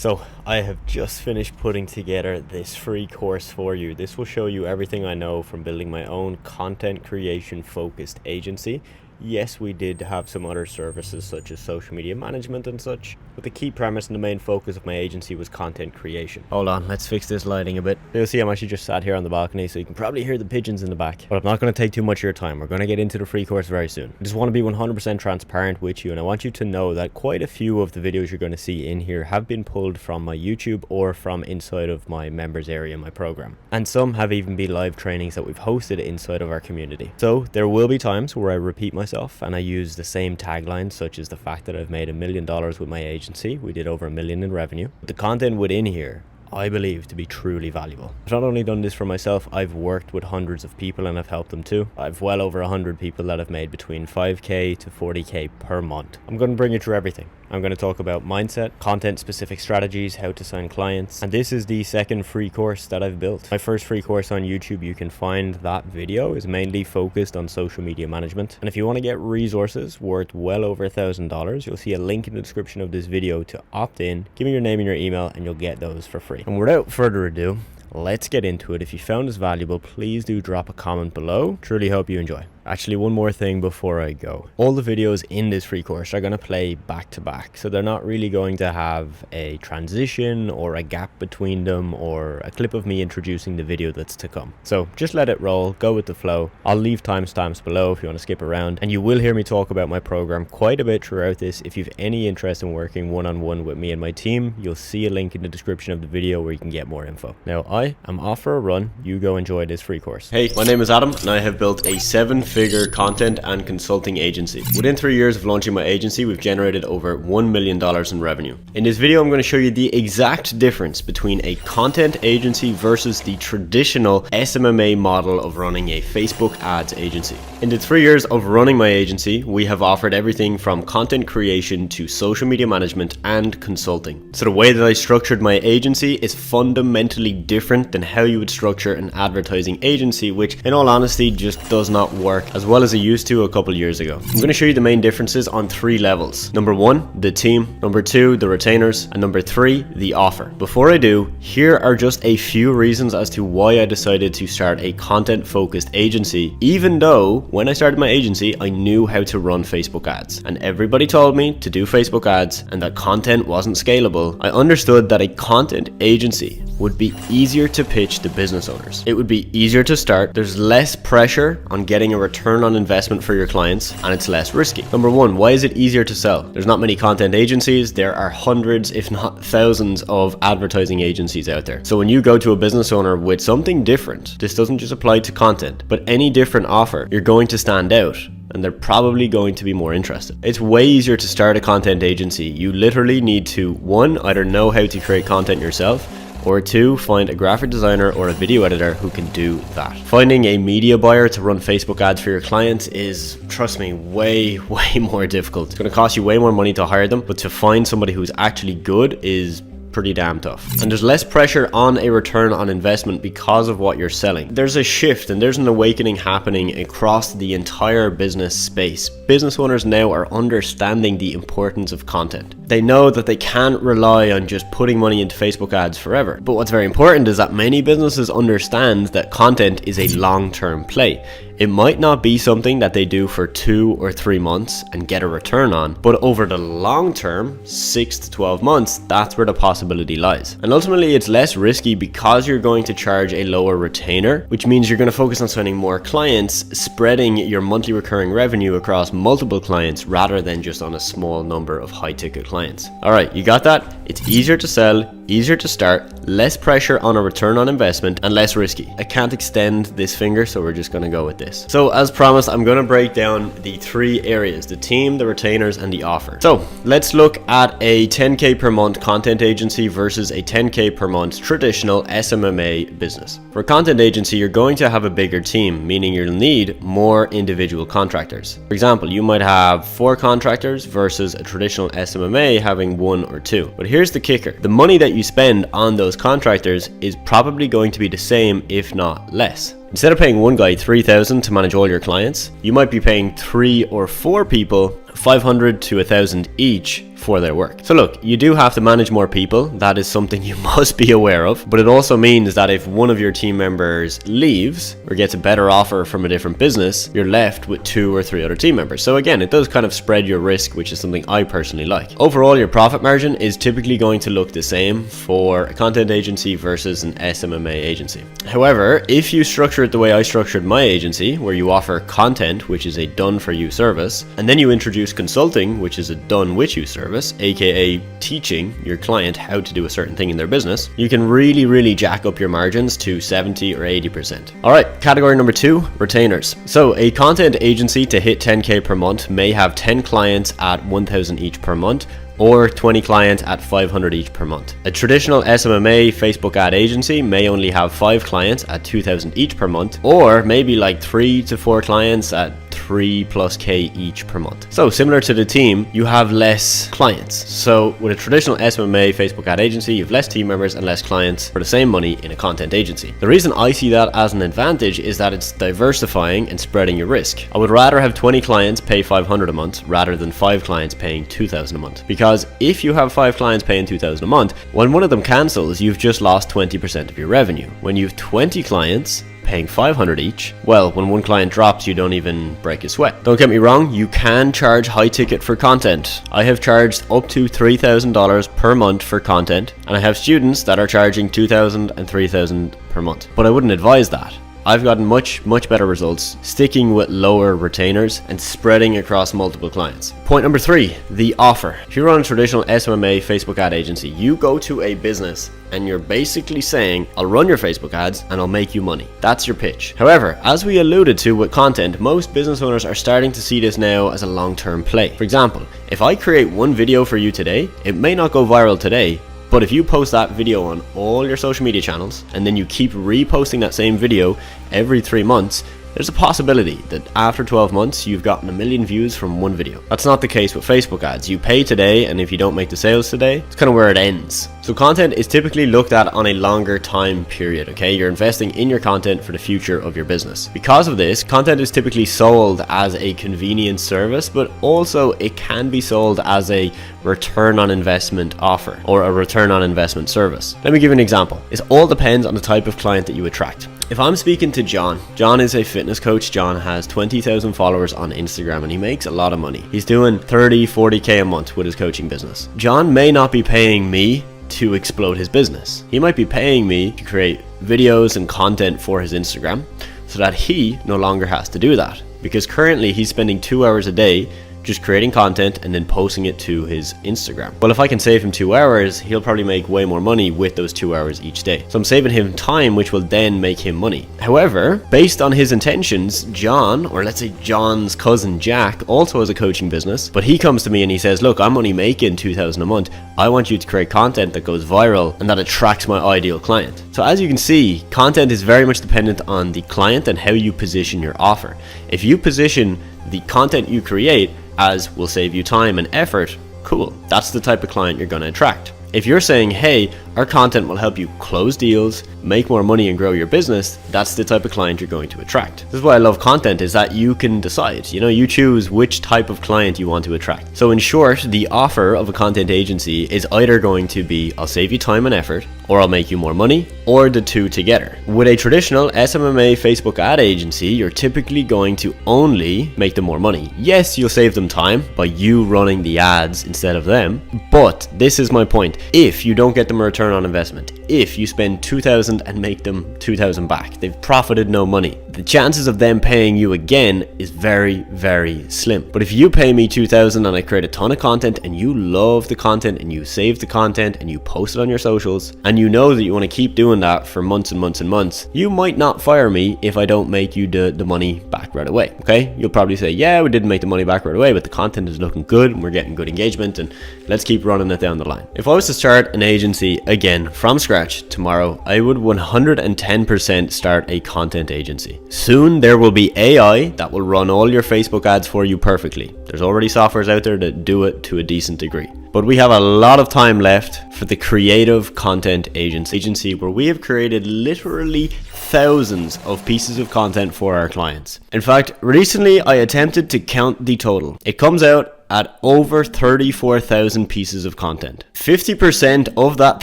So I have just finished putting together this free course for you. This will show you everything I know from building my own content creation focused agency. Yes, we did have some other services such as social media management and such, but the key premise and the main focus of my agency was content creation. Hold on, let's fix this lighting a bit. You'll see I'm actually just sat here on the balcony, so you can probably hear the pigeons in the back. But I'm not going to take too much of your time. We're going to get into the free course very soon. I just want to be 100% transparent with you, and I want you to know that quite a few of the videos you're going to see in here have been pulled from my YouTube or from inside of my members area in my program. And some have even been live trainings that we've hosted inside of our community. So there will be times where I repeat myself and I use the same taglines, such as the fact that I've made $1 million with my agency. We did over $1 million in revenue. But the content within here, I believe to be truly valuable. I've not only done this for myself, I've worked with hundreds of people and I've helped them too. I've well over 100 people that have made between 5k to 40k per month. I'm going to bring you through everything. I'm going to talk about mindset, content specific strategies, how to sign clients, and this is the second free course that I've built. My first free course on YouTube, you can find that video, is mainly focused on social media management. And if you want to get resources worth well over $1,000, you'll see a link in the description of this video to opt in. Give me your name and your email and you'll get those for free. And without further ado, let's get into it. If you found this valuable, please do drop a comment below. Truly hope you enjoy. Actually, one more thing before I go. All the videos in this free course are going to play back to back. So they're not really going to have a transition or a gap between them or a clip of me introducing the video that's to come. So just let it roll, go with the flow. I'll leave timestamps below if you want to skip around. And you will hear me talk about my program quite a bit throughout this. If you've any interest in working one-on-one with me and my team, you'll see a link in the description of the video where you can get more info. Now, I am off for a run. You go enjoy this free course. Hey, my name is Adam and I have built a 7-figure content and consulting agency. Within 3 years of launching my agency, we've generated over $1 million in revenue. In this video, I'm going to show you the exact difference between a content agency versus the traditional SMMA model of running a Facebook ads agency. In the 3 years of running my agency, we have offered everything from content creation to social media management and consulting. So the way that I structured my agency is fundamentally different than how you would structure an advertising agency, which in all honesty just does not work as well as it used to a couple years ago. I'm going to show you the main differences on 3 levels. Number 1, the team. Number 2, the retainers. And number 3, the offer. Before I do, here are just a few reasons as to why I decided to start a content focused agency, even though when I started my agency, I knew how to run Facebook ads. And everybody told me to do Facebook ads and that content wasn't scalable. I understood that a content agency would be easier to pitch to business owners. It would be easier to start. There's less pressure on getting a return on investment for your clients and it's less risky. Number 1, why is it easier to sell? There's not many content agencies. There are hundreds, if not thousands of advertising agencies out there. So when you go to a business owner with something different, this doesn't just apply to content, but any different offer, you're going to stand out and they're probably going to be more interested. It's way easier to start a content agency. You literally need to, 1, either know how to create content yourself, or 2, find a graphic designer or a video editor who can do that. Finding a media buyer to run Facebook ads for your clients is, trust me, way more difficult. It's going to cost you way more money to hire them, but to find somebody who's actually good is pretty damn tough. And there's less pressure on a return on investment because of what you're selling. There's a shift and there's an awakening happening across the entire business space. Business owners now are understanding the importance of content. They know that they can't rely on just putting money into Facebook ads forever. But what's very important is that many businesses understand that content is a long-term play. It might not be something that they do for 2 or 3 months and get a return on, but over the long term, 6 to 12 months, that's where the possibility lies. And ultimately, it's less risky because you're going to charge a lower retainer, which means you're going to focus on signing more clients, spreading your monthly recurring revenue across multiple clients rather than just on a small number of high ticket clients. All right, you got that? It's easier to sell, easier to start, less pressure on a return on investment, and less risky. I can't extend this finger, so we're just going to go with this. So as promised, I'm going to break down the 3 areas: the team, the retainers, and the offer. So let's look at a 10k per month content agency versus a 10k per month traditional SMMA business. For a content agency, you're going to have a bigger team, meaning you'll need more individual contractors. For example, you might have 4 contractors versus a traditional SMMA having 1 or 2. But here's the kicker. The money that you spend on those contractors is probably going to be the same, if not less. Instead of paying one guy $3,000 to manage all your clients, you might be paying 3 or 4 people $500 to $1,000 each for their work. So look, you do have to manage more people. That is something you must be aware of. But it also means that if one of your team members leaves or gets a better offer from a different business, you're left with 2 or 3 other team members. So again, it does kind of spread your risk, which is something I personally like. Overall, your profit margin is typically going to look the same for a content agency versus an SMMA agency. However, if you structure it the way I structured my agency, where you offer content, which is a done for you service, and then you introduce consulting, which is a done with you service, aka teaching your client how to do a certain thing in their business, you can really jack up your margins to 70 or 80%. All right, category number 2, retainers. So a content agency to hit 10K per month may have 10 clients at 1,000 each per month, or 20 clients at 500 each per month. A traditional SMMA Facebook ad agency may only have 5 clients at 2,000 each per month, or maybe like 3 to 4 clients at 3+K each per month. So similar to the team, you have less clients. So with a traditional SMMA Facebook ad agency, you have less team members and less clients for the same money in a content agency. The reason I see that as an advantage is that it's diversifying and spreading your risk. I would rather have 20 clients pay 500 a month rather than 5 clients paying 2,000 a month. Because if you have 5 clients paying 2,000 a month, when one of them cancels, you've just lost 20% of your revenue. When you have 20 clients paying 500 each, well, when one client drops, you don't even break a sweat. Don't get me wrong, you can charge high ticket for content. I have charged up to $3,000 per month for content, and I have students that are charging $2,000 and $3,000 per month. But I wouldn't advise that. I've gotten much better results sticking with lower retainers and spreading across multiple clients. Point number 3, the offer. If you run a traditional SMMA Facebook ad agency, you go to a business and you're basically saying, I'll run your Facebook ads and I'll make you money. That's your pitch. However, as we alluded to with content, most business owners are starting to see this now as a long-term play. For example, if I create one video for you today, it may not go viral today, but if you post that video on all your social media channels and then you keep reposting that same video every 3 months, there's a possibility that after 12 months you've gotten 1 million views from one video. That's not the case with Facebook ads. You pay today, and if you don't make the sales today, it's kind of where it ends. So content is typically looked at on a longer time period, okay? You're investing in your content for the future of your business. Because of this, content is typically sold as a convenience service, but also it can be sold as a return on investment offer or a return on investment service. Let me give you an example. It all depends on the type of client that you attract. If I'm speaking to John is a fitness coach. John has 20,000 followers on Instagram and he makes a lot of money. He's doing 30, 40K a month with his coaching business. John may not be paying me to explode his business. He might be paying me to create videos and content for his Instagram so that he no longer has to do that. Because currently he's spending 2 hours a day just creating content and then posting it to his Instagram. Well, if I can save him 2 hours, he'll probably make way more money with those 2 hours each day. So I'm saving him time, which will then make him money. However, based on his intentions, John, or let's say John's cousin Jack, also has a coaching business, but he comes to me and he says, look, I'm only making $2,000 a month. I want you to create content that goes viral and that attracts my ideal client. So as you can see, content is very much dependent on the client and how you position your offer. If you position the content you create as will save you time and effort, cool. That's the type of client you're going to attract. If you're saying, hey, our content will help you close deals, make more money and grow your business, that's the type of client you're going to attract. This is why I love content, is that you can decide, you choose which type of client you want to attract. So in short, the offer of a content agency is either going to be, I'll save you time and effort, or I'll make you more money, or the two together. With a traditional SMMA Facebook ad agency, you're typically going to only make them more money. Yes, you'll save them time by you running the ads instead of them, but this is my point. If you don't get them a return on investment, if you spend $2,000 and make them $2,000 back, they've profited no money. The chances of them paying you again is very, very slim. But if you pay me $2,000 and I create a ton of content and you love the content and you save the content and you post it on your socials and you know that you want to keep doing that for months and months and months, you might not fire me if I don't make you the money back right away, okay? You'll probably say, yeah, we didn't make the money back right away, but the content is looking good and we're getting good engagement and let's keep running it down the line. If I was to start an agency again from scratch tomorrow, I would 110% start a content agency. Soon there will be AI that will run all your Facebook ads for you perfectly. There's already softwares out there that do it to a decent degree. But we have a lot of time left for the creative content agency where we have created literally thousands of pieces of content for our clients. In fact, recently I attempted to count the total. It comes out at over 34,000 pieces of content. 50% of that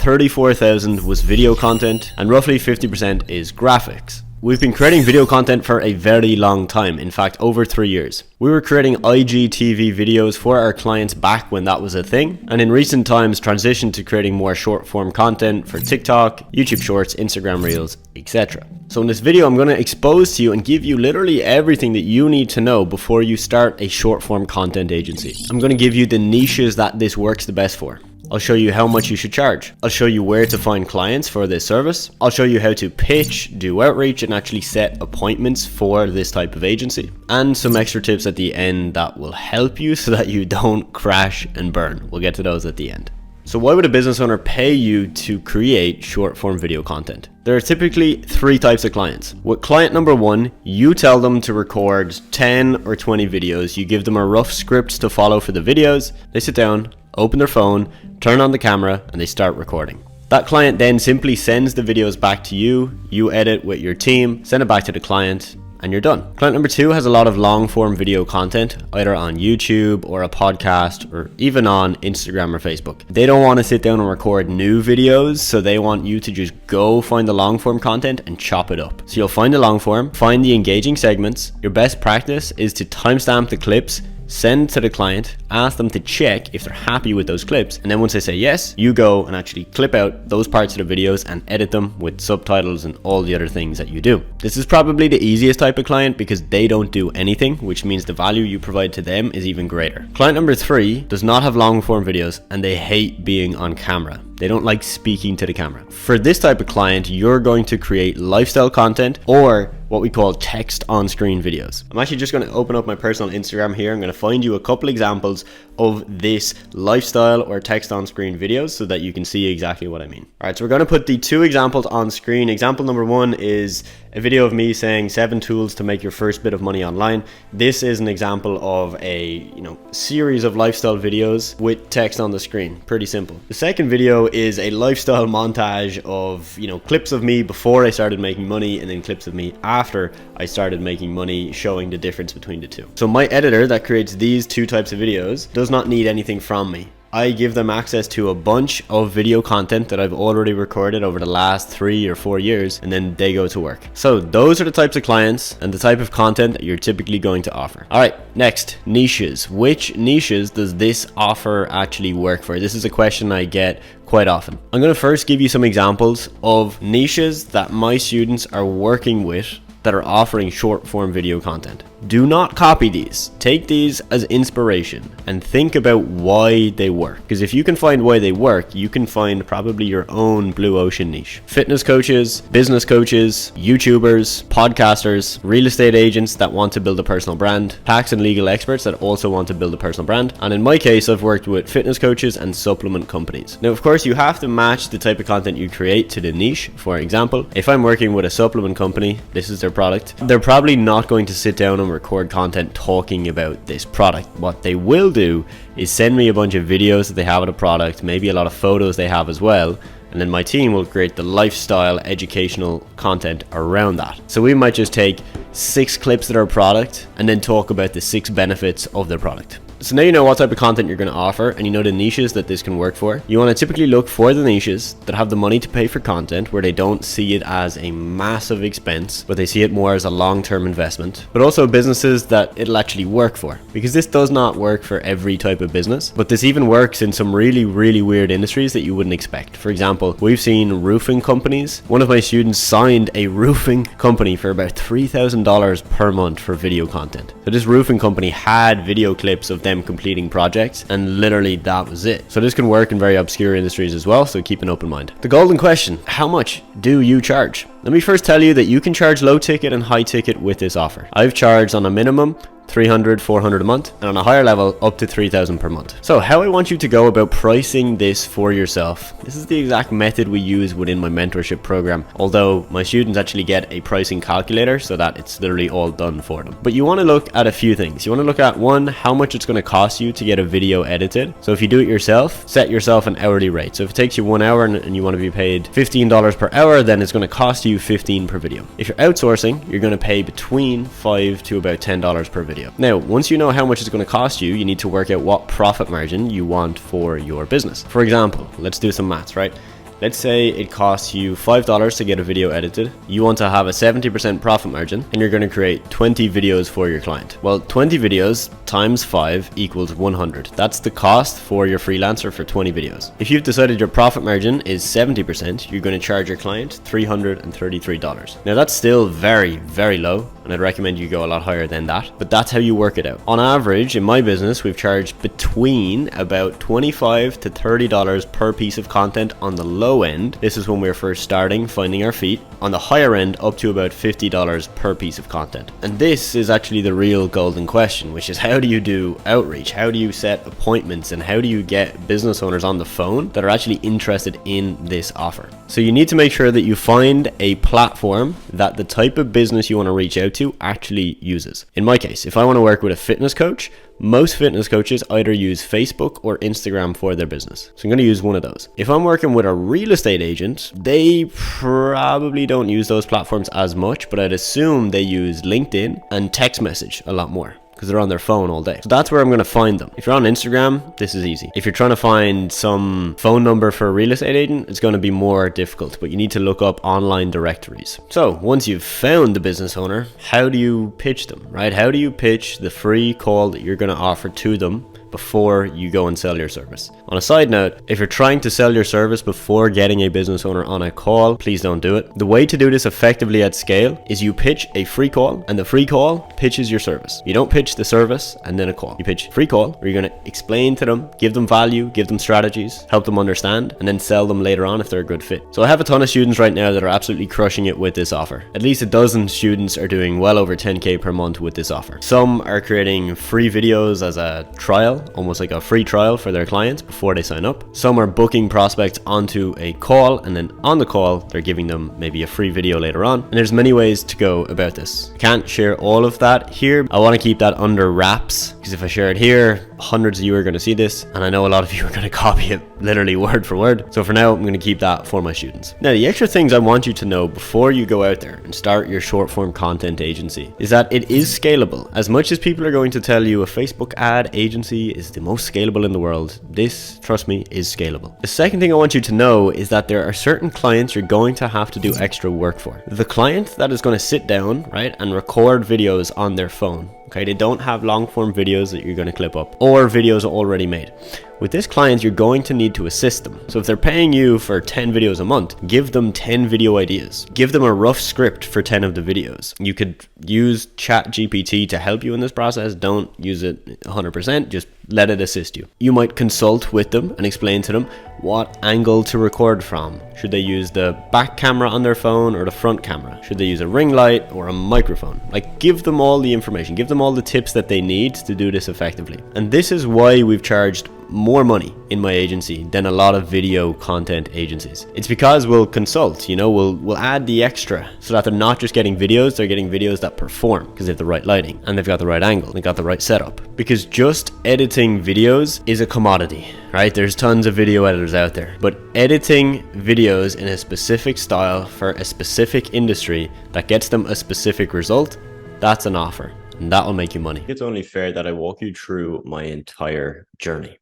34,000 was video content, and roughly 50% is graphics. We've been creating video content for a very long time, in fact over 3 years. We were creating IGTV videos for our clients back when that was a thing, and in recent times transitioned to creating more short form content for TikTok, YouTube Shorts, Instagram Reels, etc. So in this video I'm going to expose to you and give you literally everything that you need to know before you start a short form content agency. I'm going to give you the niches that this works the best for. I'll show you how much you should charge. I'll show you where to find clients for this service. I'll show you how to pitch, do outreach, and actually set appointments for this type of agency. And some extra tips at the end that will help you so that you don't crash and burn. We'll get to those at the end. So why would a business owner pay you to create short form video content? There are typically 3 types of clients. With client number 1, you tell them to record 10 or 20 videos. You give them a rough script to follow for the videos. They sit down, open their phone, turn on the camera, and they start recording. That client then simply sends the videos back to you, you edit with your team, send it back to the client, and you're done. Client number 2 has a lot of long form video content, either on YouTube or a podcast or even on Instagram or Facebook. They don't want to sit down and record new videos, so they want you to just go find the long form content and chop it up. So you'll find the long form, find the engaging segments. Your best practice is to timestamp the clips, send to the client, ask them to check if they're happy with those clips, and then once they say yes, you go and actually clip out those parts of the videos and edit them with subtitles and all the other things that you do. This is probably the easiest type of client because they don't do anything, which means the value you provide to them is even greater. Client number 3 does not have long form videos and they hate being on camera. They don't like speaking to the camera. For this type of client, you're going to create lifestyle content or what we call text on screen videos. I'm actually just going to open up my personal Instagram here. I'm going to find you a couple examples of this lifestyle or text on screen videos so that you can see exactly what I mean. All right, so we're going to put the 2 examples on screen. Example number 1 is a video of me saying 7 tools to make your first bit of money online. This is an example of a series of lifestyle videos with text on the screen. Pretty simple. The second video is a lifestyle montage of clips of me before I started making money and then clips of me after I started making money, showing the difference between the 2. So my editor that creates these 2 types of videos does not need anything from me. I give them access to a bunch of video content that I've already recorded over the last 3 or 4 years, and then they go to work. So those are the types of clients and the type of content that you're typically going to offer. All right, next, niches. Which niches does this offer actually work for? This is a question I get quite often. I'm going to first give you some examples of niches that my students are working with that are offering short form video content. Do not copy these. Take these as inspiration and think about why they work. Because if you can find why they work, you can find probably your own blue ocean niche. Fitness coaches, business coaches, YouTubers, podcasters, real estate agents that want to build a personal brand, tax and legal experts that also want to build a personal brand. And in my case, I've worked with fitness coaches and supplement companies. Now, of course, you have to match the type of content you create to the niche. For example, if I'm working with a supplement company, this is their product, they're probably not going to sit down and record content talking about this product. What they will do is send me a bunch of videos that they have of the product, maybe a lot of photos they have as well, and then my team will create the lifestyle educational content around that. So we might just take 6 clips of our product and then talk about the 6 benefits of the product. So now you know what type of content you're going to offer and you know the niches that this can work for. You want to typically look for the niches that have the money to pay for content, where they don't see it as a massive expense, but they see it more as a long-term investment, but also businesses that it'll actually work for, because this does not work for every type of business, but this even works in some really weird industries that you wouldn't expect. For example, we've seen roofing companies. One of my students signed a roofing company for about $3,000 per month for video content. So this roofing company had video clips of them completing projects, and literally that was it. So this can work in very obscure industries as well, so keep an open mind. The golden question: how much do you charge? Let me first tell you that you can charge low ticket and high ticket with this offer. I've charged on a minimum $300, $400 a month, and on a higher level up to $3,000 per month. So how I want you to go about pricing this for yourself, this is the exact method we use within my mentorship program, although my students actually get a pricing calculator so that it's literally all done for them. But you want to look at a few things. You want to look at, one, how much it's going to cost you to get a video edited. So if you do it yourself, set yourself an hourly rate. So if it takes you 1 hour and you want to be paid $15 per hour, then it's going to cost you 15 per video. If you're outsourcing, you're going to pay between $5 to about $10 per video. Now, once you know how much it's going to cost you, you need to work out what profit margin you want for your business. For example, let's do some maths, right? Let's say it costs you $5 to get a video edited. You want to have a 70% profit margin and you're going to create 20 videos for your client. Well, 20 videos times 5 equals 100. That's the cost for your freelancer for 20 videos. If you've decided your profit margin is 70%, you're going to charge your client $333. Now that's still very, very low, and I'd recommend you go a lot higher than that, but that's how you work it out. On average, in my business, we've charged between about $25 to $30 per piece of content on the low end. This is when we're first starting, finding our feet. On the higher end, up to about $50 per piece of content. And this is actually the real golden question, which is how do you do outreach? How do you set appointments? And how do you get business owners on the phone that are actually interested in this offer? So you need to make sure that you find a platform that the type of business you want to reach out to actually uses. In my case, if I want to work with a fitness coach, most fitness coaches either use Facebook or Instagram for their business. So I'm going to use one of those. If I'm working with a real estate agent, they probably don't use those platforms as much, but I'd assume they use LinkedIn and text message a lot more, because they're on their phone all day. So that's where I'm going to find them. If you're on Instagram, this is easy. If you're trying to find some phone number for a real estate agent, it's going to be more difficult, but you need to look up online directories. So once you've found the business owner, how do you pitch them, right? How do you pitch the free call that you're going to offer to them before you go and sell your service? On a side note, if you're trying to sell your service before getting a business owner on a call, please don't do it. The way to do this effectively at scale is you pitch a free call, and the free call pitches your service. You don't pitch the service and then a call. You pitch free call where you're going to explain to them, give them value, give them strategies, help them understand, and then sell them later on if they're a good fit. So I have a ton of students right now that are absolutely crushing it with this offer. At least a dozen students are doing well over 10K per month with this offer. Some are creating free videos as a trial, almost like a free trial for their clients before they sign up. Some are booking prospects onto a call, and then on the call they're giving them maybe a free video later on. And there's many ways to go about this. I can't share all of that here. I want to keep that under wraps, because if I share it here, hundreds of you are going to see this, and I know a lot of you are going to copy it literally word for word. So for now, I'm going to keep that for my students. Now, the extra things I want you to know before you go out there and start your short form content agency is that it is scalable. As much as people are going to tell you a Facebook ad agency is the most scalable in the world, this, trust me, is scalable. The second thing I want you to know is that there are certain clients you're going to have to do extra work for. The client that is going to sit down, right, and record videos on their phone. Okay, they don't have long form videos that you're going to clip up or videos already made. With this client, you're going to need to assist them. So if they're paying you for 10 videos a month, give them 10 video ideas. Give them a rough script for 10 of the videos. You could use ChatGPT to help you in this process. Don't use it 100%, just let it assist you. You might consult with them and explain to them what angle to record from. Should they use the back camera on their phone or the front camera? Should they use a ring light or a microphone? Like, give them all the information, give them all the tips that they need to do this effectively. And this is why we've charged more money in my agency than a lot of video content agencies. It's because we'll consult, we'll add the extra so that they're not just getting videos, they're getting videos that perform because they have the right lighting and they've got the right angle, they've got the right setup. Because just editing videos is a commodity, right? There's tons of video editors out there, but editing videos in a specific style for a specific industry that gets them a specific result, that's an offer, and that will make you money. It's only fair that I walk you through my entire journey.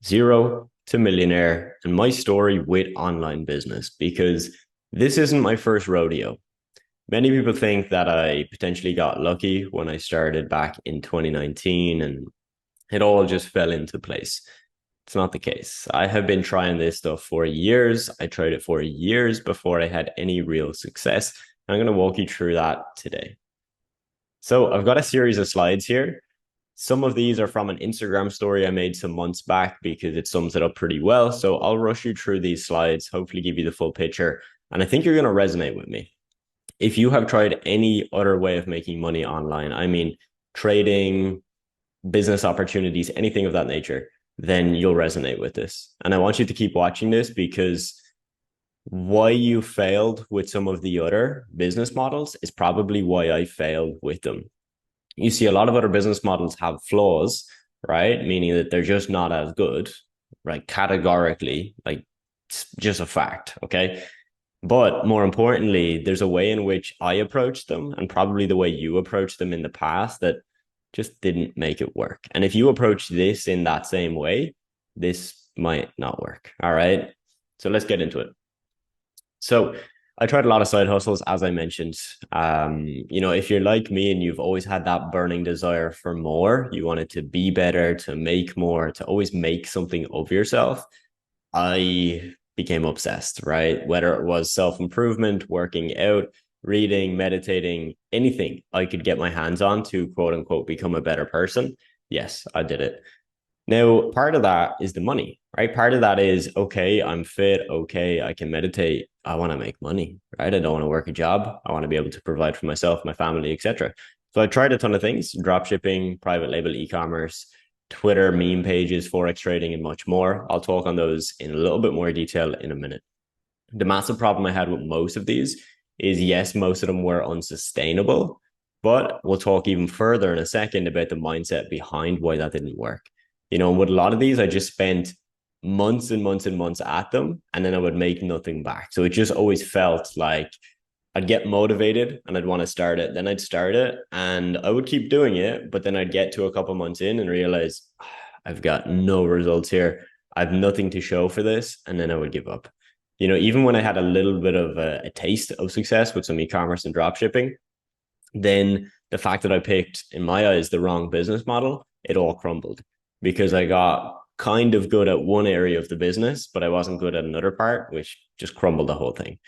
0 to millionaire and my story with online business, because this isn't my first rodeo. Many people think that I potentially got lucky when I started back in 2019 and it all just fell into place. It's not the case. I have been trying this stuff for years. I tried it for years before I had any real success. I'm going to walk you through that today. So I've got a series of slides here. Some of these are from an Instagram story I made some months back because it sums it up pretty well. So I'll rush you through these slides, hopefully give you the full picture. And I think you're going to resonate with me. If you have tried any other way of making money online, I mean, trading, business opportunities, anything of that nature, then you'll resonate with this. And I want you to keep watching this because why you failed with some of the other business models is probably why I failed with them. You see, a lot of other business models have flaws, right? Meaning that they're just not as good, right? Categorically, like it's just a fact, okay? But more importantly, there's a way in which I approached them and probably the way you approached them in the past that just didn't make it work. And if you approach this in that same way, this might not work. All right. So let's get into it. So I tried a lot of side hustles, as I mentioned. If you're like me and you've always had that burning desire for more, you wanted to be better, to make more, to always make something of yourself. I became obsessed, right? Whether it was self improvement, working out, reading, meditating, anything I could get my hands on to quote unquote become a better person. Yes, I did it. Now, part of that is the money, right? Part of that is, okay, I'm fit. Okay, I can meditate. I want to make money, right? I don't want to work a job. I want to be able to provide for myself, my family, etc. So I tried a ton of things: drop shipping, private label e-commerce, Twitter meme pages, forex trading, and much more. I'll talk on those in a little bit more detail in a minute. The massive problem I had with most of these is, yes, most of them were unsustainable, but we'll talk even further in a second about the mindset behind why that didn't work. And with a lot of these, I just spent months and months and months at them, and then I would make nothing back. So it just always felt like I'd get motivated and I'd want to start it. Then I'd start it and I would keep doing it. But then I'd get to a couple months in and realize, I've got no results here. I've nothing to show for this. And then I would give up. Even when I had a little bit of a taste of success with some e-commerce and drop shipping, then the fact that I picked, in my eyes, the wrong business model, it all crumbled because I got kind of good at one area of the business, but I wasn't good at another part, which just crumbled the whole thing.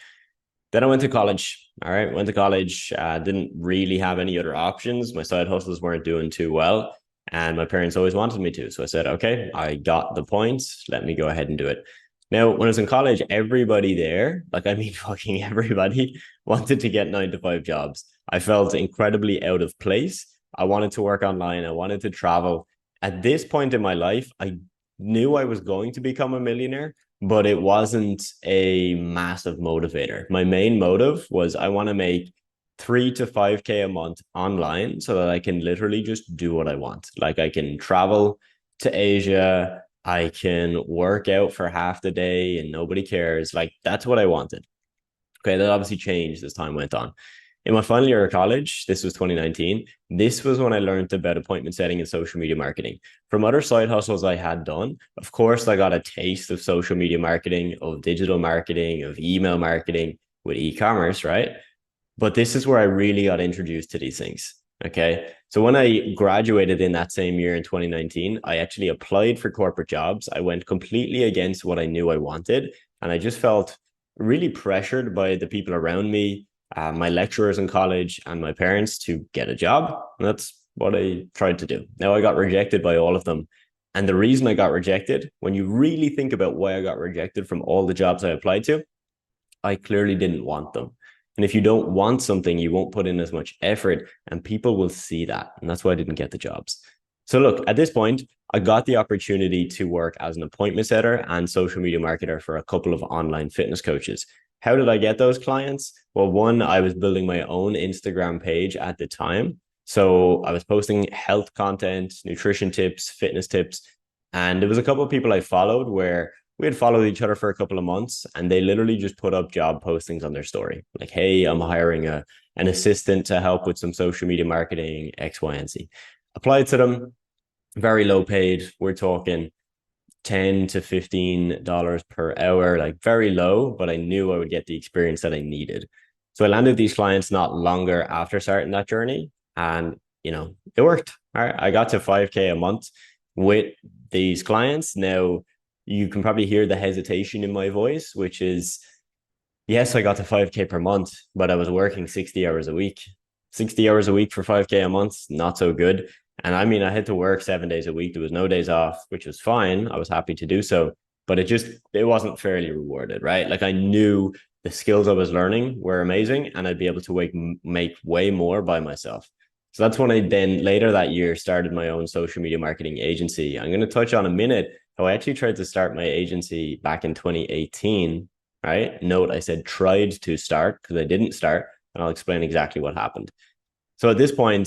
Then I went to college. All right. Went to college. Didn't really have any other options. My side hustles weren't doing too well. And my parents always wanted me to. So I said, okay, I got the points. Let me go ahead and do it. Now, when I was in college, everybody there, like I mean, fucking everybody, wanted to get 9 to 5 jobs. I felt incredibly out of place. I wanted to work online. I wanted to travel. At this point in my life, I knew I was going to become a millionaire, but it wasn't a massive motivator. My main motive was I want to make 3 to 5K a month online so that I can literally just do what I want. Like I can travel to Asia, I can work out for half the day and nobody cares. Like that's what I wanted. Okay, that obviously changed as time went on. In my final year of college, this was 2019, this was when I learned about appointment setting and social media marketing. From other side hustles I had done, of course, I got a taste of social media marketing, of digital marketing, of email marketing with e-commerce, right? But this is where I really got introduced to these things. Okay. So when I graduated in that same year in 2019, I actually applied for corporate jobs. I went completely against what I knew I wanted. And I just felt really pressured by the people around me, my lecturers in college, and my parents to get a job. And that's what I tried to do. Now I got rejected by all of them. And the reason I got rejected, when you really think about why I got rejected from all the jobs I applied to, I clearly didn't want them. And if you don't want something, you won't put in as much effort and people will see that. And that's why I didn't get the jobs. So look, at this point, I got the opportunity to work as an appointment setter and social media marketer for a couple of online fitness coaches. How did I get those clients? Well, one, I was building my own Instagram page at the time. So I was posting health content, nutrition tips, fitness tips. And there was a couple of people I followed where we had followed each other for a couple of months and they literally just put up job postings on their story. Like, hey, I'm hiring an assistant to help with some social media marketing, X, Y, and Z. Applied to them, very low paid. We're talking $10 to $15 per hour, like very low, but I knew I would get the experience that I needed. So I landed these clients not longer after starting that journey. And, it worked. All right. I got to 5K a month with these clients. Now, you can probably hear the hesitation in my voice, which is, yes, I got to 5K per month, but I was working 60 hours a week. 60 hours a week for 5K a month, not so good. And I mean, I had to work 7 days a week. There was no days off, which was fine. I was happy to do so, but it wasn't fairly rewarded, right? Like I knew the skills I was learning were amazing and I'd be able to make way more by myself. So that's when I then later that year started my own social media marketing agency. I'm going to touch on a minute how I actually tried to start my agency back in 2018, right? Note, I said tried to start because I didn't start, and I'll explain exactly what happened. So at this point,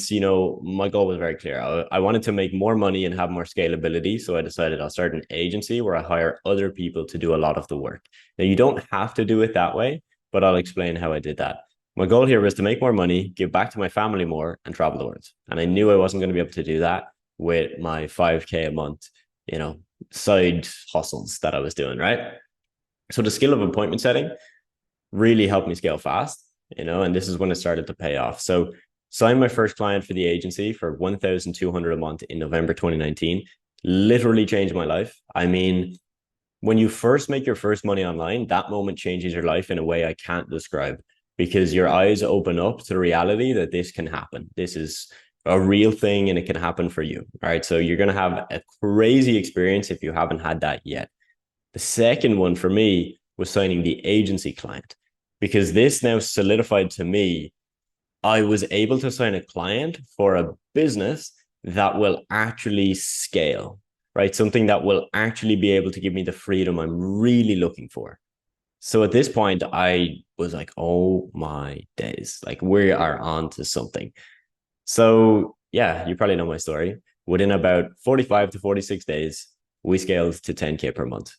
my goal was very clear. I wanted to make more money and have more scalability. So I decided I'll start an agency where I hire other people to do a lot of the work. Now, you don't have to do it that way, but I'll explain how I did that. My goal here was to make more money, give back to my family more, and travel the world. And I knew I wasn't going to be able to do that with my 5K a month, side hustles that I was doing, right? So the skill of appointment setting really helped me scale fast, and this is when it started to pay off. So signed my first client for the agency for 1,200 a month in November 2019, literally changed my life. I mean, when you first make your first money online, that moment changes your life in a way I can't describe, because your eyes open up to the reality that this can happen. This is a real thing and it can happen for you. All right. So you're going to have a crazy experience if you haven't had that yet. The second one for me was signing the agency client, because this now solidified to me I was able to sign a client for a business that will actually scale, right? Something that will actually be able to give me the freedom I'm really looking for. So at this point, I was like, oh my days, like we are on to something. So yeah, you probably know my story. Within about 45 to 46 days, we scaled to 10K per month,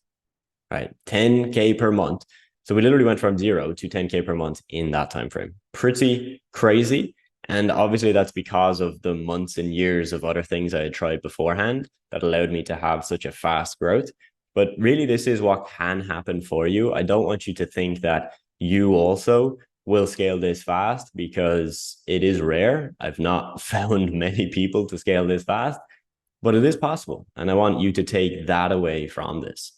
right? 10K per month. So we literally went from 0 to 10K per month in that time frame. Pretty crazy. And obviously that's because of the months and years of other things I had tried beforehand that allowed me to have such a fast growth. But really, this is what can happen for you. I don't want you to think that you also will scale this fast, because it is rare. I've not found many people to scale this fast, but it is possible. And I want you to take that away from this.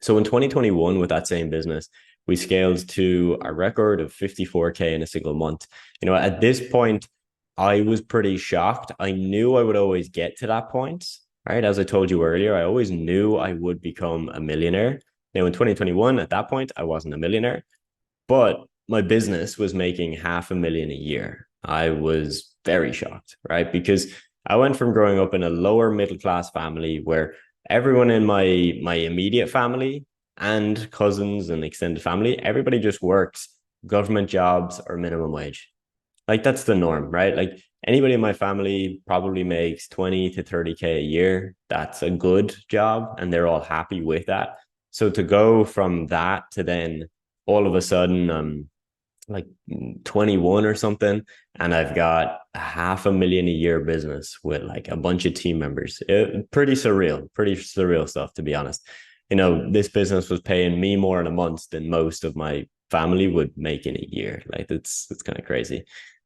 So in 2021, with that same business, we scaled to a record of 54K in a single month. At this point, I was pretty shocked. I knew I would always get to that point, right? As I told you earlier, I always knew I would become a millionaire. Now in 2021, at that point, I wasn't a millionaire, but my business was making $500,000 a year. I was very shocked, right? Because I went from growing up in a lower middle class family where everyone in my immediate family and cousins and extended family, everybody just works government jobs or minimum wage. Like that's the norm, right? Like anybody in my family probably makes 20 to 30K a year. That's a good job and they're all happy with that. So to go from that to then all of a sudden, like 21 or something, and I've got $500,000 a year business with like a bunch of team members. Pretty surreal stuff, to be honest. This business was paying me more in a month than most of my family would make in a year. Like it's kind of crazy.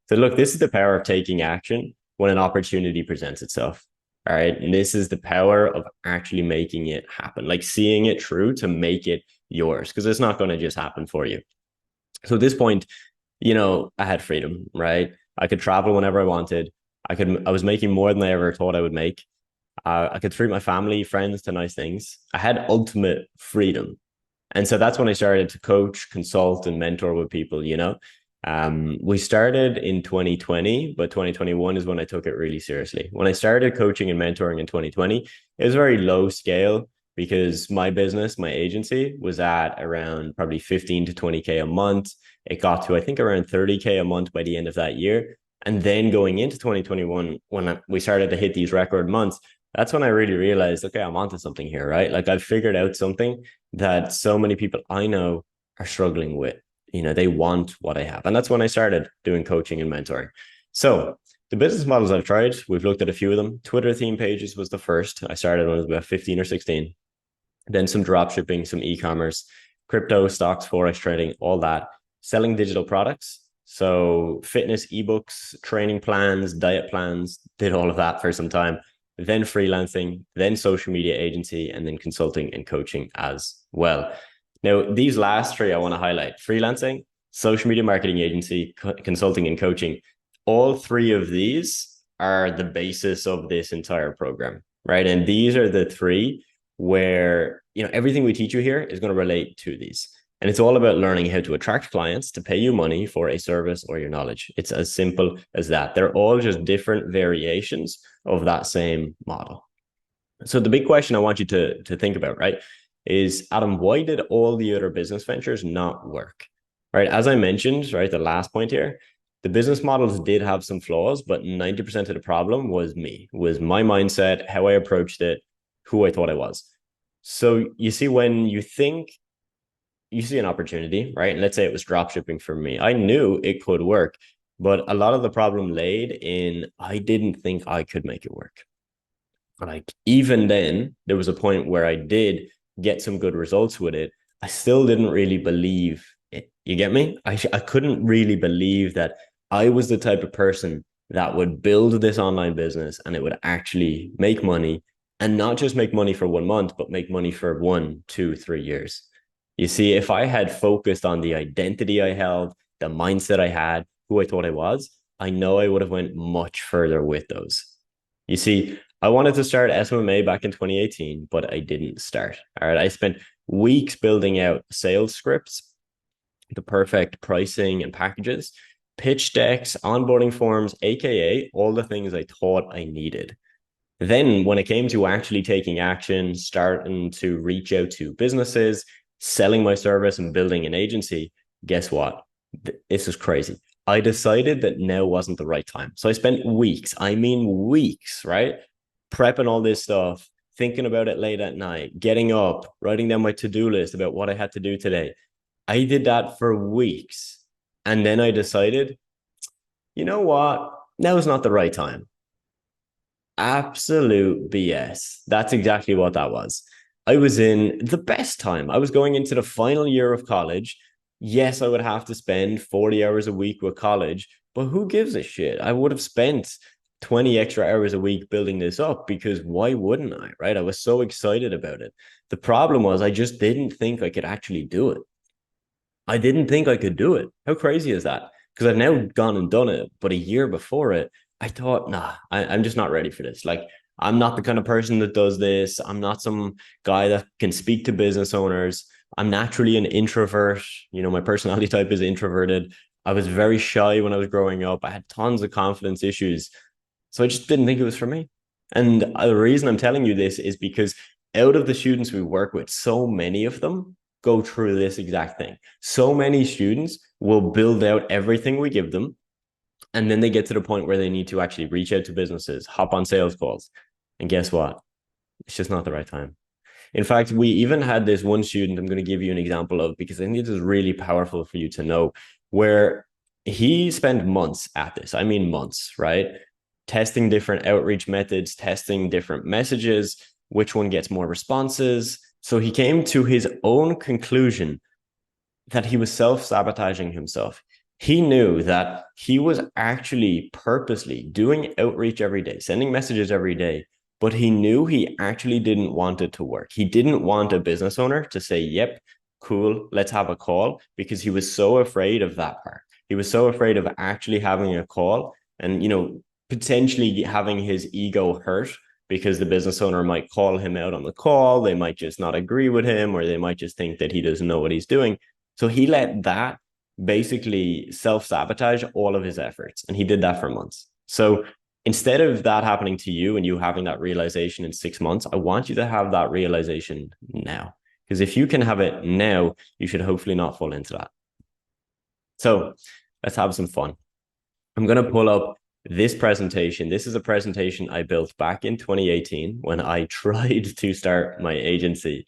So look, this is the power of taking action when an opportunity presents itself. All right. And this is the power of actually making it happen, like seeing it through to make it yours, because it's not going to just happen for you. So at this point, I had freedom, right? I could travel whenever I wanted. I was making more than I ever thought I would make. I could treat my family, friends to nice things. I had ultimate freedom. And so that's when I started to coach, consult, and mentor with people, We started in 2020, but 2021 is when I took it really seriously. When I started coaching and mentoring in 2020, it was very low scale, because my business, my agency, was at around probably 15 to 20K a month. It got to, I think, around 30K a month by the end of that year. And then going into 2021, when we started to hit these record months, that's when I really realized, okay, I'm onto something here, right? Like I've figured out something that so many people I know are struggling with. They want what I have. And that's when I started doing coaching and mentoring. So the business models I've tried, we've looked at a few of them. Twitter theme pages was the first. I started when I was about 15 or 16. Then some drop shipping, some e-commerce, crypto, stocks, forex trading, all that. Selling digital products. So fitness, ebooks, training plans, diet plans, did all of that for some time. Then freelancing, then social media agency, and then consulting and coaching as well. Now, these last three I want to highlight: freelancing, social media marketing agency, consulting and coaching. All three of these are the basis of this entire program, right? And these are the three where everything we teach you here is going to relate to these. And it's all about learning how to attract clients to pay you money for a service or your knowledge. It's as simple as that. They're all just different variations of that same model. So the big question I want you to think about, right, is, Adam, why did all the other business ventures not work? Right? As I mentioned, right, the last point here, the business models did have some flaws, but 90% of the problem was my mindset, how I approached it, who I thought I was. So you see, when you think you see an opportunity, right? And let's say it was drop shipping for me. I knew it could work, but a lot of the problem laid in I didn't think I could make it work. Like even then, there was a point where I did get some good results with it. I still didn't really believe it. You get me? I couldn't really believe that I was the type of person that would build this online business and it would actually make money, and not just make money for 1 month, but make money for 1, 2, 3 years. You see, if I had focused on the identity I held, the mindset I had, who I thought I was, I know I would have went much further with those. You see, I wanted to start SMMA back in 2018, but I didn't start. All right. I spent weeks building out sales scripts, the perfect pricing and packages, pitch decks, onboarding forms, AKA all the things I thought I needed. Then, when it came to actually taking action, starting to reach out to businesses, selling my service, and building an agency, guess what? This is crazy. I decided that now wasn't the right time. So I spent weeks, I mean weeks, right? Prepping all this stuff, thinking about it late at night, getting up, writing down my to-do list about what I had to do today. I did that for weeks. And then I decided, you know what? Now is not the right time. Absolute BS. That's exactly what that was. I was in the best time. I was going into the final year of college. Yes, I would have to spend 40 hours a week with college, but who gives a shit? I would have spent 20 extra hours a week building this up because why wouldn't I? Right? I was so excited about it. The problem was I just didn't think I could actually do it. I didn't think I could do it. How crazy is that? Because I've now gone and done it, but a year before it, I thought, nah, I'm just not ready for this. Like, I'm not the kind of person that does this. I'm not some guy that can speak to business owners. I'm naturally an introvert. You know, my personality type is introverted. I was very shy when I was growing up. I had tons of confidence issues. So I just didn't think it was for me. And the reason I'm telling you this is because out of the students we work with, so many of them go through this exact thing. So many students will build out everything we give them, and then they get to the point where they need to actually reach out to businesses, hop on sales calls. And guess what? It's just not the right time. In fact, we even had this one student I'm going to give you an example of because I think this is really powerful for you to know, where he spent months at this. I mean, months, right? Testing different outreach methods, testing different messages, which one gets more responses. So he came to his own conclusion that he was self-sabotaging himself. He knew that he was actually purposely doing outreach every day, sending messages every day, but he knew he actually didn't want it to work. He didn't want a business owner to say, yep, cool, let's have a call, because he was so afraid of that part. He was so afraid of actually having a call and, you know, potentially having his ego hurt because the business owner might call him out on the call. They might just not agree with him, or they might just think that he doesn't know what he's doing. So he let that basically self-sabotage all of his efforts. And he did that for months. So instead of that happening to you and you having that realization in 6 months, I want you to have that realization now. Because if you can have it now, you should hopefully not fall into that. So let's have some fun. I'm going to pull up this presentation. This is a presentation I built back in 2018 when I tried to start my agency.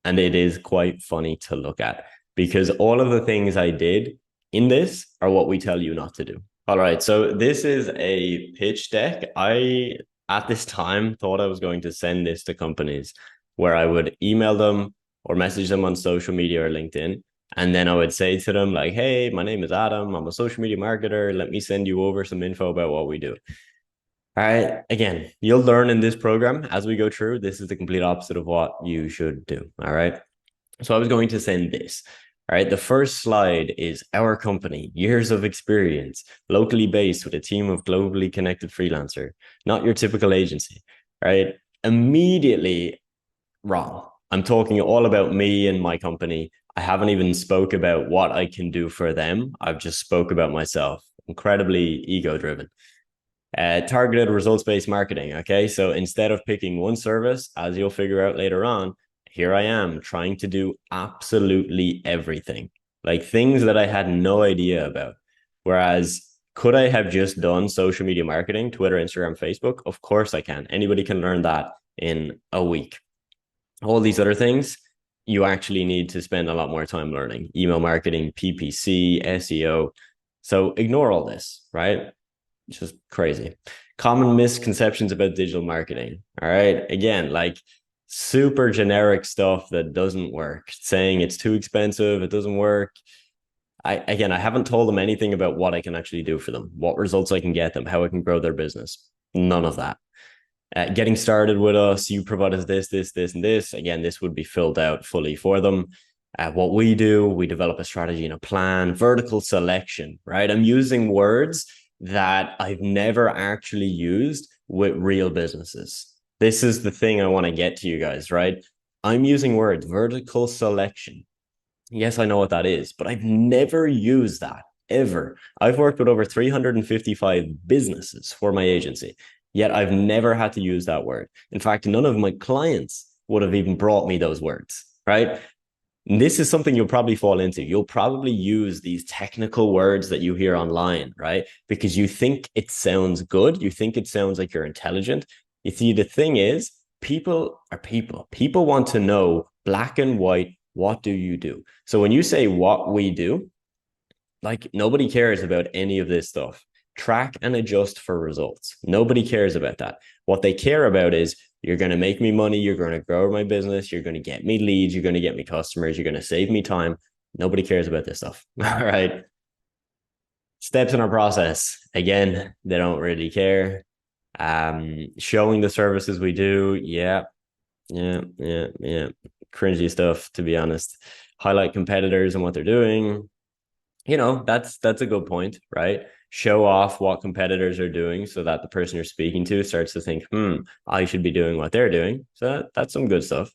And it is quite funny to look at because all of the things I did in this are what we tell you not to do. All right. So this is a pitch deck. I, at this time, thought I was going to send this to companies where I would email them or message them on social media or LinkedIn. And then I would say to them like, hey, my name is Adam. I'm a social media marketer. Let me send you over some info about what we do. All right. Again, you'll learn in this program as we go through. This is the complete opposite of what you should do. All right. So I was going to send this. All right. The first slide is our company, years of experience, locally based with a team of globally connected freelancer, not your typical agency. Right. Immediately wrong. I'm talking all about me and my company. I haven't even spoke about what I can do for them. I've just spoke about myself. Incredibly ego driven. Targeted results-based marketing. Okay. So instead of picking one service, as you'll figure out later on, here I am trying to do absolutely everything, like things that I had no idea about. Whereas could I have just done social media marketing, Twitter, Instagram, Facebook? Of course I can. Anybody can learn that in a week. All these other things, you actually need to spend a lot more time learning email marketing, PPC, SEO. So ignore all this, right? It's just crazy. Common misconceptions about digital marketing. All right. Again, like super generic stuff that doesn't work, saying it's too expensive, it doesn't work. I haven't told them anything about what I can actually do for them, what results I can get them, how I can grow their business. None of that. Getting started with us, you provide us this, and this. Again, this would be filled out fully for them. What we do, we develop a strategy and a plan, vertical selection, right? I'm using words that I've never actually used with real businesses. This is the thing I want to get to you guys, right? I'm using words, vertical selection. Yes, I know what that is, but I've never used that ever. I've worked with over 355 businesses for my agency, yet I've never had to use that word. In fact, none of my clients would have even brought me those words, right? And this is something you'll probably fall into. You'll probably use these technical words that you hear online, right? Because you think it sounds good. You think it sounds like you're intelligent. You see, the thing is, people are people. People want to know black and white, what do you do? So when you say what we do, like nobody cares about any of this stuff. Track and adjust for results. Nobody cares about that. What they care about is you're going to make me money. You're going to grow my business. You're going to get me leads. You're going to get me customers. You're going to save me time. Nobody cares about this stuff. All right. Steps in our process. Again, they don't really care. Showing the services we do. Yeah. Cringy stuff, to be honest. Highlight competitors and what they're doing. That's a good point, right? Show off what competitors are doing so that the person you're speaking to starts to think, I should be doing what they're doing. So that's some good stuff.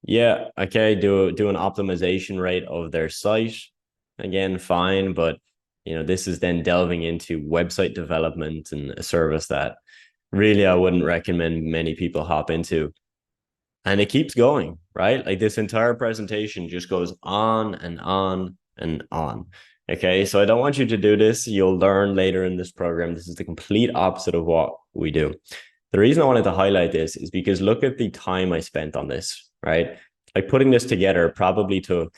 Yeah, okay, do an optimization rate of their site. Again, fine, but this is then delving into website development and a service that really I wouldn't recommend many people hop into. And it keeps going, right? Like this entire presentation just goes on and on and on. Okay, so I don't want you to do this. You'll learn later in this program. This is the complete opposite of what we do. The reason I wanted to highlight this is because look at the time I spent on this, right? Like putting this together probably took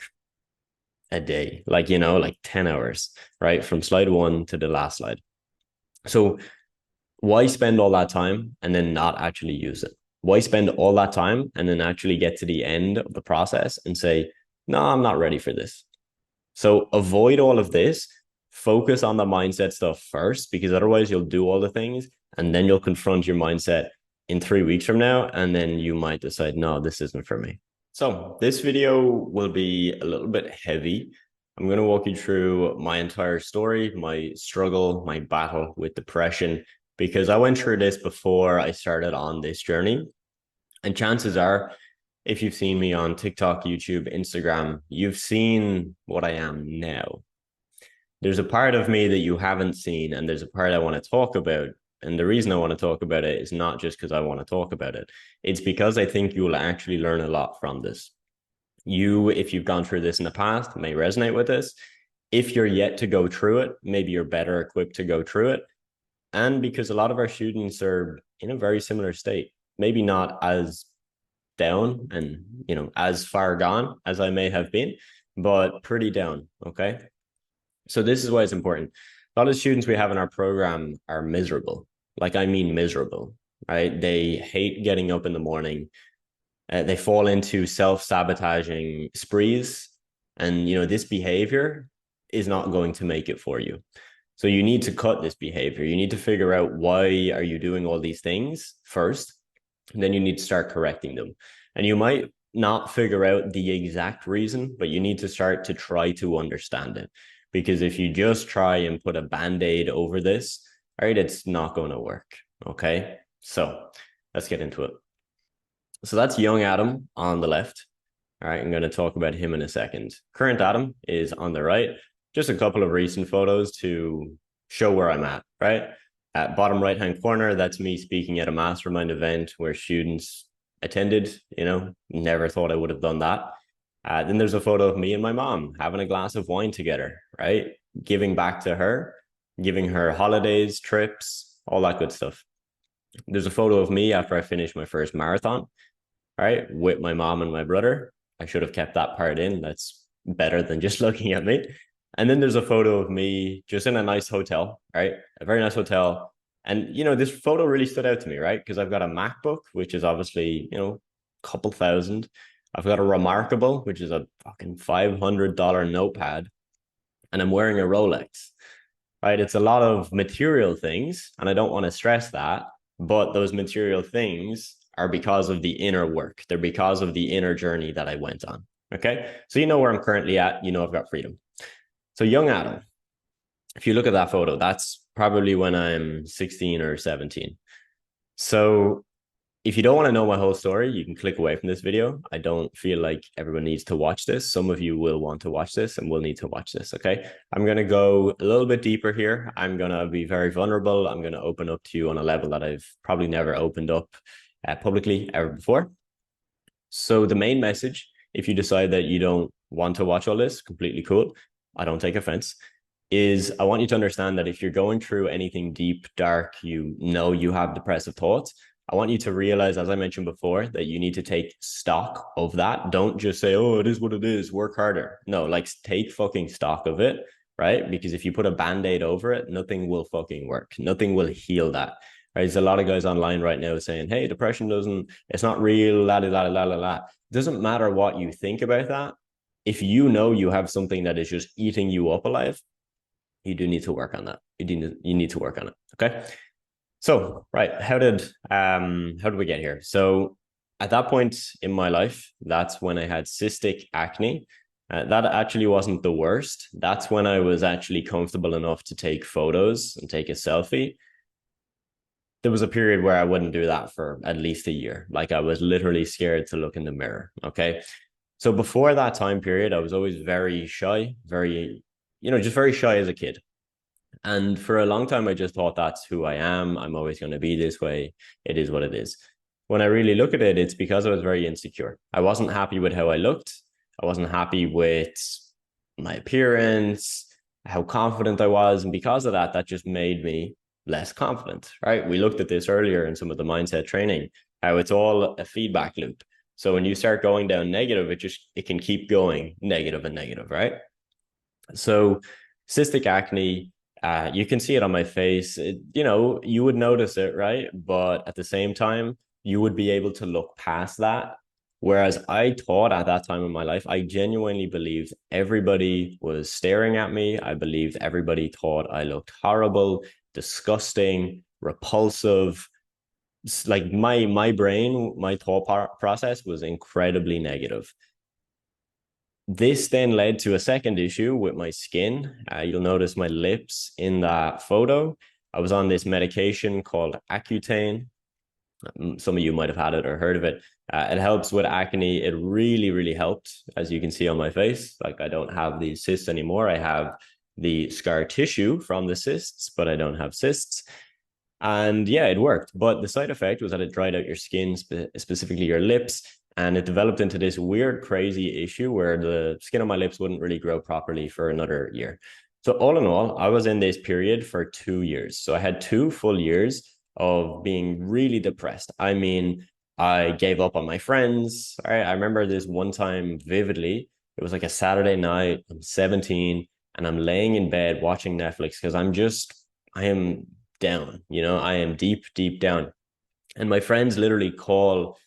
a day, like 10 hours, right? From slide one to the last slide. So why spend all that time and then not actually use it? Why spend all that time and then actually get to the end of the process and say, no, I'm not ready for this? So avoid all of this. Focus on the mindset stuff first, because otherwise you'll do all the things and then you'll confront your mindset in 3 weeks from now. And then you might decide, no, this isn't for me. So this video will be a little bit heavy. I'm going to walk you through my entire story, my struggle, my battle with depression, because I went through this before I started on this journey. And chances are, if you've seen me on TikTok, YouTube, Instagram, you've seen what I am now. There's a part of me that you haven't seen, and there's a part I want to talk about. And the reason I want to talk about it is not just because I want to talk about it. It's because I think you will actually learn a lot from this. You, if you've gone through this in the past, may resonate with this. If you're yet to go through it, maybe you're better equipped to go through it. And because a lot of our students are in a very similar state, maybe not as down and as far gone as I may have been, but pretty down. Okay. So this is why it's important. A lot of students we have in our program are miserable. Like, I mean miserable, right? They hate getting up in the morning. They fall into self-sabotaging sprees. And, this behavior is not going to make it for you. So you need to cut this behavior. You need to figure out why are you doing all these things first, and then you need to start correcting them. And you might not figure out the exact reason, but you need to start to try to understand it. Because if you just try and put a band-aid over this, all right, it's not going to work. Okay, so let's get into it. So that's young Adam on the left. All right, I'm going to talk about him in a second. Current Adam is on the right. Just a couple of recent photos to show where I'm at, right? At bottom right-hand corner, that's me speaking at a mastermind event where students attended, never thought I would have done that. Then there's a photo of me and my mom having a glass of wine together, right? Giving back to her, giving her holidays, trips, all that good stuff. There's a photo of me after I finished my first marathon. right, with my mom and my brother. I should have kept that part in. That's better than just looking at me. And then there's a photo of me just in a nice hotel, right? A very nice hotel. And, this photo really stood out to me, right? Because I've got a MacBook, which is obviously, a couple thousand. I've got a Remarkable, which is a fucking $500 notepad. And I'm wearing a Rolex, right? It's a lot of material things. And I don't want to stress that. But those material things are because of the inner work. They're because of the inner journey that I went on. Okay. So you know where I'm currently at. I've got freedom. So young Adam, if you look at that photo, that's probably when I'm 16 or 17. So if you don't want to know my whole story, you can click away from this video. I don't feel like everyone needs to watch this. Some of you will want to watch this and will need to watch this. Okay. I'm going to go a little bit deeper here. I'm going to be very vulnerable. I'm going to open up to you on a level that I've probably never opened up publicly ever before. So the main message, if you decide that you don't want to watch all this, completely cool. I don't take offense. Is I want you to understand that if you're going through anything deep, dark, you have depressive thoughts, I want you to realize, as I mentioned before, that you need to take stock of that. Don't just say, oh, it is what it is, work harder. No, like take fucking stock of it, right? Because if you put a Band-Aid over it, nothing will fucking work. Nothing will heal that. Right? There's a lot of guys online right now saying, hey, depression it's not real, la la la la la la. It doesn't matter what you think about that. If you know you have something that is just eating you up alive, you do need to work on that. You need to work on it. Okay. So, right, how did we get here? So, at that point in my life, that's when I had cystic acne. That actually wasn't the worst. That's when I was actually comfortable enough to take photos and take a selfie. There was a period where I wouldn't do that for at least a year. Like I was literally scared to look in the mirror. Okay. So before that time period, I was always very shy, just very shy as a kid. And for a long time, I just thought that's who I am. I'm always going to be this way. It is what it is. When I really look at it, it's because I was very insecure. I wasn't happy with how I looked. I wasn't happy with my appearance, how confident I was. And because of that, that just made me less confident, right? We looked at this earlier in some of the mindset training, how it's all a feedback loop. So when you start going down negative, it can keep going negative and negative, right? So cystic acne, you can see it on my face. You would notice it, right? But at the same time, you would be able to look past that. Whereas I thought at that time in my life, I genuinely believed everybody was staring at me. I believed everybody thought I looked horrible, disgusting, repulsive. Like my brain, my thought process was incredibly negative. This then led to a second issue with my skin. You'll notice my lips in that photo. I was on this medication called Accutane. Some of you might have had it or heard of it. It helps with acne. It really, really helped, as you can see on my face. Like I don't have these cysts anymore. I have the scar tissue from the cysts, but I don't have cysts. And yeah, it worked. But the side effect was that it dried out your skin, specifically your lips. And it developed into this weird, crazy issue where the skin on my lips wouldn't really grow properly for another year. So all in all, I was in this period for 2 years. So I had 2 full years of being really depressed. I mean, I gave up on my friends. All right. I remember this one time vividly. It was like a Saturday night. I'm 17 and I'm laying in bed watching Netflix because I am down, I am deep, deep down. And my friends literally call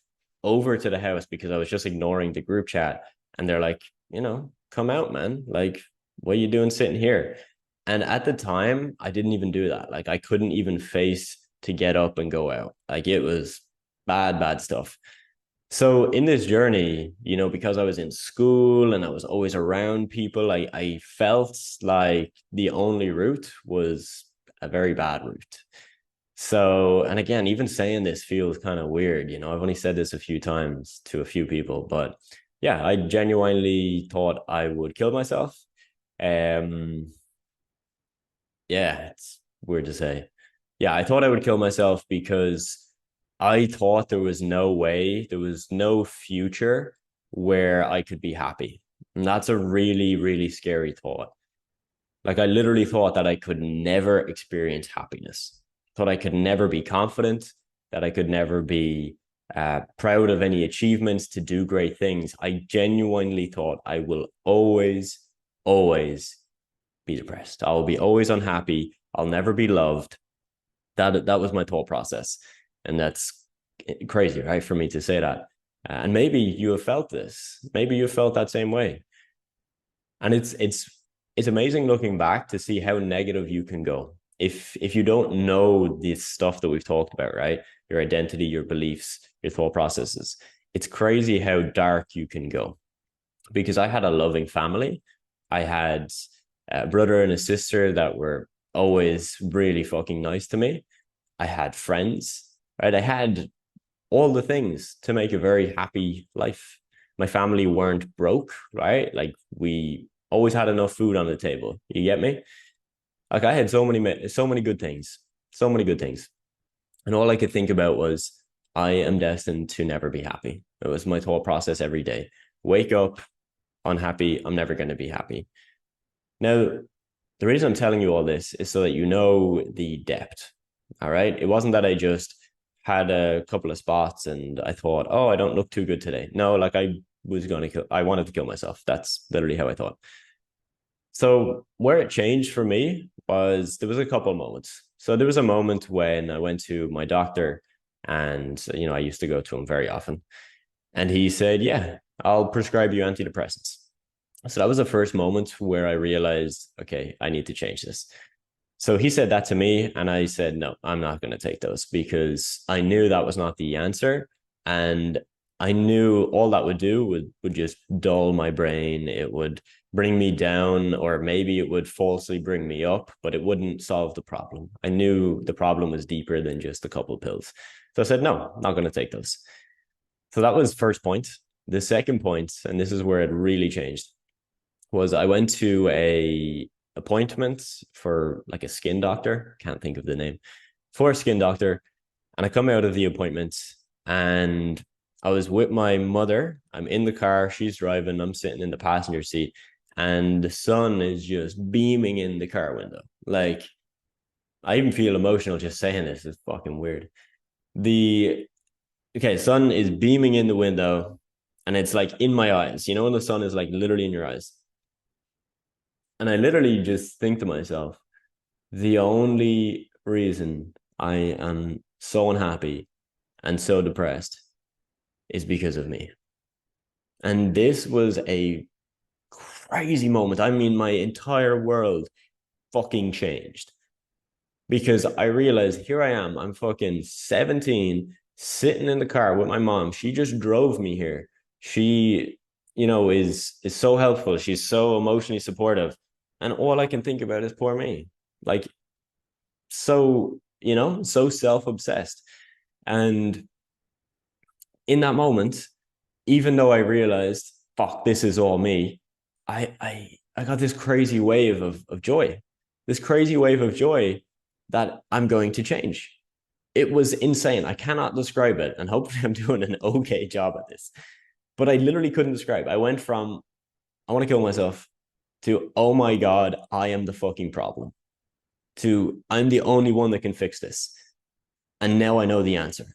over to the house because I was just ignoring the group chat. And they're like, come out, man. Like, what are you doing sitting here? And at the time, I didn't even do that. Like, I couldn't even face to get up and go out. Like, it was bad, bad stuff. So in this journey, because I was in school and I was always around people, I felt like the only route was a very bad route. So, and again, even saying this feels kind of weird. I've only said this a few times to a few people, but yeah, I genuinely thought I would kill myself. Um, yeah, it's weird to say. Yeah, I thought I would kill myself because I thought there was no way, there was no future where I could be happy. And that's a really, really scary thought. Like I literally thought that I could never experience happiness, thought I could never be confident, that I could never be proud of any achievements, to do great things. I genuinely thought I will always, always be depressed. I'll be always unhappy. I'll never be loved. That was my thought process. And that's crazy, right? For me to say that. And maybe you have felt this. Maybe you felt that same way. And it's amazing looking back to see how negative you can go. If you don't know this stuff that we've talked about, right? Your identity, your beliefs, your thought processes. It's crazy how dark you can go. Because I had a loving family. I had a brother and a sister that were always really fucking nice to me. I had friends, right? I had all the things to make a very happy life. My family weren't broke, right? Like we always had enough food on the table. You get me? Like I had so many good things, so many good things. And all I could think about was, I am destined to never be happy. It was my thought process every day. Wake up unhappy. I'm never going to be happy. Now, the reason I'm telling you all this is so that you know the depth. All right. It wasn't that I just had a couple of spots and I thought, oh, I don't look too good today. No, like I wanted to kill myself. That's literally how I thought. So where it changed for me was there was a couple of moments. So there was a moment when I went to my doctor and, I used to go to him very often. And he said, yeah, I'll prescribe you antidepressants. So that was the first moment where I realized, okay, I need to change this. So he said that to me, and I said, no, I'm not going to take those, because I knew that was not the answer. And I knew all that would do would just dull my brain. It would bring me down, or maybe it would falsely bring me up, but it wouldn't solve the problem. I knew the problem was deeper than just a couple of pills. So I said, no, I'm not going to take those. So that was first point. The second point, and this is where it really changed, was I went to a appointment for like a skin doctor. Can't think of the name, for a skin doctor. And I come out of the appointment and I was with my mother. I'm in the car. She's driving. I'm sitting in the passenger seat. And the sun is just beaming in the car window. Like, I even feel emotional just saying this. It's fucking weird. Sun is beaming in the window and it's like in my eyes. You know, when the sun is like literally in your eyes. And I literally just think to myself, the only reason I am so unhappy and so depressed is because of me. And this was a crazy moment. I mean, my entire world fucking changed, because I realized, here I am, I'm fucking 17, sitting in the car with my mom. She just drove me here. She, is so helpful. She's so emotionally supportive. And all I can think about is poor me. Like, so, so self-obsessed. And in that moment, even though I realized, fuck, this is all me, I got this crazy wave of joy. This crazy wave of joy that I'm going to change. It was insane. I cannot describe it. And hopefully I'm doing an okay job at this. But I literally couldn't describe. I went from, I want to kill myself, to, oh my God, I am the fucking problem, to, I'm the only one that can fix this. And now I know the answer.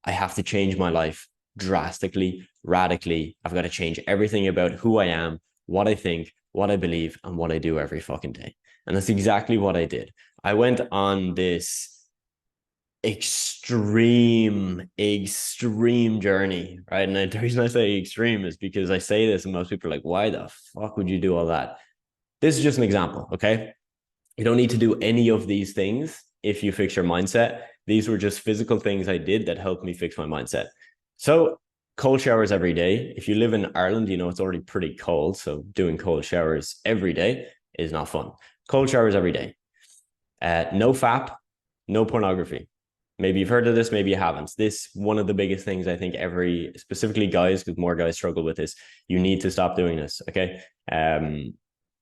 I have to change my life drastically, radically. I've got to change everything about who I am, what I think, what I believe, and what I do every fucking day. And that's exactly what I did. I went on this extreme journey, right? And the reason I say extreme is because I say this and most people are like, why the fuck would you do all that? This is just an example, okay? You don't need to do any of these things if you fix your mindset. These were just physical things I did that helped me fix my mindset. So cold showers every day. If you live in Ireland, it's already pretty cold. So doing cold showers every day is not fun. Cold showers every day. No FAP, no pornography. Maybe you've heard of this, maybe you haven't. This, one of the biggest things I think specifically guys, because more guys struggle with this, you need to stop doing this, okay?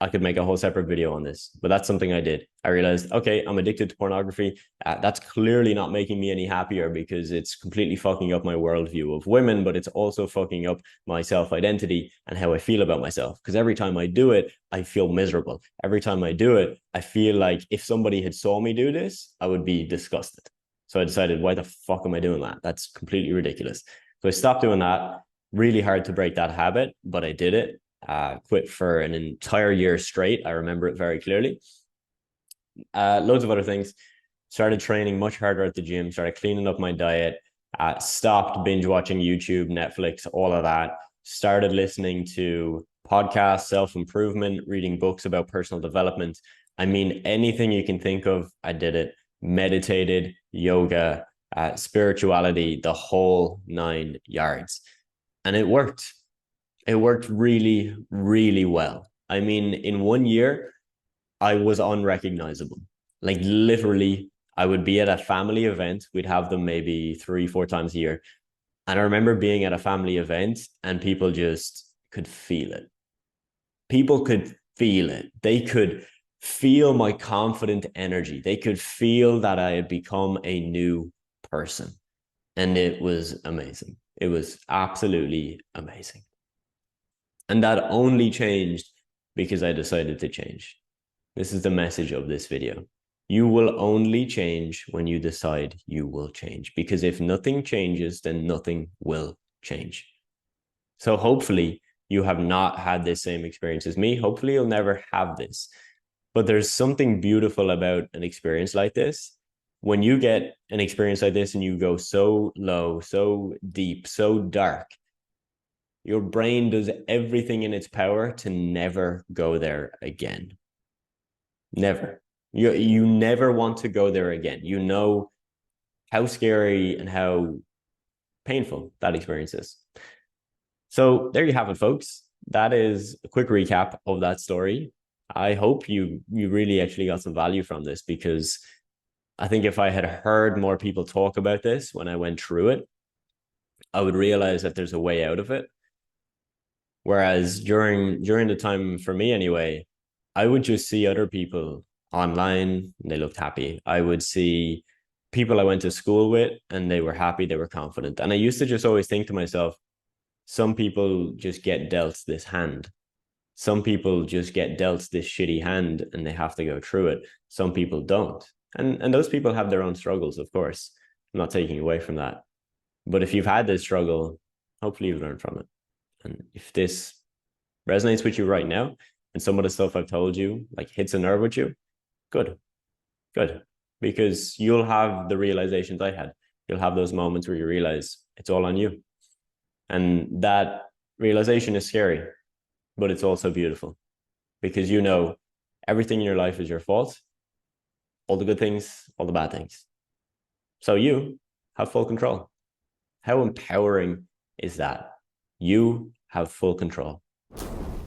I could make a whole separate video on this, but that's something I did. I realized, okay, I'm addicted to pornography. That's clearly not making me any happier, because it's completely fucking up my worldview of women, but it's also fucking up my self-identity and how I feel about myself. Because every time I do it, I feel miserable. Every time I do it, I feel like if somebody had saw me do this, I would be disgusted. So I decided, why the fuck am I doing that? That's completely ridiculous. So I stopped doing that. Really hard to break that habit, but I did it. Quit for an entire year straight. I remember it very clearly. Loads of other things. Started training much harder at the gym, started cleaning up my diet, stopped binge watching YouTube, Netflix, all of that. Started listening to podcasts, self-improvement, reading books about personal development. I mean, anything you can think of, I did it. Meditated, yoga, spirituality, the whole 9 yards. And it worked. It worked really, really well. I mean, in 1 year, I was unrecognizable. Like literally, I would be at a family event. We'd have them maybe 3-4 times a year. And I remember being at a family event and people just could feel it. People could feel it. They could feel my confident energy. They could feel that I had become a new person. And it was amazing. It was absolutely amazing. And that only changed because I decided to change. This is the message of this video. You will only change when you decide you will change. Because if nothing changes, then nothing will change. So hopefully you have not had this same experience as me. Hopefully you'll never have this. But there's something beautiful about an experience like this. When you get an experience like this and you go so low, so deep, so dark, your brain does everything in its power to never go there again. Never. You never want to go there again. You know how scary and how painful that experience is. So there you have it, folks. That is a quick recap of that story. I hope you really actually got some value from this, because I think if I had heard more people talk about this when I went through it, I would realize that there's a way out of it. Whereas during the time, for me anyway, I would just see other people online and they looked happy. I would see people I went to school with and they were happy, they were confident. And I used to just always think to myself, some people just get dealt this hand. Some people just get dealt this shitty hand and they have to go through it. Some people don't. And those people have their own struggles, of course. I'm not taking away from that. But if you've had this struggle, hopefully you've learned from it. And if this resonates with you right now, and some of the stuff I've told you like hits a nerve with you, good. Because you'll have the realizations I had. You'll have those moments where you realize it's all on you. And that realization is scary, but it's also beautiful, because you know everything in your life is your fault. All the good things, all the bad things. So you have full control. How empowering is that? You have full control.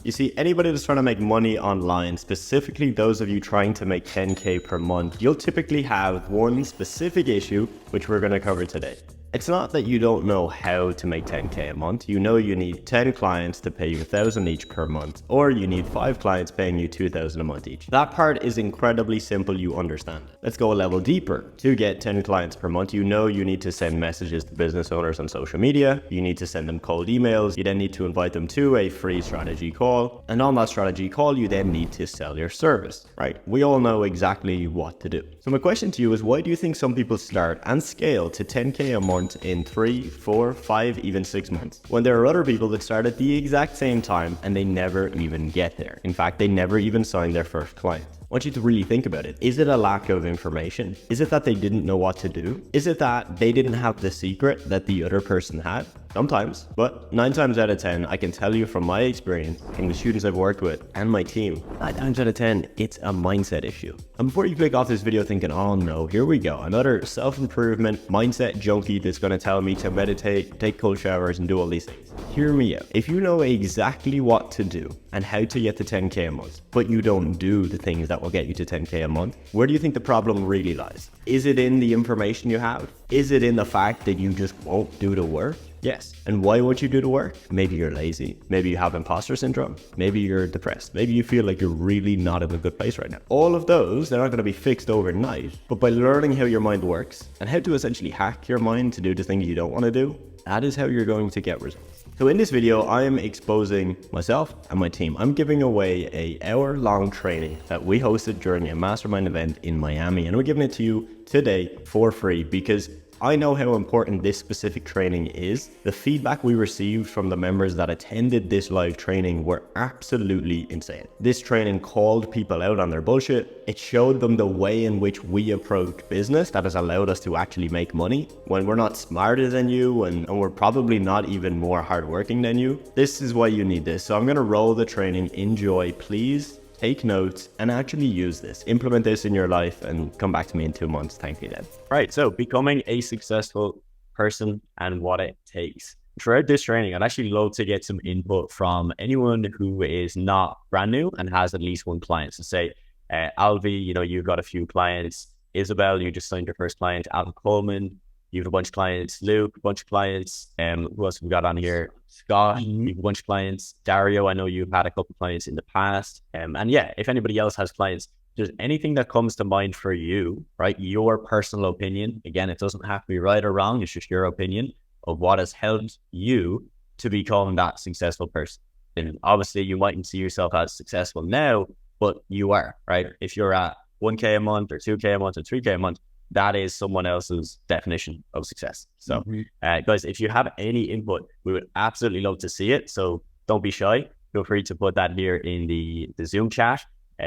You see, anybody that's trying to make money online, specifically those of you trying to make 10K per month, you'll typically have one specific issue, which we're going to cover today. It's not that you don't know how to make 10K a month. You know you need 10 clients to pay you $1,000 each per month, or you need 5 clients paying you $2,000 a month each. That part is incredibly simple, you understand. Let's go a level deeper. To get 10 clients per month, you know you need to send messages to business owners on social media. You need to send them cold emails. You then need to invite them to a free strategy call. And on that strategy call, you then need to sell your service, right? We all know exactly what to do. So my question to you is, why do you think some people start and scale to 10K a month in 3, 4, 5, even 6 months, when there are other people that start at the exact same time and they never even get there? In fact, they never even sign their first client. I want you to really think about it. Is it a lack of information? Is it that they didn't know what to do? Is it that they didn't have the secret that the other person had? Sometimes, but 9 times out of 10, I can tell you from my experience and the students I've worked with and my team, 9 times out of 10, it's a mindset issue. And before you click off this video thinking, oh no, here we go, another self-improvement mindset junkie that's going to tell me to meditate, take cold showers, and do all these things. Hear me out. If you know exactly what to do and how to get to 10K a month, but you don't do the things that will get you to 10K a month, where do you think the problem really lies? Is it in the information you have? Is it in the fact that you just won't do the work? Yes. And why won't you do the work? Maybe you're lazy. Maybe you have imposter syndrome. Maybe you're depressed. Maybe you feel like you're really not in a good place right now. All of those, they're not going to be fixed overnight, but by learning how your mind works and how to essentially hack your mind to do the things you don't want to do, that is how you're going to get results. So in this video, I am exposing myself and my team. I'm giving away a hour-long training that we hosted during a mastermind event in Miami, and we're giving it to you today for free because I know how important this specific training is. The feedback we received from the members that attended this live training were absolutely insane. This training called people out on their bullshit. It showed them the way in which we approach business that has allowed us to actually make money when we're not smarter than you and we're probably not even more hardworking than you. This is why you need this. So I'm gonna roll the training. Enjoy, please. Take notes and actually use this. Implement this in your life and come back to me in 2 months. Thank you then. Right, so becoming a successful person and what it takes. Throughout this training, I'd actually love to get some input from anyone who is not brand new and has at least one client. So say, Alvie, you've got a few clients. Isabel, you just signed your first client. Alan Coleman, you have a bunch of clients. Luke, a bunch of clients. Who else have we got on here? Scott, you have a bunch of clients. Dario, I know you've had a couple of clients in the past. And yeah, if anybody else has clients, just anything that comes to mind for you, right? Your personal opinion. Again, it doesn't have to be right or wrong. It's just your opinion of what has helped you to become that successful person. And obviously you mightn't see yourself as successful now, but you are, right? If you're at 1K a month or 2K a month or 3K a month, that is someone else's definition of success. So guys, if you have any input, we would absolutely love to see it. So don't be shy. Feel free to put that here in the Zoom chat,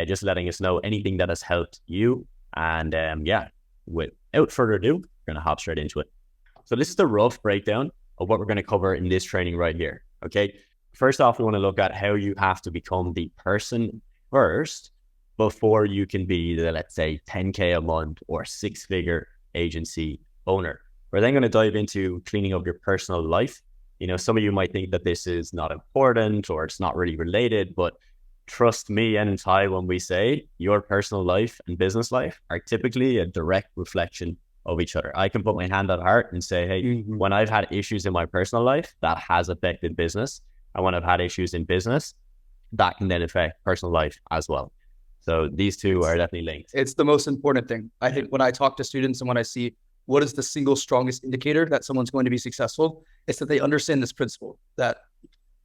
just letting us know anything that has helped you. And yeah, without further ado, we're going to hop straight into it. So this is the rough breakdown of what we're going to cover in this training right here. Okay. First off, we want to look at how you have to become the person first before you can be the, let's say, 10K a month or 6-figure agency owner. We're then going to dive into cleaning up your personal life. Some of you might think that this is not important or it's not really related, but trust me and Ty when we say your personal life and business life are typically a direct reflection of each other. I can put my hand on heart and say, hey, when I've had issues in my personal life, that has affected business. And when I've had issues in business, that can then affect personal life as well. So these two are definitely linked. It's the most important thing. I think when I talk to students and when I see what is the single strongest indicator that someone's going to be successful, it's that they understand this principle that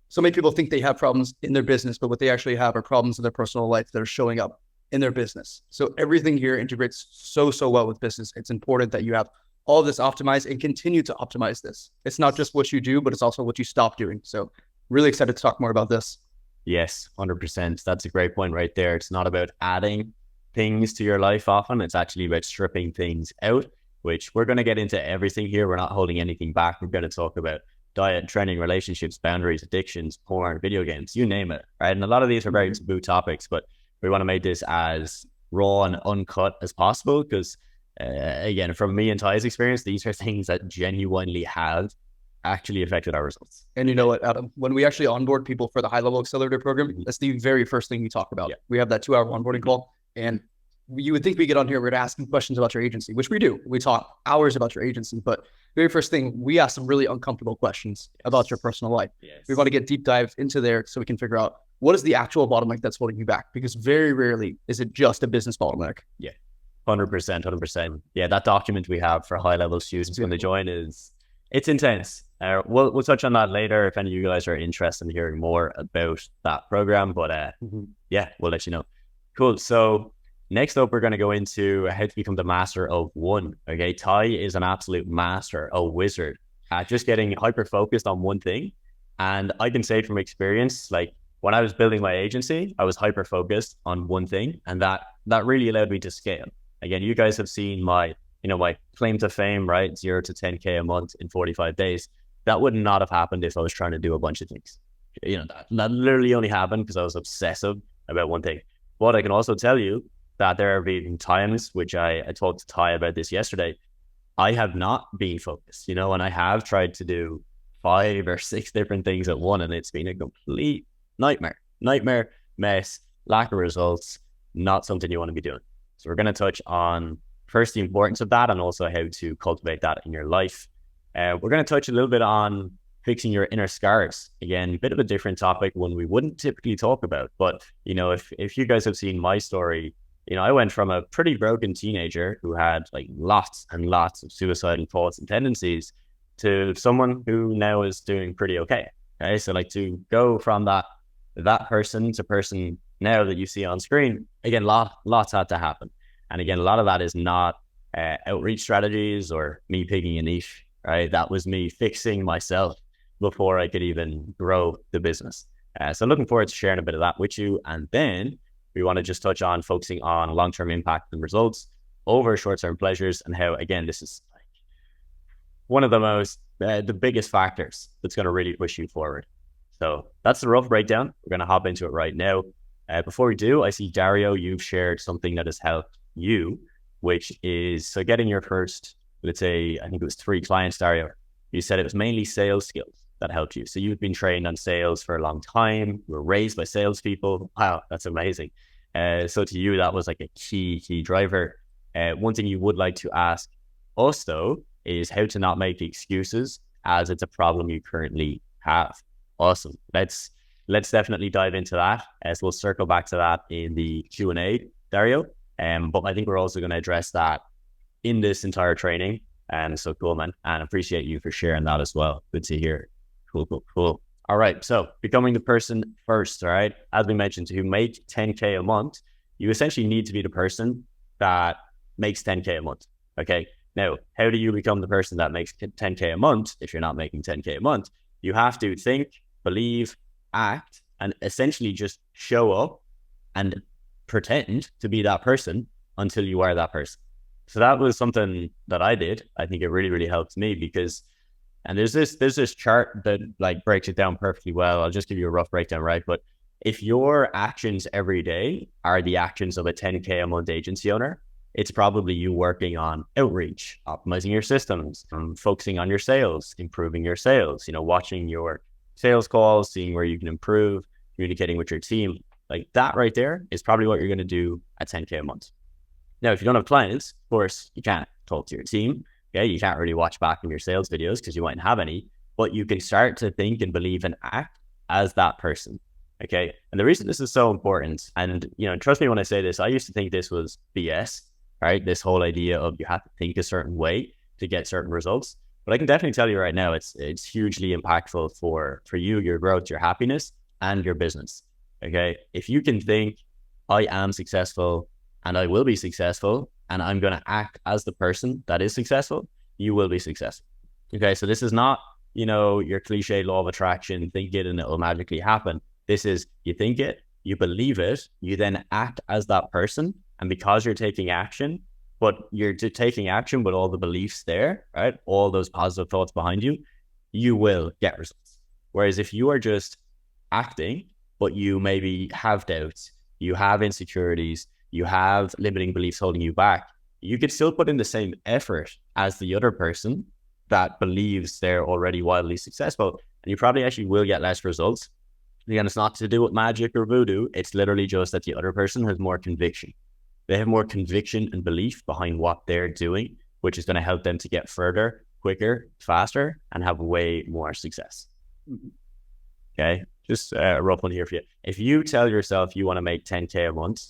so many people think they have problems in their business, but what they actually have are problems in their personal life that are showing up in their business. So everything here integrates so well with business. It's important that you have all of this optimized and continue to optimize this. It's not just what you do, but it's also what you stop doing. So really excited to talk more about this. Yes, 100%. That's a great point right there. It's not about adding things to your life often. It's actually about stripping things out, which we're going to get into everything here. We're not holding anything back. We're going to talk about diet, training, relationships, boundaries, addictions, porn, video games, you name it, right? And a lot of these are very taboo topics, but we want to make this as raw and uncut as possible because, again, from me and Ty's experience, these are things that genuinely have actually affected our results. And you know what, Adam, when we actually onboard people for the high-level accelerator program, that's the very first thing we talk about. Yeah. We have that 2-hour onboarding call, and you would think we get on here, we're asking questions about your agency, which we do. We talk hours about your agency, but very first thing, we ask some really uncomfortable questions about your personal life. Yes. We want to get deep dives into there so we can figure out what is the actual bottleneck that's holding you back, because very rarely is it just a business bottleneck. Yeah, 100%. Yeah, that document we have for high-level students when they join it's intense. We'll touch on that later if any of you guys are interested in hearing more about that program. But yeah, we'll let you know. Cool. So next up, we're going to go into how to become the master of one. Okay, Ty is an absolute master, a wizard at just getting hyper focused on one thing. And I can say from experience, like when I was building my agency, I was hyper focused on one thing, and that really allowed me to scale. Again, you guys have seen my claim to fame, right? 0 to 10K a month in 45 days. That would not have happened if I was trying to do a bunch of things. That literally only happened because I was obsessive about one thing. But I can also tell you that there have been times, which I talked to Ty about this yesterday, I have not been focused, and I have tried to do 5 or 6 different things at once, and it's been a complete nightmare, mess, lack of results, not something you want to be doing. So we're going to touch on first the importance of that and also how to cultivate that in your life. We're going to touch a little bit on fixing your inner scars. Again, a bit of a different topic, one we wouldn't typically talk about. But, if you guys have seen my story, I went from a pretty broken teenager who had like lots and lots of suicidal thoughts and tendencies to someone who now is doing pretty okay. Okay, so like to go from that person to person now that you see on screen, again, lots had to happen. And again, a lot of that is not outreach strategies or me picking a niche, right? That was me fixing myself before I could even grow the business. So looking forward to sharing a bit of that with you. And then we want to just touch on focusing on long-term impact and results over short-term pleasures, and how, again, this is like one of the biggest factors that's going to really push you forward. So that's the rough breakdown. We're going to hop into it right now. Before we do, I see, Dario, you've shared something that has helped you, which is, so getting your first, let's say, I think it was 3 clients, Dario. You said it was mainly sales skills that helped you. So you've been trained on sales for a long time. You were raised by salespeople. Wow, that's amazing. So to you, that was like a key driver. One thing you would like to ask us, though, is how to not make excuses as it's a problem you currently have. Awesome. Let's definitely dive into that, as we'll circle back to that in the Q&A, Dario. But I think we're also going to address that in this entire training. And so cool, man. And appreciate you for sharing that as well. Good to hear. Cool. All right. So becoming the person first, all right? As we mentioned, to make 10K a month, you essentially need to be the person that makes 10K a month. Okay. Now, how do you become the person that makes 10K a month if you're not making 10K a month? You have to think, believe, act, and essentially just show up and pretend to be that person until you are that person. So that was something that I did. I think it really, really helped me because, and there's this chart that like breaks it down perfectly well. I'll just give you a rough breakdown, right? But if your actions every day are the actions of a 10K a month agency owner, it's probably you working on outreach, optimizing your systems, focusing on your sales, improving your sales, watching your sales calls, seeing where you can improve, communicating with your team. Like that right there is probably what you're going to do at 10K a month. Now, if you don't have clients, of course, you can't talk to your team. Okay, you can't really watch back on your sales videos because you mightn't have any, but you can start to think and believe and act as that person. Okay. And the reason this is so important, and trust me when I say this, I used to think this was BS, right? This whole idea of you have to think a certain way to get certain results. But I can definitely tell you right now, it's hugely impactful for you, your growth, your happiness, and your business. Okay. If you can think, I am successful and I will be successful, and I'm going to act as the person that is successful, you will be successful. Okay. So this is not, your cliche law of attraction, think it and it will magically happen. This is, you think it, you believe it, you then act as that person. And because you're taking action, but you're taking action with all the beliefs there, right? All those positive thoughts behind you, you will get results. Whereas if you are just acting, but you maybe have doubts, you have insecurities, you have limiting beliefs holding you back, you could still put in the same effort as the other person that believes they're already wildly successful. And you probably actually will get less results. Again, it's not to do with magic or voodoo. It's literally just that the other person has more conviction. They have more conviction and belief behind what they're doing, which is going to help them to get further, quicker, faster, and have way more success. Okay. Just a rough one here for you. If you tell yourself you want to make 10K a month,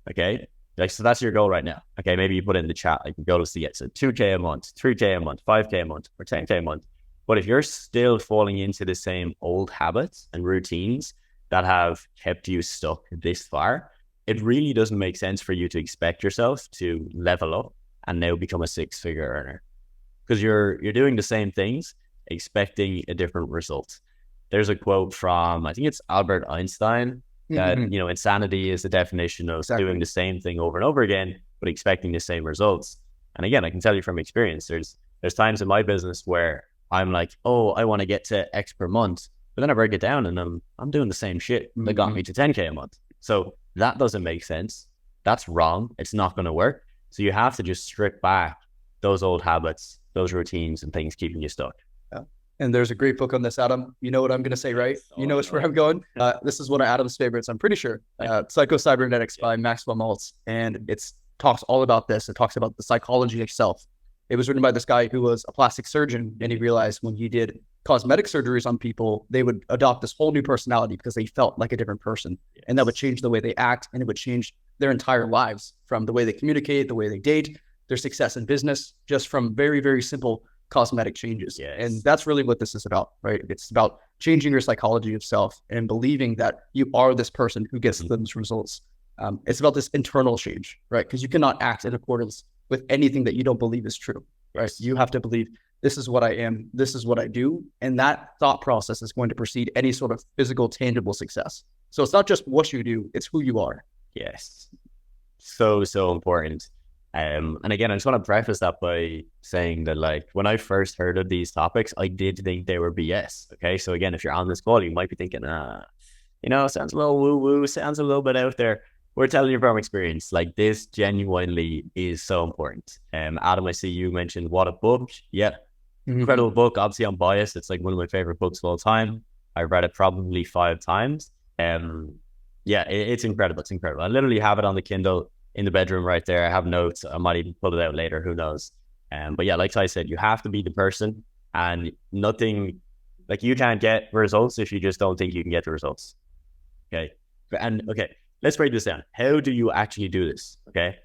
okay, like, so that's your goal right now. Okay. Maybe you put it in the chat, like your goal is to get to 2K a month, 3K a month, 5K a month, or 10K a month. But if you're still falling into the same old habits and routines that have kept you stuck this far, it really doesn't make sense for you to expect yourself to level up and now become a 6-figure earner, because you're doing the same things, expecting a different result. There's a quote from, I think it's Albert Einstein, that, insanity is the definition of doing the same thing over and over again, but expecting the same results. And again, I can tell you from experience, there's times in my business where I'm like, oh, I want to get to X per month, but then I break it down and I'm doing the same shit that got me to 10K a month. So that doesn't make sense. That's wrong. It's not going to work. So you have to just strip back those old habits, those routines and things keeping you stuck. Yeah. And there's a great book on this, Adam. You know what I'm going to say, right? You know where I'm going. This is one of Adam's favorites, I'm pretty sure. Psycho-Cybernetics by Maxwell Maltz. And it talks all about this. It talks about the psychology itself. It was written by this guy who was a plastic surgeon, and he realized when he did cosmetic surgeries on people, they would adopt this whole new personality because they felt like a different person. Yes. And that would change the way they act, and it would change their entire lives, from the way they communicate, the way they date, their success in business, just from very, very simple cosmetic changes. Yes. And that's really what this is about, right? It's about changing your psychology of self and believing that you are this person who gets those results. It's about this internal change, right? Because you cannot act in accordance with anything that you don't believe is true, right? You have to believe this is what I am, this is what I do. And that thought process is going to precede any sort of physical, tangible success. So it's not just what you do, it's who you are. Yes. So important. And again, I just want to preface that by saying that, like, when I first heard of these topics, I did think they were BS. Okay. So again, if you're on this call, you might be thinking, sounds a little woo-woo, sounds a little bit out there. We're telling you from experience, like, this genuinely is so important. Adam, I see you mentioned What a Book. Yeah. Incredible book. Obviously, I'm biased. It's like one of my favorite books of all time. I've read it probably 5 times. It's incredible. It's incredible. I literally have it on the Kindle in the bedroom right there. I have notes. I might even pull it out later. Who knows? But yeah, like I said, you have to be the person, and nothing, like, you can't get results if you just don't think you can get the results. Okay. Let's break this down. How do you actually do this? Okay.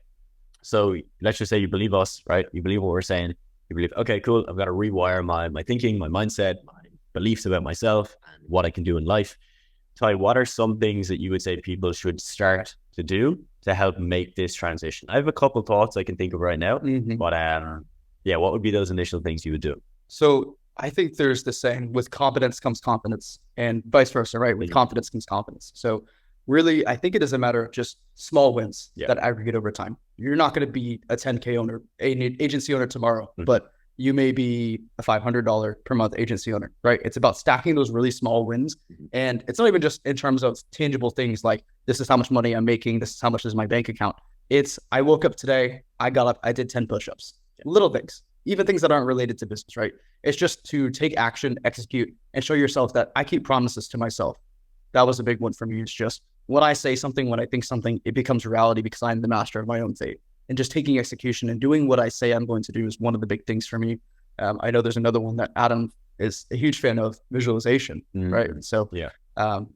So let's just say you believe us, right? You believe what we're saying. You believe, okay, cool. I've got to rewire my thinking, my mindset, my beliefs about myself and what I can do in life. Ty, what are some things that you would say people should start to do to help make this transition? I have a couple of thoughts I can think of right now, but what would be those initial things you would do? So I think there's this saying, with competence comes confidence, and vice versa, right? With confidence comes confidence. So really, I think it is a matter of just small wins that aggregate over time. You're not going to be a 10K owner, an agency owner tomorrow, but you may be a $500 per month agency owner, right? It's about stacking those really small wins. And it's not even just in terms of tangible things like, this is how much money I'm making, this is how much is my bank account. It's, I woke up today, I got up, I did 10 push-ups. Little things, even things that aren't related to business, right? It's just to take action, execute, and show yourself that I keep promises to myself. That was a big one for me. It's just, when I say something, when I think something, it becomes reality because I'm the master of my own fate. And just taking execution and doing what I say I'm going to do is one of the big things for me. I know there's another one that Adam is a huge fan of, visualization, right? So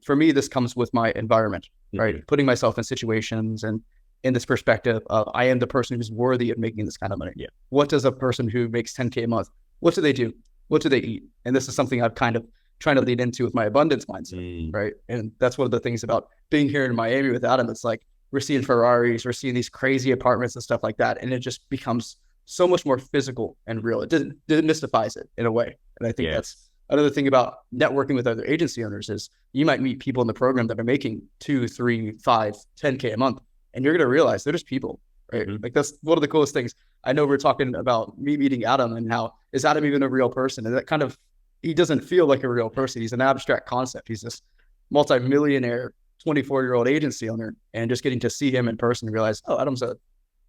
for me, this comes with my environment, right? Putting myself in situations and in this perspective of, I am the person who's worthy of making this kind of money. What does a person who makes 10K a month, what do they do? What do they eat? And this is something I've kind of trying to lead into with my abundance mindset, right? And that's one of the things about being here in Miami with Adam. It's like, we're seeing Ferraris, we're seeing these crazy apartments and stuff like that. And it just becomes so much more physical and real. It mystifies it in a way. And I think that's another thing about networking with other agency owners is you might meet people in the program that are making 2, 3, 5, 10K a month. And you're going to realize they're just people, right? Like, that's one of the coolest things. I know we're talking about me meeting Adam and how, is Adam even a real person? And that kind of, he doesn't feel like a real person. He's an abstract concept. He's this multi-millionaire 24-year-old agency owner, and just getting to see him in person and realize, oh,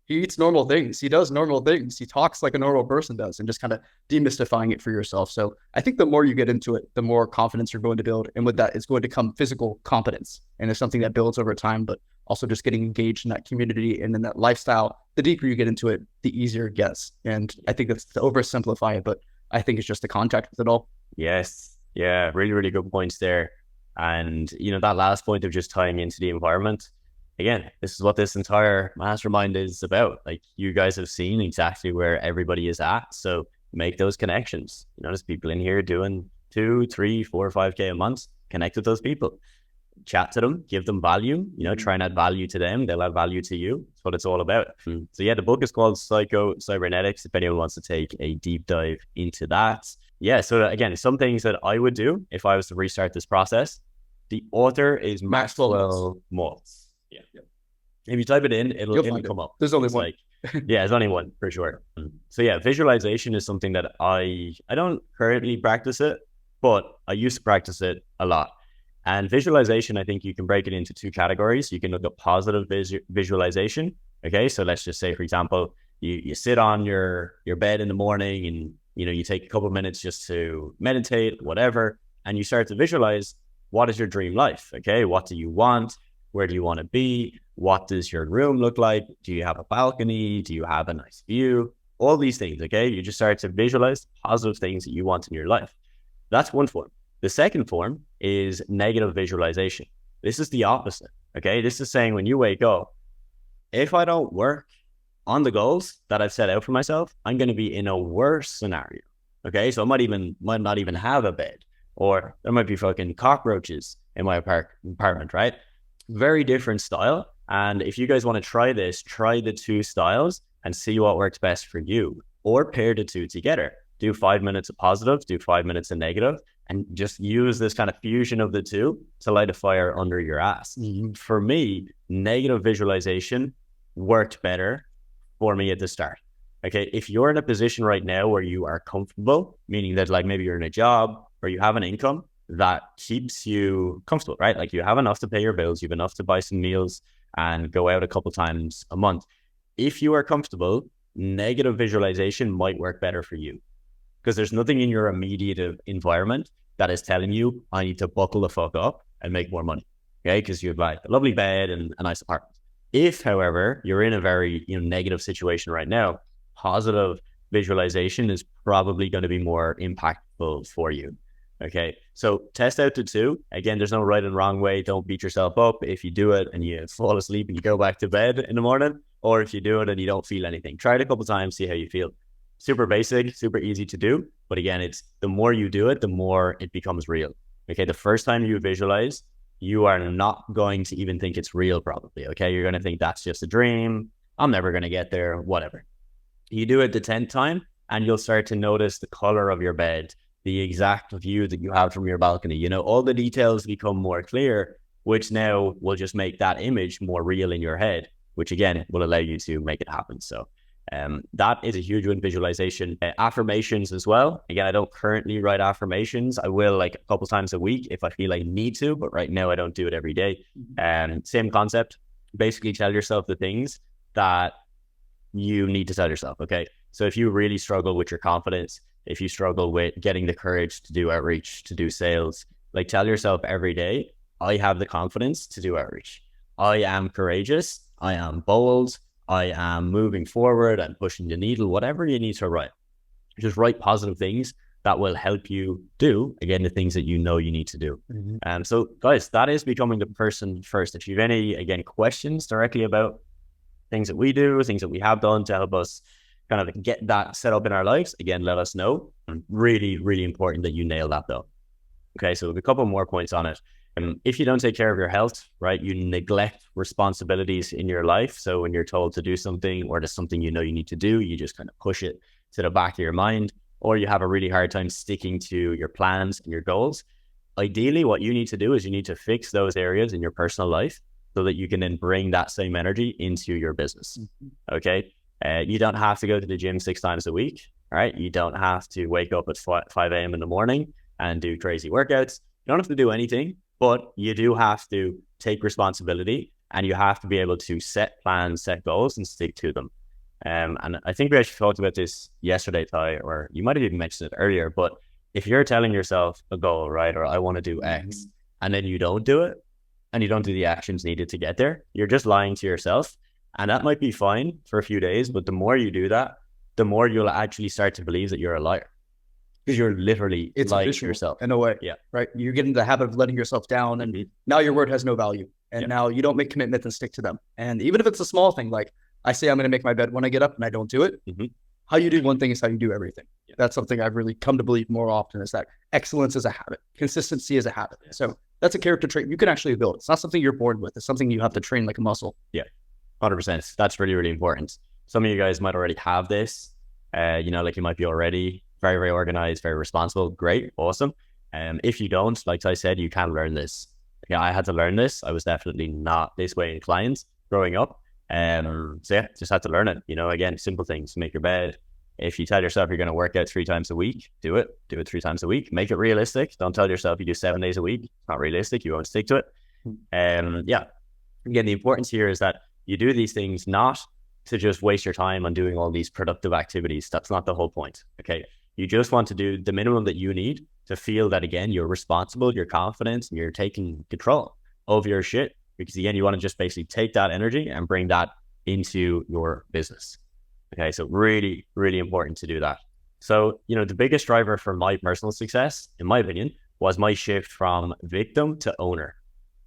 he eats normal things. He does normal things. He talks like a normal person does, and just kind of demystifying it for yourself. So I think the more you get into it, the more confidence you're going to build. And with that, it's going to come physical competence. And it's something that builds over time, but also just getting engaged in that community and in that lifestyle. The deeper you get into it, the easier it gets. And I think that's to oversimplify it, but I think it's just the contact with it all. Yes. Yeah. Really, really good points there. And, that last point of just tying into the environment, again, this is what this entire mastermind is about. Like, you guys have seen exactly where everybody is at. So make those connections. There's people in here doing 2, 3, 4, 5K a month. Connect with those people. Chat to them, give them value, try and add value to them. They'll add value to you. That's what it's all about. So yeah, the book is called Cybernetics, if anyone wants to take a deep dive into that. Yeah, so again, some things that I would do if I was to restart this process. The author is Maxwell Maltz. Yeah. If you type it in, it'll come up. There's only one. There's only one for sure. So yeah, visualization is something that I don't currently practice it, but I used to practice it a lot. And visualization, I think you can break it into 2 categories. You can look at positive visualization. Okay, so let's just say, for example, you sit on your bed in the morning and you take a couple of minutes just to meditate, whatever, and you start to visualize, what is your dream life? Okay, what do you want? Where do you want to be? What does your room look like? Do you have a balcony? Do you have a nice view? All these things, okay? You just start to visualize positive things that you want in your life. That's one form. The second form is negative visualization. This is the opposite, okay? This is saying, when you wake up, if I don't work on the goals that I've set out for myself, I'm going to be in a worse scenario. Okay, so I might not even have a bed, or there might be fucking cockroaches in my apartment, right? Very different style. And if you guys want to try this, try the two styles and see what works best for you, or pair the two together. Do 5 minutes of positive, do 5 minutes of negative, and just use this kind of fusion of the two to light a fire under your ass. For me, negative visualization worked better for me at the start. Okay, if you're in a position right now where you are comfortable, meaning that like maybe you're in a job or you have an income that keeps you comfortable, right? Like you have enough to pay your bills, you have enough to buy some meals and go out a couple times a month. If you are comfortable, negative visualization might work better for you because there's nothing in your immediate environment that is telling you, I need to buckle the fuck up and make more money. Okay, because you have like a lovely bed and a nice apartment. If, however, you're in a very negative situation right now, positive visualization is probably going to be more impactful for you. Okay, so test out the two. Again, there's no right and wrong way. Don't beat yourself up if you do it and you fall asleep and you go back to bed in the morning, or if you do it and you don't feel anything. Try it a couple of times, see how you feel. Super basic, super easy to do. But again, it's the more you do it, the more it becomes real. Okay, the first time you visualize, you are not going to even think it's real probably. Okay, you're going to think that's just a dream. I'm never going to get there, whatever. You do it the 10th time and you'll start to notice the color of your bed, the exact view that you have from your balcony. All the details become more clear, which now will just make that image more real in your head, which again, will allow you to make it happen. So that is a huge one, visualization. Affirmations as well. Again, I don't currently write affirmations. I will like a couple times a week if I feel I need to, but right now I don't do it every day. Same concept. Basically tell yourself the things that you need to tell yourself. Okay, so if you really struggle with your confidence, if you struggle with getting the courage to do outreach, to do sales, like tell yourself every day, I have the confidence to do outreach. I am courageous. I am bold. I am moving forward. I'm pushing the needle, whatever you need to write. Just write positive things that will help you do, again, the things that you know you need to do. So guys, that is becoming the person first. If you have any, again, questions directly about things that we do, things that we have done to help us kind of get that set up in our lives, again, let us know. Really, really important that you nail that though. Okay, so a couple more points on it. If you don't take care of your health, right, you neglect responsibilities in your life. So when you're told to do something or there's something you know you need to do, you just kind of push it to the back of your mind, or you have a really hard time sticking to your plans and your goals. Ideally, what you need to do is you need to fix those areas in your personal life so that you can then bring that same energy into your business. Okay. You don't have to go to the gym 6 times a week. All right. You don't have to wake up at 5 a.m. in the morning and do crazy workouts. You don't have to do anything, but you do have to take responsibility and you have to be able to set plans, set goals and stick to them. And I think we actually talked about this yesterday, Ty, or you might have even mentioned it earlier, but if you're telling yourself a goal, right, or I want to do X, and then you don't do it, and you don't do the actions needed to get there, you're just lying to yourself. And that might be fine for a few days, but the more you do that, the more you'll actually start to believe that you're a liar. Because you're literally lying to yourself. In a way, right? You get into the habit of letting yourself down and now your word has no value. And now you don't make commitments and stick to them. And even if it's a small thing, like I say I'm going to make my bed when I get up and I don't do it, how you do one thing is how you do everything. That's something I've really come to believe more often, is that excellence is a habit. Consistency is a habit. So that's a character trait you can actually build. It's not something you're born with. It's something you have to train like a muscle. Yeah, 100%. That's really, really important. Some of you guys might already have this. Like you might be already very, very organized, very responsible. Great. Awesome. If you don't, like I said, you can learn this. Okay, I had to learn this. I was definitely not this way inclined growing up. So yeah, just had to learn it. Again, simple things. Make your bed. If you tell yourself you're going to work out 3 times a week, do it 3 times a week. Make it realistic. Don't tell yourself you do 7 days a week. It's not realistic. You won't stick to it. Again, the importance here is that you do these things not to just waste your time on doing all these productive activities. That's not the whole point. Okay. You just want to do the minimum that you need to feel that, again, you're responsible, you're confident, and you're taking control of your shit. Because again, you want to just basically take that energy and bring that into your business. Okay, so really, really important to do that. So, the biggest driver for my personal success, in my opinion, was my shift from victim to owner.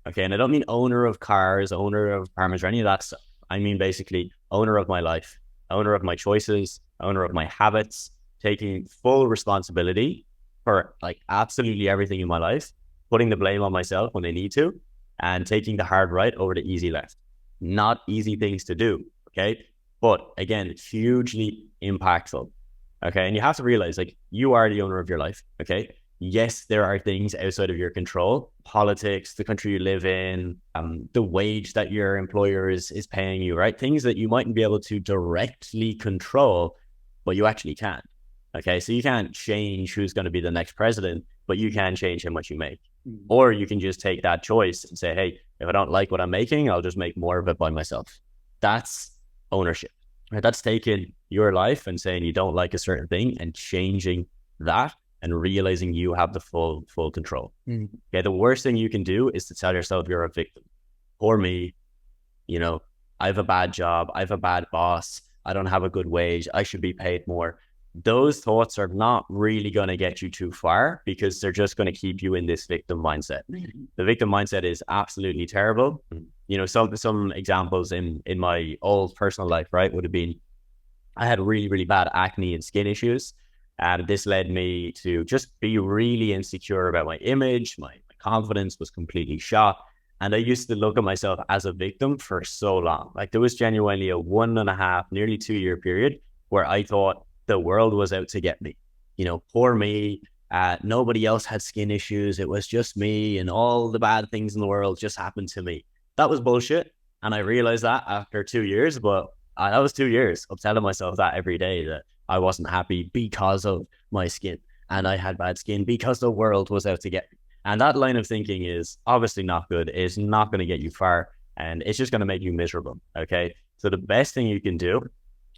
Okay, and I don't mean owner of cars, owner of apartments, or any of that stuff. I mean basically owner of my life, owner of my choices, owner of my habits, taking full responsibility for like absolutely everything in my life, putting the blame on myself when they need to, and taking the hard right over the easy left. Not easy things to do, okay? But again, it's hugely impactful, okay? And you have to realize, like, you are the owner of your life, okay? Yes, there are things outside of your control, politics, the country you live in, the wage that your employer is paying you, right? Things that you mightn't be able to directly control, but you actually can, okay? So you can't change who's going to be the next president, but you can change how much you make. Or you can just take that choice and say, hey, if I don't like what I'm making, I'll just make more of it by myself. That's ownership, right? That's taking your life and saying you don't like a certain thing and changing that and realizing you have the full control. Okay, the worst thing you can do is to tell yourself you're a victim. Poor me, you know, I have a bad job, I have a bad boss, I don't have a good wage, I should be paid more. Those thoughts are not really going to get you too far because they're just going to keep you in this victim mindset. The victim mindset is absolutely terrible. You know, some examples in my old personal life, right, would have been, I had really, really bad acne and skin issues. And this led me to just be really insecure about my image. My confidence was completely shot. And I used to look at myself as a victim for so long. Like, there was genuinely a 1.5, nearly 2 year period where I thought the world was out to get me. You know, poor me. Nobody else had skin issues. It was just me, and all the bad things in the world just happened to me. That was bullshit. And I realized that after 2 years, but that was 2 years of telling myself that every day, that I wasn't happy because of my skin, and I had bad skin because the world was out to get me. And that line of thinking is obviously not good. It's not going to get you far, and it's just going to make you miserable. Okay. So the best thing you can do,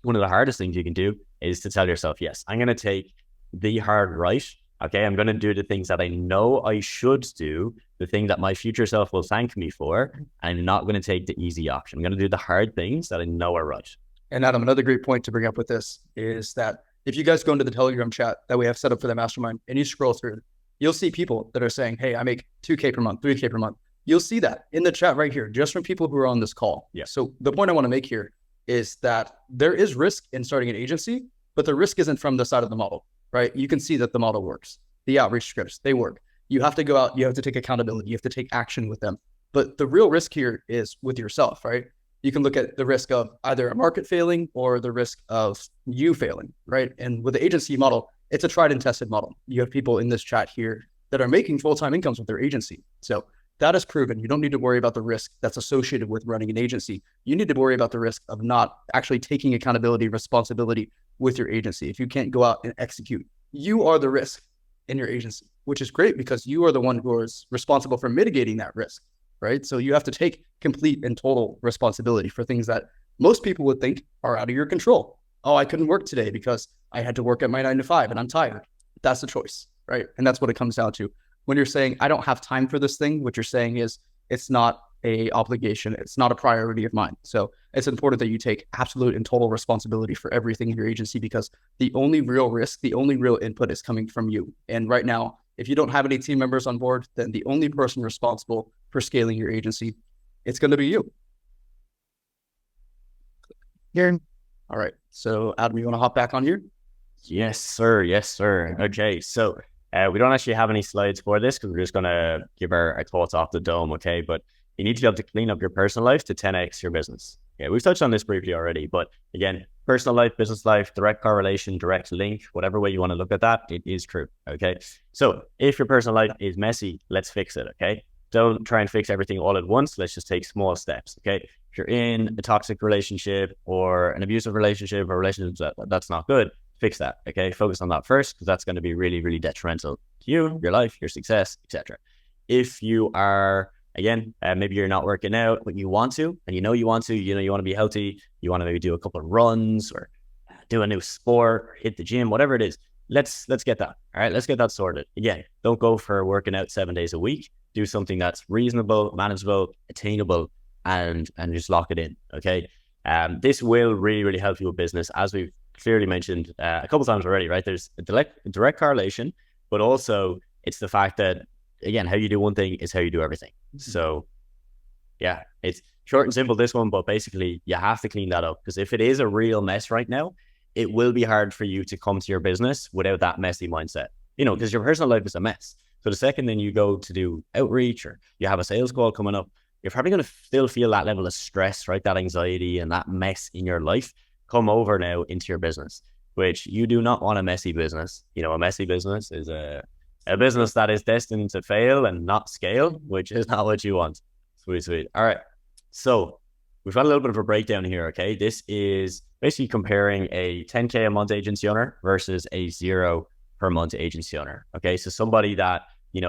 one of the hardest things you can do, is to tell yourself, yes, I'm going to take the hard right. Okay. I'm going to do the things that I know I should do, the thing that my future self will thank me for. And I'm not going to take the easy option. I'm going to do the hard things that I know are right. And Adam, another great point to bring up with this is that if you guys go into the Telegram chat that we have set up for the mastermind and you scroll through, you'll see people that are saying, hey, I make 2K per month, 3K per month. You'll see that in the chat right here, just from people who are on this call. Yeah. So the point I want to make here is that there is risk in starting an agency, but the risk isn't from the side of the model, right? You can see that the model works. The outreach scripts, they work. You have to go out, you have to take accountability, you have to take action with them. But the real risk here is with yourself, right? You can look at the risk of either a market failing or the risk of you failing, right? And with the agency model, it's a tried and tested model. You have people in this chat here that are making full-time incomes with their agency. So that is proven. You don't need to worry about the risk that's associated with running an agency. You need to worry about the risk of not actually taking accountability, responsibility with your agency. If you can't go out and execute, you are the risk in your agency, which is great because you are the one who is responsible for mitigating that risk, right? So you have to take complete and total responsibility for things that most people would think are out of your control. Oh, I couldn't work today because I had to work at my 9 to 5 and I'm tired. That's the choice, right? And that's what it comes down to. When you're saying, I don't have time for this thing, what you're saying is it's not a obligation. It's not a priority of mine. So it's important that you take absolute and total responsibility for everything in your agency, because the only real risk, the only real input is coming from you. And right now, if you don't have any team members on board, then the only person responsible for scaling your agency, it's going to be you. Here. All right. So Adam, you want to hop back on here? Yes, sir. Yes, sir. Okay. So we don't actually have any slides for this because we're just going to give our thoughts off the dome. Okay. But you need to be able to clean up your personal life to 10x your business. Yeah, we've touched on this briefly already, but again, personal life, business life, direct correlation, direct link, whatever way you want to look at that, it is true. Okay. So if your personal life is messy, let's fix it. Okay. Don't try and fix everything all at once. Let's just take small steps. Okay. If you're in a toxic relationship or an abusive relationship or relationship that's not good, fix that. Okay. Focus on that first, because that's going to be really, really detrimental to you, your life, your success, etc. If you are, again, maybe you're not working out, but you want to, and you know you want to be healthy, you want to maybe do a couple of runs or do a new sport, or hit the gym, whatever it is, let's get that. All right. Let's get that sorted. Again, don't go for working out 7 days a week. Do something that's reasonable, manageable, attainable, and just lock it in. Okay. This will really, really help you with business, as we've clearly mentioned a couple times already, right? There's a direct correlation, but also it's the fact that, again, how you do one thing is how you do everything. So yeah, it's short and simple, this one, but basically you have to clean that up, because if it is a real mess right now, it will be hard for you to come to your business without that messy mindset, because your personal life is a mess. So the second then you go to do outreach or you have a sales call coming up, you're probably going to still feel that level of stress, right? That anxiety and that mess in your life come over now into your business, which you do not want a messy business. A messy business is a business that is destined to fail and not scale, which is not what you want. Sweet. All right. So we've got a little bit of a breakdown here, okay? This is basically comparing a 10K a month agency owner versus a 0 per month agency owner, okay? So somebody that,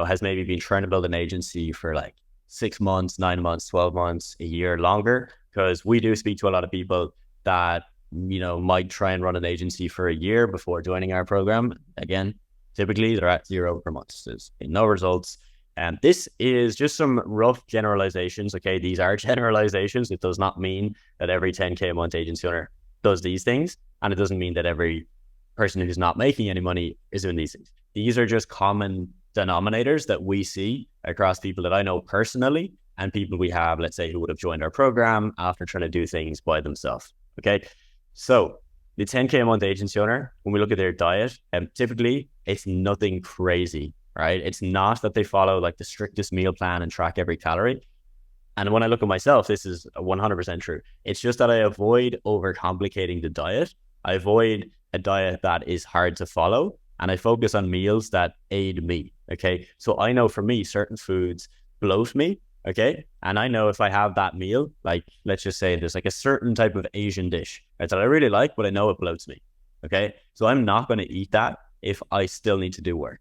has maybe been trying to build an agency for like 6 months, 9 months, 12 months, a year longer, because we do speak to a lot of people that, might try and run an agency for a year before joining our program. Again, typically they're at 0 per month. So there's no results. And this is just some rough generalizations. Okay, these are generalizations. It does not mean that every 10K a month agency owner does these things. And it doesn't mean that every person who's not making any money is doing these things. These are just common denominators that we see across people that I know personally and people we have, let's say, who would have joined our program after trying to do things by themselves. Okay, so the 10K a month agency owner, when we look at their diet, typically it's nothing crazy, right? It's not that they follow like the strictest meal plan and track every calorie. And when I look at myself, this is 100% true. It's just that I avoid overcomplicating the diet. I avoid a diet that is hard to follow, and I focus on meals that aid me, okay? So I know for me, certain foods bloat me, okay? And I know if I have that meal, like, let's just say there's like a certain type of Asian dish that I really like, but I know it bloats me, okay? So I'm not going to eat that if I still need to do work.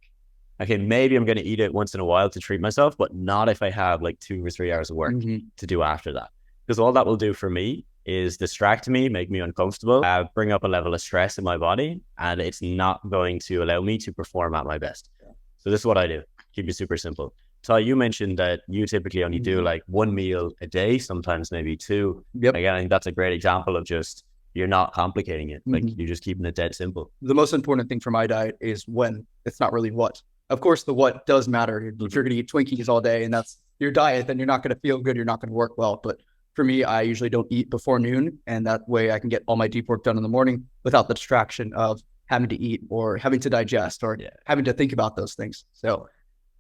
Okay, maybe I'm going to eat it once in a while to treat myself, but not if I have like 2 or 3 hours of work to do after that. Because all that will do for me is distract me, make me uncomfortable, bring up a level of stress in my body, and it's not going to allow me to perform at my best. So this is what I do. Keep it super simple. Ty, you mentioned that you typically only do like 1 meal a day, sometimes maybe 2. Yep. Again, I think that's a great example of just, you're not complicating it. Like you're just keeping it dead simple. The most important thing for my diet is when. It's not really what. Of course, the what does matter. If you're going to eat Twinkies all day and that's your diet, then you're not going to feel good. You're not going to work well. But for me, I usually don't eat before noon. And that way I can get all my deep work done in the morning without the distraction of having to eat or having to digest or having to think about those things. So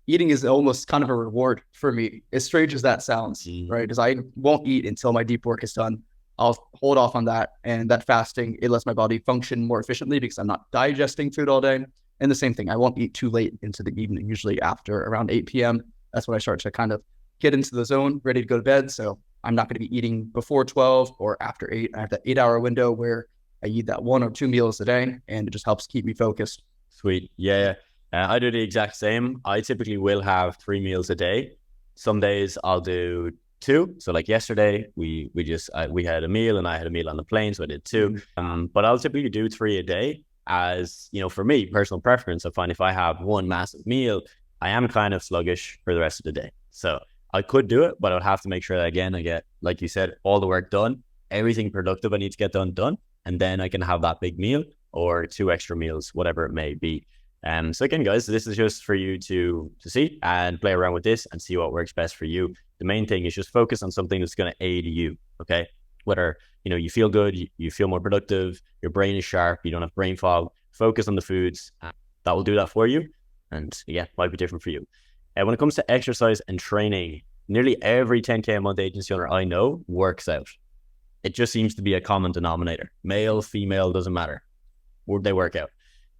eating is almost kind of a reward for me, as strange as that sounds, right? Because I won't eat until my deep work is done. I'll hold off on that. And that fasting, it lets my body function more efficiently because I'm not digesting food all day. And the same thing, I won't eat too late into the evening, usually after around 8 p.m. That's when I start to kind of get into the zone, ready to go to bed. So I'm not going to be eating before 12 or after 8. I have that 8-hour window where I eat that 1 or 2 meals a day, and it just helps keep me focused. Sweet. Yeah. I do the exact same. I typically will have 3 meals a day. Some days I'll do 2. So like yesterday, we had a meal and I had a meal on the plane, so I did 2. But I'll typically do 3 a day. As for me, personal preference, I find if I have 1 massive meal, I am kind of sluggish for the rest of the day. So I could do it, but I would have to make sure that, again, I get, like you said, all the work done, everything productive I need to get done, and then I can have that big meal or 2 extra meals, whatever it may be. So again, guys, this is just for you to see and play around with this and see what works best for you. The main thing is just focus on something that's going to aid you, okay? Whether you feel good, you feel more productive, your brain is sharp, you don't have brain fog, focus on the foods. That will do that for you. And yeah, might be different for you. And when it comes to exercise and training, nearly every 10K a month agency owner I know works out. It just seems to be a common denominator. Male, female, doesn't matter. They work out.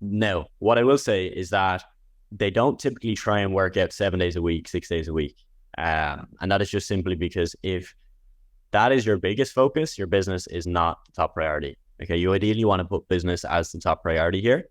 Now, what I will say is that they don't typically try and work out 7 days a week, 6 days a week. And that is just simply because if that is your biggest focus, your business is not the top priority. Okay, you ideally want to put business as the top priority here.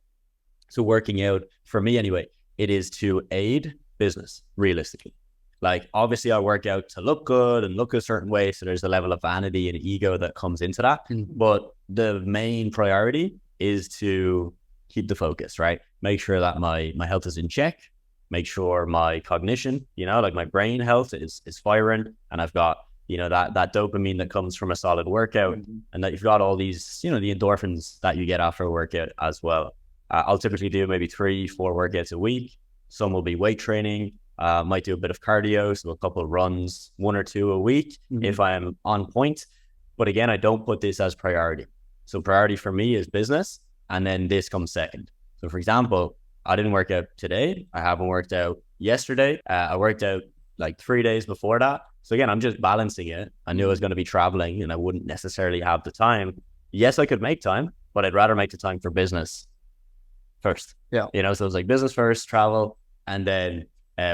So working out, for me anyway, it is to aid business, realistically. Like, obviously I work out to look good and look a certain way, so there's a level of vanity and ego that comes into that. But the main priority is to keep the focus, right? Make sure that my health is in check, make sure my cognition, like my brain health is firing, and I've got that dopamine that comes from a solid workout, and that you've got all these, the endorphins that you get after a workout as well. I'll typically do maybe 3-4 workouts a week. Some will be weight training. Might do a bit of cardio, so a couple of runs, 1 or 2 a week if I'm on point. But again, I don't put this as priority. So priority for me is business, and then this comes second. So for example, I didn't work out today. I haven't worked out yesterday. I worked out like 3 days before that. So again, I'm just balancing it. I knew I was going to be traveling and I wouldn't necessarily have the time. Yes, I could make time, but I'd rather make the time for business first. Yeah. You know, so it's like business first, travel, and then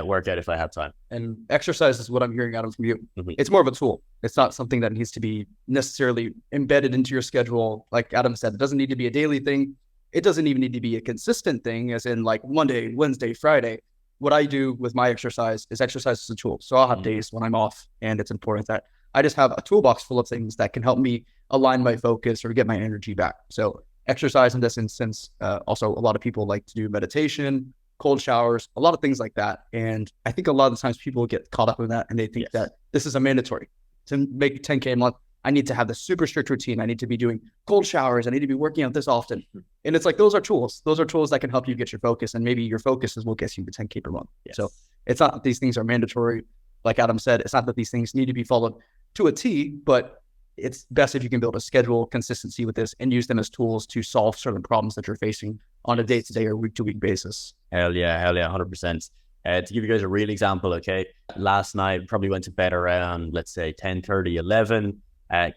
work out if I have time. And exercise is what I'm hearing, Adam, from you. Mm-hmm. It's more of a tool. It's not something that needs to be necessarily embedded into your schedule. Like Adam said, it doesn't need to be a daily thing. It doesn't even need to be a consistent thing, as in like Monday, Wednesday, Friday. What I do with my exercise is exercise as a tool. So I'll have days when I'm off, and it's important that I just have a toolbox full of things that can help me align my focus or get my energy back. So exercise in this instance, also a lot of people like to do meditation, cold showers, a lot of things like that. And I think a lot of the times people get caught up in that and they think that this is a mandatory. To make 10K a month, I need to have this super strict routine. I need to be doing cold showers. I need to be working out this often. And it's like, those are tools. Those are tools that can help you get your focus. And maybe your focus is what gets you to 10K per month. Yes. So it's not that these things are mandatory. Like Adam said, it's not that these things need to be followed to a T, but it's best if you can build a schedule, consistency with this, and use them as tools to solve certain problems that you're facing on a day-to-day or week-to-week basis. Hell yeah, 100%. To give you guys a real example, okay, last night probably went to bed around, let's say 10:30, 11.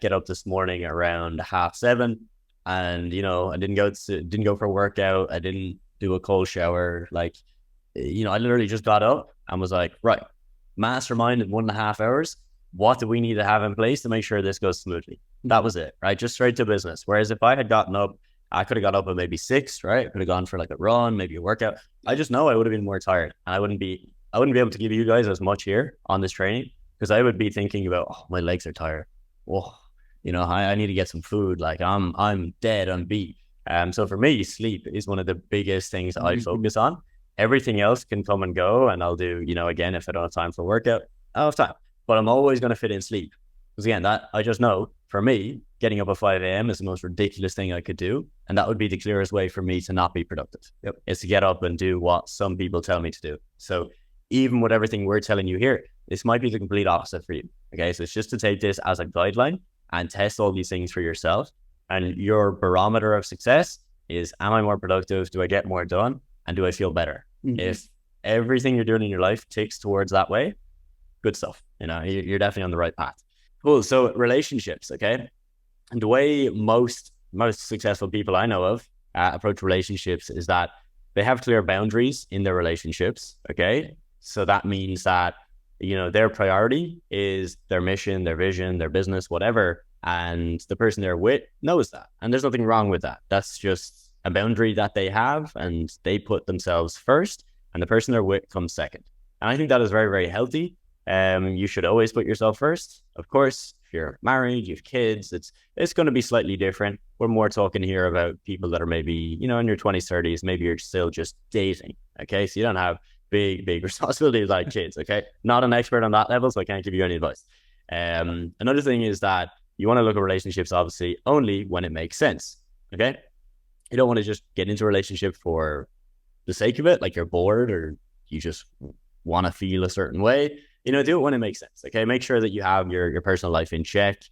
Get up this morning around 6:30, and you know, I didn't go for a workout. I didn't do a cold shower. Like, you know, I literally just got up and was like, right, mastermind in 1.5 hours. What do we need to have in place to make sure this goes smoothly? That was it, right? Just straight to business. Whereas if I had gotten up, I could have got up at maybe 6, right? I could have gone for like a run, maybe a workout. I just know I would have been more tired, and I wouldn't be able to give you guys as much here on this training, because I would be thinking about, oh, my legs are tired. Oh, you know, I need to get some food. Like I'm dead, I'm beat. So for me, sleep is one of the biggest things I focus on. Everything else can come and go, and I'll do, you know, again, if I don't have time for workout, I'll have time. But I'm always going to fit in sleep. Because again, that I just know, for me, getting up at 5 a.m. is the most ridiculous thing I could do. And that would be the clearest way for me to not be productive. Yep. Is to get up and do what some people tell me to do. So even with everything we're telling you here, this might be the complete opposite for you. Okay, so it's just to take this as a guideline and test all these things for yourself. And your barometer of success is, am I more productive? Do I get more done? And do I feel better? Mm-hmm. If everything you're doing in your life ticks towards that way, good stuff. You know, you're definitely on the right path. Cool. So relationships, okay? And the way most successful people I know of approach relationships is that they have clear boundaries in their relationships, okay? So that means that, you know, their priority is their mission, their vision, their business, whatever. And the person they're with knows that. And there's nothing wrong with that. That's just a boundary that they have, and they put themselves first, and the person they're with comes second. And I think that is very, very healthy. You should always put yourself first. Of course, if you're married, you have kids, it's going to be slightly different. We're more talking here about people that are maybe, you know, in your 20s, 30s, maybe you're still just dating. Okay. So you don't have big responsibilities like kids. Okay. Not an expert on that level, so I can't give you any advice. Another thing is that you want to look at relationships, obviously, only when it makes sense. Okay. You don't want to just get into a relationship for the sake of it, like you're bored or you just want to feel a certain way. You know, do it when it makes sense. Okay. Make sure that you have your personal life in check.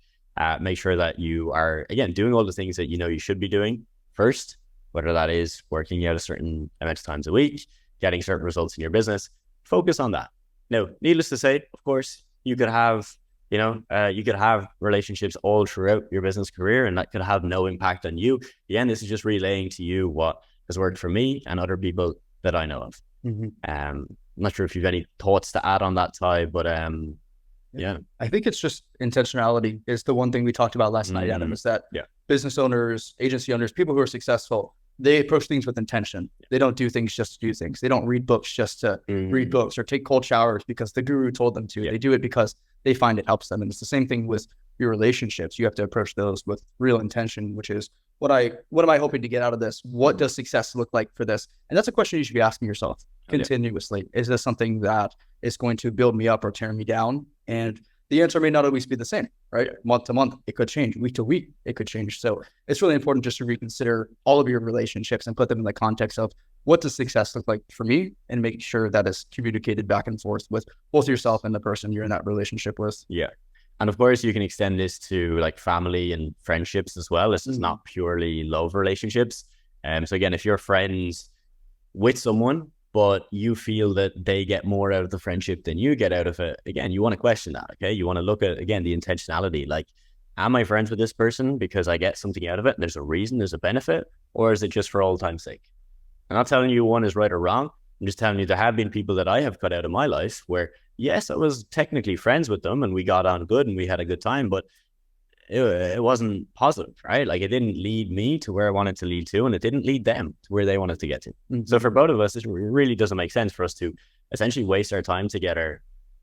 Make sure that you are, again, doing all the things that you know you should be doing first, whether that is working out a certain amount of times a week, getting certain results in your business. Focus on that. Now, needless to say, of course, you could have, you could have relationships all throughout your business career, and that could have no impact on you. Again, this is just relaying to you what has worked for me and other people that I know of. Mm-hmm. I'm not sure if you've any thoughts to add on that, Ty, but yeah. I think it's just intentionality is the one thing we talked about last night, Adam, is that business owners, agency owners, people who are successful, they approach things with intention. They don't do things just to do things. They don't read books just to read books or take cold showers because the guru told them to. They do it because they find it helps them. And it's the same thing with your relationships. You have to approach those with real intention, which is what am I hoping to get out of this? What does success look like for this? And that's a question you should be asking yourself continuously. Is this something that is going to build me up or tear me down? And the answer may not always be the same, right? Month to month, it could change. Week to week, it could change. So it's really important just to reconsider all of your relationships and put them in the context of what does success look like for me, and make sure that is communicated back and forth with both yourself and the person you're in that relationship with. Yeah. And of course, you can extend this to like family and friendships as well. This is not purely love relationships. So again, if you're friends with someone, but you feel that they get more out of the friendship than you get out of it, again, you want to question that, okay? You want to look at, again, the intentionality. Like, am I friends with this person because I get something out of it and there's a reason, there's a benefit, or is it just for old time's sake? I'm not telling you one is right or wrong. I'm just telling you there have been people that I have cut out of my life where, yes, I was technically friends with them and we got on good and we had a good time, but it wasn't positive, right? Like, it didn't lead me to where I wanted to lead to, and it didn't lead them to where they wanted to get to. So for both of us, it really doesn't make sense for us to essentially waste our time together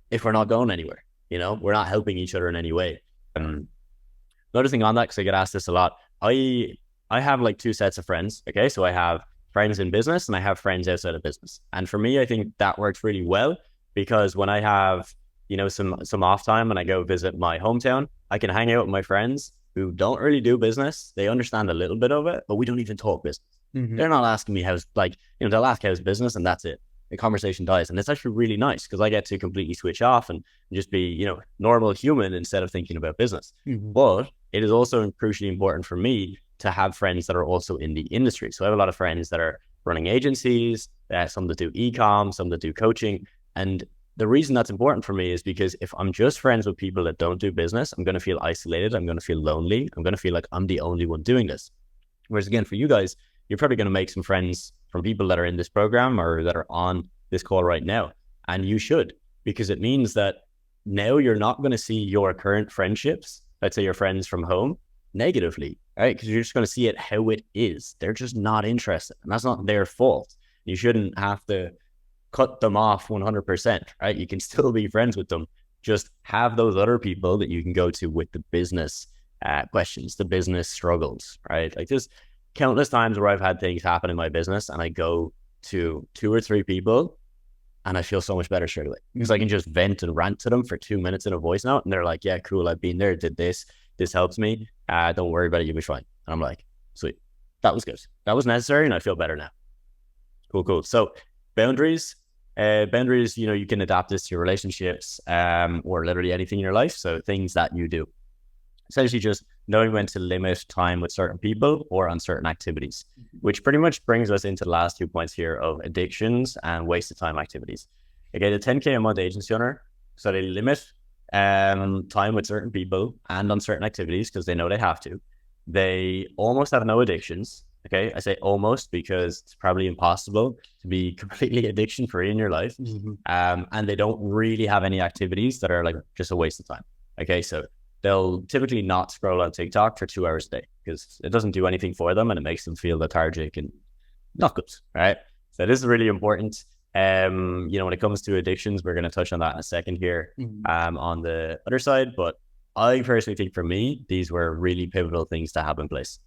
if we're not going anywhere. You know, we're not helping each other in any way. Another thing on that, because I get asked this a lot, I have like two sets of friends. Okay, so I have friends in business and I have friends outside of business. And for me, I think that works really well, because when I have, you know, some off time and I go visit my hometown, I can hang out with my friends who don't really do business. They understand a little bit of it, but we don't even talk business. They're not asking me how's, like, you know, they'll ask how's business and that's it. The conversation dies. And it's actually really nice because I get to completely switch off and just be, you know, normal human instead of thinking about business. But it is also crucially important for me to have friends that are also in the industry. So I have a lot of friends that are running agencies, some that do e-com, some that do coaching. And the reason that's important for me is because if I'm just friends with people that don't do business, I'm going to feel isolated. I'm going to feel lonely. I'm going to feel like I'm the only one doing this. Whereas again, for you guys, you're probably going to make some friends from people that are in this program or that are on this call right now. And you should, because it means that now you're not going to see your current friendships, let's say your friends from home, negatively, right? Because you're just going to see it how it is. They're just not interested. And that's not their fault. You shouldn't have to cut them off 100%, right? You can still be friends with them. Just have those other people that you can go to with the business questions, the business struggles, right? Like, there's countless times where I've had things happen in my business and I go to 2 or 3 people and I feel so much better straight away because I can just vent and rant to them for 2 minutes in a voice note and they're like, yeah, cool, I've been there, did this helps me. Don't worry about it, you'll be fine. And I'm like, sweet, that was good. That was necessary and I feel better now. Cool. So boundaries, you know, you can adapt this to your relationships or literally anything in your life. So things that you do. Essentially just knowing when to limit time with certain people or on certain activities, which pretty much brings us into the last 2 points here of addictions and waste of time activities. Okay, the 10K a month agency owner, so they limit time with certain people and on certain activities because they know they have to. They almost have no addictions. Okay, I say almost because it's probably impossible to be completely addiction free in your life. And they don't really have any activities that are like just a waste of time. Okay, so they'll typically not scroll on TikTok for 2 hours a day because it doesn't do anything for them and it makes them feel lethargic and not good, right? So this is really important. You know, when it comes to addictions, we're going to touch on that in a second here on the other side. But I personally think for me, these were really pivotal things to have in place.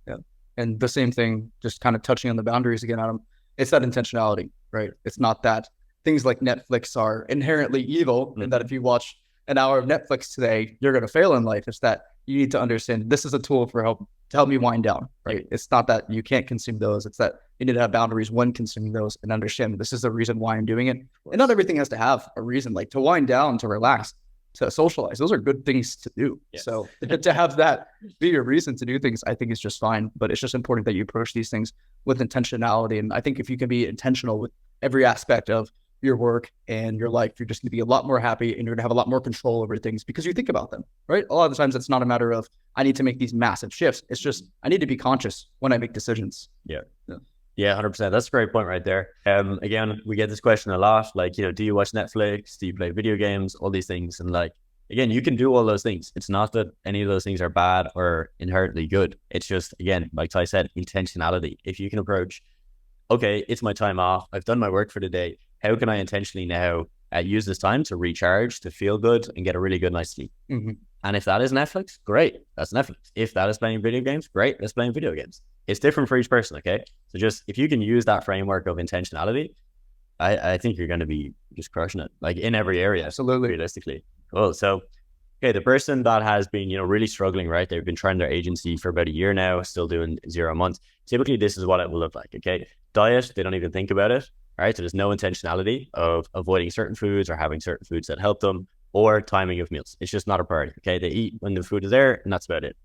Yeah. And the same thing, just kind of touching on the boundaries again, Adam, it's that intentionality, right? It's not that things like Netflix are inherently evil and that if you watch an hour of Netflix today, you're going to fail in life. It's that you need to understand this is a tool for to help me wind down, right? It's not that you can't consume those. It's that you need to have boundaries when consuming those and understand this is the reason why I'm doing it. And not everything has to have a reason, like to wind down, to relax, to socialize. Those are good things to do. Yes. So to have that be your reason to do things, I think is just fine. But it's just important that you approach these things with intentionality. And I think if you can be intentional with every aspect of your work and your life, you're just going to be a lot more happy and you're going to have a lot more control over things because you think about them, right? A lot of the times it's not a matter of, I need to make these massive shifts. It's just, I need to be conscious when I make decisions. Yeah, 100%. That's a great point right there. Again, we get this question a lot, like, you know, do you watch Netflix? Do you play video games? All these things. And like, again, you can do all those things. It's not that any of those things are bad or inherently good. It's just, again, like Ty said, intentionality. If you can approach, okay, it's my time off. I've done my work for the day. How can I intentionally now use this time to recharge, to feel good and get a really good night's sleep? And if that is Netflix, great, that's Netflix. If that is playing video games, great, that's playing video games. It's different for each person, okay? So just, if you can use that framework of intentionality, I think you're going to be just crushing it, like in every area. Absolutely. Realistically. Cool. So, okay, the person that has been, you know, really struggling, right? They've been trying their agency for about a year now, still doing 0 months. Typically, this is what it will look like, okay? Diet, they don't even think about it. Right, so there's no intentionality of avoiding certain foods or having certain foods that help them, or timing of meals. It's just not a priority. Okay, they eat when the food is there, and that's about it.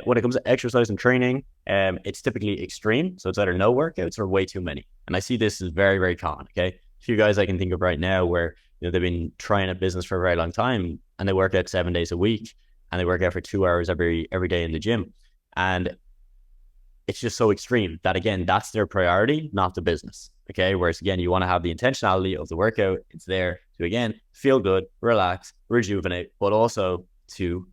When it comes to exercise and training, it's typically extreme. So it's either no workouts or way too many. And I see this is very, very common. Okay, a few guys I can think of right now where they've been trying a business for a very long time, and they work out 7 days a week, and they work out for 2 hours every day in the gym, and it's just so extreme that, again, that's their priority, not the business. Okay, whereas again, you want to have the intentionality of the workout. It's there to, again, feel good, relax, rejuvenate, but also to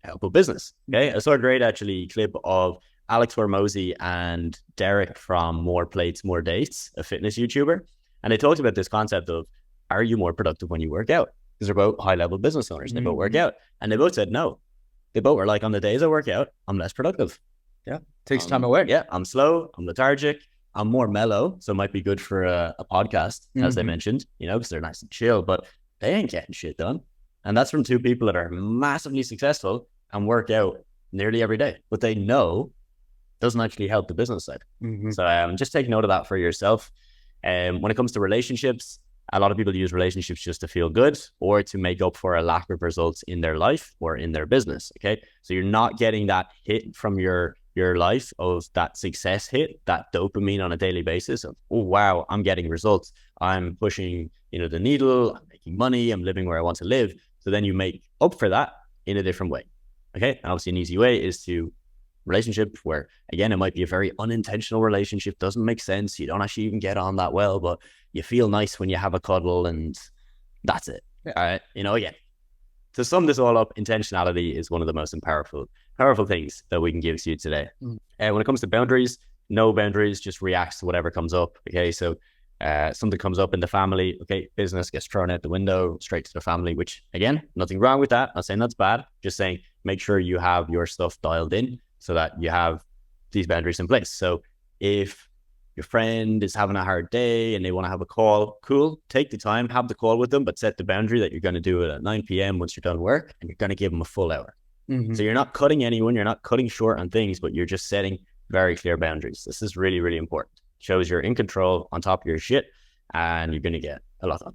help a business. Okay, I saw a great actually clip of Alex Hormozy and Derek from More Plates, More Dates, a fitness YouTuber, and they talked about this concept of, are you more productive when you work out? Because they're both high-level business owners, and they both work out, and they both said no. They both were like, on the days I work out, I'm less productive. Yeah, takes time away. Yeah, I'm slow, I'm lethargic, I'm more mellow, so it might be good for a podcast, as they mentioned, because they're nice and chill, but they ain't getting shit done. And that's from two people that are massively successful and work out nearly every day, but they know doesn't actually help the business side. So just take note of that for yourself. When it comes to relationships, a lot of people use relationships just to feel good or to make up for a lack of results in their life or in their business. Okay, so you're not getting that hit from your life of that success hit, that dopamine on a daily basis of, oh wow, I'm getting results, I'm pushing the needle, I'm making money, I'm living where I want to live. So then you make up for that in a different way. Okay, and obviously an easy way is to relationship where, again, it might be a very unintentional relationship, doesn't make sense, you don't actually even get on that well, but you feel nice when you have a cuddle, and that's it. All right, again, to sum this all up, intentionality is one of the most powerful things that we can give to you today. And when it comes to boundaries, no boundaries, just reacts to whatever comes up. Okay, so something comes up in the family, okay, business gets thrown out the window straight to the family, which, again, nothing wrong with that. Not saying that's bad, just saying make sure you have your stuff dialed in so that you have these boundaries in place. So if your friend is having a hard day and they want to have a call, cool, take the time, have the call with them, but set the boundary that you're going to do it at 9 p.m. once you're done work, and you're going to give them a full hour. So you're not cutting anyone, you're not cutting short on things, but you're just setting very clear boundaries. This is really, really important. Shows you're in control, on top of your shit, and you're going to get a lot done.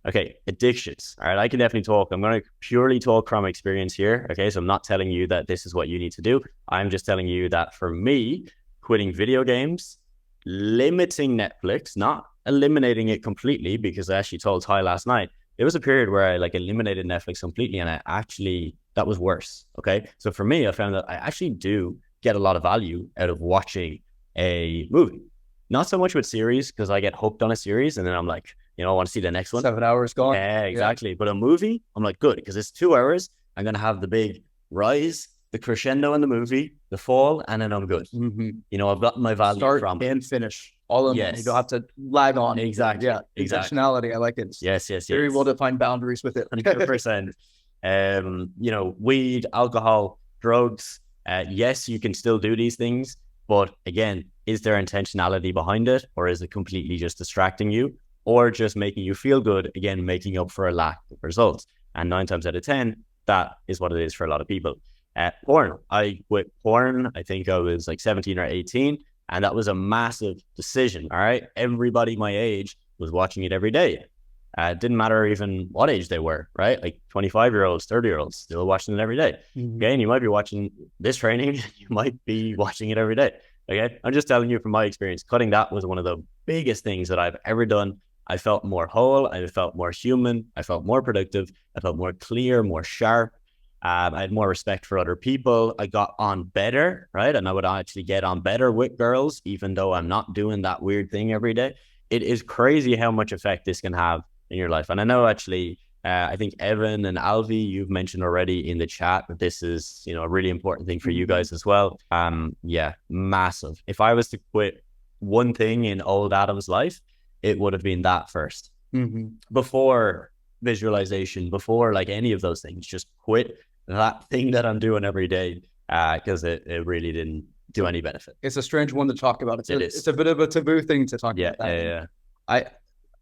Okay, addictions. All right, I can definitely talk. I'm going to purely talk from experience here. Okay, so I'm not telling you that this is what you need to do. I'm just telling you that for me, quitting video games, limiting Netflix, not eliminating it completely, because I actually told Ty last night, there was a period where I eliminated Netflix completely, and that was worse. Okay, so for me, I found that I actually do get a lot of value out of watching a movie. Not so much with series, because I get hooked on a series and then I'm like, I want to see the next one. 7 hours gone. Yeah, exactly. Yeah. But a movie, I'm like, good, because it's 2 hours. I'm going to have the big rise, the crescendo in the movie, the fall, and then I'm good. I've gotten my value start from and finish all in one. You don't have to lag on. Exactly. Yeah. Exactly. Intentionality. I like it. Yes. Very well defined boundaries with it. 100%. Weed, alcohol, drugs. Yes, you can still do these things, but again, is there intentionality behind it, or is it completely just distracting you, or just making you feel good, again, making up for a lack of results? And 9 times out of 10, that is what it is for a lot of people. Porn. I quit porn, I think I was 17 or 18, and that was a massive decision, all right? Everybody my age was watching it every day. It didn't matter even what age they were, right? 25-year-olds, 30-year-olds, still watching it every day. Okay, and you might be watching this training, you might be watching it every day. Okay, I'm just telling you from my experience, cutting that was one of the biggest things that I've ever done. I felt more whole, I felt more human, I felt more productive, I felt more clear, more sharp. I had more respect for other people. I got on better, right? And I would actually get on better with girls, even though I'm not doing that weird thing every day. It is crazy how much effect this can have in your life. And I know actually, I think Evan and Alvie, you've mentioned already in the chat that this is, a really important thing for you guys as well. Yeah, massive. If I was to quit one thing in old Adam's life, it would have been that first. Before visualization, before any of those things, just quit that thing that I'm doing every day, because it really didn't do any benefit. It's a strange one to talk about. It's a bit of a taboo thing to talk about. Yeah.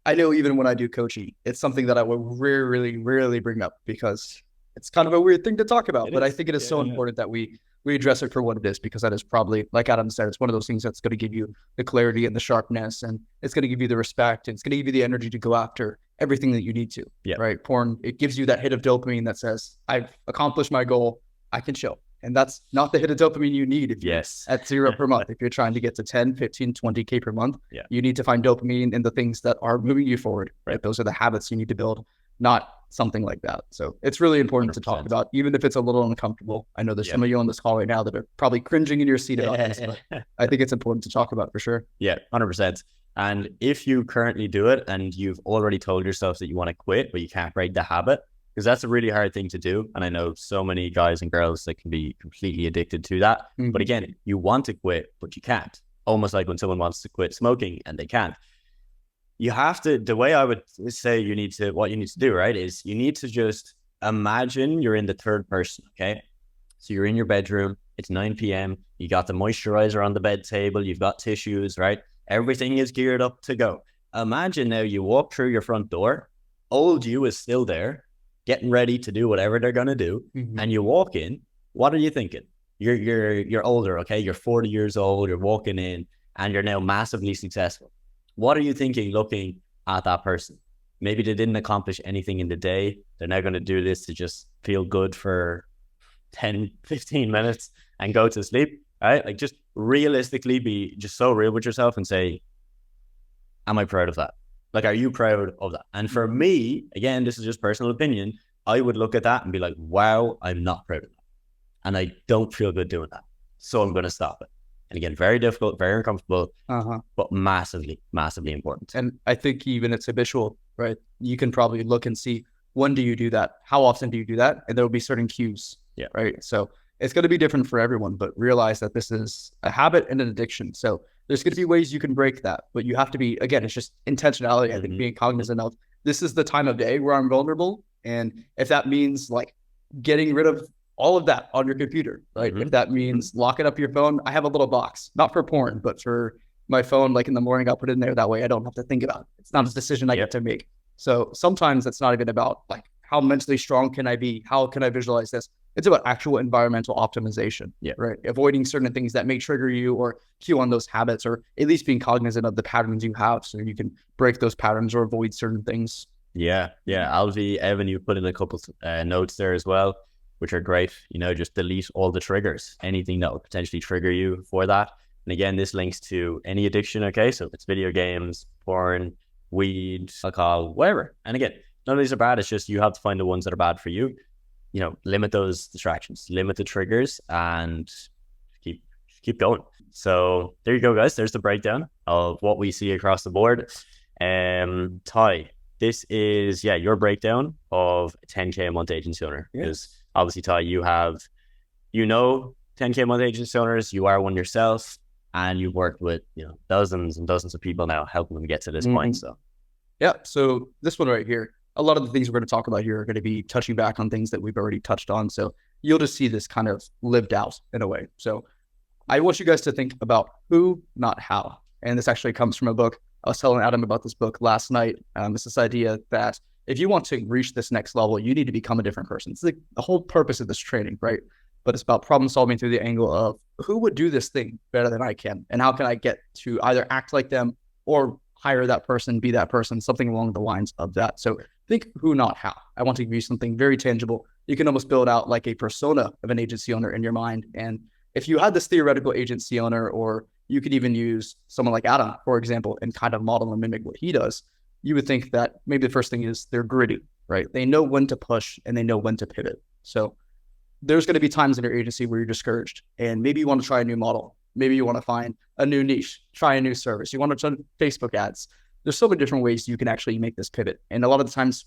I know even when I do coaching, it's something that I will rarely bring up, because it's kind of a weird thing to talk about. But I think it is so important that we we address it for what it is, because that is probably, like Adam said, it's one of those things that's going to give you the clarity and the sharpness, and it's going to give you the respect, and it's going to give you the energy to go after everything that you need to. Yeah. Right. Porn, it gives you that hit of dopamine that says, I've accomplished my goal, I can chill. And that's not the hit of dopamine you need if you're at 0 per month. If you're trying to get to 10, 15, 20K per month, you need to find dopamine in the things that are moving you forward, right? Those are the habits you need to build, not something like that. So it's really important 100%. To talk about, even if it's a little uncomfortable. I know there's some of you on this call right now that are probably cringing in your seat about this, but I think it's important to talk about for sure. Yeah, 100%. And if you currently do it and you've already told yourself that you want to quit, but you can't break the habit, because that's a really hard thing to do. And I know so many guys and girls that can be completely addicted to that. Mm-hmm. But again, you want to quit, but you can't. Almost like when someone wants to quit smoking and they can't. You have to, the way I would say what you need to do, right, is you need to just imagine you're in the third person, okay? So you're in your bedroom, it's 9 p.m., you got the moisturizer on the bed table, you've got tissues, right? Everything is geared up to go. Imagine now you walk through your front door, old you is still there, getting ready to do whatever they're going to do. Mm-hmm. And you walk in, what are you thinking? You're older, okay? You're 40 years old, you're walking in and you're now massively successful. What are you thinking looking at that person? Maybe they didn't accomplish anything in the day. They're now going to do this to just feel good for 10, 15 minutes and go to sleep, right? Like just realistically be just so real with yourself and say, am I proud of that? Like, are you proud of that? And for me, again, this is just personal opinion, I would look at that and be like, wow, I'm not proud of that. And I don't feel good doing that. So I'm going to stop it. And again, very difficult, very uncomfortable, but massively, massively important. And I think even it's habitual, right? You can probably look and see, when do you do that? How often do you do that? And there will be certain cues, right? So it's going to be different for everyone, but realize that this is a habit and an addiction. So there's going to be ways you can break that, but you have to be, again, it's just intentionality. I think being cognizant of, this is the time of day where I'm vulnerable. And if that means like getting rid of all of that on your computer, right? If that means locking up your phone, I have a little box, not for porn, but for my phone, like in the morning, I'll put it in there. That way I don't have to think about it. It's not a decision I get to make. So sometimes it's not even about like, how mentally strong can I be? How can I visualize this? It's about actual environmental optimization, right? Avoiding certain things that may trigger you or cue on those habits, or at least being cognizant of the patterns you have so you can break those patterns or avoid certain things. Yeah. Alvie, Evan, you put in a couple notes there as well, which are great. You know, just delete all the triggers, anything that would potentially trigger you for that. And again, this links to any addiction, okay? So if it's video games, porn, weed, alcohol, whatever. And again, none of these are bad. It's just you have to find the ones that are bad for you. You know, limit those distractions, limit the triggers, and keep going. So there you go, guys. There's the breakdown of what we see across the board. Ty, this is your breakdown of a 10K a month agency owner. Because obviously, Ty, you have 10K a month agency owners. You are one yourself, and you've worked with dozens and dozens of people now, helping them get to this point. So so this one right here, a lot of the things we're going to talk about here are going to be touching back on things that we've already touched on. So you'll just see this kind of lived out in a way. So I want you guys to think about who, not how. And this actually comes from a book. I was telling Adam about this book last night. It's this idea that if you want to reach this next level, you need to become a different person. It's like the whole purpose of this training, right? But it's about problem solving through the angle of who would do this thing better than I can? And how can I get to either act like them or hire that person, be that person, something along the lines of that. So think who, not how. I want to give you something very tangible. You can almost build out like a persona of an agency owner in your mind. And if you had this theoretical agency owner, or you could even use someone like Adam, for example, and kind of model and mimic what he does, you would think that maybe the first thing is they're gritty, right? They know when to push and they know when to pivot. So there's going to be times in your agency where you're discouraged and maybe you want to try a new model. Maybe you want to find a new niche, try a new service. You want to run Facebook ads. There's so many different ways you can actually make this pivot. And a lot of the times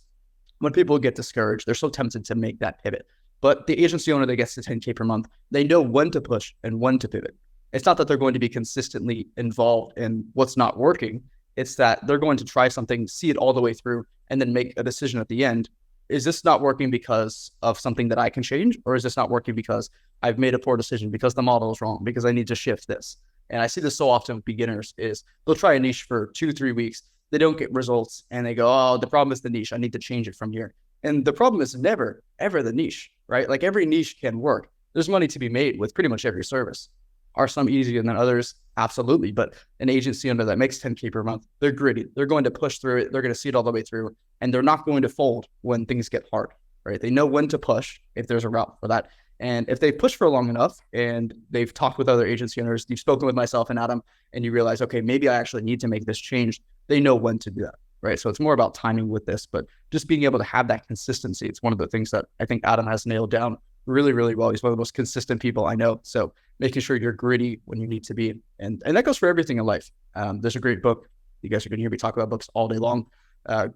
when people get discouraged, they're so tempted to make that pivot. But the agency owner that gets to 10K per month, they know when to push and when to pivot. It's not that they're going to be consistently involved in what's not working. It's that they're going to try something, see it all the way through, and then make a decision at the end. Is this not working because of something that I can change? Or is this not working because I've made a poor decision, because the model is wrong, because I need to shift this? And I see this so often with beginners is they'll try a niche for 2-3 weeks. They don't get results and they go, oh, the problem is the niche. I need to change it from here. And the problem is never, ever the niche, right? Like every niche can work. there's money to be made with pretty much every service. Are some easier than others? Absolutely. But an agency owner that makes 10K per month, they're gritty. They're going to push through it. They're going to see it all the way through, and they're not going to fold when things get hard, right? They know when to push if there's a route for that. And if they push for long enough and they've talked with other agency owners, you've spoken with myself and Adam, and you realize, okay, maybe I actually need to make this change. They know when to do that, right? So it's more about timing with this, but just being able to have that consistency. It's one of the things that I think Adam has nailed down really, really well. He's one of the most consistent people I know. So making sure you're gritty when you need to be. And that goes for everything in life. There's a great book. You guys are going to hear me talk about books all day long.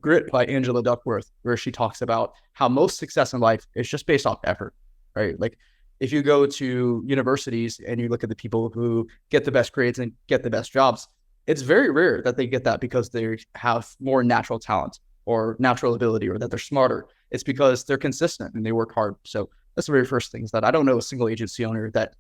Grit by Angela Duckworth, where she talks about how most success in life is just based off effort, right? Like if you go to universities and you look at the people who get the best grades and get the best jobs, it's very rare that they get that because they have more natural talent or natural ability or that they're smarter. It's because they're consistent and they work hard. So that's the very first thing, is that I don't know a single agency owner that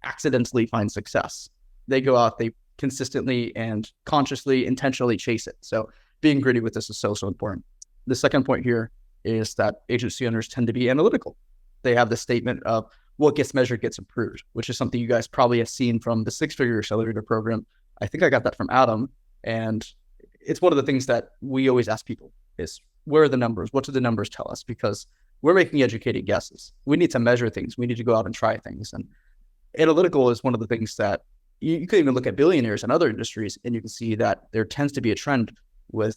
accidentally finds success. They go out, they consistently and consciously, intentionally chase it. So being gritty with this is so, so important. The second point here is that agency owners tend to be analytical. They have the statement of what gets measured gets improved, which is something you guys probably have seen from the Figure Accelerator Program. I think I got that from Adam. And it's one of the things that we always ask people is, where are the numbers? What do the numbers tell us? Because we're making educated guesses. We need to measure things. We need to go out and try things. And analytical is one of the things that you can even look at billionaires and other industries, and you can see that there tends to be a trend with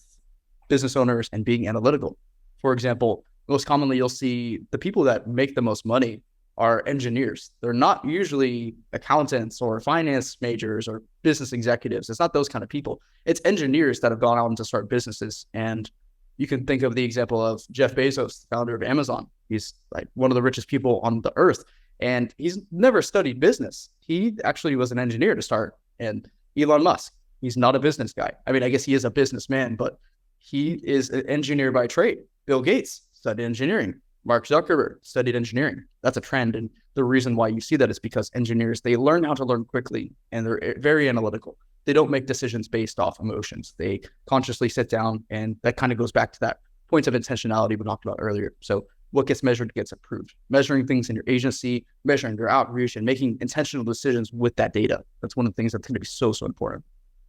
business owners and being analytical. For example, most commonly you'll see the people that make the most money are engineers. They're not usually accountants or finance majors or business executives. It's not those kind of people. It's engineers that have gone out to start businesses. And you can think of the example of Jeff Bezos, the founder of Amazon. He's like one of the richest people on the earth, and he's never studied business. He actually was an engineer to start. And Elon Musk, he's not a business guy. I mean, I guess he is a businessman, but he is an engineer by trade. Bill Gates studied engineering. Mark Zuckerberg studied engineering. That's a trend. And the reason why you see that is because engineers, they learn how to learn quickly, and they're very analytical. They don't make decisions based off emotions. They consciously sit down, and that kind of goes back to that point of intentionality we talked about earlier. So what gets measured gets approved. Measuring things in your agency, measuring your outreach, and making intentional decisions with that data. That's one of the things that's going to be so, so important.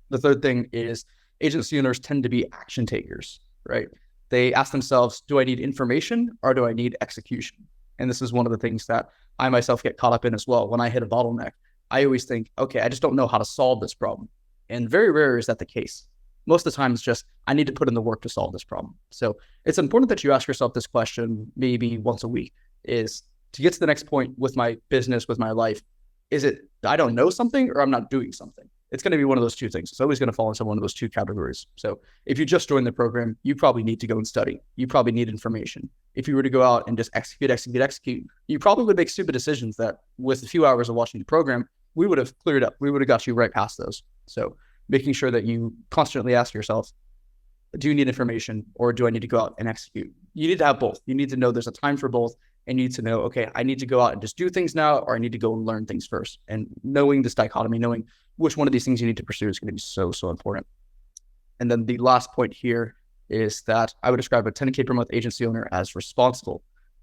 The third thing is agency owners tend to be action takers, right? They ask themselves, do I need information or do I need execution? And this is one of the things that I myself get caught up in as well. When I hit a bottleneck, I always think, okay, I just don't know how to solve this problem. And very rare is that the case. Most of the time it's just, I need to put in the work to solve this problem. So it's important that you ask yourself this question maybe once a week, is to get to the next point with my business, with my life. Is it, I don't know something or I'm not doing something? It's going to be one of those two things. It's always going to fall into one of those two categories. So if you just joined the program, you probably need to go and study. You probably need information. If you were to go out and just execute, you probably would make stupid decisions that with a few hours of watching the program, we would have cleared up. We would have got you right past those. So making sure that you constantly ask yourself, do you need information or do I need to go out and execute? You need to have both. You need to know there's a time for both, and you need to know, okay, I need to go out and just do things now, or I need to go and learn things first. And knowing this dichotomy, knowing which one of these things you need to pursue is going to be so, so important. And then the last point here is that I would describe a 10K per month agency owner as responsible.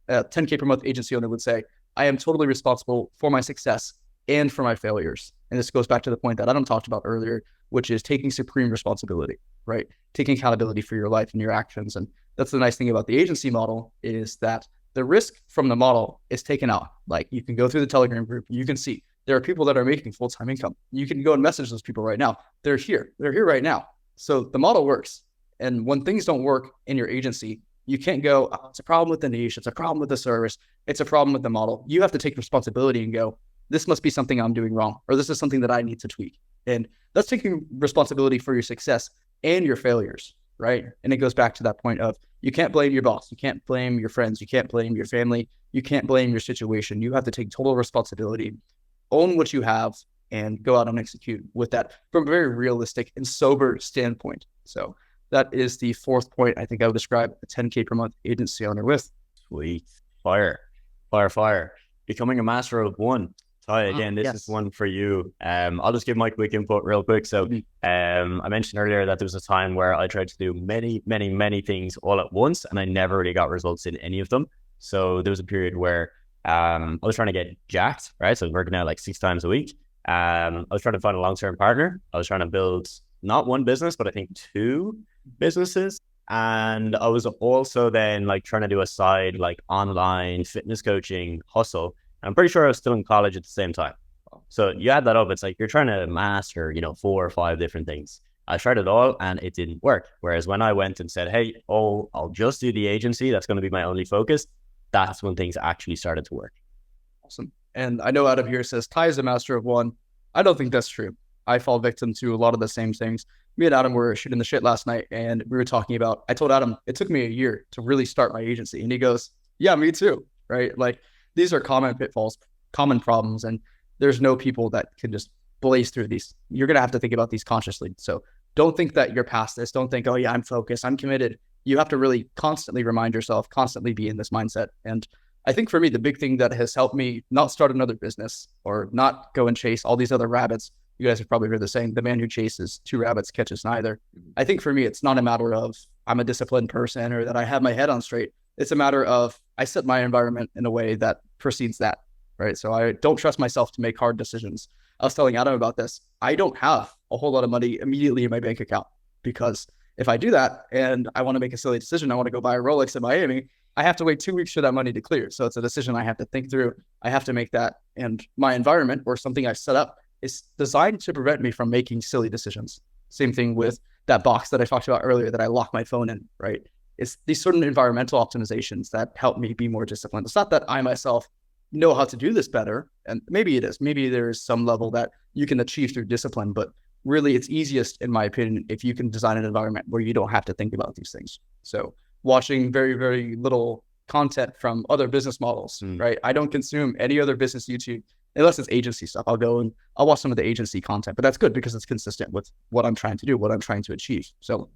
A 10K per month agency owner would say, I am totally responsible for my success and for my failures. And this goes back to the point that Adam talked about earlier, which is taking supreme responsibility, right? Taking accountability for your life and your actions. And that's the nice thing about the agency model, is that the risk from the model is taken out. Like, you can go through the Telegram group, you can see there are people that are making full-time income. You can go and message those people right now. They're here right now. So the model works. And when things don't work in your agency, you can't go, oh, it's a problem with the niche, it's a problem with the service, it's a problem with the model. You have to take responsibility and go, this must be something I'm doing wrong, or this is something that I need to tweak. And that's taking responsibility for your success and your failures, right? And it goes back to that point of, you can't blame your boss, you can't blame your friends, you can't blame your family, you can't blame your situation. You have to take total responsibility, own what you have, and go out and execute with that from a very realistic and sober standpoint. So that is the fourth point I think I would describe a 10K per month agency owner with. Sweet. Fire. Becoming a master of one. Ty, again, this is one for you. I'll just give my quick input real quick. So I mentioned earlier that there was a time where I tried to do many things all at once, and I never really got results in any of them. So there was a period where I was trying to get jacked, right? So I was working out like 6 times a week. I was trying to find a long-term partner. I was trying to build not one business, but I think 2 businesses. And I was also then like trying to do a side like online fitness coaching hustle. I'm pretty sure I was still in college at the same time. So you add that up, it's like you're trying to master, 4 or 5 different things. I tried it all and it didn't work. Whereas when I went and said, hey, I'll just do the agency, that's going to be my only focus, that's when things actually started to work. Awesome. And I know Adam here says Ty is a master of one. I don't think that's true. I fall victim to a lot of the same things. Me and Adam were shooting the shit last night and we were talking about, I told Adam, it took me a year to really start my agency. And he goes, yeah, me too. Right? Like these are common pitfalls, common problems. And there's no people that can just blaze through these. You're going to have to think about these consciously. So don't think that you're past this. Don't think, oh yeah, I'm focused, I'm committed. You have to really constantly remind yourself, constantly be in this mindset. And I think for me, the big thing that has helped me not start another business or not go and chase all these other rabbits, you guys have probably heard the saying, the man who chases 2 rabbits catches neither. I think for me, it's not a matter of I'm a disciplined person or that I have my head on straight. It's a matter of I set my environment in a way that precedes that, right? So I don't trust myself to make hard decisions. I was telling Adam about this. I don't have a whole lot of money immediately in my bank account because if I do that and I want to make a silly decision, I want to go buy a Rolex in Miami, I have to wait 2 weeks for that money to clear. So it's a decision I have to think through. I have to make that. And my environment or something I set up is designed to prevent me from making silly decisions. Same thing with that box that I talked about earlier that I lock my phone in, right? It's these certain environmental optimizations that help me be more disciplined. It's not that I myself know how to do this better. And maybe it is. Maybe there's some level that you can achieve through discipline, but really it's easiest, in my opinion, if you can design an environment where you don't have to think about these things. So watching very, very little content from other business models, right? I don't consume any other business YouTube unless it's agency stuff. I'll go and I'll watch some of the agency content, but that's good because it's consistent with what I'm trying to do, what I'm trying to achieve. So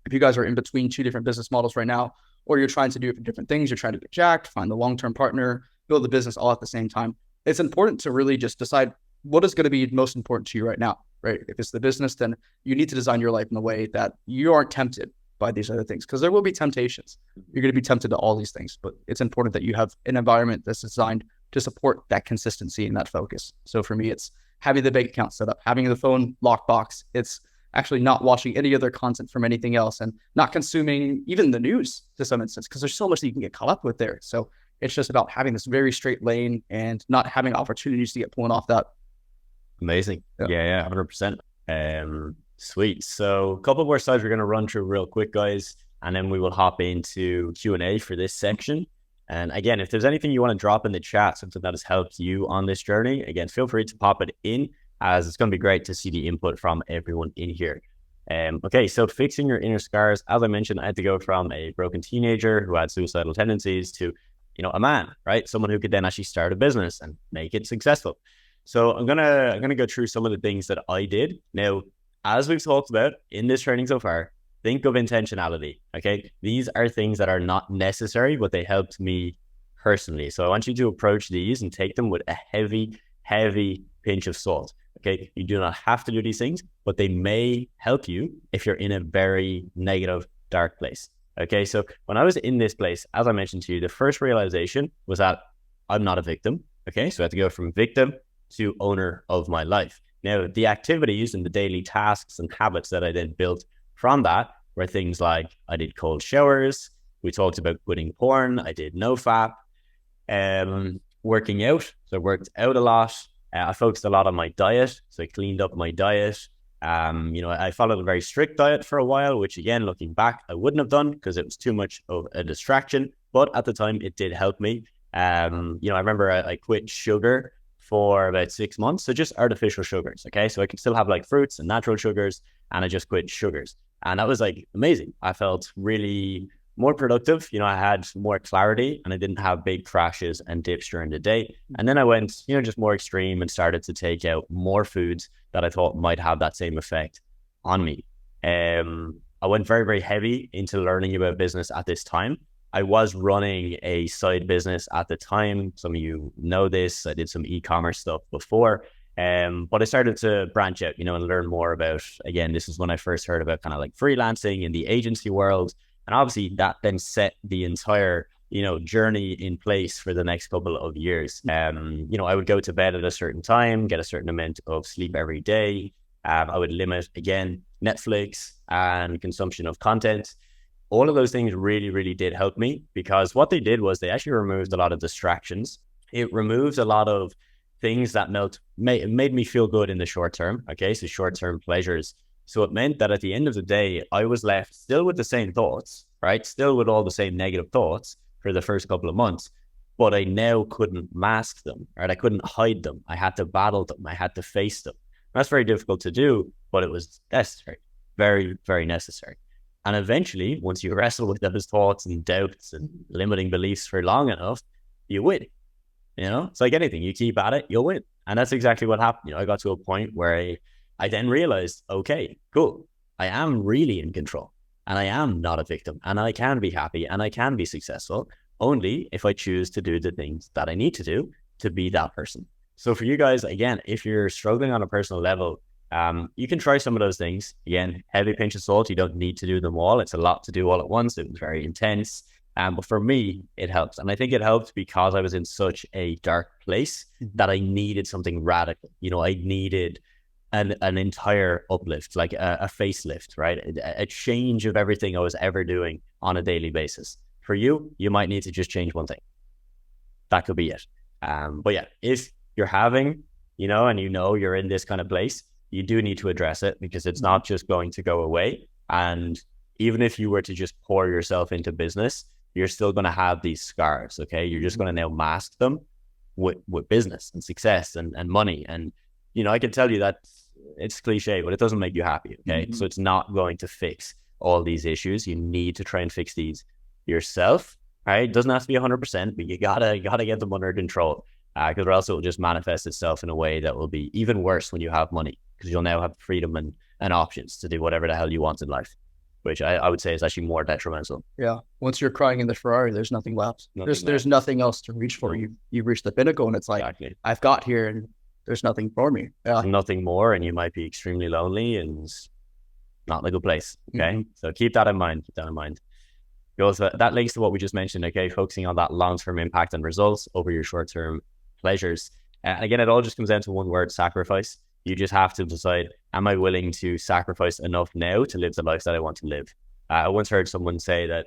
if you guys are in between 2 different business models right now, or you're trying to do different things, you're trying to get jacked, find the long-term partner, build the business all at the same time, it's important to really just decide what is going to be most important to you right now, right? If it's the business, then you need to design your life in a way that you aren't tempted by these other things, because there will be temptations. You're going to be tempted to all these things, but it's important that you have an environment that's designed to support that consistency and that focus. So for me, it's having the bank account set up, having the phone lockbox. It's actually not watching any other content from anything else and not consuming even the news to some instance, because there's so much that you can get caught up with there. So it's just about having this very straight lane and not having opportunities to get pulling off that. Amazing. Yeah, 100%. Sweet. So a couple more slides we're going to run through real quick, guys, and then we will hop into Q&A for this section. And again, if there's anything you want to drop in the chat, something that has helped you on this journey, again, feel free to pop it in, as it's going to be great to see the input from everyone in here. Okay, so fixing your inner scars. As I mentioned, I had to go from a broken teenager who had suicidal tendencies to, a man, right? Someone who could then actually start a business and make it successful. So I'm gonna go through some of the things that I did. Now, as we've talked about in this training so far, think of intentionality, okay? These are things that are not necessary, but they helped me personally. So I want you to approach these and take them with a heavy, heavy pinch of salt, okay? You do not have to do these things, but they may help you if you're in a very negative, dark place, okay? So when I was in this place, as I mentioned to you, the first realization was that I'm not a victim, okay? So I had to go from victim to owner of my life. Now, the activities and the daily tasks and habits that I then built from that were things like I did cold showers. We talked about quitting porn. I did NoFap, working out. So I worked out a lot. I focused a lot on my diet. So I cleaned up my diet. I followed a very strict diet for a while, which again, looking back, I wouldn't have done because it was too much of a distraction. But at the time, it did help me. I remember I quit sugar for about 6 months. So just artificial sugars. Okay. So I could still have like fruits and natural sugars, and I just quit sugars. And that was like amazing. I felt really more productive. I had more clarity and I didn't have big crashes and dips during the day. And then I went, just more extreme and started to take out more foods that I thought might have that same effect on me. I went very, very heavy into learning about business at this time. I was running a side business at the time. Some of you know this. I did some e-commerce stuff before, but I started to branch out, and learn more about, again, this is when I first heard about kind of like freelancing in the agency world. And obviously that then set the entire journey in place for the next couple of years. I would go to bed at a certain time, get a certain amount of sleep every day. I would limit, again, Netflix and consumption of content. All of those things really, really did help me, because what they did was they actually removed a lot of distractions. It removed a lot of things that made me feel good in the short term. Okay, so short-term pleasures. So it meant that at the end of the day, I was left still with the same thoughts, right? Still with all the same negative thoughts for the first couple of months, but I now couldn't mask them, right? I couldn't hide them. I had to battle them. I had to face them. That's very difficult to do, but it was necessary, very, very necessary. And eventually, once you wrestle with those thoughts and doubts and limiting beliefs for long enough, you win. It's like anything, you keep at it, you'll win. And that's exactly what happened. I got to a point where I then realized, okay, cool, I am really in control, and I am not a victim, and I can be happy, and I can be successful only if I choose to do the things that I need to do to be that person. So for you guys, again, if you're struggling on a personal level, you can try some of those things. Again, heavy pinch of salt, you don't need to do them all. It's a lot to do all at once. It was very intense. But for me, it helps. And I think it helped because I was in such a dark place that I needed something radical. I needed an entire uplift, like a facelift, right? A change of everything I was ever doing on a daily basis. For you, you might need to just change one thing. That could be it. But yeah, if you're having, and you're in this kind of place, you do need to address it, because it's not just going to go away. And even if you were to just pour yourself into business, you're still going to have these scars, okay? You're just going to now mask them with business and success and money. And, I can tell you that it's cliche, but it doesn't make you happy, okay? So it's not going to fix all these issues. You need to try and fix these yourself, right? It doesn't have to be 100%, but you gotta get them under control, because or else it will just manifest itself in a way that will be even worse when you have money, because you'll now have freedom and options to do whatever the hell you want in life, which I would say is actually more detrimental. Yeah. Once you're crying in the Ferrari, there's nothing left. There's nothing else to reach for. You've reached the pinnacle, and it's like, exactly. I've got here and there's nothing for me. Yeah. Nothing more, and you might be extremely lonely and not in a good place. Okay. So keep that in mind. Because that links to what we just mentioned. Okay. Focusing on that long-term impact and results over your short-term pleasures. And again, it all just comes down to one word: sacrifice. You just have to decide, am I willing to sacrifice enough now to live the life that I want to live? I once heard someone say that,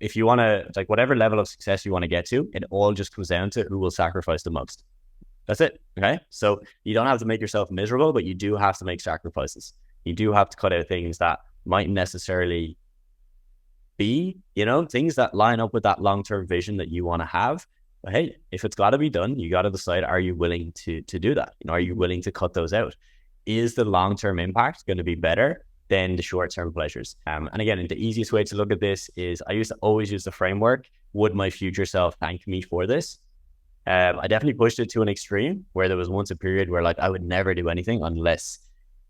if you want to, like, whatever level of success you want to get to, it all just comes down to who will sacrifice the most. That's it. Okay. So you don't have to make yourself miserable, but you do have to make sacrifices. You do have to cut out things that might necessarily be, things that line up with that long-term vision that you want to have. But hey, if it's got to be done, you got to decide, are you willing to do that? Are you willing to cut those out? Is the long-term impact going to be better than the short-term pleasures? And again, the easiest way to look at this is, I used to always use the framework, would my future self thank me for this? I definitely pushed it to an extreme where there was once a period where I would never do anything unless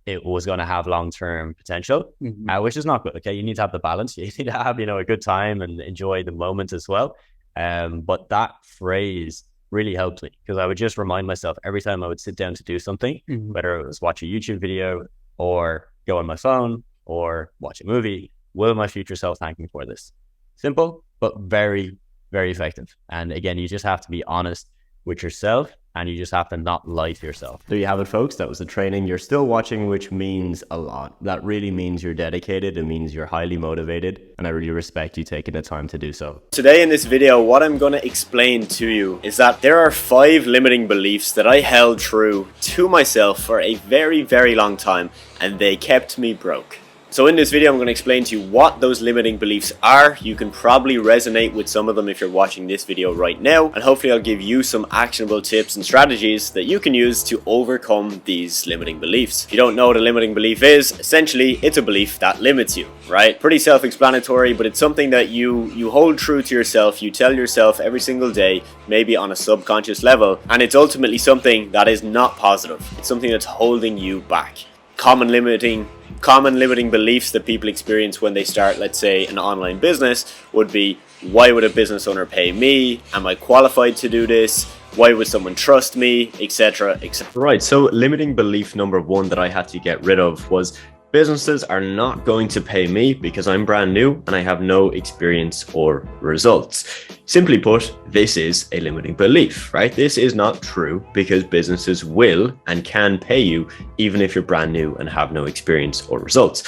it was going to have long-term potential, which is not good. Okay. You need to have the balance. You need to have, a good time and enjoy the moment as well. But that phrase really helped me, because I would just remind myself every time I would sit down to do something, whether it was watch a YouTube video or go on my phone or watch a movie, will my future self thank me for this? Simple, but very, very effective. And again, you just have to be honest with yourself, and you just have to not lie to yourself. There you have it, folks. That was the training. You're still watching, which means a lot. That really means you're dedicated. It means you're highly motivated, and I really respect you taking the time to do so. Today in this video, what I'm going to explain to you is that there are 5 limiting beliefs that I held true to myself for a very, very long time, and they kept me broke. So in this video, I'm going to explain to you what those limiting beliefs are. You can probably resonate with some of them if you're watching this video right now, and hopefully I'll give you some actionable tips and strategies that you can use to overcome these limiting beliefs. If you don't know what a limiting belief is, essentially it's a belief that limits you, right? Pretty self-explanatory, but it's something that you hold true to yourself. You tell yourself every single day, maybe on a subconscious level, and it's ultimately something that is not positive. It's something that's holding you back. Common limiting beliefs that people experience when they start, let's say, an online business would be, why would a business owner pay me? Am I qualified to do this? Why would someone trust me? Etc. etc. Right, so limiting belief number 1 that I had to get rid of was Businesses are not going to pay me because I'm brand new and I have no experience or results. Simply put, this is a limiting belief, right? This is not true because businesses will and can pay you even if you're brand new and have no experience or results.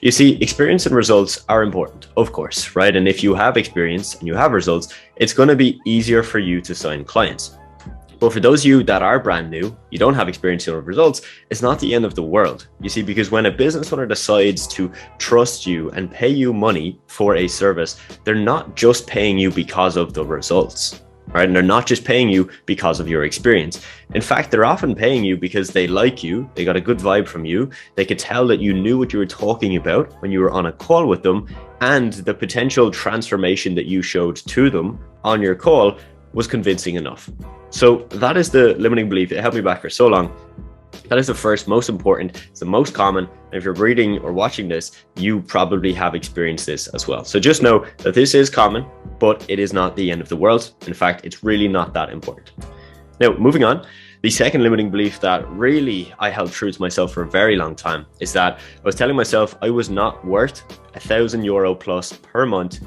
You see, experience and results are important, of course, right? And if you have experience and you have results, it's going to be easier for you to sign clients. But for those of you that are brand new, you don't have experience or results, it's not the end of the world. You see, because when a business owner decides to trust you and pay you money for a service, they're not just paying you because of the results, right? And they're not just paying you because of your experience. In fact, they're often paying you because they like you, they got a good vibe from you, they could tell that you knew what you were talking about when you were on a call with them, and the potential transformation that you showed to them on your call was convincing enough. So that is the limiting belief. It held me back for so long. That is the first, most important, it's the most common. And if you're reading or watching this, you probably have experienced this as well. So just know that this is common, but it is not the end of the world. In fact, it's really not that important. Now, moving on, the second limiting belief that really I held true to myself for a very long time is that I was telling myself I was not worth €1,000 plus per month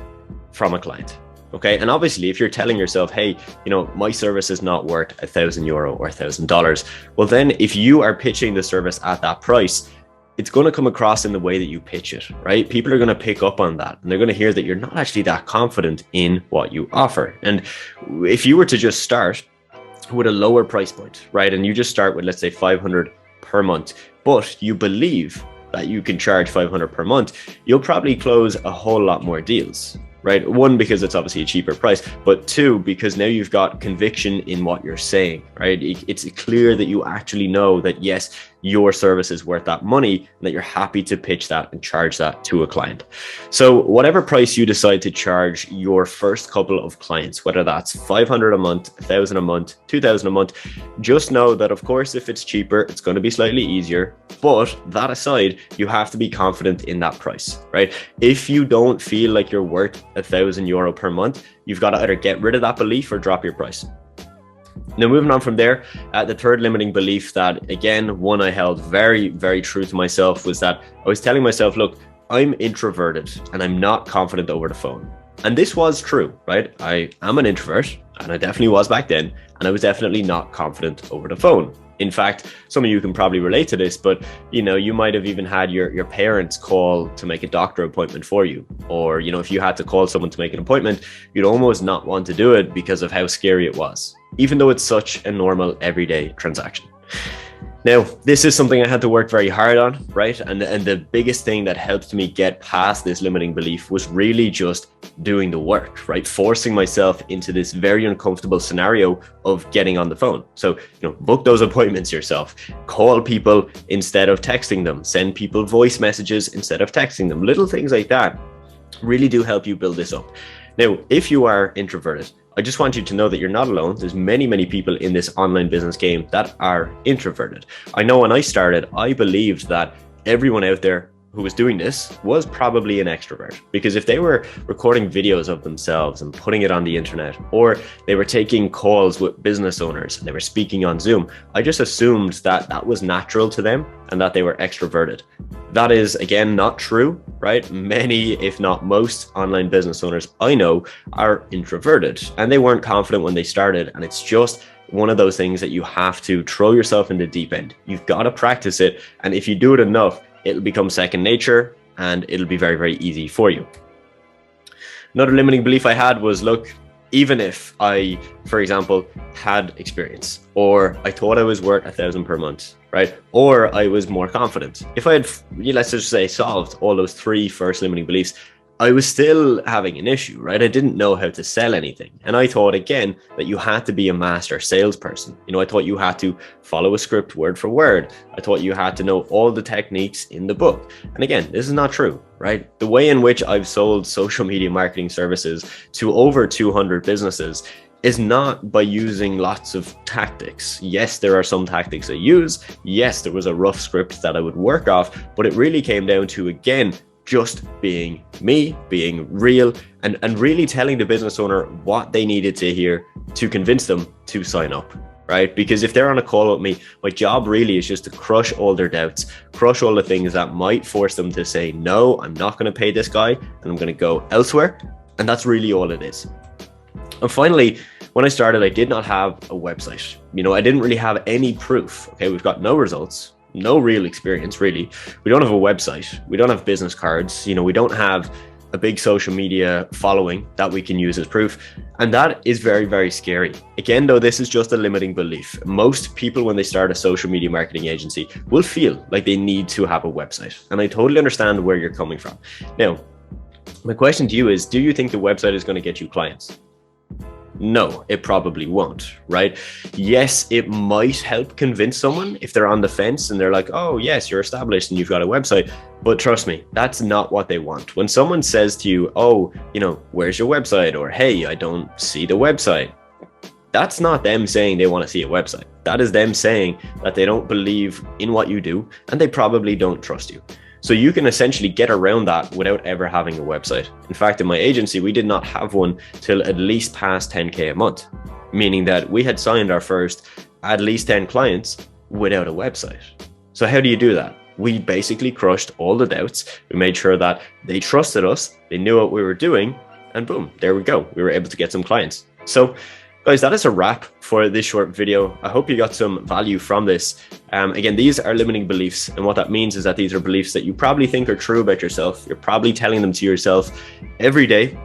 from a client. Okay. And obviously, if you're telling yourself, hey, you know, my service is not worth €1,000 or $1,000, well, then if you are pitching the service at that price, it's going to come across in the way that you pitch it, right? People are going to pick up on that and they're going to hear that you're not actually that confident in what you offer. And if you were to just start with a lower price point, right? And you just start with, let's say, 500 per month, but you believe that you can charge 500 per month, you'll probably close a whole lot more deals. Right? One, because it's obviously a cheaper price, but two, because now you've got conviction in what you're saying, right? It's clear that you actually know that, yes, your service is worth that money and that you're happy to pitch that and charge that to a client. So whatever price you decide to charge your first couple of clients, whether that's 500 a month, 1,000 a month, 2,000 a month, just know that, of course, if it's cheaper, it's going to be slightly easier. But that aside, you have to be confident in that price, right? If you don't feel like you're worth €1,000 per month, you've got to either get rid of that belief or drop your price. Now, moving on from there, the third limiting belief that, again, one I held very, very true to myself was that I was telling myself, look, I'm introverted and I'm not confident over the phone. And this was true, right? I am an introvert and I definitely was back then. And I was definitely not confident over the phone. In fact, some of you can probably relate to this, but you might have even had your parents call to make a doctor appointment for you. Or, if you had to call someone to make an appointment, you'd almost not want to do it because of how scary it was, even though it's such a normal everyday transaction. Now, this is something I had to work very hard on, right? And the biggest thing that helped me get past this limiting belief was really just doing the work, right? Forcing myself into this very uncomfortable scenario of getting on the phone. So, book those appointments yourself, call people instead of texting them, send people voice messages instead of texting them. Little things like that really do help you build this up. Now, if you are introverted, I just want you to know that you're not alone. There's many, many people in this online business game that are introverted. I know when I started, I believed that everyone out there who was doing this was probably an extrovert, because if they were recording videos of themselves and putting it on the internet, or they were taking calls with business owners and they were speaking on Zoom, I just assumed that that was natural to them and that they were extroverted. That is, again, not true, right? Many, if not most, online business owners I know are introverted and they weren't confident when they started. And it's just one of those things that you have to throw yourself in the deep end. You've got to practice it. And if you do it enough, it'll become second nature and it'll be very, very easy for you. Another limiting belief I had was, look, even if I, for example, had experience, or I thought I was worth 1,000 per month, right? Or I was more confident. If I had, let's just say, solved all those three first limiting beliefs, I was still having an issue, right? I didn't know how to sell anything. And I thought, again, that you had to be a master salesperson. I thought you had to follow a script word for word. I thought you had to know all the techniques in the book. And again, this is not true, right? The way in which I've sold social media marketing services to over 200 businesses is not by using lots of tactics. Yes, there are some tactics I use. Yes, there was a rough script that I would work off, but it really came down to, again, just being me, being real, and really telling the business owner what they needed to hear to convince them to sign up. right? Because if they're on a call with me, my job really is just to crush all their doubts, crush all the things that might force them to say, no, I'm not going to pay this guy and I'm going to go elsewhere. And that's really all it is. And finally, when I started, I did not have a website. I didn't really have any proof. Okay, we've got no results, no real experience, really. We don't have a website. We don't have business cards. We don't have a big social media following that we can use as proof. And that is very, very scary. Again, though, this is just a limiting belief. Most people, when they start a social media marketing agency, will feel like they need to have a website. And I totally understand where you're coming from. Now, my question to you is, do you think the website is going to get you clients? No, it probably won't, right? Yes, it might help convince someone if they're on the fence and they're like, oh, yes, you're established and you've got a website. But trust me, that's not what they want. When someone says to you, oh, where's your website? Or, hey, I don't see the website. That's not them saying they want to see a website. That is them saying that they don't believe in what you do and they probably don't trust you. So you can essentially get around that without ever having a website. In fact, in my agency, we did not have one till at least past 10K a month, meaning that we had signed our first at least 10 clients without a website. So how do you do that? We basically crushed all the doubts. We made sure that they trusted us, they knew what we were doing, and boom, there we go. We were able to get some clients. So guys, that is a wrap for this short video. I hope you got some value from this. Again, these are limiting beliefs. And what that means is that these are beliefs that you probably think are true about yourself. You're probably telling them to yourself every day.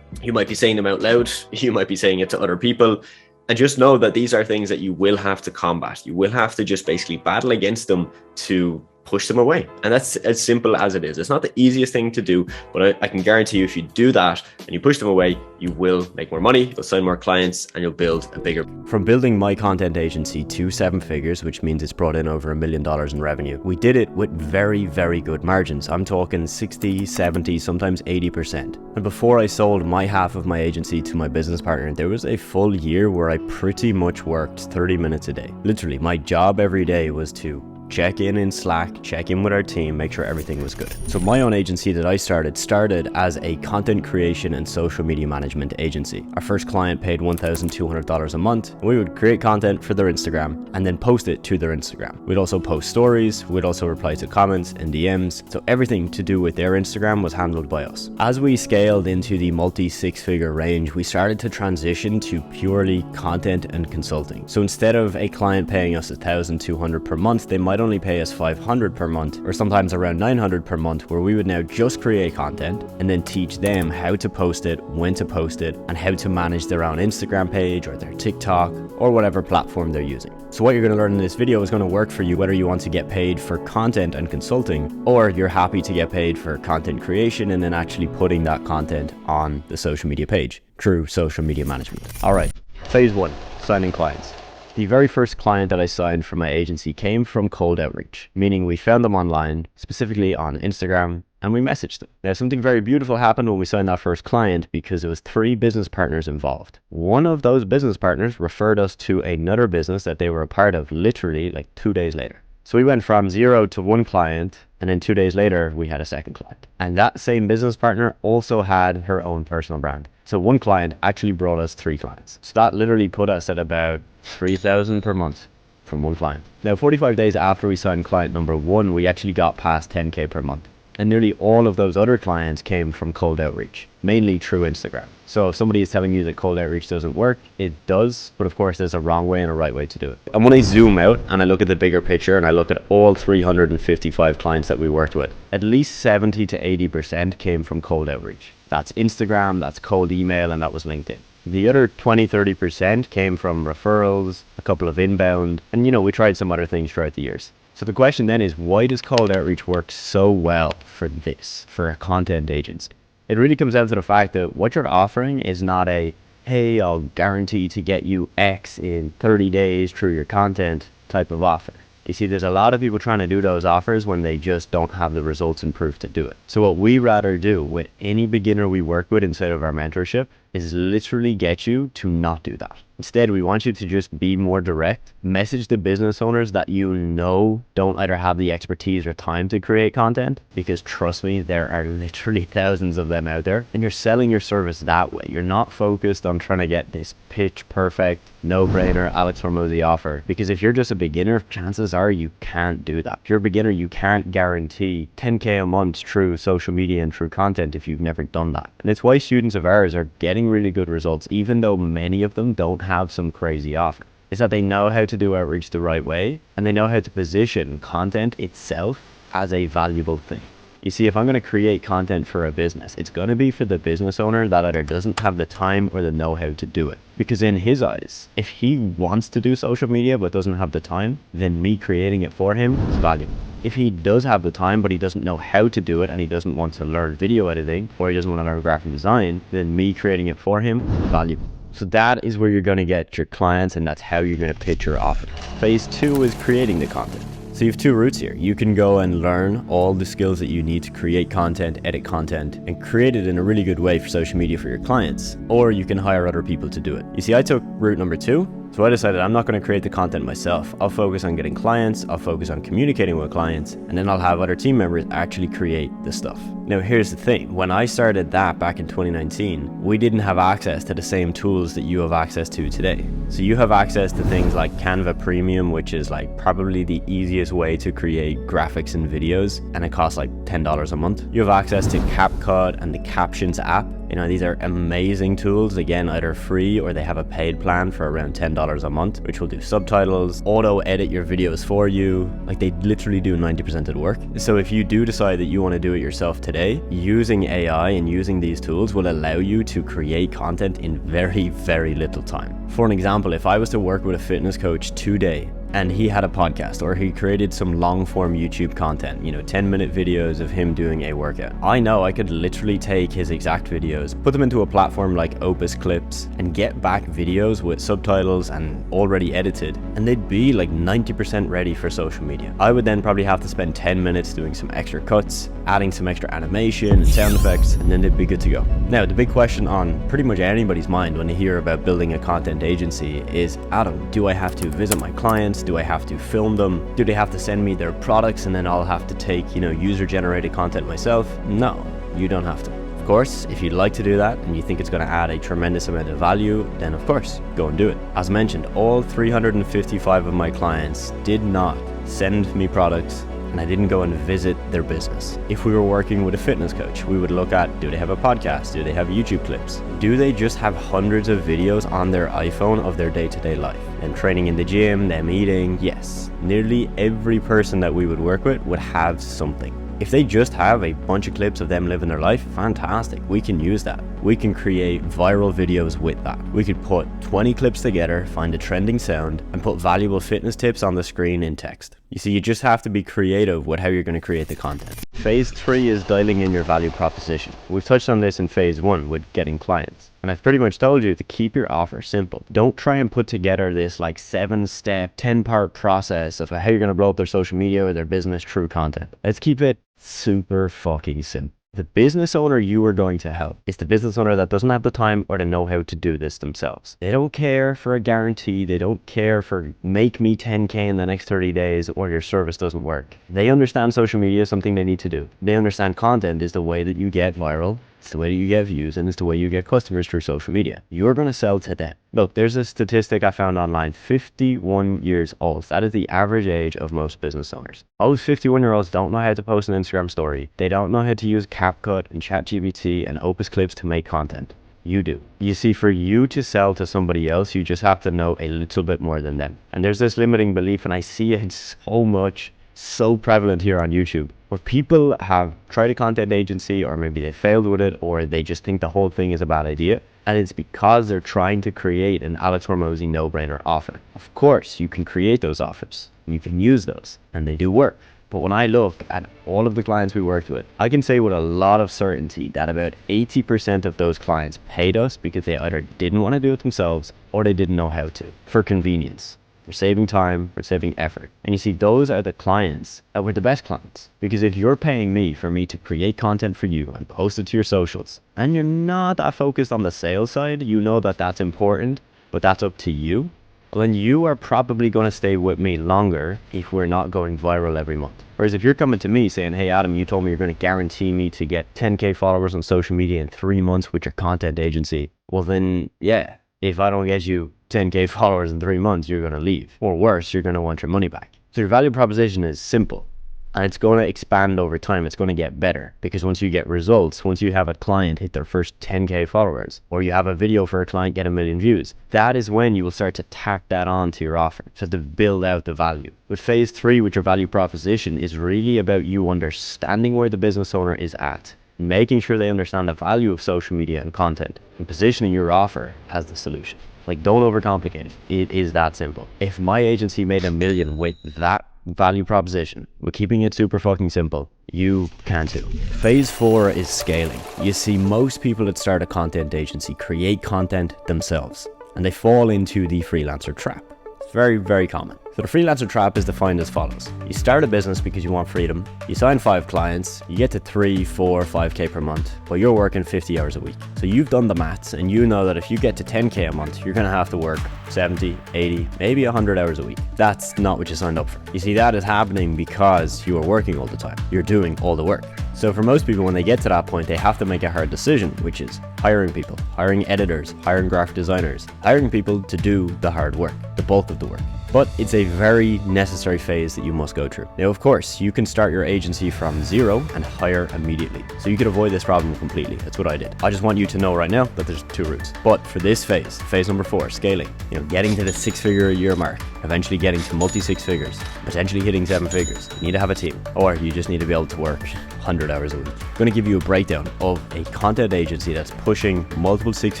You might be saying them out loud. You might be saying it to other people. And just know that these are things that you will have to combat. You will have to just basically battle against them to push them away. And that's as simple as it is. It's not the easiest thing to do, but I can guarantee you if you do that and you push them away, you will make more money, you'll sign more clients, and you'll build a bigger. From building my content agency to 7 figures, which means it's brought in over $1 million in revenue, we did it with very, very good margins. I'm talking 60, 70, sometimes 80%. And before I sold my half of my agency to my business partner, there was a full year where I pretty much worked 30 minutes a day. Literally, my job every day was to check in Slack, check in with our team, make sure everything was good. So my own agency that I started as a content creation and social media management agency. Our first client paid $1,200 a month, and we would create content for their Instagram and then post it to their Instagram. We'd also post stories, we'd also reply to comments and DMs. So everything to do with their Instagram was handled by us. As we scaled into the multi-6-figure range, we started to transition to purely content and consulting. So instead of a client paying us $1,200 per month, they might only pay us $500 per month, or sometimes around $900 per month, where we would now just create content and then teach them how to post it, when to post it, and how to manage their own Instagram page or their TikTok or whatever platform they're using. So what you're going to learn in this video is going to work for you whether you want to get paid for content and consulting, or you're happy to get paid for content creation and then actually putting that content on the social media page through social media management. All right, phase 1, signing clients. The very first client that I signed from my agency came from cold outreach, meaning we found them online, specifically on Instagram, and we messaged them. Now, something very beautiful happened when we signed that first client because there was 3 business partners involved. One of those business partners referred us to another business that they were a part of literally like 2 days later. So we went from 0 to 1 client, and then 2 days later, we had a second client. And that same business partner also had her own personal brand. So 1 client actually brought us 3 clients. So that literally put us at about $3,000 per month from 1 client. Now, 45 days after we signed client number 1, we actually got past 10K per month. And nearly all of those other clients came from cold outreach, mainly through Instagram. So if somebody is telling you that cold outreach doesn't work, it does, but of course there's a wrong way and a right way to do it. And when I zoom out and I look at the bigger picture and I look at all 355 clients that we worked with, at least 70 to 80% came from cold outreach. That's Instagram, that's cold email, and that was LinkedIn. The other 20-30% came from referrals, a couple of inbound, and we tried some other things throughout the years. So the question then is, why does cold outreach work so well for a content agency? It really comes down to the fact that what you're offering is not a, hey, I'll guarantee to get you X in 30 days through your content type of offer. You see, there's a lot of people trying to do those offers when they just don't have the results and proof to do it. So what we rather do with any beginner we work with inside of our mentorship is literally get you to not do that. Instead, we want you to just be more direct. Message the business owners that you know don't either have the expertise or time to create content, because trust me, there are literally thousands of them out there, and you're selling your service that way. You're not focused on trying to get this pitch perfect, no-brainer Alex Hormozy offer, because if you're just a beginner, chances are you can't do that. If you're a beginner, you can't guarantee 10K a month through social media and through content if you've never done that. And it's why students of ours are getting really good results, even though many of them don't have some crazy offer. Is that they know how to do outreach the right way, and they know how to position content itself as a valuable thing. You see, if I'm going to create content for a business, it's going to be for the business owner that either doesn't have the time or the know-how to do it. Because in his eyes, if he wants to do social media but doesn't have the time, then me creating it for him is valuable. If he does have the time but he doesn't know how to do it, and he doesn't want to learn video editing, or he doesn't want to learn graphic design, then me creating it for him is valuable. So that is where you're going to get your clients, and that's how you're going to pitch your offer. Phase 2 is creating the content. So you have two routes here. You can go and learn all the skills that you need to create content, edit content, and create it in a really good way for social media for your clients, or you can hire other people to do it. You see, I took route number 2. So I decided I'm not going to create the content myself. I'll focus on getting clients, I'll focus on communicating with clients, and then I'll have other team members actually create the stuff. Now here's the thing, when I started that back in 2019, we didn't have access to the same tools that you have access to today. So you have access to things like Canva Premium, which is like probably the easiest way to create graphics and videos, and it costs like $10 a month. You have access to CapCut and the Captions app. You know, these are amazing tools, again, either free or they have a paid plan for around $10 a month, which will do subtitles, auto edit your videos for you. Like, they literally do 90% of the work. So if you do decide that you want to do it yourself today, using AI and using these tools will allow you to create content in very, very little time. For an example, if I was to work with a fitness coach today, and he had a podcast, or he created some long form YouTube content, 10-minute videos of him doing a workout, I know I could literally take his exact videos, put them into a platform like Opus Clips, and get back videos with subtitles and already edited, and they'd be like 90% ready for social media. I would then probably have to spend 10 minutes doing some extra cuts, adding some extra animation and sound effects, and then they'd be good to go. Now, the big question on pretty much anybody's mind when they hear about building a content agency is, Adam, do I have to visit my clients? Do I have to film them? Do they have to send me their products and then I'll have to take, user-generated content myself? No, you don't have to. Of course, if you'd like to do that and you think it's going to add a tremendous amount of value, then of course, go and do it. As mentioned, all 355 of my clients did not send me products, and I didn't go and visit their business. If we were working with a fitness coach, we would look at, do they have a podcast? Do they have YouTube clips? Do they just have hundreds of videos on their iPhone of their day-to-day life? Them training in the gym, them eating? Yes. Nearly every person that we would work with would have something. If they just have a bunch of clips of them living their life, fantastic. We can use that. We can create viral videos with that. We could put 20 clips together, find a trending sound, and put valuable fitness tips on the screen in text. You see, you just have to be creative with how you're going to create the content. Phase 3 is dialing in your value proposition. We've touched on this in phase 1 with getting clients. And I've pretty much told you to keep your offer simple. Don't try and put together this like 7-step, 10-part process of how you're going to blow up their social media or their business through content. Let's keep it super fucking simple. The business owner you are going to help is the business owner that doesn't have the time or the know-how to do this themselves. They don't care for a guarantee. They don't care for make me 10K in the next 30 days or your service doesn't work. They understand social media is something they need to do. They understand content is the way that you get viral. It's the way that you get views, and it's the way you get customers through social media. You're going to sell to them. Look, there's a statistic I found online, 51 years old. That is the average age of most business owners. Most 51-year-olds don't know how to post an Instagram story. They don't know how to use CapCut and ChatGPT and Opus Clips to make content. You do. You see, for you to sell to somebody else, you just have to know a little bit more than them. And there's this limiting belief, and I see it so much, so prevalent here on YouTube, where people have tried a content agency, or maybe they failed with it, or they just think the whole thing is a bad idea. And it's because they're trying to create an Alex Hormozy no-brainer offer. Of course, you can create those offers. You can use those, and they do work. But when I look at all of the clients we worked with, I can say with a lot of certainty that about 80% of those clients paid us because they either didn't want to do it themselves or they didn't know how to, for convenience. We're saving time, we're saving effort. And you see, those are the clients that were the best clients. Because if you're paying me for me to create content for you and post it to your socials, and you're not that focused on the sales side, you know that that's important, but that's up to you, well, then you are probably going to stay with me longer if we're not going viral every month. Whereas if you're coming to me saying, hey, Adam, you told me you're going to guarantee me to get 10K followers on social media in 3 months with your content agency. Well, then, yeah, if I don't get you 10K followers in 3 months, you're going to leave. Or worse, you're going to want your money back. So your value proposition is simple. And it's going to expand over time. It's going to get better because once you get results, once you have a client hit their first 10K followers, or you have a video for a client get 1 million views, that is when you will start to tack that on to your offer, so to build out the value. But phase 3 with your value proposition is really about you understanding where the business owner is at, making sure they understand the value of social media and content, and positioning your offer as the solution. Like, don't overcomplicate it. It is that simple. If my agency made 1 million with that value proposition, we're keeping it super fucking simple, you can too. Phase 4 is scaling. You see, most people that start a content agency create content themselves, and they fall into the freelancer trap. It's very, very common. So the freelancer trap is defined as follows. You start a business because you want freedom. You sign 5 clients, you get to 3, 4, 5K per month, but you're working 50 hours a week. So you've done the maths and you know that if you get to 10K a month, you're gonna have to work 70, 80, maybe 100 hours a week. That's not what you signed up for. You see, that is happening because you are working all the time. You're doing all the work. So for most people, when they get to that point, they have to make a hard decision, which is hiring people, hiring editors, hiring graphic designers, hiring people to do the hard work, the bulk of the work. But it's a very necessary phase that you must go through. Now, of course, you can start your agency from zero and hire immediately. So you could avoid this problem completely. That's what I did. I just want you to know right now that there's 2 routes. But for this phase number 4, scaling, getting to the 6-figure a year mark, eventually getting to multi 6 figures, potentially hitting 7 figures, you need to have a team, or you just need to be able to work 100 hours a week. I'm going to give you a breakdown of a content agency that's pushing multiple 6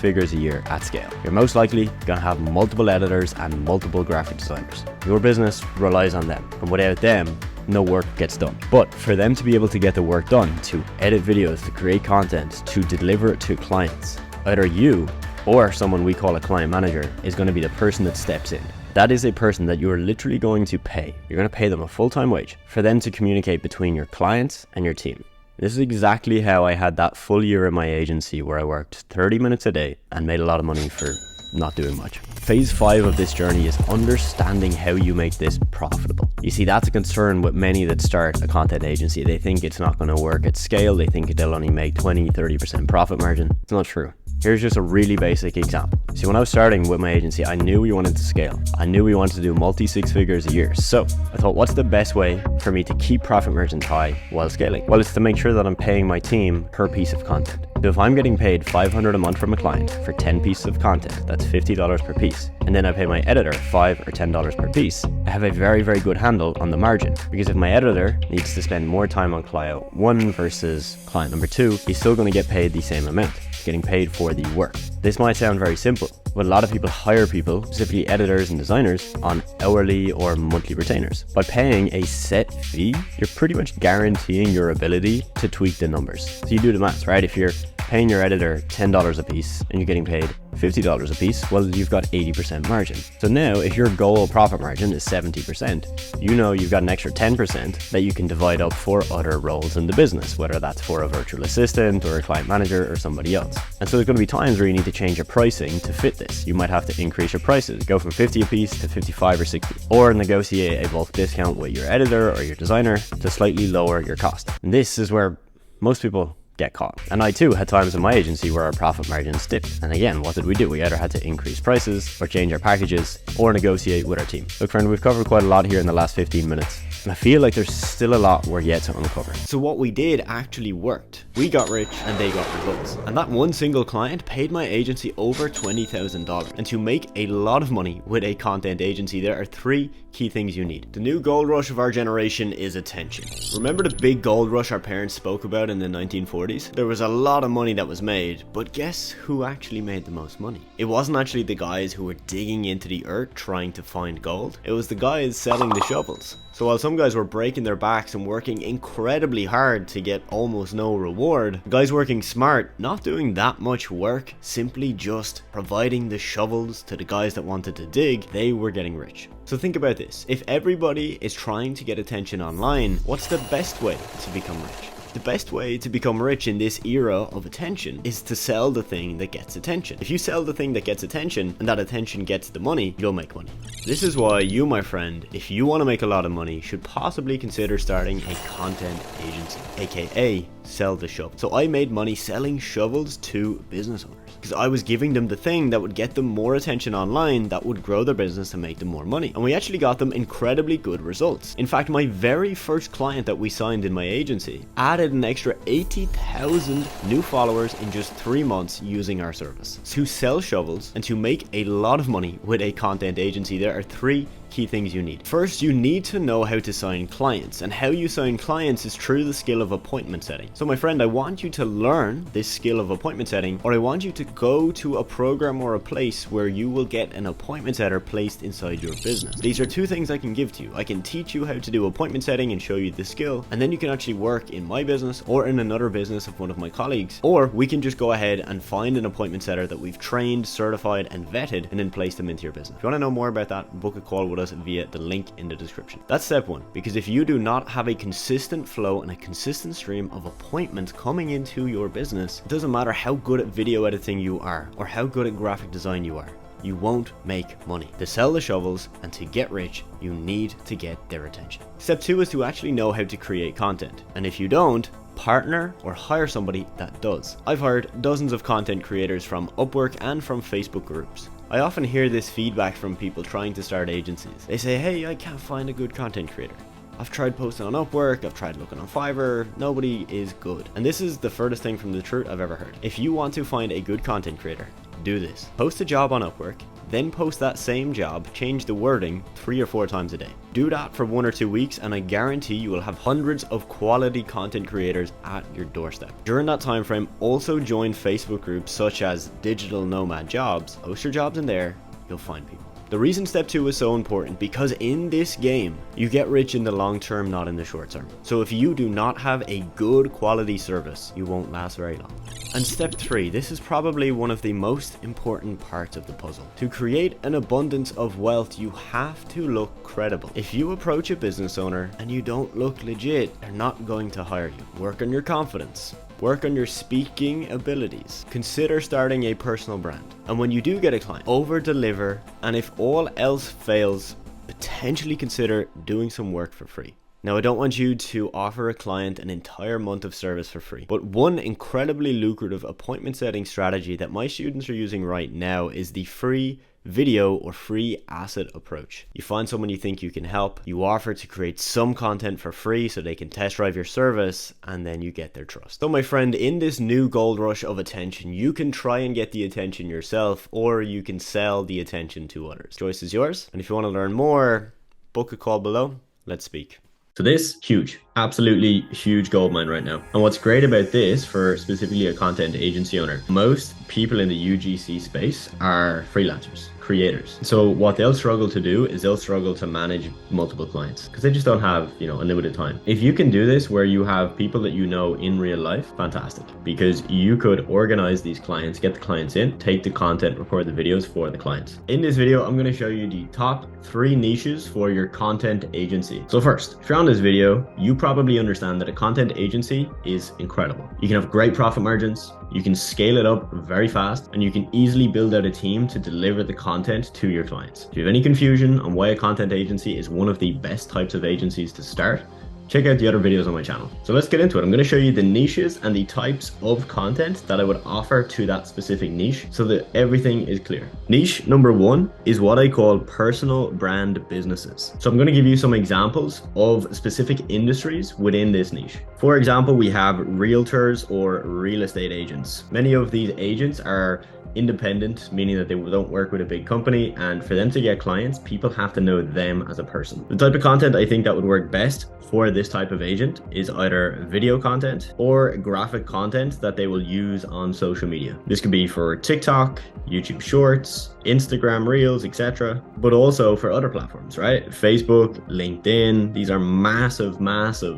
figures a year at scale. You're most likely going to have multiple editors and multiple graphic designers. Your business relies on them, and without them, no work gets done. But for them to be able to get the work done, to edit videos, to create content, to deliver it to clients, either you or someone we call a client manager is going to be the person that steps in. That is a person that you are literally going to pay. You're going to pay them a full-time wage for them to communicate between your clients and your team. This is exactly how I had that full year in my agency where I worked 30 minutes a day and made a lot of money for not doing much. Phase 5 of this journey is understanding how you make this profitable. You see, that's a concern with many that start a content agency. They think it's not going to work at scale. They think they'll only make 20-30% profit margin. It's not true. Here's just a really basic example. See, when I was starting with my agency, I knew we wanted to scale. I knew we wanted to do multi 6 figures a year. So I thought, what's the best way for me to keep profit margins high while scaling? Well, it's to make sure that I'm paying my team per piece of content. So if I'm getting paid $500 a month from a client for 10 pieces of content, that's $50 per piece. And then I pay my editor $5 or $10 per piece. I have a very, very good handle on the margin, because if my editor needs to spend more time on client 1 versus client number 2, he's still going to get paid the same amount, getting paid for the work. This might sound very simple, but a lot of people hire people, specifically editors and designers, on hourly or monthly retainers. By paying a set fee, you're pretty much guaranteeing your ability to tweak the numbers. So you do the maths, right? If you're paying your editor $10 a piece and you're getting paid $50 a piece, well, you've got 80% margin. So now if your goal profit margin is 70%, you know you've got an extra 10% that you can divide up for other roles in the business, whether that's for a virtual assistant or a client manager or somebody else. And so there's going to be times where you need to change your pricing to fit this. You might have to increase your prices, go from 50 a piece to 55 or 60, or negotiate a bulk discount with your editor or your designer to slightly lower your cost. And this is where most people get caught. And I too had times in my agency where our profit margins dipped. And again, what did we do? We either had to increase prices or change our packages or negotiate with our team. Look, friend, we've covered quite a lot here in the last 15 minutes. And I feel like there's still a lot we're yet to uncover. So what we did actually worked. We got rich and they got results. And that one single client paid my agency over $20,000. And to make a lot of money with a content agency, there are 3 key things you need. The new gold rush of our generation is attention. Remember the big gold rush our parents spoke about in the 1940s? There was a lot of money that was made, but guess who actually made the most money? It wasn't actually the guys who were digging into the earth trying to find gold. It was the guys selling the shovels. So while some guys were breaking their backs and working incredibly hard to get almost no reward, guys working smart, not doing that much work, simply just providing the shovels to the guys that wanted to dig, they were getting rich. So think about this. If everybody is trying to get attention online, what's the best way to become rich? The best way to become rich in this era of attention is to sell the thing that gets attention. If you sell the thing that gets attention and that attention gets the money, you'll make money. This is why you, my friend, if you want to make a lot of money, should possibly consider starting a content agency, aka sell the shovel. So I made money selling shovels to business owners because I was giving them the thing that would get them more attention online, that would grow their business and make them more money. And we actually got them incredibly good results. In fact, my very first client that we signed in my agency added an extra 80,000 new followers in just 3 months using our service. To sell shovels and to make a lot of money with a content agency, there are 3 key things you need. First, you need to know how to sign clients, and how you sign clients is through the skill of appointment setting. So my friend, I want you to learn this skill of appointment setting, or I want you to go to a program or a place where you will get an appointment setter placed inside your business. These are 2 things I can give to you. I can teach you how to do appointment setting and show you the skill, and then you can actually work in my business or in another business of one of my colleagues, or we can just go ahead and find an appointment setter that we've trained, certified, and vetted, and then place them into your business. If you want to know more about that, book a call with us via the link in the description. That's step 1, because if you do not have a consistent flow and a consistent stream of appointments coming into your business, it doesn't matter how good at video editing you are or how good at graphic design you are, you won't make money. To sell the shovels and to get rich, you need to get their attention. Step 2 is to actually know how to create content, and if you don't, partner or hire somebody that does. I've hired dozens of content creators from Upwork and from Facebook groups. I often hear this feedback from people trying to start agencies. They say, hey, I can't find a good content creator. I've tried posting on Upwork, I've tried looking on Fiverr, nobody is good. And this is the furthest thing from the truth I've ever heard. If you want to find a good content creator, do this. Post a job on Upwork, then post that same job, change the wording 3 or 4 times a day. Do that for 1 or 2 weeks, and I guarantee you will have hundreds of quality content creators at your doorstep. During that time frame, also join Facebook groups such as Digital Nomad Jobs. Post your jobs in there, you'll find people. The reason step 2 is so important, because in this game, you get rich in the long term, not in the short term. So if you do not have a good quality service, you won't last very long. And step 3, this is probably one of the most important parts of the puzzle. To create an abundance of wealth, you have to look credible. If you approach a business owner and you don't look legit, they're not going to hire you. Work on your confidence. Work on your speaking abilities. Consider starting a personal brand. And when you do get a client, over deliver, and if all else fails, potentially consider doing some work for free. Now, I don't want you to offer a client an entire month of service for free, but one incredibly lucrative appointment setting strategy that my students are using right now is the free video or free asset approach. You find someone you think you can help, you offer to create some content for free so they can test drive your service, and then you get their trust. So my friend, in this new gold rush of attention, you can try and get the attention yourself, or you can sell the attention to others. Choice is yours, and if you want to learn more, book a call below. Let's speak. So this, huge, absolutely huge goldmine right now. And what's great about this for specifically a content agency owner, most people in the UGC space are freelancers, creators. So what they'll struggle to do is they'll struggle to manage multiple clients because they just don't have, unlimited time. If you can do this where you have people that you know in real life, fantastic, because you could organize these clients, get the clients in, take the content, record the videos for the clients. In this video, I'm going to show you the top 3 niches for your content agency. So first, if you're on this video, you probably understand that a content agency is incredible. You can have great profit margins, you can scale it up very fast, and you can easily build out a team to deliver the content to your clients. If you have any confusion on why a content agency is one of the best types of agencies to start, check out the other videos on my channel. So let's get into it. I'm going to show you the niches and the types of content that I would offer to that specific niche so that everything is clear. Niche number 1 is what I call personal brand businesses. So I'm going to give you some examples of specific industries within this niche. For example, we have realtors or real estate agents. Many of these agents are independent, meaning that they don't work with a big company, and for them to get clients, people have to know them as a person. The type of content I think that would work best for this type of agent is either video content or graphic content that they will use on social media. This could be for TikTok, YouTube Shorts, Instagram Reels, etc., but also for other platforms, right? Facebook, LinkedIn, these are massive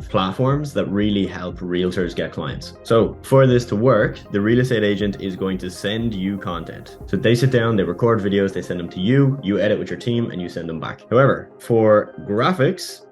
platforms that really help realtors get clients. So for this to work, the real estate agent is going to send you content. So they sit down, they record videos, they send them to you, you edit with your team, and you send them back. However, for graphics,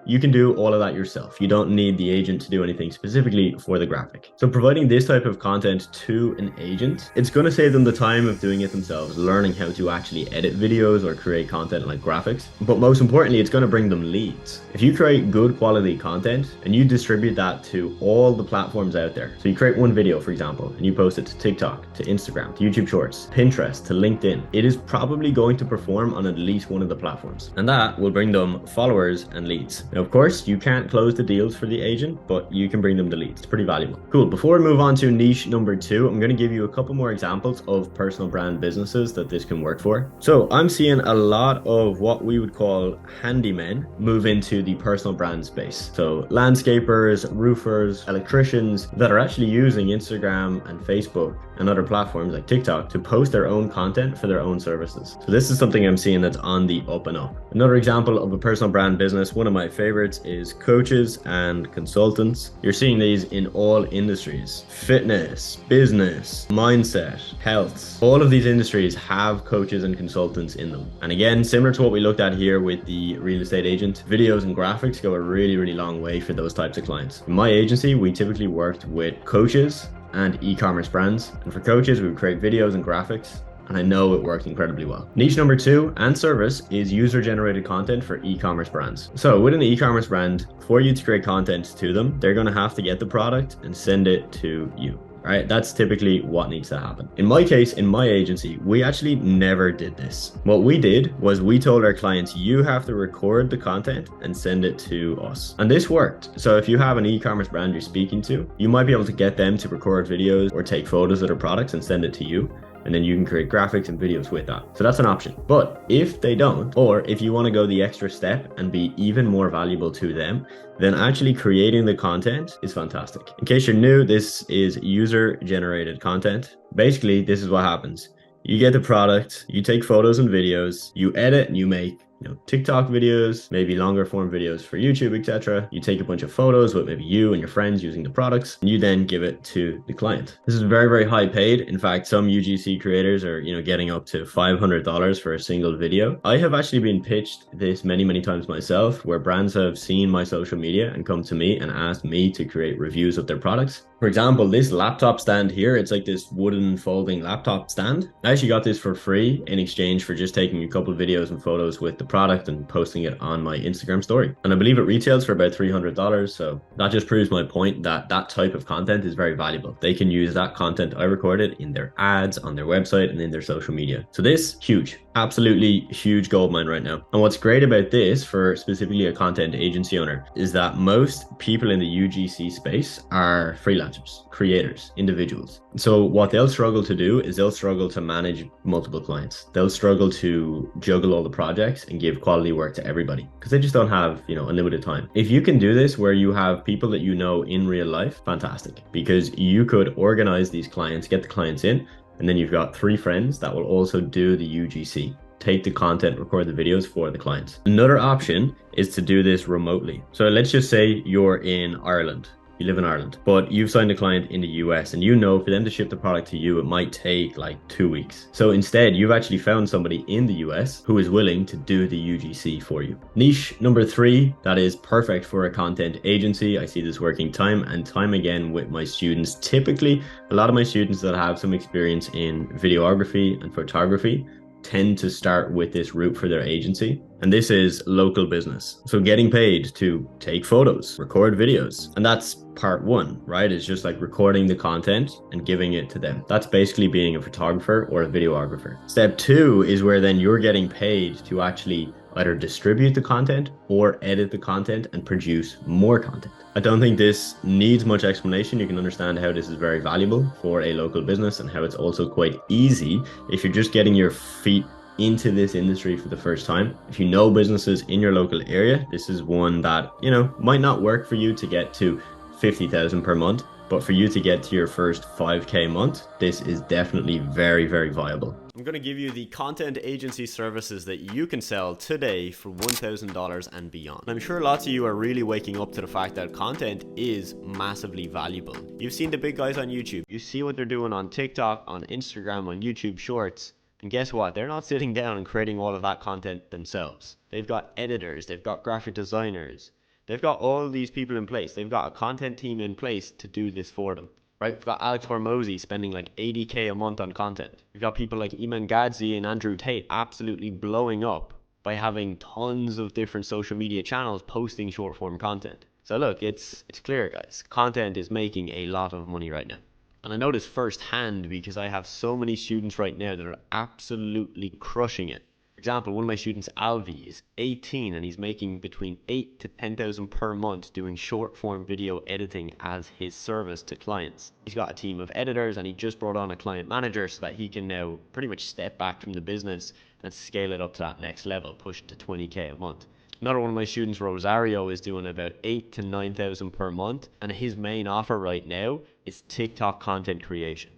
you can do all of that yourself. You don't need the agent to do anything specifically for the graphic. So providing this type of content to an agent, it's going to save them the time of doing it themselves, learning how to actually edit videos or create content like graphics. But most importantly, it's going to bring them leads. If you create good quality content and you distribute that to all the platforms out there. So you create one video, for example, and you post it to TikTok, to Instagram, to YouTube Shorts, Pinterest, to LinkedIn, it is probably going to perform on at least one of the platforms. And that will bring them followers and leads. Now, of course, you can't close the deals for the agent, but you can bring them the leads. It's pretty valuable. Cool. Before we move on to niche number 2, I'm going to give you a couple more examples of personal brand businesses that this can work for. So I'm seeing a lot of what we would call handymen move into the personal brand space. So landscapers, roofers, electricians that are actually using Instagram and Facebook and other platforms like TikTok to post their own content for their own services. So this is something I'm seeing that's on the up and up. Another example of a personal brand business, one of my favorites, is coaches and consultants. You're seeing these in all industries: fitness, business, mindset, health. All of these industries have coaches and consultants in them. And again, similar to what we looked at here with the real estate agent, videos and graphics go a really long way for those types of clients. In my agency, we typically worked with coaches and e-commerce brands. And for coaches, we would create videos and graphics, and I know it worked incredibly well. Niche number 2 and service is user-generated content for e-commerce brands. So within the e-commerce brand, for you to create content to them, they're going to have to get the product and send it to you. Right? That's typically what needs to happen. In my case, in my agency, we actually never did this. What we did was we told our clients, you have to record the content and send it to us. And this worked. So if you have an e-commerce brand you're speaking to, you might be able to get them to record videos or take photos of their products and send it to you. And then you can create graphics and videos with that. So that's an option. But if they don't, or if you want to go the extra step and be even more valuable to them, then actually creating the content is fantastic. In case you're new, this is user-generated content. Basically, this is what happens. You get the product, you take photos and videos, you edit and you make TikTok videos, maybe longer form videos for YouTube, etc. You take a bunch of photos with maybe you and your friends using the products, and you then give it to the client. This is very high paid. In fact, some UGC creators are getting up to $500 for a single video. I have actually been pitched this many times myself, where brands have seen my social media and come to me and asked me to create reviews of their products. For example, this laptop stand here, it's like this wooden folding laptop stand. I actually got this for free in exchange for just taking a couple of videos and photos with the product and posting it on my Instagram story. And I believe it retails for about $300. So that just proves my point that that type of content is very valuable. They can use that content I recorded in their ads, on their website, and in their social media. So this, huge, absolutely huge goldmine right now. And what's great about this for specifically a content agency owner is that most people in the UGC space are freelancers, creators, individuals. So what they'll struggle to do is they'll struggle to manage multiple clients. They'll struggle to juggle all the projects and give quality work to everybody because they just don't have, unlimited time. If you can do this where you have people that you know in real life, fantastic, because you could organize these clients, get the clients in, and then you've got 3 friends that will also do the UGC. Take the content, record the videos for the clients. Another option is to do this remotely. So let's just say you're in Ireland. You live in Ireland, but you've signed a client in the US and for them to ship the product to you, it might take like 2 weeks. So instead, you've actually found somebody in the US who is willing to do the UGC for you. Niche number 3, that is perfect for a content agency. I see this working time and time again with my students. Typically, a lot of my students that have some experience in videography and photography tend to start with this route for their agency. And this is local business. So getting paid to take photos, record videos. And that's part 1, right? It's just like recording the content and giving it to them. That's basically being a photographer or a videographer. Step 2 is where then you're getting paid to actually either distribute the content or edit the content and produce more content. I don't think this needs much explanation. You can understand how this is very valuable for a local business and how it's also quite easy if you're just getting your feet into this industry for the first time, if you know businesses in your local area, this is one that, you know, might not work for you to get to 50,000 per month, but for you to get to your first 5K month, this is definitely very, very viable. I'm going to give you the content agency services that you can sell today for $1,000 and beyond. I'm sure lots of you are really waking up to the fact that content is massively valuable. You've seen the big guys on YouTube. You see what they're doing on TikTok, on Instagram, on YouTube Shorts. And guess what? They're not sitting down and creating all of that content themselves. They've got editors, they've got graphic designers, they've got all these people in place. They've got a content team in place to do this for them. Right? We've got Alex Hormozy spending like 80K a month on content. We've got people like Iman Gadzi and Andrew Tate absolutely blowing up by having tons of different social media channels posting short form content. So look, it's clear, guys. Content is making a lot of money right now. And I know this firsthand because I have so many students right now that are absolutely crushing it. For example, one of my students, Alvie, is 18 and he's making between 8 to 10,000 per month doing short form video editing as his service to clients. He's got a team of editors and he just brought on a client manager so that he can now pretty much step back from the business and scale it up to that next level, push it to 20K a month. Another one of my students, Rosario, is doing about 8 to 9,000 per month, and his main offer right now is TikTok content creation.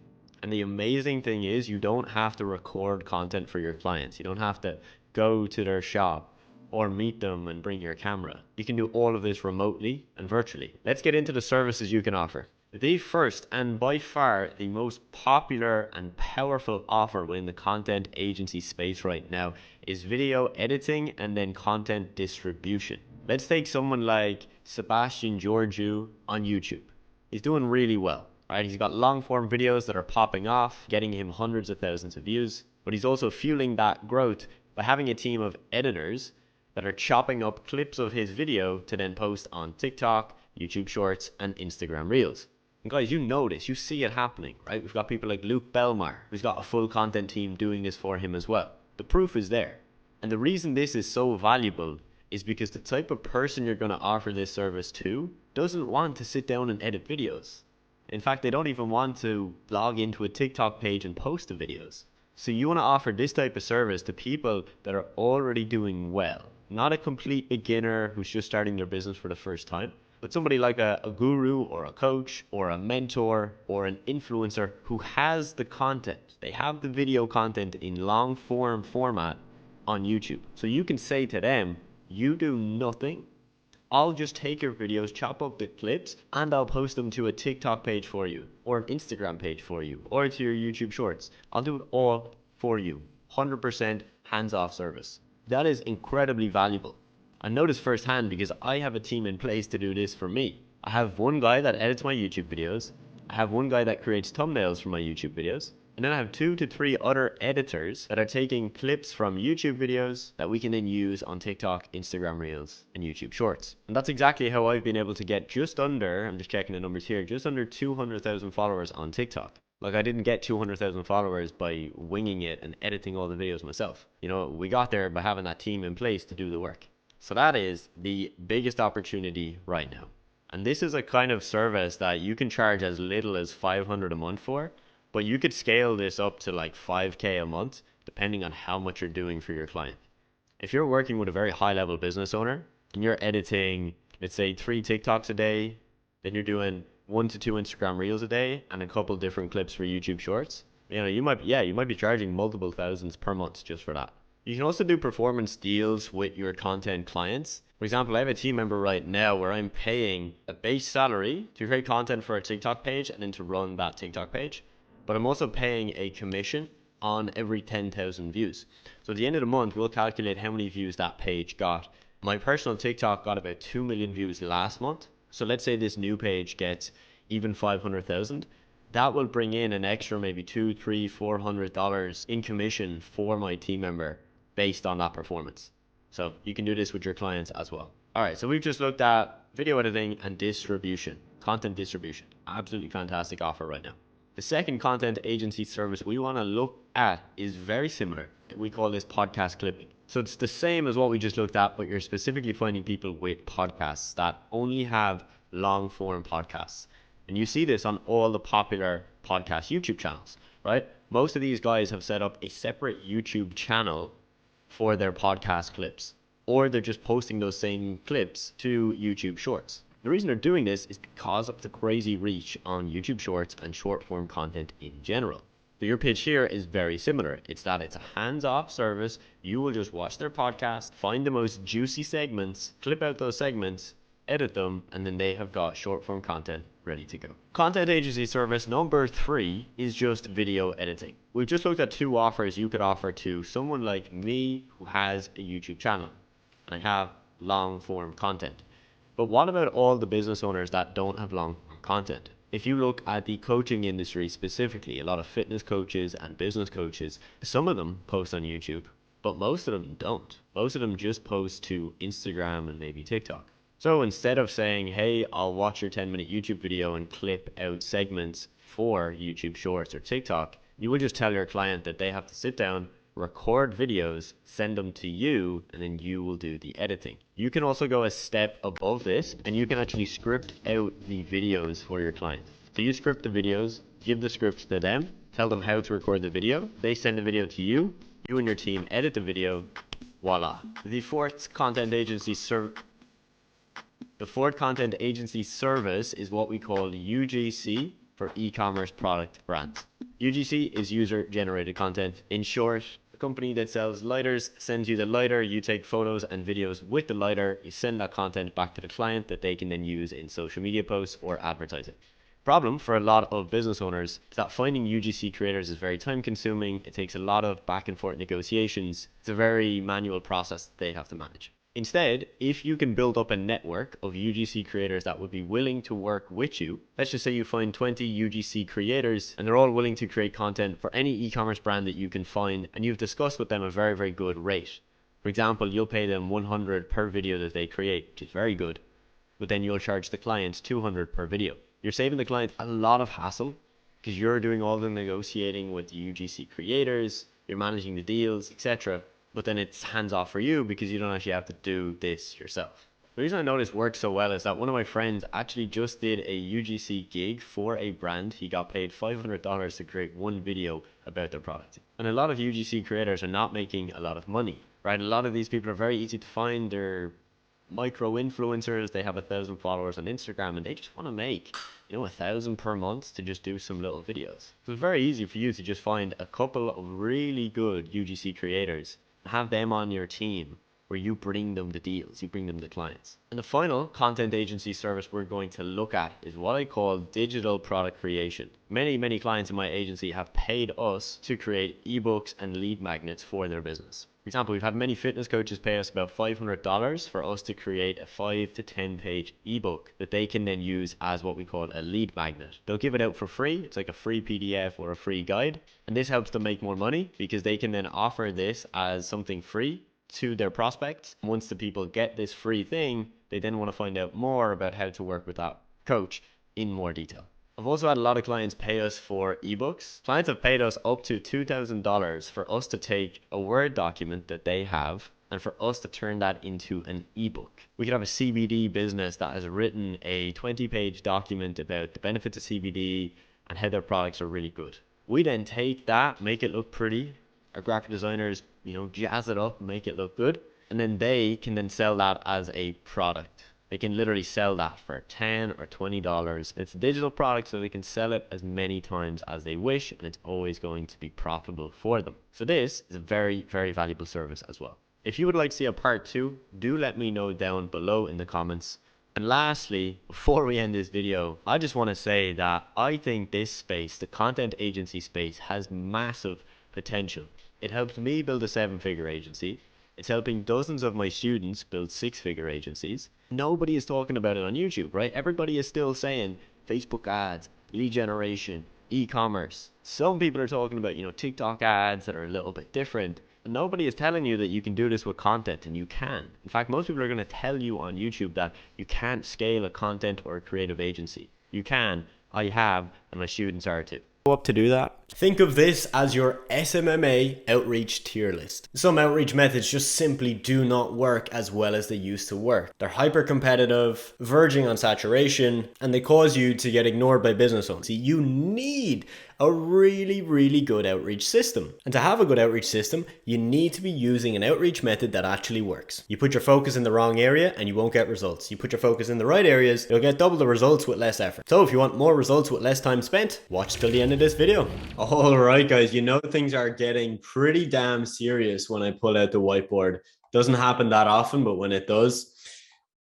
And the amazing thing is you don't have to record content for your clients. You don't have to go to their shop or meet them and bring your camera. You can do all of this remotely and virtually. Let's get into the services you can offer. The first and by far the most popular and powerful offer within the content agency space right now is video editing and then content distribution. Let's take someone like Sebastian Georgiou on YouTube. He's doing really well, right? He's got long form videos that are popping off, getting him hundreds of thousands of views, but he's also fueling that growth by having a team of editors that are chopping up clips of his video to then post on TikTok, YouTube Shorts, and Instagram Reels. And guys, you know this, you see it happening, right? We've got people like Luke Belmar, who's got a full content team doing this for him as well. The proof is there. And the reason this is so valuable is because the type of person you're going to offer this service to doesn't want to sit down and edit videos. In fact, they don't even want to log into a TikTok page and post the videos. So you want to offer this type of service to people that are already doing well. Not a complete beginner who's just starting their business for the first time, but somebody like a guru or a coach or a mentor or an influencer who has the content. They have the video content in long form format on YouTube. So you can say to them, you do nothing. I'll just take your videos, chop up the clips, and I'll post them to a TikTok page for you, or an Instagram page for you, or to your YouTube Shorts. I'll do it all for you. 100% hands-off service. That is incredibly valuable. I know this firsthand because I have a team in place to do this for me. I have one guy that edits my YouTube videos. I have one guy that creates thumbnails for my YouTube videos. And then I have 2 to 3 other editors that are taking clips from YouTube videos that we can then use on TikTok, Instagram Reels, and YouTube Shorts. And that's exactly how I've been able to get just under, I'm just checking the numbers here, just under 200,000 followers on TikTok. Like, I didn't get 200,000 followers by winging it and editing all the videos myself. You know, we got there by having that team in place to do the work. So that is the biggest opportunity right now. And this is a kind of service that you can charge as little as $500 a month for. But you could scale this up to like 5K a month, depending on how much you're doing for your client. If you're working with a very high level business owner and you're editing, let's say 3 TikToks a day, then you're doing 1 to 2 Instagram Reels a day and a couple different clips for YouTube Shorts, you know, you might be charging multiple thousands per month just for that. You can also do performance deals with your content clients. For example, I have a team member right now where I'm paying a base salary to create content for a TikTok page and then to run that TikTok page. But I'm also paying a commission on every 10,000 views. So at the end of the month, we'll calculate how many views that page got. My personal TikTok got about 2 million views last month. So let's say this new page gets even 500,000. That will bring in an extra maybe $200, $300, $400 in commission for my team member based on that performance. So you can do this with your clients as well. All right, so we've just looked at video editing and distribution, content distribution. Absolutely fantastic offer right now. The second content agency service we want to look at is very similar. We call this podcast clipping. So it's the same as what we just looked at, but you're specifically finding people with podcasts that only have long form podcasts. And you see this on all the popular podcast YouTube channels, right? Most of these guys have set up a separate YouTube channel for their podcast clips, or they're just posting those same clips to YouTube Shorts. The reason they're doing this is because of the crazy reach on YouTube Shorts and short form content in general. So your pitch here is very similar. It's that it's a hands-off service. You will just watch their podcast, find the most juicy segments, clip out those segments, edit them, and then they have got short form content ready to go. Content agency service number 3 is just video editing. We've just looked at 2 offers you could offer to someone like me who has a YouTube channel and I have long form content. But what about all the business owners that don't have long form content? If you look at the coaching industry specifically, a lot of fitness coaches and business coaches, some of them post on YouTube, but most of them don't. Most of them just post to Instagram and maybe TikTok. So instead of saying, hey, I'll watch your 10-minute YouTube video and clip out segments for YouTube Shorts or TikTok, you will just tell your client that they have to sit down, record videos, send them to you, and then you will do the editing. You can also go a step above this, and you can actually script out the videos for your client. So you script the videos, give the scripts to them, tell them how to record the video, they send the video to you, you and your team edit the video, voila. The fourth content agency service is what we call UGC for e-commerce product brands. UGC is user-generated content. In short, a company that sells lighters sends you the lighter, you take photos and videos with the lighter, you send that content back to the client that they can then use in social media posts or advertising. Problem for a lot of business owners is that finding UGC creators is very time consuming. It takes a lot of back and forth negotiations. It's a very manual process that they have to manage. Instead, if you can build up a network of UGC creators that would be willing to work with you, let's just say you find 20 UGC creators and they're all willing to create content for any e-commerce brand that you can find, and you've discussed with them a very, very good rate. For example, you'll pay them $100 per video that they create, which is very good, but then you'll charge the client $200 per video. You're saving the client a lot of hassle because you're doing all the negotiating with the UGC creators, you're managing the deals, etc. But then it's hands off for you because you don't actually have to do this yourself. The reason I know this works so well is that one of my friends actually just did a UGC gig for a brand. He got paid $500 to create one video about their product. And a lot of UGC creators are not making a lot of money, right? A lot of these people are very easy to find. They're micro influencers. They have 1,000 followers on Instagram and they just want to make, 1,000 per month to just do some little videos. So it's very easy for you to just find a couple of really good UGC creators, have them on your team where you bring them the deals, you bring them the clients. And the final content agency service we're going to look at is what I call digital product creation. Many clients in my agency have paid us to create ebooks and lead magnets for their business. For example, we've had many fitness coaches pay us about $500 for us to create a 5 to 10 page ebook that they can then use as what we call a lead magnet. They'll give it out for free. It's like a free PDF or a free guide. And this helps them make more money because they can then offer this as something free to their prospects. Once the people get this free thing, they then want to find out more about how to work with that coach in more detail. I've also had a lot of clients pay us for ebooks. Clients have paid us up to $2,000 for us to take a Word document that they have and for us to turn that into an ebook. We could have a CBD business that has written a 20-page document about the benefits of CBD and how their products are really good. We then take that, make it look pretty. Our graphic designers, jazz it up, make it look good. And then they can then sell that as a product. They can literally sell that for $10 or $20. It's a digital product, so they can sell it as many times as they wish, and it's always going to be profitable for them. So this is a very, very valuable service as well. If you would like to see a part 2, do let me know down below in the comments. And lastly, before we end this video, I just want to say that I think this space, the content agency space, has massive potential. It helped me build a 7-figure agency. It's helping dozens of my students build 6-figure agencies. Nobody is talking about it on YouTube, right? Everybody is still saying Facebook ads, lead generation, e-commerce. Some people are talking about, TikTok ads that are a little bit different. And nobody is telling you that you can do this with content, and you can. In fact, most people are going to tell you on YouTube that you can't scale a content or a creative agency. You can. I have, and my students are too. Up to do that, Think of this as your SMMA outreach tier list. Some outreach methods just simply do not work as well as they used to work. They're hyper competitive, verging on saturation, and they cause you to get ignored by business owners. See, you need a really good outreach system. And to have a good outreach system, you need to be using an outreach method that actually works. You put your focus in the wrong area and you won't get results. You put your focus in the right areas, you'll get double the results with less effort. So if you want more results with less time spent, watch till the end of this video. All right, guys, you know things are getting pretty damn serious when I pull out the whiteboard. Doesn't happen that often, but when it does,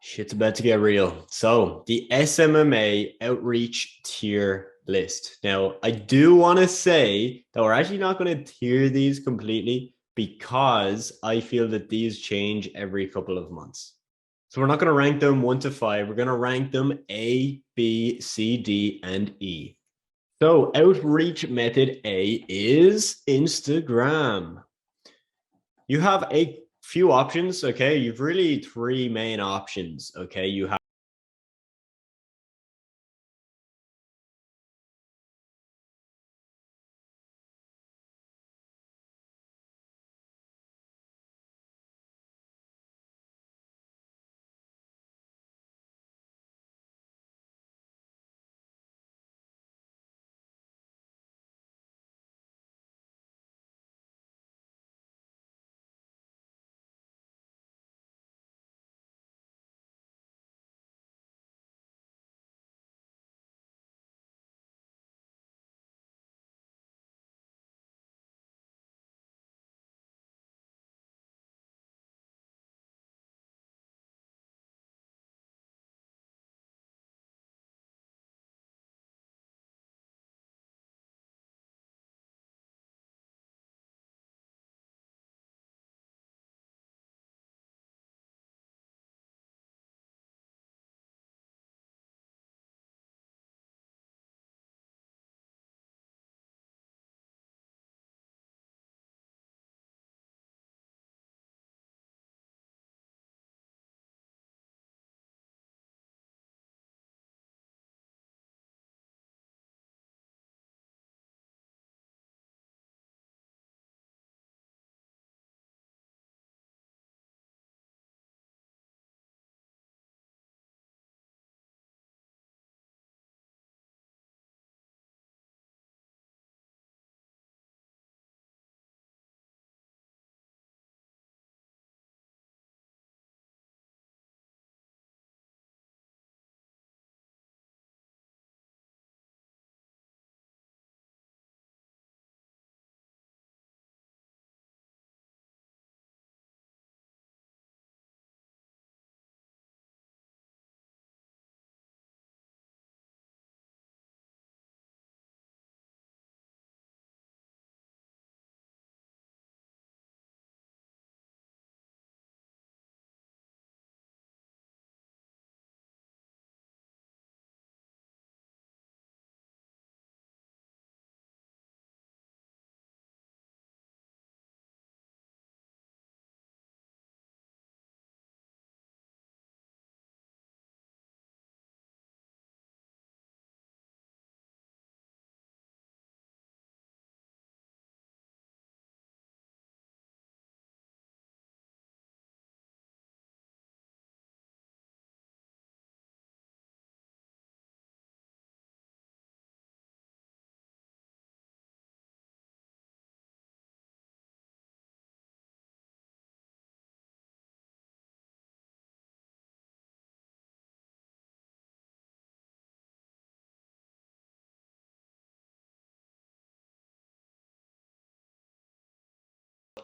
shit's about to get real. So the SMMA outreach tier list. Now, I do want to say that we're actually not going to tier these completely because I feel that these change every couple of months. So we're not going to rank them 1 to 5. We're going to rank them A, B, C, D, and E. So outreach method A is Instagram. You have a few options, okay? You've really 3 main options, okay? You have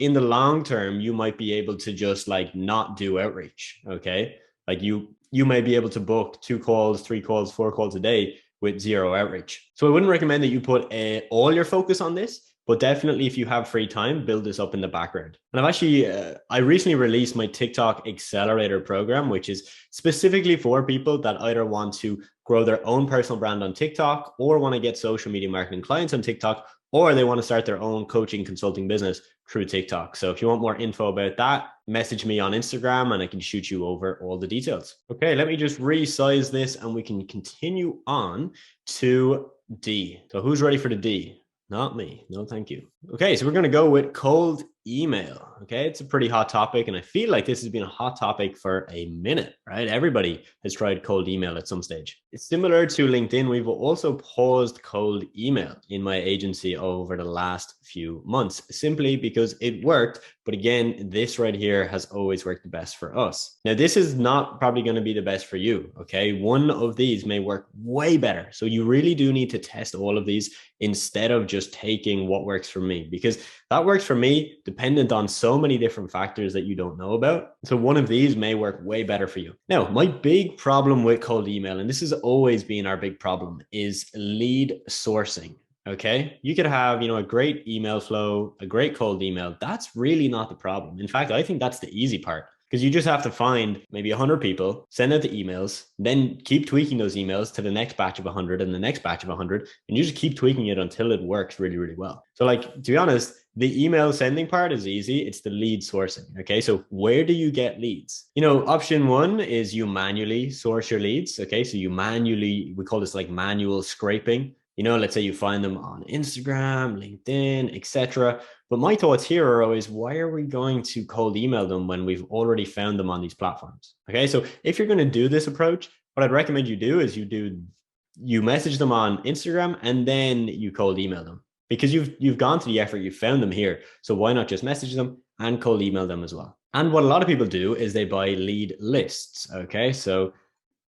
in the long term, you might be able to just like not do outreach. Okay. Like you may be able to book 2 calls, 3 calls, 4 calls a day with 0 outreach. So I wouldn't recommend that you put all your focus on this, but definitely if you have free time, build this up in the background. And I've actually, I recently released my TikTok Accelerator Program, which is specifically for people that either want to grow their own personal brand on TikTok or want to get social media marketing clients on TikTok, or they want to start their own coaching consulting business through TikTok. So if you want more info about that, message me on Instagram and I can shoot you over all the details. Okay, let me just resize this and we can continue on to D. So who's ready for the D? Not me. No, thank you. Okay, so we're going to go with cold email. Okay, it's a pretty hot topic, and I feel like this has been a hot topic for a minute, right? Everybody has tried cold email at some stage. It's similar to LinkedIn. We've also paused cold email in my agency over the last few months, simply because it worked. But again, this right here has always worked the best for us. Now, this is not probably going to be the best for you. Okay, one of these may work way better. So you really do need to test all of these instead of just taking what works for me, because that works for me dependent on so many different factors that you don't know about. So one of these may work way better for you. Now, my big problem with cold email, and this has always been our big problem, is lead sourcing. Okay, you could have, a great email flow, a great cold email. That's really not the problem. In fact, I think that's the easy part, because you just have to find maybe 100 people, send out the emails, then keep tweaking those emails to the next batch of 100 and the next batch of 100. And you just keep tweaking it until it works really, really well. So to be honest, the email sending part is easy. It's the lead sourcing. Okay. So where do you get leads? Option one is you manually source your leads. Okay. So we call this manual scraping. Let's say you find them on Instagram, LinkedIn, etc. But my thoughts here are always, why are we going to cold email them when we've already found them on these platforms? Okay, so if you're going to do this approach, what I'd recommend you do is you message them on Instagram and then you cold email them, because you've gone to the effort, you've found them here. So why not just message them and cold email them as well? And what a lot of people do is they buy lead lists. Okay, so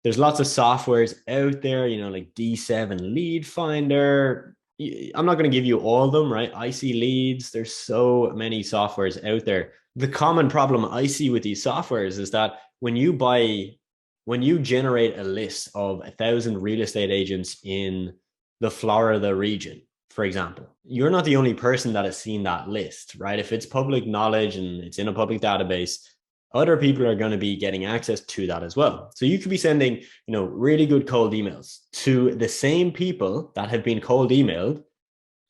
there's lots of softwares out there, like D7 Lead Finder. I'm not going to give you all of them, right? I See Leads. There's so many softwares out there. The common problem I see with these softwares is that when you generate a list of 1,000 real estate agents in the Florida region, for example, you're not the only person that has seen that list, right? If it's public knowledge and it's in a public database, other people are going to be getting access to that as well. So you could be sending, really good cold emails to the same people that have been cold emailed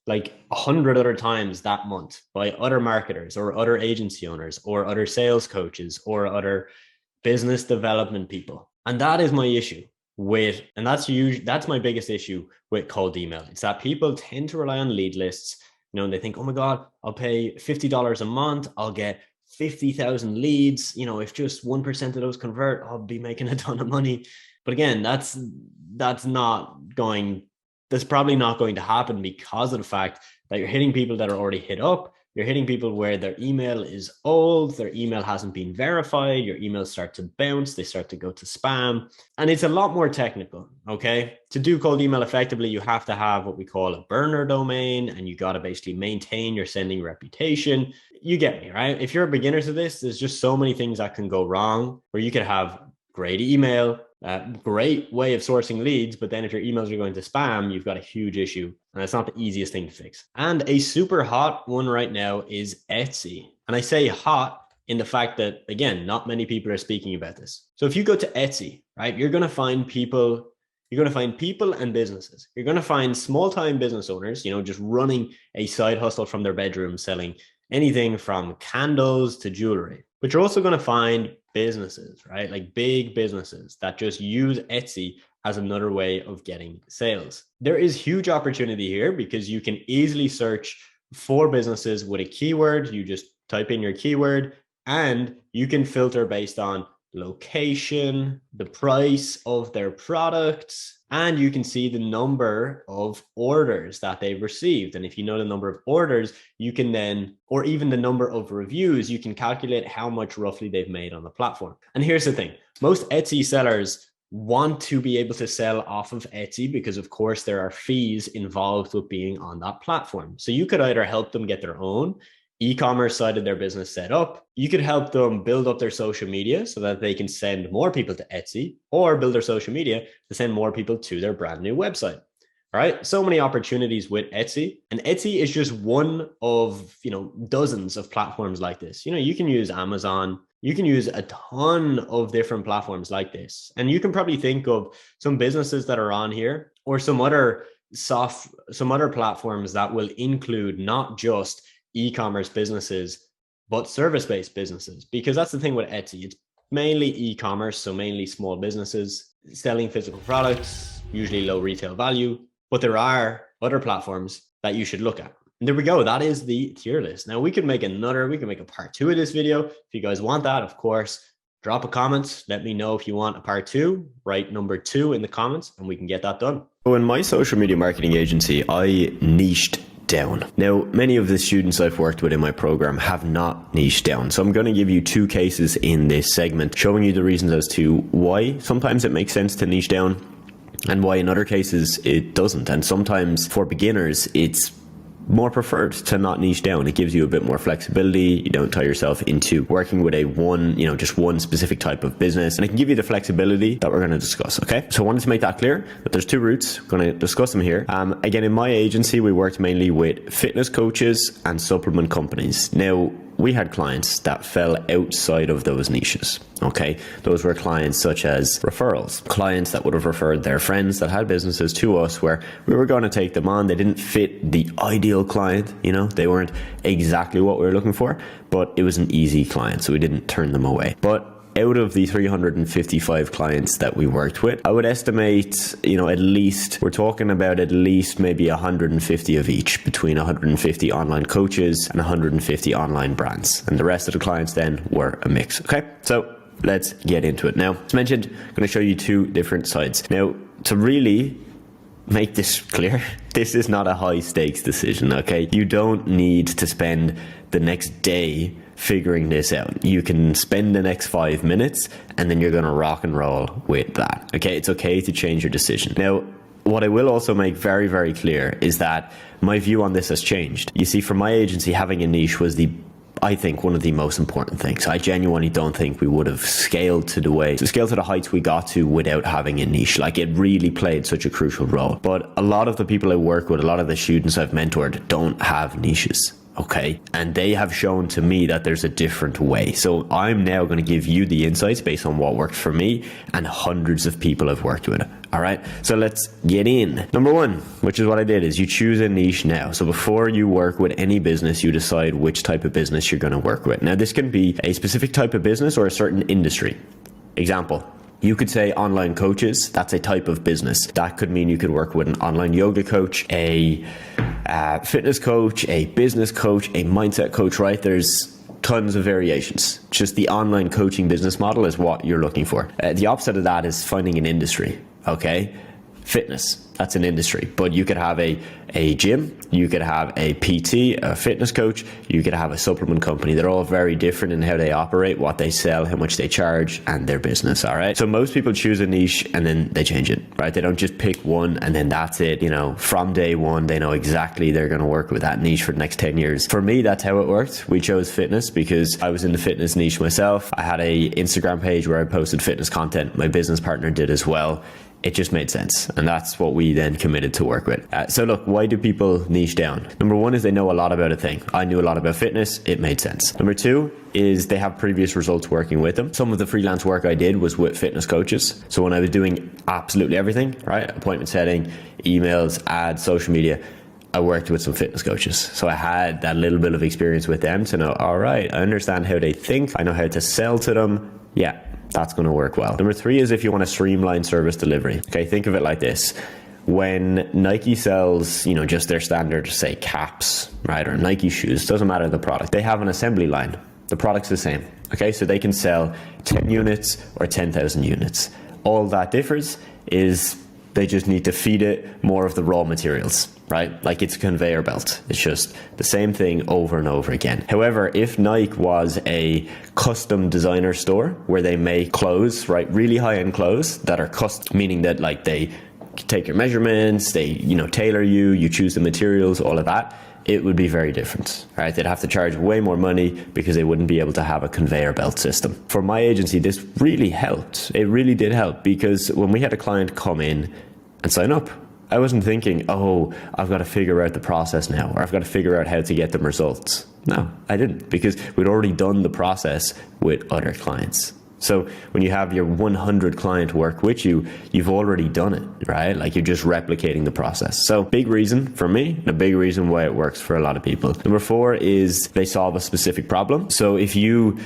100 other times that month by other marketers or other agency owners or other sales coaches or other business development people. And that is my issue that's my biggest issue with cold email. It's that people tend to rely on lead lists, and they think, oh my God, I'll pay $50 a month. I'll get 50,000 leads. If just 1% of those convert, I'll be making a ton of money. But again, that's probably not going to happen, because of the fact that you're hitting people that are already hit up. You're hitting people where their email is old, their email hasn't been verified, your emails start to bounce, they start to go to spam. And it's a lot more technical, okay? To do cold email effectively, you have to have what we call a burner domain, and you got to basically maintain your sending reputation. You get me, right? If you're a beginner to this, there's just so many things that can go wrong, where you could have great email, great way of sourcing leads, but then if your emails are going to spam, you've got a huge issue, and it's not the easiest thing to fix. And a super hot one right now is Etsy. And I say hot in the fact that, again, not many people are speaking about this. So if you go to Etsy, right, you're going to find people and businesses. You're going to find small-time business owners, just running a side hustle from their bedroom, selling anything from candles to jewelry. But you're also going to find businesses, right? Big businesses that just use Etsy as another way of getting sales. There is huge opportunity here, because you can easily search for businesses with a keyword. You just type in your keyword, and you can filter based on location, the price of their products, and you can see the number of orders that they've received. And if you know the number of orders, you can then, or even the number of reviews, you can calculate how much roughly they've made on the platform. And here's the thing, most Etsy sellers want to be able to sell off of Etsy, because of course there are fees involved with being on that platform. So you could either help them get their own e-commerce side of their business set up. You could help them build up their social media so that they can send more people to Etsy, or build their social media to send more people to their brand new website. All right. So many opportunities with Etsy, and Etsy is just one of, dozens of platforms like this. You can use Amazon, you can use a ton of different platforms like this. And you can probably think of some businesses that are on here, or some other platforms that will include not just e-commerce businesses, but service-based businesses, because that's the thing with Etsy. It's mainly e-commerce, so mainly small businesses selling physical products, usually low retail value. But there are other platforms that you should look at. And there we go. That is the tier list. Now we can make a part 2 of this video. If you guys want that, of course, drop a comment. Let me know if you want a part 2. Write number 2 in the comments and we can get that done. So in my social media marketing agency, I niched down. Now, many of the students I've worked with in my program have not niched down. So I'm going to give you 2 cases in this segment, showing you the reasons as to why sometimes it makes sense to niche down and why in other cases it doesn't. And sometimes for beginners, it's more preferred to not niche down. It gives you a bit more flexibility. You don't tie yourself into working with just one specific type of business, and it can give you the flexibility that we're going to discuss. Okay, so I wanted to make that clear that there's 2 routes. I'm going to discuss them here. Again, in my agency, we worked mainly with fitness coaches and supplement companies. Now, we had clients that fell outside of those niches. Okay, those were clients such as referrals, clients that would have referred their friends that had businesses to us, where we were going to take them on. They didn't fit the ideal client, they weren't exactly what we were looking for, but it was an easy client, so we didn't turn them away. But out of the 355 clients that we worked with, I would estimate, we're talking about at least maybe 150 of each, between 150 online coaches and 150 online brands. And the rest of the clients then were a mix. Okay, so let's get into it. Now, as mentioned, I'm going to show you 2 different sides. Now, to really make this clear, this is not a high stakes decision. Okay, you don't need to spend the next day figuring this out. You can spend the next 5 minutes and then you're going to rock and roll with that. Okay, it's okay to change your decision. Now, what I will also make very, very clear is that my view on this has changed. You see, for my agency, having a niche was I think one of the most important things. I genuinely don't think we would have scaled to the heights we got to without having a niche. Like, it really played such a crucial role. But a lot of the people I work with, a lot of the students I've mentored don't have niches. Okay, and they have shown to me that there's a different way. So I'm now going to give you the insights based on what worked for me and hundreds of people I've worked with. All right, so let's get in. Number 1, which is what I did, is you choose a niche now. So before you work with any business, you decide which type of business you're going to work with. Now, this can be a specific type of business or a certain industry. Example, you could say online coaches. That's a type of business. That could mean you could work with an online yoga coach, a fitness coach, a business coach, a mindset coach, right? There's tons of variations. Just the online coaching business model is what you're looking for. The opposite of that is finding an industry. Okay, fitness, that's an industry, but you could have a gym, you could have a PT, a fitness coach, you could have a supplement company. They're all very different in how they operate, what they sell, how much they charge, and their business. All right, so most people choose a niche and then they change it, right? They don't just pick one and then that's it. From day one, they know exactly they're going to work with that niche for the next 10 years. For me, that's how it worked. We chose fitness because I was in the fitness niche myself. I had a Instagram page where I posted fitness content. My business partner did as well. It just made sense. And that's what we then committed to work with. So look, why do people niche down? Number 1 is they know a lot about a thing. I knew a lot about fitness. It made sense. Number 2 is they have previous results working with them. Some of the freelance work I did was with fitness coaches. So when I was doing absolutely everything, right? Appointment setting, emails, ads, social media, I worked with some fitness coaches. So I had that little bit of experience with them to know, all right, I understand how they think. I know how to sell to them. Yeah, that's going to work well. Number 3 is if you want to streamline service delivery. Okay, think of it like this. When Nike sells, just their standard, say, caps, right, or Nike shoes, doesn't matter the product. They have an assembly line. The product's the same. Okay, so they can sell 10 units or 10,000 units. All that differs is they just need to feed it more of the raw materials, right? Like, it's a conveyor belt. It's just the same thing over and over again. However, if Nike was a custom designer store where they make clothes, right, really high-end clothes that are custom, meaning that like they take your measurements, they, tailor you, you choose the materials, all of that, it would be very different, right? They'd have to charge way more money because they wouldn't be able to have a conveyor belt system. For my agency, this really helped. It really did help, because when we had a client come in and sign up, I wasn't thinking, oh, I've got to figure out the process now, or I've got to figure out how to get them results. No, I didn't, because we'd already done the process with other clients. So when you have your 100 client work with you, you've already done it, right? Like, you're just replicating the process. So big reason for me, and a big reason why it works for a lot of people. Number 4 is they solve a specific problem. So if you,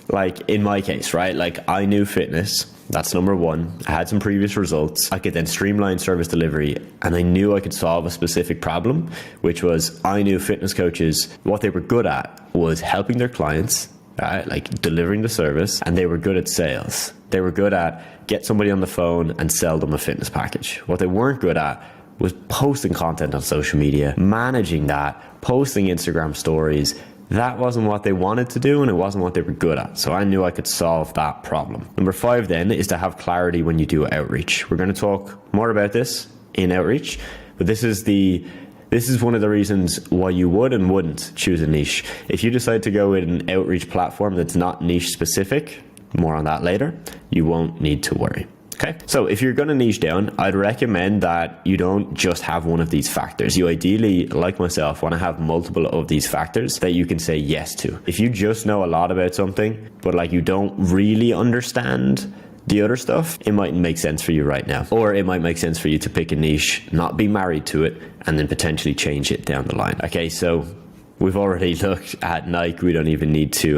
like in my case, right? Like, I knew fitness, That's number one. I had some previous results. I could then streamline service delivery, and I knew I could solve a specific problem, which was I knew fitness coaches, what they were good at was helping their clients, right? Like delivering the service, and they were good at sales. They were good at get somebody on the phone and sell them a fitness package. What they weren't good at was posting content on social media, managing that, posting Instagram stories. That wasn't what they wanted to do, and it wasn't what they were good at. So I knew I could solve that problem. Number 5 then is to have clarity when you do outreach. We're going to talk more about this in outreach, but this is one of the reasons why you would and wouldn't choose a niche. If you decide to go with an outreach platform that's not niche specific, more on that later, you won't need to worry. Okay, so if you're going to niche down, I'd recommend that you don't just have one of these factors. You ideally, like myself, want to have multiple of these factors that you can say yes to. If you just know a lot about something, but like you don't really understand the other stuff, it mightn't make sense for you right now. Or it might make sense for you to pick a niche, not be married to it, and then potentially change it down the line. Okay, so we've already looked at Nike. We don't even need to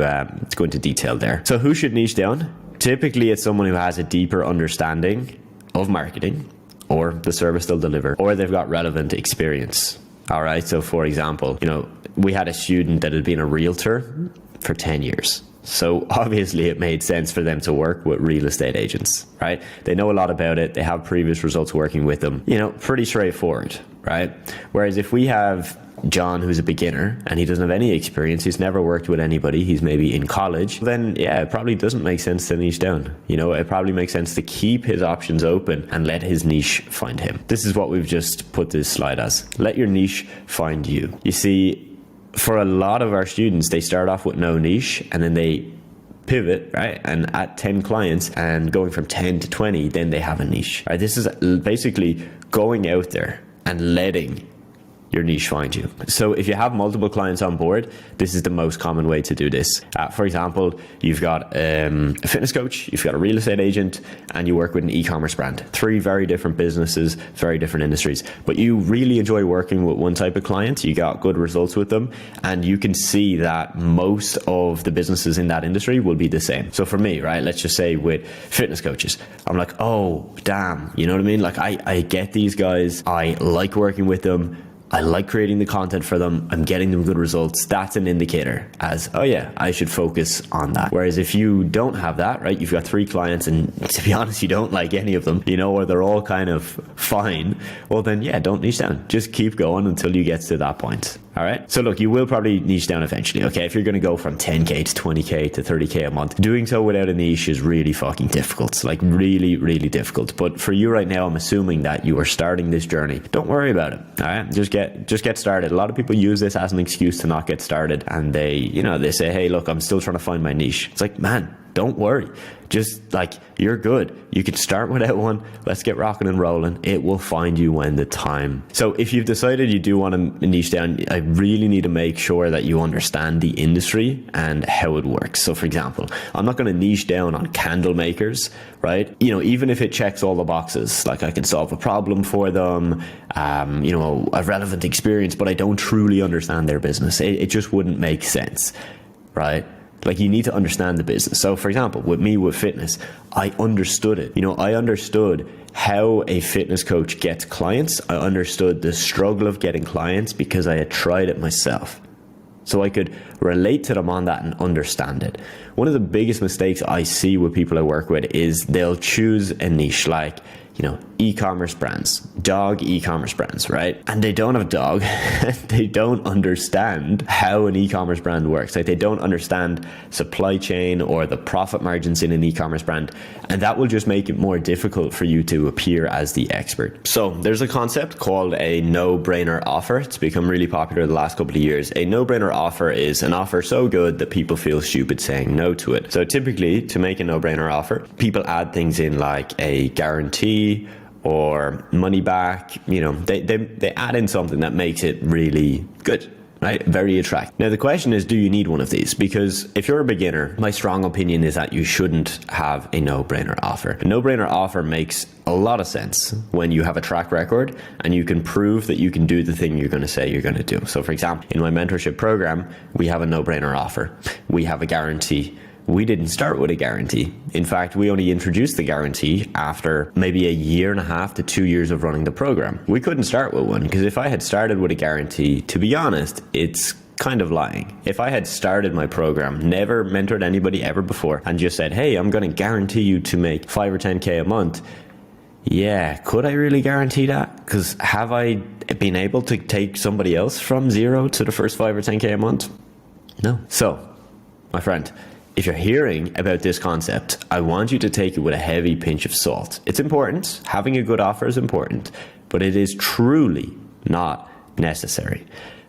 go into detail there. So who should niche down? Typically, it's someone who has a deeper understanding of marketing or the service they'll deliver, or they've got relevant experience. All right. So for example, we had a student that had been a realtor for 10 years. So obviously it made sense for them to work with real estate agents, right? They know a lot about it. They have previous results working with them, pretty straightforward, right? Whereas if we have John, who's a beginner and he doesn't have any experience, he's never worked with anybody, he's maybe in college, then yeah, it probably doesn't make sense to niche down. It probably makes sense to keep his options open and let his niche find him. This is what we've just put this slide as. Let your niche find you. You see, for a lot of our students, they start off with no niche and then they pivot, right? And at 10 clients and going from 10 to 20, then they have a niche, right? This is basically going out there and letting your niche find you. So if you have multiple clients on board, this is the most common way to do this. For example, you've got a fitness coach, you've got a real estate agent, and you work with an e-commerce brand. 3 very different businesses, very different industries. But you really enjoy working with one type of client, you got good results with them, and you can see that most of the businesses in that industry will be the same. So for me, right, let's just say with fitness coaches, I'm like, oh, damn, you know what I mean? Like I get these guys, I like working with them, I like creating the content for them, I'm getting them good results. That's an indicator as, oh yeah, I should focus on that. Whereas if you don't have that, right, you've got 3 clients and to be honest, you don't like any of them, or they're all kind of fine, well then yeah, don't niche down. Just keep going until you get to that point. All right. So look, you will probably niche down eventually. Okay. If you're going to go from 10K to 20K to 30K a month, doing so without a niche is really fucking difficult. Like really, really difficult. But for you right now, I'm assuming that you are starting this journey. Don't worry about it. All right. Just get started. A lot of people use this as an excuse to not get started. And they say, hey, look, I'm still trying to find my niche. It's like, man, don't worry. Just like, you're good. You can start without one. Let's get rocking and rolling. It will find you when the time. So if you've decided you do want to niche down, I really need to make sure that you understand the industry and how it works. So for example, I'm not going to niche down on candle makers, right? Even if it checks all the boxes, like I can solve a problem for them, a relevant experience, but I don't truly understand their business. It just wouldn't make sense, right? Like you need to understand the business. So for example, with me with fitness, I understood it. I understood how a fitness coach gets clients. I understood the struggle of getting clients because I had tried it myself. So I could relate to them on that and understand it. One of the biggest mistakes I see with people I work with is they'll choose a niche like, e-commerce brands, dog e-commerce brands, right? And they don't have dog. They don't understand how an e-commerce brand works. Like they don't understand supply chain or the profit margins in an e-commerce brand. And that will just make it more difficult for you to appear as the expert. So there's a concept called a no-brainer offer. It's become really popular the last couple of years. A no-brainer offer is an offer so good that people feel stupid saying no to it. So typically to make a no-brainer offer, people add things in like a guarantee or money back, they add in something that makes it really good, right? Very attractive. Now the question is, do you need one of these? Because if you're a beginner, my strong opinion is that you shouldn't have a no-brainer offer. A no-brainer offer makes a lot of sense when you have a track record and you can prove that you can do the thing you're going to say you're going to do. So for example, in my mentorship program, we have a no-brainer offer. We have a guarantee. we didn't start with a guarantee. In fact, we only introduced the guarantee after maybe a year and a half to 2 years of running the program. We couldn't start with one because if I had started with a guarantee, to be honest, it's kind of lying. If I had started my program, never mentored anybody ever before, and just said, hey, I'm going to guarantee you to make 5 or 10K a month. Yeah, could I really guarantee that? Because have I been able to take somebody else from 0 to the first 5 or 10K a month? No. So, my friend, if you're hearing about this concept, I want you to take it with a heavy pinch of salt. It's important. Having a good offer is important, but it is truly not necessary.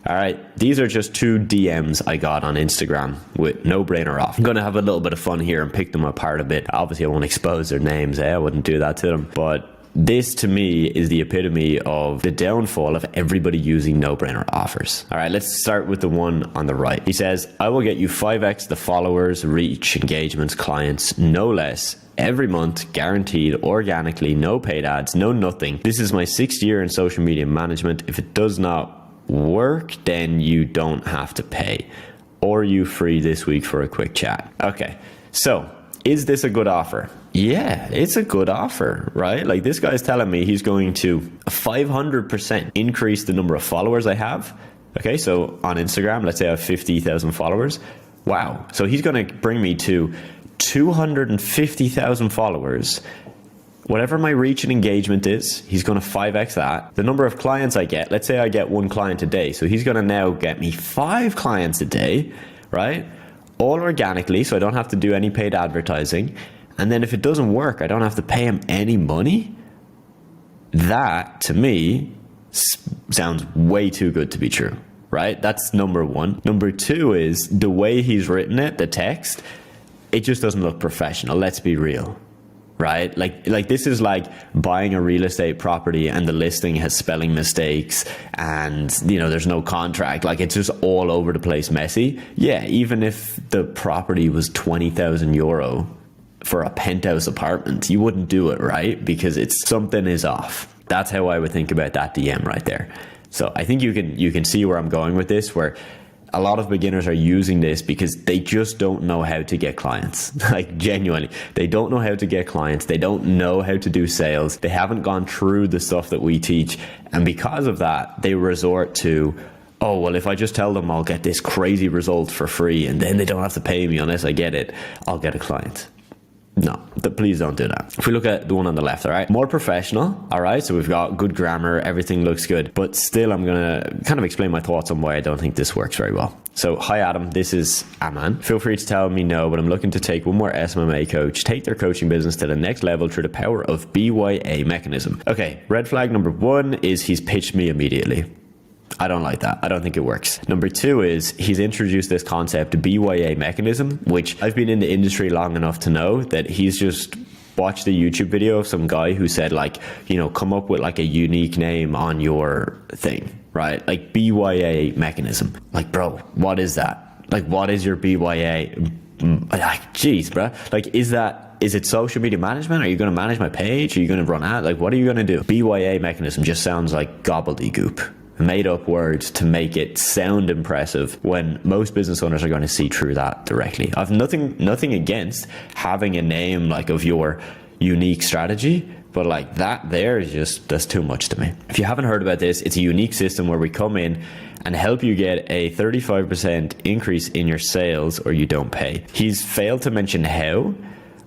All right, these are just 2 DMs I got on Instagram with no-brainer off. I'm going to have a little bit of fun here and pick them apart a bit. Obviously, I won't expose their names. I wouldn't do that to them. But this, to me, is the epitome of the downfall of everybody using no-brainer offers. All right, let's start with the one on the right. He says, I will get you 5x the followers, reach, engagements, clients, no less, every month, guaranteed, organically, no paid ads, no nothing. This is my 6th year in social media management. If it does not work, then you don't have to pay, or you free this week for a quick chat. Okay, so is this a good offer? Yeah, it's a good offer, right? Like, this guy's telling me he's going to 500% increase the number of followers I have. Okay, so on Instagram, let's say I have 50,000 followers. Wow, so he's going to bring me to 250,000 followers. Whatever my reach and engagement is, he's going to 5x that. The number of clients I get, let's say I get 1 client a day. So he's going to now get me 5 clients a day, right? All organically, so I don't have to do any paid advertising. And then if it doesn't work, I don't have to pay him any money. That, to me, sounds way too good to be true, right? That's number 1. Number 2 is the way he's written it, the text, it just doesn't look professional. Let's be real. Right? Like this is like buying a real estate property and the listing has spelling mistakes and, you know, there's no contract. Like, it's just all over the place messy. Yeah, even if the property was 20,000 euro for a penthouse apartment, you wouldn't do it, right? Because something is off. That's how I would think about that DM right there. So I think you can see where I'm going with this, where a lot of beginners are using this because they just don't know how to get clients. Like, genuinely, they don't know how to get clients. They don't know how to do sales. They haven't gone through the stuff that we teach. And because of that, they resort to, oh, well, if I just tell them I'll get this crazy result for free and then they don't have to pay me unless I get it, I'll get a client. No, please don't do that. If we look at the one on the left, all right, more professional, all right, so we've got good grammar, everything looks good, but still I'm going to kind of explain my thoughts on why I don't think this works very well. So, hi Adam, this is Aman. Feel free to tell me no, but I'm looking to take one more SMMA coach, take their coaching business to the next level through the power of BYA mechanism. Okay, red flag number 1 is he's pitched me immediately. I don't like that. I don't think it works. Number 2 is he's introduced this concept, BYA mechanism, which I've been in the industry long enough to know that he's just watched a YouTube video of some guy who said, like, you know, come up with like a unique name on your thing, right? Like, BYA mechanism. Like, bro, what is that? Like, what is your BYA? Like, geez, bro. Like, is it social media management? Are you going to manage my page? Are you going to run ads? Like, what are you going to do? BYA mechanism just sounds like gobbledygook. Made up words to make it sound impressive when most business owners are going to see through that directly. I've nothing against having a name like of your unique strategy, but like that there is just, that's too much to me. If you haven't heard about this, it's a unique system where we come in and help you get a 35% increase in your sales or you don't pay. He's failed to mention how.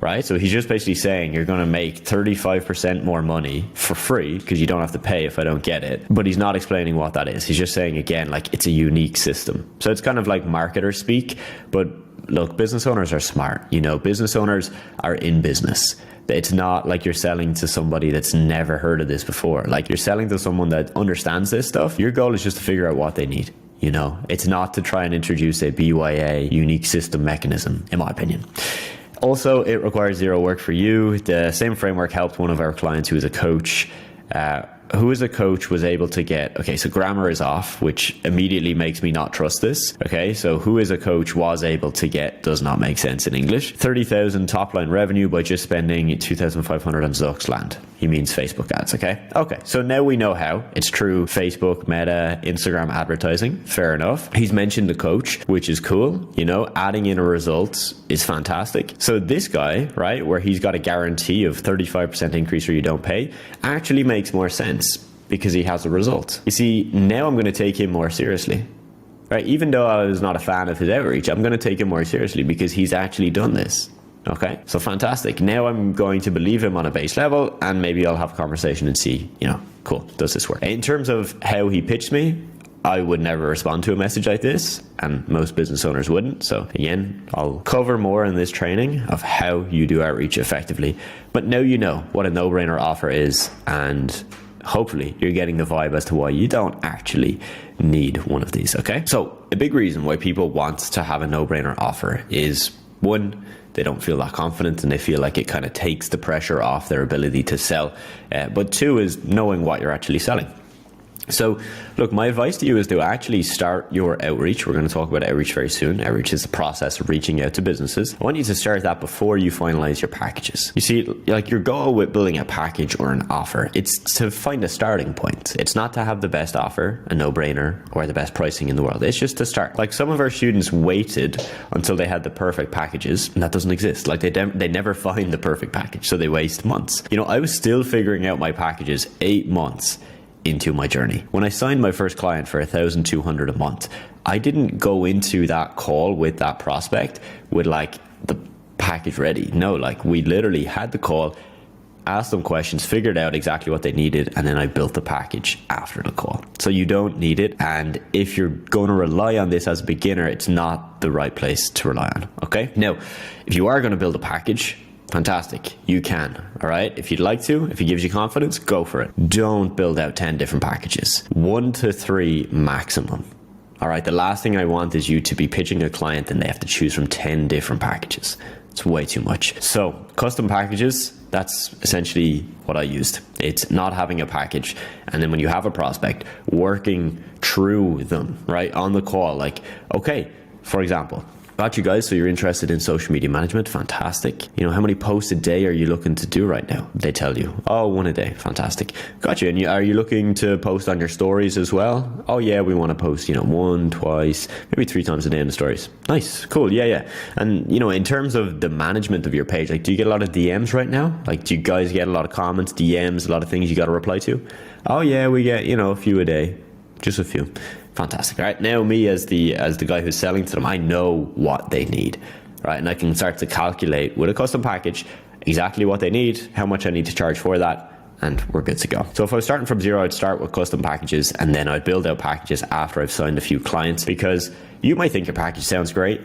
Right? So he's just basically saying you're going to make 35% more money for free because you don't have to pay if I don't get it. But he's not explaining what that is. He's just saying, again, like, it's a unique system. So it's kind of like marketer speak. But look, business owners are smart. You know, business owners are in business. It's not like you're selling to somebody that's never heard of this before. Like, you're selling to someone that understands this stuff. Your goal is just to figure out what they need. You know, it's not to try and introduce a BYA unique system mechanism, in my opinion. Also, it requires 0 work for you. The same framework helped one of our clients who is a coach who as a coach was able to get, okay, so grammar is off, which immediately makes me not trust this. Okay, so who as a coach was able to get does not make sense in English. 30,000 top line revenue by just spending 2,500 on Zuxland. He means Facebook ads, okay? Okay, so now we know how. It's true Facebook, Meta, Instagram advertising. Fair enough. He's mentioned the coach, which is cool. You know, adding in a result is fantastic. So this guy, right, where he's got a guarantee of 35% increase or you don't pay, actually makes more sense because he has a result. You see, now I'm going to take him more seriously. Right? Even though I was not a fan of his outreach, I'm going to take him more seriously because he's actually done this. Okay, so fantastic. Now I'm going to believe him on a base level, and maybe I'll have a conversation and see, you know, cool, does this work? In terms of how he pitched me, I would never respond to a message like this, and most business owners wouldn't. So again, I'll cover more in this training of how you do outreach effectively. But now you know what a no-brainer offer is, and hopefully you're getting the vibe as to why you don't actually need one of these, okay? So a big reason why people want to have a no-brainer offer is, one, they don't feel that confident and they feel like it kind of takes the pressure off their ability to sell. But two is knowing what you're actually selling. So look, my advice to you is to actually start your outreach. We're going to talk about outreach very soon. Outreach is the process of reaching out to businesses. I want you to start that before you finalize your packages. You see, like your goal with building a package or an offer, it's to find a starting point. It's not to have the best offer, a no-brainer, or the best pricing in the world. It's just to start. Like some of our students waited until they had the perfect packages, and that doesn't exist. Like they never find the perfect package, so they waste months. You know, I was still figuring out my packages 8 months into my journey. When I signed my first client for 1,200 a month, I didn't go into that call with that prospect with like the package ready. No, like we literally had the call, asked them questions, figured out exactly what they needed, and then I built the package after the call. So you don't need it. And if you're going to rely on this as a beginner, it's not the right place to rely on. Okay. Now, if you are going to build a package, fantastic. You can. All right. If you'd like to, if it gives you confidence, go for it. Don't build out 10 different packages. 1 to 3 maximum. All right. The last thing I want is you to be pitching a client and they have to choose from 10 different packages. It's way too much. So custom packages, that's essentially what I used. It's not having a package. And then when you have a prospect, working through them, right, on the call, like, okay, for example, got you guys, so you're interested in social media management. Fantastic. You know, how many posts a day are you looking to do right now? They tell you, oh, 1 a day. Fantastic. Got you. And are you looking to post on your stories as well? Oh yeah, we want to post, you know, 1, twice, maybe 3 times a day in the stories. Nice. Cool. Yeah. And you know, in terms of the management of your page, like, do you get a lot of DMs right now? Like, do you guys get a lot of comments, DMs, a lot of things you got to reply to? Oh yeah, we get, you know, a few a day. Just a few. Fantastic. All right. Now me as the guy who's selling to them, I know what they need, right? And I can start to calculate with a custom package exactly what they need, how much I need to charge for that, and we're good to go. So if I was starting from zero, I'd start with custom packages and then I'd build out packages after I've signed a few clients, because you might think your package sounds great,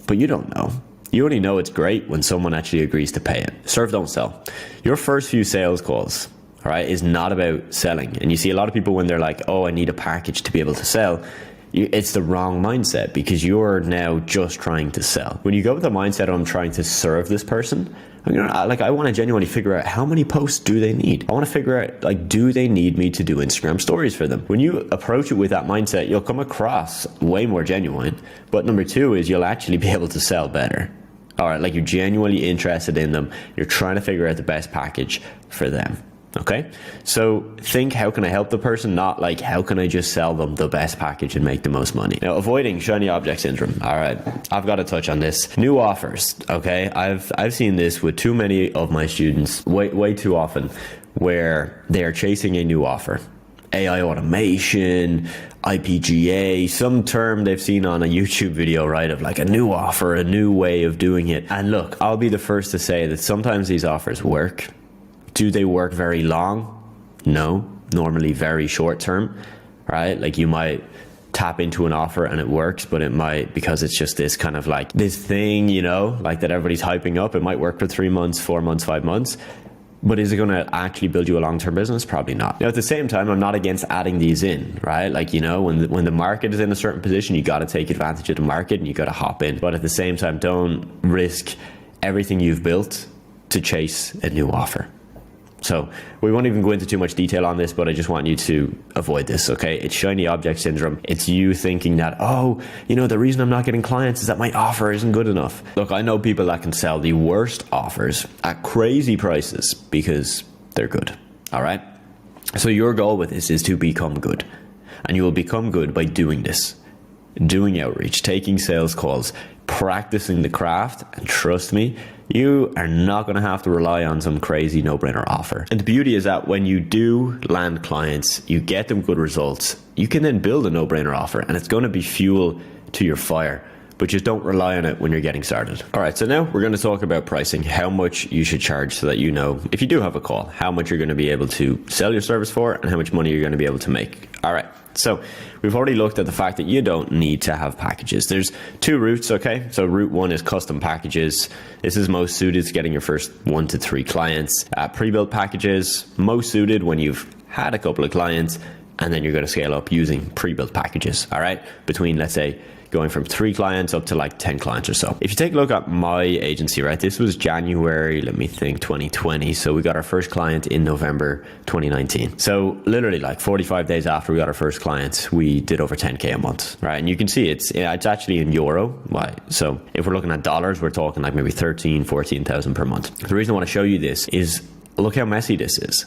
but you don't know. You only know it's great when someone actually agrees to pay it. Serve, don't sell. Your first few sales calls, all right, is not about selling. And you see a lot of people when they're like, oh, I need a package to be able to sell. It's the wrong mindset, because you're now just trying to sell. When you go with the mindset, I'm trying to serve this person, I want to genuinely figure out how many posts do they need. I want to figure out, like, do they need me to do Instagram stories for them? When you approach it with that mindset, you'll come across way more genuine. But number 2 is you'll actually be able to sell better. All right, like you're genuinely interested in them. You're trying to figure out the best package for them. Okay, so think, how can I help the person? Not like, how can I just sell them the best package and make the most money? Now, avoiding shiny object syndrome. All right, I've got to touch on this. New offers. Okay, I've seen this with too many of my students way too often, where they are chasing a new offer. AI automation, IPGA, some term they've seen on a YouTube video, right, of like a new offer, a new way of doing it. And look, I'll be the first to say that sometimes these offers work. Do they work very long? No, normally very short term, right? Like you might tap into an offer and it works, but it might, because it's just this kind of like this thing, you know, like that everybody's hyping up. It might work for 3 months, 4 months, 5 months, but is it going to actually build you a long-term business? Probably not. Now, at the same time, I'm not against adding these in, right? Like, you know, when the market is in a certain position, you got to take advantage of the market and you got to hop in. But at the same time, don't risk everything you've built to chase a new offer. So we won't even go into too much detail on this, but I just want you to avoid this, okay? It's shiny object syndrome. It's you thinking that, oh, you know, the reason I'm not getting clients is that my offer isn't good enough. Look, I know people that can sell the worst offers at crazy prices because they're good, all right? So your goal with this is to become good. And you will become good by doing this. Doing outreach, taking sales calls, practicing the craft, and trust me, you are not going to have to rely on some crazy no-brainer offer. And the beauty is that when you do land clients, you get them good results, you can then build a no-brainer offer, and it's going to be fuel to your fire. But just don't rely on it when you're getting started. All right, so now we're going to talk about pricing, how much you should charge so that you know, if you do have a call, how much you're going to be able to sell your service for and how much money you're going to be able to make. All right, so we've already looked at the fact that you don't need to have packages. There's two routes, okay? So route one is custom packages. This is most suited to getting your first 1 to 3 clients. Pre-built packages, most suited when you've had a couple of clients, and then you're going to scale up using pre-built packages, all right? Between, let's say, going from 3 clients up to like 10 clients or so. If you take a look at my agency, right, this was January, 2020. So we got our first client in November 2019. So literally like 45 days after we got our first client, we did over 10K a month, right? And you can see it's actually in euro. Why? So if we're looking at dollars, we're talking like maybe 13, 14,000 per month. The reason I want to show you this is look how messy this is.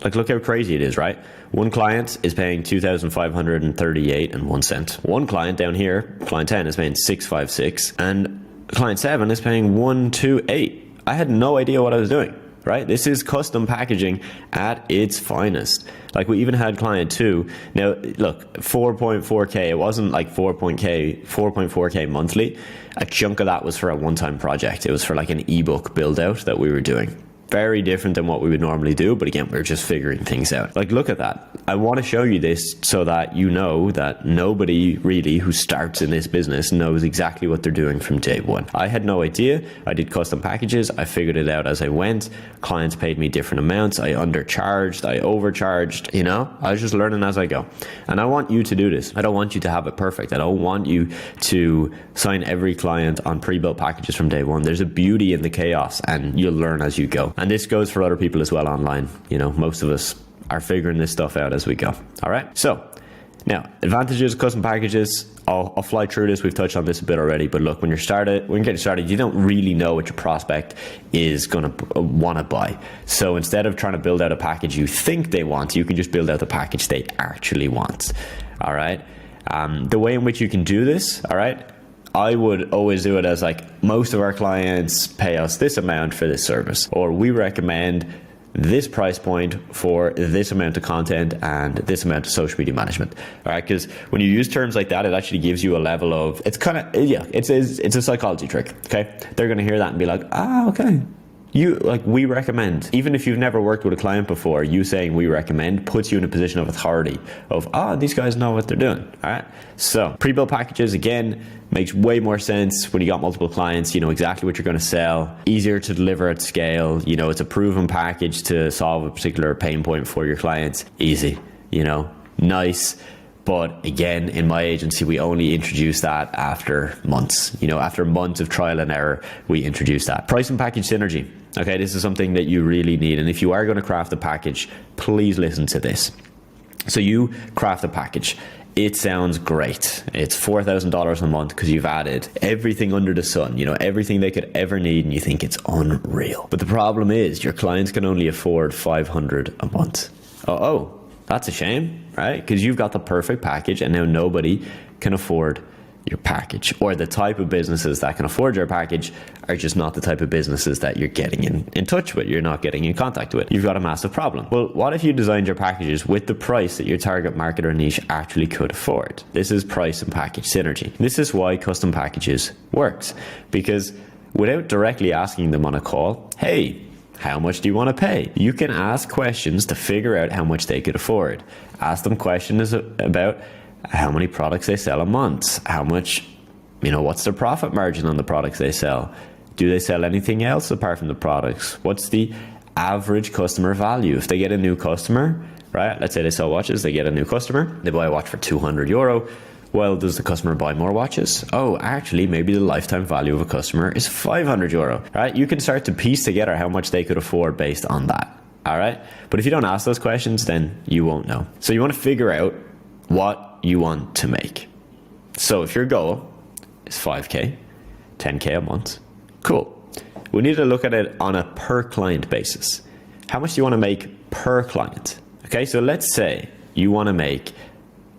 Like, look how crazy it is, right? One client is paying 2,538 and 1 cent. One client down here, client 10, is paying 656, and client 7 is paying 128. I had no idea what I was doing, right? This is custom packaging at its finest. Like, we even had client 2. Now, look, 4.4K, it wasn't like 4.4K monthly. A chunk of that was for a one-time project. It was for like an ebook build out that we were doing. Very different than what we would normally do, but again, we're just figuring things out. Like, look at that. I want to show you this so that you know that nobody really who starts in this business knows exactly what they're doing from day one. I had no idea. I did custom packages. I figured it out as I went. Clients paid me different amounts. I undercharged. I overcharged. You know, I was just learning as I go. And I want you to do this. I don't want you to have it perfect. I don't want you to sign every client on pre-built packages from day one. There's a beauty in the chaos, and you'll learn as you go. And this goes for other people as well online. You know, most of us are figuring this stuff out as we go. All right. So now, advantages, custom packages. I'll fly through this. We've touched on this a bit already, but look, when you're getting started, you don't really know what your prospect is going to want to buy. So instead of trying to build out a package you think they want, you can just build out the package they actually want. All right. The way in which you can do this, all right, I would always do it as like, most of our clients pay us this amount for this service, or we recommend this price point for this amount of content and this amount of social media management. All right, because when you use terms like that, it actually gives you a level of, it's kind of, yeah, it's a psychology trick. Okay, they're going to hear that and be like, okay. You like, we recommend. Even if you've never worked with a client before, you saying we recommend puts you in a position of authority of, these guys know what they're doing. All right. So pre-built packages, again, makes way more sense when you got multiple clients. You know exactly what you're going to sell, easier to deliver at scale. You know, it's a proven package to solve a particular pain point for your clients. Easy, you know, nice. But again, in my agency, we only introduce that after months. You know, after months of trial and error, we introduce that. Price and package synergy. Okay, this is something that you really need. And if you are going to craft a package, please listen to this. So you craft a package. It sounds great. It's $4,000 a month because you've added everything under the sun, you know, everything they could ever need, and you think it's unreal. But the problem is your clients can only afford $500 a month. Oh, that's a shame, right? Because you've got the perfect package and now nobody can afford your package, or the type of businesses that can afford your package are just not the type of businesses that you're getting in touch with, you're not getting in contact with. You've got a massive problem. Well, what if you designed your packages with the price that your target market or niche actually could afford? This is price and package synergy. This is why custom packages works, because without directly asking them on a call, hey, how much do you want to pay? You can ask questions to figure out how much they could afford. Ask them questions about how many products they sell a month, how much, you know, what's their profit margin on the products they sell? Do they sell anything else apart from the products? What's the average customer value? If they get a new customer, right? Let's say they sell watches, they get a new customer, they buy a watch for €200. Well, does the customer buy more watches? Oh, actually, maybe the lifetime value of a customer is €500, right? You can start to piece together how much they could afford based on that. All right. But if you don't ask those questions, then you won't know. So you want to figure out what you want to make. So if your goal is 5K, 10K a month, cool. We need to look at it on a per client basis. How much do you want to make per client? Okay, so let's say you want to make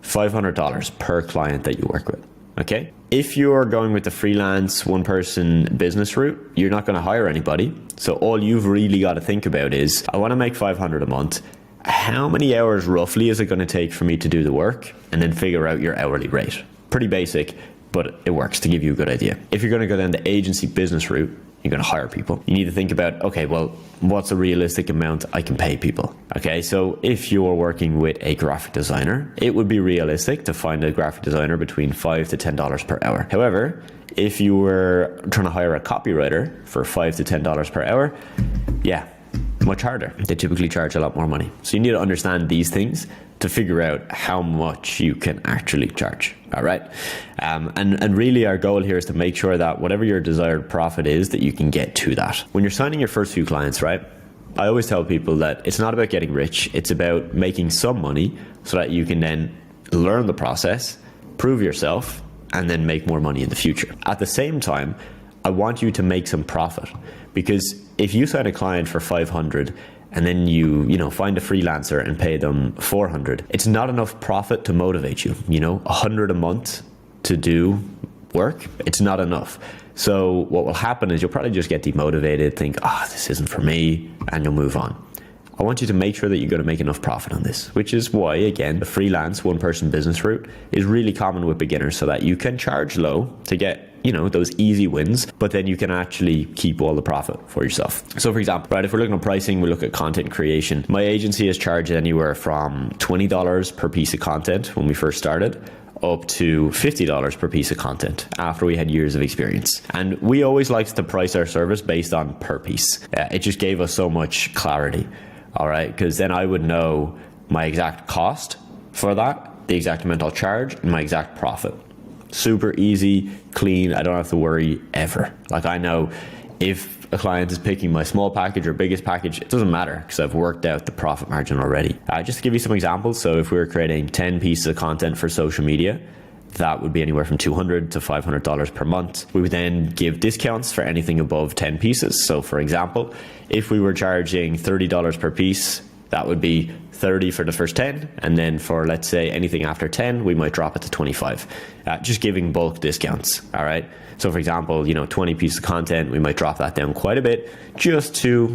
$500 per client that you work with. Okay, if you're going with the freelance one person business route, you're not going to hire anybody. So all you've really got to think about is, I want to make 500 a month. How many hours roughly is it going to take for me to do the work? And then figure out your hourly rate. Pretty basic, but it works to give you a good idea. If you're going to go down the agency business route, you're going to hire people. You need to think about, okay, well, what's a realistic amount I can pay people? Okay, so if you're working with a graphic designer, it would be realistic to find a graphic designer between $5 to $10 per hour. However, if you were trying to hire a copywriter for $5 to $10 per hour, yeah, much harder. They typically charge a lot more money. So you need to understand these things to figure out how much you can actually charge. All right. And really our goal here is to make sure that whatever your desired profit is, that you can get to that. When you're signing your first few clients, right? I always tell people that it's not about getting rich. It's about making some money so that you can then learn the process, prove yourself, and then make more money in the future. At the same time, I want you to make some profit, because if you sign a client for 500 and then you find a freelancer and pay them 400, it's not enough profit to motivate you. 100 a month to do work, it's not enough. So what will happen is you'll probably just get demotivated, think, this isn't for me, and you'll move on. I want you to make sure that you're going to make enough profit on this, which is why, again, the freelance one-person business route is really common with beginners, so that you can charge low to get those easy wins, but then you can actually keep all the profit for yourself. So for example, right, if we're looking at pricing, we look at content creation. My agency has charged anywhere from $20 per piece of content when we first started, up to $50 per piece of content after we had years of experience. And we always liked to price our service based on per piece. It just gave us so much clarity. All right, because then I would know my exact cost for that, the exact amount I'll charge, and my exact profit. Super easy, clean. I don't have to worry ever. Like, I know if a client is picking my small package or biggest package, it doesn't matter, because I've worked out the profit margin already. Just to give you some examples, so if we were creating 10 pieces of content for social media, that would be anywhere from $200 to $500 per month. We would then give discounts for anything above 10 pieces. So for example, if we were charging $30 per piece, that would be 30 for the first 10. And then for, let's say, anything after 10, we might drop it to 25, just giving bulk discounts. All right. So for example, 20 pieces of content, we might drop that down quite a bit just to,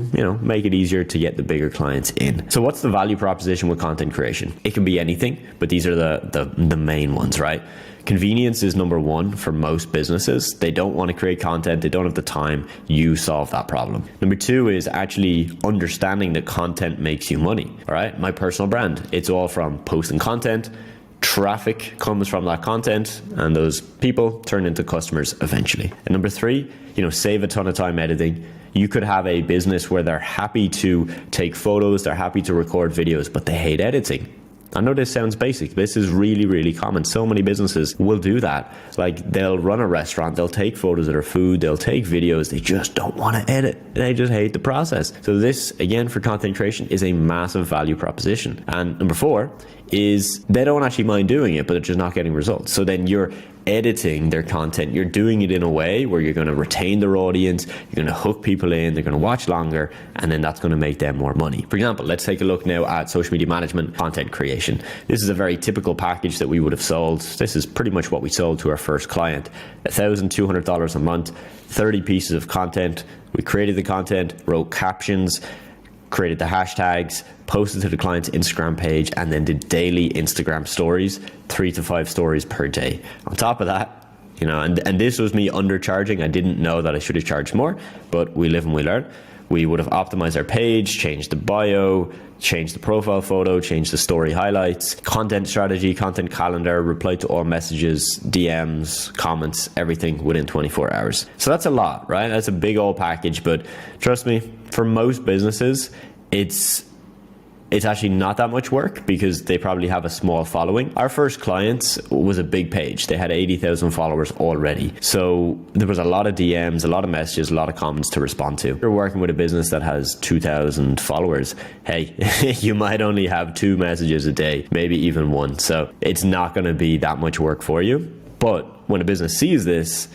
make it easier to get the bigger clients in. So what's the value proposition with content creation? It can be anything, but these are the main ones, right? Convenience is number one for most businesses. They don't want to create content. They don't have the time. You solve that problem. Number two is actually understanding that content makes you money. All right. My personal brand, it's all from posting content. Traffic comes from that content, and those people turn into customers eventually. And number three, save a ton of time editing. You could have a business where they're happy to take photos, they're happy to record videos, but they hate editing. I know this sounds basic. This is really, really common. So many businesses will do that. Like, they'll run a restaurant, they'll take photos of their food, they'll take videos, they just don't want to edit. They just hate the process. So this, again, for content creation is a massive value proposition. And number four is they don't actually mind doing it, but they're just not getting results. So then you're editing their content. You're doing it in a way where you're going to retain their audience, you're going to hook people in, they're going to watch longer, and then that's going to make them more money. For example, let's take a look now at social media management, content creation. This is a very typical package that we would have sold. This is pretty much what we sold to our first client. $1,200 a month, 30 pieces of content. We created the content, wrote captions, created the hashtags, posted to the client's Instagram page, and then did daily Instagram stories, 3 to 5 stories per day. On top of that, and this was me undercharging. I didn't know that I should have charged more, but we live and we learn. We would have optimized our page, changed the bio, changed the profile photo, changed the story highlights, content strategy, content calendar, replied to all messages, DMs, comments, everything within 24 hours. So that's a lot, right? That's a big old package, but trust me, for most businesses, it's it's actually not that much work because they probably have a small following. Our first client was a big page. They had 80,000 followers already. So there was a lot of DMs, a lot of messages, a lot of comments to respond to. If you're working with a business that has 2,000 followers, hey, you might only have 2 messages a day, maybe even 1. So it's not going to be that much work for you. But when a business sees this,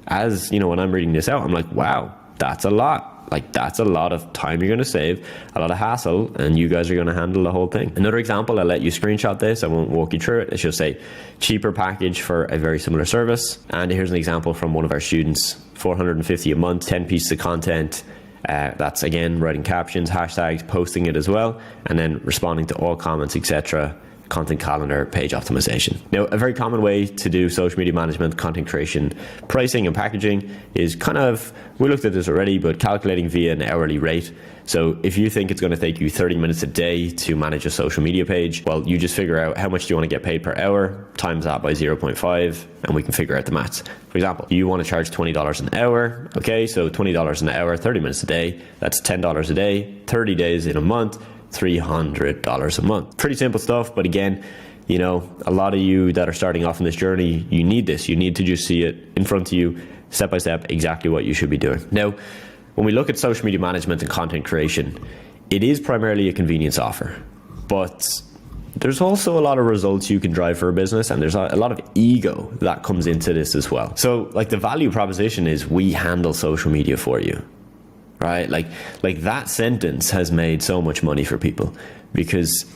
as you know, when I'm reading this out, I'm like, wow, that's a lot. Like, that's a lot of time you're going to save, a lot of hassle, and you guys are going to handle the whole thing. Another example, I'll let you screenshot this. I won't walk you through it. It's just a cheaper package for a very similar service. And here's an example from one of our students, $450 a month, 10 pieces of content. That's again, writing captions, hashtags, posting it as well, and then responding to all comments, etc. Content calendar, page optimization. Now, a very common way to do social media management, content creation, pricing and packaging is kind of, we looked at this already, but calculating via an hourly rate. So if you think it's going to take you 30 minutes a day to manage a social media page, well, you just figure out how much do you want to get paid per hour, times that by 0.5, and we can figure out the maths. For example, you want to charge $20 an hour. Okay, so $20 an hour, 30 minutes a day, that's $10 a day, 30 days in a month, $300 a month. Pretty simple stuff, but again, you know, a lot of you that are starting off in this journey, you need this. You need to just see it in front of you, step by step, exactly what you should be doing. Now, when we look at social media management and content creation, it is primarily a convenience offer, but there's also a lot of results you can drive for a business, and there's a lot of ego that comes into this as well. So like the value proposition is we handle social media for you. Right? Like that sentence has made so much money for people because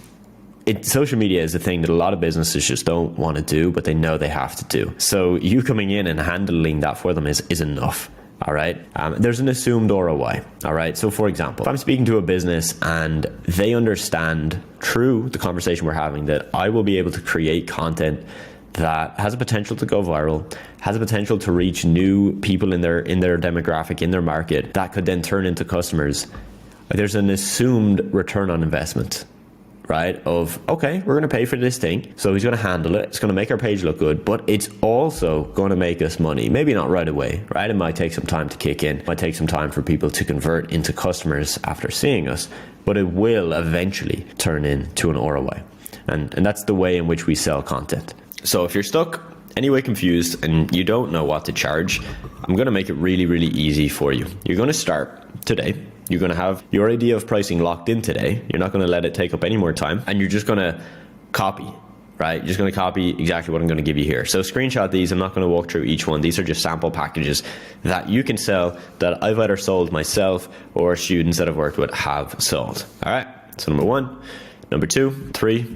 social media is a thing that a lot of businesses just don't want to do, but they know they have to do. So you coming in and handling that for them is enough. All right. There's an assumed ROI. All right. So for example, if I'm speaking to a business and they understand through the conversation we're having that I will be able to create content that has a potential to go viral, has a potential to reach new people in their demographic, in their market, that could then turn into customers. There's an assumed return on investment, right? Of, okay, we're going to pay for this thing. So he's going to handle it. It's going to make our page look good, but it's also going to make us money. Maybe not right away, right? It might take some time to kick in. It might take some time for people to convert into customers after seeing us, but it will eventually turn into an ROI. And that's the way in which we sell content. So if you're stuck, anyway confused, and you don't know what to charge, I'm going to make it really, really easy for you. You're going to start today. You're going to have your idea of pricing locked in today. You're not going to let it take up any more time, and you're just going to copy, right? You're just going to copy exactly what I'm going to give you here. So screenshot these. I'm not going to walk through each one. These are just sample packages that you can sell that I've either sold myself or students that I've worked with have sold. All right. So number 1, number 2, 3,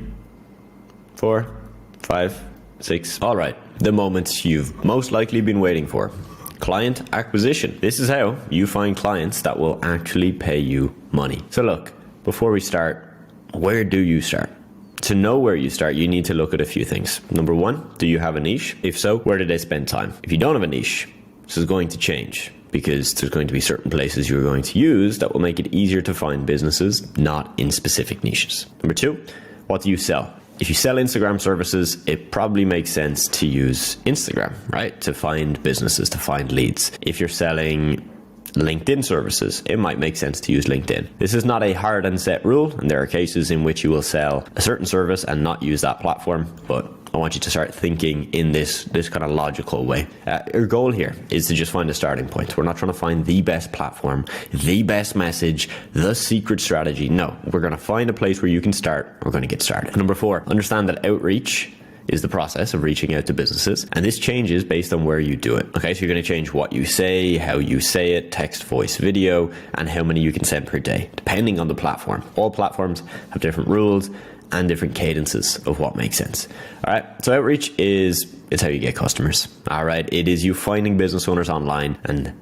4, 5, 6. All right, the moment you've most likely been waiting for. Client acquisition. This is how you find clients that will actually pay you money. So look, before we start, where do you start? To know where you start, you need to look at a few things. Number 1, do you have a niche? If so, where do they spend time? If you don't have a niche, this is going to change because there's going to be certain places you're going to use that will make it easier to find businesses, not in specific niches. Number 2, what do you sell? If you sell Instagram services, it probably makes sense to use Instagram, right? To find businesses, to find leads. If you're selling LinkedIn services, it might make sense to use LinkedIn. This is not a hard and set rule, and there are cases in which you will sell a certain service and not use that platform, but I want you to start thinking in this kind of logical way. Your goal here is to just find a starting point. We're not trying to find the best platform, the best message, the secret strategy. No, we're going to find a place where you can start. We're going to get started. Number 4, understand that outreach is the process of reaching out to businesses, and this changes based on where you do it. Okay, so you're going to change what you say, how you say it, text, voice, video, and how many you can send per day, depending on the platform. All platforms have different rules and different cadences of what makes sense. All right, so outreach is how you get customers. All right, it is you finding business owners online and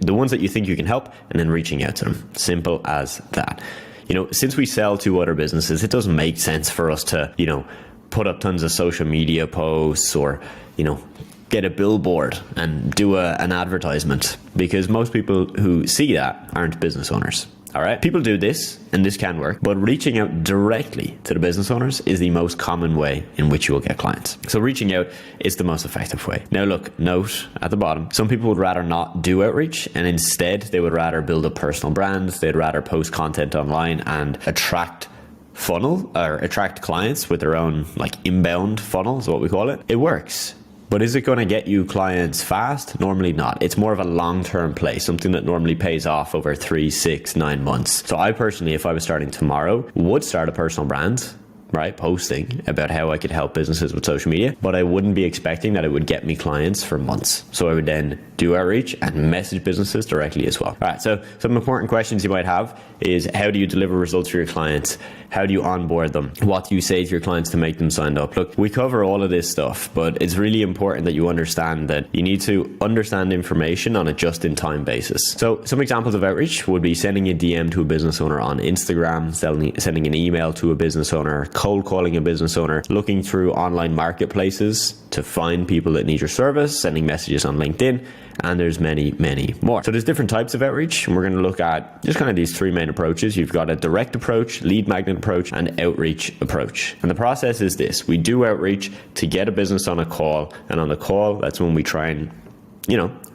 the ones that you think you can help, and then reaching out to them. Simple as that. You know, since we sell to other businesses, it doesn't make sense for us to, you know, put up tons of social media posts or, you know, get a billboard and do an advertisement, because most people who see that aren't business owners. All right, people do this and this can work, but reaching out directly to the business owners is the most common way in which you will get clients. So reaching out is the most effective way. Now look, note at the bottom, some people would rather not do outreach, and instead they would rather build a personal brand. They'd rather post content online and attract funnel or attract clients with their own like inbound funnel is what we call it. It works. But is it going to get you clients fast? Normally not. It's more of a long-term play, something that normally pays off over 3, 6, 9 months. So I personally, if I was starting tomorrow, would start a personal brand, right? Posting about how I could help businesses with social media, but I wouldn't be expecting that it would get me clients for months. So I would then do outreach and message businesses directly as well. All right. So some important questions you might have is, how do you deliver results for your clients? How do you onboard them? What do you say to your clients to make them sign up? Look, we cover all of this stuff, but it's really important that you understand that you need to understand information on a just-in-time basis. So some examples of outreach would be sending a DM to a business owner on Instagram, sending an email to a business owner, cold calling a business owner, looking through online marketplaces to find people that need your service, sending messages on LinkedIn, and there's many, many more. So there's different types of outreach, and we're going to look at just kind of these 3 main approaches. You've got a direct approach, lead magnet approach, and outreach approach. And the process is this: we do outreach to get a business on a call, and on the call, that's when we try and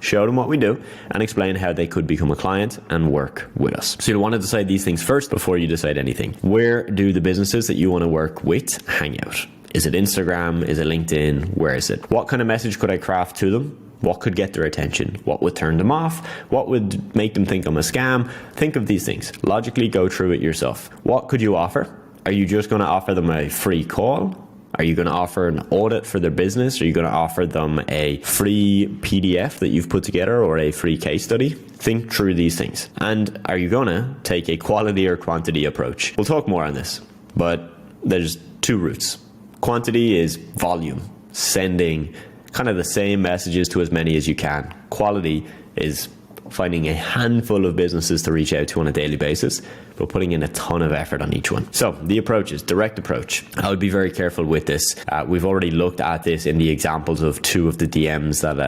show them what we do and explain how they could become a client and work with us. So you want to decide these things first before you decide anything. Where do the businesses that you want to work with hang out? Is it Instagram? Is it LinkedIn? Where is it? What kind of message could I craft to them? What could get their attention? What would turn them off? What would make them think I'm a scam? Think of these things. Logically go through it yourself. What could you offer? Are you just going to offer them a free call? Are you going to offer an audit for their business? Are you going to offer them a free PDF that you've put together or a free case study? Think through these things. And are you going to take a quality or quantity approach? We'll talk more on this, but there's 2 routes. Quantity is volume, sending kind of the same messages to as many as you can. Quality is finding a handful of businesses to reach out to on a daily basis, but putting in a ton of effort on each one. So the approach is direct approach. I would be very careful with this. We've already looked at this in the examples of 2 of the DMs that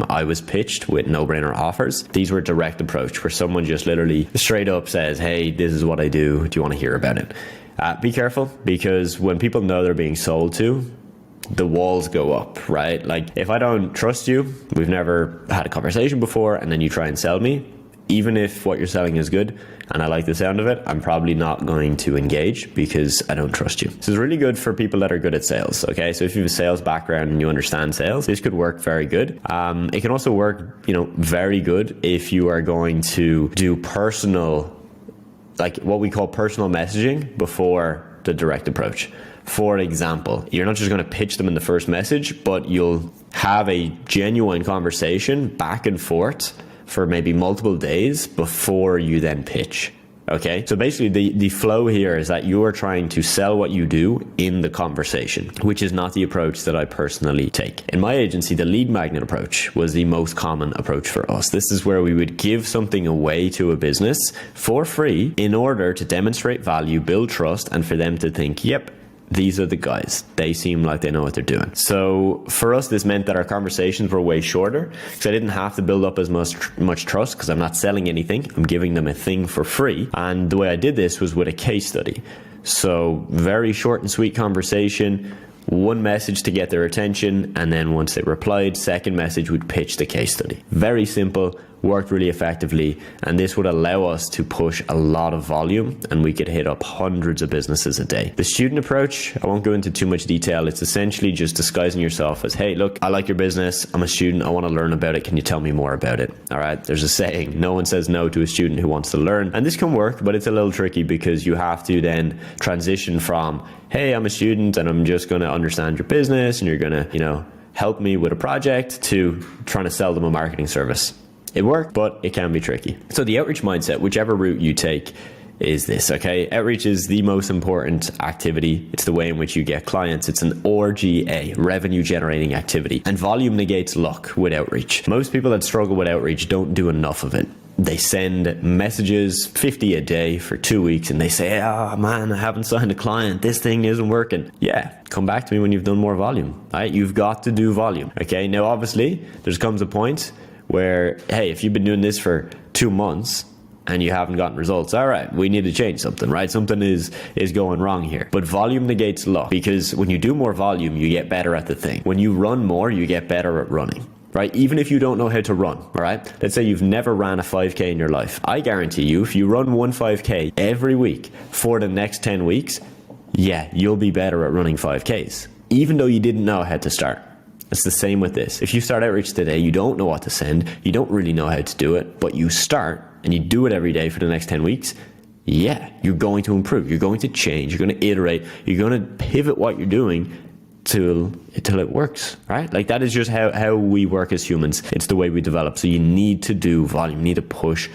I was pitched with no-brainer offers. These were direct approach, where someone just literally straight up says, hey, this is what I do. Do you want to hear about it? Be careful, because when people know they're being sold to, the walls go up, right? Like, if I don't trust you, we've never had a conversation before, and then you try and sell me, even if what you're selling is good and I like the sound of it, I'm probably not going to engage because I don't trust you. This is really good for people that are good at sales, okay? So if you have a sales background and you understand sales, this could work very good. It can also work, very good if you are going to do personal, like what we call personal messaging before the direct approach. For example, you're not just going to pitch them in the first message, but you'll have a genuine conversation back and forth for maybe multiple days before you then pitch. Okay, so basically the flow here is that you are trying to sell what you do in the conversation, which is not the approach that I personally take. In my agency, the lead magnet approach was the most common approach for us. This is where we would give something away to a business for free in order to demonstrate value, build trust, and for them to think, yep, these are the guys. They seem like they know what they're doing. So for us, this meant that our conversations were way shorter, because I didn't have to build up as much trust, because I'm not selling anything. I'm giving them a thing for free. And the way I did this was with a case study. So very short and sweet conversation, 1 message to get their attention, and then once they replied, 2nd message would pitch the case study. Very simple, worked really effectively, and this would allow us to push a lot of volume, and we could hit up hundreds of businesses a day. The student approach, I won't go into too much detail. It's essentially just disguising yourself as, hey, look, I like your business. I'm a student. I want to learn about it. Can you tell me more about it? All right. There's a saying, no one says no to a student who wants to learn. And this can work, but it's a little tricky, because you have to then transition from, hey, I'm a student and I'm just going to understand your business and you're going to, help me with a project, to trying to sell them a marketing service. It worked, but it can be tricky. So the outreach mindset, whichever route you take, is this, okay? Outreach is the most important activity. It's the way in which you get clients. It's an RGA, revenue generating activity. And volume negates luck with outreach. Most people that struggle with outreach don't do enough of it. They send messages 50 a day for 2 weeks, and they say, oh man, I haven't signed a client. This thing isn't working. Yeah, come back to me when you've done more volume. All right? You've got to do volume. Okay, now obviously there comes a point where, hey, if you've been doing this for 2 months and you haven't gotten results, all right, we need to change something, right? Something is going wrong here. But volume negates luck, because when you do more volume, you get better at the thing. When you run more, you get better at running, right? Even if you don't know how to run, all right? Let's say you've never ran a 5K in your life. I guarantee you, if you run one 5K every week for the next 10 weeks, yeah, you'll be better at running 5Ks, even though you didn't know how to start. It's the same with this. If you start outreach today, you don't know what to send, you don't really know how to do it, but you start and you do it every day for the next 10 weeks, yeah, you're going to improve, you're going to change, you're going to iterate, you're going to pivot what you're doing till it works, right? Like that is just how we work as humans. It's the way we develop. So you need to do volume, you need to push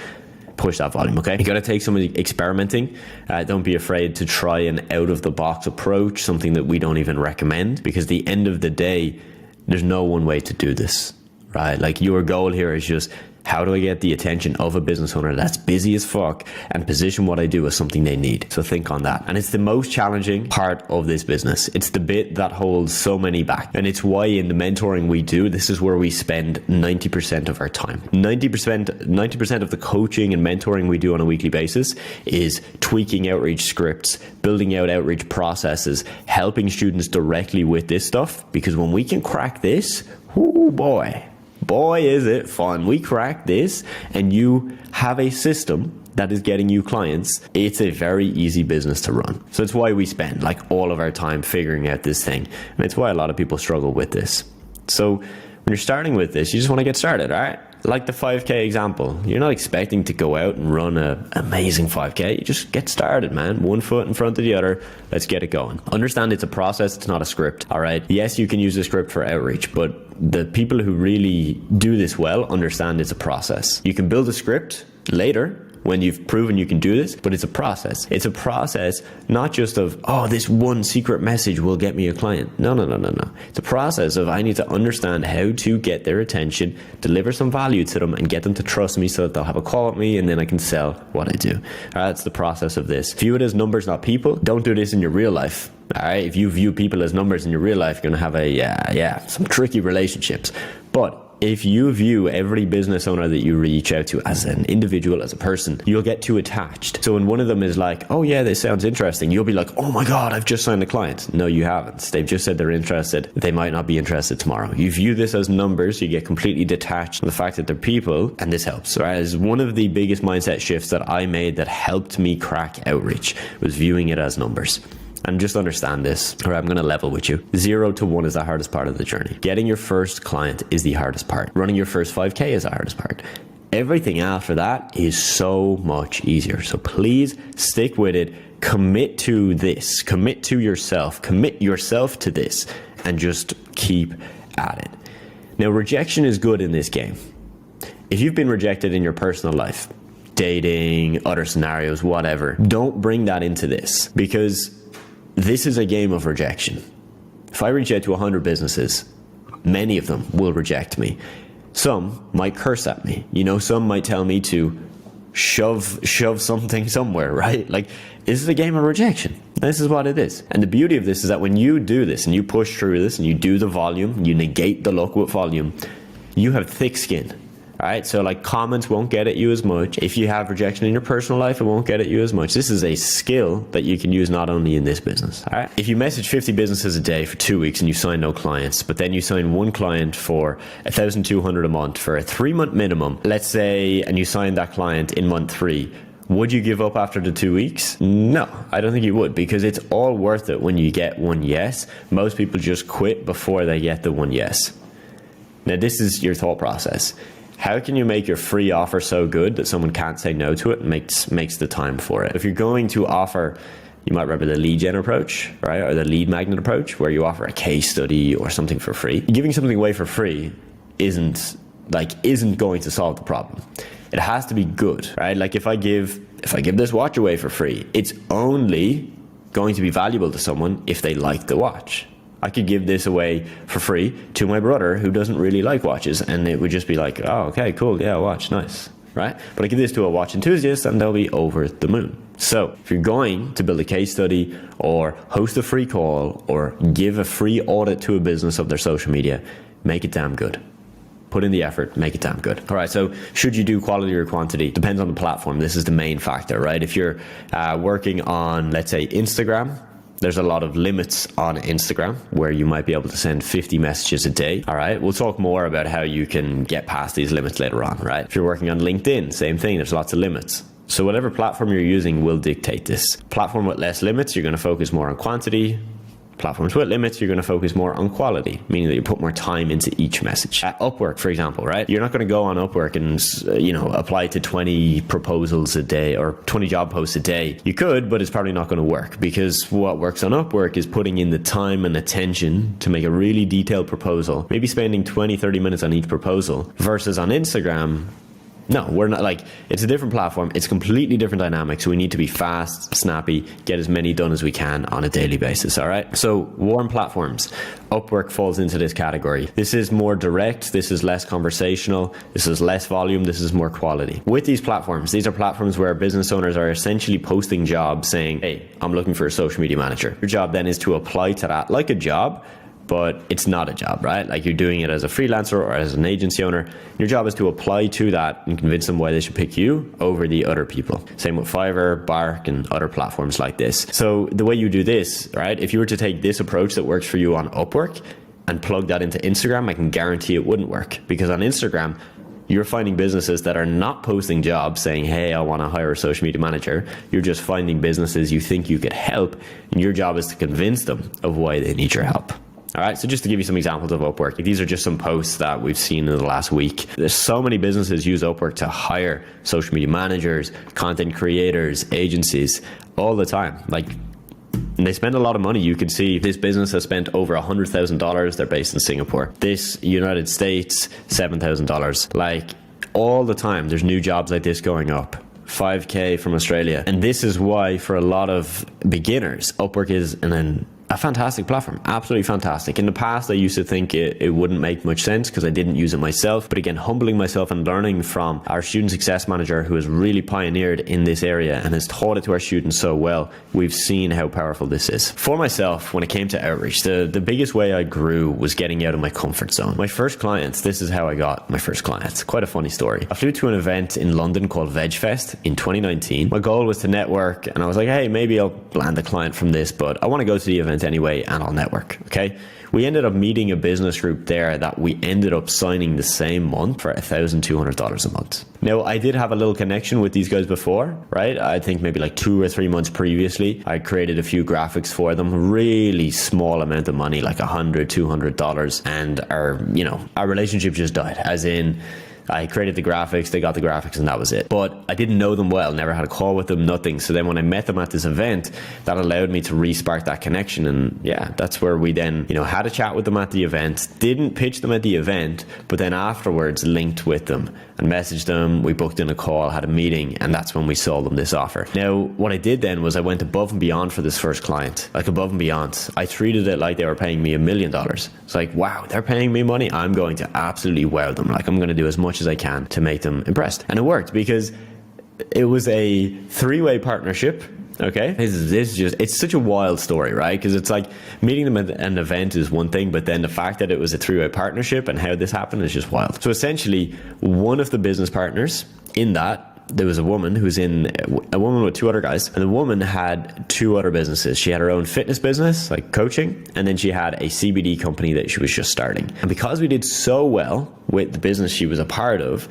that volume, okay? You got to take some experimenting. Don't be afraid to try an out of the box approach, something that we don't even recommend, because at the end of the day, there's no one way to do this, right? Like your goal here is just, how do I get the attention of a business owner that's busy as fuck and position what I do as something they need? So think on that. And it's the most challenging part of this business. It's the bit that holds so many back. And it's why in the mentoring we do, this is where we spend 90% of our time. 90% of the coaching and mentoring we do on a weekly basis is tweaking outreach scripts, building out outreach processes, helping students directly with this stuff. Because when we can crack this, oh boy, is it fun. We crack this and you have a system that is getting you clients. It's a very easy business to run. So it's why we spend like all of our time figuring out this thing. And it's why a lot of people struggle with this. So when you're starting with this, you just want to get started, all right? Like the 5K example, you're not expecting to go out and run an amazing 5K. You just get started, man. One foot in front of the other. Let's get it going. Understand it's a process. It's not a script. All right. Yes, you can use a script for outreach, but the people who really do this well understand it's a process. You can build a script later when you've proven you can do this, but it's a process. It's a process not just of, oh, this one secret message will get me a client. No. It's a process of, I need to understand how to get their attention, deliver some value to them, and get them to trust me so that they'll have a call with me, and then I can sell what I do. All right, that's the process of this. View it as numbers, not people. Don't do this in your real life. All right, if you view people as numbers in your real life, you're going to have some tricky relationships. But if you view every business owner that you reach out to as an individual, as a person, you'll get too attached. So when one of them is like, oh yeah, this sounds interesting, you'll be like, oh my God, I've just signed a client. No, you haven't. They've just said they're interested. They might not be interested tomorrow. You view this as numbers, you get completely detached from the fact that they're people, and this helps, right? It's one of the biggest mindset shifts that I made that helped me crack outreach, was viewing it as numbers. And just understand this, or I'm going to level with you. 0 to 1 is the hardest part of the journey. Getting your first client is the hardest part. Running your first 5K is the hardest part. Everything after that is so much easier. So please stick with it. Commit to this. Commit to yourself. Commit yourself to this and just keep at it. Now, rejection is good in this game. If you've been rejected in your personal life, dating, other scenarios, whatever, don't bring that into this, because this is a game of rejection. If I reach out to 100 businesses, many of them will reject me. Some might curse at me. Some might tell me to shove something somewhere, right? Like, this is a game of rejection. This is what it is. And the beauty of this is that when you do this and you push through this and you do the volume, you negate the luck with volume, you have thick skin. All right, so like comments won't get at you as much. If you have rejection in your personal life, it won't get at you as much. This is a skill that you can use not only in this business. All right, if you message 50 businesses a day for 2 weeks and you sign no clients, but then you sign one client for $1,200 a month for a 3-month minimum, let's say, and you sign that client in month 3, would you give up after the 2 weeks? No, I don't think you would, because it's all worth it when you get one yes. Most people just quit before they get the one yes. Now, this is your thought process. How can you make your free offer so good that someone can't say no to it and makes the time for it? If you're going to offer, you might remember the lead gen approach, right? Or the lead magnet approach, where you offer a case study or something for free. Giving something away for free isn't going to solve the problem. It has to be good, right? Like if I give this watch away for free, it's only going to be valuable to someone if they like the watch. I could give this away for free to my brother who doesn't really like watches, and it would just be like, oh, okay, cool, yeah, watch, nice, right? But I give this to a watch enthusiast and they'll be over the moon. So if you're going to build a case study or host a free call or give a free audit to a business of their social media, make it damn good. Put in the effort, make it damn good. All right, so should you do quality or quantity? Depends on the platform. This is the main factor, right? If you're working on, let's say, Instagram, there's a lot of limits on Instagram where you might be able to send 50 messages a day. All right. We'll talk more about how you can get past these limits later on, right? If you're working on LinkedIn, same thing. There's lots of limits. So whatever platform you're using will dictate this. Platform with less limits, you're going to focus more on quantity. Platforms with limits, you're going to focus more on quality, meaning that you put more time into each message. At Upwork, for example, right? You're not going to go on Upwork and, apply to 20 proposals a day or 20 job posts a day. You could, but it's probably not going to work, because what works on Upwork is putting in the time and attention to make a really detailed proposal, maybe spending 20, 30 minutes on each proposal, versus on Instagram. No, we're not. Like, it's a different platform. It's completely different dynamics. So we need to be fast, snappy, get as many done as we can on a daily basis. All right. So warm platforms. Upwork falls into this category. This is more direct. This is less conversational. This is less volume. This is more quality. With these are platforms where business owners are essentially posting jobs saying, hey, I'm looking for a social media manager. Your job then is to apply to that like a job, but it's not a job, right? Like, you're doing it as a freelancer or as an agency owner. Your job is to apply to that and convince them why they should pick you over the other people. Same with Fiverr, Bark, and other platforms like this. So the way you do this, right? If you were to take this approach that works for you on Upwork and plug that into Instagram, I can guarantee it wouldn't work, because on Instagram, you're finding businesses that are not posting jobs saying, hey, I want to hire a social media manager. You're just finding businesses you think you could help, and your job is to convince them of why they need your help. All right, so just to give you some examples of Upwork, these are just some posts that we've seen in the last week. There's so many businesses use Upwork to hire social media managers, content creators, agencies all the time. Like, and they spend a lot of money. You can see this business has spent over $100,000. They're based in Singapore. This, United States, $7,000. Like, all the time, there's new jobs like this going up. 5K from Australia. And this is why, for a lot of beginners, Upwork is a fantastic platform, absolutely fantastic. In the past, I used to think it wouldn't make much sense because I didn't use it myself. But again, humbling myself and learning from our student success manager, who has really pioneered in this area and has taught it to our students so well, we've seen how powerful this is. For myself, when it came to outreach, the biggest way I grew was getting out of my comfort zone. My first clients, this is how I got my first clients. Quite a funny story. I flew to an event in London called VegFest in 2019. My goal was to network, and I was like, hey, maybe I'll land a client from this, but I want to go to the event anyway, and I'll network. Okay. We ended up meeting a business group there that we ended up signing the same month for $1,200 a month. Now, I did have a little connection with these guys before, right? I think maybe like 2 or 3 months previously, I created a few graphics for them, really small amount of money, like $100, $200. And our relationship just died, as in, I created the graphics, they got the graphics, and that was it. But I didn't know them well, never had a call with them, nothing. So then when I met them at this event, that allowed me to re-spark that connection. And yeah, that's where we then, had a chat with them at the event, didn't pitch them at the event, but then afterwards linked with them and messaged them. We booked in a call, had a meeting, and that's when we sold them this offer. Now, what I did then was I went above and beyond for this first client, like above and beyond. I treated it like they were paying me $1 million. It's like, wow, they're paying me money. I'm going to absolutely wow them. Like, I'm going to do as much as I can to make them impressed. And it worked because it was a 3-way partnership. Okay, it's such a wild story, right? Because it's like meeting them at an event is one thing, but then the fact that it was a 3-way partnership and how this happened is just wild. So essentially, one of the business partners in that, there was a woman with 2 other guys, and the woman had 2 other businesses. She had her own fitness business, like coaching, and then she had a CBD company that she was just starting. And because we did so well with the business she was a part of,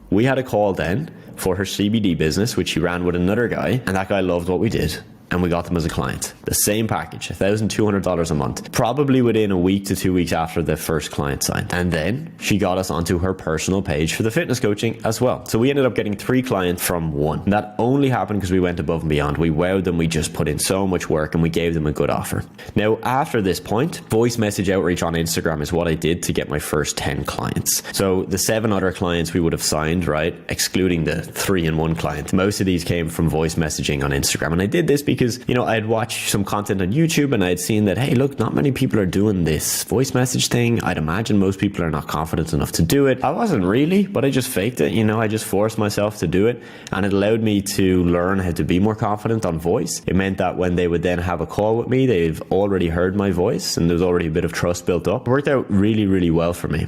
we had a call then for her CBD business, which she ran with another guy, and that guy loved what we did. And we got them as a client. The same package, $1,200 a month, probably within a week to 2 weeks after the first client signed. And then she got us onto her personal page for the fitness coaching as well. So we ended up getting 3 clients from 1. And that only happened because we went above and beyond. We wowed them. We just put in so much work and we gave them a good offer. Now, after this point, voice message outreach on Instagram is what I did to get my first 10 clients. So the 7 other clients we would have signed, right, excluding the 3-in-1 client, most of these came from voice messaging on Instagram. And I did this because, I'd watched some content on YouTube and I'd seen that, hey, look, not many people are doing this voice message thing. I'd imagine most people are not confident enough to do it. I wasn't really, but I just faked it. I just forced myself to do it, and it allowed me to learn how to be more confident on voice. It meant that when they would then have a call with me, they've already heard my voice and there's already a bit of trust built up. It worked out really, really well for me.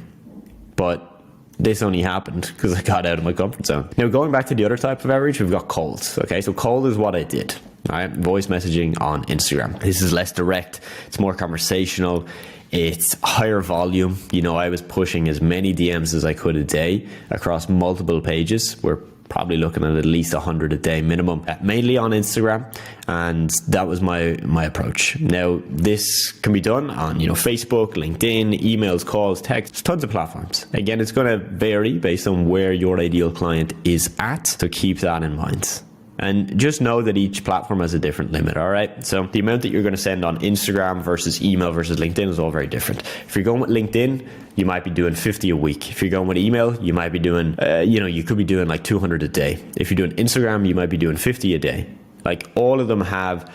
But this only happened because I got out of my comfort zone. Now, going back to the other type of outreach, we've got cold. Okay, so cold is what I did. All right, voice messaging on Instagram. This is less direct. It's more conversational. It's higher volume. I was pushing as many DMs as I could a day across multiple pages. We're probably looking at least 100 a day minimum, mainly on Instagram. And that was my approach. Now, this can be done on, Facebook, LinkedIn, emails, calls, texts, tons of platforms. Again, it's going to vary based on where your ideal client is at. So keep that in mind. And just know that each platform has a different limit, all right? So the amount that you're going to send on Instagram versus email versus LinkedIn is all very different. If you're going with LinkedIn, you might be doing 50 a week. If you're going with email, you might be doing, you could be doing like 200 a day. If you're doing Instagram, you might be doing 50 a day. Like, all of them have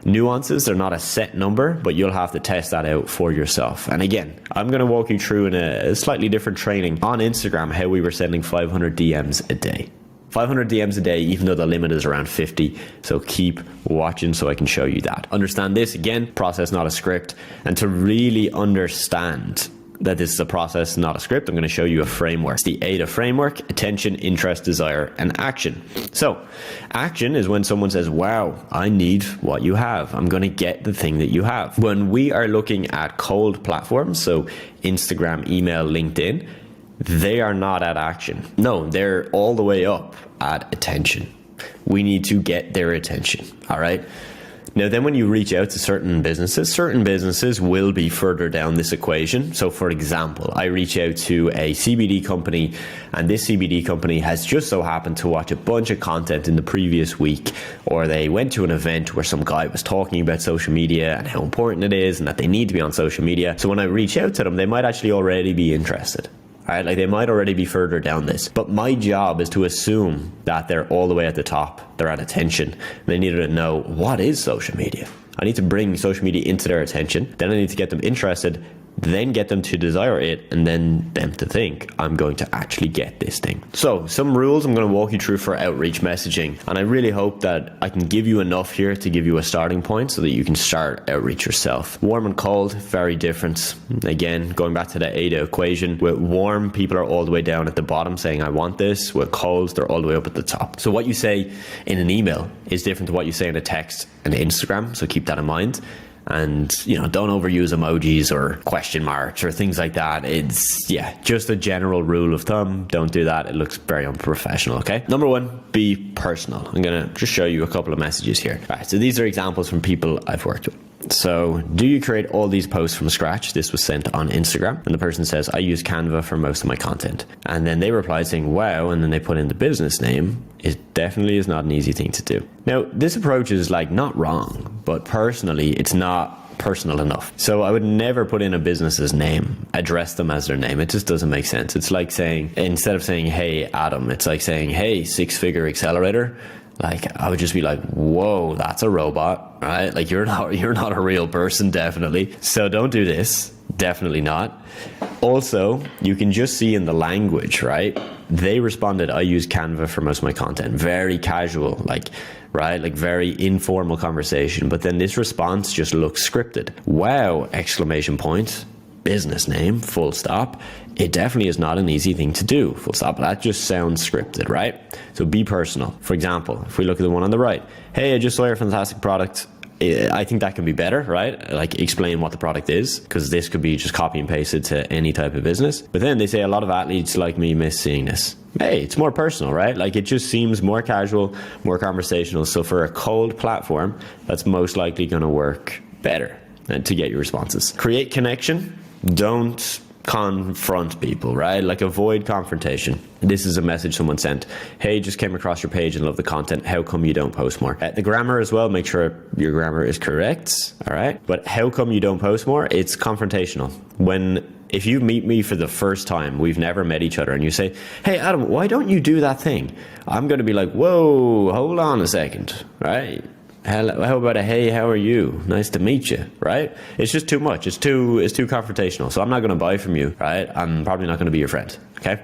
nuances. They're not a set number, but you'll have to test that out for yourself. And again, I'm going to walk you through in a slightly different training on Instagram how we were sending 500 DMs a day. 500 DMs a day, even though the limit is around 50. So keep watching so I can show you that. Understand this, again, process, not a script. And to really understand that this is a process, not a script, I'm going to show you a framework. It's the AIDA framework: attention, interest, desire, and action. So action is when someone says, wow, I need what you have. I'm going to get the thing that you have. When we are looking at cold platforms, so Instagram, email, LinkedIn, they are not at action. No, they're all the way up at attention. We need to get their attention. All right. Now, then when you reach out to certain businesses will be further down this equation. So for example, I reach out to a CBD company, and this CBD company has just so happened to watch a bunch of content in the previous week, or they went to an event where some guy was talking about social media and how important it is and that they need to be on social media. So when I reach out to them, they might actually already be interested. Right? Like, they might already be further down this, but my job is to assume that they're all the way at the top. They're at attention. They need to know, what is social media? I need to bring social media into their attention. Then I need to get them interested, then get them to desire it, and then them to think, I'm going to actually get this thing. So some rules I'm going to walk you through for outreach messaging. And I really hope that I can give you enough here to give you a starting point so that you can start outreach yourself. Warm and cold, very different. Again, going back to the AIDA equation, with warm, people are all the way down at the bottom saying, I want this. With cold, they're all the way up at the top. So what you say in an email is different to what you say in a text and Instagram. So keep that in mind. And, don't overuse emojis or question marks or things like that. It's, just a general rule of thumb. Don't do that. It looks very unprofessional, okay? Number one, be personal. I'm going to just show you a couple of messages here. All right, so these are examples from people I've worked with. So, do you create all these posts from scratch? This was sent on Instagram, and the person says, I use Canva for most of my content. And then they replied saying, wow, and then they put in the business name. It definitely is not an easy thing to do. Now, this approach is not wrong, but personally, it's not personal enough. So I would never put in a business's name, address them as their name. It just doesn't make sense. It's like saying, instead of saying, hey, Adam, it's like saying, hey, Figure Accelerator. I would just be like, whoa, that's a robot, right? Like, you're not a real person, definitely. So don't do this. Definitely not. Also, you can just see in the language, right? They responded, I use Canva for most of my content. Very casual, right? Very informal conversation. But then this response just looks scripted. Wow, exclamation point. Business name, full stop. It definitely is not an easy thing to do, full stop. That just sounds scripted, right? So be personal. For example, if we look at the one on the right, hey, I just saw your fantastic product. I think that can be better, right? Explain what the product is, because this could be just copy and pasted to any type of business. But then they say a lot of athletes like me miss seeing this. Hey, it's more personal, right? It just seems more casual, more conversational. So for a cold platform, that's most likely going to work better to get your responses. Create connection. Don't confront people, right? Avoid confrontation. This is a message someone sent. Hey, just came across your page and love the content. How come you don't post more? The grammar as well, make sure your grammar is correct. All right. But how come you don't post more? It's confrontational. If you meet me for the first time, we've never met each other, and you say, hey, Adam, why don't you do that thing? I'm going to be like, whoa, hold on a second, right? How about a hey, how are you? Nice to meet you, right? It's just too much. It's too confrontational. So I'm not going to buy from you, right? I'm probably not going to be your friend, okay?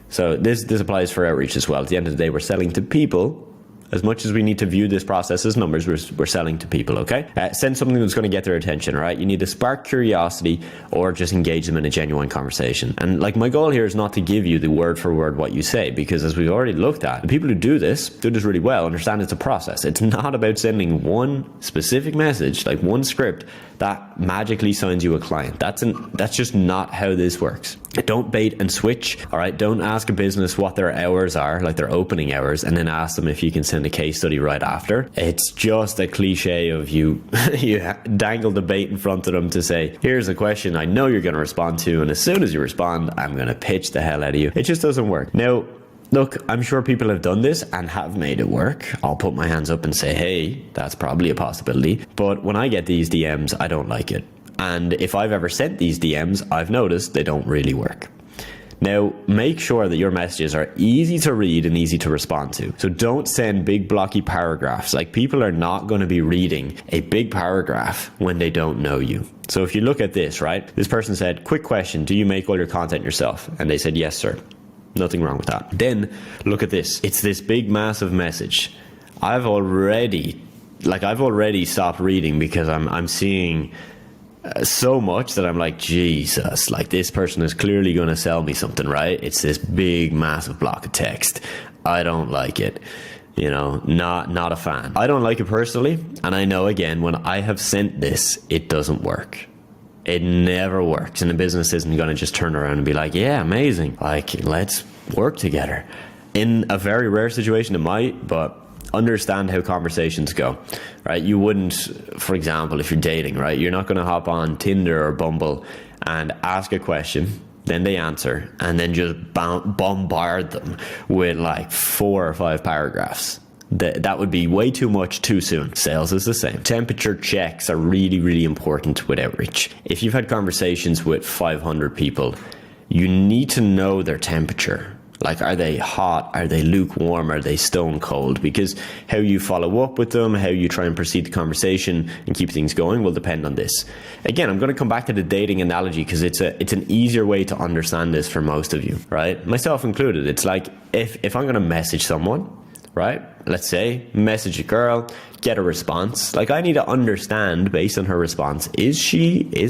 So this applies for outreach as well. At the end of the day, we're selling to people. As much as we need to view this process as numbers, we're selling to people, okay? Send something that's going to get their attention, right? You need to spark curiosity or just engage them in a genuine conversation. And my goal here is not to give you the word for word what you say, because as we've already looked at, the people who do this really well, understand it's a process. It's not about sending one specific message, one script that magically signs you a client. That's just not how this works. Don't bait and switch. All right. Don't ask a business what their hours are, like their opening hours, and then ask them if you can send a case study right after. It's just a cliche of you dangle the bait in front of them to say, here's a question I know you're going to respond to, and as soon as you respond, I'm going to pitch the hell out of you. It just doesn't work. Now, look, I'm sure people have done this and have made it work. I'll put my hands up and say, hey, that's probably a possibility. But when I get these DMs, I don't like it. And if I've ever sent these DMs, I've noticed they don't really work. Now, make sure that your messages are easy to read and easy to respond to. So don't send big blocky paragraphs. Like, people are not going to be reading a big paragraph when they don't know you. So if you look at this, right? This person said, quick question, do you make all your content yourself? And they said, yes, sir. Nothing wrong with that. Then look at this. It's this big, massive message. I've already stopped reading because I'm seeing so much that I'm like, Jesus, like, this person is clearly going to sell me something, right? It's this big, massive block of text. I don't like it. You know, not a fan. I don't like it personally. And I know, again, when I have sent this, it doesn't work. It never works. And the business isn't going to just turn around and be like, yeah, amazing. Like, let's work together. In a very rare situation, it might, but understand how conversations go, right? You wouldn't, for example, if you're dating, right? You're not going to hop on Tinder or Bumble and ask a question, then they answer, and then just bombard them with like 4 or 5 paragraphs. That would be way too much too soon. Sales is the same. Temperature checks are really, really important with outreach. If you've had conversations with 500 people, you need to know their temperature. Like, are they hot? Are they lukewarm? Are they stone cold? Because how you follow up with them, how you try and proceed the conversation and keep things going will depend on this. Again, I'm going to come back to the dating analogy because it's an easier way to understand this for most of you, right? Myself included. It's like, if I'm going to message someone, right? Let's say message a girl, get a response. Like, I need to understand based on her response. Is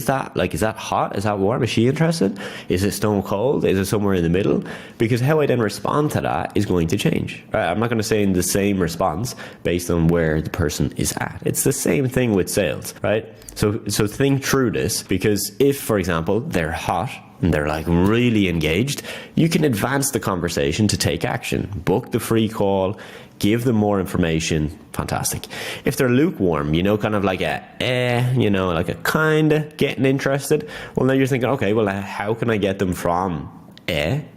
that hot? Is that warm? Is she interested? Is it stone cold? Is it somewhere in the middle? Because how I then respond to that is going to change, right? I'm not going to say in the same response based on where the person is at. It's the same thing with sales, right? So think through this, because if, for example, they're hot and they're like really engaged, you can advance the conversation to take action. Book the free call, give them more information. Fantastic. If they're lukewarm, kind of like like a kind of getting interested, well, now you're thinking, okay, well, how can I get them from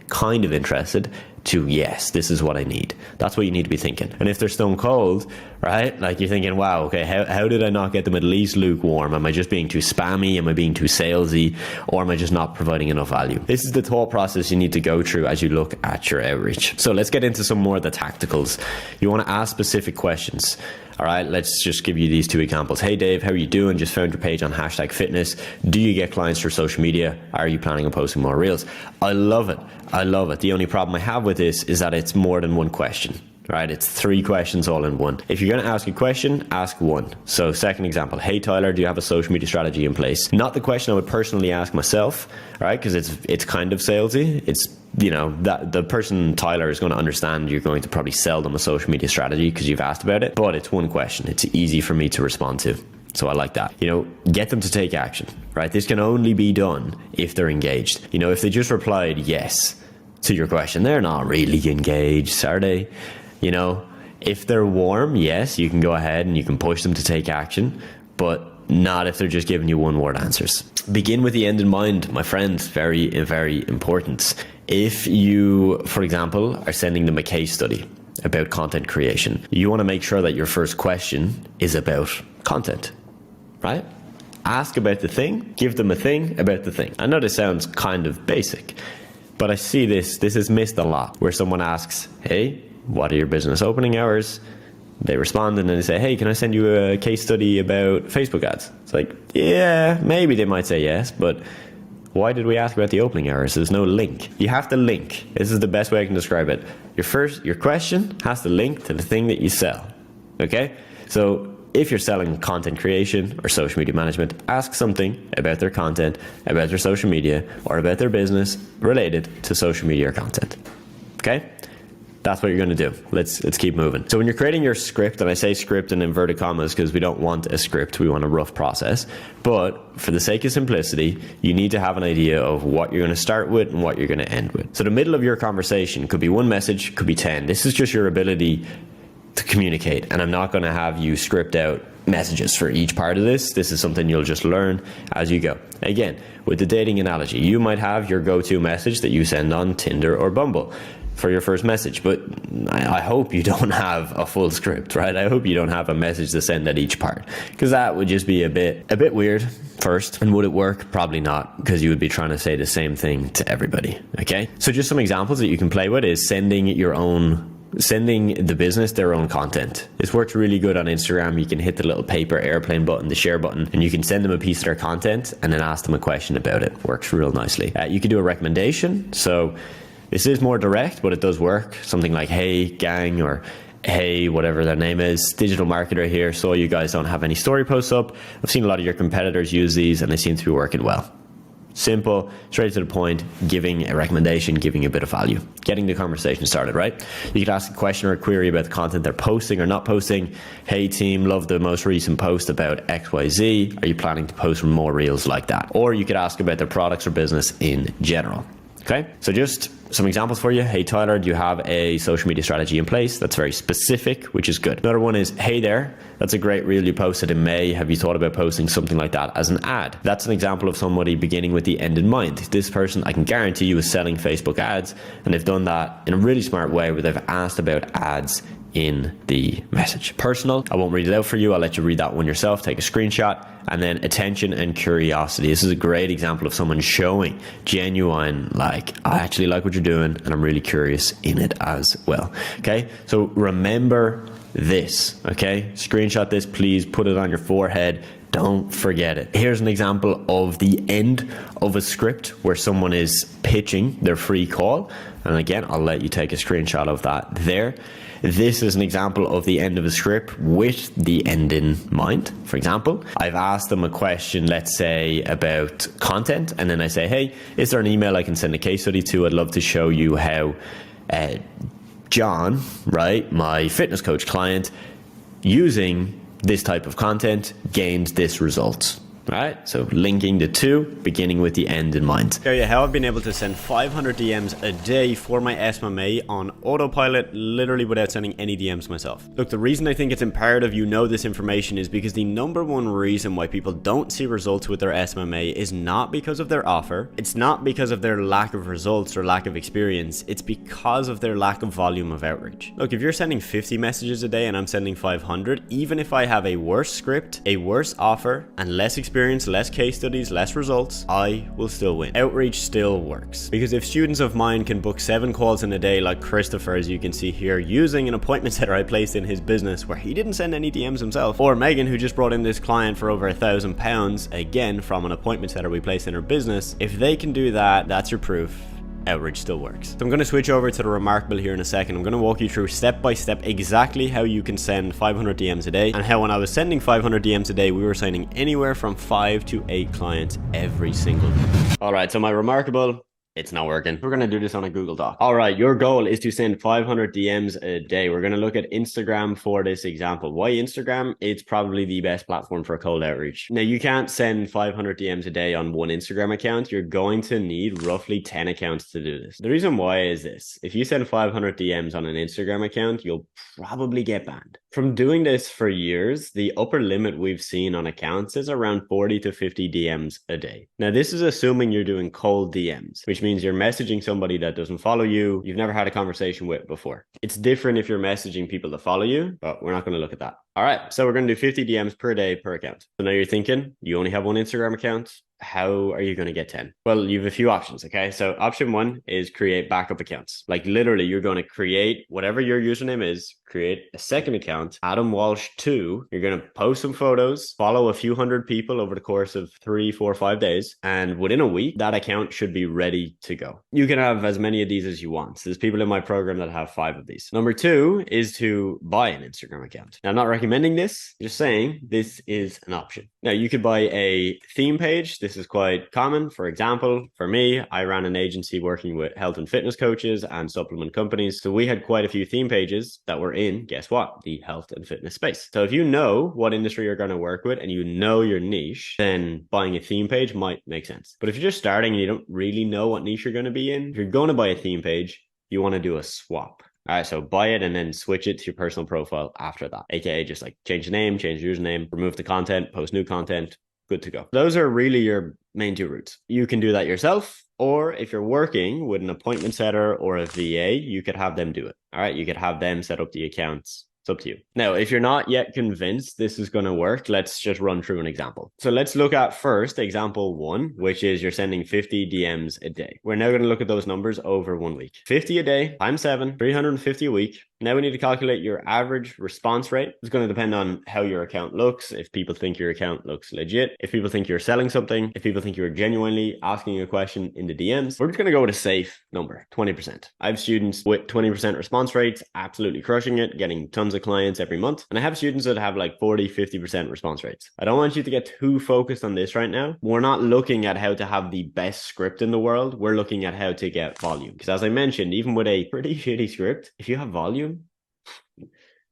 kind of interested to yes, this is what I need? That's what you need to be thinking. And if they're stone cold, right, like, you're thinking, wow, okay, how did I not get them at least lukewarm? Am I just being too spammy? Am I being too salesy? Or am I just not providing enough value? This is the thought process you need to go through as you look at your outreach. So let's get into some more of the tacticals. You want to ask specific questions. All right, let's just give you these 2 examples. Hey Dave, how are you doing? Just found your page on #fitness. Do you get clients through social media? Are you planning on posting more reels? I love it. The only problem I have with this is that it's more than one question, right? It's 3 questions all in one. If you're going to ask a question, ask one. So second example, hey Tyler, do you have a social media strategy in place? Not the question I would personally ask myself, right? Because it's kind of salesy. It's, that the person, Tyler, is going to understand you're going to probably sell them a social media strategy because you've asked about it, but it's one question. It's easy for me to respond to. So I like that. Get them to take action, right? This can only be done if they're engaged. If they just replied yes to your question, they're not really engaged, are they? If they're warm, yes, you can go ahead and you can push them to take action, but not if they're just giving you one-word answers. Begin with the end in mind, my friends. Very, very important. If you, for example, are sending them a case study about content creation, you want to make sure that your first question is about content, right? Ask about the thing, give them a thing about the thing. I know this sounds kind of basic, but I see this is missed a lot, where someone asks, hey, what are your business opening hours? They respond and then they say, hey, can I send you a case study about Facebook ads? It's like, yeah, maybe they might say yes, but why did we ask about the opening hours? There's no link. You have to link. This is the best way I can describe it. Your question has to link to the thing that you sell. Okay? So if you're selling content creation or social media management, ask something about their content, about their social media, or about their business related to social media or content. Okay? That's what you're going to do. Let's keep moving. So when you're creating your script, and I say script in inverted commas because we don't want a script, we want a rough process. But for the sake of simplicity, you need to have an idea of what you're going to start with and what you're going to end with. So the middle of your conversation could be one message, could be 10. This is just your ability to communicate, and I'm not going to have you script out messages for each part of this. This is something you'll just learn as you go. Again, with the dating analogy, you might have your go-to message that you send on Tinder or Bumble for your first message, but I hope you don't have a full script, right? I hope you don't have a message to send at each part, because that would just be a bit weird first. And would it work? Probably not, because you would be trying to say the same thing to everybody. Okay, so just some examples that you can play with is sending the business their own content. This works really good on Instagram. You can hit the little paper airplane button, the share button, and you can send them a piece of their content and then ask them a question about it. Works real nicely. You can do a recommendation. So this is more direct, but it does work. Something like, hey gang, or hey, whatever their name is, digital marketer here. So you guys don't have any story posts up. I've seen a lot of your competitors use these and they seem to be working well. Simple, straight to the point, giving a recommendation, giving a bit of value, getting the conversation started, right? You could ask a question or a query about the content they're posting or not posting. Hey team, love the most recent post about XYZ. Are you planning to post more reels like that? Or you could ask about their products or business in general. Okay, so just some examples for you. Hey Tyler, do you have a social media strategy in place? That's very specific, which is good. Another one is, hey there, that's a great reel you posted in May. Have you thought about posting something like that as an ad? That's an example of somebody beginning with the end in mind. This person, I can guarantee you, is selling Facebook ads, and they've done that in a really smart way where they've asked about ads in the message. Personal, I won't read it out for you. I'll let you read that one yourself. Take a screenshot. And then attention and curiosity. This is a great example of someone showing genuine, like, I actually like what you're doing and I'm really curious in it as well. Okay, so remember this. Okay, screenshot this, please. Put it on your forehead. Don't forget it. Here's an example of the end of a script where someone is pitching their free call. And again, I'll let you take a screenshot of that there. This is an example of the end of a script with the end in mind. For example, I've asked them a question, let's say about content, and then I say, hey, is there an email I can send a case study to? I'd love to show you how John, right, my fitness coach client, using this type of content gained this result. Right, so linking the two, beginning with the end in mind. Show you how I've been able to send 500 DMs a day for my SMMA on autopilot, literally without sending any DMs myself. Look, the reason I think it's imperative you know this information is because the number one reason why people don't see results with their SMMA is not because of their offer. It's not because of their lack of results or lack of experience. It's because of their lack of volume of outreach. Look, if you're sending 50 messages a day and I'm sending 500, even if I have a worse script, a worse offer, and less experience, less case studies, less results, I will still win. Outreach still works. Because if students of mine can book 7 calls in a day like Christopher, as you can see here, using an appointment setter I placed in his business where he didn't send any DMs himself, or Megan, who just brought in this client for over £1,000, again from an appointment setter we placed in her business, if they can do that, that's your proof. Outreach still works. So I'm going to switch over to the Remarkable here in a second. I'm going to walk you through step by step exactly how you can send 500 DMs a day, and how when I was sending 500 DMs a day, we were sending anywhere from 5 to 8 clients every single day. All right, so my Remarkable, it's not working. We're going to do this on a Google Doc. All right, your goal is to send 500 DMs a day. We're going to look at Instagram for this example. Why Instagram? It's probably the best platform for cold outreach. Now, you can't send 500 DMs a day on one Instagram account. You're going to need roughly 10 accounts to do this. The reason why is this. If you send 500 DMs on an Instagram account, you'll probably get banned. From doing this for years, the upper limit we've seen on accounts is around 40 to 50 DMs a day. Now, this is assuming you're doing cold DMs, which means you're messaging somebody that doesn't follow you, you've never had a conversation with before. It's different if you're messaging people that follow you, but we're not going to look at that. All right, so we're going to do 50 DMs per day per account. So now you're thinking, you only have one Instagram account. How are you going to get 10? Well, you have a few options, okay? So option 1 is create backup accounts. Like literally, you're going to create whatever your username is, create a second account, Adam Walsh 2. You're going to post some photos, follow a few hundred people over the course of 3, 4, 5 days. And within a week, that account should be ready to go. You can have as many of these as you want. There's people in my program that have 5 of these. Number 2 is to buy an Instagram account. Now, I'm not recommending recommending this, just saying this is an option. Now, you could buy a theme page. This is quite common. For example, for me, I ran an agency working with health and fitness coaches and supplement companies. So we had quite a few theme pages that were in, guess what, the health and fitness space. So if you know what industry you're going to work with and you know your niche, then buying a theme page might make sense. But if you're just starting and you don't really know what niche you're going to be in, if you're going to buy a theme page, you want to do a swap. All right, so buy it and then switch it to your personal profile after that, aka just like change the name, change the username, remove the content, post new content, good to go. Those are really your main two routes. You can do that yourself, or if you're working with an appointment setter or a VA, you could have them do it. All right, you could have them set up the accounts. It's up to you. Now, if you're not yet convinced this is going to work, let's just run through an example. So let's look at first example 1, which is you're sending 50 DMs a day. We're now going to look at those numbers over 1 week. 50 a day times 7, 350 a week. Now we need to calculate your average response rate. It's going to depend on how your account looks. If people think your account looks legit, if people think you're selling something, if people think you're genuinely asking a question in the DMs, we're just going to go with a safe number, 20%. I have students with 20% response rates, absolutely crushing it, getting tons of clients every month. And I have students that have like 40, 50% response rates. I don't want you to get too focused on this right now. We're not looking at how to have the best script in the world. We're looking at how to get volume. Because as I mentioned, even with a pretty shitty script, if you have volume,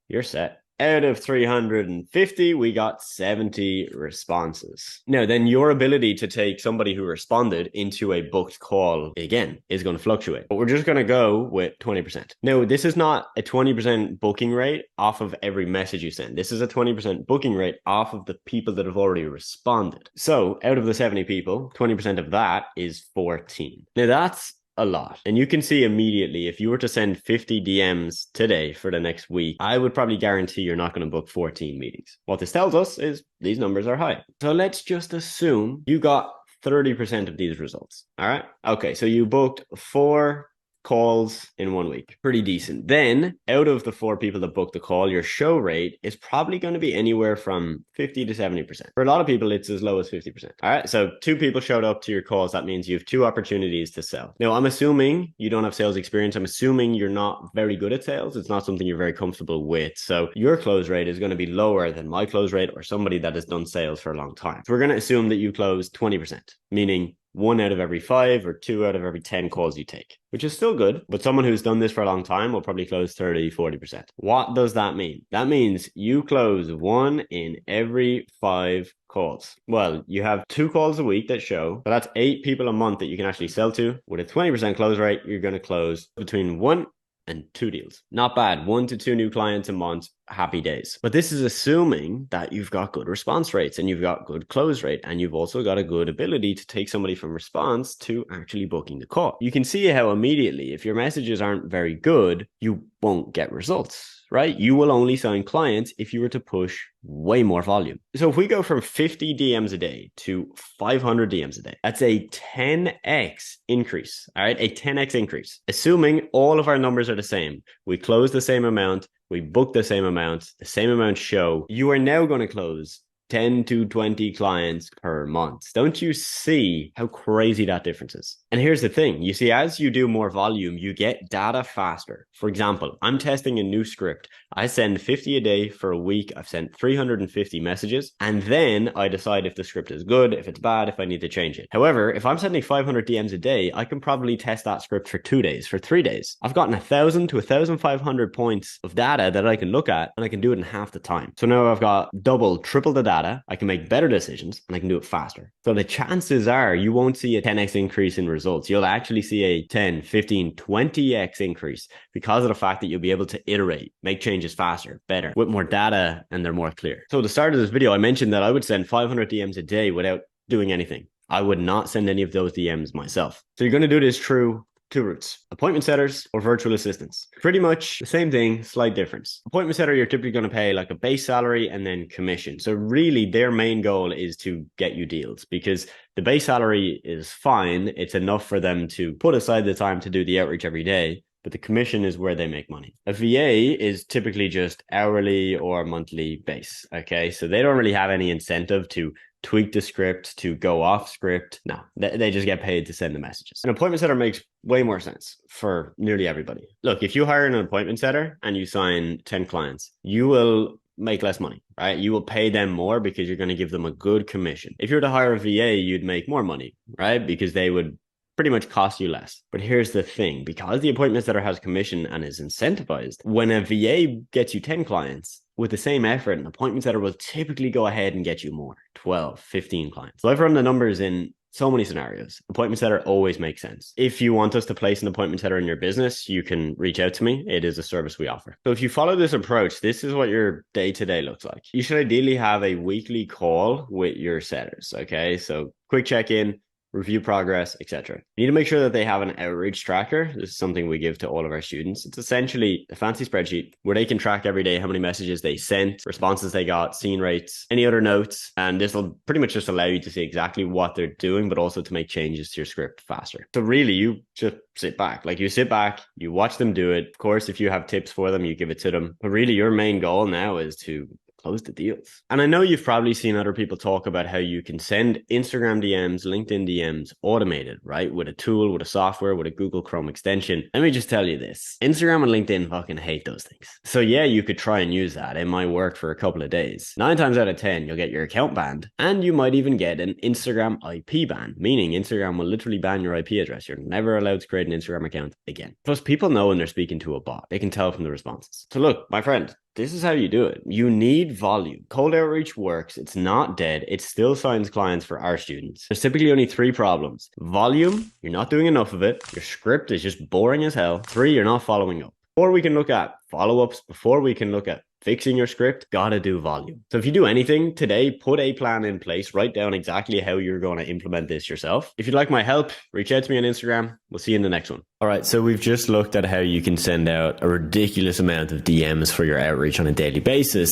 you're set. Out of 350, we got 70 responses. Now, then your ability to take somebody who responded into a booked call, again, is going to fluctuate. But we're just going to go with 20%. Now, this is not a 20% booking rate off of every message you send. This is a 20% booking rate off of the people that have already responded. So out of the 70 people, 20% of that is 14. Now, that's a lot. And you can see immediately, if you were to send 50 DMs today for the next week, I would probably guarantee you're not going to book 14 meetings. What this tells us is these numbers are high. So let's just assume you got 30% of these results. All right. Okay. So you booked 4 calls in 1 week. Pretty decent. Then out of the 4 people that booked the call, your show rate is probably going to be anywhere from 50 to 70%. For a lot of people, it's as low as 50%. All right. So 2 people showed up to your calls. That means you have 2 opportunities to sell. Now, I'm assuming you don't have sales experience. I'm assuming you're not very good at sales. It's not something you're very comfortable with. So your close rate is going to be lower than my close rate or somebody that has done sales for a long time. So we're going to assume that you close 20%, meaning 1 out of every 5 or 2 out of every 10 calls you take, which is still good. But someone who's done this for a long time will probably close 30, 40%. What does that mean? That means you close 1 in every 5 calls. Well, you have 2 calls a week that show, so that's 8 people a month that you can actually sell to. With a 20% close rate, you're going to close between 1 and 2 deals. Not bad. 1 to 2 new clients a month. Happy days. But this is assuming that you've got good response rates and you've got good close rate and you've also got a good ability to take somebody from response to actually booking the call. You can see how immediately, if your messages aren't very good, you won't get results, right? You will only sign clients if you were to push way more volume. So if we go from 50 DMs a day to 500 DMs a day, that's a 10x increase. All right, a 10x increase. Assuming all of our numbers are the same, we close the same amount, we book the same amount show, you are now going to close 10 to 20 clients per month. Don't you see how crazy that difference is? And here's the thing. You see, as you do more volume, you get data faster. For example, I'm testing a new script. I send 50 a day for a week. I've sent 350 messages. And then I decide if the script is good, if it's bad, if I need to change it. However, if I'm sending 500 DMs a day, I can probably test that script for 2 days, for 3 days. I've gotten 1,000 to 1,500 points of data that I can look at, and I can do it in half the time. So now I've got double, triple the data. I can make better decisions and I can do it faster. So the chances are you won't see a 10x increase in results. You'll actually see a 10, 15, 20x increase because of the fact that you'll be able to iterate, make changes faster, better, with more data, and they're more clear. So at the start of this video, I mentioned that I would send 500 DMs a day without doing anything. I would not send any of those DMs myself. So you're going to do this through 2 routes: appointment setters or virtual assistants. Pretty much the same thing, slight difference. Appointment setter, you're typically going to pay like a base salary and then commission. So really their main goal is to get you deals, because the base salary is fine. It's enough for them to put aside the time to do the outreach every day, but the commission is where they make money. A VA is typically just hourly or monthly base. Okay. So they don't really have any incentive to tweak the script, to go off script. No, they just get paid to send the messages. An appointment setter makes way more sense for nearly everybody. Look, if you hire an appointment setter and you sign 10 clients, you will make less money, right? You will pay them more because you're going to give them a good commission. If you were to hire a VA, you'd make more money, right? Because they would pretty much cost you less. But here's the thing, because the appointment setter has commission and is incentivized, when a VA gets you 10 clients with the same effort, an appointment setter will typically go ahead and get you more, 12, 15 clients. So I've run the numbers in so many scenarios. Appointment setter always makes sense. If you want us to place an appointment setter in your business, you can reach out to me. It is a service we offer. So if you follow this approach, this is what your day-to-day looks like. You should ideally have a weekly call with your setters, okay? So quick check-in, review progress, etc. You need to make sure that they have an outreach tracker. This is something we give to all of our students. It's essentially a fancy spreadsheet where they can track every day how many messages they sent, responses they got, scene rates, any other notes. And this will pretty much just allow you to see exactly what they're doing, but also to make changes to your script faster. So really, you just sit back. Like, you sit back, you watch them do it. Of course, if you have tips for them, you give it to them. But really, your main goal now is to close the deals. And I know you've probably seen other people talk about how you can send Instagram DMs, LinkedIn DMs automated, right? With a tool, with a software, with a Google Chrome extension. Let me just tell you this. Instagram and LinkedIn fucking hate those things. So yeah, you could try and use that. It might work for a couple of days. 9 times out of 10, you'll get your account banned, and you might even get an Instagram IP ban, meaning Instagram will literally ban your IP address. You're never allowed to create an Instagram account again. Plus, people know when they're speaking to a bot. They can tell from the responses. So look, my friend, this is how you do it. You need volume. Cold outreach works. It's not dead. It still signs clients for our students. There's typically only 3 problems. Volume, you're not doing enough of it. Your script is just boring as hell. 3, you're not following up. Before we can look at follow-ups, before we can look at fixing your script, gotta do volume. So if you do anything today, put a plan in place, write down exactly how you're going to implement this yourself. If you'd like my help, reach out to me on Instagram. We'll see you in the next one. All right, so we've just looked at how you can send out a ridiculous amount of DMs for your outreach on a daily basis.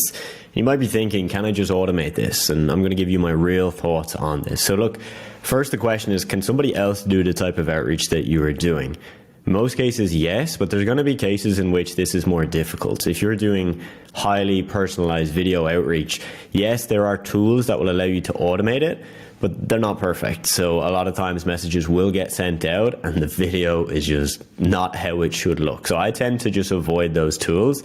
You might be thinking, can I just automate this? And I'm going to give you my real thoughts on this. So look, first the question is, can somebody else do the type of outreach that you are doing? Most cases, yes, but there's going to be cases in which this is more difficult. So if you're doing highly personalized video outreach, yes, there are tools that will allow you to automate it, but they're not perfect. So a lot of times messages will get sent out and the video is just not how it should look. So I tend to just avoid those tools.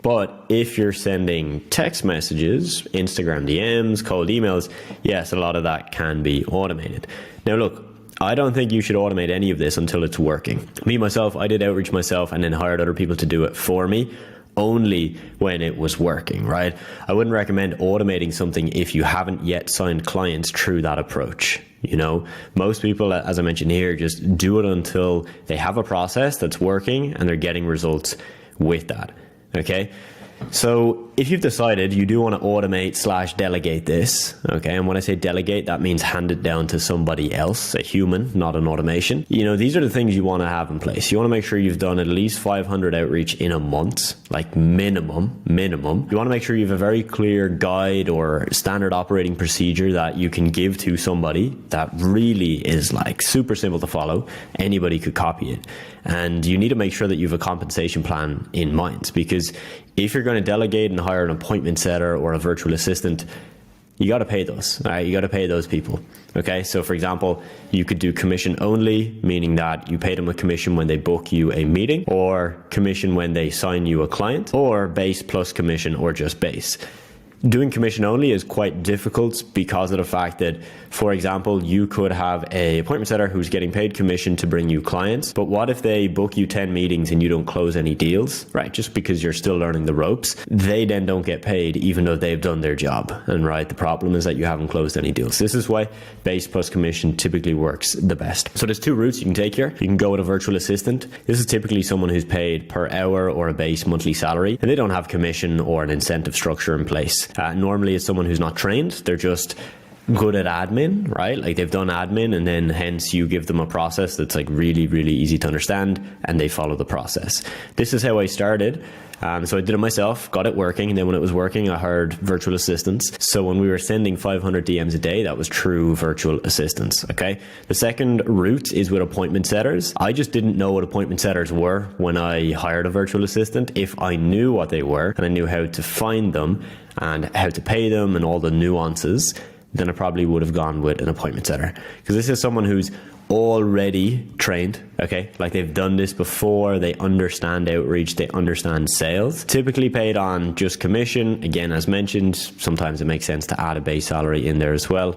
But if you're sending text messages, Instagram DMs, cold emails, yes, a lot of that can be automated. Now look, I don't think you should automate any of this until it's working. Me, myself, I did outreach myself and then hired other people to do it for me only when it was working, right? I wouldn't recommend automating something if you haven't yet signed clients through that approach. You know, most people, as I mentioned here, just do it until they have a process that's working and they're getting results with that. Okay. So if you've decided you do want to automate / delegate this, okay, and when I say delegate, that means hand it down to somebody else, a human, not an automation. You know, these are the things you want to have in place. You want to make sure you've done at least 500 outreach in a month, like minimum. You want to make sure you have a very clear guide or standard operating procedure that you can give to somebody that really is like super simple to follow. Anybody could copy it. And you need to make sure that you have a compensation plan in mind, because if you're going to delegate and hire an appointment setter or a virtual assistant, you got to pay those, all right? You got to pay those people. Okay. So for example, you could do commission only, meaning that you pay them a commission when they book you a meeting, or commission when they sign you a client, or base plus commission, or just base. Doing commission only is quite difficult because of the fact that, for example, you could have a appointment setter who's getting paid commission to bring you clients, but what if they book you 10 meetings and you don't close any deals, right? Just because you're still learning the ropes, they then don't get paid even though they've done their job. And right, the problem is that you haven't closed any deals. This is why base plus commission typically works the best. So there's 2 routes you can take here. You can go with a virtual assistant. This is typically someone who's paid per hour or a base monthly salary, and they don't have commission or an incentive structure in place. Normally it's someone who's not trained. They're just good at admin, right? Like they've done admin, and then hence you give them a process that's like really, really easy to understand, and they follow the process. This is how I started. So I did it myself, got it working, and then when it was working, I hired virtual assistants. So when we were sending 500 DMs a day, that was true virtual assistants, okay? The second route is with appointment setters. I just didn't know what appointment setters were when I hired a virtual assistant. If I knew what they were and I knew how to find them and how to pay them and all the nuances, then I probably would have gone with an appointment setter, because this is someone who's already trained, okay? Like they've done this before, they understand outreach, they understand sales, typically paid on just commission. Again, as mentioned, sometimes it makes sense to add a base salary in there as well.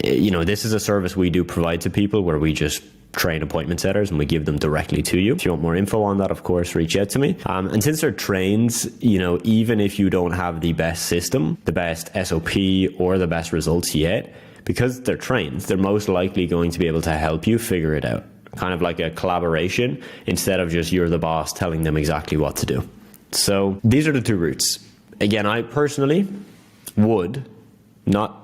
This is a service we do provide to people where we just train appointment setters and we give them directly to you. If you want more info on that, of course, reach out to me. And since they're trains, even if you don't have the best system, the best SOP, or the best results yet, because they're trains, they're most likely going to be able to help you figure it out. Kind of like a collaboration instead of just you're the boss telling them exactly what to do. So these are the two routes. Again, I personally would not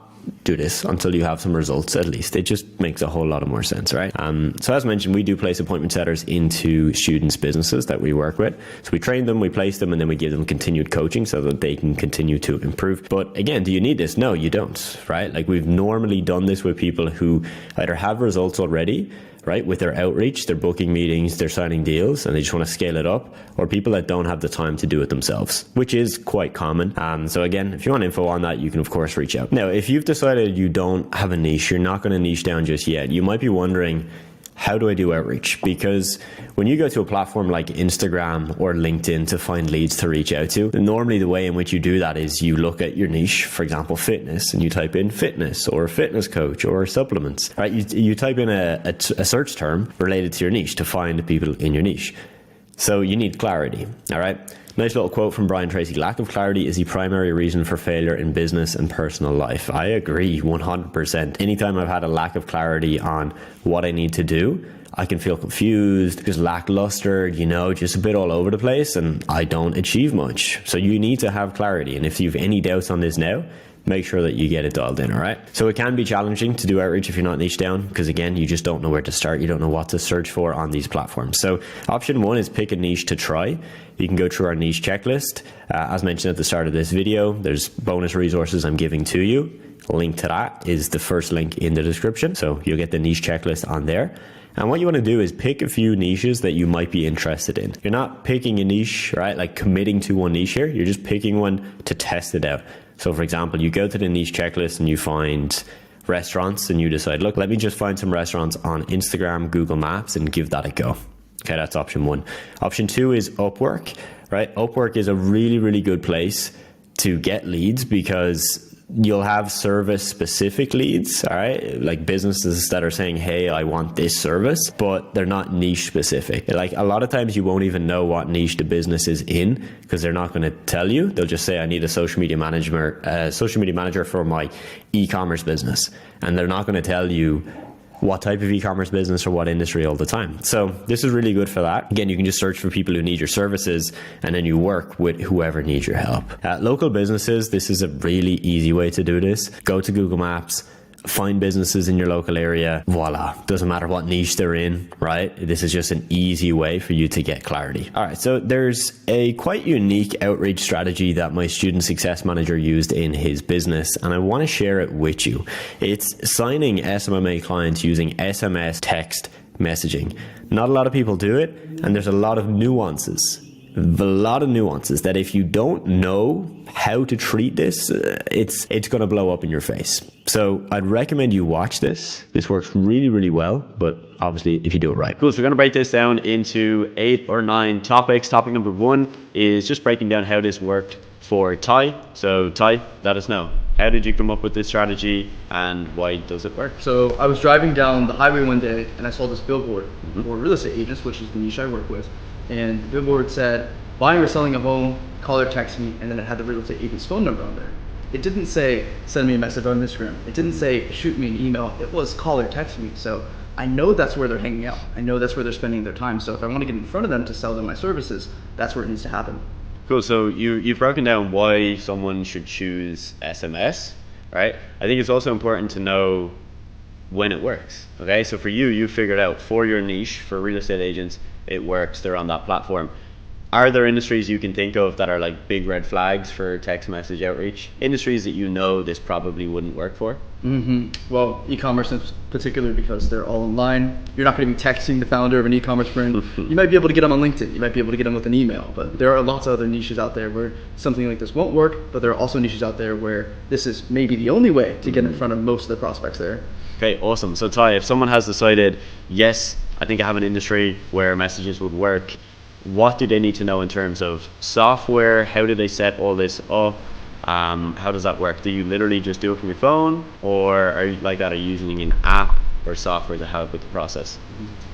do this until you have some results. At least it just makes a whole lot of more sense, right? So as mentioned, we do place appointment setters into students' businesses that we work with. So we train them, we place them, and then we give them continued coaching so that they can continue to improve. But again, do you need this? No, you don't, right? Like we've normally done this with people who either have results already, right, with their outreach, they're booking meetings, they're signing deals, and they just want to scale it up, or people that don't have the time to do it themselves, which is quite common. So again, if you want info on that, you can of course reach out. Now, if you've decided you don't have a niche, you're not going to niche down just yet, you might be wondering, how do I do outreach? Because when you go to a platform like Instagram or LinkedIn to find leads to reach out to, normally the way in which you do that is you look at your niche, for example, fitness, and you type in fitness or fitness coach or supplements, right? You type in a search term related to your niche to find people in your niche. So you need clarity, all right? Nice little quote from Brian Tracy. Lack of clarity is the primary reason for failure in business and personal life. I agree 100%. Anytime I've had a lack of clarity on what I need to do, I can feel confused, just lackluster, just a bit all over the place, and I don't achieve much. So you need to have clarity. And if you have any doubts on this now, make sure that you get it dialed in, all right? So it can be challenging to do outreach if you're not niche down, because again, you just don't know where to start. You don't know what to search for on these platforms. So option one is pick a niche to try. You can go through our niche checklist. As mentioned at the start of this video, there's bonus resources I'm giving to you. A link to that is the first link in the description. So you'll get the niche checklist on there. And what you want to do is pick a few niches that you might be interested in. You're not picking a niche, right? Like committing to one niche here. You're just picking one to test it out. So for example, you go to the niche checklist and you find restaurants and you decide, look, let me just find some restaurants on Instagram, Google Maps, and give that a go. Okay, that's option one. Option two is Upwork, right? Upwork is a really, really good place to get leads because you'll have service specific leads, all right? Like businesses that are saying, hey, I want this service, but they're not niche specific. Like a lot of times you won't even know what niche the business is in because they're not going to tell you. They'll just say, I need a social media manager for my e-commerce business. And they're not going to tell you what type of e-commerce business or what industry all the time. So this is really good for that. Again, you can just search for people who need your services and then you work with whoever needs your help. Local businesses, this is a really easy way to do this. Go to Google Maps, find businesses in your local area. Voila. Doesn't matter what niche they're in, right? This is just an easy way for you to get clarity. All right. So there's a quite unique outreach strategy that my student success manager used in his business, and I want to share it with you. It's signing SMMA clients using SMS text messaging. Not a lot of people do it, and there's a lot of nuances. That if you don't know how to treat this, it's going to blow up in your face. So I'd recommend you watch this. This works really, really well, but obviously if you do it right. Cool. So we're going to break this down into 8 or 9 topics. Topic number 1 is just breaking down how this worked for Ty. So Ty, let us know. How did you come up with this strategy and why does it work? So I was driving down the highway one day and I saw this billboard for real estate agents, which is the niche I work with. And the billboard said, buying or selling a home, call or text me, and then it had the real estate agent's phone number on there. It didn't say, send me a message on Instagram. It didn't say, shoot me an email. It was call or text me. So I know that's where they're hanging out. I know that's where they're spending their time. So if I want to get in front of them to sell them my services, that's where it needs to happen. Cool. So you've broken down why someone should choose SMS, right? I think it's also important to know when it works. Okay. So for you figured out for your niche, for real estate agents, it works. They're on that platform. Are there industries you can think of that are like big red flags for text message outreach? Industries that you know this probably wouldn't work for? Well, e-commerce in particular, because they're all online. You're not going to be texting the founder of an e-commerce brand. You might be able to get them on LinkedIn. You might be able to get them with an email. But there are lots of other niches out there where something like this won't work. But there are also niches out there where this is maybe the only way to get in front of most of the prospects there. Okay, awesome. So Ty, if someone has decided, yes, I think I have an industry where messages would work, what do they need to know in terms of software? How do they set all this up? How does that work? Do you literally just do it from your phone, or are you like that? Are you using an app or software to help with the process?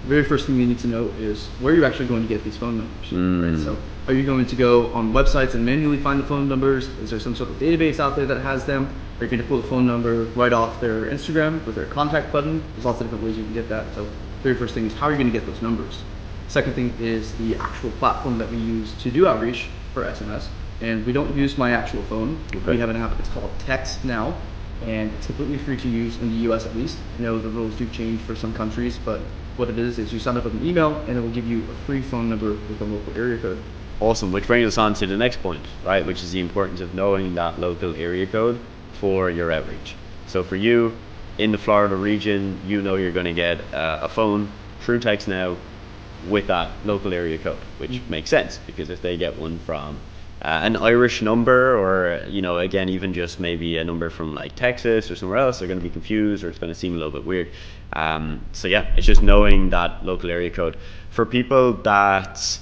The very first thing you need to know is where you're actually going to get these phone numbers. Right? So are you going to go on websites and manually find the phone numbers? Is there some sort of database out there that has them? Are you going to pull the phone number right off their Instagram with their contact button? There's lots of different ways you can get that. So the very first thing is, how are you going to get those numbers? Second thing is the actual platform that we use to do outreach for SMS. And we don't use my actual phone. Okay. We have an app, it's called Text Now, and it's completely free to use in the US at least. I know the rules do change for some countries, but what it is you sign up with an email and it will give you a free phone number with a local area code. Awesome, which brings us on to the next point, right? Which is the importance of knowing that local area code for your outreach. So for you, in the Florida region, you know you're going to get a phone through Text Now with that local area code, which makes sense, because if they get one from an Irish number, or again, even just maybe a number from like Texas or somewhere else, they're going to be confused, or it's going to seem a little bit weird. So yeah, it's just knowing that local area code. For people that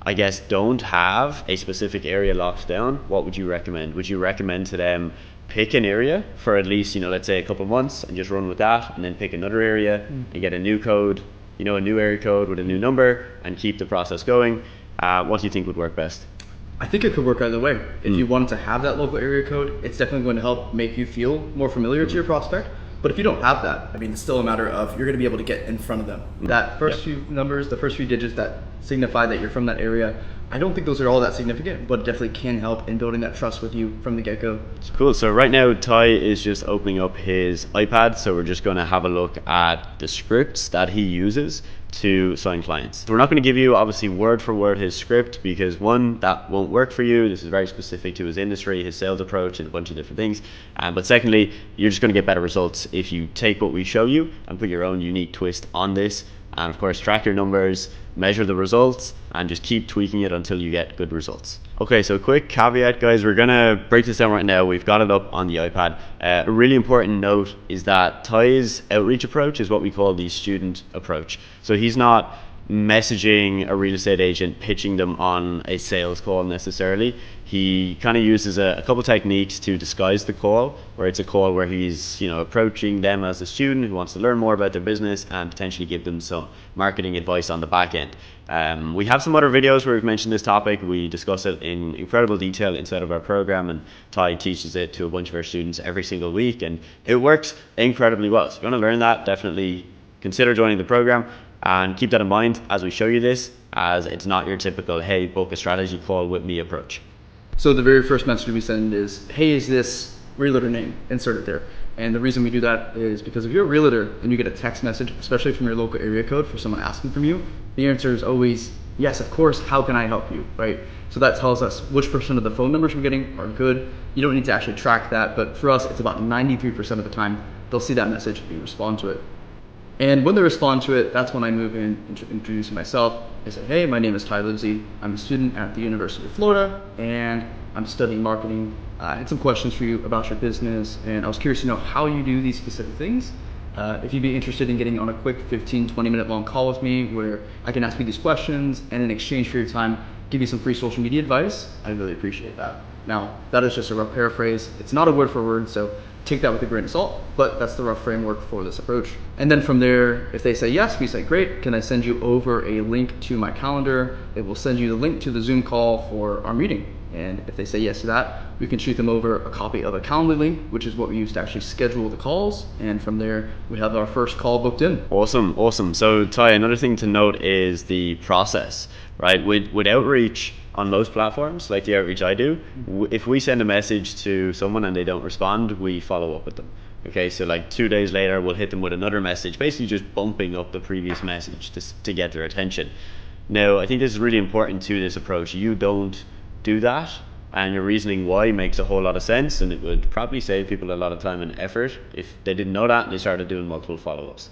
I guess don't have a specific area locked down, what would you recommend? Would you recommend to them pick an area for at least, let's say a couple of months, and just run with that, and then pick another area and get a new code, a new area code with a new number, and keep the process going? What do you think would work best? I think it could work either way. If you wanted to have that local area code, it's definitely going to help make you feel more familiar to your prospect. But if you don't have that, I mean, it's still a matter of you're going to be able to get in front of them. That first few numbers, the first few digits that signify that you're from that area, I don't think those are all that significant, but definitely can help in building that trust with you from the get-go. Cool. So right now, Ty is just opening up his iPad. So we're just going to have a look at the scripts that he uses to sign clients. So we're not going to give you obviously word for word his script, because one, that won't work for you. This is very specific to his industry, his sales approach, and a bunch of different things. But secondly, you're just going to get better results if you take what we show you and put your own unique twist on this. And of course, track your numbers, measure the results, and just keep tweaking it until you get good results. Okay, so quick caveat, guys, we're gonna break this down right now. We've got it up on the iPad. A really important note is that Ty's outreach approach is what we call the student approach. So he's not messaging a real estate agent, pitching them on a sales call necessarily. He kind of uses a couple techniques to disguise the call, where it's a call where he's approaching them as a student who wants to learn more about their business and potentially give them some marketing advice on the back end. We have some other videos where we've mentioned this topic. We discuss it in incredible detail inside of our program, and Ty teaches it to a bunch of our students every single week, and it works incredibly well. So if you want to learn that, definitely consider joining the program, and keep that in mind as we show you this, as it's not your typical, hey, book a strategy call with me approach. So the very first message we send is, hey, is this realtor name? Insert it there. And the reason we do that is because if you're a realtor and you get a text message, especially from your local area code for someone asking from you, the answer is always, yes, of course, how can I help you, right? So that tells us which percent of the phone numbers we're getting are good. You don't need to actually track that, but for us, it's about 93% of the time they'll see that message and respond to it. And when they respond to it, that's when I move in, introduce myself. I say, hey, my name is Ty Livesey. I'm a student at the University of Florida, and I'm studying marketing. I had some questions for you about your business, and I was curious to know how you do these specific things. If you'd be interested in getting on a quick 15, 20-minute long call with me where I can ask you these questions, and in exchange for your time, give you some free social media advice, I'd really appreciate that. Now, that is just a rough paraphrase. It's not a word for word, so take that with a grain of salt, but that's the rough framework for this approach. And then from there, if they say yes, we say, great, can I send you over a link to my calendar? It will send you the link to the Zoom call for our meeting. And if they say yes to that, we can shoot them over a copy of a calendar link, which is what we use to actually schedule the calls. And from there, we have our first call booked in. Awesome. So Ty, another thing to note is the process, right? With outreach on most platforms, like the outreach I do, if we send a message to someone and they don't respond, we follow up with them. Okay, so like 2 days later, we'll hit them with another message, basically just bumping up the previous message to get their attention. Now, I think this is really important to this approach. You don't do that, and your reasoning why makes a whole lot of sense, and it would probably save people a lot of time and effort if they didn't know that and they started doing multiple follow-ups.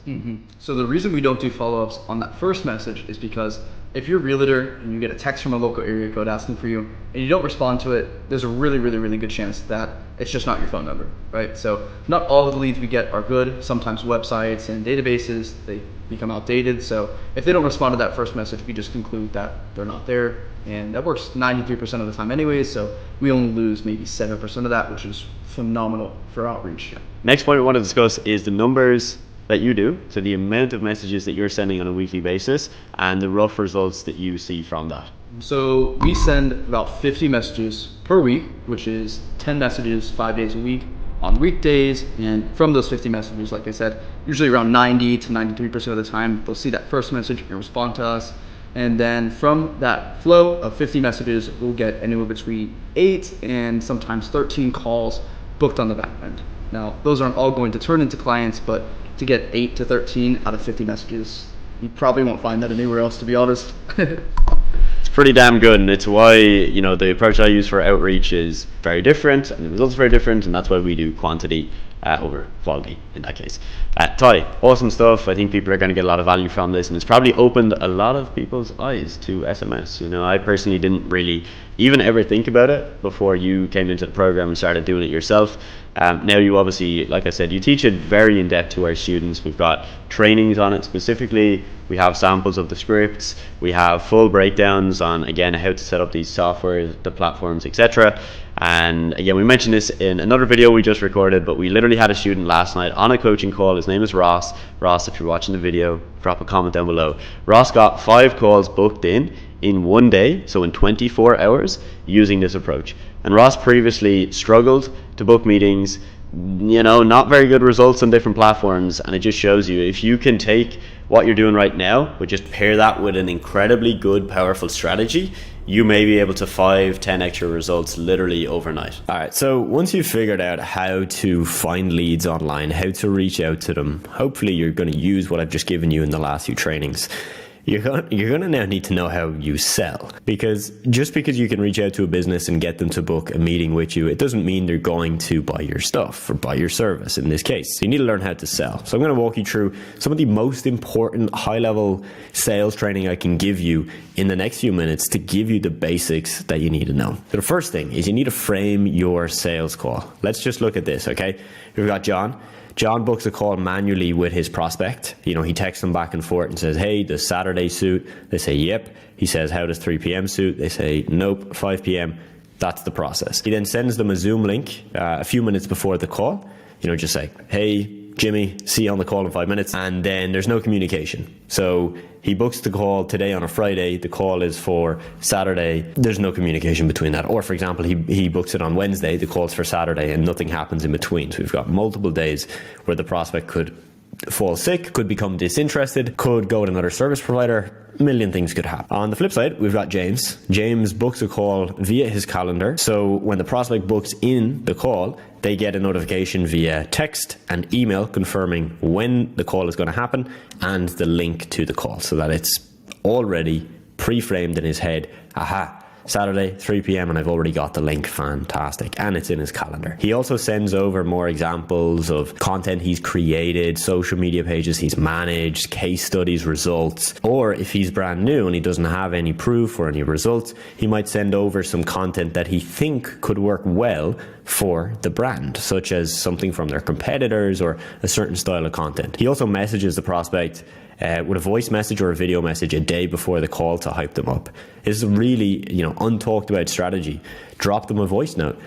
So the reason we don't do follow-ups on that first message is because if you're a realtor and you get a text from a local area code asking for you and you don't respond to it, there's a really, really, really good chance that it's just not your phone number, right? So not all of the leads we get are good. Sometimes websites and databases, they become outdated. So if they don't respond to that first message, we just conclude that they're not there. And that works 93% of the time anyways. So we only lose maybe 7% of that, which is phenomenal for outreach. Next point we want to discuss is the numbers that you do, so the amount of messages that you're sending on a weekly basis and the rough results that you see from that. So we send about 50 messages per week, which is 10 messages 5 days a week on weekdays. And from those 50 messages, like I said, usually around 90 to 93% of the time, they'll see that first message and respond to us. And then from that flow of 50 messages, we'll get anywhere between 8 and sometimes 13 calls booked on the back end. Now, those aren't all going to turn into clients, but to get 8 to 13 out of 50 messages, you probably won't find that anywhere else, to be honest. It's pretty damn good, and it's why, you know, the approach I use for outreach is very different and the results are very different, and that's why we do quantity over quality in that case. Ty, awesome stuff. I think people are going to get a lot of value from this, and it's probably opened a lot of people's eyes to SMS. You know, I personally didn't really even ever think about it before you came into the program and started doing it yourself. Now you obviously, like I said, you teach it very in depth to our students. We've got trainings on it specifically. We have samples of the scripts. We have full breakdowns on, again, how to set up these software, the platforms, etc. And again, we mentioned this in another video we just recorded, but we literally had a student last night on a coaching call. His name is Ross. Ross, if you're watching the video, drop a comment down below. Ross got 5 calls booked in 1 day, so in 24 hours, using this approach. And Ross previously struggled to book meetings, you know, not very good results on different platforms, and it just shows you if you can take what you're doing right now, but just pair that with an incredibly good, powerful strategy, you may be able to 5-10 extra results literally overnight. All right, so once you've figured out how to find leads online, how to reach out to them, hopefully you're going to use what I've just given you in the last few trainings. You're going to now need to know how you sell, because just because you can reach out to a business and get them to book a meeting with you, it doesn't mean they're going to buy your stuff or buy your service in this case. You need to learn how to sell. So I'm going to walk you through some of the most important high-level sales training I can give you in the next few minutes to give you the basics that you need to know. So the first thing is you need to frame your sales call. Let's just look at this, okay? We've got John. John books a call manually with his prospect. You know, he texts them back and forth and says, hey, does Saturday suit? They say, yep. He says, how does 3 p.m. suit? They say, nope, 5 p.m. That's the process. He then sends them a Zoom link a few minutes before the call. You know, just say, hey, Jimmy, see you on the call in 5 minutes. And then there's no communication. So he books the call today on a Friday. The call is for Saturday. There's no communication between that. Or for example, he books it on Wednesday. The call's for Saturday and nothing happens in between. So we've got multiple days where the prospect could fall sick, could become disinterested, could go with another service provider. A million things could happen. On the flip side, we've got James. James books a call via his calendar. So when the prospect books in the call, they get a notification via text and email confirming when the call is going to happen and the link to the call, so that it's already pre-framed in his head. Aha, Saturday, 3 p.m. and I've already got the link. Fantastic. And it's in his calendar. He also sends over more examples of content he's created, social media pages he's managed, case studies, results. Or if he's brand new and he doesn't have any proof or any results, he might send over some content that he think could work well for the brand, such as something from their competitors or a certain style of content. He also messages the prospect with a voice message or a video message a day before the call to hype them up. This is a really, untalked about strategy. Drop them a voice note.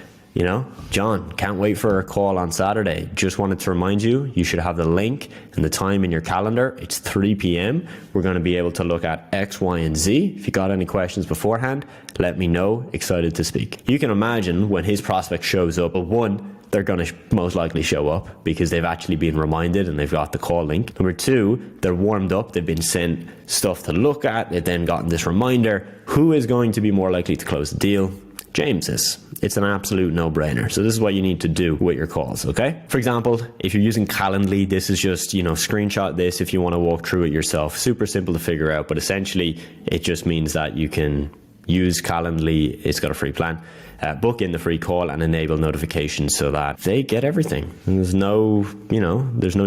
John, can't wait for a call on Saturday. Just wanted to remind you, you should have the link and the time in your calendar. It's 3 p.m. We're going to be able to look at X, Y, and Z. If you got any questions beforehand, let me know. Excited to speak. You can imagine when his prospect shows up, one, they're going to most likely show up because they've actually been reminded and they've got the call link. Number two, they're warmed up. They've been sent stuff to look at. They've then gotten this reminder. Who is going to be more likely to close the deal? James's. It's an absolute no-brainer. So this is what you need to do with your calls, okay? For example, if you're using Calendly, this is just, screenshot this if you want to walk through it yourself. Super simple to figure out, but essentially it just means that you can use Calendly. It's got a free plan. Book in the free call and enable notifications so that they get everything. And there's no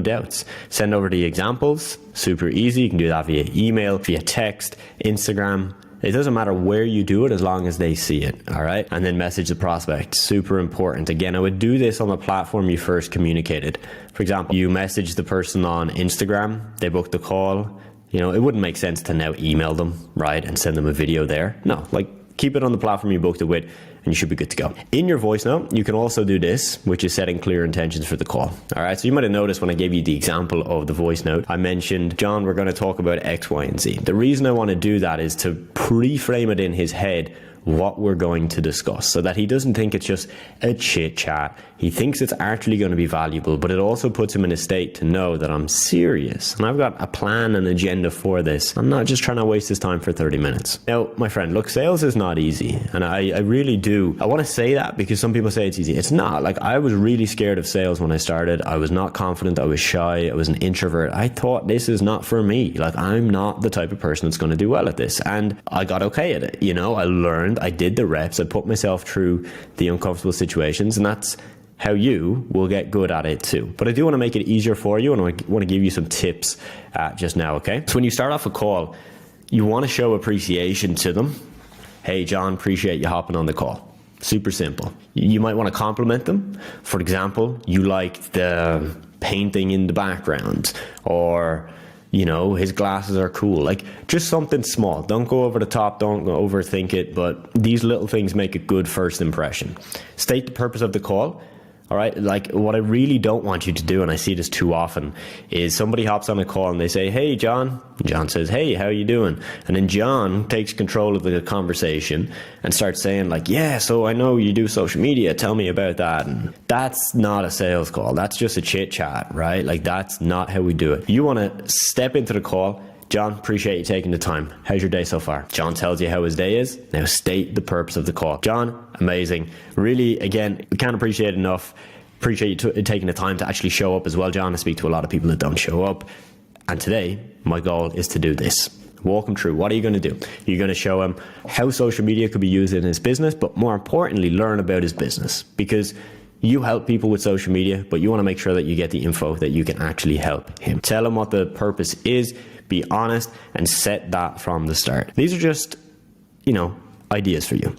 doubts. Send over the examples. Super easy. You can do that via email, via text, Instagram. It doesn't matter where you do it as long as they see it, all right? And then message the prospect, super important. Again, I would do this on the platform you first communicated. For example, you message the person on Instagram, they book the call. It wouldn't make sense to now email them, right? And send them a video there. No, keep it on the platform you booked it with and you should be good to go. In your voice note, you can also do this, which is setting clear intentions for the call. All right, so you might have noticed when I gave you the example of the voice note, I mentioned, John, we're going to talk about X, Y, and Z. The reason I want to do that is to pre-frame it in his head what we're going to discuss so that he doesn't think it's just a chit chat. He thinks it's actually going to be valuable, but it also puts him in a state to know that I'm serious and I've got a plan and agenda for this. I'm not just trying to waste his time for 30 minutes. Now, my friend, look, sales is not easy. And I really do. I want to say that because some people say it's easy. It's not. I was really scared of sales when I started. I was not confident. I was shy. I was an introvert. I thought this is not for me. I'm not the type of person that's going to do well at this. And I got okay at it. I learned, I did the reps, I put myself through the uncomfortable situations, and that's how you will get good at it too. But I do want to make it easier for you, and I want to give you some tips just now, okay? So when you start off a call, you want to show appreciation to them. Hey, John, appreciate you hopping on the call. Super simple. You might want to compliment them. For example, you liked the painting in the background, or his glasses are cool. Just something small. Don't go over the top. Don't overthink it. But these little things make a good first impression. State the purpose of the call. All right. What I really don't want you to do, and I see this too often, is somebody hops on a call and they say, hey, John. John says, hey, how you doing? And then John takes control of the conversation and starts saying yeah, so I know you do social media. Tell me about that. And that's not a sales call. That's just a chit chat, right? That's not how we do it. You want to step into the call. John, appreciate you taking the time. How's your day so far? John tells you how his day is. Now state the purpose of the call. John, amazing. Really, again, we can't appreciate enough. Appreciate you taking the time to actually show up as well, John. I speak to a lot of people that don't show up. And today, my goal is to do this. Walk him through. What are you going to do? You're going to show him how social media could be used in his business, but more importantly, learn about his business. Because you help people with social media, but you want to make sure that you get the info that you can actually help him. Tell him what the purpose is. Be honest and set that from the start. These are just, ideas for you.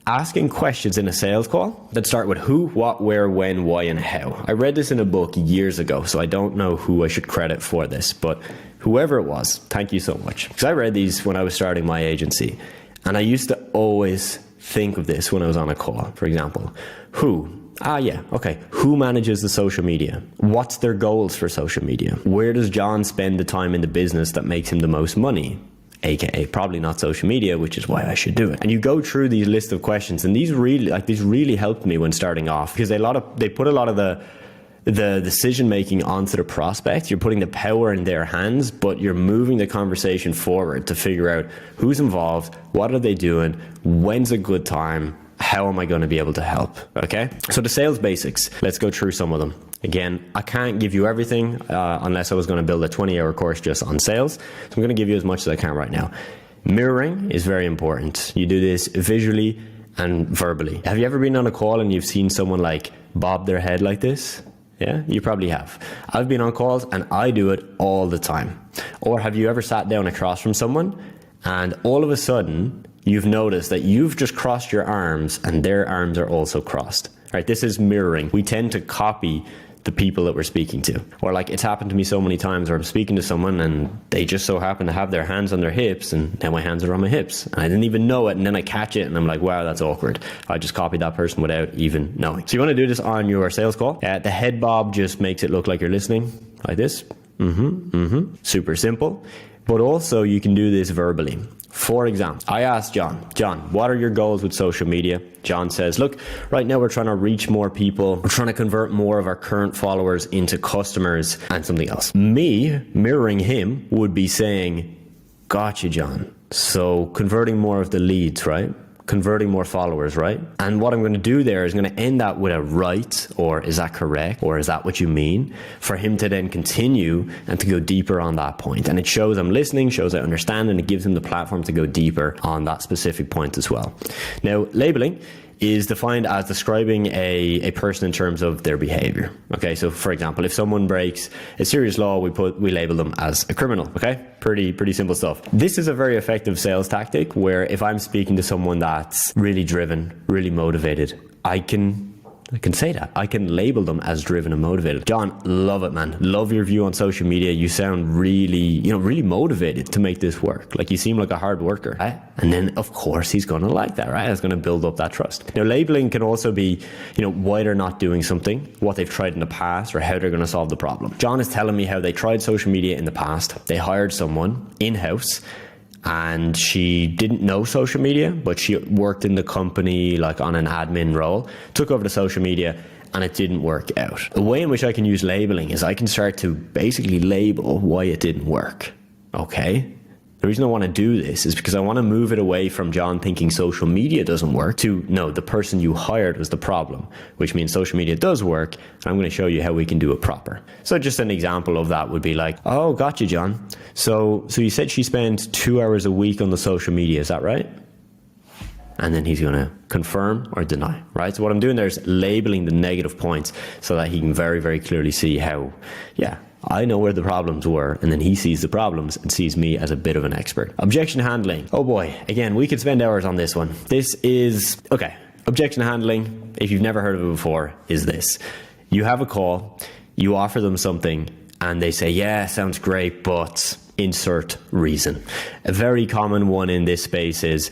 Asking questions in a sales call that start with who, what, where, when, why, and how. I read this in a book years ago, so I don't know who I should credit for this, but whoever it was, thank you so much. Because I read these when I was starting my agency, and I used to always think of this when I was on a call. For example, who? Who manages the social media? What's their goals for social media? Where does John spend the time in the business that makes him the most money? AKA probably not social media, which is why I should do it. And you go through these list of questions, and these really helped me when starting off, because they put a lot of the decision making onto the prospect. You're putting the power in their hands, but you're moving the conversation forward to figure out who's involved, what are they doing, when's a good time, how am I going to be able to help? Okay, so the sales basics, let's go through some of them. Again, I can't give you everything unless I was going to build a 20-hour course just on sales. So I'm going to give you as much as I can right now. Mirroring is very important. You do this visually and verbally. Have you ever been on a call and you've seen someone bob their head like this? Yeah, you probably have. I've been on calls and I do it all the time. Or have you ever sat down across from someone and all of a sudden you've noticed that you've just crossed your arms and their arms are also crossed? All right, this is mirroring. We tend to copy the people that we're speaking to. Or it's happened to me so many times where I'm speaking to someone and they just so happen to have their hands on their hips, and now my hands are on my hips. And I didn't even know it, and then I catch it and I'm like, wow, that's awkward. I just copied that person without even knowing. So you want to do this on your sales call. The head bob just makes it look like you're listening, like this. Super simple. But also you can do this verbally. For example, I asked John, what are your goals with social media? John says, look, right now we're trying to reach more people. We're trying to convert more of our current followers into customers and something else. Me mirroring him would be saying, gotcha, John. So converting more of the leads, right? converting more followers, right? And what I'm going to do there is going to end that with a right, or is that correct, or is that what you mean, for him to then continue and to go deeper on that point. And it shows I'm listening, shows I understand, and it gives him the platform to go deeper on that specific point as well. Now, labeling is defined as describing a person in terms of their behavior. Okay, so for example, if someone breaks a serious law, we label them as a criminal. Okay, pretty simple stuff. This is a very effective sales tactic where if I'm speaking to someone that's really driven, really motivated, I can say that. I can label them as driven and motivated. John, love it, man. Love your view on social media. You sound really motivated to make this work. Like, you seem like a hard worker, right? And then of course he's going to like that, right? It's going to build up that trust. Now, labeling can also be, why they're not doing something, what they've tried in the past, or how they're going to solve the problem. John is telling me how they tried social media in the past. They hired someone in-house, and she didn't know social media, but she worked in the company like on an admin role, took over the social media, and it didn't work out. The way in which I can use labeling is I can start to basically label why it didn't work. Okay? The reason I want to do this is because I want to move it away from John thinking social media doesn't work to, no, the person you hired was the problem, which means social media does work, and I'm going to show you how we can do it proper. So just an example of that would be like, oh, gotcha, John. So you said she spent 2 hours a week on the social media, is that right? And then he's going to confirm or deny, right? So what I'm doing there is labeling the negative points so that he can very, very clearly see how, I know where the problems were, and then he sees the problems and sees me as a bit of an expert. Objection handling. Oh boy, again, we could spend hours on this one. This is, okay, objection handling, if you've never heard of it before, is this. You have a call, you offer them something, and they say, yeah, sounds great, but insert reason. A very common one in this space is,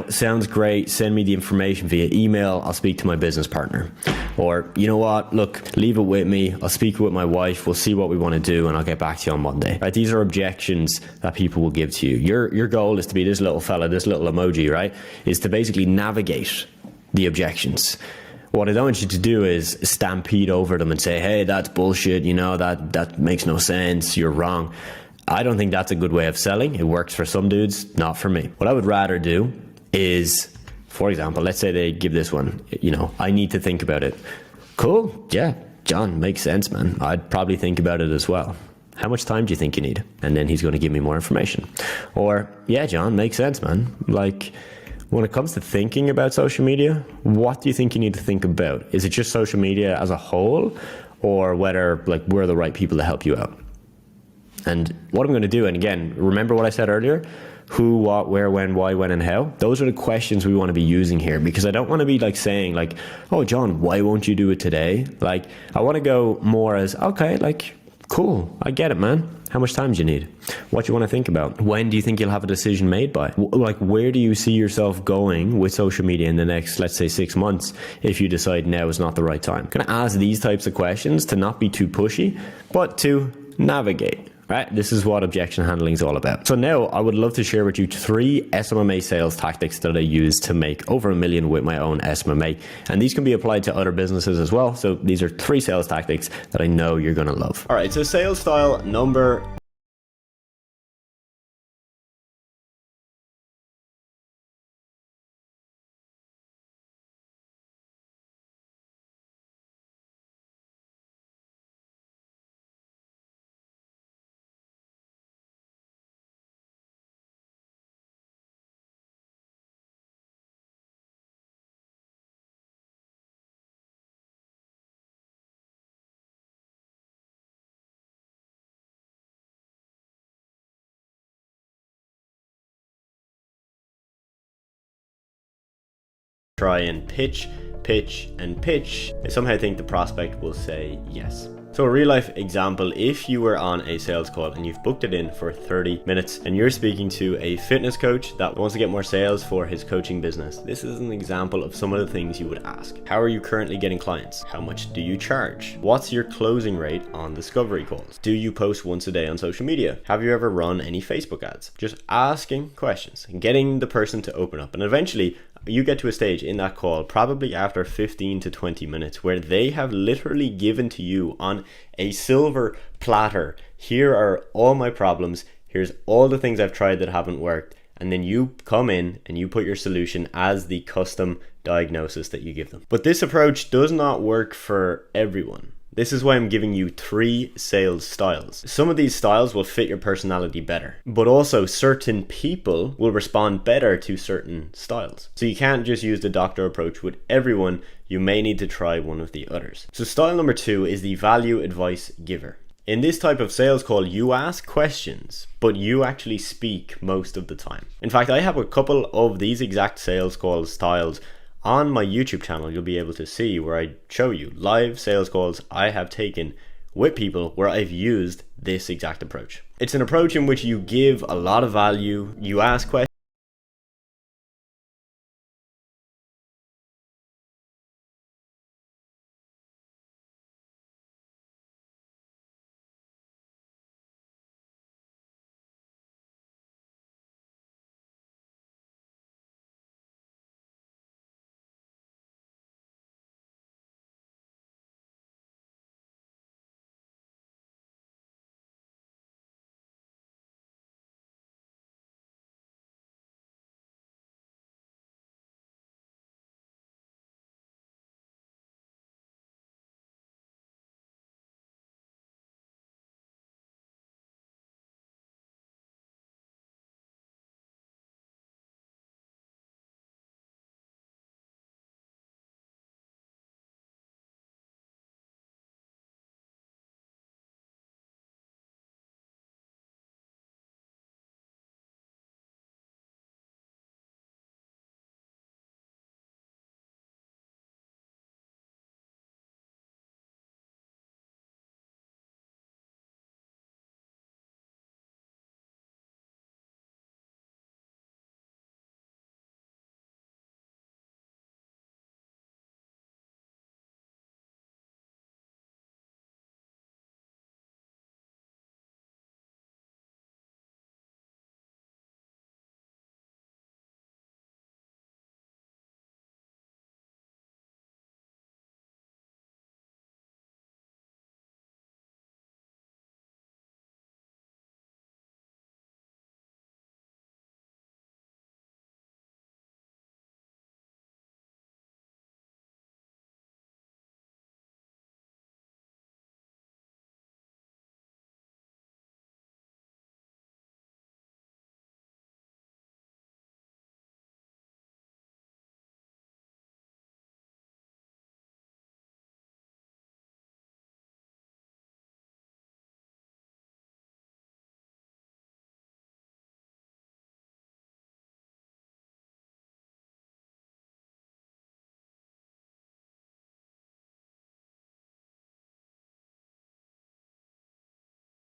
sounds great, send me the information via email, I'll speak to my business partner. Or, you know what, look, leave it with me, I'll speak with my wife, we'll see what we want to do, and I'll get back to you on Monday. Right? These are objections that people will give to you. Your goal is to be this little fella, this little emoji, right? Is to basically navigate the objections. What I don't want you to do is stampede over them and say, hey, that's bullshit, that makes no sense, you're wrong. I don't think that's a good way of selling. It works for some dudes, not for me. What I would rather do is, for example, let's say they give this one, I need to think about it. Cool. Yeah, John, makes sense, man. I'd probably think about it as well. How much time do you think you need? And then he's going to give me more information. Or, yeah, John, makes sense, man. Like, when it comes to thinking about social media, what do you think you need to think about? Is it just social media as a whole, or whether we're the right people to help you out? And what I'm going to do, and again, remember what I said earlier? Who, what, where, when, why, when, and how. Those are the questions we want to be using here, because I don't want to be saying oh, John, why won't you do it today? I want to go more as, okay, cool, I get it, man. How much time do you need? What do you want to think about? When do you think you'll have a decision made by? Where do you see yourself going with social media in the next, let's say, 6 months if you decide now is not the right time? I'm going to ask these types of questions to not be too pushy, but to navigate. Right, this is what objection handling is all about. So now I would love to share with you 3 SMMA sales tactics that I use to make over $1 million with my own SMMA. And these can be applied to other businesses as well. So these are 3 sales tactics that I know you're going to love. All right, so sales style number try and pitch, and pitch. I somehow think the prospect will say yes. So a real life example, if you were on a sales call and you've booked it in for 30 minutes and you're speaking to a fitness coach that wants to get more sales for his coaching business, this is an example of some of the things you would ask. How are you currently getting clients? How much do you charge? What's your closing rate on discovery calls? Do you post once a day on social media? Have you ever run any Facebook ads? Just asking questions and getting the person to open up. And eventually you get to a stage in that call, probably after 15 to 20 minutes, where they have literally given to you on a silver platter, here are all my problems, here's all the things I've tried that haven't worked, and then you come in and you put your solution as the custom diagnosis that you give them. But this approach does not work for everyone. This is why I'm giving you 3 sales styles. Some of these styles will fit your personality better, but also certain people will respond better to certain styles. So you can't just use the doctor approach with everyone. You may need to try one of the others. So style number 2 is the value advice giver. In this type of sales call, you ask questions, but you actually speak most of the time. In fact, I have a couple of these exact sales call styles on my YouTube channel. You'll be able to see where I show you live sales calls I have taken with people where I've used this exact approach. It's an approach in which you give a lot of value, you ask questions.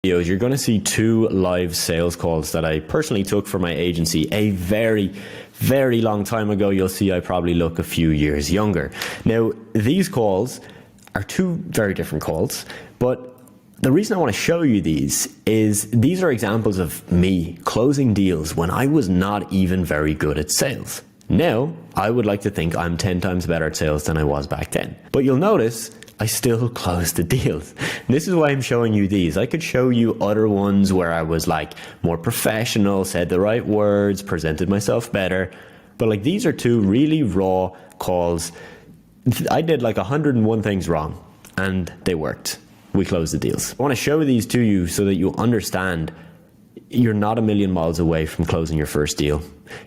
You're going to see 2 live sales calls that I personally took for my agency a very, very long time ago. You'll see I probably look a few years younger. Now, these calls are 2 very different calls, but the reason I want to show you these is these are examples of me closing deals when I was not even very good at sales. Now, I would like to think I'm 10 times better at sales than I was back then. But you'll notice I still closed the deals. This is why I'm showing you these. I could show you other ones where I was like more professional, said the right words, presented myself better. But like these are 2 really raw calls. I did like 101 things wrong and they worked. We closed the deals. I want to show these to you so that you understand you're not a million miles away from closing your first deal.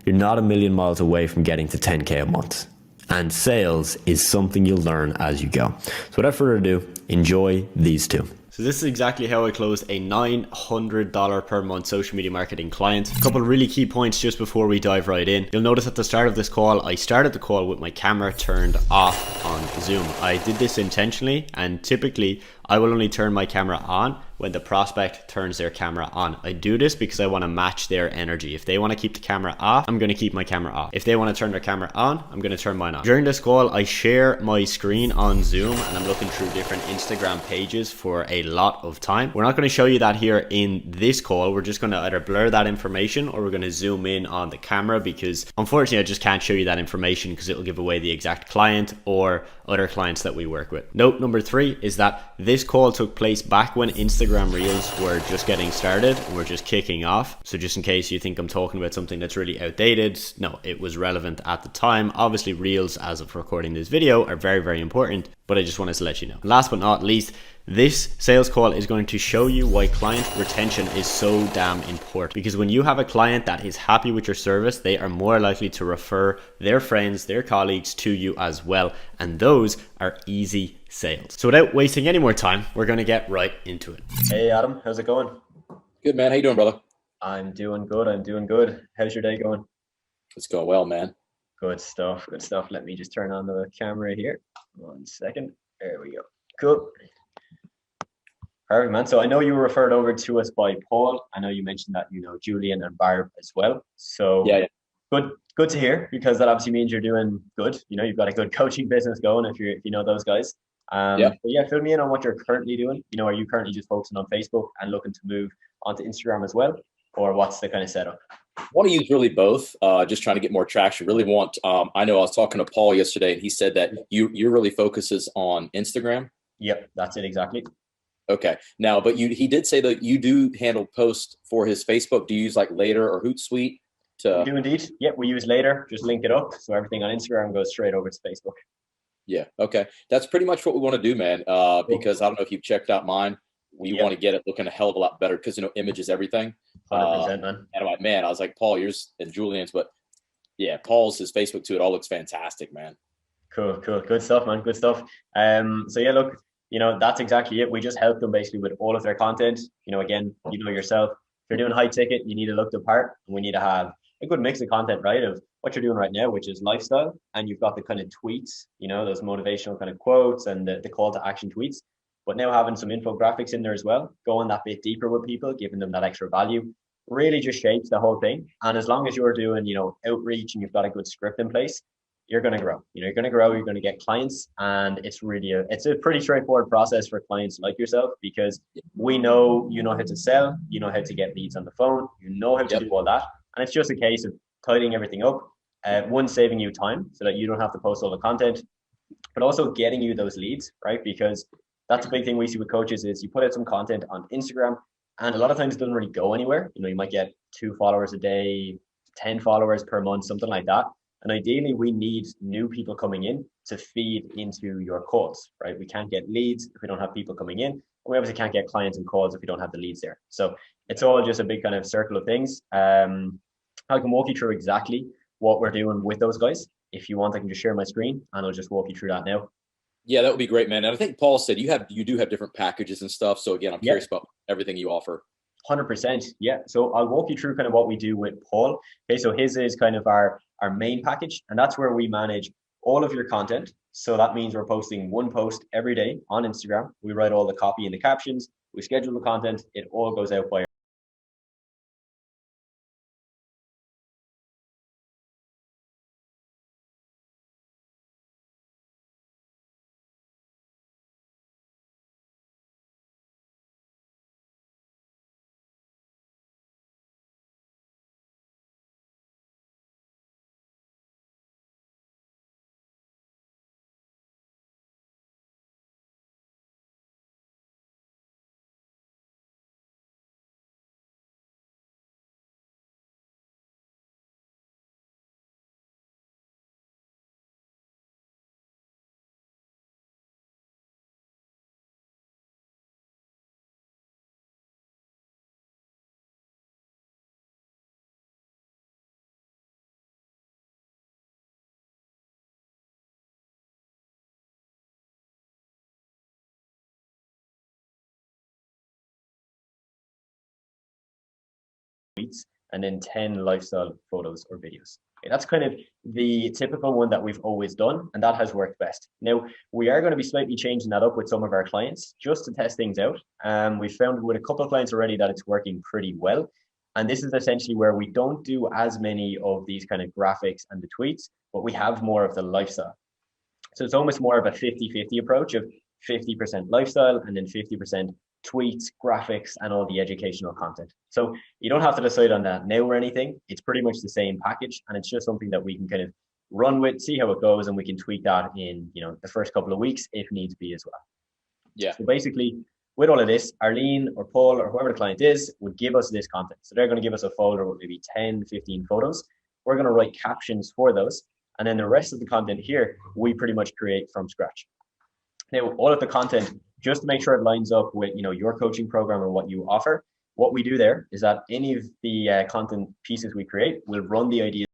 You're not a million miles away from getting to 10K a month. And sales is something you'll learn as you go. So without further ado, enjoy these 2. So this is exactly how I closed a $900 per month social media marketing client. A couple of really key points just before we dive right in. You'll notice at the start of this call, I started the call with my camera turned off on Zoom. I did this intentionally, and typically I will only turn my camera on when the prospect turns their camera on. I do this because I want to match their energy. If they want to keep the camera off, I'm going to keep my camera off. If they want to turn their camera on, I'm going to turn mine on. During this call, I share my screen on Zoom and I'm looking through different Instagram pages for a lot of time. We're not going to show you that here in this call. We're just going to either blur that information or we're going to zoom in on the camera, because unfortunately I just can't show you that information because it'll give away the exact client or other clients that we work with. Note number 3 is that this this call took place back when Instagram Reels were just getting started, were just kicking off. So just in case you think I'm talking about something that's really outdated, no, it was relevant at the time. Obviously Reels, as of recording this video, are very, very important, but I just wanted to let you know. Last but not least, this sales call is going to show you why client retention is so damn important. Because when you have a client that is happy with your service, they are more likely to refer their friends, their colleagues to you as well. And those are easy sales. So without wasting any more time, we're going to get right into it. Hey Adam, how's it going? Good, man. How you doing, brother? I'm doing good. I'm doing good. How's your day going? It's going well, man. Good stuff. Good stuff. Let me just turn on the camera here. 1 second. There we go. Cool. Perfect, man. So I know you were referred over to us by Paul. I know you mentioned that you know Julian and Barb as well. So Yeah. good to hear, because that obviously means you're doing good. You know, you've got a good coaching business going if you know those guys. Yeah. But yeah, fill me in on what you're currently doing. You know, are you currently just focusing on Facebook and looking to move onto Instagram as well, or what's the kind of setup? I want to use really both. Just trying to get more traction. Really want. I know I was talking to Paul yesterday, and he said that you really focuses on Instagram. Yep, that's it exactly. Okay. Now, but he did say that you do handle posts for his Facebook. Do you use like Later or Hootsuite? We do indeed. Yep, we use Later. Just link it up, so everything on Instagram goes straight over to Facebook. Yeah. Okay. That's pretty much what we want to do, man. Because I don't know if you've checked out mine. We want to get it looking a hell of a lot better because, you know, image is everything. 100%, man. And I'm like, man, I was like, Paul, yours and Julian's, but yeah, Paul's, his Facebook too. It all looks fantastic, man. Cool. Good stuff, man. Good stuff. So yeah, look, you know, that's exactly it. We just help them basically with all of their content. You know, again, you know yourself, if you're doing high ticket, you need to look the part, and we need to have a good mix of content, right? Of what you're doing right now, which is lifestyle, and you've got the kind of tweets, you know, those motivational kind of quotes and the call to action tweets, but now having some infographics in there as well, going that bit deeper with people, giving them that extra value, really just shapes the whole thing. And as long as you're doing, you know, outreach and you've got a good script in place, you're going to grow. You know, you're going to grow, you're going to get clients, and it's really it's a pretty straightforward process for clients like yourself, because we know you know how to sell, you know how to get leads on the phone, you know how to do all that, and it's just a case of tidying everything up. One, saving you time so that you don't have to post all the content, but also getting you those leads, right? Because that's a big thing we see with coaches is you put out some content on Instagram, and a lot of times it doesn't really go anywhere. You know, you might get 2 followers a day, 10 followers per month, something like that. And ideally, we need new people coming in to feed into your calls, right? We can't get leads if we don't have people coming in. And we obviously can't get clients and calls if we don't have the leads there. So it's all just a big kind of circle of things. I can walk you through exactly what we're doing with those guys. If you want, I can just share my screen and I'll just walk you through that now. Yeah, that would be great, man. And I think Paul said you do have different packages and stuff. So again, I'm curious about everything you offer. 100%. Yeah. So I'll walk you through kind of what we do with Paul. Okay. So his is kind of our main package, and that's where we manage all of your content. So that means we're posting 1 post every day on Instagram. We write all the copy and the captions. We schedule the content. It all goes out by tweets and then 10 lifestyle photos or videos. Okay, that's kind of the typical one that we've always done, and that has worked best. Now, we are going to be slightly changing that up with some of our clients just to test things out. We've found with a couple of clients already that it's working pretty well. And this is essentially where we don't do as many of these kind of graphics and the tweets, but we have more of the lifestyle. So it's almost more of a 50-50 approach of 50% lifestyle and then 50% tweets, graphics, and all the educational content. So you don't have to decide on that now or anything. It's pretty much the same package, and it's just something that we can kind of run with, see how it goes, and we can tweak that in, you know, the first couple of weeks if needs be as well. Yeah. So basically, with all of this, Arlene or Paul or whoever the client is would give us this content. So they're going to give us a folder with maybe 10, 15 photos. We're going to write captions for those. And then the rest of the content here, we pretty much create from scratch. Now, all of the content, just to make sure it lines up with, you know, your coaching program and what you offer, what we do there is that any of the content pieces we create will run the ideas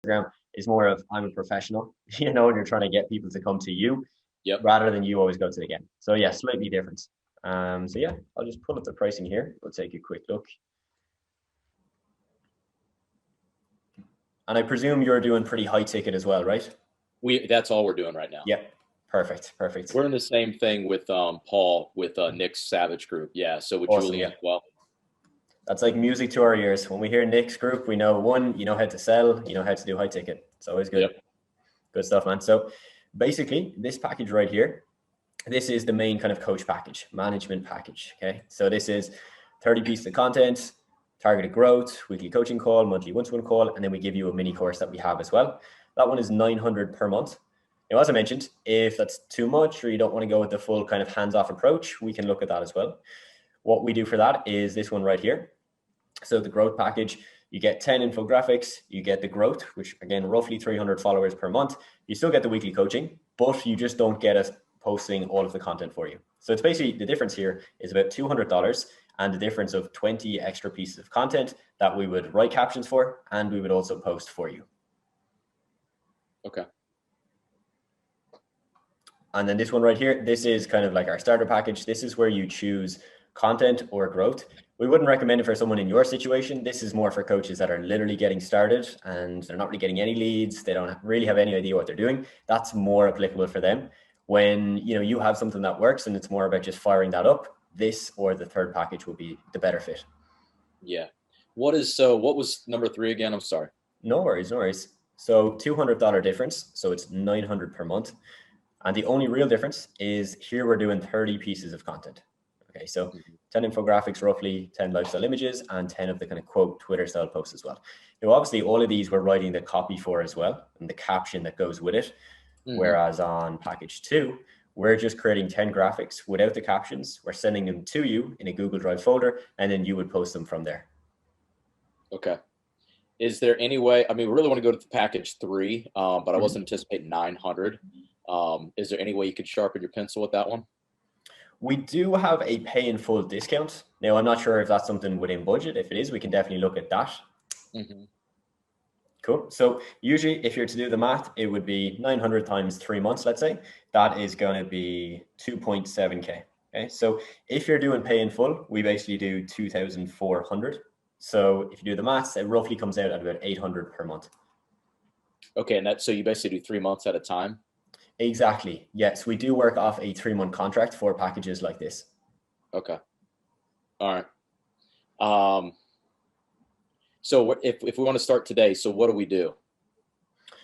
program is more of I'm a professional, you know, and you're trying to get people to come to you rather than you always go to them. So yeah, slightly different. So yeah, I'll just pull up the pricing here. We'll take a quick look. And I presume you're doing pretty high ticket as well, right? That's all we're doing right now. Yep. Perfect. Perfect. We're in the same thing with Paul with Nick's Savage group. Yeah. So with Awesome, Julian yeah. as well. That's like music to our ears. When we hear Nick's group, we know one, you know how to sell, you know how to do high ticket. It's always good. Yep. Good stuff, man. So basically this package right here, this is the main kind of coach package, management package. Okay. So this is 30 pieces of content, targeted growth, weekly coaching call, monthly one-to-one call, and then we give you a mini course that we have as well. That one is $900 per month. Now, as I mentioned, if that's too much or you don't want to go with the full kind of hands-off approach, we can look at that as well. What we do for that is this one right here. So the growth package, you get 10 infographics, you get the growth, which again, roughly 300 followers per month. You still get the weekly coaching, but you just don't get us posting all of the content for you. So it's basically, the difference here is about $200 and the difference of 20 extra pieces of content that we would write captions for, and we would also post for you. Okay. And then this one right here, this is kind of like our starter package. This is where you choose content or growth. We wouldn't recommend it for someone in your situation. This is more for coaches that are literally getting started and they're not really getting any leads. They don't really have any idea what they're doing. That's more applicable for them. When you have something that works and it's more about just firing that up, this or the third package will be the better fit. Yeah. What was number 3 again? I'm sorry. No worries, no worries. So $200 difference. So it's $900 per month. And the only real difference is here we're doing 30 pieces of content. Okay, so 10 infographics, roughly 10 lifestyle images, and 10 of the kind of quote Twitter style posts as well. Now, obviously, all of these we're writing the copy for as well, and the caption that goes with it. Whereas on package 2, we're just creating 10 graphics without the captions. We're sending them to you in a Google Drive folder, and then you would post them from there. Okay. Is there any way, I mean, we really want to go to the package 3, but I wasn't anticipating 900. Is there any way you could sharpen your pencil with that one? We do have a pay in full discount. Now, I'm not sure if that's something within budget. If it is, we can definitely look at that. Cool. So usually if you're to do the math, it would be 900 times 3 months, let's say. That is going to be 2.7K. Okay. So if you're doing pay in full, we basically do 2,400. So if you do the maths, it roughly comes out at about 800 per month. Okay. And so you basically do 3 months at a time? Exactly. Yes. We do work off a 3-month contract for packages like this. Okay. All right. So if we want to start today, so what do we do?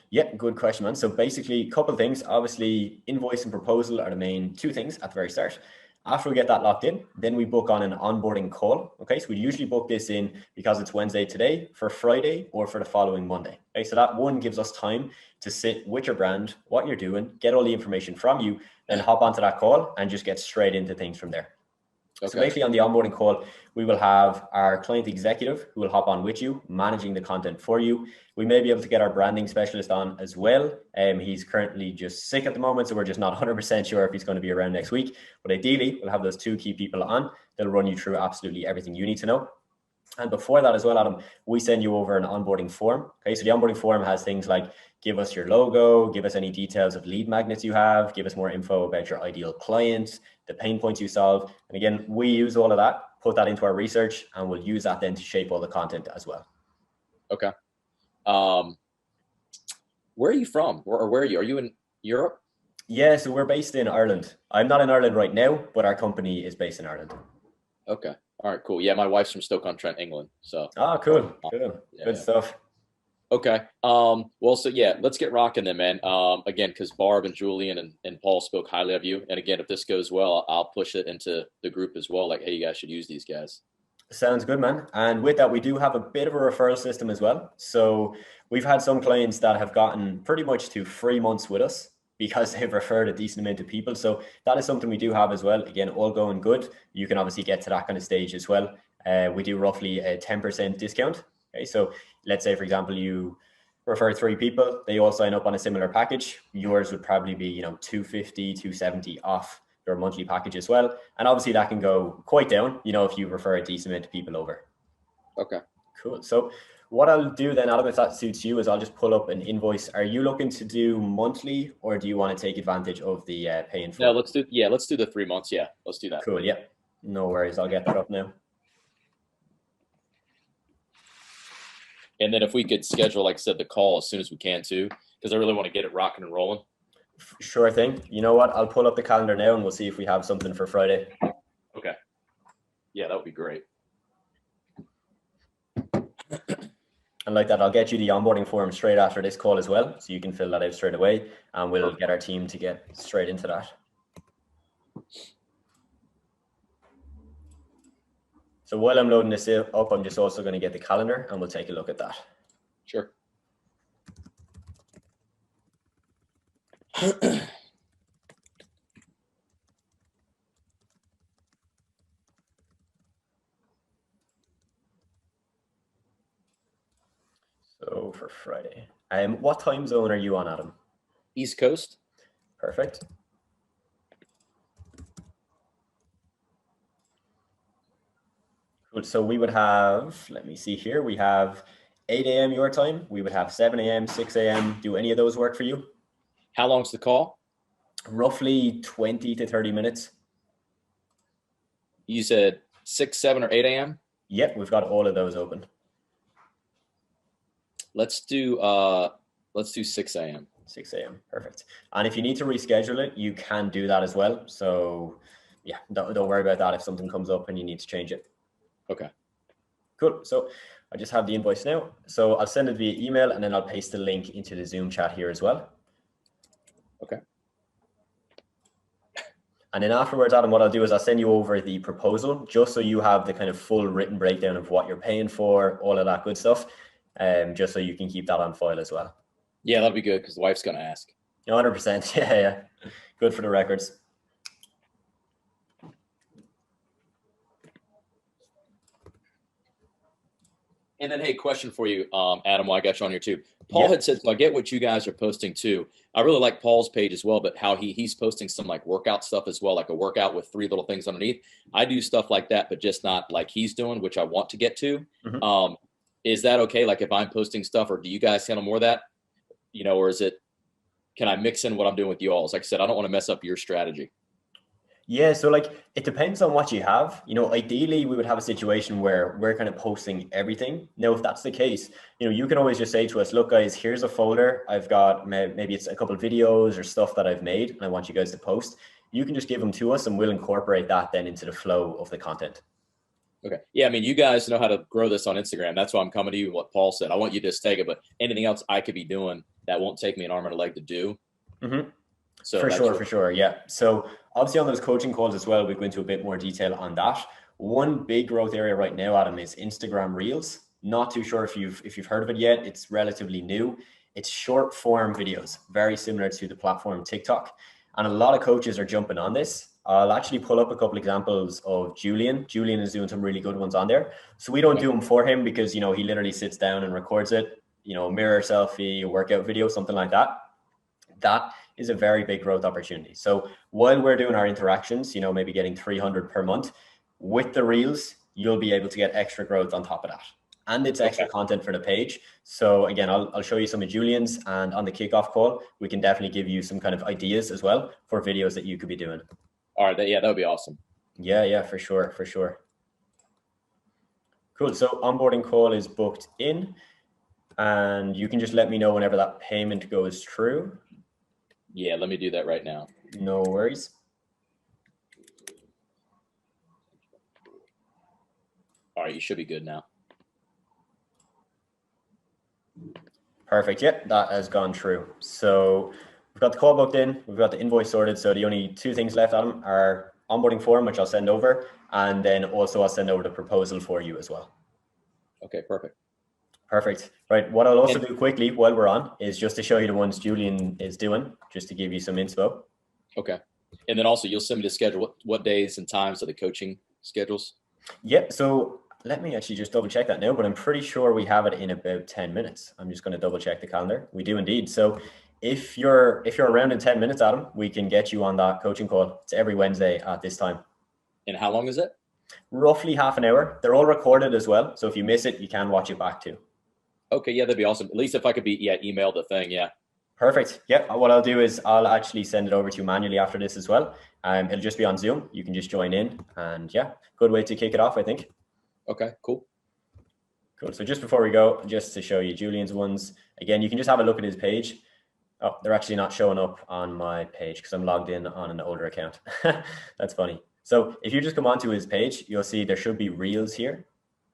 Yeah, good question, man. So basically a couple of things. Obviously, invoice and proposal are the main 2 things at the very start. After we get that locked in, then we book on an onboarding call. Okay, so we usually book this in because it's Wednesday today for Friday or for the following Monday. Okay, so that one gives us time to sit with your brand, what you're doing, get all the information from you, then hop onto that call and just get straight into things from there. Okay. So basically on the onboarding call, we will have our client executive who will hop on with you, managing the content for you. We may be able to get our branding specialist on as well. He's currently just sick at the moment, so we're just not 100% sure if he's going to be around next week. But ideally, we'll have those 2 key people on. They'll run you through absolutely everything you need to know. And before that as well, Adam, we send you over an onboarding form. Okay, so the onboarding form has things like give us your logo, give us any details of lead magnets you have, give us more info about your ideal client, the pain points you solve. And again, we use all of that, put that into our research, and we'll use that then to shape all the content as well. Okay. Where are you from? Or where are you? Are you in Europe? Yeah, so we're based in Ireland. I'm not in Ireland right now, but our company is based in Ireland. Okay. All right, cool. Yeah, my wife's from Stoke-on-Trent, England. So. Oh, cool. Cool. Yeah, good stuff. Okay. Well, so yeah, let's get rocking then, man. Again, because Barb and Julian and Paul spoke highly of you. And again, if this goes well, I'll push it into the group as well. Like, hey, you guys should use these guys. Sounds good, man. And with that, we do have a bit of a referral system as well. So we've had some clients that have gotten pretty much to 3 months with us because they've referred a decent amount of people. So that is something we do have as well. Again, all going good. You can obviously get to that kind of stage as well. We do roughly a 10% discount. Okay, so let's say, for example, you refer 3 people, they all sign up on a similar package. Yours would probably be, 250, 270 off your monthly package as well. And obviously that can go quite down, if you refer a decent amount of people over. Okay. Cool. So what I'll do then, Adam, if that suits you, is I'll just pull up an invoice. Are you looking to do monthly, or do you want to take advantage of the pay in full? No, let's do the 3 months. Yeah, let's do that. Cool. Yeah. No worries. I'll get that up now. And then if we could schedule, like I said, the call as soon as we can too, because I really want to get it rocking and rolling. Sure thing. You know what? I'll pull up the calendar now and we'll see if we have something for Friday. Okay. Yeah, that would be great. And like that, I'll get you the onboarding form straight after this call as well. So you can fill that out straight away and we'll get our team to get straight into that. So while I'm loading this up, I'm just also going to get the calendar and we'll take a look at that. Sure. So for Friday, what time zone are you on, Adam? East Coast. Perfect. Cool. So we would have, let me see here, we have 8 a.m. your time. We would have 7 a.m., 6 a.m. Do any of those work for you? How long's the call? Roughly 20 to 30 minutes. You said 6, 7, or 8 a.m.? Yep, we've got all of those open. Let's do 6 a.m. 6 a.m. Perfect. And if you need to reschedule it, you can do that as well. So yeah, don't worry about that if something comes up and you need to change it. Okay. Cool. So I just have the invoice now. So I'll send it via email and then I'll paste the link into the Zoom chat here as well. Okay. And then afterwards, Adam, what I'll do is I'll send you over the proposal just so you have the kind of full written breakdown of what you're paying for, all of that good stuff, just so you can keep that on file as well. Yeah, that'll be good because the wife's going to ask. 100%. Yeah. Good for the records. And then, hey, question for you, Adam, while I got you on here too. Paul had said, so I get what you guys are posting too. I really like Paul's page as well, but how he's posting some like workout stuff as well, like a workout with 3 little things underneath. I do stuff like that, but just not like he's doing, which I want to get to. Is that okay? Like if I'm posting stuff, or do you guys handle more of that? You know, or is it, can I mix in what I'm doing with you all? Like I said, I don't want to mess up your strategy. Yeah, so like it depends on what you have. You know, ideally we would have a situation where we're kind of posting everything. Now, if that's the case, you know, you can always just say to us, look, guys, here's a folder. I've got maybe it's a couple of videos or stuff that I've made, and I want you guys to post. You can just give them to us, and we'll incorporate that then into the flow of the content. Okay. Yeah, I mean, you guys know how to grow this on Instagram. That's why I'm coming to you. What Paul said, I want you to just take it, but anything else I could be doing that won't take me an arm and a leg to do. So for sure. Yeah. So obviously on those coaching calls as well, we go into a bit more detail on that. One big growth area right now, Adam, is Instagram Reels. Not too sure if you've heard of it yet. It's relatively new. It's short form videos, very similar to the platform TikTok. And a lot of coaches are jumping on this. I'll actually pull up a couple examples of Julian. Julian is doing some really good ones on there. So we don't do them for him because, you know, he literally sits down and records it, you know, mirror selfie, workout video, something like that. That is a very big growth opportunity. So while we're doing our interactions, you know, maybe getting 300 per month, with the Reels, you'll be able to get extra growth on top of that. And it's extra content for the page. So again, I'll show you some of Julian's, and on the kickoff call, we can definitely give you some kind of ideas as well for videos that you could be doing. All right. Yeah, that would be awesome. Yeah, for sure. Cool. So onboarding call is booked in, and you can just let me know whenever that payment goes through. Yeah, let me do that right now. No worries. All right, you should be good now. Perfect. Yep, that has gone through. So we've got the call booked in, we've got the invoice sorted. So the only 2 things left, Adam, are onboarding form, which I'll send over, and then also I'll send over the proposal for you as well. Okay, perfect. Right. What I'll also do quickly while we're on is just to show you the ones Julian is doing, just to give you some inspo. Okay. And then also you'll send me the schedule. What days and times are the coaching schedules? Yep. So let me actually just double check that now, but I'm pretty sure we have it in about 10 minutes. I'm just going to double check the calendar. We do indeed. So if you're around in 10 minutes, Adam, we can get you on that coaching call. It's every Wednesday at this time. And how long is it? Roughly half an hour. They're all recorded as well. So if you miss it, you can watch it back too. Okay, yeah, that'd be awesome. At least if I could email the thing, yeah. Perfect. Yeah, what I'll do is I'll actually send it over to you manually after this as well. It'll just be on Zoom. You can just join in, and yeah, good way to kick it off, I think. Okay, cool. So just before we go, just to show you Julian's ones, again, you can just have a look at his page. Oh, they're actually not showing up on my page because I'm logged in on an older account. That's funny. So if you just come onto his page, you'll see there should be Reels here.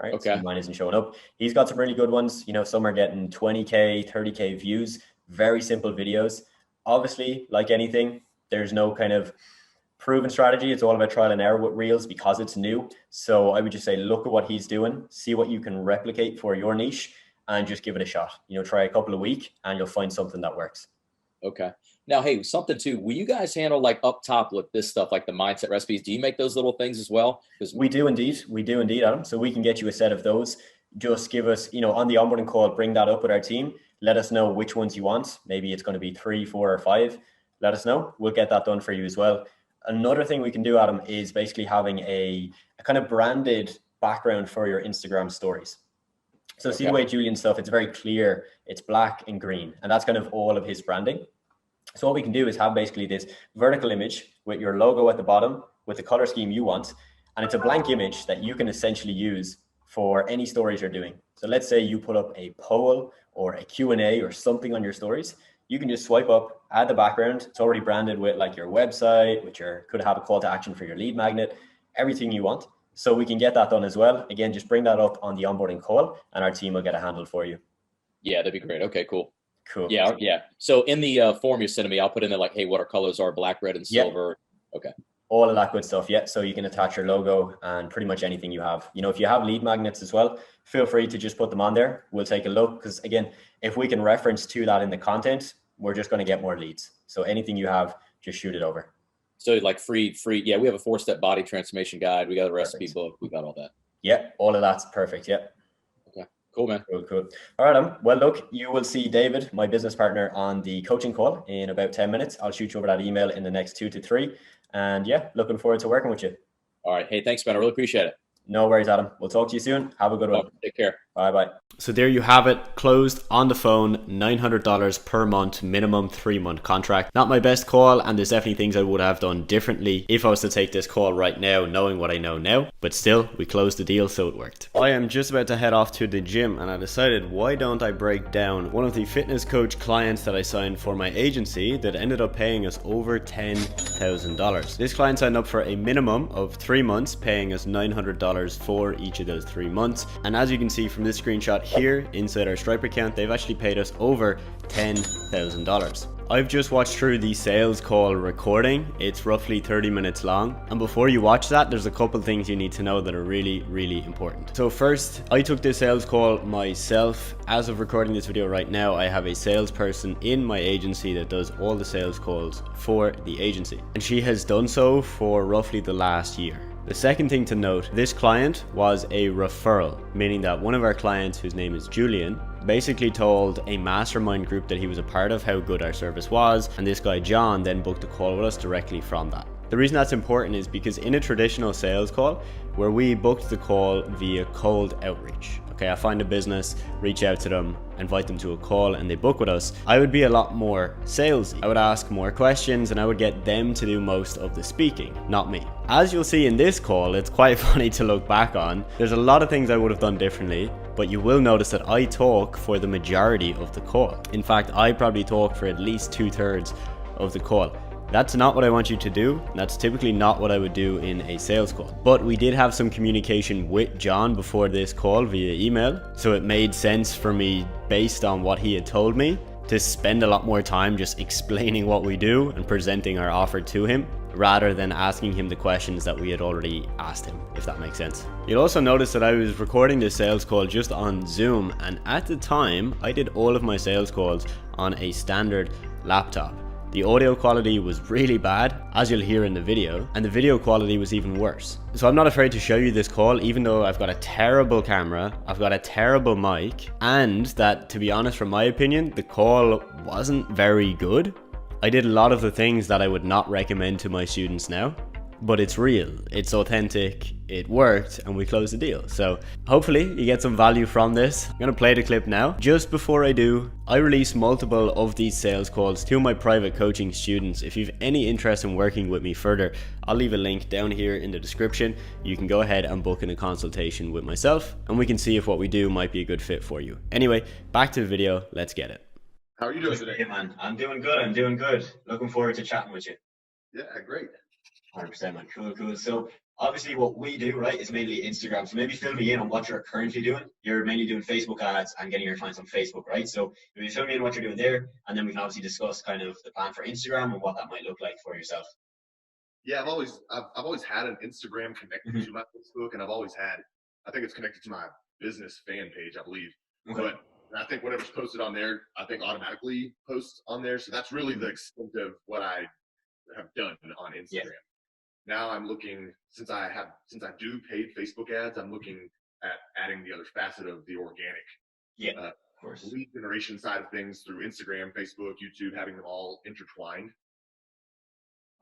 Right. Okay. So mine isn't showing up. He's got some really good ones. You know, some are getting 20K, 30K views, very simple videos. Obviously, like anything, there's no kind of proven strategy. It's all about trial and error with Reels because it's new. So I would just say, look at what he's doing, see what you can replicate for your niche, and just give it a shot. You know, try a couple a week and you'll find something that works. Okay. Now, hey, something too, will you guys handle like up top with this stuff, like the mindset recipes? Do you make those little things as well? Because we do indeed, Adam. So we can get you a set of those. Just give us, you know, on the onboarding call, bring that up with our team. Let us know which ones you want. Maybe it's going to be 3, 4, or 5. Let us know. We'll get that done for you as well. Another thing we can do, Adam, is basically having a kind of branded background for your Instagram stories. So see the way Julian's stuff, it's very clear. It's black and green, and that's kind of all of his branding. So what we can do is have basically this vertical image with your logo at the bottom with the color scheme you want. And it's a blank image that you can essentially use for any stories you're doing. So let's say you put up a poll or a Q&A or something on your stories. You can just swipe up, add the background. It's already branded with like your website, which could have a call to action for your lead magnet, everything you want. So we can get that done as well. Again, just bring that up on the onboarding call and our team will get a handle for you. Yeah, that'd be great. Okay, cool. Cool. Yeah. So in the form you're sending me, I'll put in there like, hey, what our colors are, black, red, and silver. Yep. Okay. All of that good stuff. Yeah. So you can attach your logo and pretty much anything you have. You know, if you have lead magnets as well, feel free to just put them on there. We'll take a look because again, if we can reference to that in the content, we're just going to get more leads. So anything you have, just shoot it over. So like free. Yeah, we have a 4-step body transformation guide. We got a recipe book. We got all that. Yeah, all of that's perfect. Yeah. Okay, cool, man. Cool. All right, well, look, you will see David, my business partner, on the coaching call in about 10 minutes. I'll shoot you over that email in the next 2 to 3. And yeah, looking forward to working with you. All right. Hey, thanks, man. I really appreciate it. No worries, Adam. We'll talk to you soon. Have a good one. Take care. Bye. So there you have it, closed on the phone, $900 per month, minimum 3-month contract. Not my best call, and there's definitely things I would have done differently if I was to take this call right now, knowing what I know now, but still, we closed the deal, so it worked. I am just about to head off to the gym, and I decided, why don't I break down one of the fitness coach clients that I signed for my agency that ended up paying us over $10,000. This client signed up for a minimum of 3 months, paying us $900 for each of those 3 months, and as you can see from this screenshot here inside our Stripe account, they've actually paid us over $10,000. I've just watched through the sales call recording. It's roughly 30 minutes long, and before you watch that, there's a couple things you need to know that are really important. So first, I took this sales call myself. As of recording this video right now, I have a salesperson in my agency that does all the sales calls for the agency, and she has done so for roughly the last year. The second thing to note, this client was a referral, meaning that one of our clients, whose name is Julian, basically told a mastermind group that he was a part of how good our service was, and this guy John then booked a call with us directly from that. The reason that's important is because in a traditional sales call, where we booked the call via cold outreach, okay, I find a business, reach out to them, invite them to a call, and they book with us, I would be a lot more salesy. I would ask more questions, and I would get them to do most of the speaking, not me. As you'll see in this call, it's quite funny to look back on. There's a lot of things I would have done differently, but you will notice that I talk for the majority of the call. In fact, I probably talk for at least 2/3 of the call. That's not what I want you to do. That's typically not what I would do in a sales call. But we did have some communication with John before this call via email, so it made sense for me, based on what he had told me, to spend a lot more time just explaining what we do and presenting our offer to him, rather than asking him the questions that we had already asked him, if that makes sense. You'll also notice that I was recording this sales call just on Zoom, and at the time, I did all of my sales calls on a standard laptop. The audio quality was really bad, as you'll hear in the video, and the video quality was even worse. So I'm not afraid to show you this call, even though I've got a terrible camera, I've got a terrible mic, and that, to be honest, from my opinion, the call wasn't very good. I did a lot of the things that I would not recommend to my students now, but it's real, it's authentic, it worked, and we closed the deal. So hopefully you get some value from this. I'm gonna play the clip now. Just before I do, I release multiple of these sales calls to my private coaching students. If you've any interest in working with me further, I'll leave a link down here in the description. You can go ahead and book in a consultation with myself, and we can see if what we do might be a good fit for you. Anyway, back to the video, let's get it. How are you doing today? Hey man, I'm doing good. Looking forward to chatting with you. Yeah, great. 100%, man. Cool. So obviously what we do, right, is mainly Instagram. So maybe fill me in on what you're currently doing. You're mainly doing Facebook ads and getting your clients on Facebook, right? So maybe fill me in what you're doing there, and then we can obviously discuss kind of the plan for Instagram and what that might look like for yourself. Yeah, I've always had an Instagram connected to my Facebook, and I think it's connected to my business fan page, I believe. Okay. But I think whatever's posted on there, I think automatically posts on there. So that's really the extent of what I have done on Instagram. Yeah. Now I'm looking, since I do paid Facebook ads, I'm looking at adding the other facet of the organic, of course, lead generation side of things through Instagram, Facebook, YouTube, having them all intertwined.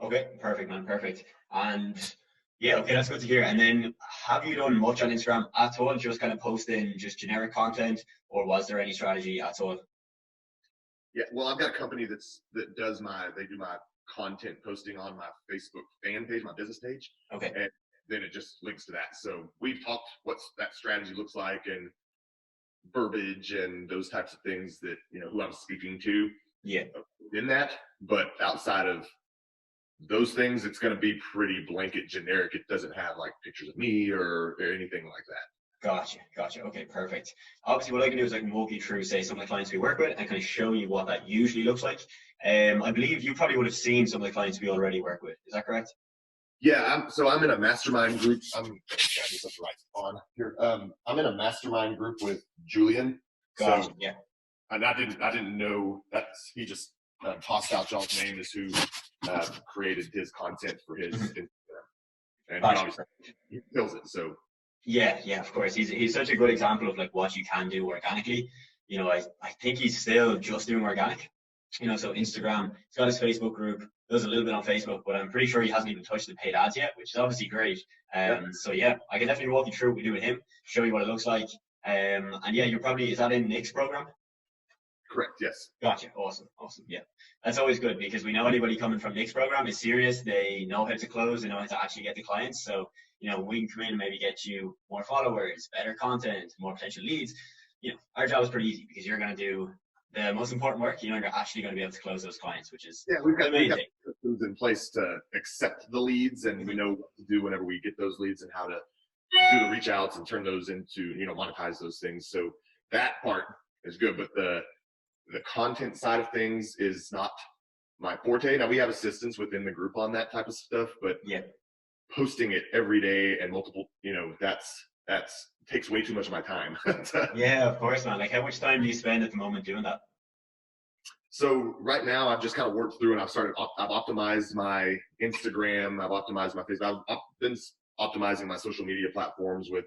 Okay, perfect, man, perfect. And yeah, okay, that's good to hear. And then, have you done much on Instagram at all? Just kind of posting just generic content, or was there any strategy at all? Yeah, well, I've got a company that do my content posting on my Facebook fan page, my business page. Okay. And then it just links to that. So we've talked what that strategy looks like, and verbiage and those types of things that, who I'm speaking to. Yeah. In that, but outside of those things, it's going to be pretty blanket generic. It doesn't have like pictures of me or anything like that. Gotcha. Okay, perfect. Obviously, what I can do is I can walk you through, say, some of the clients we work with and kind of show you what that usually looks like. I believe you probably would have seen some of the clients we already work with. Is that correct? Yeah, I'm in a mastermind group. I'm in a mastermind group with Julian. Gotcha. Yeah. And I didn't know that he just tossed out y'all's name as who created his content for his Instagram, and Gotcha. obviously he kills it. So Yeah, of course. He's such a good example of like what you can do organically. You know, I think he's still just doing organic. You know, so Instagram, he's got his Facebook group, does a little bit on Facebook, but I'm pretty sure he hasn't even touched the paid ads yet, which is obviously great. So yeah, I can definitely walk you through what we do with him, show you what it looks like. And yeah, is that in Nick's program? correct, yes. Gotcha. Awesome. Yeah. That's always good because we know anybody coming from Nick's program is serious. They know how to close, they know how to actually get the clients. So, you know, we can come in and maybe get you more followers, better content, more potential leads. You know, our job is pretty easy because you're going to do the most important work. You know, you're actually going to be able to close those clients, which is we've got amazing. systems in place to accept the leads, and we know what to do whenever we get those leads and how to do the reach outs and turn those into, you know, monetize those things. So that part is good, but the content side of things is not my forte. Now we have assistants within the group on that type of stuff, but posting it every day and multiple, you know, that's takes way too much of my time. Yeah, of course, man. Like, how much time do you spend at the moment doing that? So right now I've just kind of worked through and I've optimized my Instagram, I've optimized my Facebook, I've been optimizing my social media platforms with,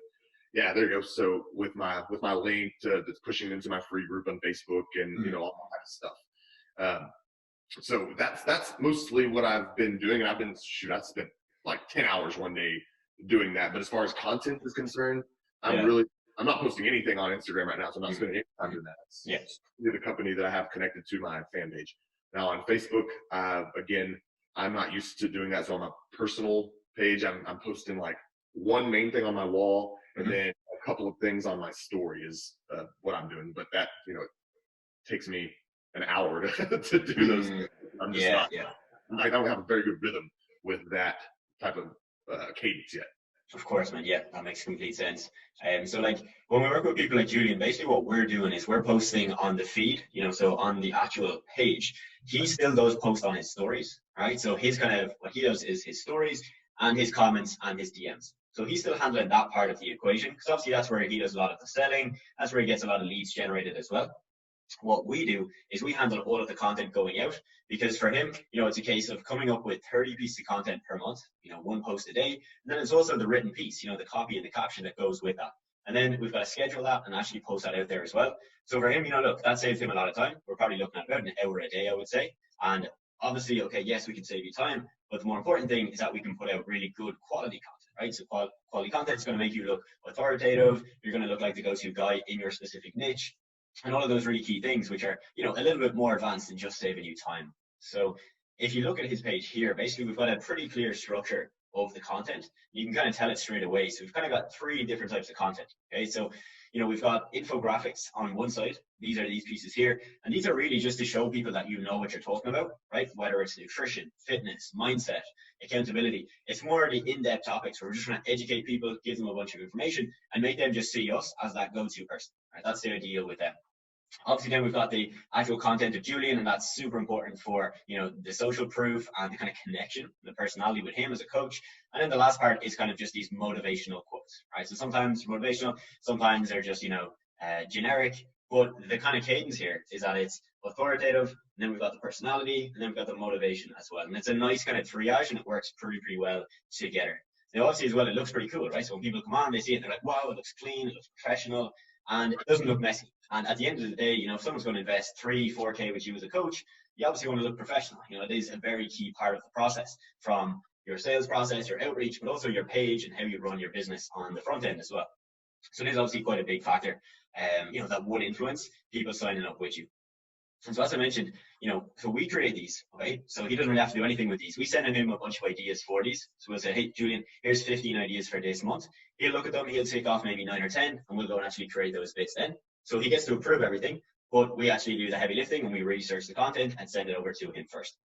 there you go. So with my link to pushing into my free group on Facebook and you know, all that kind of stuff. So that's mostly what I've been doing, and I spent like 10 hours one day doing that. But as far as content is concerned, I'm not posting anything on Instagram right now, so I'm not spending any time doing that. It's the company that I have connected to my fan page. Now on Facebook, again, I'm not used to doing that. So on my personal page, I'm posting like one main thing on my wall, and then a couple of things on my story is what I'm doing. But that, you know, it takes me an hour to do those things. I'm just I don't have a very good rhythm with that type of cadence yet. Of course, man. Yeah, that makes complete sense. So like when we work with people like Julian, basically what we're doing is we're posting on the feed, you know, so on the actual page. He still does post on his stories, right? So his kind of, what he does is his stories and his comments and his DMs. So he's still handling that part of the equation, because obviously that's where he does a lot of the selling. That's where he gets a lot of leads generated as well. What we do is we handle all of the content going out, because for him, you know, it's a case of coming up with 30 pieces of content per month, you know, one post a day. And then it's also the written piece, you know, the copy and the caption that goes with that. And then we've got to schedule that and actually post that out there as well. So for him, you know, look, that saves him a lot of time. We're probably looking at about an hour a day, I would say. And obviously, okay, yes, we can save you time, but the more important thing is that we can put out really good quality content, right? So quality content is going to make you look authoritative. You're going to look like the go-to guy in your specific niche. And all of those really key things, which are, you know, a little bit more advanced than just saving you time. So if you look at his page here, basically we've got a pretty clear structure of the content. You can kind of tell it straight away. So we've kind of got 3 different types of content. Okay, so you know, we've got infographics on one side. These are these pieces here, and these are really just to show people that you know what you're talking about, right? Whether it's nutrition, fitness, mindset, accountability. It's more the in-depth topics where we're just trying to educate people, give them a bunch of information, and make them just see us as that go-to person. Right? That's the ideal with them. Obviously, then we've got the actual content of Julian, and that's super important for, you know, the social proof and the kind of connection, the personality with him as a coach. And then the last part is kind of just these motivational quotes, right? So sometimes motivational, sometimes they're just, you know, generic, but the kind of cadence here is that it's authoritative, and then we've got the personality, and then we've got the motivation as well. And it's a nice kind of triage, and it works pretty well together. Now, obviously, as well, it looks pretty cool, right? So when people come on, they see it, they're like, wow, it looks clean, it looks professional, and it doesn't look messy. And at the end of the day, you know, if someone's going to invest 3-4K with you as a coach, you obviously want to look professional. You know, it is a very key part of the process, from your sales process, your outreach, but also your page and how you run your business on the front end as well. So it is obviously quite a big factor, you know, that would influence people signing up with you. And so as I mentioned, you know, so we create these, okay? So he doesn't really have to do anything with these. We send him a bunch of ideas for these. So we'll say, hey, Julian, here's 15 ideas for this month. He'll look at them, he'll take off maybe 9 or 10, and we'll go and actually create those bits then. So he gets to approve everything, but we actually do the heavy lifting and we research the content and send it over to him first.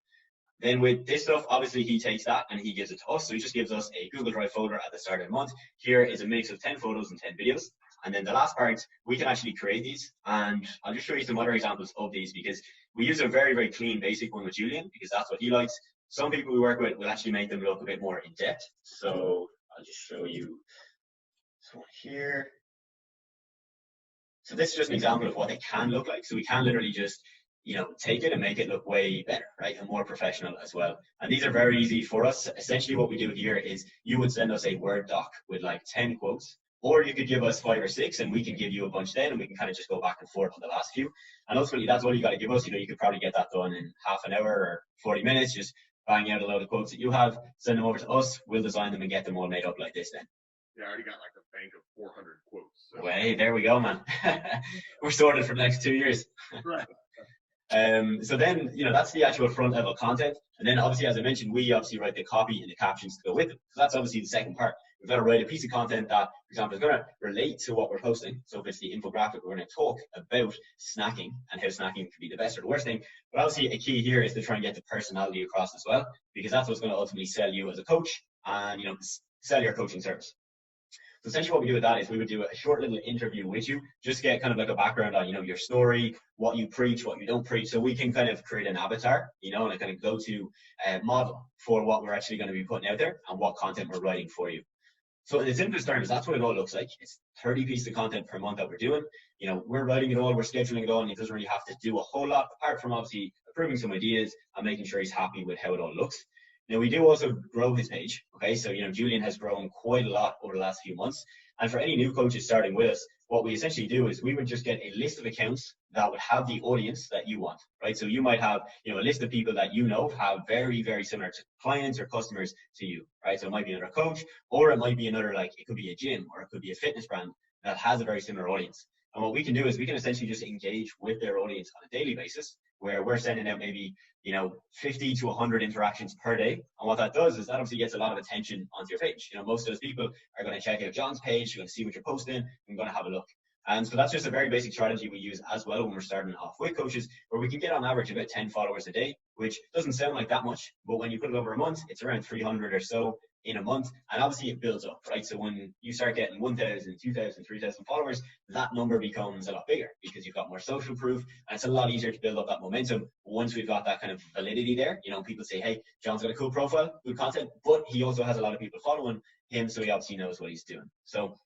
Then with this stuff, obviously he takes that and he gives it to us. So he just gives us a Google Drive folder at the start of the month. Here is a mix of 10 photos and 10 videos. And then the last part, we can actually create these. And I'll just show you some other examples of these, because we use a very, very clean basic one with Julian, because that's what he likes. Some people we work with will actually make them look a bit more in depth. So I'll just show you this one here. So this is just an example of what they can look like. So we can literally just you know, take it and make it look way better, right? And more professional as well. And these are very easy for us. Essentially what we do here is you would send us a Word doc with like 10 quotes, or you could give us 5 or 6 and we can give you a bunch then, and we can kind of just go back and forth on the last few. And ultimately that's all you got to give us. You know, you could probably get that done in half an hour or 40 minutes, just bang out a load of quotes that you have, send them over to us, we'll design them and get them all made up like this then. Yeah, I already got like a bank of 400 quotes. So. Well, hey, there we go, man. We're sorted for the next 2 years. Right. So then, you know, that's the actual front level content. And then obviously, as I mentioned, we obviously write the copy and the captions to go with it. So that's obviously the second part. We've got to write a piece of content that, for example, is going to relate to what we're posting. So if it's the infographic, we're going to talk about snacking and how snacking can be the best or the worst thing. But obviously a key here is to try and get the personality across as well, because that's what's going to ultimately sell you as a coach and, you know, sell your coaching service. So essentially what we do with that is we would do a short little interview with you, just get kind of like a background on, you know, your story, what you preach, what you don't preach. So we can kind of create an avatar, you know, and a kind of go-to model for what we're actually going to be putting out there and what content we're writing for you. So in the simplest terms, that's what it all looks like. It's 30 pieces of content per month that we're doing. You know, we're writing it all, we're scheduling it all, and it doesn't really have to do a whole lot apart from obviously approving some ideas and making sure he's happy with how it all looks. Now, we do also grow his page. Okay, so, you know, Julian has grown quite a lot over the last few months. And for any new coaches starting with us, what we essentially do is we would just get a list of accounts that would have the audience that you want, right? So you might have, you know, a list of people that you know have very, very similar to clients or customers to you, right? So it might be another coach, or it might be another, like, it could be a gym, or it could be a fitness brand that has a very similar audience. And what we can do is we can essentially just engage with their audience on a daily basis, where we're sending out maybe, you know, 50 to 100 interactions per day. And what that does is that obviously gets a lot of attention onto your page. You know, most of those people are going to check out John's page, you're going to see what you're posting, and going to have a look. And so that's just a very basic strategy we use as well when we're starting off with coaches, where we can get on average about 10 followers a day, which doesn't sound like that much, but when you put it over a month, it's around 300 or so in a month. And obviously it builds up, right? So when you start getting 1,000, 2,000, 3,000 followers, that number becomes a lot bigger because you've got more social proof, and it's a lot easier to build up that momentum once we've got that kind of validity there. You know, people say, hey, John's got a cool profile, good content, but he also has a lot of people following him, so he obviously knows what he's doing. So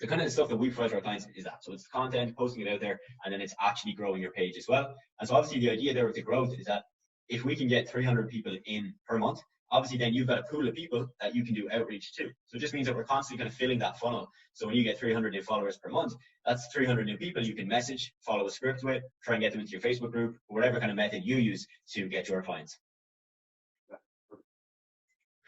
the kind of stuff that we provide to our clients is that. So it's content, posting it out there, and then it's actually growing your page as well. And so obviously the idea there with the growth is that if we can get 300 people in per month, obviously then you've got a pool of people that you can do outreach to. So it just means that we're constantly kind of filling that funnel. So when you get 300 new followers per month, that's 300 new people you can message, follow a script with, try and get them into your Facebook group, or whatever kind of method you use to get your clients.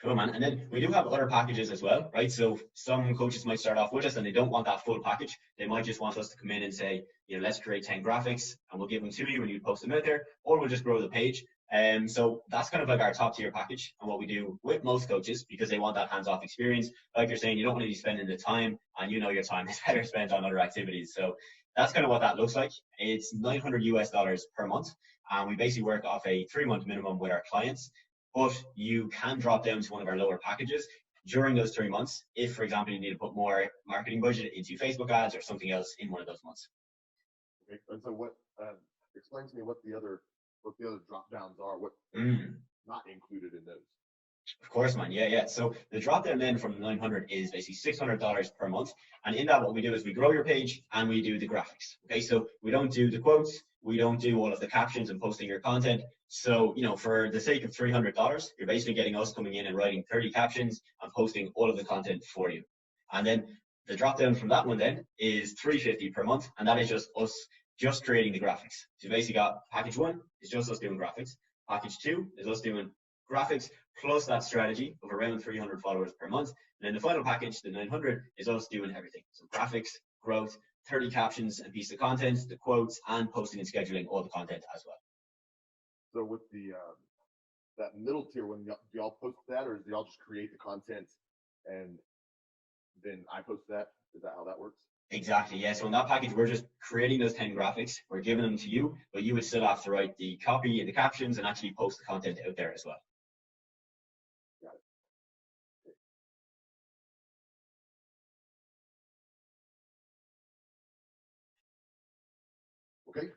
Cool, man. And then we do have other packages as well, right? So some coaches might start off with us and they don't want that full package. They might just want us to come in and say, you know, let's create 10 graphics and we'll give them to you and you post them out there, or we'll just grow the page. So that's kind of like our top tier package. And what we do with most coaches, because they want that hands-off experience, like you're saying, you don't want to be spending the time, and you know your time is better spent on other activities. So that's kind of what that looks like. It's $900 US per month. And we basically work off a 3-month minimum with our clients. But you can drop down to one of our lower packages during those 3 months if, for example, you need to put more marketing budget into Facebook ads or something else in one of those months. Okay. And so what, explain to me what the other drop downs are, what not included in those. Of course, man. Yeah. So the drop down then from 900 is basically $600 per month. And in that, what we do is we grow your page and we do the graphics. Okay. So we don't do the quotes. We don't do all of the captions and posting your content. So, you know, for the sake of $300, you're basically getting us coming in and writing 30 captions and posting all of the content for you. And then the drop down from that one then is $350 per month. And that is just us just creating the graphics. So basically got package 1 is just us doing graphics. Package 2 is us doing graphics plus that strategy of around 300 followers per month. And then the final package, the 900, is us doing everything. So graphics, growth, 30 captions and pieces of content, the quotes, and posting and scheduling all the content as well. So with the that middle tier one, do y'all post that, or do y'all just create the content and then I post that? Is that how that works? Exactly, yeah. So in that package, we're just creating those 10 graphics. We're giving them to you, but you would still have to write the copy and the captions and actually post the content out there as well. Got it. Okay.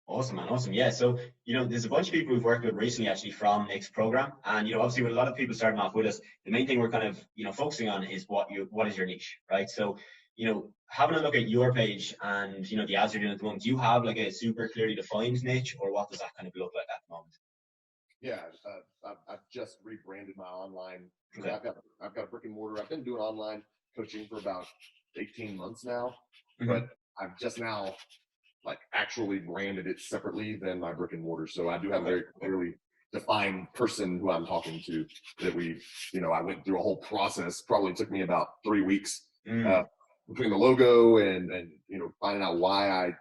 Awesome, man. Awesome. Yeah. So, you know, there's a bunch of people we've worked with recently actually from Nick's program. And, you know, obviously with a lot of people starting off with us, the main thing we're kind of, you know, focusing on is what is your niche, right? So you know, having a look at your page and, you know, the ads you're doing at the moment, do you have like a super clearly defined niche, or what does that kind of look like at the moment? Yeah, I've just rebranded my online. Okay. I've got a brick and mortar. I've been doing online coaching for about 18 months now, Mhm. but I've just now like actually branded it separately than my brick and mortar. So I do have a very clearly defined person who I'm talking to that I went through a whole process. Probably took me about 3 weeks between the logo and finding out why I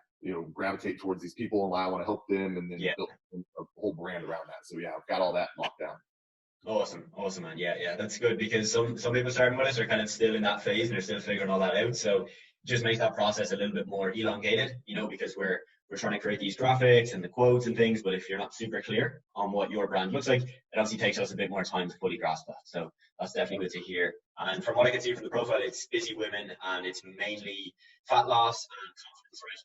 gravitate towards these people and why I want to help them, and then build a whole brand around that. So yeah, I've got all that locked down. Awesome, man. Yeah, that's good, because some people starting with us are kind of still in that phase and they're still figuring all that out. So it just makes that process a little bit more elongated, you know, because we're trying to create these graphics and the quotes and things, but if you're not super clear on what your brand looks like, it obviously takes us a bit more time to fully grasp that. So that's definitely good to hear. And from what I can see from the profile, it's busy women and it's mainly fat loss and confidence, right?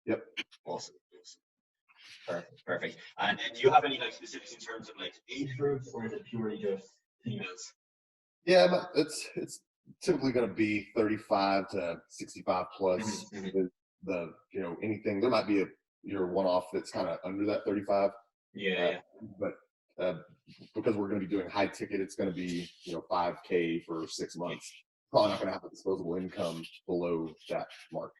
Yep. Awesome. Perfect. And do you have any like specifics in terms of like age groups, or is it purely just females? Yeah, it's typically going to be 35 to 65 plus. The anything, there might be your one-off that's kind of under that 35. Yeah. But because we're going to be doing high ticket, it's going to be $5K for 6 months. Probably not going to have a disposable income below that mark.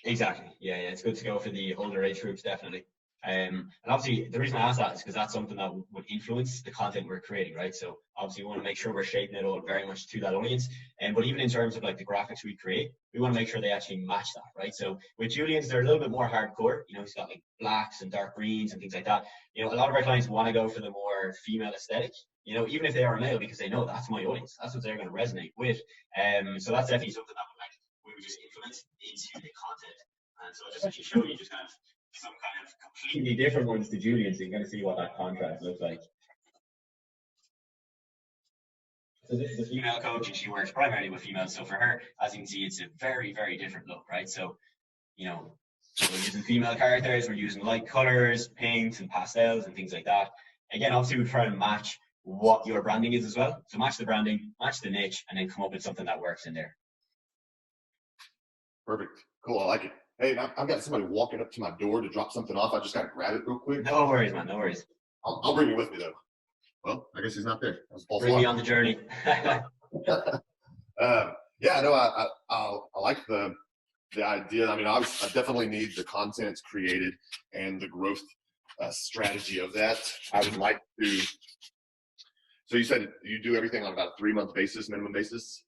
Exactly. Yeah. It's good to go for the older age groups, definitely. And obviously the reason I ask that is because that's something that would influence the content we're creating, right? So obviously we want to make sure we're shaping it all very much to that audience. But even in terms of like the graphics we create, we want to make sure they actually match that, right? So with Julian's, they're a little bit more hardcore. You know, he's got like blacks and dark greens and things like that. You know, a lot of our clients want to go for the more female aesthetic, you know, even if they are a male, because they know that's my audience. That's what they're going to resonate with. So that's definitely something that we would just implement into the content. And so I'll just actually show you just kind of some kind of completely different ones to Julian, so you can kind of see what that contrast looks like. So this is a female coach, and she works primarily with females. So for her, as you can see, it's a very, very different look, right? So, you know, we're using female characters, we're using light colors, pinks and pastels and things like that. Again, obviously we try to match what your branding is as well. So match the branding, match the niche, and then come up with something that works in there. Perfect. Cool. I like it. Hey, I've got somebody walking up to my door to drop something off. I just got to grab it real quick. No worries, man. No worries. I'll bring you with me, though. Well, I guess he's not there. Bring me on the journey. Yeah, no, I like the idea. I mean, I definitely need the content created and the growth strategy of that. I would like to. So you said you do everything on about a 3-month basis, minimum basis?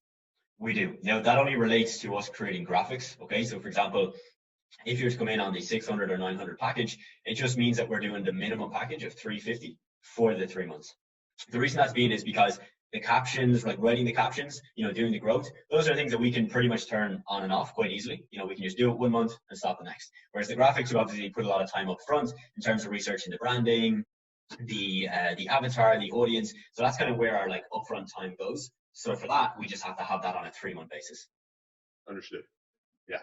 We do. Now, that only relates to us creating graphics. Okay, so for example, if you're to come in on the 600 or 900 package, it just means that we're doing the minimum package of 350 for the 3 months. The reason that's being is because the captions, like writing the captions, you know, doing the growth, those are things that we can pretty much turn on and off quite easily. You know, we can just do it 1 month and stop the next. Whereas the graphics, we obviously put a lot of time up front in terms of researching the branding, the avatar, the audience. So that's kind of where our like upfront time goes. So for that, we just have to have that on a 3-month basis. Understood. Yeah.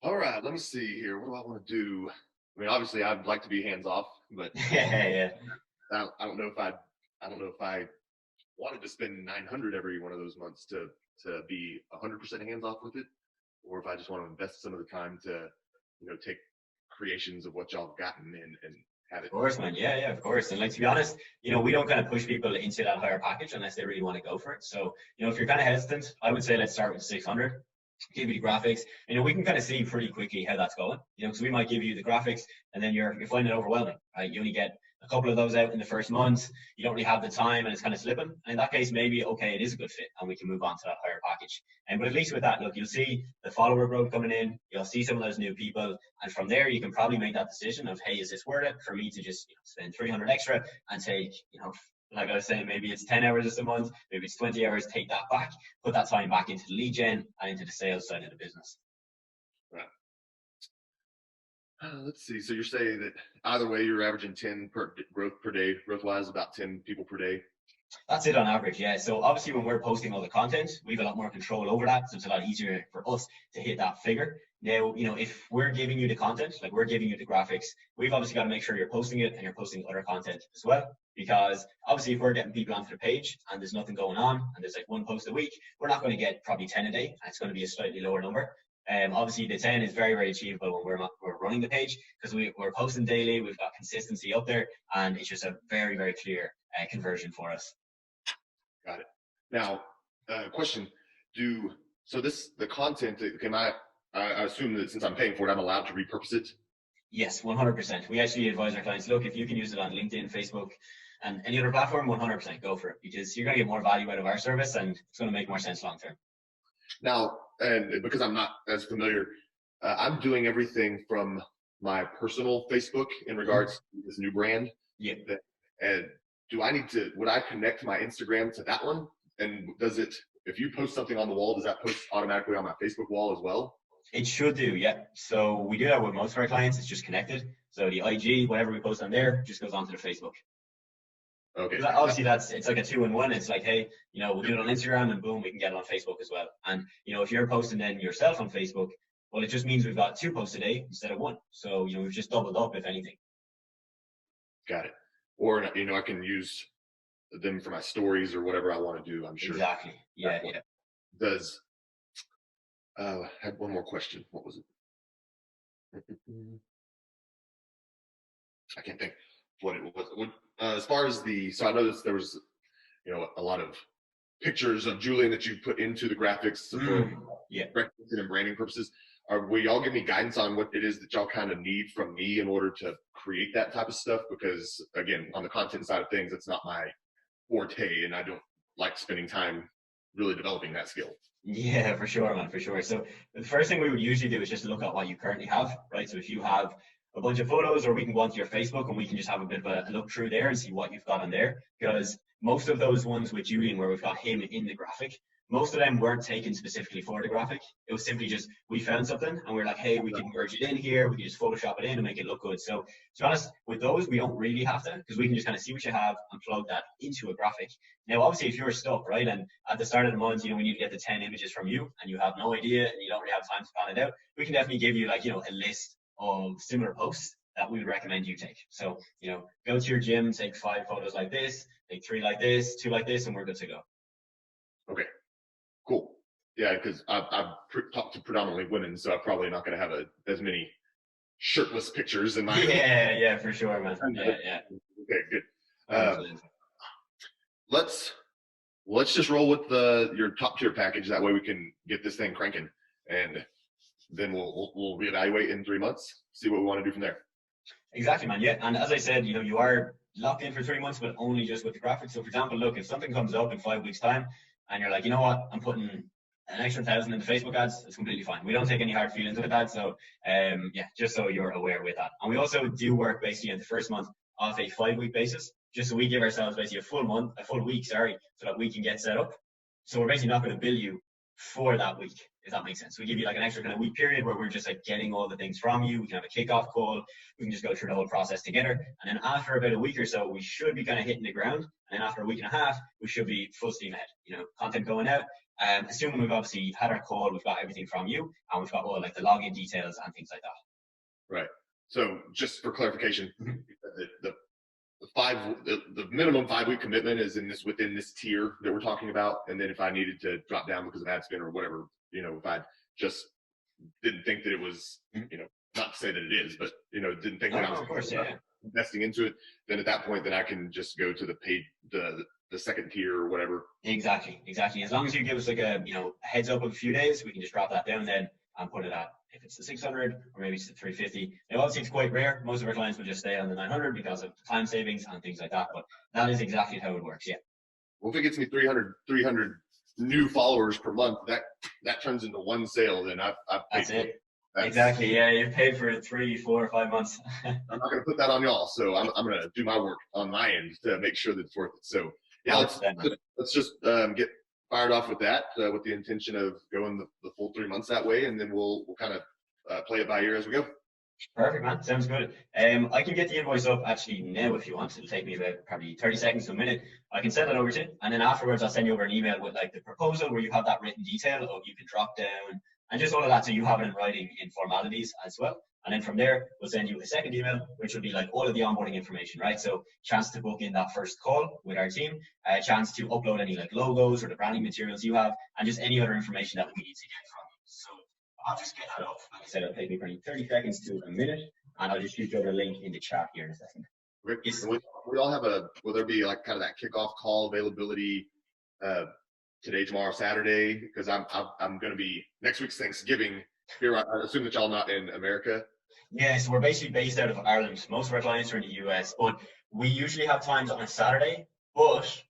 All right. Let me see here. What do I want to do? I mean, obviously, I'd like to be hands off, but yeah. I don't know if I wanted to spend 900 every one of those months to be 100% hands off with it, or if I just want to invest some of the time to, take creations of what y'all have gotten and have it. Of course, man. Yeah, of course. And like, to be honest, we don't kind of push people into that higher package unless they really want to go for it. So, if you're kind of hesitant, I would say let's start with 600. Give you the graphics. We can kind of see pretty quickly how that's going. Because we might give you the graphics and then you're finding it overwhelming, right? You only get a couple of those out in the first month. You don't really have the time and it's kind of slipping. And in that case, maybe, okay, it is a good fit and we can move on to that higher package. But at least with that, look, you'll see the follower growth coming in. You'll see some of those new people. And from there, you can probably make that decision of, hey, is this worth it for me to just spend 300 extra and take, like I was saying, maybe it's 10 hours a month, maybe it's 20 hours, take that back, put that time back into the lead gen and into the sales side of the business. Right. Let's see. So you're saying that either way, you're averaging 10 growth per day, growth-wise, about 10 people per day? That's it on average, yeah. So obviously when we're posting all the content, we have a lot more control over that. So it's a lot easier for us to hit that figure. Now, you know, if we're giving you the content, like we're giving you the graphics, we've obviously got to make sure you're posting it and you're posting other content as well. Because obviously if we're getting people onto the page and there's nothing going on and there's like one post a week, we're not going to get probably 10 a day. And it's going to be a slightly lower number. Obviously the 10 is very, very achievable when we're running the page, because we're posting daily, we've got consistency up there, and it's just a very, very clear conversion for us. Got it. Now, question: the content? I assume that since I'm paying for it, I'm allowed to repurpose it. Yes, 100%. We actually advise our clients, look, if you can use it on LinkedIn, Facebook, and any other platform, 100% go for it, because you're going to get more value out of our service and it's going to make more sense long term. Now, and because I'm not as familiar, I'm doing everything from my personal Facebook in regards to this new brand. Yeah. And would I connect my Instagram to that one? And if you post something on the wall, does that post automatically on my Facebook wall as well? It should do, yeah. So we do that with most of our clients. It's just connected. So the IG, whatever we post on there, just goes onto the Facebook. Okay. Obviously, it's like a 2-in-1. It's like, hey, you know, we'll do it on Instagram and boom, we can get it on Facebook as well. And, you know, if you're posting then yourself on Facebook, well, it just means we've got 2 posts a day instead of 1. So, you know, we've just doubled up, if anything. Got it. Or, you know, I can use them for my stories or whatever I want to do, I'm sure. Exactly. Yeah, yeah. I had one more question. What was it? I can't think what it was. As far as so I noticed there was, you know, a lot of pictures of Julian that you put into the graphics for recognition and branding purposes. Will y'all give me guidance on what it is that y'all kind of need from me in order to create that type of stuff? Because again, on the content side of things, it's not my forte, and I don't like spending time really developing that skill. Yeah, for sure, man, for sure. So the first thing we would usually do is just look at what you currently have, right? So if you have a bunch of photos, or we can go onto your Facebook and we can just have a bit of a look through there and see what you've got on there. Because most of those ones with Julian where we've got him in the graphic, most of them weren't taken specifically for the graphic. It was simply just, we found something and we're like, hey, we can merge it in here. We can just Photoshop it in and make it look good. So to be honest, with those, we don't really have to, because we can just kind of see what you have and plug that into a graphic. Now, obviously, if you're stuck, right, and at the start of the month, you know, we need to get the 10 images from you and you have no idea and you don't really have time to plan it out, we can definitely give you like, you know, a list of similar posts that we would recommend you take. So, you know, go to your gym, take 5 photos like this, take 3 like this, 2 like this, and we're good to go. Okay, cool. Yeah, because I've talked to predominantly women, so I'm probably not going to have as many shirtless pictures in my. Yeah, for sure, man. Yeah. Okay, good. Let's just roll with your top tier package. That way we can get this thing cranking, and then we'll reevaluate in 3 months, see what we want to do from there. Exactly, man. Yeah, and as I said, you know, you are locked in for 3 months, but only just with the graphics. So, for example, look, if something comes up in 5 weeks' time, and you're like, you know what, I'm putting an extra 1,000 into Facebook ads, it's completely fine. We don't take any hard feelings with that. So, yeah, just so you're aware with that. And we also do work basically in the first month off a 5-week basis, just so we give ourselves basically a full week, so that we can get set up. So we're basically not going to bill you for that week, if that makes sense. We give you like an extra kind of week period where we're just like getting all the things from you. We can have a kickoff call. We can just go through the whole process together. And then after about a week or so, we should be kind of hitting the ground. And then after a week and a half, we should be full steam ahead, you know, content going out. Assuming we've obviously had our call, we've got everything from you, and we've got all like the login details and things like that. Right. So just for clarification, the minimum 5-week commitment is within this tier that we're talking about. And then if I needed to drop down because of ad spend or whatever, you know, if I just didn't think that it was, you know, not to say that it is, but, you know, didn't think that I was investing into it, then at that point, then I can just go to the paid, the second tier or whatever. Exactly. As long as you give us like a, you know, heads up of a few days, we can just drop that down then and put it at, if it's the 600 or maybe it's the 350. Now, obviously, it's quite rare. Most of our clients will just stay on the 900 because of time savings and things like that. But that is exactly how it works. Yeah. Well, if it gets me 300 new followers per month, that turns into one sale. Then I've paid. That's it. Exactly. Yeah, you've paid for 3, 4, or 5 months. I'm not going to put that on y'all. So I'm going to do my work on my end to make sure that it's worth it. So yeah, let's just get fired off with that, with the intention of going the full 3 months that way, and then we'll kind of play it by ear as we go. Perfect, man. Sounds good. I can get the invoice up actually now if you want. It'll take me about probably 30 seconds to a minute. I can send that over to you, and then afterwards I'll send you over an email with like the proposal where you have that written detail of you can drop down and just all of that so you have it in writing in formalities as well. And then from there, we'll send you a second email, which will be like all of the onboarding information, right? So chance to book in that first call with our team, a chance to upload any like logos or the branding materials you have, and just any other information that we need to get from you. So I'll just get that up. Like I said, it'll take me probably 30 seconds to a minute, and I'll just shoot you over a link in the chat here in a second. We all have will there be like kind of that kickoff call availability today, tomorrow, Saturday? Because I'm going to be, next week's Thanksgiving here. I assume that y'all not in America. Yeah, so we're basically based out of Ireland. Most of our clients are in the US, but we usually have times on a Saturday, but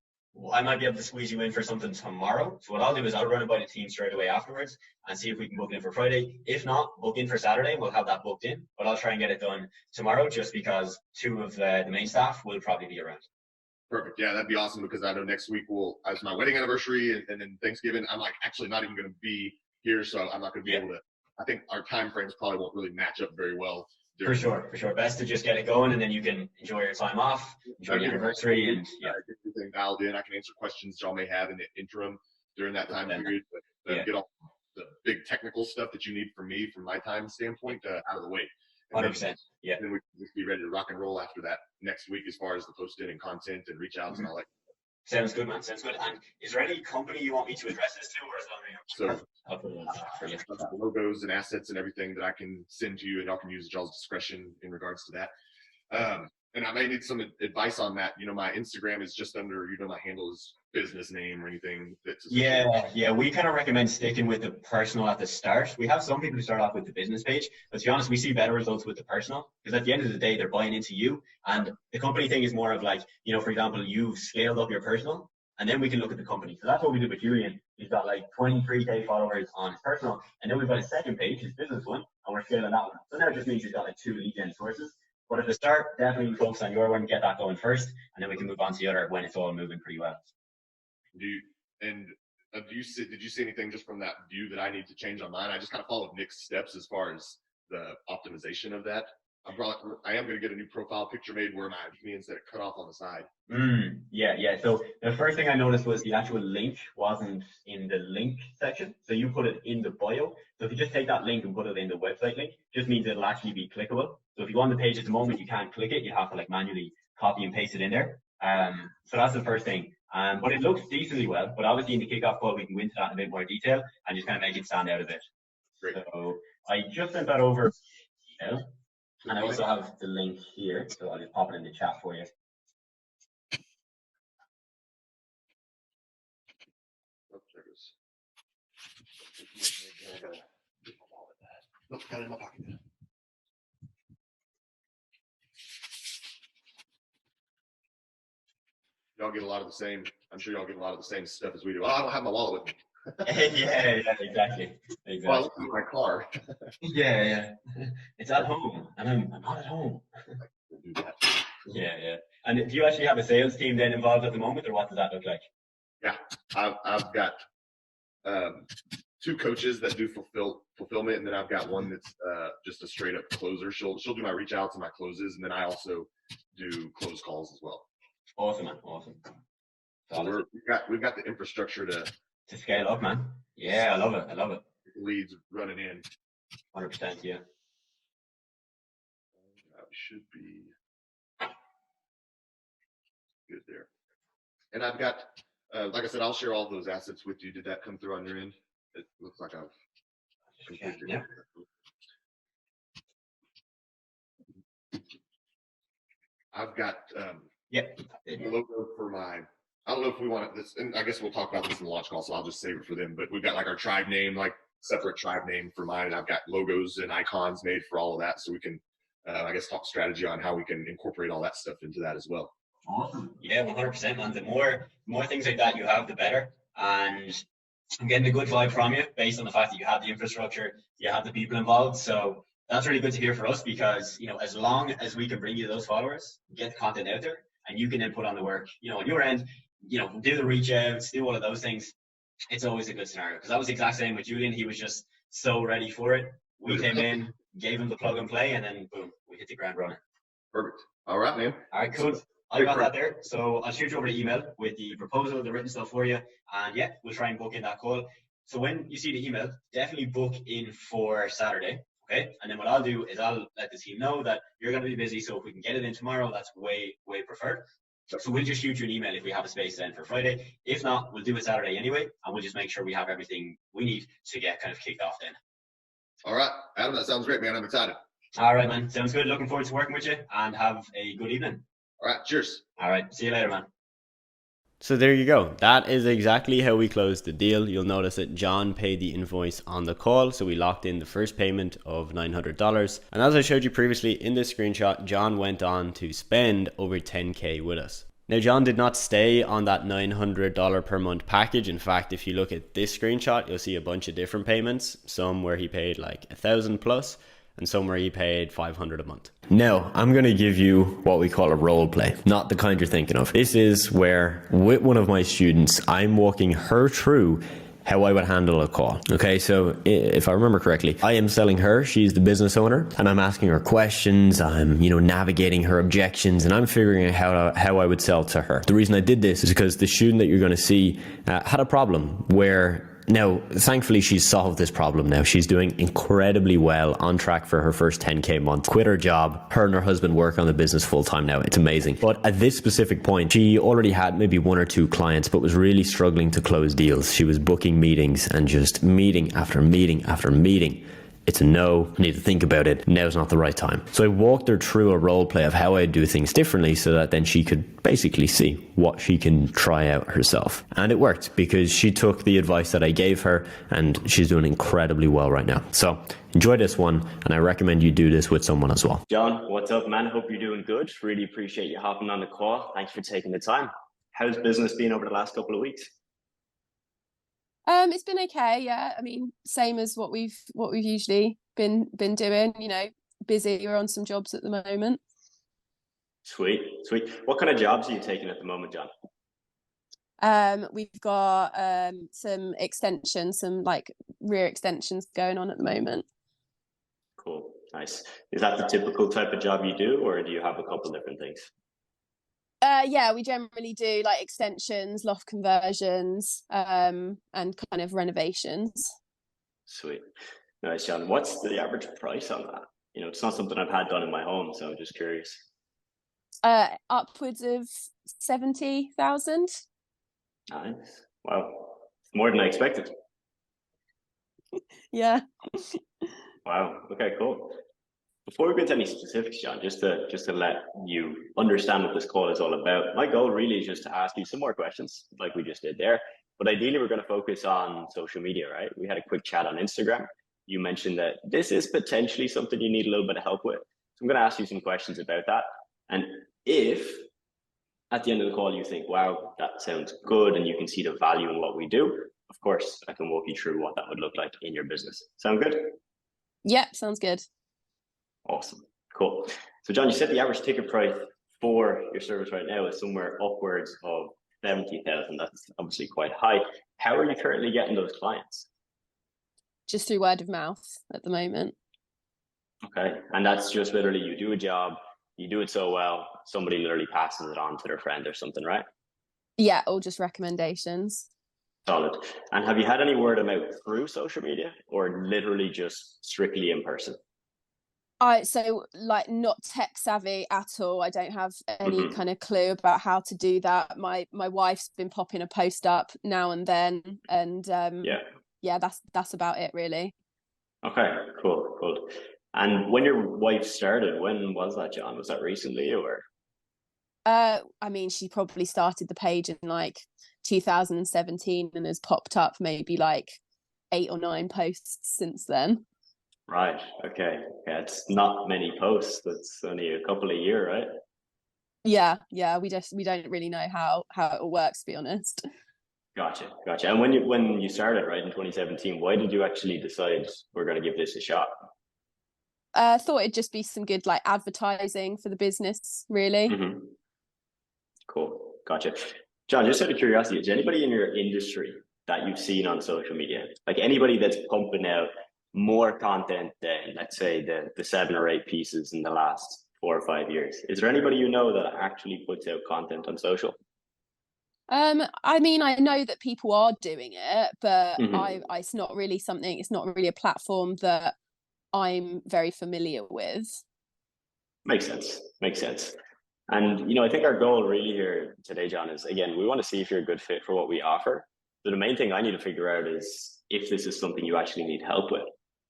I might be able to squeeze you in for something tomorrow. So what I'll do is I'll run it by the team straight away afterwards and see if we can book it in for Friday. If not, book in for Saturday. We'll have that booked in, but I'll try and get it done tomorrow just because two of the main staff will probably be around. Perfect. Yeah, that'd be awesome because I know next week as my wedding anniversary and then Thanksgiving, I'm like actually not even going to be here, so I'm not going to be able to. I think our time frames probably won't really match up very well. For sure. Best to just get it going, and then you can enjoy your time off, enjoy your anniversary, and get everything dialed in. I can answer questions y'all may have in the interim during that time period, but get all the big technical stuff that you need from me, from my time standpoint, out of the way. 100%. Yeah. Then we can just be ready to rock and roll after that next week as far as the posting and content and reach outs and all that. Sounds good, man. Sounds good. And is there any company you want me to address this to, or is so I'll put it on for you. Logos and assets and everything that I can send to you, and y'all can use at y'all's discretion in regards to that. And I may need some advice on that. You know, my Instagram is just under, my handle is business name or anything. Yeah. We kind of recommend sticking with the personal at the start. We have some people who start off with the business page, but to be honest, we see better results with the personal because at the end of the day, they're buying into you. And the company thing is more of like, for example, you've scaled up your personal, and then we can look at the company. So that's what we did with Julian. He's got like 23K followers on his personal, and then we've got a second page, his business one, and we're scaling that one. So now it just means he's got like 2 lead gen sources. But at the start, definitely focus on your one, get that going first, and then we can move on to the other when it's all moving pretty well. Did you see anything just from that view that I need to change on mine? I just kind of followed Nick's steps as far as the optimization of that. I am going to get a new profile picture made where my me instead of cut off on the side. Yeah. So the first thing I noticed was the actual link wasn't in the link section. So you put it in the bio. So if you just take that link and put it in the website link, just means it'll actually be clickable. So if you go on the page at the moment, you can't click it. You have to like manually copy and paste it in there. So that's the first thing. But it looks decently well. But obviously in the kickoff call, we can go into that in a bit more detail and just kind of make it stand out a bit. Great. So I just sent that over email. And I also have the link here, so I'll just pop it in the chat for you. Got it in my pocket. Y'all get a lot of the same. I'm sure y'all get a lot of the same stuff as we do. Oh, I don't have my wallet with me. Yeah, exactly. Well, I looked in my car. Yeah. It's at home, and I'm not at home. Do that. Yeah. And do you actually have a sales team then involved at the moment, or what does that look like? Yeah, I've got 2 coaches that do fulfillment, and then I've got one that's just a straight up closer. She'll do my reach outs and my closes, and then I also do close calls as well. Awesome, man. Awesome. So we've got the infrastructure to scale up, man. Yeah, I love it. Leads running in. 100%, yeah. That should be good there. And I've got, like I said, I'll share all those assets with you. Did that come through on your end? It looks like I've completed it. Yeah. I've got a logo for my, I don't know if we want this, and I guess we'll talk about this in the launch call, so I'll just save it for them. But we've got like our tribe name, like separate tribe name for mine, and I've got logos and icons made for all of that, so we can, I guess, talk strategy on how we can incorporate all that stuff into that as well. Awesome. Yeah, 100%, man. The more things like that you have, the better. And I'm getting a good vibe from you based on the fact that you have the infrastructure, you have the people involved. So that's really good to hear for us because, as long as we can bring you those followers, get the content out there, and you can then put on the work, on your end, do the reach outs, do all of those things. It's always a good scenario because that was the exact same with Julian. He was just so ready for it. We came in, gave him the plug and play, and then boom, we hit the ground running. Perfect. All right, man. All right, cool. I got that there. So I'll shoot you over the email with the proposal, the written stuff for you. And yeah, we'll try and book in that call. So when you see the email, definitely book in for Saturday. Okay. And then what I'll do is I'll let the team know that you're going to be busy. So if we can get it in tomorrow, that's way, way preferred. So we'll just shoot you an email if we have a space then for Friday. If not, we'll do it Saturday anyway. And we'll just make sure we have everything we need to get kind of kicked off then. All right, Adam, that sounds great, man. I'm excited. All right, man. Sounds good. Looking forward to working with you, and have a good evening. All right, cheers. All right. See you later, man. So there you go. That is exactly how we closed the deal. You'll notice that John paid the invoice on the call. So we locked in the first payment of $900. And as I showed you previously in this screenshot, John went on to spend over 10K with us. Now, John did not stay on that $900 per month package. In fact, if you look at this screenshot, you'll see a bunch of different payments. Some where he paid like 1,000 plus, and somewhere he paid 500 a month. Now, I'm going to give you what we call a role play, not the kind you're thinking of. This is where, with one of my students, I'm walking her through how I would handle a call. Okay, so if I remember correctly, I am selling her, she's the business owner, and I'm asking her questions, I'm, navigating her objections, and I'm figuring out how I would sell to her. The reason I did this is because the student that you're going to see had a problem where, now, thankfully, she's solved this problem now. She's doing incredibly well, on track for her first 10K month. Quit her job. Her and her husband work on the business full time now. It's amazing. But at this specific point, she already had maybe 1 or 2 clients, but was really struggling to close deals. She was booking meetings and just meeting after meeting after meeting. It's a no, I need to think about it. Now's not the right time. So I walked her through a role play of how I'd do things differently so that then she could basically see what she can try out herself. And it worked because she took the advice that I gave her and she's doing incredibly well right now. So enjoy this one, and I recommend you do this with someone as well. John, what's up, man? Hope you're doing good. Really appreciate you hopping on the call. Thanks for taking the time. How's business been over the last couple of weeks? It's been okay, yeah. I mean, same as what we've usually been doing, busy. We're on some jobs at the moment. Sweet. What kind of jobs are you taking at the moment, John? We've got some extensions, some like rear extensions going on at the moment. Cool, nice. Is that the typical type of job you do, or do you have a couple of different things? Yeah, we generally do like extensions, loft conversions, and kind of renovations. Sweet. Nice, John. What's the average price on that? It's not something I've had done in my home, so I'm just curious. Upwards of 70,000. Nice. Wow. More than I expected. Yeah. Wow. Okay, cool. Before we get into any specifics, John, just to let you understand what this call is all about, my goal really is just to ask you some more questions like we just did there. But ideally, we're going to focus on social media, right? We had a quick chat on Instagram. You mentioned that this is potentially something you need a little bit of help with. So I'm going to ask you some questions about that. And if at the end of the call you think, wow, that sounds good, and you can see the value in what we do, of course, I can walk you through what that would look like in your business. Sound good? Yep, sounds good. Awesome. Cool. So John, you said the average ticket price for your service right now is somewhere upwards of 70,000. That's obviously quite high. How are you currently getting those clients? Just through word of mouth at the moment. Okay. And that's just literally you do a job, you do it so well, somebody literally passes it on to their friend or something, right? Yeah, or just recommendations. Solid. And have you had any word of mouth through social media, or literally just strictly in person? So like not tech savvy at all. I don't have any kind of clue about how to do that. My wife's been popping a post up now and then, and yeah, that's about it really. Okay, cool. And when your wife started, when was that, John? Was that recently, or? I mean, she probably started the page in like 2017 and has popped up maybe like 8 or 9 posts since then. Right. Okay. Yeah, it's not many posts. That's only a couple a year, right? Yeah. We don't really know how it all works, to be honest. Gotcha. And when you started, right, in 2017, why did you actually decide we're going to give this a shot? Thought it'd just be some good like advertising for the business, really. Mm-hmm. Cool. Gotcha. John, just out of curiosity, is anybody in your industry that you've seen on social media, like anybody that's pumping out more content than, let's say, the 7 or 8 pieces in the last 4 or 5 years? Is there anybody you know that actually puts out content on social? I mean, I know that people are doing it, but Mhm. it's not really something, it's not really a platform that I'm very familiar with. Makes sense. Makes sense. And I think our goal really here today, John, is again, we want to see if you're a good fit for what we offer. So the main thing I need to figure out is if this is something you actually need help with.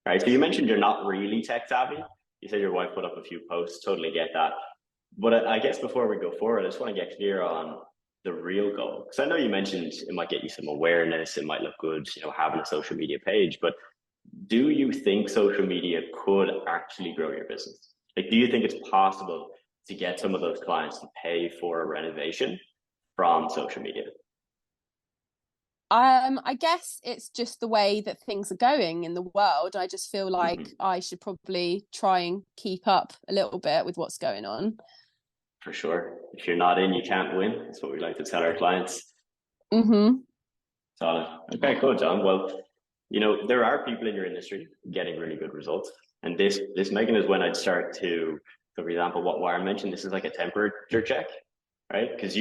Right. So you mentioned you're not really tech savvy. You said your wife put up a few posts, totally get that. But I guess before we go forward, I just want to get clear on the real goal. Because I know you mentioned it might get you some awareness, it might look good, having a social media page, but do you think social media could actually grow your business? Like, do you think it's possible to get some of those clients to pay for a renovation from social media? I guess it's just the way that things are going in the world. I just feel like I should probably try and keep up a little bit with what's going on. For sure. If you're not in, you can't win. That's what we like to tell our clients. Mm-hmm. Solid. Okay, cool, John. Well, there are people in your industry getting really good results. And this Megan, is when I'd start to, so for example, what Warren mentioned, this is like a temperature check, right? Because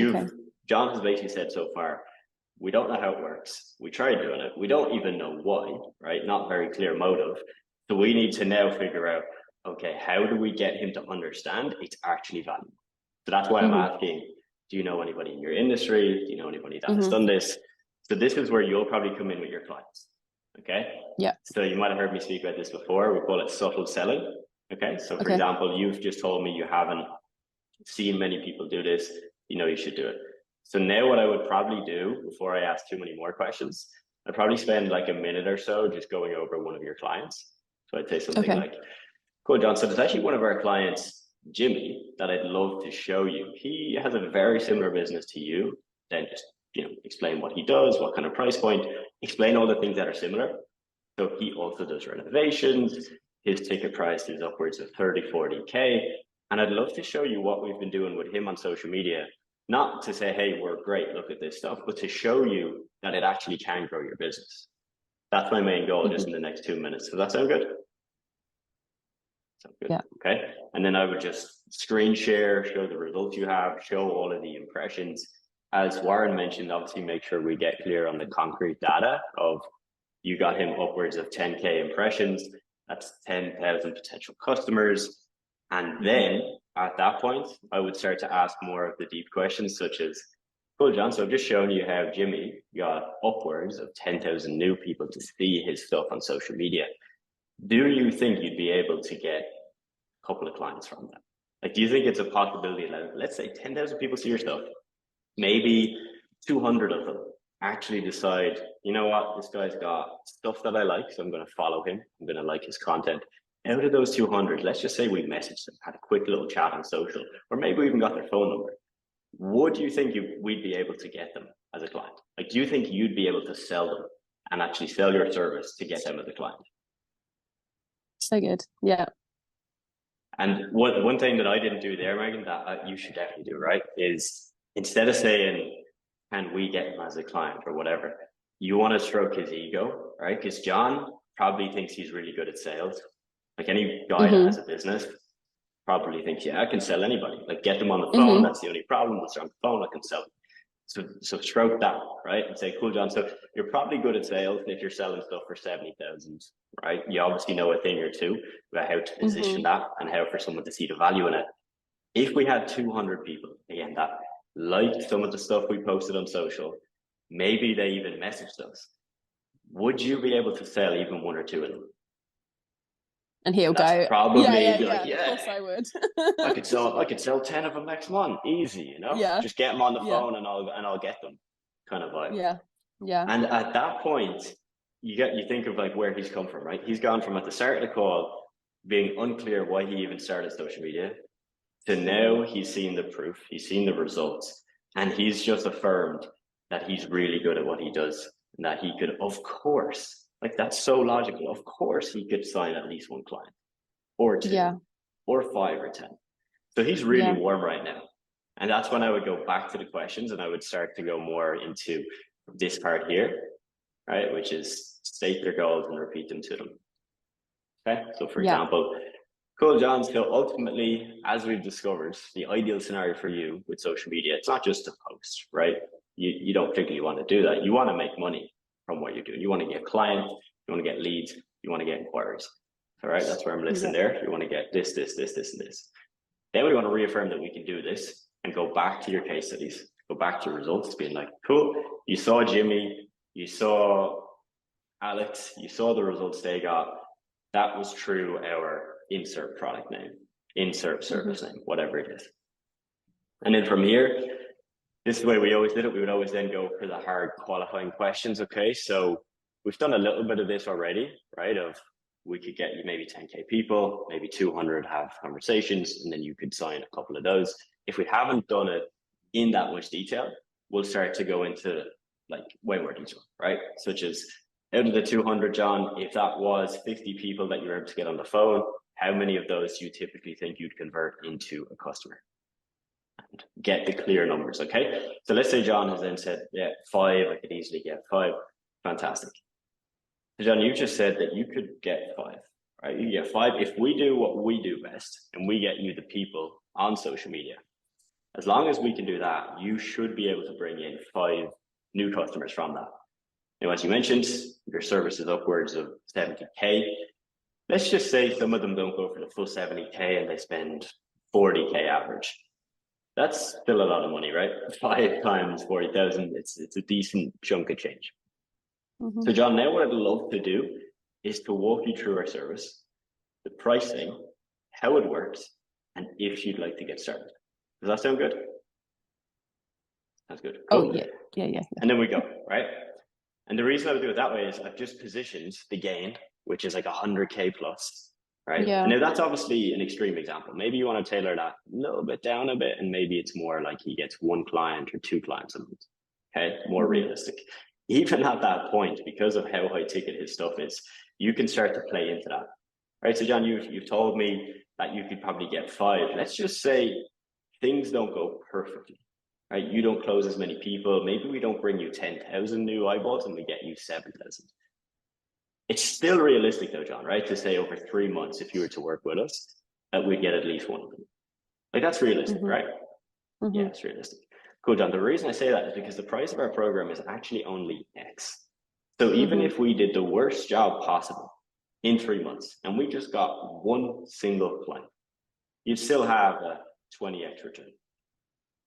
John has basically said so far, we don't know how it works. We tried doing it. We don't even know why, right? Not very clear motive. So we need to now figure out, okay, how do we get him to understand it's actually valuable? So that's why I'm asking, do you know anybody in your industry? Do you know anybody that has done this? So this is where you'll probably come in with your clients. Okay. Yeah. So you might have heard me speak about this before. We call it subtle selling. Okay. So for example, you've just told me you haven't seen many people do this. You should do it. So now what I would probably do before I ask too many more questions, I'd probably spend like a minute or so just going over one of your clients. So I'd say something like, cool, John. So there's actually one of our clients, Jimmy, that I'd love to show you. He has a very similar business to you. Then just, explain what he does, what kind of price point, explain all the things that are similar. So he also does renovations. His ticket price is upwards of 30, 40K. And I'd love to show you what we've been doing with him on social media. Not to say, hey, we're great, look at this stuff, but to show you that it actually can grow your business. That's my main goal just in the next 2 minutes. Does that sound good? Sounds good. Yeah. Okay. And then I would just screen share, show the results you have, show all of the impressions. As Warren mentioned, obviously make sure we get clear on the concrete data of you got him upwards of 10K impressions. That's 10,000 potential customers. And then at that point, I would start to ask more of the deep questions, such as, cool, John, so I've just shown you how Jimmy got upwards of 10,000 new people to see his stuff on social media. Do you think you'd be able to get a couple of clients from that? Like, do you think it's a possibility that, let's say 10,000 people see your stuff, maybe 200 of them actually decide, you know what, this guy's got stuff that I like, so I'm going to follow him. I'm going to like his content. Out of those 200, let's just say we messaged them, had a quick little chat on social, or maybe we even got their phone number. Would you think we'd be able to get them as a client? Like, do you think you'd be able to sell them and actually sell your service to get them as a client? So good. Yeah. And one thing that I didn't do there, Megan, that you should definitely do, right, is instead of saying, can we get him as a client or whatever, you want to stroke his ego, right? Because John probably thinks he's really good at sales. Like any guy that has a business probably thinks, yeah, I can sell anybody. Like, get them on the phone. That's the only problem. Once they're on the phone, I can sell them. So stroke that, right? And say, cool, John. So you're probably good at sales if you're selling stuff for 70,000, right? You obviously know a thing or two about how to position that and how for someone to see the value in it. If we had 200 people, again, that liked some of the stuff we posted on social, maybe they even messaged us, would you be able to sell even one or two of them? And he'll go, probably yeah, like, of course I would. I could sell 10 of them next month, easy, just get them on the phone and I'll get them, kind of vibe. Yeah. And at that point, you think of like where he's come from, right? He's gone from at the start of the call being unclear why he even started social media to now he's seen the proof, he's seen the results, and he's just affirmed that he's really good at what he does and that he could, of course, like, that's so logical. Of course, he could sign at least one client or two or 5 or 10. So he's really warm right now. And that's when I would go back to the questions and I would start to go more into this part here, right? Which is state their goals and repeat them to them. Okay. So for example, cool, John. So ultimately, as we've discovered, the ideal scenario for you with social media, it's not just to post, right? you don't particularly want to do that. You want to make money from what you're doing. You want to get clients, you want to get leads, you want to get inquiries. All right, that's where I'm listing there. You want to get this, this, this, this, and this. Then we want to reaffirm that we can do this and go back to your case studies, go back to your results, being like, cool, you saw Jimmy, you saw Alex, you saw the results they got. That was through our insert product name, insert service name, whatever it is. And then from here, this is the way we always did it. We would always then go for the hard qualifying questions. Okay, so we've done a little bit of this already, right? Of we could get you maybe 10K people, maybe 200 have conversations, and then you could sign a couple of those. If we haven't done it in that much detail, we'll start to go into like way more detail, right? Such as out of the 200, John, if that was 50 people that you were able to get on the phone, how many of those do you typically think you'd convert into a customer? And get the clear numbers, okay? So let's say John has then said, yeah, 5, I could easily get 5. Fantastic. So John, you just said that you could get 5, right? You get 5 if we do what we do best and we get you the people on social media. As long as we can do that, you should be able to bring in 5 new customers from that. Now, as you mentioned, your service is upwards of 70K. Let's just say some of them don't go for the full 70K and they spend 40K average. That's still a lot of money, right? 5 times 40,000, it's a decent chunk of change. So John, now what I'd love to do is to walk you through our service, the pricing, how it works, and if you'd like to get started. Does that sound good? Sounds good. Cool. Oh, yeah. And then we go, right? And the reason I would do it that way is I've just positioned the gain, which is like 100K plus, right? Yeah. And now that's obviously an extreme example. Maybe you want to tailor that a little bit down a bit, and maybe it's more like he gets 1 client or 2 clients a month. Okay, more realistic. Even at that point, because of how high ticket his stuff is, you can start to play into that, right? So John, you've told me that you could probably get 5. Let's just say things don't go perfectly, right? You don't close as many people. Maybe we don't bring you 10,000 new eyeballs and we get you 7,000. It's still realistic though, John, right? To say over 3 months, if you were to work with us, that we'd get at least 1 of them. Like that's realistic, right? Yeah, it's realistic. Cool, John. The reason I say that is because the price of our program is actually only X. So even if we did the worst job possible in 3 months and we just got 1 single client, you'd still have a 20X return.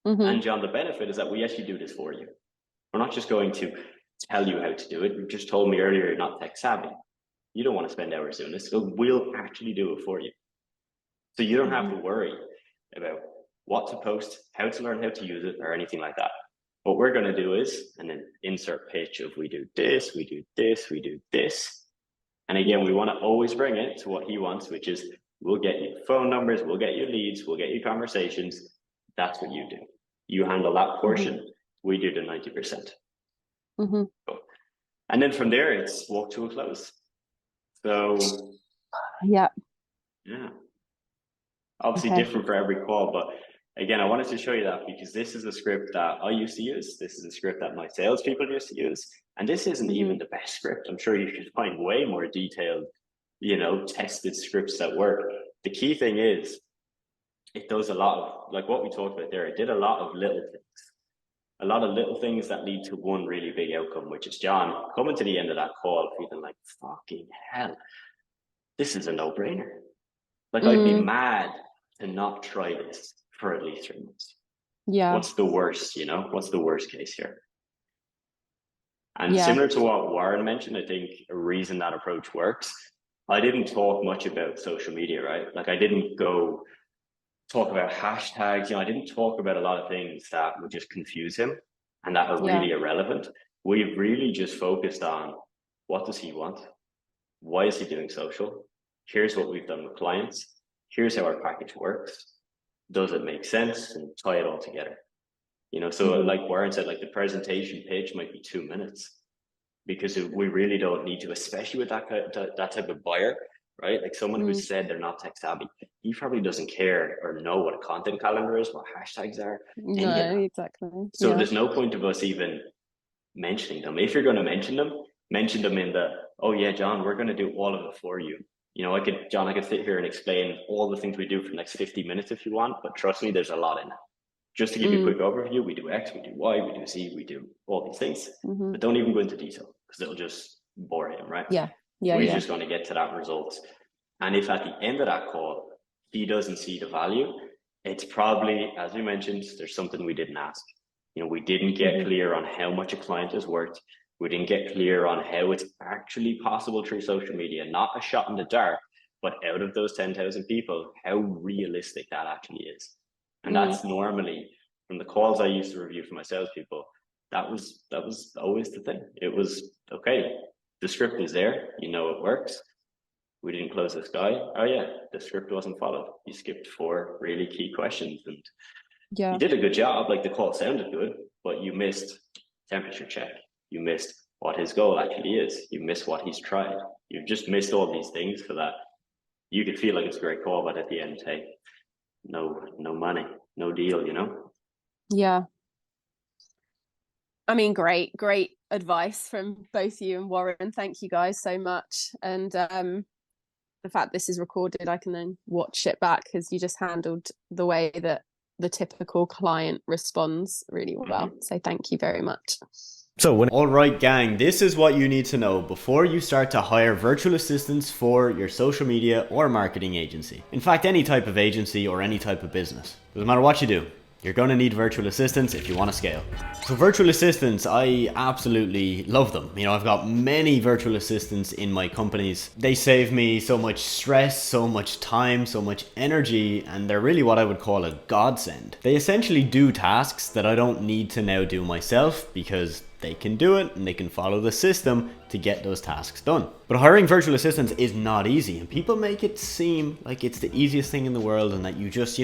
And John, the benefit is that we actually do this for you. We're not just going to tell you how to do it. You just told me earlier you're not tech savvy. You don't want to spend hours doing this, so we'll actually do it for you. So you don't have to worry about what to post, how to learn how to use it, or anything like that. What we're going to do is, and then insert pitch of we do this, we do this, we do this. And again, we want to always bring it to what he wants, which is we'll get you phone numbers, we'll get you leads, we'll get you conversations. That's what you do. You handle that portion. We do the 90%. Cool. And then from there, it's walk to a close. So yeah. Obviously different for every call, but again, I wanted to show you that because this is a script that I used to use. This is a script that my salespeople used to use. And this isn't even the best script. I'm sure you could find way more detailed, tested scripts that work. The key thing is it does a lot of, like what we talked about there, it did a lot of little things that lead to one really big outcome, which is John coming to the end of that call feeling like, fucking hell, this is a no-brainer. Like I'd be mad to not try this for at least 3 months. Yeah. What's the worst, what's the worst case here? And similar to what Warren mentioned, I think a reason that approach works, I didn't talk much about social media, right? Like I didn't go talk about hashtags, I didn't talk about a lot of things that would just confuse him and that are really irrelevant. We really just focused on what does he want? Why is he doing social? Here's what we've done with clients. Here's how our package works. Does it make sense? And tie it all together. So like Warren said, like the presentation pitch might be 2 minutes because we really don't need to, especially with that type of buyer, right? Like someone who said they're not tech savvy, he probably doesn't care or know what a content calendar is, what hashtags are. No, exactly. So there's no point of us even mentioning them. If you're going to mention them in the, oh yeah, John, we're going to do all of it for you. I could sit here and explain all the things we do for the next 50 minutes if you want, but trust me, there's a lot in it. Just to give you a quick overview, we do X, we do Y, we do Z, we do all these things, but don't even go into detail because it'll just bore him, right? We're just going to get to that result. And if at the end of that call, he doesn't see the value, it's probably, as we mentioned, there's something we didn't ask. We didn't get clear on how much a client is worth. We didn't get clear on how it's actually possible through social media, not a shot in the dark, but out of those 10,000 people, how realistic that actually is. And that's normally, from the calls I used to review for my salespeople, that was always the thing. It was, okay, the script is there, it works. We didn't close this guy. Oh yeah, the script wasn't followed. You skipped 4 really key questions, and you did a good job. Like, the call sounded good, but you missed temperature check. You missed what his goal actually is. You missed what he's tried. You've just missed all these things for that. You could feel like it's a great call, but at the end, hey, no money, no deal, Yeah. I mean, great advice from both you and Warren. Thank you guys so much. And the fact this is recorded, I can then watch it back, because you just handled the way that the typical client responds really well. So thank you very much. So, all right, gang, this is what you need to know before you start to hire virtual assistants for your social media or marketing agency. In fact, any type of agency or any type of business. Doesn't matter what you do. You're going to need virtual assistants if you want to scale. So virtual assistants, I absolutely love them. I've got many virtual assistants in my companies. They save me so much stress, so much time, so much energy, and they're really what I would call a godsend. They essentially do tasks that I don't need to now do myself, because they can do it and they can follow the system to get those tasks done. But hiring virtual assistants is not easy, and people make it seem like it's the easiest thing in the world, and that you just,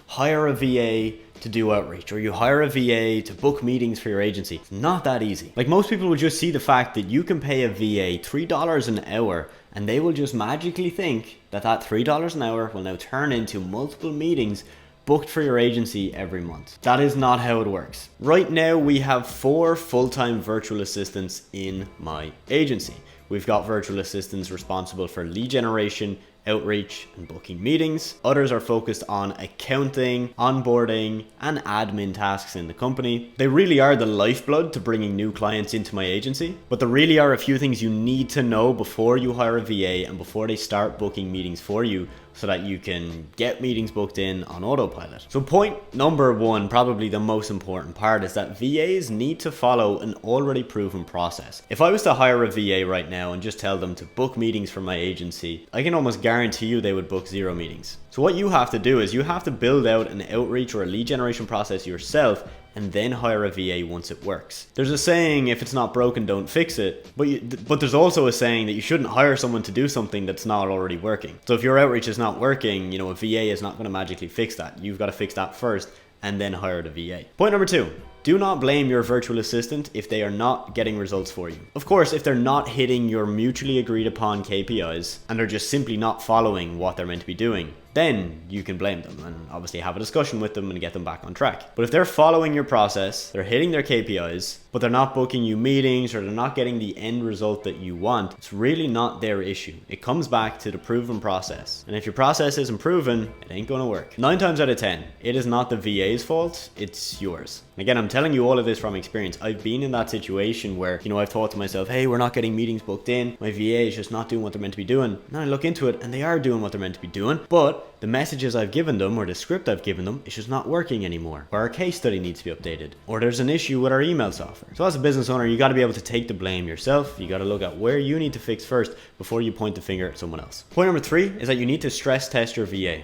hire a VA to do outreach, or you hire a VA to book meetings for your agency. It's not that easy. Like, most people would just see the fact that you can pay a VA $3 an hour, and they will just magically think that $3 an hour will now turn into multiple meetings booked for your agency every month. That is not how it works. Right now, we have 4 full-time virtual assistants in my agency. We've got virtual assistants responsible for lead generation, outreach, and booking meetings. Others are focused on accounting, onboarding, and admin tasks in the company. They really are the lifeblood to bringing new clients into my agency, but there really are a few things you need to know before you hire a VA and before they start booking meetings for you, so that you can get meetings booked in on autopilot. So point number 1, probably the most important part, is that VAs need to follow an already proven process. If I was to hire a VA right now and just tell them to book meetings for my agency, I can almost guarantee you they would book 0 meetings. So what you have to do is you have to build out an outreach or a lead generation process yourself, and then hire a VA once it works. There's a saying, if it's not broken, don't fix it. But there's also a saying that you shouldn't hire someone to do something that's not already working. So if your outreach is not working, a VA is not going to magically fix that. You've got to fix that first and then hire the VA. Point number 2. Do not blame your virtual assistant if they are not getting results for you. Of course, if they're not hitting your mutually agreed upon KPIs and they're just simply not following what they're meant to be doing, then you can blame them and obviously have a discussion with them and get them back on track. But if they're following your process, they're hitting their KPIs, but they're not booking you meetings, or they're not getting the end result that you want, it's really not their issue. It comes back to the proven process. And if your process isn't proven, it ain't gonna work. 9 times out of 10, it is not the VA's fault, it's yours. Again, I'm telling you all of this from experience. I've been in that situation where, I've thought to myself, hey, we're not getting meetings booked in. My VA is just not doing what they're meant to be doing. And then I look into it and they are doing what they're meant to be doing, but the messages I've given them, or the script I've given them, is just not working anymore. Or our case study needs to be updated. Or there's an issue with our email software. So as a business owner, you got to be able to take the blame yourself. You got to look at where you need to fix first before you point the finger at someone else. Point number 3 is that you need to stress test your VA.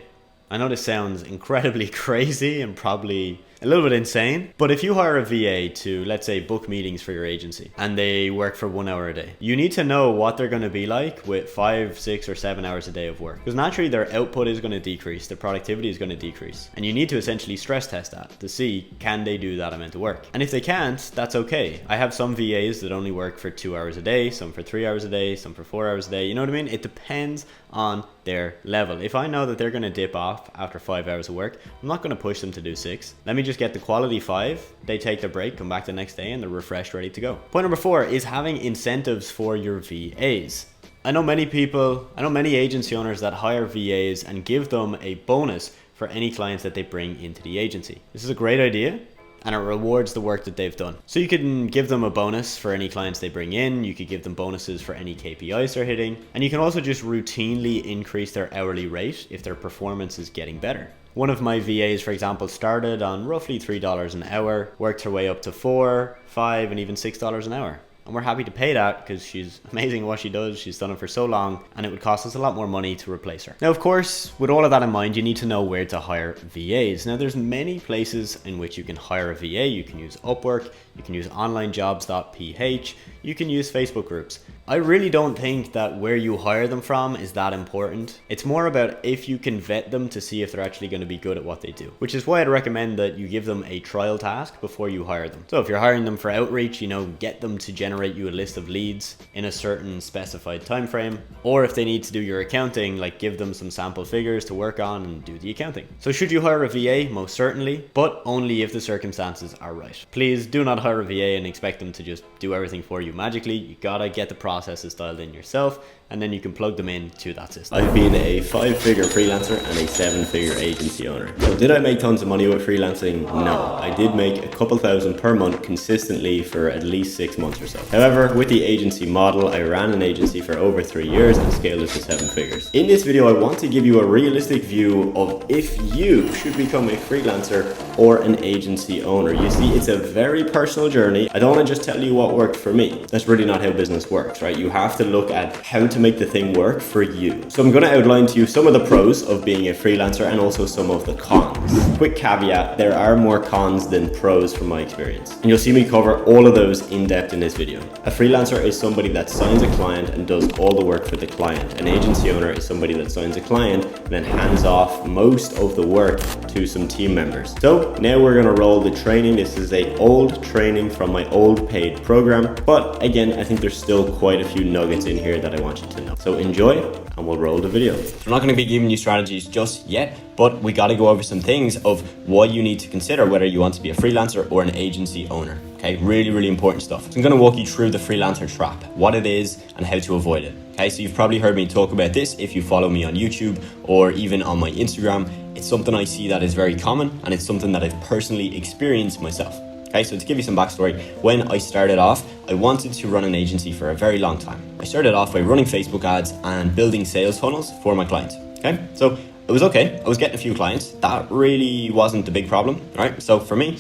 I know this sounds incredibly crazy and probably a little bit insane, but if you hire a VA to, let's say, book meetings for your agency and they work for 1 hour a day, you need to know what they're going to be like with 5, 6, or 7 hours a day of work, because naturally their output is going to decrease, their productivity is going to decrease, and you need to essentially stress test that to see, can they do that amount of work? And if they can't, that's okay. I have some VAs that only work for 2 hours a day, some for 3 hours a day, some for 4 hours a day. You know what I mean? It depends on their level. If I know that they're going to dip off after 5 hours of work, I'm not going to push them to do 6. Let me just get the quality 5. They take their break, come back the next day, and they're refreshed, ready to go. Point number 4 is having incentives for your VAs. I know many agency owners that hire VAs and give them a bonus for any clients that they bring into the agency. This is a great idea, and it rewards the work that they've done. So you can give them a bonus for any clients they bring in, you could give them bonuses for any KPIs they're hitting, and you can also just routinely increase their hourly rate if their performance is getting better. One of my VAs, for example, started on roughly $3 an hour, worked her way up to $4, $5, and even $6 an hour. And we're happy to pay that because she's amazing at what she does. She's done it for so long, and it would cost us a lot more money to replace her. Now, of course, with all of that in mind, you need to know where to hire VAs. Now, there's many places in which you can hire a VA. You can use Upwork, you can use onlinejobs.ph, you can use Facebook groups. I really don't think that where you hire them from is that important. It's more about if you can vet them to see if they're actually going to be good at what they do, which is why I'd recommend that you give them a trial task before you hire them. So if you're hiring them for outreach, get them to generate you a list of leads in a certain specified time frame. Or if they need to do your accounting, give them some sample figures to work on and do the accounting. So should you hire a VA? Most certainly, but only if the circumstances are right. Please do not hire a VA and expect them to just do everything for you magically. You gotta get the processes dialed in yourself, and then you can plug them into that system. I've been a 5-figure freelancer and a 7-figure agency owner. So did I make tons of money with freelancing? No. I did make a couple thousand per month consistently for at least 6 months or so. However, with the agency model, I ran an agency for over 3 years and scaled it to 7 figures. In this video, I want to give you a realistic view of if you should become a freelancer or an agency owner. You see, it's a very personal journey. I don't want to just tell you what worked for me. That's really not how business works, right? You have to look at how to make the thing work for you. So I'm going to outline to you some of the pros of being a freelancer and also some of the cons. Quick caveat, there are more cons than pros from my experience. And you'll see me cover all of those in depth in this video. A freelancer is somebody that signs a client and does all the work for the client. An agency owner is somebody that signs a client and then hands off most of the work to some team members. So now we're going to roll the training. This is a old training from my old paid program. But again, I think there's still quite a few nuggets in here that I want you to know. So enjoy, and we'll roll the video. I'm not going to be giving you strategies just yet, but we got to go over some things of what you need to consider whether you want to be a freelancer or an agency owner. Okay, really, really important stuff. So I'm going to walk you through the freelancer trap, what it is and how to avoid it. Okay, so you've probably heard me talk about this if you follow me on YouTube or even on my Instagram. It's something I see that is very common, and it's something that I've personally experienced myself. Okay, so to give you some backstory, when I started off, I wanted to run an agency for a very long time. I started off by running Facebook ads and building sales funnels for my clients. Okay, so it was okay. I was getting a few clients. That really wasn't the big problem, right? So for me,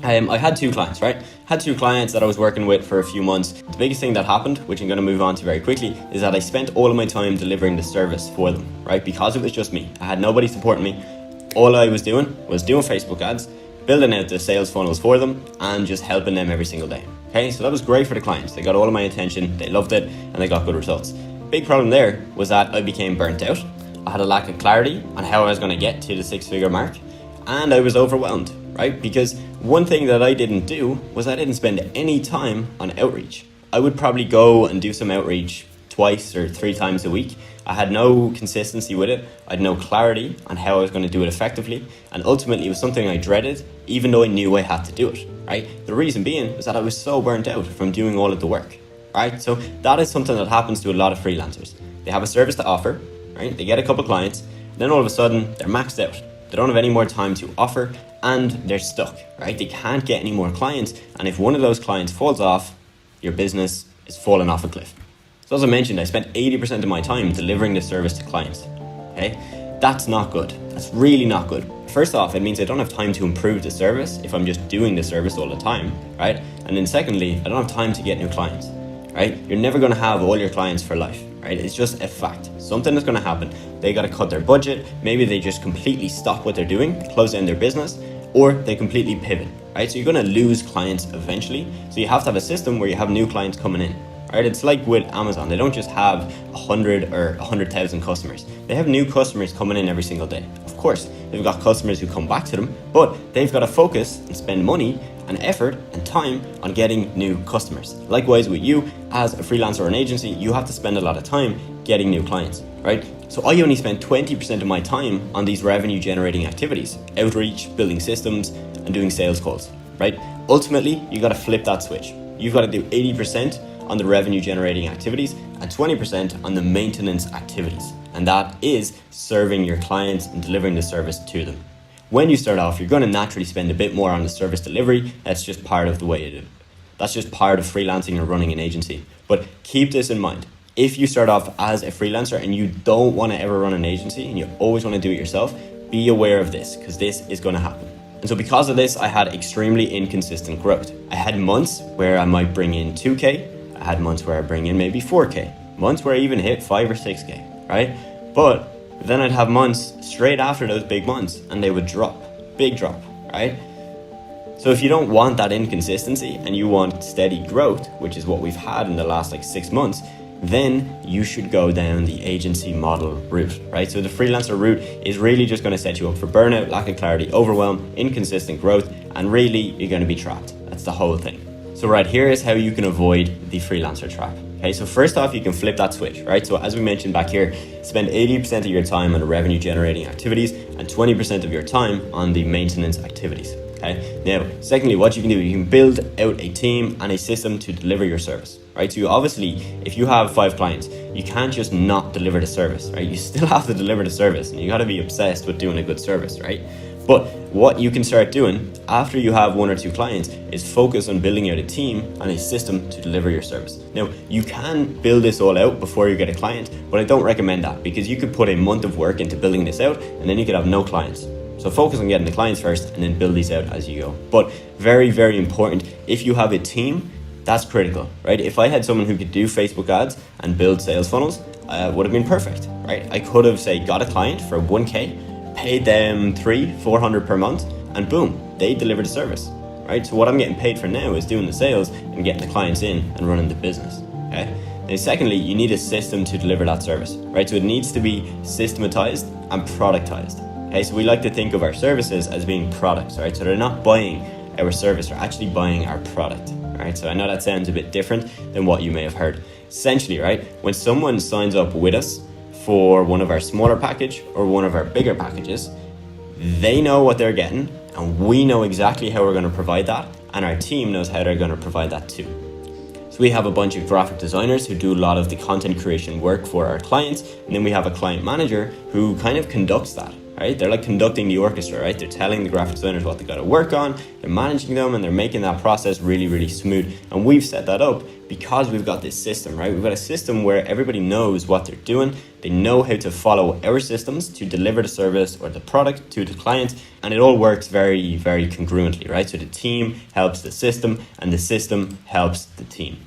I had 2 clients, right? Had 2 clients that I was working with for a few months. The biggest thing that happened, which I'm going to move on to very quickly, is that I spent all of my time delivering the service for them, right? Because it was just me. I had nobody supporting me. All I was doing Facebook ads, building out the sales funnels for them, and just helping them every single day. Okay, so that was great for the clients. They got all of my attention, they loved it, and they got good results. Big problem there was that I became burnt out. I had a lack of clarity on how I was going to get to the 6-figure mark, and I was overwhelmed, right? Because one thing that I didn't do was I didn't spend any time on outreach. I would probably go and do some outreach twice or 3 times a week. I had no consistency with it. I had no clarity on how I was going to do it effectively. And ultimately, it was something I dreaded, even though I knew I had to do it, right? The reason being was that I was so burnt out from doing all of the work, right? So that is something that happens to a lot of freelancers. They have a service to offer, right? They get a couple clients, then all of a sudden, they're maxed out. They don't have any more time to offer, and they're stuck, right? They can't get any more clients. And if one of those clients falls off, your business is falling off a cliff. So as I mentioned, I spent 80% of my time delivering this service to clients, okay? That's not good. That's really not good. First off, it means I don't have time to improve the service if I'm just doing the service all the time, right? And then secondly, I don't have time to get new clients, right? You're never gonna have all your clients for life, right? It's just a fact. Something is gonna happen. They gotta cut their budget. Maybe they just completely stop what they're doing, close down their business, or they completely pivot, right? So you're gonna lose clients eventually. So you have to have a system where you have new clients coming in. Right? It's like with Amazon. They don't just have 100 or 100,000 customers. They have new customers coming in every single day. Of course, they've got customers who come back to them, but they've got to focus and spend money and effort and time on getting new customers. Likewise with you, as a freelancer or an agency, you have to spend a lot of time getting new clients, right? So I only spend 20% of my time on these revenue generating activities, outreach, building systems, and doing sales calls, right? Ultimately, you got to flip that switch. You've got to do 80% on the revenue generating activities and 20% on the maintenance activities. and that is serving your clients and delivering the service to them. When you start off, you're going to naturally spend a bit more on the service delivery. That's just part of the way it is. That's just part of freelancing or running an agency. But keep this in mind. If you start off as a freelancer and you don't want to ever run an agency and you always want to do it yourself, be aware of this, because this is going to happen. And so because of this, I had extremely inconsistent growth. I had months where I might bring in 2K. I had months where I bring in maybe 4K. Months where I even hit 5 or 6K, right? But then I'd have months straight after those big months and they would drop, big drop, right? So if you don't want that inconsistency and you want steady growth, which is what we've had in the last 6 months, then you should go down the agency model route, right? So the freelancer route is really just going to set you up for burnout, lack of clarity, overwhelm, inconsistent growth, and really you're going to be trapped. That's the whole thing. So right here is how you can avoid the freelancer trap. Okay, so first off, you can flip that switch, right? So as we mentioned back here, spend 80% of your time on revenue generating activities and 20% of your time on the maintenance activities. Okay. Now, secondly, what you can do, you can build out a team and a system to deliver your service, right? So you obviously, if you have 5 clients, you can't just not deliver the service, right? You still have to deliver the service and you got to be obsessed with doing a good service, right? But what you can start doing after you have 1 or 2 clients is focus on building out a team and a system to deliver your service. Now, you can build this all out before you get a client, but I don't recommend that because you could put a month of work into building this out and then you could have no clients. So focus on getting the clients first and then build these out as you go. But very, very important, if you have a team, that's critical, right? If I had someone who could do Facebook ads and build sales funnels, would have been perfect, right? I could have, say, got a client for 1K, paid them $300-400 per month, and boom, they delivered a service, right? So what I'm getting paid for now is doing the sales and getting the clients in and running the business, okay? And secondly, you need a system to deliver that service, right? So it needs to be systematized and productized. Okay, so we like to think of our services as being products, right? So they're not buying our service, they're actually buying our product, right? So I know that sounds a bit different than what you may have heard. Essentially, right, when someone signs up with us for one of our smaller package or one of our bigger packages, they know what they're getting and we know exactly how we're going to provide that, and our team knows how they're going to provide that too. So we have a bunch of graphic designers who do a lot of the content creation work for our clients, and then we have a client manager who kind of conducts that. Right? They're like conducting the orchestra, right? They're telling the graphic designers what they got to work on, they're managing them, and they're making that process really, really smooth. And we've set that up because we've got this system, right? We've got a system where everybody knows what they're doing. They know how to follow our systems to deliver the service or the product to the client, and it all works very, very congruently, right? So the team helps the system, and the system helps the team.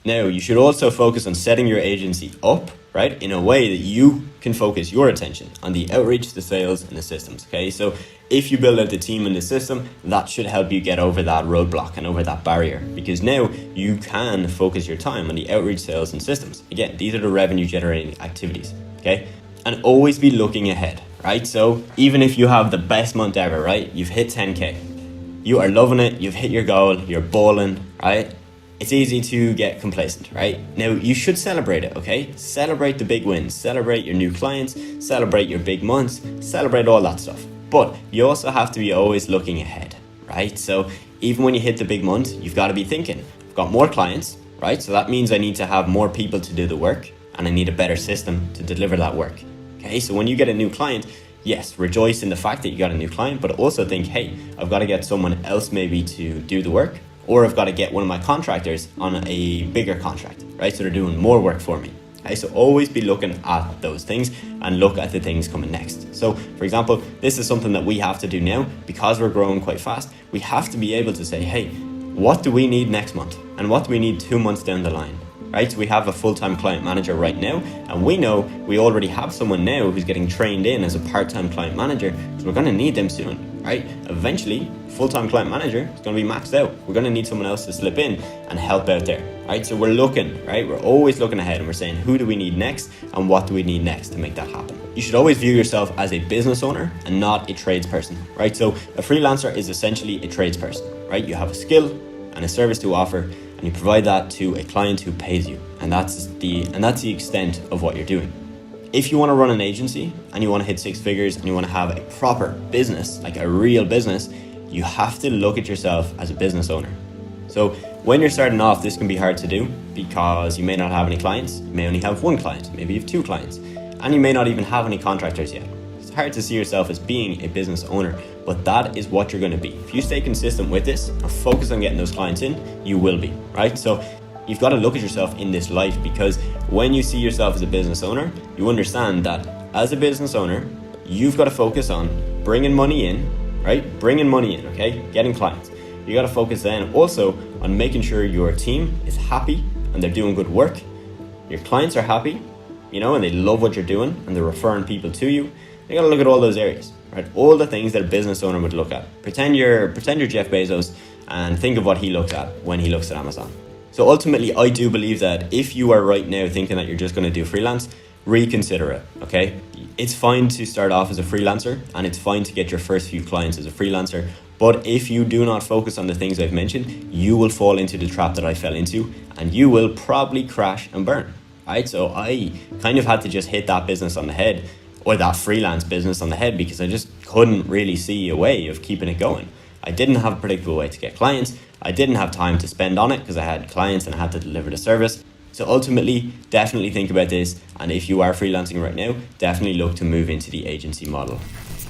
Now, you should also focus on setting your agency up, right, in a way that you can focus your attention on the outreach, the sales, and the systems, okay? So if you build out the team and the system, that should help you get over that roadblock and over that barrier, because now you can focus your time on the outreach, sales, and systems. Again, these are the revenue generating activities, okay? And always be looking ahead, right? So even if you have the best month ever, right, you've hit 10K, you are loving it, you've hit your goal, you're balling, right? It's easy to get complacent, right? Now, you should celebrate it, okay? Celebrate the big wins, celebrate your new clients, celebrate your big months, celebrate all that stuff. But you also have to be always looking ahead, right? So even when you hit the big month, you've got to be thinking, I've got more clients, right? So that means I need to have more people to do the work, and I need a better system to deliver that work, okay? So when you get a new client, yes, rejoice in the fact that you got a new client, but also think, hey, I've got to get someone else maybe to do the work, or I've got to get one of my contractors on a bigger contract, right? So they're doing more work for me. Okay, so always be looking at those things and look at the things coming next. So for example, this is something that we have to do now because we're growing quite fast. We have to be able to say, hey, what do we need next month? And what do we need 2 months down the line? Right? So we have a full-time client manager right now, and we know we already have someone now who's getting trained in as a part-time client manager, so we're going to need them soon, right? Eventually, full-time client manager is going to be maxed out. We're going to need someone else to slip in and help out there, right? So we're looking, right? We're always looking ahead and we're saying, who do we need next and what do we need next to make that happen? You should always view yourself as a business owner and not a tradesperson, right? So a freelancer is essentially a tradesperson, right? You have a skill and a service to offer, and you provide that to a client who pays you, and that's the extent of what you're doing. If you want to run an agency and you want to hit 6 figures and you want to have a proper business, like a real business, you have to look at yourself as a business owner. So when you're starting off, this can be hard to do because you may not have any clients. You may only have 1 client, maybe you have 2 clients. and you may not even have any contractors yet. It's hard to see yourself as being a business owner, but that is what you're going to be. If you stay consistent with this and focus on getting those clients in, you will be, right? So you've got to look at yourself in this light, because when you see yourself as a business owner, you understand that as a business owner, you've got to focus on bringing money in, right? Bringing money in, okay? Getting clients. You got to focus then also on making sure your team is happy and they're doing good work. Your clients are happy, you know, and they love what you're doing and they're referring people to you. You got to look at all those areas, right? All the things that a business owner would look at. Pretend you're Jeff Bezos and think of what he looks at when he looks at Amazon. So ultimately, I do believe that if you are right now thinking that you're just going to do freelance, reconsider it, okay? It's fine to start off as a freelancer and it's fine to get your first few clients as a freelancer. But if you do not focus on the things I've mentioned, you will fall into the trap that I fell into and you will probably crash and burn, right? So I kind of had to just hit that business on the head, or that freelance business on the head, because I just couldn't really see a way of keeping it going. I didn't have a predictable way to get clients. I didn't have time to spend on it because I had clients and I had to deliver the service. So ultimately, definitely think about this. And if you are freelancing right now, definitely look to move into the agency model.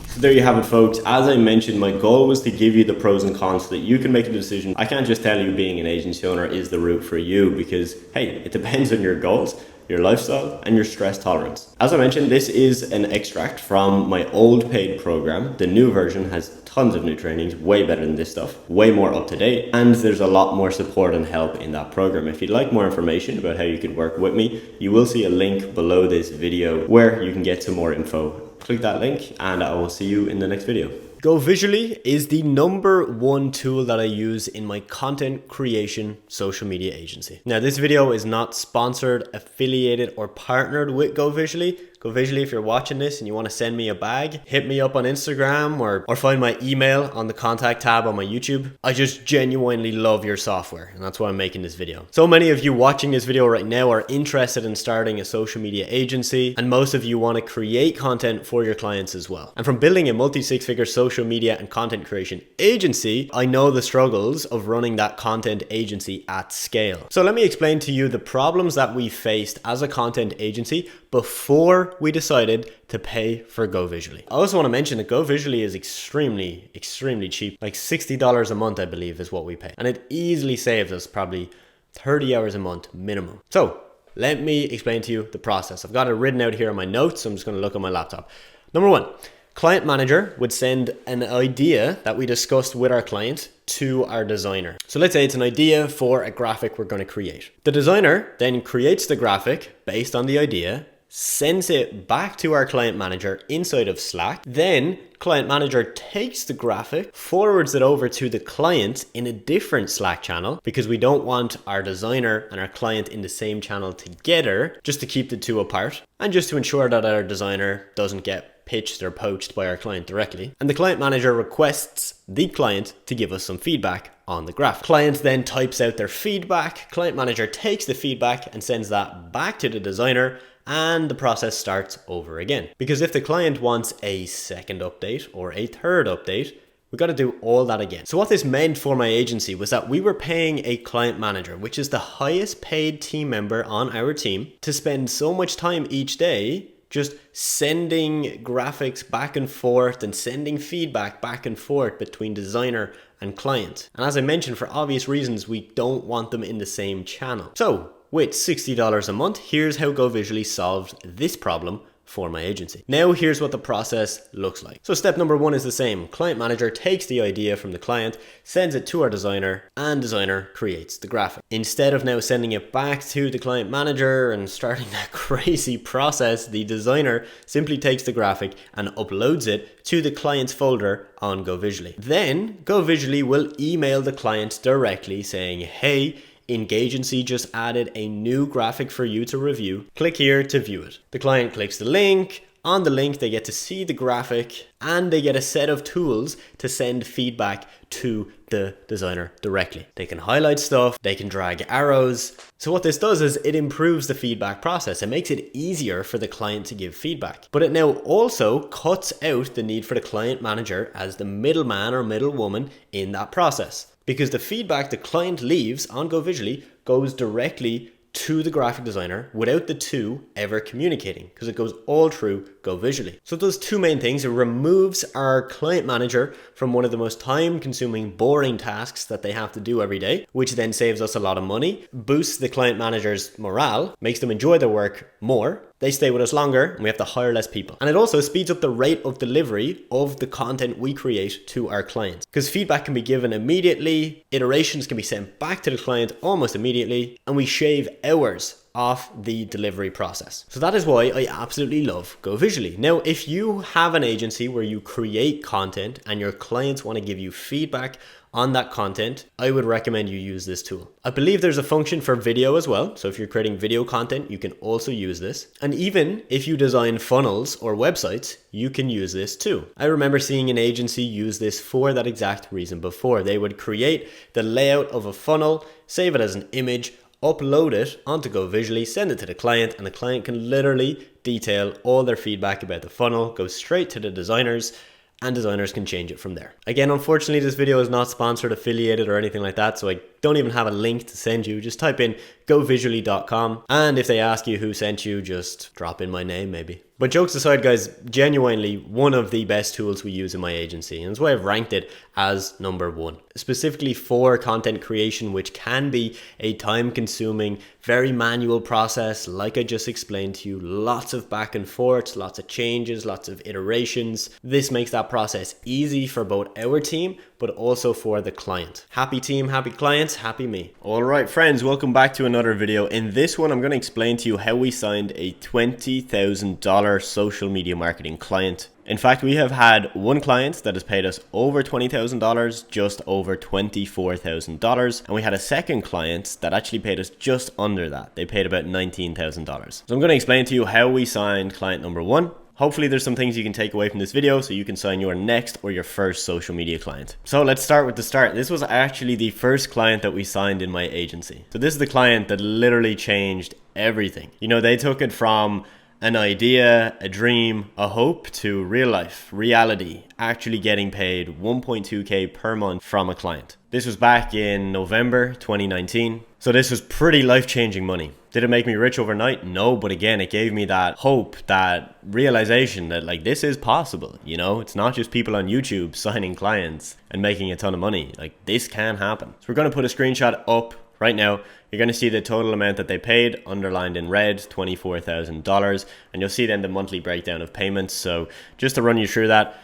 So there you have it, folks. As I mentioned, my goal was to give you the pros and cons so that you can make a decision. I can't just tell you being an agency owner is the route for you, because hey, it depends on your goals, your lifestyle, and your stress tolerance. As I mentioned, this is an extract from my old paid program. The new version has tons of new trainings, way better than this stuff, way more up to date, and there's a lot more support and help in that program. If you'd like more information about how you could work with me, you will see a link below this video where you can get some more info. Click that link and I will see you in the next video. Go Visually is the #1 tool that I use in my content creation social media agency. Now, this video is not sponsored, affiliated, or partnered with Go Visually. Go Visually, if you're watching this and you want to send me a bag, hit me up on Instagram or find my email on the contact tab on my YouTube. I just genuinely love your software, and that's why I'm making this video. So many of you watching this video right now are interested in starting a social media agency, and most of you want to create content for your clients as well. And from building a multi-six-figure social media and content creation agency, I know the struggles of running that content agency at scale. So let me explain to you the problems that we faced as a content agency before we decided to pay for Go Visually. I also want to mention that Go Visually is extremely cheap. Like $60 a month, I believe, is what we pay. And it easily saves us probably 30 hours a month minimum. So let me explain to you the process. I've got it written out here on my notes, so I'm just going to look on my laptop. Number 1, client manager would send an idea that we discussed with our client to our designer. So let's say it's an idea for a graphic we're going to create. The designer then creates the graphic based on the idea, sends it back to our client manager inside of Slack. Then client manager takes the graphic, forwards it over to the client in a different Slack channel, because we don't want our designer and our client in the same channel together, just to keep the two apart and just to ensure that our designer doesn't get pitched or poached by our client directly. And the client manager requests the client to give us some feedback on the graph. Client then types out their feedback. Client manager takes the feedback and sends that back to the designer, and the process starts over again. Because if the client wants a second update or a third update, we got to do all that again. So what this meant for my agency was that we were paying a client manager, which is the highest paid team member on our team, to spend so much time each day just sending graphics back and forth and sending feedback back and forth between designer and client. And as I mentioned, for obvious reasons, we don't want them in the same channel. So with $60 a month, here's how Go Visually solved this problem for my agency. Now here's what the process looks like. So step number 1 is the same. Client manager takes the idea from the client, sends it to our designer, and designer creates the graphic. Instead of now sending it back to the client manager and starting that crazy process, the designer simply takes the graphic and uploads it to the client's folder on Go Visually. Then Go Visually will email the client directly saying, hey, Engagency just added a new graphic for you to review. Click here to view it. The client clicks the link. On the link, they get to see the graphic and they get a set of tools to send feedback to the designer directly. They can highlight stuff, they can drag arrows. So what this does is it improves the feedback process. It makes it easier for the client to give feedback. But it now also cuts out the need for the client manager as the middleman or middlewoman in that process. Because the feedback the client leaves on Go Visually goes directly to the graphic designer without the two ever communicating, because it goes all through Go Visually. So it does two main things. It removes our client manager from one of the most time consuming, boring tasks that they have to do every day, which then saves us a lot of money, boosts the client manager's morale, makes them enjoy their work more. They stay with us longer and we have to hire less people. And it also speeds up the rate of delivery of the content we create to our clients, because feedback can be given immediately, iterations can be sent back to the client almost immediately, and we shave hours off the delivery process. So that is why I absolutely love Go Visually. Now, if you have an agency where you create content and your clients want to give you feedback on that content, I would recommend you use this tool. I believe there's a function for video as well. So if you're creating video content, you can also use this. And even if you design funnels or websites, you can use this too. I remember seeing an agency use this for that exact reason before. They would create the layout of a funnel, save it as an image, upload it onto Go Visually, send it to the client, and the client can literally detail all their feedback about the funnel, go straight to the designers, and designers can change it from there. Again, unfortunately, this video is not sponsored, affiliated, or anything like that, so I don't even have a link to send you. Just type in govisually.com, and if they ask you who sent you, just drop in my name maybe. But jokes aside, guys, genuinely one of the best tools we use in my agency, and that's why I've ranked it as #1. Specifically for content creation, which can be a time-consuming, very manual process, like I just explained to you, lots of back and forth, lots of changes, lots of iterations. This makes that process easy for both our team, but also for the client. Happy team, happy clients, happy me. All right, friends, welcome back to another video. In this one, I'm going to explain to you how we signed a $20,000 social media marketing client. In fact, we have had one client that has paid us over $20,000, just over $24,000. And we had a second client that actually paid us just under that. They paid about $19,000. So I'm going to explain to you how we signed client #1. Hopefully there's some things you can take away from this video so you can sign your next or your first social media client. So let's start with the start. This was actually the first client that we signed in my agency. So this is the client that literally changed everything. You know, they took it from an idea, a dream, a hope to real life, reality, actually getting paid 1.2K per month from a client. This was back in November 2019. So this was pretty life-changing money. Did it make me rich overnight? No, but again, it gave me that hope, that realization that like this is possible, you know? It's not just people on YouTube signing clients and making a ton of money. Like this can happen. So we're going to put a screenshot up right now. You're going to see the total amount that they paid, underlined in red, $24,000, and you'll see then the monthly breakdown of payments. So just to run you through that,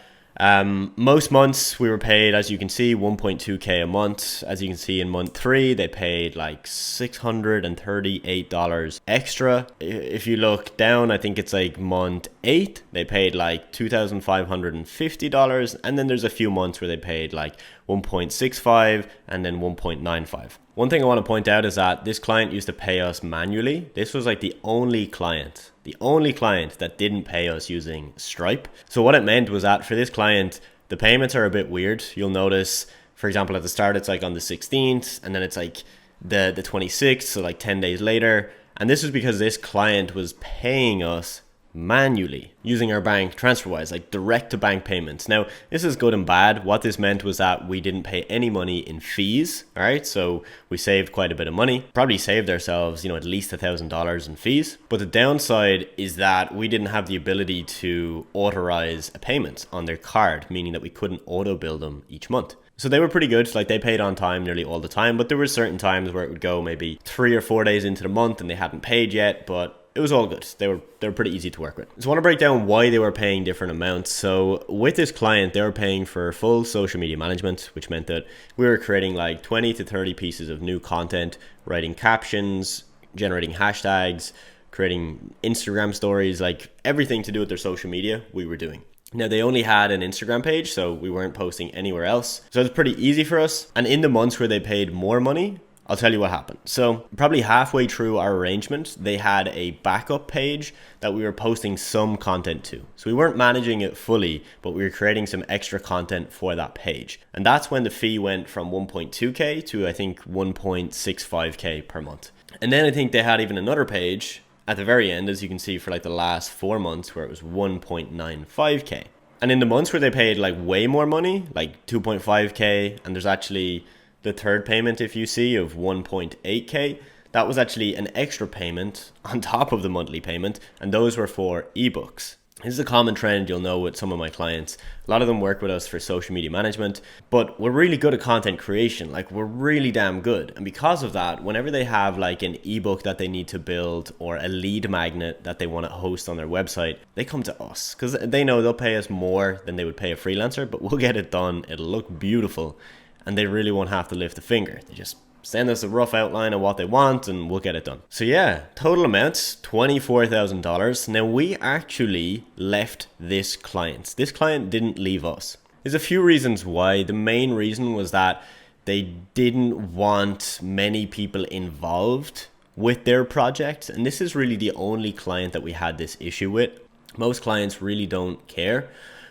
most months we were paid, as you can see, 1.2K a month. As you can see in month 3, they paid like $638 extra. If you look down, I think it's like month 8, they paid like $2,550. And then there's a few months where they paid like 1.65 and then 1.95. One thing I want to point out is that this client used to pay us manually. This was like the only client that didn't pay us using Stripe. So what it meant was that for this client, the payments are a bit weird. You'll notice, for example, at the start, it's like on the 16th, and then it's like the 26th, so like 10 days later. And this was because this client was paying us manually using our bank TransferWise, like direct to bank payments. Now, this is good and bad. What this meant was that we didn't pay any money in fees. All right, so we saved quite a bit of money, probably saved ourselves, you know, at least $1,000 in fees. But the downside is that we didn't have the ability to authorize a payment on their card, meaning that we couldn't auto bill them each month. So they were pretty good, like they paid on time nearly all the time, but there were certain times where it would go maybe 3 or 4 days into the month and they hadn't paid yet, but it was all good. They were pretty easy to work with. So I want to break down why they were paying different amounts. So with this client, they were paying for full social media management, which meant that we were creating like 20 to 30 pieces of new content, writing captions, generating hashtags, creating Instagram stories, like everything to do with their social media we were doing. Now, they only had an Instagram page, so we weren't posting anywhere else. So it's pretty easy for us. And in the months where they paid more money, I'll tell you what happened. So probably halfway through our arrangement, they had a backup page that we were posting some content to. So we weren't managing it fully, but we were creating some extra content for that page. And that's when the fee went from 1.2K to I think 1.65K per month. And then I think they had even another page at the very end, as you can see, for like the last 4 months where it was 1.95K. And in the months where they paid like way more money, like 2.5K, and there's actually the third payment, if you see, of 1.8K, that was actually an extra payment on top of the monthly payment, and those were for ebooks. This is a common trend you'll know with some of my clients. A lot of them work with us for social media management, but we're really good at content creation. Like, we're really damn good. And because of that, whenever they have like an ebook that they need to build or a lead magnet that they want to host on their website, they come to us because they know they'll pay us more than they would pay a freelancer, but we'll get it done. It'll look beautiful, and they really won't have to lift a finger. They just send us a rough outline of what they want and we'll get it done. So yeah, total amounts, $24,000. Now, we actually left this client. This client didn't leave us. There's a few reasons why. The main reason was that they didn't want many people involved with their project. And this is really the only client that we had this issue with. Most clients really don't care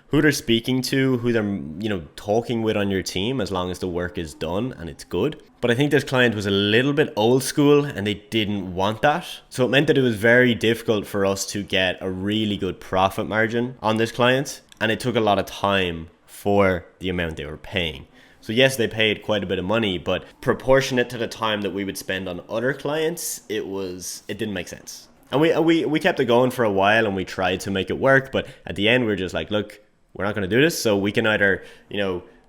who they're speaking to, who they're talking with on your team, as long as the work is done and it's good. But I think this client was a little bit old school and they didn't want that. So it meant that it was very difficult for us to get a really good profit margin on this client, and it took a lot of time for the amount they were paying. So yes, they paid quite a bit of money, but proportionate to the time that we would spend on other clients, it didn't make sense. And we kept it going for a while and we tried to make it work, but at the end we were just like, look, we're not going to do this. So we can either,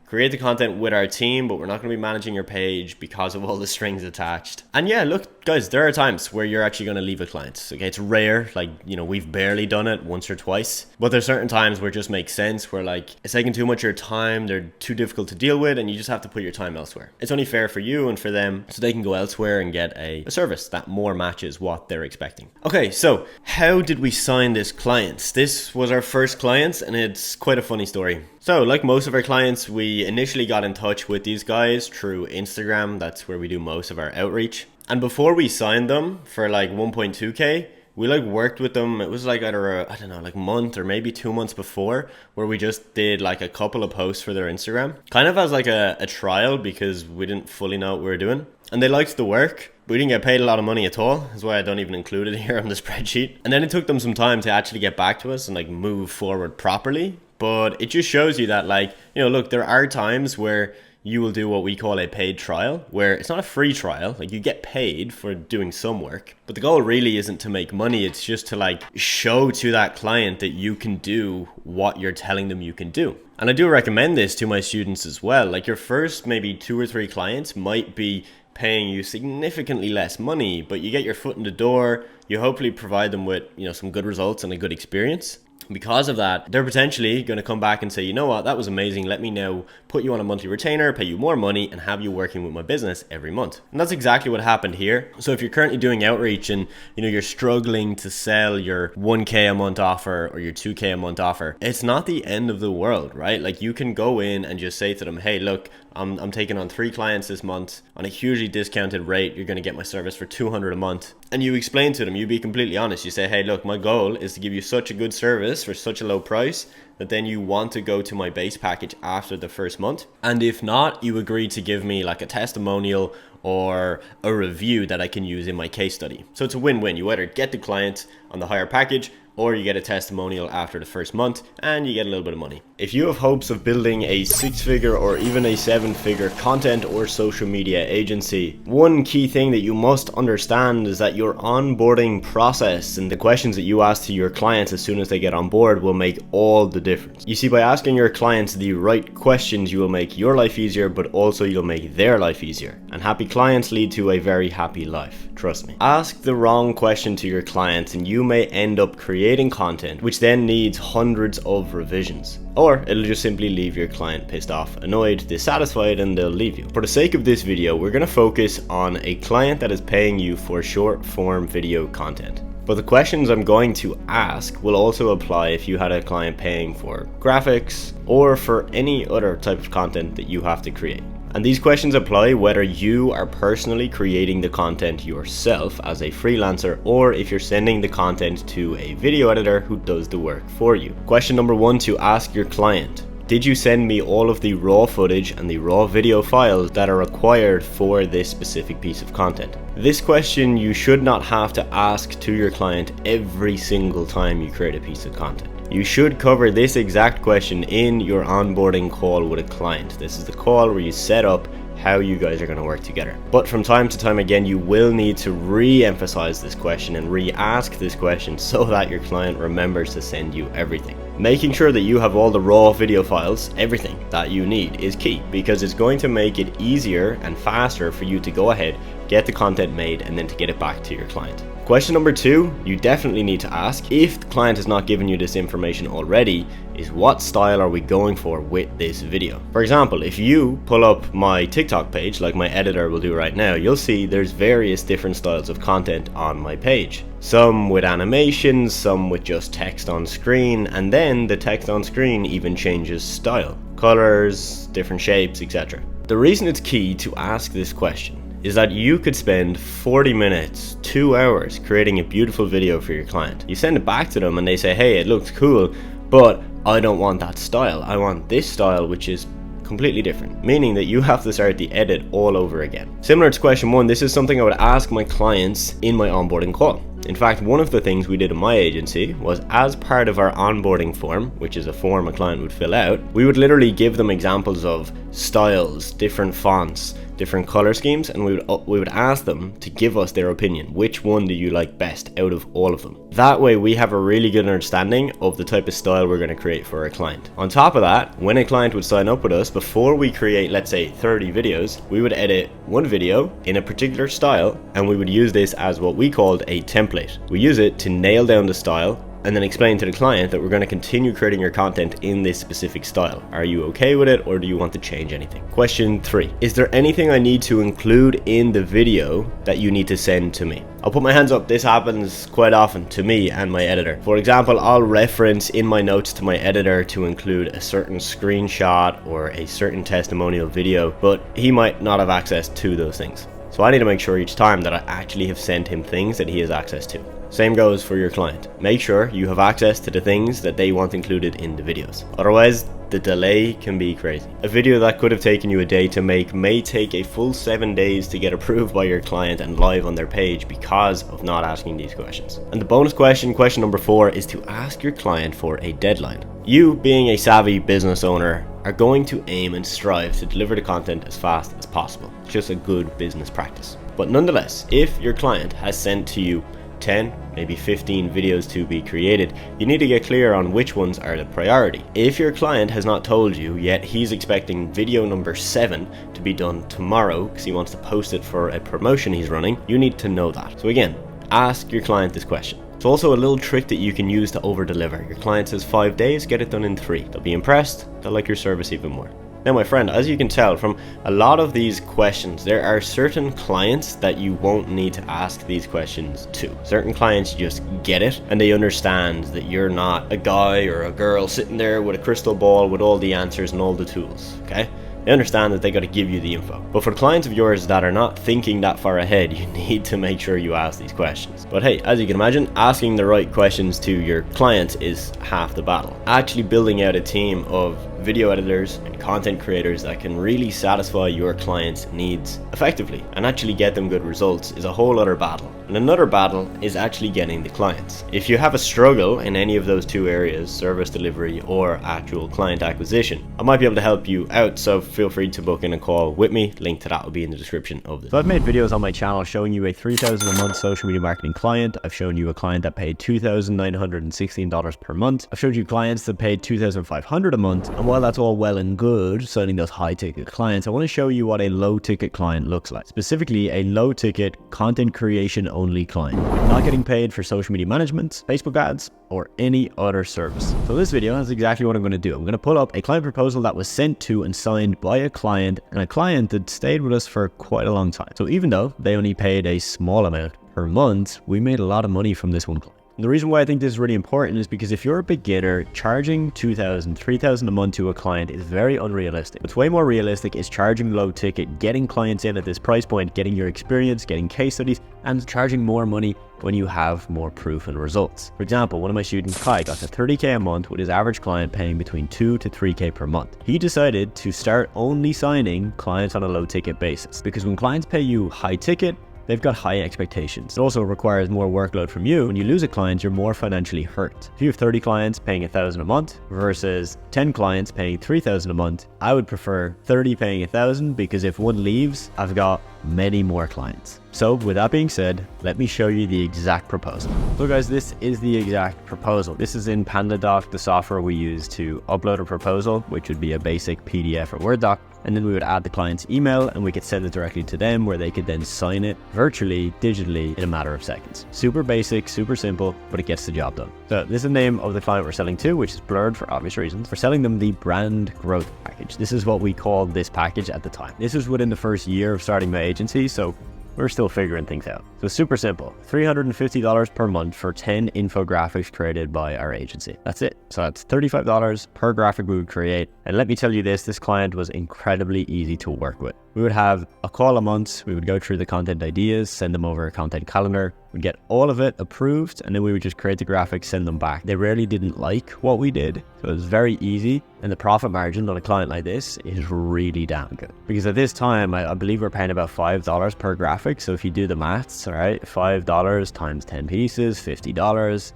create the content with our team, but we're not going to be managing your page because of all the strings attached. And yeah, look, guys, there are times where you're actually going to leave a client. Okay, it's rare. Like, we've barely done it once or twice, but there's certain times where it just makes sense, where like it's taking too much of your time, they're too difficult to deal with, and you just have to put your time elsewhere. It's only fair for you and for them, so they can go elsewhere and get a service that more matches what they're expecting. Okay, so how did we sign this client? This was our first client, and it's quite a funny story. So like most of our clients, we initially got in touch with these guys through Instagram. That's where we do most of our outreach. And before we signed them for like 1.2K, we like worked with them. It was like either a month or maybe 2 months before, where we just did like a couple of posts for their Instagram, kind of as like a trial, because we didn't fully know what we were doing. And they liked the work. We didn't get paid a lot of money at all. That's why I don't even include it here on the spreadsheet. And then it took them some time to actually get back to us and like move forward properly. But it just shows you that, like, look, there are times where you will do what we call a paid trial, where it's not a free trial. Like, you get paid for doing some work, but the goal really isn't to make money. It's just to like show to that client that you can do what you're telling them you can do. And I do recommend this to my students as well. Like, your first maybe 2 or 3 clients might be paying you significantly less money, but you get your foot in the door. You hopefully provide them with, some good results and a good experience. Because of that, they're potentially going to come back and say, you know what, that was amazing. Let me now put you on a monthly retainer, pay you more money, and have you working with my business every month. And that's exactly what happened here. So if you're currently doing outreach and you're struggling to sell your 1K a month offer or your 2K a month offer, it's not the end of the world, right? Like, you can go in and just say to them, hey, look, I'm taking on 3 clients this month on a hugely discounted rate. You're going to get my service for $200 a month. And you explain to them, you be completely honest. You say, hey, look, my goal is to give you such a good service for such a low price that then you want to go to my base package after the first month. And if not, you agree to give me like a testimonial or a review that I can use in my case study. So it's a win-win. You either get the client on the higher package, or you get a testimonial after the first month and you get a little bit of money. If you have hopes of building a 6-figure or even a 7-figure content or social media agency, one key thing that you must understand is that your onboarding process and the questions that you ask to your clients as soon as they get on board will make all the difference. You see, by asking your clients the right questions, you will make your life easier, but also you'll make their life easier. And happy clients lead to a very happy life. Trust me. Ask the wrong question to your clients and you may end up creating content which then needs hundreds of revisions. Or it'll just simply leave your client pissed off, annoyed, dissatisfied, and they'll leave you. For the sake of this video, we're going to focus on a client that is paying you for short form video content. But the questions I'm going to ask will also apply if you had a client paying for graphics or for any other type of content that you have to create. And these questions apply whether you are personally creating the content yourself as a freelancer or if you're sending the content to a video editor who does the work for you. Question number 1 to ask your client: did you send me all of the raw footage and the raw video files that are required for this specific piece of content? This question you should not have to ask to your client every single time you create a piece of content. You should cover this exact question in your onboarding call with a client. This is the call where you set up how you guys are going to work together. But from time to time, again, you will need to re-emphasize this question and re-ask this question so that your client remembers to send you everything. Making sure that you have all the raw video files, everything that you need, is key, because it's going to make it easier and faster for you to go ahead, get the content made, and then to get it back to your client. Question number 2, you definitely need to ask, if the client has not given you this information already, is what style are we going for with this video? For example, if you pull up my TikTok page, like my editor will do right now, you'll see there's various different styles of content on my page. Some with animations, some with just text on screen, and then the text on screen even changes style, colors, different shapes, etc. The reason it's key to ask this question is that you could spend 40 minutes, 2 hours creating a beautiful video for your client. You send it back to them and they say, hey, it looks cool, but I don't want that style. I want this style, which is completely different, meaning that you have to start the edit all over again. Similar to question 1, this is something I would ask my clients in my onboarding call. In fact, one of the things we did in my agency was, as part of our onboarding form, which is a form a client would fill out, we would literally give them examples of styles, different fonts, different color schemes, and we would ask them to give us their opinion. Which one do you like best out of all of them? That way we have a really good understanding of the type of style we're going to create for our client. On top of that, when a client would sign up with us, before we create, let's say, 30 videos, we would edit one video in a particular style, and we would use this as what we called a template. We use it to nail down the style and then explain to the client that we're going to continue creating your content in this specific style. Are you okay with it, or do you want to change anything? Question 3, is there anything I need to include in the video that you need to send to me? I'll put my hands up, this happens quite often to me and my editor. For example, I'll reference in my notes to my editor to include a certain screenshot or a certain testimonial video, but he might not have access to those things. So I need to make sure each time that I actually have sent him things that he has access to. Same goes for your client. Make sure you have access to the things that they want included in the videos. Otherwise, the delay can be crazy. A video that could have taken you a day to make may take a full 7 days to get approved by your client and live on their page because of not asking these questions. And the bonus question, question number 4, is to ask your client for a deadline. You, being a savvy business owner, are going to aim and strive to deliver the content as fast as possible. It's just a good business practice. But nonetheless, if your client has sent to you 10, maybe 15 videos to be created, you need to get clear on which ones are the priority. If your client has not told you yet he's expecting video number 7 to be done tomorrow because he wants to post it for a promotion he's running, you need to know that. So again, ask your client this question. It's also a little trick that you can use to over deliver. Your client says 5 days, get it done in 3. They'll be impressed, they'll like your service even more. Now, my friend, as you can tell from a lot of these questions, there are certain clients that you won't need to ask these questions to. Certain clients just get it and they understand that you're not a guy or a girl sitting there with a crystal ball with all the answers and all the tools, okay? They understand that they got to give you the info. But for clients of yours that are not thinking that far ahead, you need to make sure you ask these questions. But hey, as you can imagine, asking the right questions to your clients is half the battle. Actually building out a team of video editors and content creators that can really satisfy your clients' needs effectively and actually get them good results is a whole other battle. And another battle is actually getting the clients. If you have a struggle in any of those two areas, service delivery or actual client acquisition, I might be able to help you out, so feel free to book in a call with me. Link to that will be in the description of this. So I've made videos on my channel showing you a $3,000 a month social media marketing client. I've shown you a client that paid $2,916 per month. I've showed you clients that paid $2,500 a month. And while that's all well and good, signing those high ticket clients, I want to show you what a low ticket client looks like. Specifically, a low ticket content creation only client, not getting paid for social media management, Facebook ads, or any other service. So this video is exactly what I'm going to do. I'm going to pull up a client proposal that was sent to and signed by a client, and a client that stayed with us for quite a long time. So even though they only paid a small amount per month, we made a lot of money from this one client. And the reason why I think this is really important is because if you're a beginner, charging $2,000, $3,000 a month to a client is very unrealistic. What's way more realistic is charging low ticket, getting clients in at this price point, getting your experience, getting case studies, and charging more money when you have more proof and results. For example, one of my students, Kai, got to $30K a month with his average client paying between $2 to $3K per month. He decided to start only signing clients on a low ticket basis, because when clients pay you high ticket, they've got high expectations. It also requires more workload from you. When you lose a client, you're more financially hurt. If you have 30 clients paying $1,000 a month versus 10 clients paying $3,000 a month, I would prefer 30 paying $1,000, because if one leaves, I've got many more clients. So with that being said, let me show you the exact proposal. So guys, this is the exact proposal. This is in PandaDoc, the software we use to upload a proposal, which would be a basic PDF or Word doc. And then we would add the client's email and we could send it directly to them, where they could then sign it virtually, digitally, in a matter of seconds. Super basic, super simple, but it gets the job done. So this is the name of the client we're selling to, which is blurred for obvious reasons. We're selling them the brand growth package. This is what we called this package at the time. This was within the first year of starting my agency, so we're still figuring things out. So super simple, $350 per month for 10 infographics created by our agency. That's it. So that's $35 per graphic we would create. And let me tell you this client was incredibly easy to work with. We would have a call a month. We would go through the content ideas, send them over a content calendar. We'd get all of it approved, and then we would just create the graphics, send them back. They rarely didn't like what we did, so it was very easy. And the profit margin on a client like this is really damn good. Because at this time, I believe we're paying about $5 per graphic. So if you do the maths, all right, $5 times 10 pieces, $50.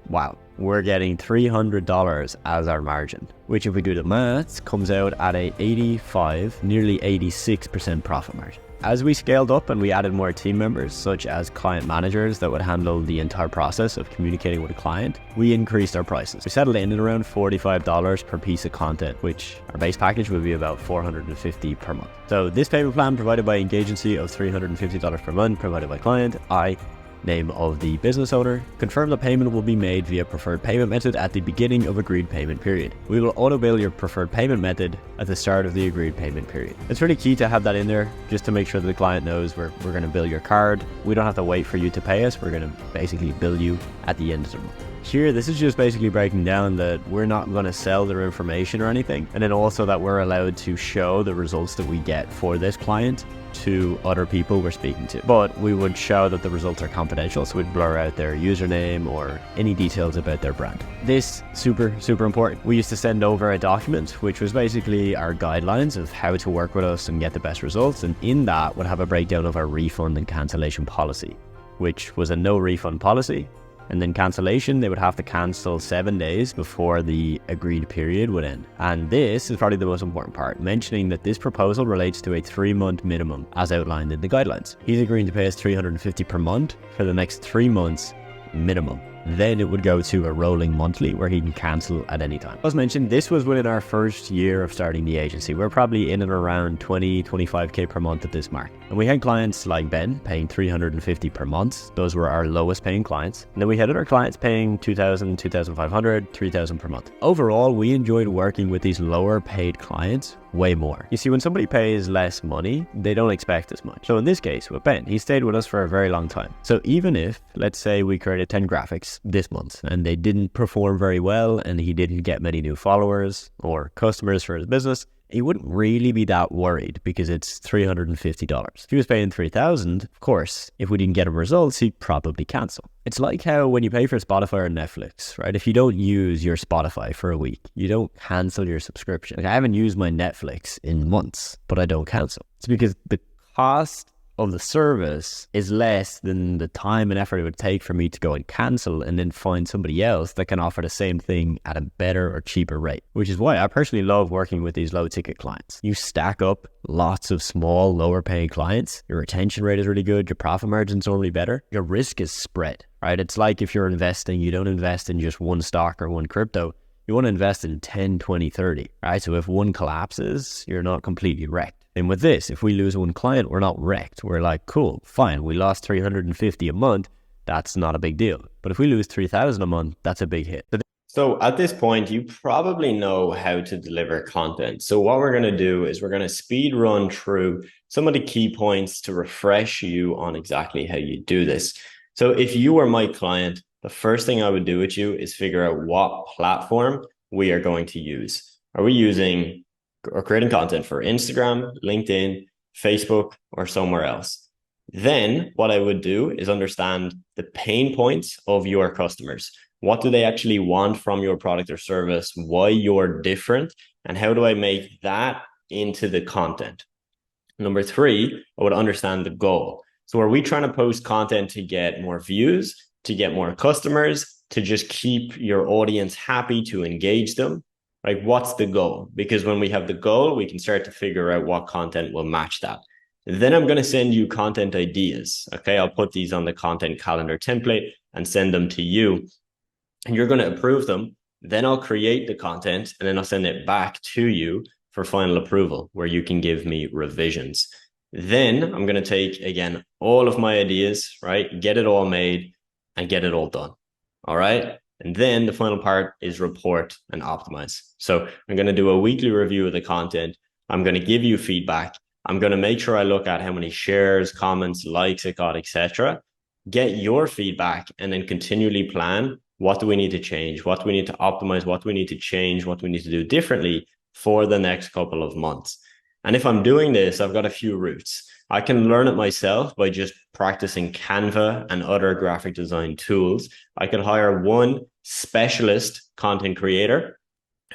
Wow, we're getting $300 as our margin, which if we do the maths comes out at a 85, nearly 86% profit margin. As we scaled up and we added more team members, such as client managers that would handle the entire process of communicating with a client, we increased our prices. We settled in at around $45 per piece of content, which our base package would be about $450 per month. So this payment plan provided by Engagency of $350 per month, provided by client, name of the business owner. Confirm the payment will be made via preferred payment method at the beginning of agreed payment period. We will auto bill your preferred payment method at the start of the agreed payment period. It's really key to have that in there, just to make sure that the client knows we're going to bill your card. We don't have to wait for you to pay us. We're going to basically bill you at the end of the month. Here, this is just basically breaking down that we're not going to sell their information or anything. And then also that we're allowed to show the results that we get for this client to other people we're speaking to. But we would show that the results are confidential, so we'd blur out their username or any details about their brand. This, super important. We used to send over a document, which was basically our guidelines of how to work with us and get the best results. And in that would have a breakdown of our refund and cancellation policy, which was a no refund policy. And then cancellation, they would have to cancel 7 days before the agreed period would end. And this is probably the most important part, mentioning that this proposal relates to a 3-month minimum as outlined in the guidelines. He's agreeing to pay us $350 per month for the next 3 months minimum. Then it would go to a rolling monthly where he can cancel at any time. As mentioned, this was within our first year of starting the agency. We're probably in and around 25K per month at this mark. And we had clients like Ben paying $350 per month. Those were our lowest paying clients. And then we had other clients paying $2,000, $2,500, $3,000 per month. Overall, we enjoyed working with these lower paid clients way more. You see, when somebody pays less money, they don't expect as much. So in this case with Ben, he stayed with us for a very long time. So even if, let's say we created 10 graphics this month and they didn't perform very well and he didn't get many new followers or customers for his business, he wouldn't really be that worried because it's $350. If he was paying $3,000, of course, if we didn't get him results, he'd probably cancel. It's like how when you pay for Spotify or Netflix, right? If you don't use your Spotify for a week, you don't cancel your subscription. Like, I haven't used my Netflix in months, but I don't cancel. It's because the cost of the service is less than the time and effort it would take for me to go and cancel and then find somebody else that can offer the same thing at a better or cheaper rate, which is why I personally love working with these low ticket clients. You stack up lots of small, lower paying clients, your retention rate is really good, your profit margin's normally better, your risk is spread, right? It's like if you're investing, you don't invest in just one stock or one crypto. You want to invest in 10, 20, 30, right? So if one collapses, you're not completely wrecked. And with this, if we lose one client, we're not wrecked. We're like, cool, fine. We lost $350 a month. That's not a big deal. But if we lose $3,000 a month, that's a big hit. So at this point, you probably know how to deliver content. So what we're going to do is we're going to speed run through some of the key points to refresh you on exactly how you do this. So if you were my client, the first thing I would do with you is figure out what platform we are going to use. Are we using or creating content for Instagram, LinkedIn, Facebook, or somewhere else? Then what I would do is understand the pain points of your customers. What do they actually want from your product or service? Why you're different? And how do I make that into the content? Number 3, I would understand the goal. So are we trying to post content to get more views, to get more customers, to just keep your audience happy, to engage them? Like, what's the goal? Because when we have the goal, we can start to figure out what content will match that. Then I'm going to send you content ideas. Okay, I'll put these on the content calendar template and send them to you. And you're going to approve them. Then I'll create the content and then I'll send it back to you for final approval, where you can give me revisions. Then I'm going to take, again, all of my ideas, right? Get it all made and get it all done. All right. And then the final part is report and optimize. So I'm going to do a weekly review of the content. I'm going to give you feedback. I'm going to make sure I look at how many shares, comments, likes it got, etc. Get your feedback and then continually plan, what do we need to change? What do we need to optimize? What do we need to change? What do we need to do differently for the next couple of months? And if I'm doing this, I've got a few routes. I can learn it myself by just practicing Canva and other graphic design tools. I could hire one specialist content creator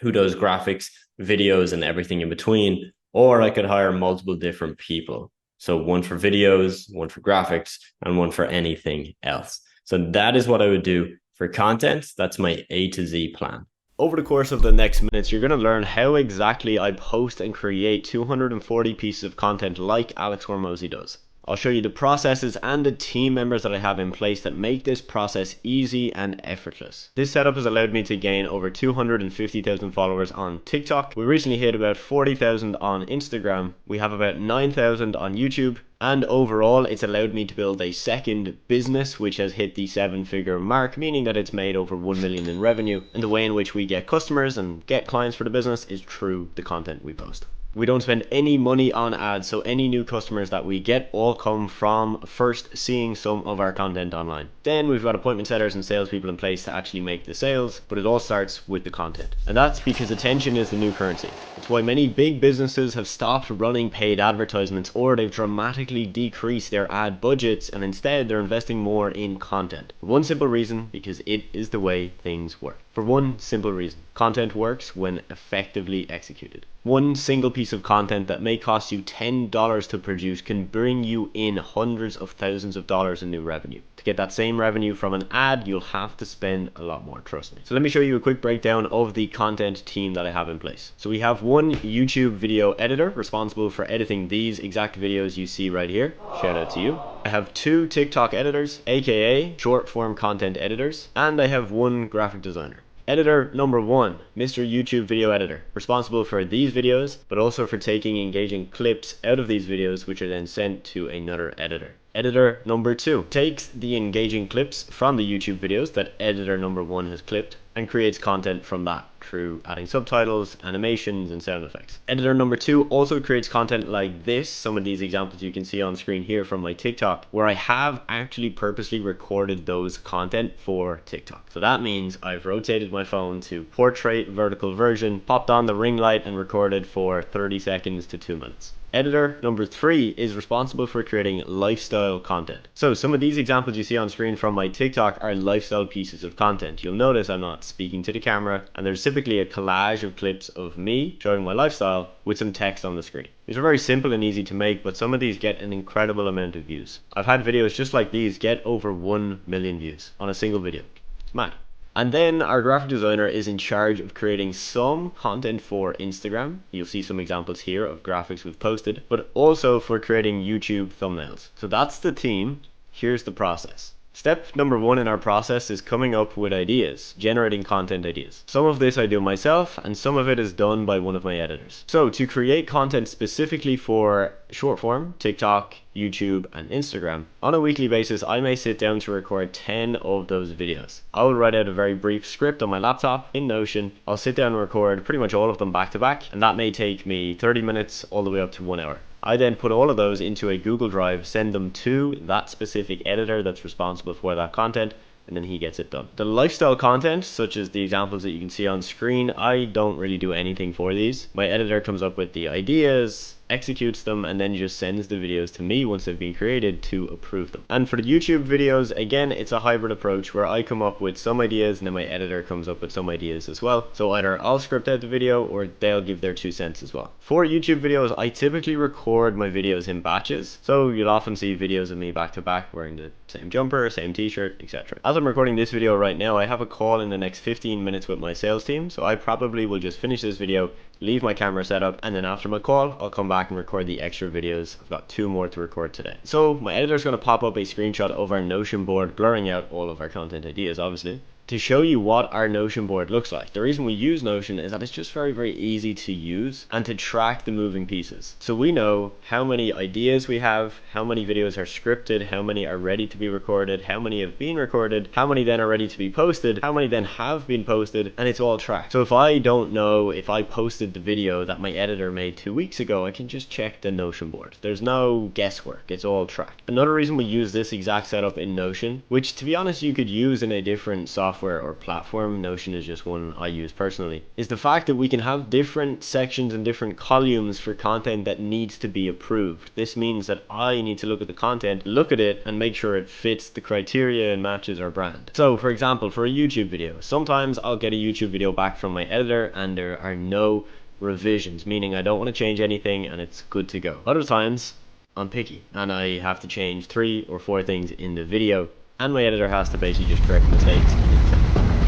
who does graphics, videos, and everything in between, or I could hire multiple different people. So one for videos, one for graphics, and one for anything else. So that is what I would do for content. That's my A to Z plan. Over the course of the next minutes, you're going to learn how exactly I post and create 240 pieces of content like Alex Hormozy does. I'll show you the processes and the team members that I have in place that make this process easy and effortless. This setup has allowed me to gain over 250,000 followers on TikTok. We recently hit about 40,000 on Instagram. We have about 9,000 on YouTube. And overall, it's allowed me to build a second business which has hit the 7-figure mark, meaning that it's made over 1 million in revenue. And the way in which we get customers and get clients for the business is through the content we post. We don't spend any money on ads, so any new customers that we get all come from first seeing some of our content online. Then we've got appointment setters and salespeople in place to actually make the sales, but it all starts with the content. And that's because attention is the new currency. It's why many big businesses have stopped running paid advertisements, or they've dramatically decreased their ad budgets, and instead they're investing more in content. For one simple reason, because it is the way things work. For one simple reason, content works when effectively executed. One single piece of content that may cost you $10 to produce can bring you in hundreds of thousands of dollars in new revenue. To get that same revenue from an ad, you'll have to spend a lot more, trust me. So let me show you a quick breakdown of the content team that I have in place. So we have one YouTube video editor responsible for editing these exact videos you see right here. Shout out to you. I have 2 TikTok editors, aka short form content editors, and I have 1 graphic designer. Editor number 1, Mr. YouTube Video Editor, responsible for these videos, but also for taking engaging clips out of these videos, which are then sent to another editor. Editor number 2 takes the engaging clips from the YouTube videos that editor number 1 has clipped and creates content from that through adding subtitles, animations, and sound effects. Editor number 2 also creates content like this, some of these examples you can see on screen here from my TikTok, where I have actually purposely recorded those content for TikTok. So that means I've rotated my phone to portrait vertical version, popped on the ring light, and recorded for 30 seconds to 2 minutes. Editor number 3 is responsible for creating lifestyle content. So some of these examples you see on screen from my TikTok are lifestyle pieces of content. You'll notice I'm not speaking to the camera, and there's typically a collage of clips of me showing my lifestyle with some text on the screen. These are very simple and easy to make, but some of these get an incredible amount of views. I've had videos just like these get over 1 million views on a single video. It's mad. And then our graphic designer is in charge of creating some content for Instagram. You'll see some examples here of graphics we've posted, but also for creating YouTube thumbnails. So that's the team. Here's the process. Step number 1 in our process is coming up with ideas, generating content ideas. Some of this I do myself, and some of it is done by one of my editors. So to create content specifically for short form, TikTok, YouTube, and Instagram, on a weekly basis, I may sit down to record 10 of those videos. I will write out a very brief script on my laptop in Notion. I'll sit down and record pretty much all of them back to back, and that may take me 30 minutes all the way up to 1 hour. I then put all of those into a Google Drive, send them to that specific editor that's responsible for that content, and then he gets it done. The lifestyle content, such as the examples that you can see on screen, I don't really do anything for these. My editor comes up with the ideas, executes them, and then just sends the videos to me once they've been created to approve them. And for the YouTube videos, again, it's a hybrid approach where I come up with some ideas and then my editor comes up with some ideas as well. So either I'll script out the video or they'll give their 2 cents as well. For YouTube videos, I typically record my videos in batches. So you'll often see videos of me back to back wearing the same jumper, same t-shirt, etc. As I'm recording this video right now, I have a call in the next 15 minutes with my sales team. So I probably will just finish this video, leave my camera set up, and then after my call, I'll come back and record the extra videos. I've got 2 more to record today. So my editor's going to pop up a screenshot of our Notion board, blurring out all of our content ideas, obviously, to show you what our Notion board looks like. The reason we use Notion is that it's just very, very easy to use and to track the moving pieces. So we know how many ideas we have, how many videos are scripted, how many are ready to be recorded, how many have been recorded, how many then are ready to be posted, how many then have been posted, and it's all tracked. So if I don't know if I posted the video that my editor made 2 weeks ago, I can just check the Notion board. There's no guesswork, it's all tracked. Another reason we use this exact setup in Notion, which to be honest you could use in a different software or platform, Notion is just one I use personally, is the fact that we can have different sections and different columns for content that needs to be approved. This means that I need to look at the content, look at it, and make sure it fits the criteria and matches our brand. So for example, for a YouTube video, sometimes I'll get a YouTube video back from my editor and there are no revisions, meaning I don't want to change anything and it's good to go. Other times I'm picky and I have to change 3 or 4 things in the video, and my editor has to basically just correct mistakes.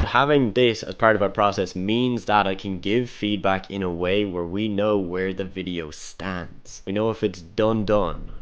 Having this as part of our process means that I can give feedback in a way where we know where the video stands. We know if it's done,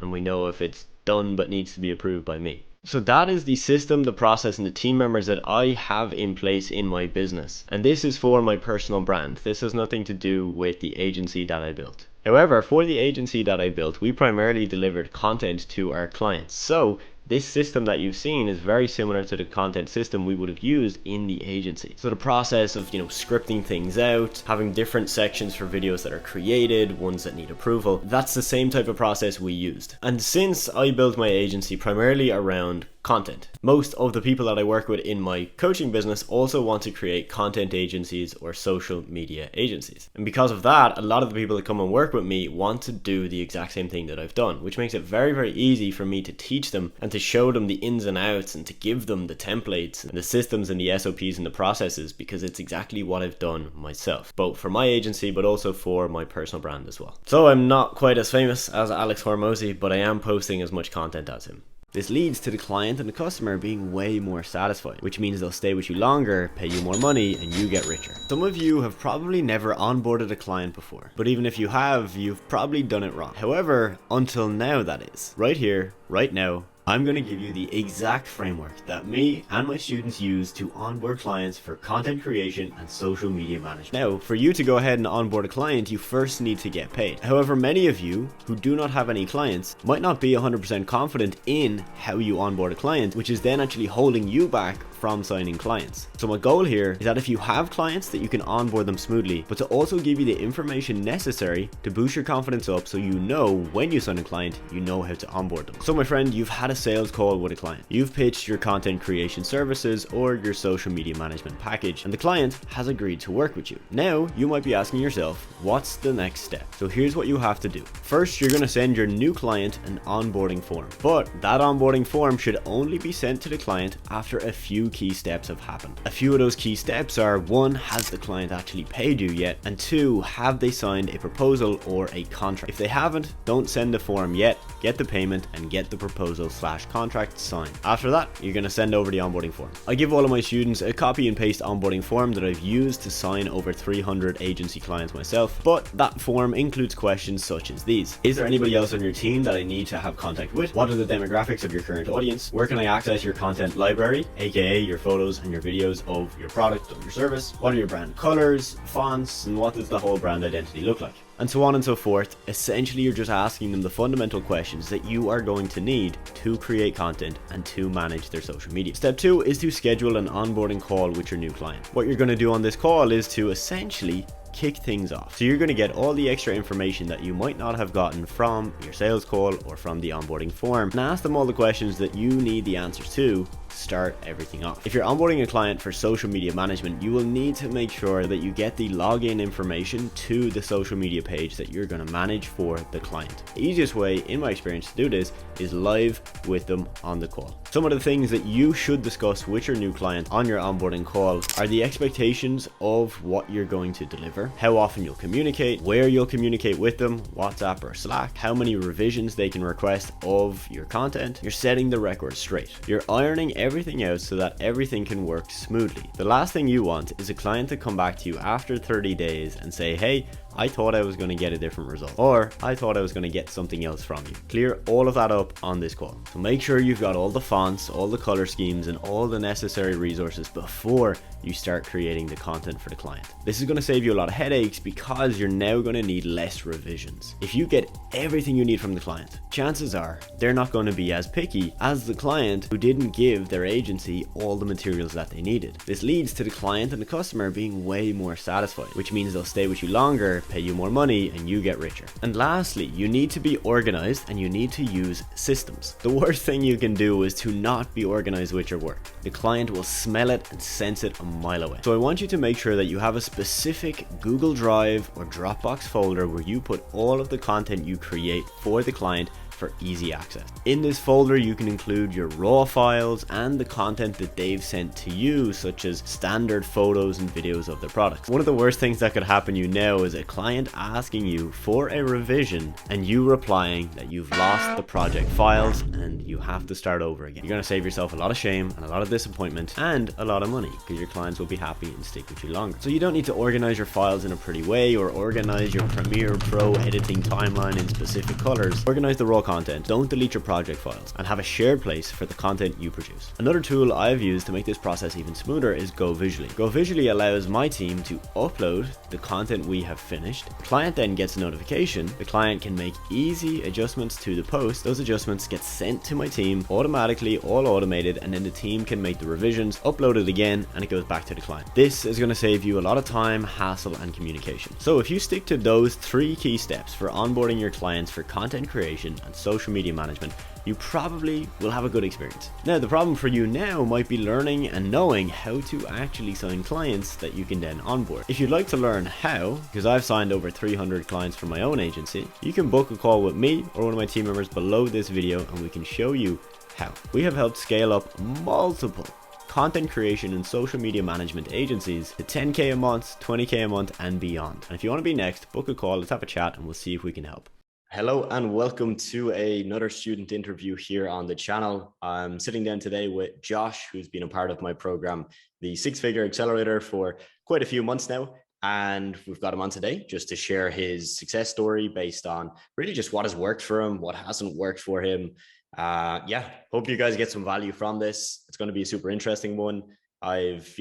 and we know if it's done but needs to be approved by me. So that is the system, the process, and the team members that I have in place in my business. And this is for my personal brand. This has nothing to do with the agency that I built. However, for the agency that I built, we primarily delivered content to our clients. So this system that you've seen is very similar to the content system we would have used in the agency. So the process of, scripting things out, having different sections for videos that are created, ones that need approval, that's the same type of process we used. And since I built my agency primarily around content, most of the people that I work with in my coaching business also want to create content agencies or social media agencies. And because of that, a lot of the people that come and work with me want to do the exact same thing that I've done, which makes it very, very easy for me to teach them and to show them the ins and outs and to give them the templates and the systems and the SOPs and the processes, because it's exactly what I've done myself, both for my agency but also for my personal brand as well. So I'm not quite as famous as Alex Hormozy, but I am posting as much content as him. This leads to the client and the customer being way more satisfied, which means they'll stay with you longer, pay you more money, and you get richer. Some of you have probably never onboarded a client before, but even if you have, you've probably done it wrong. However, until now that is. Right here, right now, I'm going to give you the exact framework that me and my students use to onboard clients for content creation and social media management. Now, for you to go ahead and onboard a client, you first need to get paid. However, many of you who do not have any clients might not be 100% confident in how you onboard a client, which is then actually holding you back from signing clients. So my goal here is that if you have clients, that you can onboard them smoothly, but to also give you the information necessary to boost your confidence up so you know when you sign a client, you know how to onboard them. So my friend, you've had a sales call with a client. You've pitched your content creation services or your social media management package, and the client has agreed to work with you. Now, you might be asking yourself, what's the next step? So here's what you have to do. First, you're going to send your new client an onboarding form, but that onboarding form should only be sent to the client after a few key steps have happened. A few of those key steps are: 1, has the client actually paid you yet? And 2, have they signed a proposal or a contract? If they haven't, don't send the form yet. Get the payment and get the proposal/contract signed. After that, you're going to send over the onboarding form. I give all of my students a copy and paste onboarding form that I've used to sign over 300 agency clients myself, but that form includes questions such as these: is there anybody else on your team that I need to have contact with? What are the demographics of your current audience? Where can I access your content library, aka your photos and your videos of your product or your service? What are your brand colors, fonts, and what does the whole brand identity look like? And so on and so forth. Essentially, you're just asking them the fundamental questions that you are going to need to create content and to manage their social media. Step 2 is to schedule an onboarding call with your new client. What you're going to do on this call is to essentially kick things off. So you're going to get all the extra information that you might not have gotten from your sales call or from the onboarding form, and ask them all the questions that you need the answers to start everything off. If you're onboarding a client for social media management, you will need to make sure that you get the login information to the social media page that you're going to manage for the client. The easiest way, in my experience, to do this is live with them on the call. Some of the things that you should discuss with your new client on your onboarding call are the expectations of what you're going to deliver, how often you'll communicate, where you'll communicate with them, WhatsApp or Slack, how many revisions they can request of your content. You're setting the record straight. You're ironing everything out so that everything can work smoothly. The last thing you want is a client to come back to you after 30 days and say, hey, I thought I was going to get a different result, or I thought I was going to get something else from you. Clear all of that up on this call. So make sure you've got all the fonts, all the color schemes, and all the necessary resources before you start creating the content for the client. This is going to save you a lot of headaches because you're now going to need less revisions. If you get everything you need from the client, chances are they're not going to be as picky as the client who didn't give their agency all the materials that they needed. This leads to the client and the customer being way more satisfied, which means they'll stay with you longer, pay you more money, and you get richer. And lastly, you need to be organized and you need to use systems. The worst thing you can do is to not be organized with your work. The client will smell it and sense it a mile away. So I want you to make sure that you have a specific Google Drive or Dropbox folder where you put all of the content you create for the client for easy access. In this folder, you can include your raw files and the content that they've sent to you, such as standard photos and videos of their products. One of the worst things that could happen you now is a client asking you for a revision and you replying that you've lost the project files and you have to start over again. You're going to save yourself a lot of shame and a lot of disappointment and a lot of money because your clients will be happy and stick with you longer. So you don't need to organize your files in a pretty way or organize your Premiere Pro editing timeline in specific colors. Organize the raw content, don't delete your project files, and have a shared place for the content you produce. Another tool I've used to make this process even smoother is Go Visually. Go Visually allows my team to upload the content we have finished. The client then gets a notification. The client can make easy adjustments to the post. Those adjustments get sent to my team automatically, all automated, and then the team can make the revisions, upload it again, and it goes back to the client. This is going to save you a lot of time, hassle, and communication. So if you stick to those 3 key steps for onboarding your clients for content creation and social media management, you probably will have a good experience. Now, the problem for you now might be learning and knowing how to actually sign clients that you can then onboard. If you'd like to learn how, because I've signed over 300 clients for my own agency, you can book a call with me or one of my team members below this video and we can show you how. We have helped scale up multiple content creation and social media management agencies to 10K a month, 20K a month, and beyond. And if you want to be next, book a call, let's have a chat, and we'll see if we can help. Hello and welcome to another student interview here on the channel. I'm sitting down today with Josh, who's been a part of my program, the Figure Accelerator, for quite a few months now. And we've got him on today just to share his success story based on really just what has worked for him, what hasn't worked for him. Hope you guys get some value from this. It's going to be a super interesting one. I've,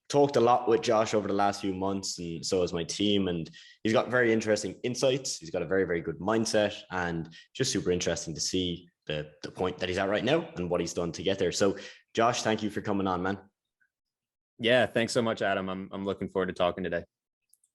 talked a lot with Josh over the last few months, and so has my team, and he's got very interesting insights. He's got a very, very good mindset, and just super interesting to see the point that he's at right now and what he's done to get there. So Josh, thank you for coming on, man. Yeah, thanks so much, Adam. I'm looking forward to talking today.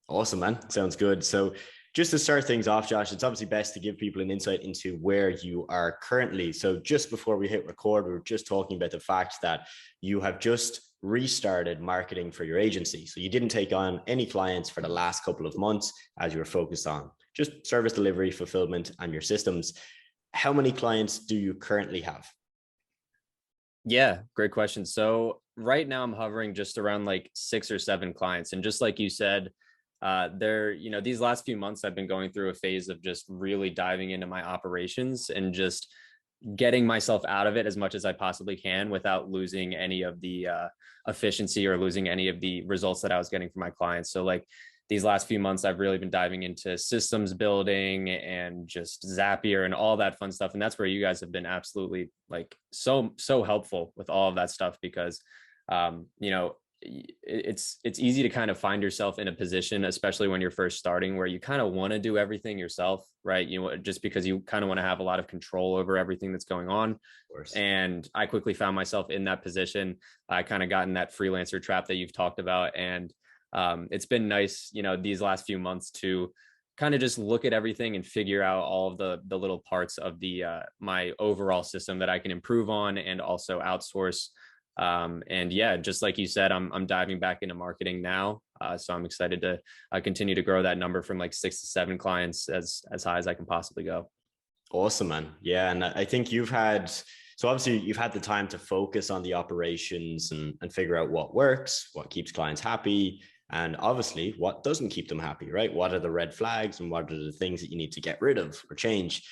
Awesome, man. Sounds good. So just to start things off, Josh, it's obviously best to give people an insight into where you are currently. So just before we hit record, we were just talking about the fact that you have just restarted marketing for your agency. So you didn't take on any clients for the last couple of months as you were focused on just service delivery, fulfillment, and your systems. How many clients do you currently have? Yeah, great question. So right now I'm hovering just around like 6 or 7 clients. And just like you said, these last few months I've been going through a phase of just really diving into my operations and just getting myself out of it as much as I possibly can without losing any of the efficiency or losing any of the results that I was getting from my clients. So like these last few months, I've really been diving into systems building and just Zapier and all that fun stuff. And that's where you guys have been absolutely like so helpful with all of that stuff, because it's easy to kind of find yourself in a position, especially when you're first starting, where you kind of want to do everything yourself, right? Just because you kind of want to have a lot of control over everything that's going on. Of course. And I quickly found myself in that position. I kind of got in that freelancer trap that you've talked about. And it's been nice, these last few months to kind of just look at everything and figure out all of the little parts of my overall system that I can improve on and also outsource And yeah, just like you said, I'm diving back into marketing now. So I'm excited to continue to grow that number from like 6 to 7 clients as high as I can possibly go. Awesome, man. Yeah. And I think so obviously you've had the time to focus on the operations and figure out what works, what keeps clients happy, and obviously what doesn't keep them happy, right? What are the red flags and what are the things that you need to get rid of or change?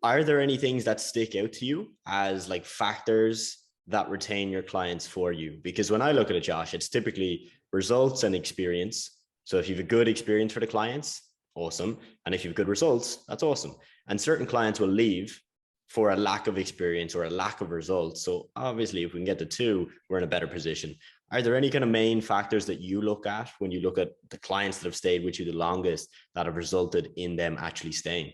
Are there any things that stick out to you as like factors that retain your clients for you? Because when I look at it, Josh, it's typically results and experience. So if you have a good experience for the clients, awesome. And if you have good results, that's awesome. And certain clients will leave for a lack of experience or a lack of results. So obviously, if we can get the two, we're in a better position. Are there any kind of main factors that you look at when you look at the clients that have stayed with you the longest that have resulted in them actually staying?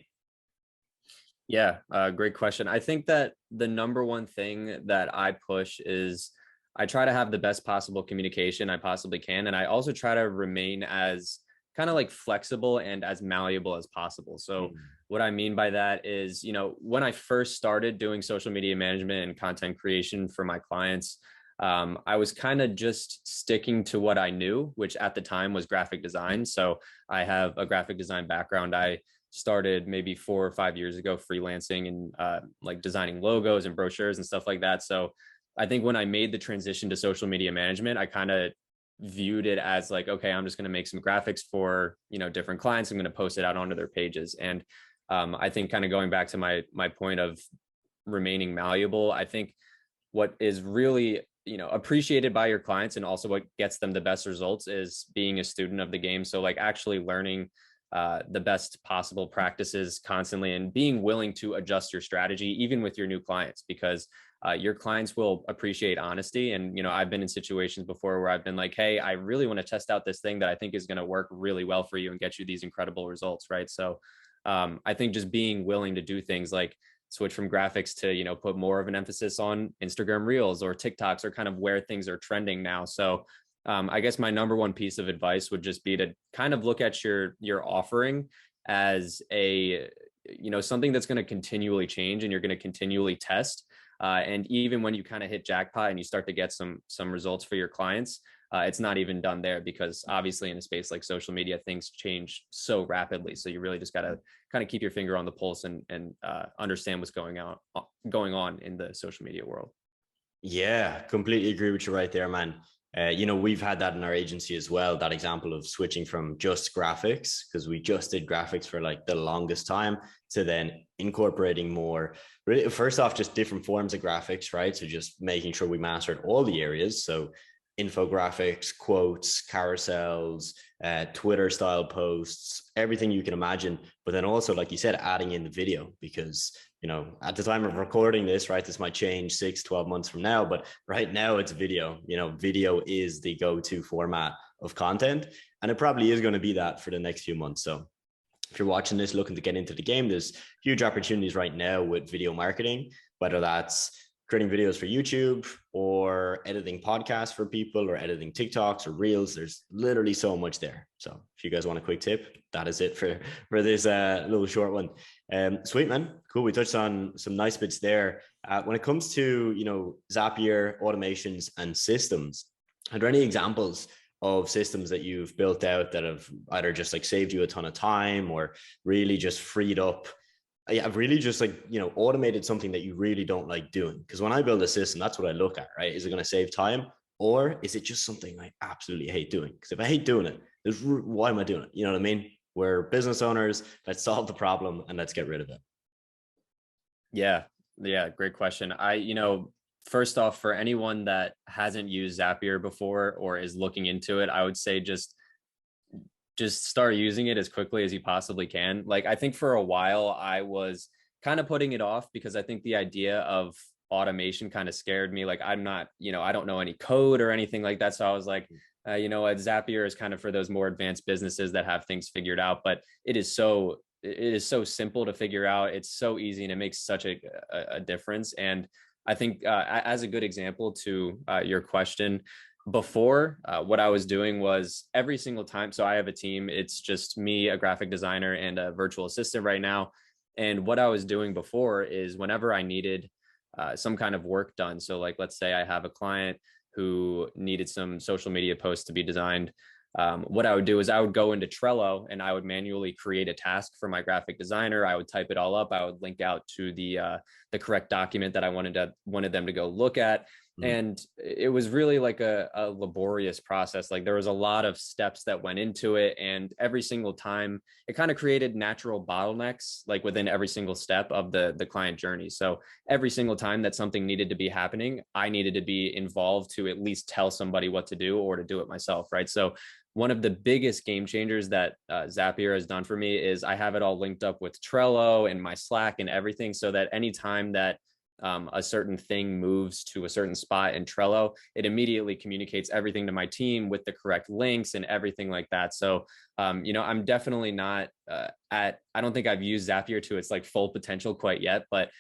Yeah, great question. I think that the number one thing that I push is I try to have the best possible communication I possibly can. And I also try to remain as kind of like flexible and as malleable as possible. So what I mean by that is, when I first started doing social media management and content creation for my clients, I was kind of just sticking to what I knew, which at the time was graphic design. So I have a graphic design background. I started maybe 4 or 5 years ago freelancing and like designing logos and brochures and stuff like that. So I think when I made the transition to social media management, I kind of viewed it as like, okay, I'm just going to make some graphics for, different clients. I'm going to post it out onto their pages. And I think kind of going back to my point of remaining malleable, I think what is really, appreciated by your clients and also what gets them the best results is being a student of the game. So like actually learning the best possible practices constantly and being willing to adjust your strategy, even with your new clients, because your clients will appreciate honesty. And, I've been in situations before where I've been like, hey, I really want to test out this thing that I think is going to work really well for you and get you these incredible results. Right. So I think just being willing to do things like switch from graphics to, put more of an emphasis on Instagram Reels or TikToks or kind of where things are trending now. So I guess my number one piece of advice would just be to kind of look at your offering as something that's going to continually change and you're going to continually test. And even when you kind of hit jackpot and you start to get some results for your clients, it's not even done there, because obviously in a space like social media, things change so rapidly. So you really just got to kind of keep your finger on the pulse and understand what's going on in the social media world. Yeah, completely agree with you right there, man. We've had that in our agency as well, that example of switching from just graphics, because we just did graphics for like the longest time, to then incorporating more, really, first off, just different forms of graphics, right? So just making sure we mastered all the areas. So infographics, quotes, carousels, Twitter style posts, everything you can imagine. But then also, like you said, adding in the video, because at the time of recording this, right, this might change 6-12 months from now, but right now it's video. Video is the go-to format of content, and it probably is going to be that for the next few months. So if you're watching this looking to get into the game, there's huge opportunities right now with video marketing, whether that's creating videos for YouTube or editing podcasts for people or editing TikToks or Reels. There's literally so much there. So if you guys want a quick tip, that is it for this little short one. Sweet, man. Cool. We touched on some nice bits there. When it comes to, Zapier, automations and systems, are there any examples of systems that you've built out that have either just like saved you a ton of time or really just freed up? I've really just automated something that you really don't like doing. Because when I build a system, that's what I look at, right? Is it going to save time, or is it just something I absolutely hate doing? Because if I hate doing it, why am I doing it? You know what I mean? We're business owners. Let's solve the problem and let's get rid of it. Yeah. Great question. First off, for anyone that hasn't used Zapier before or is looking into it, I would say just start using it as quickly as you possibly can. Like, I think for a while I was kind of putting it off because I think the idea of automation kind of scared me. Like, I'm not, I don't know any code or anything like that. So I was like, what, Zapier is kind of for those more advanced businesses that have things figured out, but it is so simple to figure out. It's so easy and it makes such a difference. And I think as a good example to your question, before, what I was doing was every single time. So I have a team. It's just me, a graphic designer, and a virtual assistant right now. And what I was doing before is whenever I needed some kind of work done. So like, let's say I have a client who needed some social media posts to be designed. What I would do is I would go into Trello and I would manually create a task for my graphic designer. I would type it all up. I would link out to the correct document that I wanted them to go look at. And it was really like a laborious process. Like there was a lot of steps that went into it. And every single time it kind of created natural bottlenecks, like within every single step of the client journey. So every single time that something needed to be happening, I needed to be involved to at least tell somebody what to do or to do it myself. Right. So one of the biggest game changers that Zapier has done for me is I have it all linked up with Trello and my Slack and everything, so that anytime that a certain thing moves to a certain spot in Trello, it immediately communicates everything to my team with the correct links and everything like that. So, I'm definitely not I don't think I've used Zapier to its like full potential quite yet, but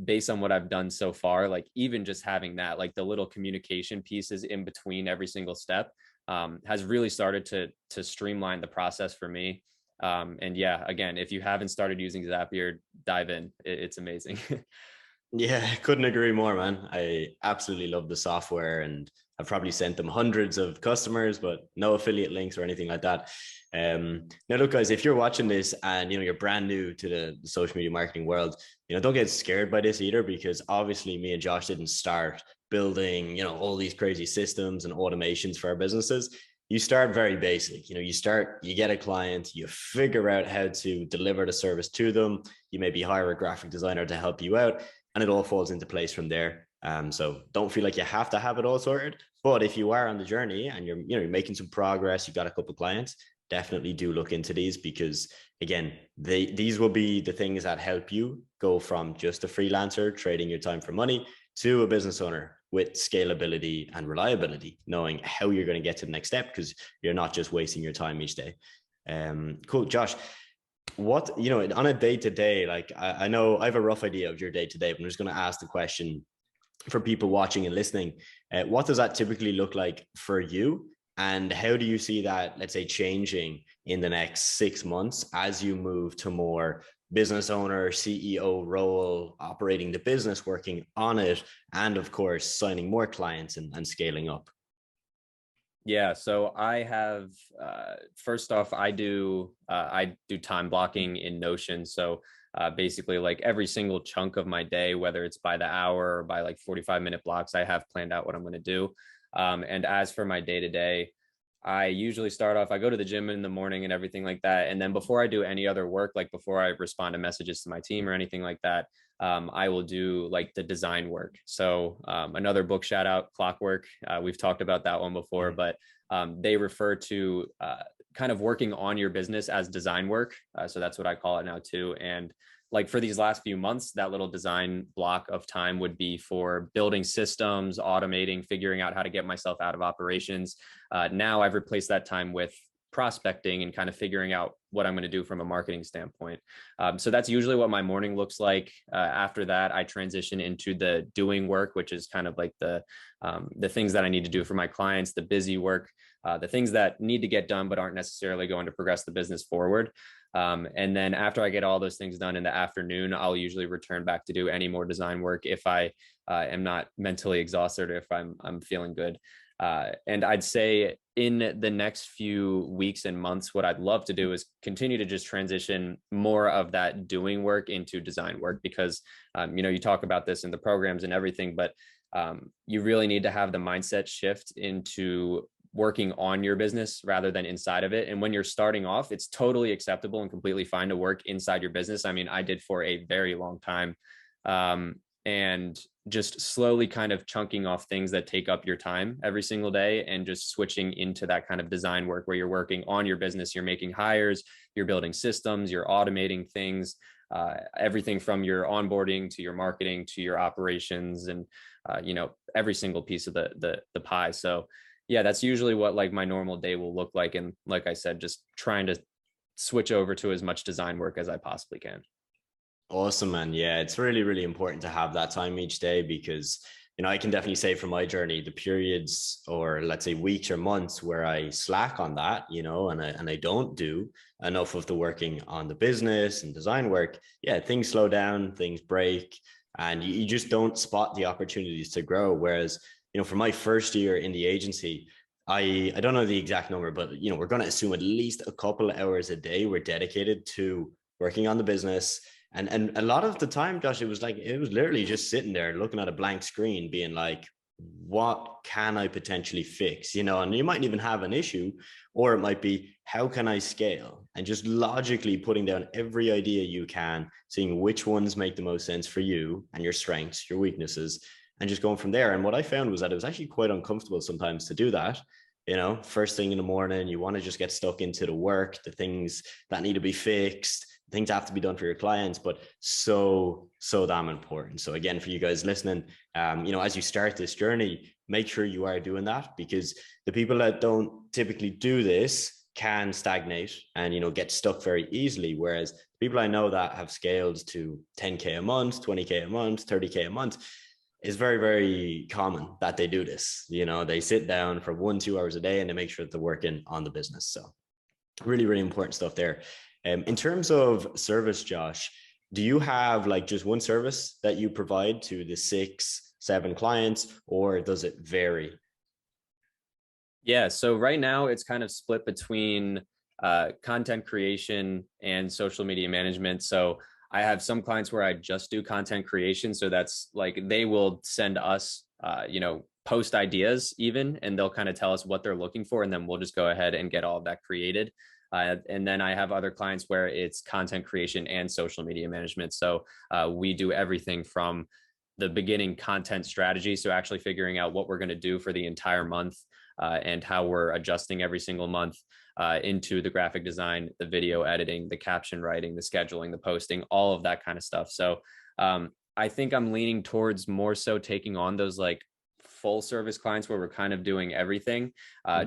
based on what I've done so far, like even just having that, like the little communication pieces in between every single step has really started to streamline the process for me. And yeah, again, if you haven't started using Zapier, dive in. It's amazing. Yeah, couldn't agree more, man. I absolutely love the software, and I've probably sent them hundreds of customers, but no affiliate links or anything like that. Now, look, guys, if you're watching this and you're brand new to the social media marketing world, don't get scared by this either, because obviously me and Josh didn't start building, all these crazy systems and automations for our businesses. You start very basic. You get a client, you figure out how to deliver the service to them. You maybe hire a graphic designer to help you out, and it all falls into place from there. So don't feel like you have to have it all sorted. But if you are on the journey and you're making some progress, you've got a couple of clients, definitely do look into these, because again, these will be the things that help you go from just a freelancer trading your time for money to a business owner with scalability and reliability, knowing how you're going to get to the next step, because you're not just wasting your time each day. Cool. Josh, what, on a day-to-day, like I know I have a rough idea of your day-to-day, but I'm just going to ask the question for people watching and listening. What does that typically look like for you? And how do you see that, let's say, changing in the next 6 months as you move to more business owner, CEO role, operating the business, working on it, and of course, signing more clients and scaling up? Yeah, so I have, first off, I do time blocking in Notion. So basically like every single chunk of my day, whether it's by the hour or by like 45-minute blocks, I have planned out what I'm going to do. And as for my day-to-day, I usually start off, I go to the gym in the morning and everything like that. And then before I do any other work, like before I respond to messages to my team or anything like that, I will do like the design work. So another book shout out, Clockwork. We've talked about that one before, but they refer to kind of working on your business as design work. So that's what I call it now too. And like for these last few months, that little design block of time would be for building systems, automating, figuring out how to get myself out of operations. Now I've replaced that time with prospecting and kind of figuring out what I'm going to do from a marketing standpoint. So that's usually what my morning looks like. After that, I transition into the doing work, which is kind of like the things that I need to do for my clients, the busy work, the things that need to get done but aren't necessarily going to progress the business forward. And then after I get all those things done in the afternoon, I'll usually return back to do any more design work if I am not mentally exhausted or if I'm feeling good. And I'd say in the next few weeks and months, what I'd love to do is continue to just transition more of that doing work into design work, because, you talk about this in the programs and everything, but you really need to have the mindset shift into working on your business rather than inside of it. And when you're starting off, it's totally acceptable and completely fine to work inside your business. I mean, I did for a very long time. And just slowly kind of chunking off things that take up your time every single day and just switching into that kind of design work where you're working on your business, you're making hires, you're building systems, you're automating things, everything from your onboarding to your marketing to your operations and, every single piece of the pie. So yeah, that's usually what like my normal day will look like. And like I said, just trying to switch over to as much design work as I possibly can. Awesome, man. Yeah, it's really, really important to have that time each day, because, I can definitely say from my journey, the periods or let's say weeks or months where I slack on that, and I don't do enough of the working on the business and design work. Yeah, things slow down, things break. and you just don't spot the opportunities to grow. Whereas, you know, for my first year in the agency, I don't know the exact number, but, you know, we're going to assume at least a couple of hours a day were dedicated to working on the business. And a lot of the time, Josh, it was literally just sitting there looking at a blank screen being like, what can I potentially fix? You know, and you might even have an issue, or it might be, how can I scale? And just logically putting down every idea you can, seeing which ones make the most sense for you and your strengths, your weaknesses, and just going from there. And what I found was that it was actually quite uncomfortable sometimes to do that. You know, first thing in the morning, you want to just get stuck into the work, the things that need to be fixed, things have to be done for your clients, but so damn important. So again, for you guys listening, you know, as you start this journey, make sure you are doing that, because the people that don't typically do this can stagnate and, you know, get stuck very easily. Whereas people I know that have scaled to 10K a month, 20K a month, 30K a month, it's very, very common that they do this. You know, they sit down for 1-2 hours a day and they make sure that they're working on the business. So really, really important stuff there. In terms of service, Josh, do you have like just one service that you provide to the 6-7 clients, or does it vary? Yeah, so right now it's kind of split between content creation and social media management. So I have some clients where I just do content creation. So that's like, they will send us, you know, post ideas even, and they'll kind of tell us what they're looking for. And then we'll just go ahead and get all of that created. And then I have other clients where it's content creation and social media management. So we do everything from the beginning content strategy. So actually figuring out what we're going to do for the entire month and how we're adjusting every single month, into the graphic design, the video editing, the caption writing, the scheduling, the posting, all of that kind of stuff. So I think I'm leaning towards more so taking on those like full service clients where we're kind of doing everything,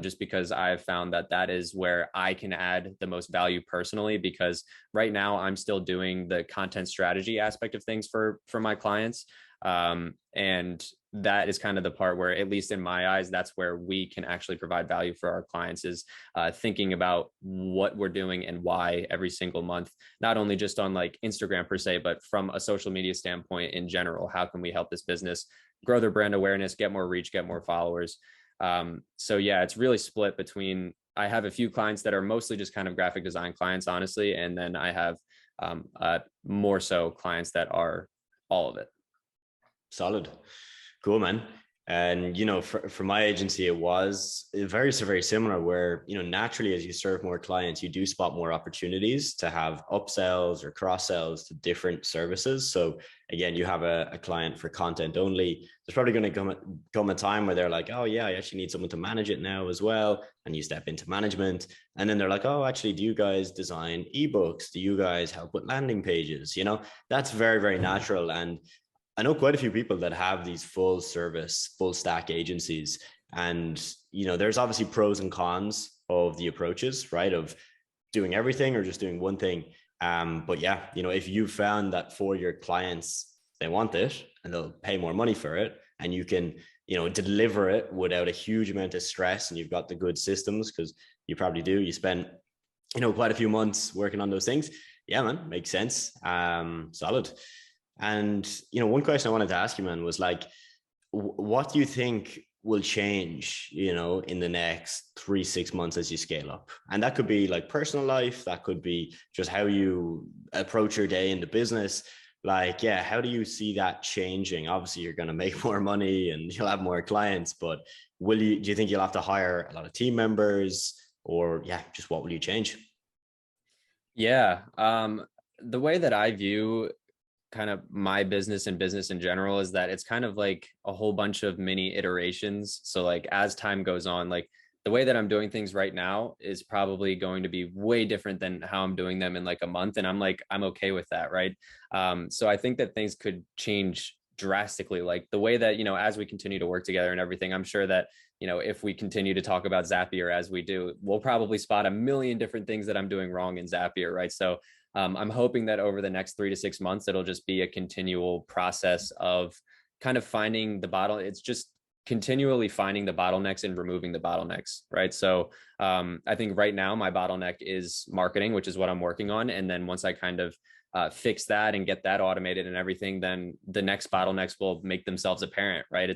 just because I've found that that is where I can add the most value personally, because right now I'm still doing the content strategy aspect of things for my clients. And that is kind of the part where, at least in my eyes, that's where we can actually provide value for our clients, is thinking about what we're doing and why every single month, not only just on like Instagram per se, but from a social media standpoint in general. How can we help this business grow their brand awareness, get more reach, get more followers? So yeah, it's really split between, I have a few clients that are mostly just kind of graphic design clients, honestly. And then I have more so clients that are all of it. Solid. Cool, man. And, you know, for my agency, it was very, very similar where, you know, naturally, as you serve more clients, you do spot more opportunities to have upsells or cross sells to different services. So again, you have a client for content only. There's probably going to come a time where they're like, oh yeah, I actually need someone to manage it now as well. And you step into management, and then they're like, oh, actually, do you guys design ebooks? Do you guys help with landing pages? You know, that's very, very natural. And I know quite a few people that have these full service, full stack agencies. And, you know, there's obviously pros and cons of the approaches, right? Of doing everything or just doing one thing. But yeah, you know, if you found that for your clients, they want it and they'll pay more money for it, and you can, you know, deliver it without a huge amount of stress, and you've got the good systems, because you probably do. You spent, you know, quite a few months working on those things. Yeah, man, makes sense. Solid. And, you know, one question I wanted to ask you, man, was like, what do you think will change, you know, in the next 3-6 months as you scale up? And that could be like personal life, that could be just how you approach your day in the business. Like, yeah, how do you see that changing? Obviously, you're going to make more money and you'll have more clients, but do you think you'll have to hire a lot of team members, or yeah, just what will you change? Yeah. The way that I view kind of my business and business in general is that it's kind of like a whole bunch of mini iterations. So like as time goes on, like the way that I'm doing things right now is probably going to be way different than how I'm doing them in like a month. And I'm okay with that. Right. So I think that things could change drastically, like the way that, you know, as we continue to work together and everything. I'm sure that, you know, if we continue to talk about Zapier as we do, we'll probably spot a million different things that I'm doing wrong in Zapier. Right. So I'm hoping that over the next 3 to 6 months, it'll just be a continual process of kind of finding the it's just continually finding the bottlenecks and removing the bottlenecks, right? So I think right now my bottleneck is marketing, which is what I'm working on. And then once I kind of fix that and get that automated and everything, then the next bottlenecks will make themselves apparent, right?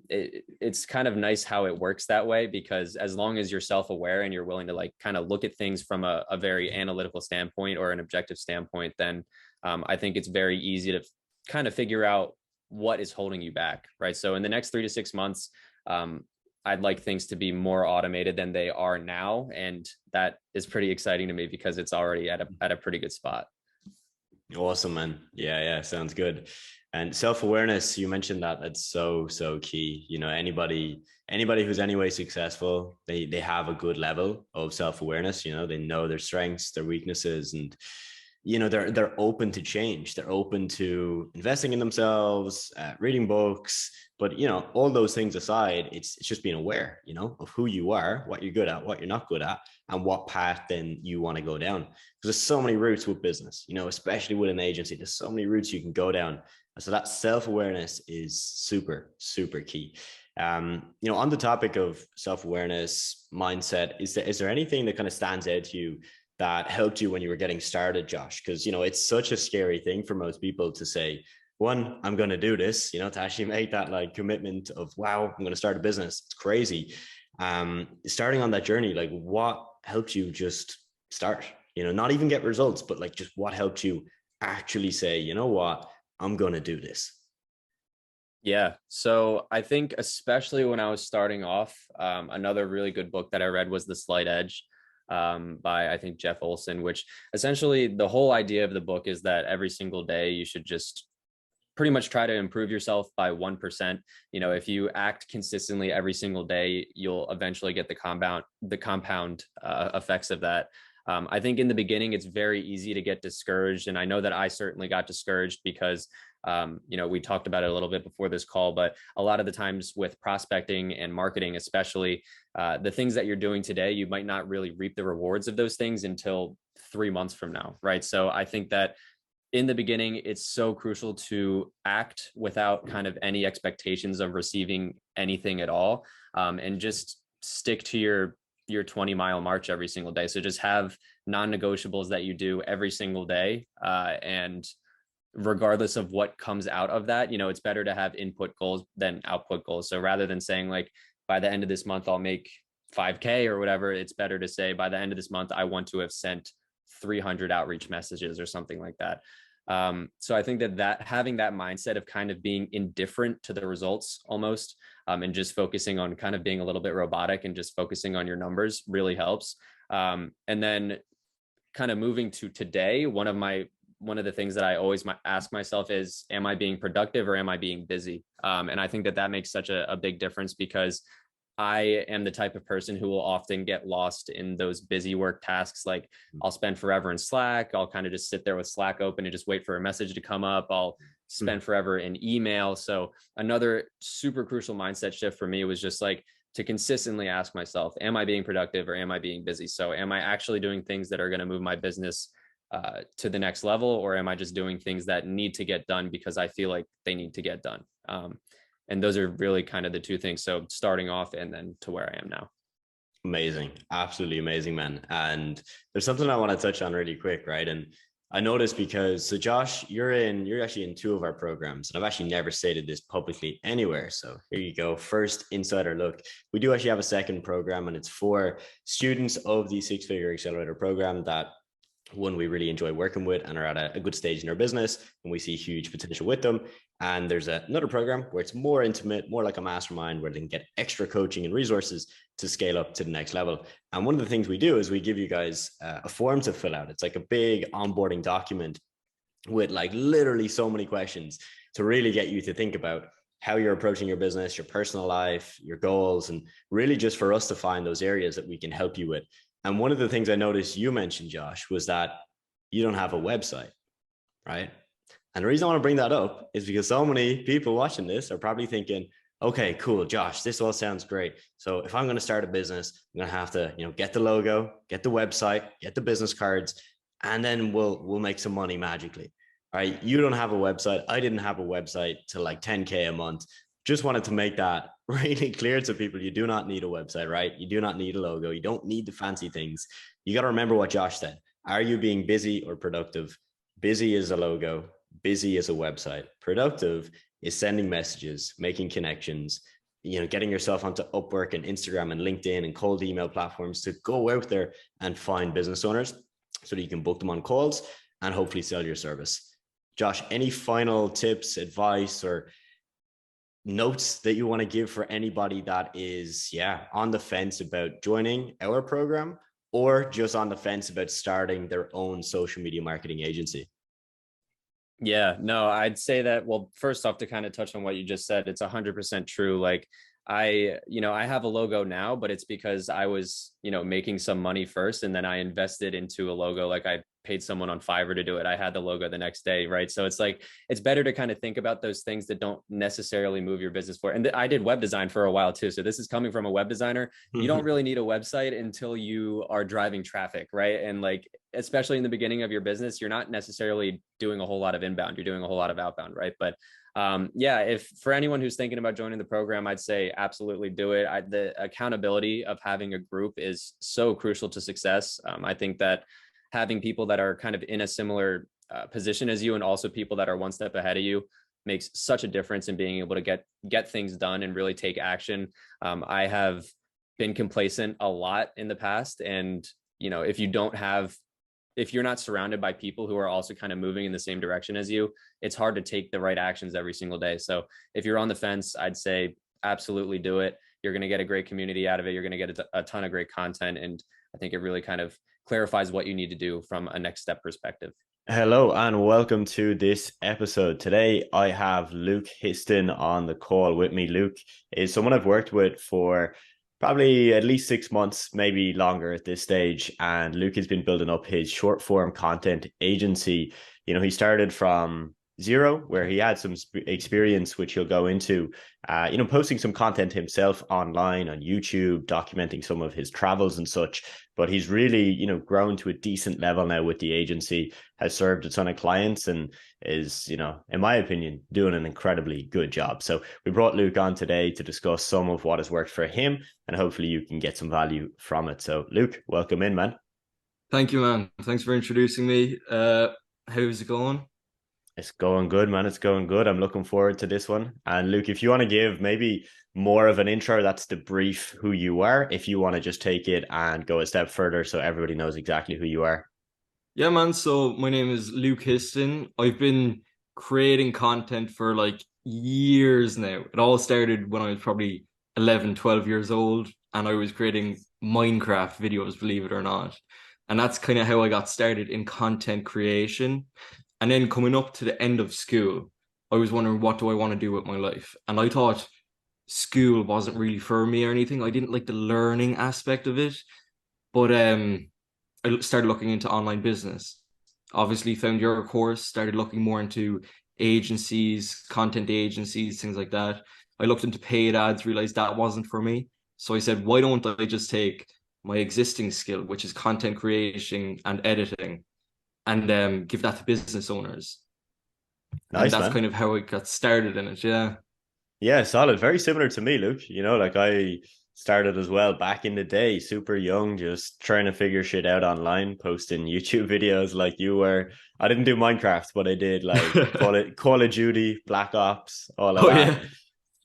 It's kind of nice how it works that way, because as long as you're self-aware and you're willing to like kind of look at things from a very analytical standpoint or an objective standpoint, then I think it's very easy to kind of figure out what is holding you back, right? So in the next 3 to 6 months, I'd like things to be more automated than they are now. And that is pretty exciting to me because it's already at a pretty good spot. Awesome, man. Yeah, sounds good. And self-awareness, you mentioned that. That's so key. You know, anybody who's anyway successful, they have a good level of self-awareness. You know, they know their strengths, their weaknesses, and you know, they're open to change. They're open to investing in themselves, reading books. But you know, all those things aside, it's just being aware, you know, of who you are, what you're good at, what you're not good at, and what path then you want to go down. Because there's so many routes with business, you know, especially with an agency. There's so many routes you can go down. So that self-awareness is super key. You know, on the topic of self-awareness, mindset, is there anything that kind of stands out to you that helped you when you were getting started, Josh? Because, you know, it's such a scary thing for most people to say, one, I'm going to do this, you know, to actually make that like commitment of, wow, I'm going to start a business. It's crazy. Starting on that journey, like what helped you just start, you know, not even get results, but like just what helped you actually say, you know what, I'm going to do this? Yeah. So I think especially when I was starting off, another really good book that I read was The Slight Edge by, I think, Jeff Olson, which essentially the whole idea of the book is that every single day you should just pretty much try to improve yourself by 1%. You know, if you act consistently every single day, you'll eventually get the compound effects of that. I think in the beginning, it's very easy to get discouraged. And I know that I certainly got discouraged because, you know, we talked about it a little bit before this call, but a lot of the times with prospecting and marketing, especially the things that you're doing today, you might not really reap the rewards of those things until 3 months from now, right? So I think that in the beginning, it's so crucial to act without kind of any expectations of receiving anything at all, and just stick to your 20-mile march every single day. So just have non-negotiables that you do every single day. And regardless of what comes out of that, you know, it's better to have input goals than output goals. So rather than saying like, by the end of this month, I'll make 5K or whatever, it's better to say by the end of this month, I want to have sent 300 outreach messages or something like that. So I think that having that mindset of kind of being indifferent to the results almost, and just focusing on kind of being a little bit robotic and just focusing on your numbers really helps. And then kind of moving to today, one of the things that I always ask myself is, am I being productive or am I being busy? And I think that makes such a big difference, because I am the type of person who will often get lost in those busy work tasks. Like I'll spend forever in Slack. I'll kind of just sit there with Slack open and just wait for a message to come up. I'll spend forever in email. So another super crucial mindset shift for me was just like to consistently ask myself, am I being productive or am I being busy? So am I actually doing things that are going to move my business to the next level, or am I just doing things that need to get done because I feel like they need to get done? And those are really kind of the two things. So starting off and then to where I am now. Amazing. Absolutely amazing, man. And there's something I want to touch on really quick, right? And I noticed because, so Josh, you're actually in 2 of our programs, and I've actually never stated this publicly anywhere. So here you go. First insider look. We do actually have a second program, and it's for students of the Figure Accelerator Program that, one, we really enjoy working with and are at a good stage in our business, and we see huge potential with them. And there's another program where it's more intimate, more like a mastermind, where they can get extra coaching and resources to scale up to the next level. And one of the things we do is we give you guys a form to fill out. It's like a big onboarding document with like literally so many questions to really get you to think about how you're approaching your business, your personal life, your goals, and really just for us to find those areas that we can help you with. And one of the things I noticed you mentioned, Josh, was that you don't have a website, right? And the reason I want to bring that up is because so many people watching this are probably thinking, okay, cool, Josh, this all sounds great. So if I'm going to start a business, I'm going to have to, you know, get the logo, get the website, get the business cards, and then we'll make some money magically. All right. You don't have a website. I didn't have a website to like 10K a month. Just wanted to make that really clear to people. You do not need a website, right? You do not need a logo. You don't need the fancy things. You got to remember what Josh said. Are you being busy or productive? busy is a logo, busy is a website. Productive is sending messages, making connections, getting yourself onto Upwork and Instagram and LinkedIn and cold email platforms to go out there and find business owners so that you can book them on calls and hopefully sell your service. Josh, any final tips, advice, or notes that you want to give for anybody that is, on the fence about joining our program or just on the fence about starting their own social media marketing agency? Yeah, no, I'd say that, well, first off, to kind of touch on what you just said, it's 100% true. Like I have a logo now, but it's because I was, making some money first, and then I invested into a logo. Like I paid someone on Fiverr to do it. I had the logo the next day, right? So it's like, it's better to kind of think about those things that don't necessarily move your business forward. And I did web design for a while too. So this is coming from a web designer. You don't really need a website until you are driving traffic, right? And like, especially in the beginning of your business, you're not necessarily doing a whole lot of inbound, you're doing a whole lot of outbound, right? But if for anyone who's thinking about joining the program, I'd say absolutely do it. The accountability of having a group is so crucial to success. I think that having people that are kind of in a similar position as you, and also people that are one step ahead of you, makes such a difference in being able to get things done and really take action. I have been complacent a lot in the past, and if you're not surrounded by people who are also kind of moving in the same direction as you, it's hard to take the right actions every single day. So if you're on the fence, I'd say absolutely do it. You're going to get a great community out of it. You're going to get a ton of great content. And I think it really kind of clarifies what you need to do from a next step perspective. Hello and welcome to this episode. Today I have Luke Histon on the call with me. Luke is someone I've worked with for probably at least 6 months, maybe longer at this stage. And Luke has been building up his short form content agency. He started from zero, where he had some experience, which he'll go into, posting some content himself online on YouTube, documenting some of his travels and such. But he's really, grown to a decent level now with the agency, has served a ton of clients, and is, in my opinion, doing an incredibly good job. So we brought Luke on today to discuss some of what has worked for him, and hopefully you can get some value from it. So Luke, welcome in, man. Thank you, man. Thanks for introducing me. How's it going? It's going good, man. It's going good. I'm looking forward to this one. And Luke, if you want to give maybe more of an intro, that's the brief who you are. If you want to just take it and go a step further so everybody knows exactly who you are. Yeah, man. So my name is Luke Histon. I've been creating content for like years now. It all started when I was probably 11, 12 years old, and I was creating Minecraft videos, believe it or not. And that's kind of how I got started in content creation. And then coming up to the end of school, I was wondering, what do I want to do with my life? And I thought school wasn't really for me or anything. I didn't like the learning aspect of it. But I started looking into online business. Obviously found your course, started looking more into agencies, content agencies, things like that. I looked into paid ads, realized that wasn't for me. So I said, why don't I just take my existing skill, which is content creation and editing, and give that to business owners. Nice, and that's man. kind of how I got started in it. Yeah, solid. Very similar to me, Luke. Like I started as well back in the day, super young, just trying to figure shit out online, posting YouTube videos like you were. I didn't do Minecraft, but I did like Call of Duty, Black Ops, all of that.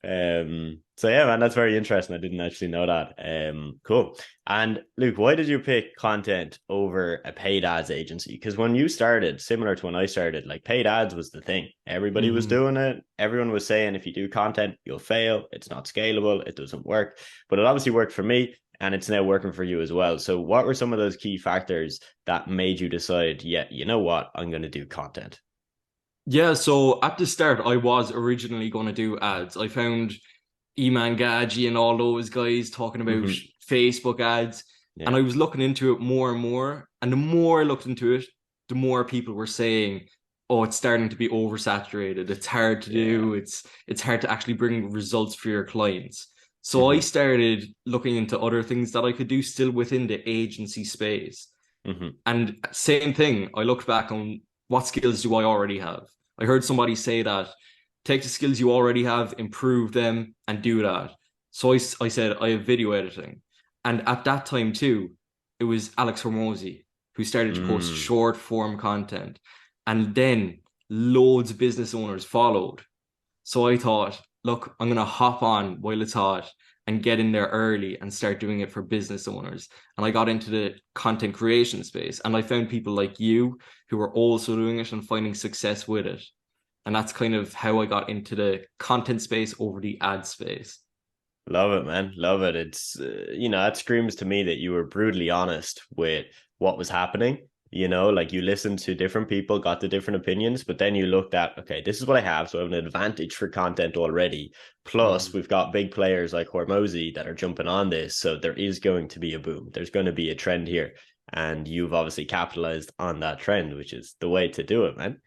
Yeah. So yeah, man, that's very interesting. I didn't actually know that. Cool. And Luke, why did you pick content over a paid ads agency? Because when you started, similar to when I started, like paid ads was the thing. Everybody was doing it. Everyone was saying, if you do content, you'll fail. It's not scalable. It doesn't work. But it obviously worked for me, and it's now working for you as well. So what were some of those key factors that made you decide, yeah, you know what, I'm going to do content? Yeah, so at the start, I was originally going to do ads. I found Eman Gaji and all those guys talking about Facebook ads. Yeah. And I was looking into it more and more. And the more I looked into it, the more people were saying, oh, it's starting to be oversaturated. It's hard to do. It's hard to actually bring results for your clients. So I started looking into other things that I could do still within the agency space. And same thing, I looked back on what skills do I already have? I heard somebody say that take the skills you already have, improve them, and do that. So I said, I have video editing. And at that time too, it was Alex Hormozy who started to post short form content. And then loads of business owners followed. So I thought, look, I'm going to hop on while it's hot and get in there early and start doing it for business owners. And I got into the content creation space, and I found people like you who were also doing it and finding success with it. And that's kind of how I got into the content space over the ad space. Love it, man. Love it. It's, that screams to me that you were brutally honest with what was happening. Like you listened to different people, got the different opinions, but then you looked at, okay, this is what I have. So I have an advantage for content already. Plus, we've got big players like Hormozy that are jumping on this. So there is going to be a boom. There's going to be a trend here. And you've obviously capitalized on that trend, which is the way to do it, man.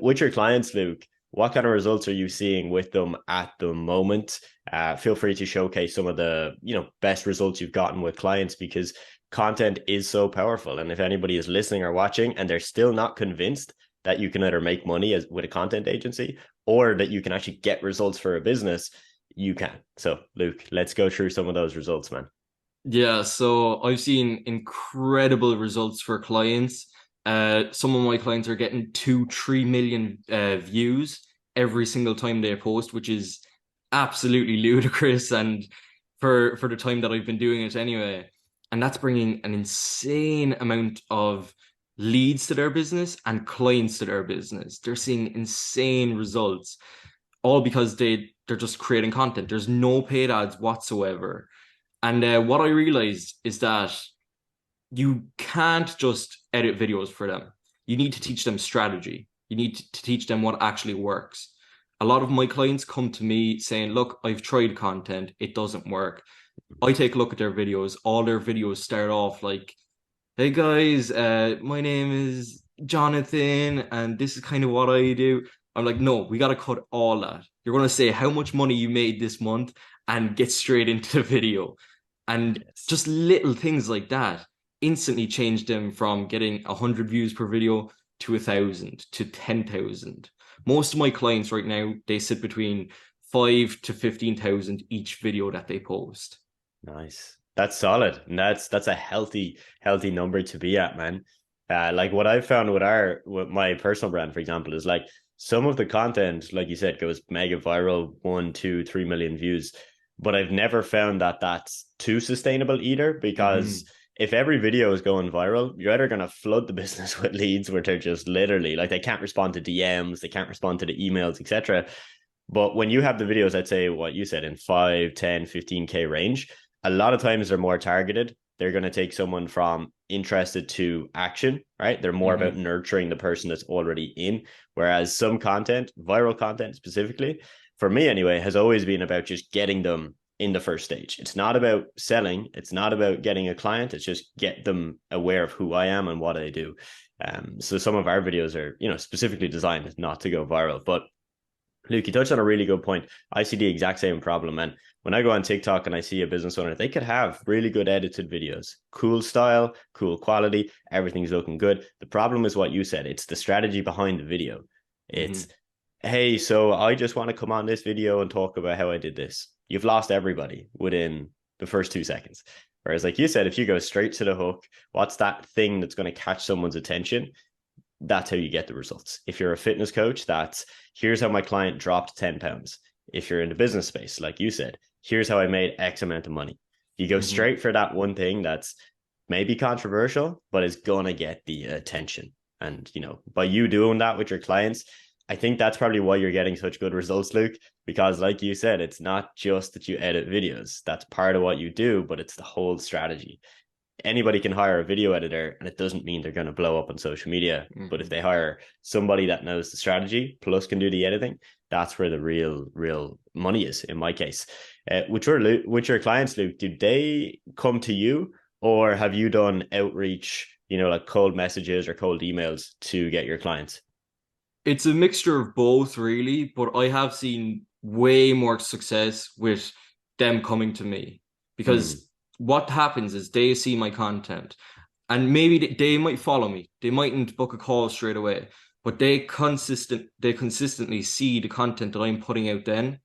With your clients, Luke, what kind of results are you seeing with them at the moment? Feel free to showcase some of the, best results you've gotten with clients, because content is so powerful. And if anybody is listening or watching and they're still not convinced that you can either make money with a content agency or that you can actually get results for a business, you can. So Luke, let's go through some of those results, man. Yeah, so I've seen incredible results for clients. Some of my clients are getting 2-3 million views every single time they post, which is absolutely ludicrous, and for the time that I've been doing it anyway. And that's bringing an insane amount of leads to their business and clients to their business. They're seeing insane results, all because they're just creating content. There's no paid ads whatsoever. And what I realized is that you can't just edit videos for them. You need to teach them strategy. You need to teach them what actually works. A lot of my clients come to me saying, look, I've tried content, it doesn't work. I take a look at their videos. All their videos start off like, hey guys, my name is Jonathan, and this is kind of what I do. I'm like, no, we got to cut all that. You're going to say how much money you made this month and get straight into the video. And just little things like that instantly changed them from getting 100 views per video to 1,000 to 10,000. Most of my clients right now, they sit between 5 to 15,000 each video that they post. Nice. That's solid. And that's a healthy number to be at, man. Like what I've found with my personal brand, for example, is like some of the content, like you said, goes mega viral, 1, 2, 3 million views. But I've never found that that's too sustainable either, because if every video is going viral, you're either going to flood the business with leads where they're just literally like, they can't respond to DMs, they can't respond to the emails, etc. But when you have the videos, I'd say what you said in 5, 10, 15K range, a lot of times they're more targeted. They're going to take someone from interested to action, right? They're more about nurturing the person that's already in. Whereas some content, viral content specifically, for me anyway, has always been about just getting them in the first stage. It's not about selling. It's not about getting a client. It's just get them aware of who I am and what I do. So some of our videos are, specifically designed not to go viral. But Luke, you touched on a really good point. I see the exact same problem. And when I go on TikTok and I see a business owner, they could have really good edited videos, cool style, cool quality, everything's looking good. The problem is what you said. It's the strategy behind the video. It's, hey, so I just want to come on this video and talk about how I did this. You've lost everybody within the first 2 seconds. Whereas like you said, if you go straight to the hook, what's that thing that's going to catch someone's attention? That's how you get the results. If you're a fitness coach, that's here's how my client dropped 10 pounds. If you're in the business space, like you said, here's how I made X amount of money. You go straight for that one thing that's maybe controversial, but is going to get the attention. And, by you doing that with your clients, I think that's probably why you're getting such good results, Luke, because like you said, it's not just that you edit videos. That's part of what you do, but it's the whole strategy. Anybody can hire a video editor, and it doesn't mean they're going to blow up on social media. But if they hire somebody that knows the strategy plus can do the editing, that's where the real money is in my case. With your clients, Luke, did they come to you, or have you done outreach, like cold messages or cold emails to get your clients? It's a mixture of both, really, but I have seen way more success with them coming to me, because what happens is they see my content and maybe they might follow me. They mightn't book a call straight away, but they consistently see the content that I'm putting out then.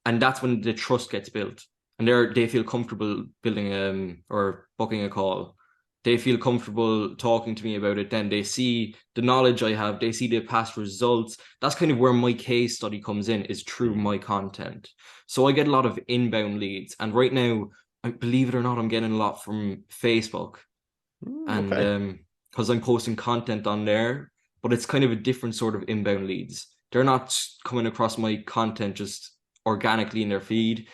And that's when the trust gets built, and they feel comfortable building or booking a call. they feel comfortable talking to me about it. Then they see the knowledge I have, they see the past results. That's kind of where my case study comes in, is through my content. So I get a lot of inbound leads. And right now, I believe it or not, I'm getting a lot from Facebook. And because I'm posting content on there, but it's kind of a different sort of inbound leads. They're not coming across my content just organically in their feed.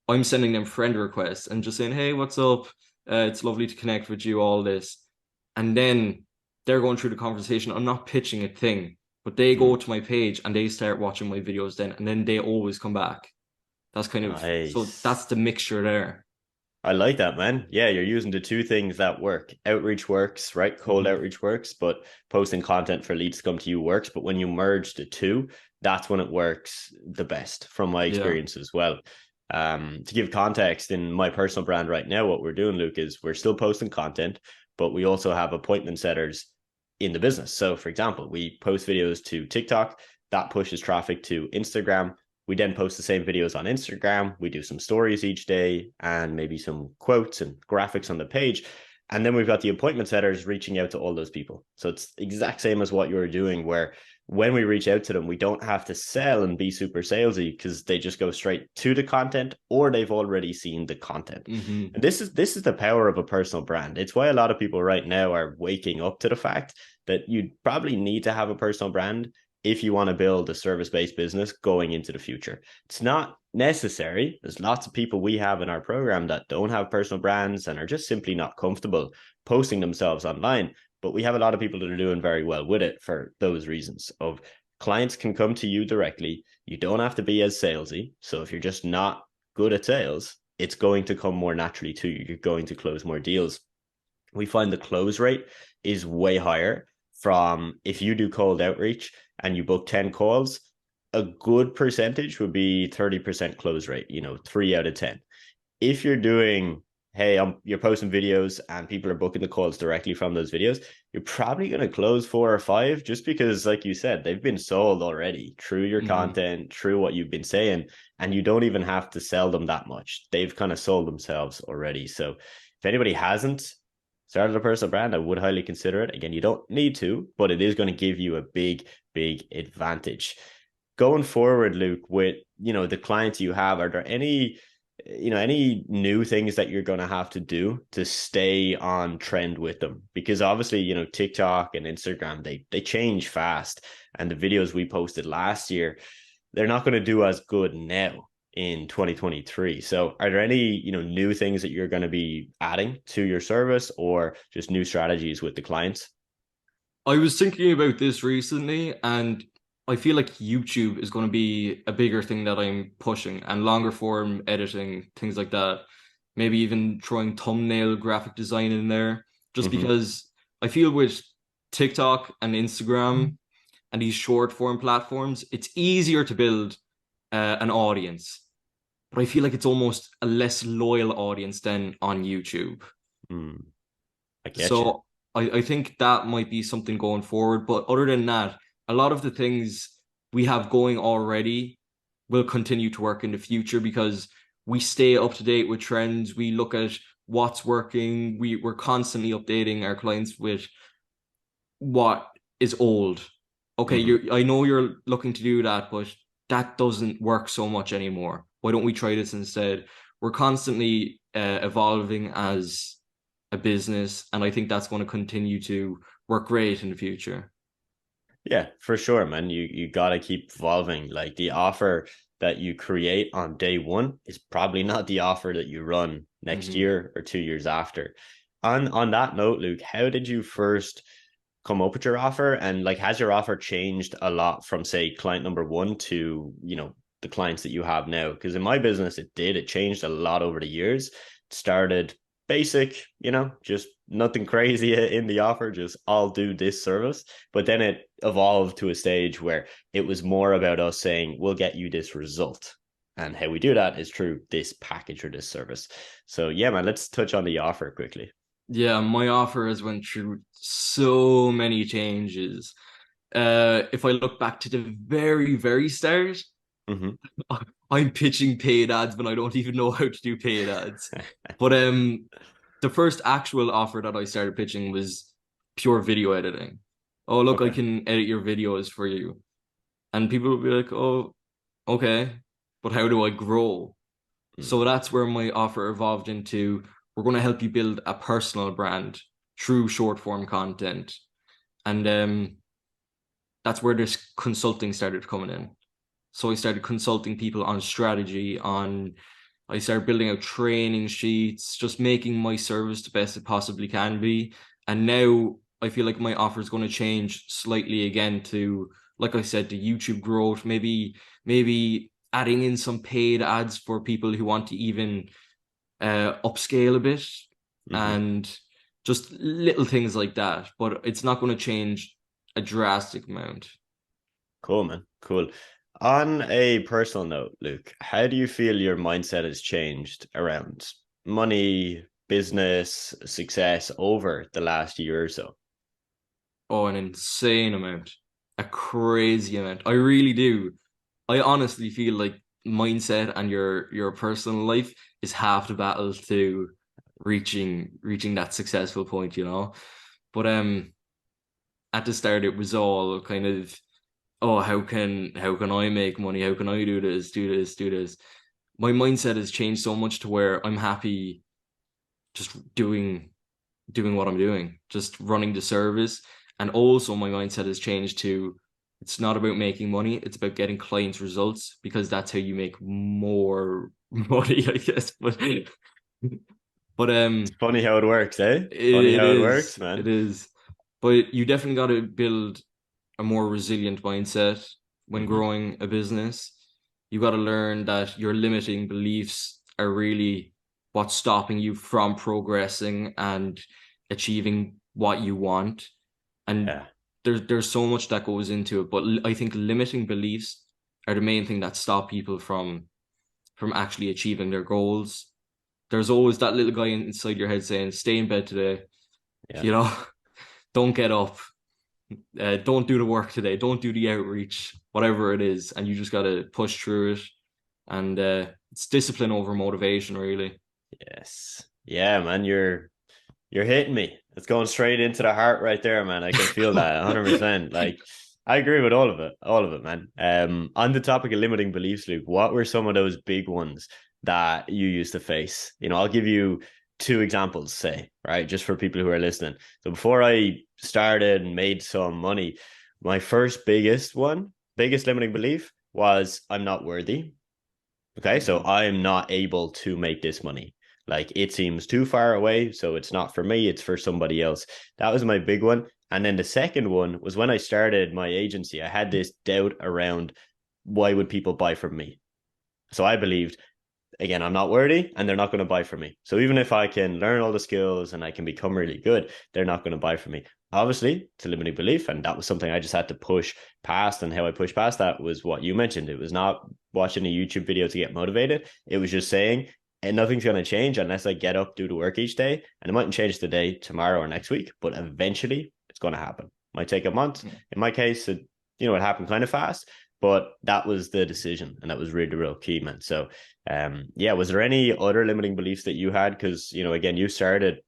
I'm sending them friend requests and just saying, hey, what's up? It's lovely to connect with you, all this. And then they're going through the conversation. I'm not pitching a thing, but they go to my page and they start watching my videos then, and then they always come back. That's kind of, so that's the mixture there. I like that, man. Yeah, you're using the two things that work. Outreach works, right? Cold outreach works, but posting content for leads to come to you works. But when you merge the two, that's when it works the best, from my experience as well. To give context, in my personal brand right now, what we're doing, Luke, is we're still posting content, but we also have appointment setters in the business. So for example, we post videos to TikTok, that pushes traffic to Instagram. We then post the same videos on Instagram. We do some stories each day and maybe some quotes and graphics on the page. And then we've got the appointment setters reaching out to all those people. So it's exact same as what you're doing, where when we reach out to them, we don't have to sell and be super salesy, because they just go straight to the content, or they've already seen the content. And this is the power of a personal brand. It's why a lot of people right now are waking up to the fact that you probably need to have a personal brand if you want to build a service-based business going into the future. It's not necessary. There's lots of people we have in our program that don't have personal brands and are just simply not comfortable posting themselves online. But we have a lot of people that are doing very well with it for those reasons of clients can come to you directly. You don't have to be as salesy. So if you're just not good at sales, it's going to come more naturally to you. You're going to close more deals. We find the close rate is way higher from if you do cold outreach and you book 10 calls, a good percentage would be 30% close rate, 3 out of 10. If you're doing, hey, you're posting videos and people are booking the calls directly from those videos, you're probably going to close 4 or 5, just because, like you said, they've been sold already through your content, through what you've been saying, and you don't even have to sell them that much. They've kind of sold themselves already. So if anybody hasn't started a personal brand, I would highly consider it. Again, you don't need to, but it is going to give you a big advantage. Going forward, Luke, with, the clients you have, are there any new things that you're going to have to do to stay on trend with them? Because obviously, TikTok and Instagram, they change fast. And the videos we posted last year, they're not going to do as good now in 2023. So are there any, new things that you're going to be adding to your service, or just new strategies with the clients? I was thinking about this recently, and I feel like YouTube is going to be a bigger thing that I'm pushing, and longer form editing, things like that. Maybe even throwing thumbnail graphic design in there, just because I feel with TikTok and Instagram and these short form platforms, it's easier to build an audience. But I feel like it's almost a less loyal audience than on YouTube. I get so you. I think that might be something going forward. But other than that, a lot of the things we have going already will continue to work in the future, because we stay up to date with trends. We look at what's working. We're constantly updating our clients with what is old. Okay, I know you're looking to do that, but that doesn't work so much anymore. Why don't we try this instead? We're constantly evolving as a business, and I think that's going to continue to work great in the future. Yeah, for sure, man. You got to keep evolving. Like, the offer that you create on day one is probably not the offer that you run next year or 2 years after. On that note, Luke, how did you first come up with your offer? And like, has your offer changed a lot from, say, client number one to, the clients that you have now? Because in my business, it changed a lot over the years. It started basic, just nothing crazy in the offer, just I'll do this service. But then it evolved to a stage where it was more about us saying, we'll get you this result. And how we do that is through this package or this service. So yeah, man, let's touch on the offer quickly. Yeah, my offer has went through so many changes. If I look back to the very, very start, I'm pitching paid ads when I don't even know how to do paid ads. But the first actual offer that I started pitching was pure video editing. Oh, look, I can edit your videos for you. And people would be like, oh, okay, but how do I grow? So that's where my offer evolved into, we're going to help you build a personal brand through short form content. And that's where this consulting started coming in. So I started consulting people on strategy, I started building out training sheets, just making my service the best it possibly can be. And now I feel like my offer is going to change slightly again to, like I said, the YouTube growth, maybe adding in some paid ads for people who want to even upscale a bit, and just little things like that. But it's not going to change a drastic amount. Cool, man. Cool. On a personal note, Luke, how do you feel your mindset has changed around money, business, success over the last year or so? Oh, an insane amount, a crazy amount. I really do. I honestly feel like mindset and your personal life is half the battle to reaching that successful point, you know. But at the start it was all kind of, oh, how can I make money? How can I do this? My mindset has changed so much to where I'm happy just doing what I'm doing, just running the service. And also my mindset has changed to, it's not about making money, it's about getting clients results, because that's how you make more money, I guess. But It's funny how it works, eh? it Works, man. It is. But you definitely got to build a more resilient mindset when growing a business. You got to learn that your limiting beliefs are really what's stopping you from progressing and achieving what you want. And there's so much that goes into it, but I think limiting beliefs are the main thing that stop people from actually achieving their goals. There's always that little guy inside your head saying, stay in bed today, you know, don't get up, don't do the work today, don't do the outreach, whatever it is. And you just got to push through it. And it's discipline over motivation, really. Yes. Yeah, man, you're hitting me. It's going straight into the heart right there, man. I can feel that 100%. Like, I agree with all of it, man. On the topic of limiting beliefs, Luke, what were some of those big ones that you used to face? You know, I'll give you 2 examples, say, right, just for people who are listening. So before I started and made some money, my first biggest limiting belief was, I'm not worthy. Okay, so I am not able to make this money. Like, it seems too far away, so it's not for me, it's for somebody else. That was my big one. And then the second one was when I started my agency, I had this doubt around, why would people buy from me? So I believed, again, I'm not worthy and they're not going to buy from me. So even if I can learn all the skills and I can become really good, they're not going to buy from me. Obviously, it's a limiting belief, and that was something I just had to push past. And how I pushed past that was what you mentioned. It was not watching a YouTube video to get motivated. It was just saying, and nothing's going to change unless I get up, do the work each day. And it mightn't change today, tomorrow, or next week, but eventually it's going to happen. It might take a month. In my case, it happened kind of fast, but that was the decision, and that was really the real key, man. So, was there any other limiting beliefs that you had? Because, again, you started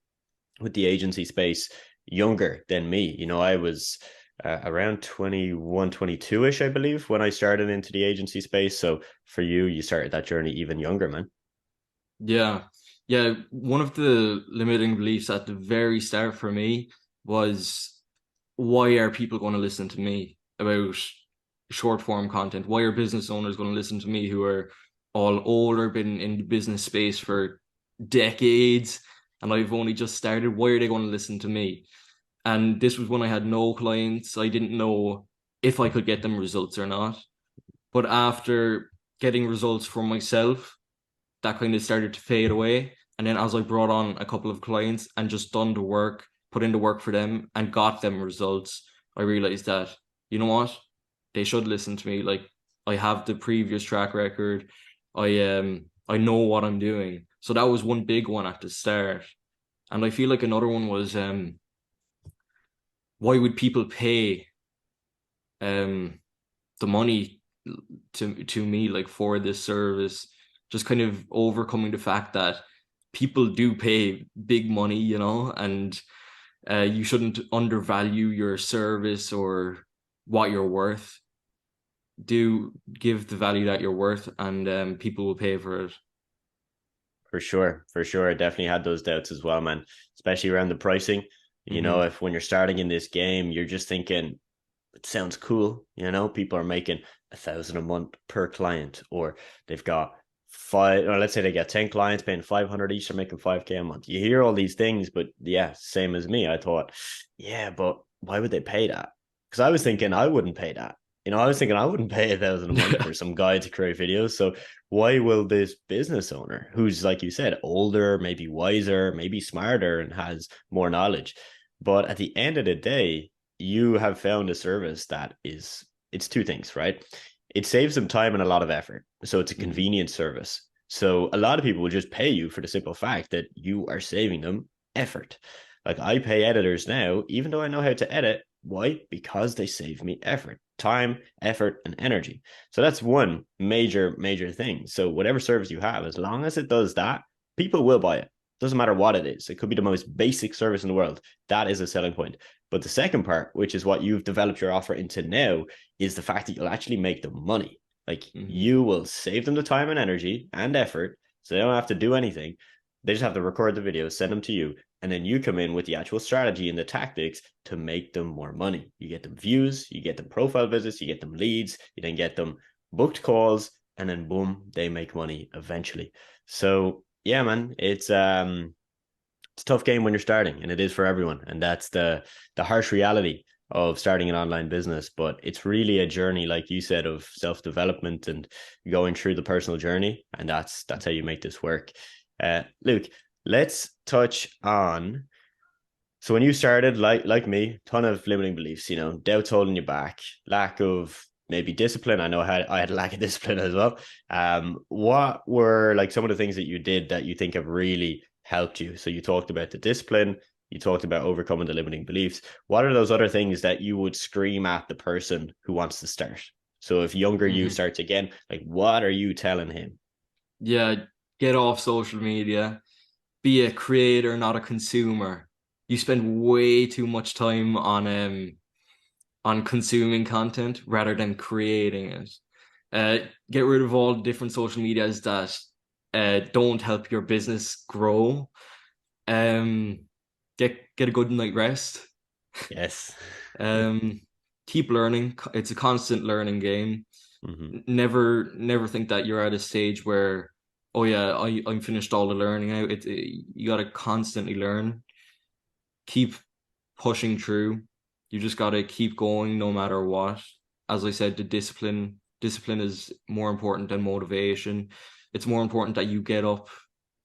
with the agency space younger than me. I was around 21, 22-ish, I believe, when I started into the agency space. So for you started that journey even younger, man. Yeah. One of the limiting beliefs at the very start for me was, why are people going to listen to me about short form content? Why are business owners going to listen to me who are all older, been in the business space for decades, and I've only just started? Why are they going to listen to me? And this was when I had no clients. I didn't know if I could get them results or not. But after getting results for myself, that kind of started to fade away. And then as I brought on a couple of clients and just done the work, put in the work for them and got them results, I realized that, you know what, they should listen to me. Like, I have the previous track record. I know what I'm doing. So that was one big one at the start. And I feel like another one was, why would people pay the money to me, like, for this service? Just kind of overcoming the fact that people do pay big money, you know, and you shouldn't undervalue your service or what you're worth. Do give the value that you're worth, and people will pay for it. For sure, for sure. I definitely had those doubts as well, man, especially around the pricing. You know, if when you're starting in this game, you're just thinking, it sounds cool. You know, people are making 1,000 a month per client, or they've got five, or let's say they get 10 clients paying 500 each, they're making 5K a month. You hear all these things, but yeah, same as me. I thought, yeah, but why would they pay that? Because I was thinking I wouldn't pay that. You know, I was thinking I wouldn't pay 1,000 a month for some guy to create videos. So why will this business owner, who's, like you said, older, maybe wiser, maybe smarter, and has more knowledge? But at the end of the day, you have found a service that is, it's two things, right? It saves them time and a lot of effort. So it's a convenient service. So a lot of people will just pay you for the simple fact that you are saving them effort. Like I pay editors now, even though I know how to edit. Why? Because they save me effort, time, effort, and energy. So that's one major, major thing. So whatever service you have, as long as it does that, people will buy it. Doesn't matter what it is. It could be the most basic service in the world. That is a selling point. But the second part, which is what you've developed your offer into now, is the fact that you'll actually make them money. Like you will save them the time and energy and effort, so they don't have to do anything. They just have to record the videos, send them to you, and then you come in with the actual strategy and the tactics to make them more money. You get them views, you get them profile visits, you get them leads, you then get them booked calls, and then boom, they make money eventually. So yeah, man, it's a tough game when you're starting, and it is for everyone. And that's the harsh reality of starting an online business. But it's really a journey, like you said, of self-development and going through the personal journey. And that's how you make this work. Luke, let's touch on, so when you started, like me, ton of limiting beliefs, you know, doubts holding you back, lack of maybe discipline. I know I had a lack of discipline as well. What were like some of the things that you did that you think have really helped you? So you talked about the discipline, you talked about overcoming the limiting beliefs. What are those other things that you would scream at the person who wants to start? So if younger you starts again, like what are you telling him? Yeah, get off social media, be a creator, not a consumer. You spend way too much time on consuming content rather than creating it. Get rid of all the different social medias that don't help your business grow. Get a good night rest. Yes. Keep learning. It's a constant learning game. Never think that you're at a stage where, oh yeah, I'm finished all the learning now. You got to constantly learn. Keep pushing through. You just got to keep going no matter what. As I said, the discipline is more important than motivation. It's more important that you get up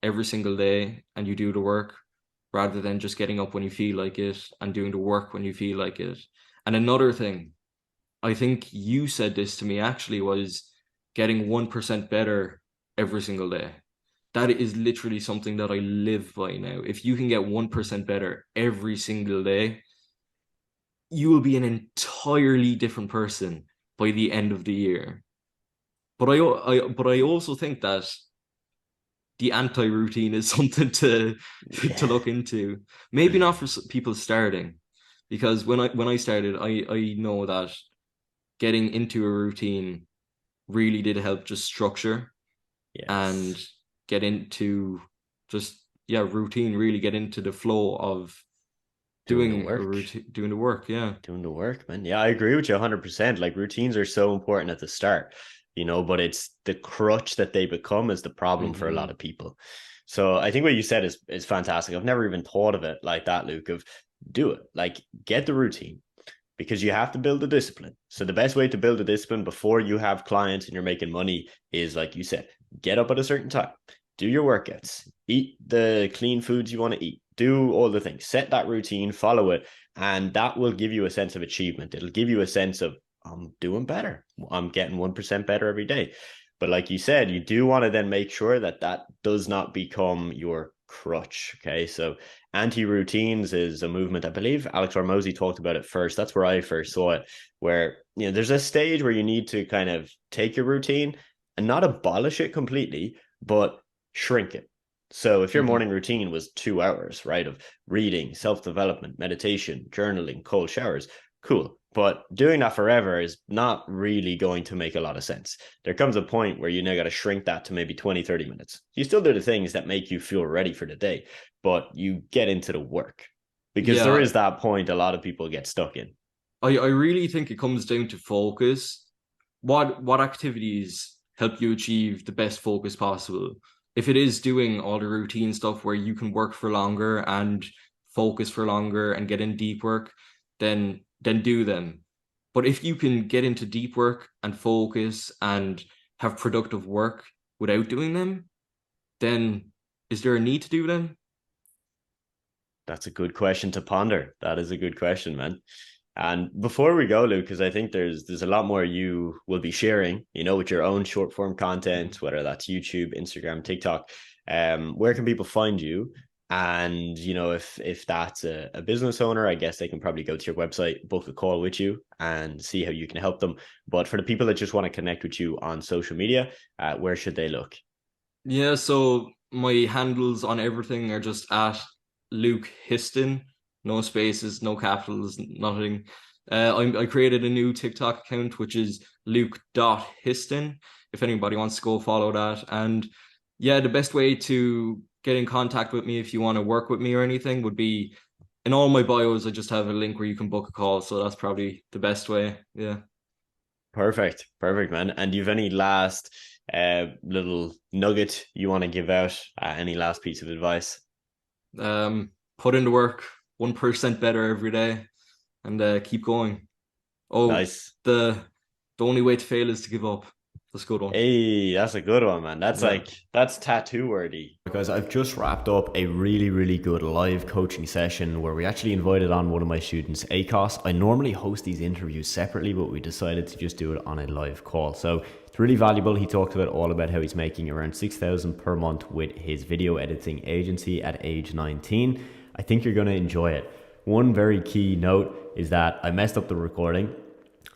every single day and you do the work, rather than just getting up when you feel like it and doing the work when you feel like it. And another thing, I think you said this to me actually, was getting 1% better every single day. That is literally something that I live by now. If you can get 1% better every single day, you will be an entirely different person by the end of the year. But I also think that the anti-routine is something to look into. Maybe not for people starting, because when I started, I know that getting into a routine really did help just structure and get into routine, really get into the flow of doing the work, man. Yeah, I agree with you 100%. Like routines are so important at the start, you know, but it's the crutch that they become is the problem for a lot of people. So I think what you said is fantastic. I've never even thought of it like that, Luke, of do it, like get the routine, because you have to build the discipline. So the best way to build a discipline before you have clients and you're making money is, like you said, get up at a certain time, do your workouts, eat the clean foods you want to eat, do all the things, set that routine, follow it. And that will give you a sense of achievement. It'll give you a sense of, I'm doing better. I'm getting 1% better every day. But like you said, you do want to then make sure that that does not become your crutch. Okay. So anti-routines is a movement. I believe Alex Hormozy talked about it first. That's where I first saw it, where, you know, there's a stage where you need to kind of take your routine and not abolish it completely, but shrink it. So if your morning routine was 2 hours, right, of reading, self-development, meditation, journaling, cold showers, cool. But doing that forever is not really going to make a lot of sense. There comes a point where you now got to shrink that to maybe 20, 30 minutes. You still do the things that make you feel ready for the day, but you get into the work. Because there is that point a lot of people get stuck in. I really think it comes down to focus. What activities help you achieve the best focus possible? If it is doing all the routine stuff where you can work for longer and focus for longer and get in deep work, then do them. But if you can get into deep work and focus and have productive work without doing them, then is there a need to do them? That's a good question to ponder. That is a good question, man. And before we go, Luke, because I think there's a lot more you will be sharing, you know, with your own short form content, whether that's YouTube, Instagram, TikTok. Where can people find you? And, you know, if that's a business owner, I guess they can probably go to your website, book a call with you and see how you can help them. But for the people that just want to connect with you on social media, where should they look? Yeah, so my handles on everything are just at Luke Histon, no spaces, no capitals, nothing. I created a new TikTok account, which is luke.histon, if anybody wants to go follow that. And yeah, the best way to get in contact with me if you want to work with me or anything would be in all my bios. I just have a link where you can book a call. So that's probably the best way. Yeah. Perfect, man. And do you have any last little nugget you want to give out? Any last piece of advice? Put in the work, 1% better every day, and keep going. Oh, nice. The only way to fail is to give up. That's a good one. Hey, that's a good one, man. That's that's tattoo worthy. Because I've just wrapped up a really, really good live coaching session where we actually invited on one of my students, ACOS. I normally host these interviews separately, but we decided to just do it on a live call. So it's really valuable. He talked all about how he's making around 6,000 per month with his video editing agency at age 19. I think you're going to enjoy it. One very key note is that I messed up the recording.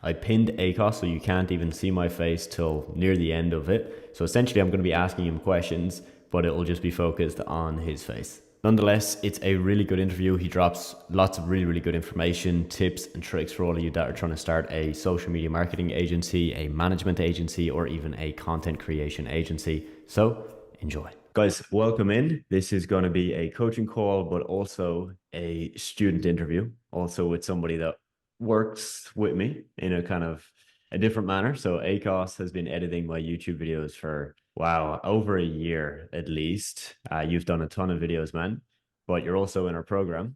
I pinned ACOS, so you can't even see my face till near the end of it. So essentially I'm going to be asking him questions, but it will just be focused on his face. Nonetheless, it's a really good interview. He drops lots of really, really good information, tips and tricks for all of you that are trying to start a social media marketing agency, a management agency, or even a content creation agency. So enjoy. Guys, welcome in. This is going to be a coaching call, but also a student interview, also with somebody that works with me in a kind of a different manner. So ACOS has been editing my YouTube videos for, wow, over a year at least. You've done a ton of videos, man, but you're also in our program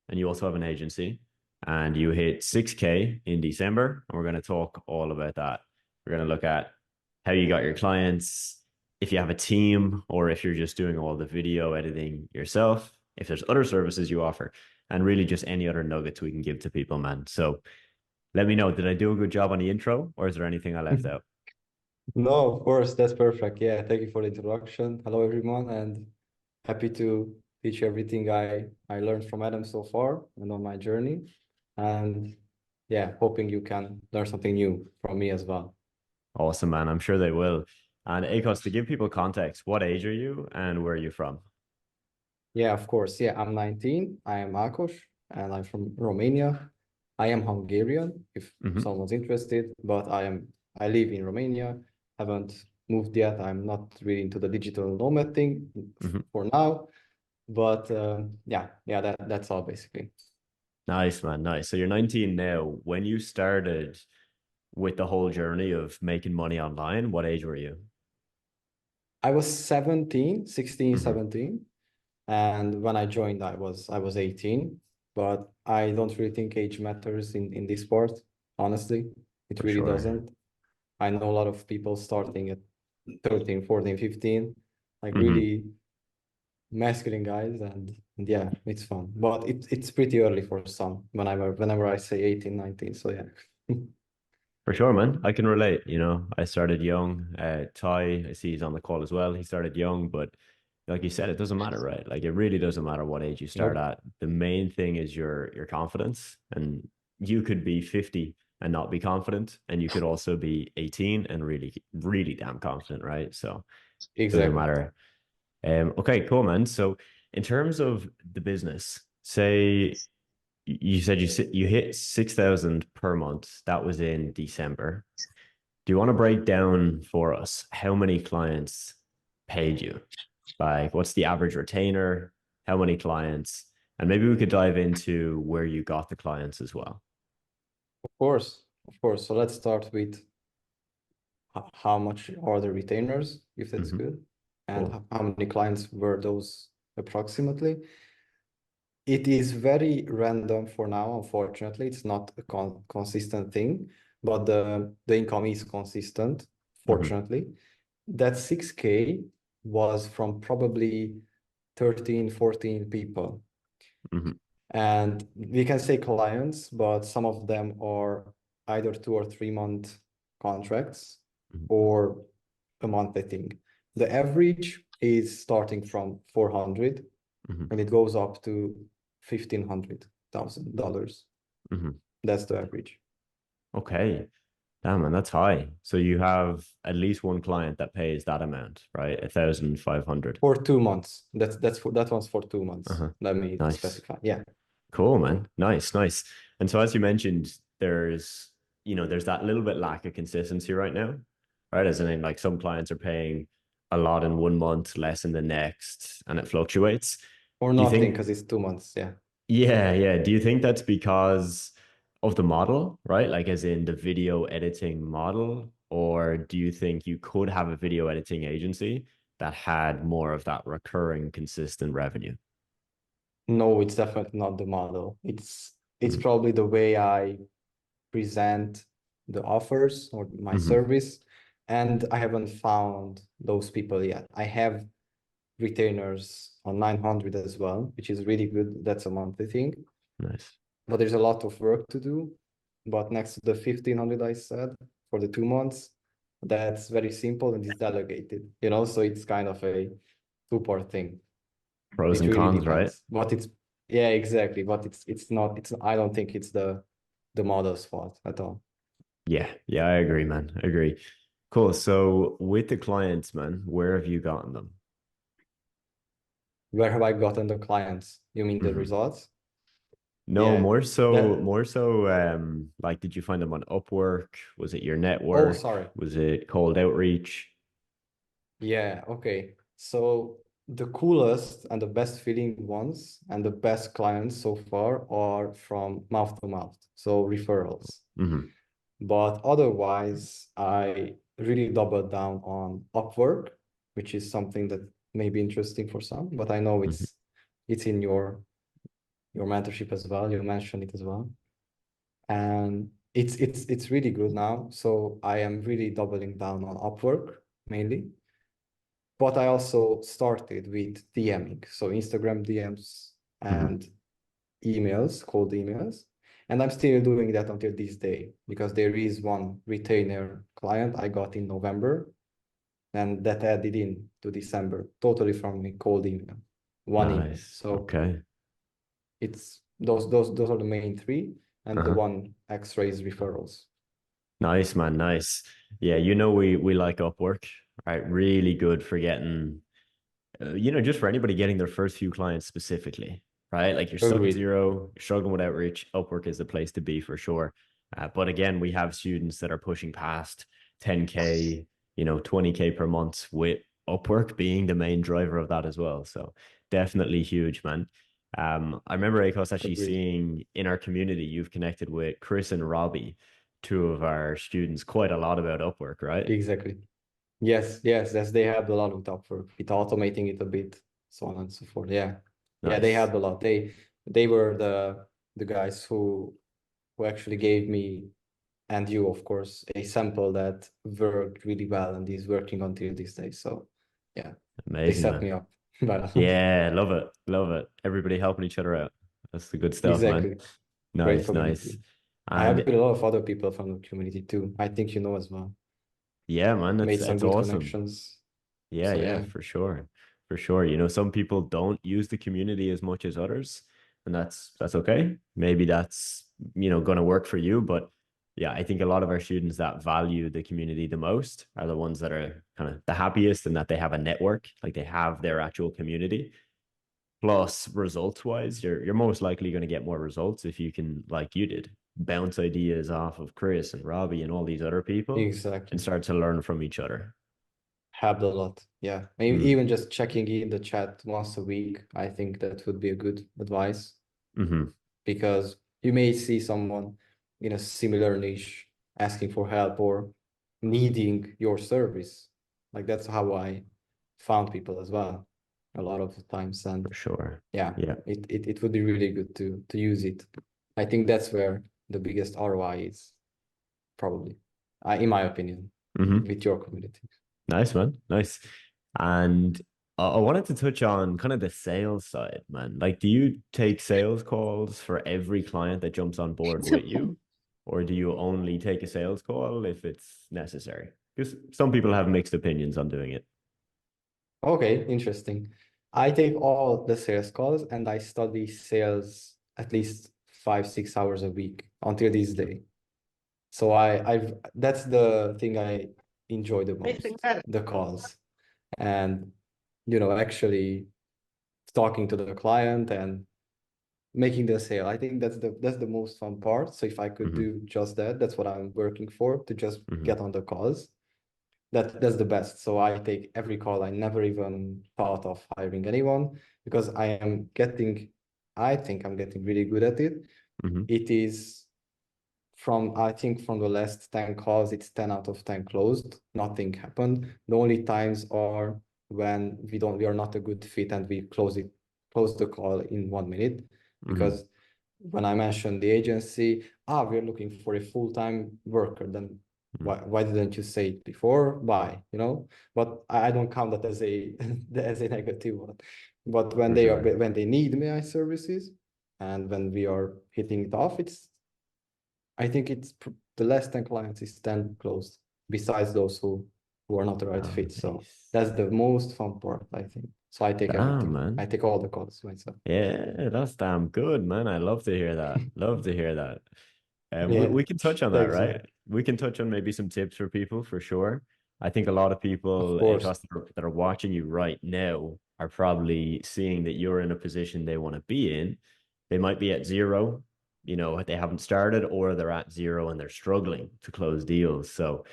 and you also have an agency and you hit 6K in December. And we're going to talk all about that. We're going to look at how you got your clients, if you have a team, or if you're just doing all the video editing yourself, if there's other services you offer, and really just any other nuggets we can give to people, man. So let me know, did I do a good job on the intro, or is there anything I left out? No, of course, that's perfect. Yeah, thank you for the introduction. Hello, everyone, and happy to teach you everything I learned from Adam so far and on my journey. And yeah, hoping you can learn something new from me as well. Awesome, man. I'm sure they will. And ACOS, to give people context, what age are you and where are you from? Yeah, of course. Yeah, I'm 19. I am Akos, and I'm from Romania. I am Hungarian, if someone's interested, but I live in Romania. Haven't moved yet. I'm not really into the digital nomad thing for now. But that's all basically. Nice, man. Nice. So you're 19 now. When you started with the whole journey of making money online, what age were you? I was 16, 17. And when I joined, I was 18, but I don't really think age matters in this sport. Honestly, it really doesn't. I know a lot of people starting at 13, 14, 15, like really masculine guys, and yeah, it's fun. But it's pretty early for some whenever I say 18, 19. So yeah. For sure, man. I can relate. You know, I started young. Ty, I see he's on the call as well. He started young, but like you said, it doesn't matter, right? Like it really doesn't matter what age you start at. The main thing is your confidence. And you could be 50 and not be confident, and you could also be 18 and really, really damn confident, right? So it doesn't matter. Okay, cool, man. So in terms of the business, say you said you hit 6,000 per month. That was in December. Do you want to break down for us how many clients paid you? Like, what's the average retainer? How many clients? And maybe we could dive into where you got the clients as well. Of course, of course. So let's start with how much are the retainers, if that's good, and Cool. how many clients were those approximately. It is very random for now, unfortunately. It's not a consistent thing, but the income is consistent, fortunately. That 6K was from probably 13, 14 people. And we can say clients, but some of them are either 2 or 3 month contracts or a month, I think. The average is starting from 400 and it goes up to $1,500,000. That's the average. Okay. Damn, man, that's high. So you have at least one client that pays that amount, right? 1,500 for 2 months. That one's for 2 months. Let me specify. Yeah. Cool, man. Nice, nice. And so as you mentioned, there's that little bit lack of consistency right now, right? As in like some clients are paying a lot in 1 month, less in the next, and it fluctuates. Or nothing because it's 2 months. Yeah. Yeah, yeah. Do you think that's because of the model, right? Like as in the video editing model, or do you think you could have a video editing agency that had more of that recurring, consistent revenue? No, it's definitely not the model. It's probably the way I present the offers or my service, and I haven't found those people yet. I have retainers on 900 as well, which is really good. That's a monthly thing. Nice. But there's a lot of work to do. But next to the 1,500 I said for the 2 months, that's very simple and it's delegated, so it's kind of a two-part thing. Pros and really cons, depends. right? But yeah, exactly. But it's not, I don't think it's the model's fault at all. Yeah, I agree, man. I agree. Cool. So with the clients, man, where have you gotten them? Where have I gotten the clients? You mean the results? No, Yeah, more so, like, did you find them on Upwork? Was it your network? sorry. Was it cold outreach? Yeah, okay. So the coolest and the best feeling ones and the best clients so far are from mouth to mouth, so referrals. But otherwise, I really doubled down on Upwork, which is something that may be interesting for some, but I know it's in your mentorship as well. You mentioned it as well. And it's really good now. So I am really doubling down on Upwork mainly. But I also started with DMing, so Instagram DMs and emails, cold emails. And I'm still doing that until this day because there is one retainer client I got in November and that added in to December, totally from a cold email, one email. So okay. It's those are the main three, and the one extra is referrals. Nice, man. Nice. Yeah, we like Upwork, right? Really good for getting, just for anybody getting their first few clients specifically, right? Like you're stuck at zero, you're struggling with outreach. Upwork is the place to be for sure. But again, we have students that are pushing past 10K, 20K per month, with Upwork being the main driver of that as well. So definitely huge, man. I remember Akos actually seeing in our community, you've connected with Chris and Robbie, two of our students, quite a lot about Upwork, right? Exactly. Yes, they have a lot with Upwork, with automating it a bit, so on and so forth. Yeah. Nice. Yeah, they had a lot. They were the guys who actually gave me, and you of course, a sample that worked really well and is working until this day. So yeah, amazing, they set me up. Yeah, love it. Everybody helping each other out. That's the good stuff, exactly. man. Great Nice. community. I have met a lot of other people from the community too. I think you know as well. Yeah, man, Made some that's good awesome. connections. Yeah, So, yeah, for sure. For sure. Some people don't use the community as much as others, and that's okay. Maybe that's, going to work for you, but yeah, I think a lot of our students that value the community the most are the ones that are kind of the happiest and that they have a network, like they have their actual community. Plus, results wise, you're most likely going to get more results if you can, like you did, bounce ideas off of Chris and Robbie and all these other people Exactly. and start to learn from each other. Helped a lot. Yeah. Maybe even just checking in the chat once a week, I think that would be a good advice. Because you may see someone in a similar niche asking for help or needing your service. Like that's how I found people as well a lot of the times. And For sure. yeah, Yeah. it would be really good to use it. I think that's where the biggest ROI is, probably, in my opinion, with your community. Nice, man. Nice. And I wanted to touch on kind of the sales side, man. Like, do you take sales calls for every client that jumps on board with you? Or do you only take a sales call if it's necessary? Because some people have mixed opinions on doing it. Okay, interesting. I take all the sales calls and I study sales at least 5-6 hours a week until this day. So I've that's the thing I enjoy the most, the calls. And actually talking to the client and making the sale. I think that's the most fun part. So if I could do just that, that's what I'm working for, to just get on the calls. That's the best. So I take every call. I never even thought of hiring anyone because I think I'm getting really good at it. It is I think from the last 10 calls, it's 10 out of 10 closed. Nothing happened. The only times are when we are not a good fit and we close the call in 1 minute. Because when I mentioned the agency, we're looking for a full-time worker, then why didn't you say it before? Why? But I don't count that as a as a negative one. But when they need my services and when we are hitting it off, I think it's the last 10 clients is 10 closed, besides those who are not the right fit. So that's the most fun part, I think. So I take everything. Man. I take all the calls myself. Yeah, that's damn good, man. I love to hear that. Love to hear that. Yeah. We can touch on that, Thanks, right? man. We can touch on maybe some tips for people for sure. I think a lot of people Of course. that are watching you right now are probably seeing that you're in a position they want to be in. They might be at zero, they haven't started, or they're at zero and they're struggling to close deals. So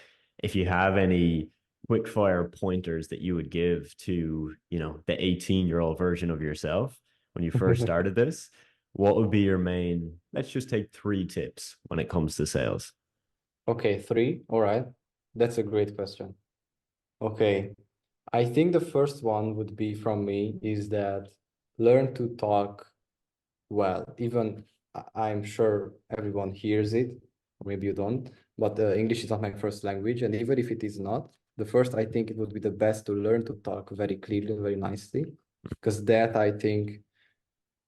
if you have any quick fire pointers that you would give to, the 18-year-old version of yourself when you first started this, what would be your main, let's just take 3 tips when it comes to sales? Okay, 3. All right. That's a great question. Okay. I think the first one would be from me is that learn to talk well. Even I'm sure everyone hears it, or maybe you don't, but English is not my first language. And even if it is not, the first, I think it would be the best to learn to talk very clearly and very nicely, because that, I think,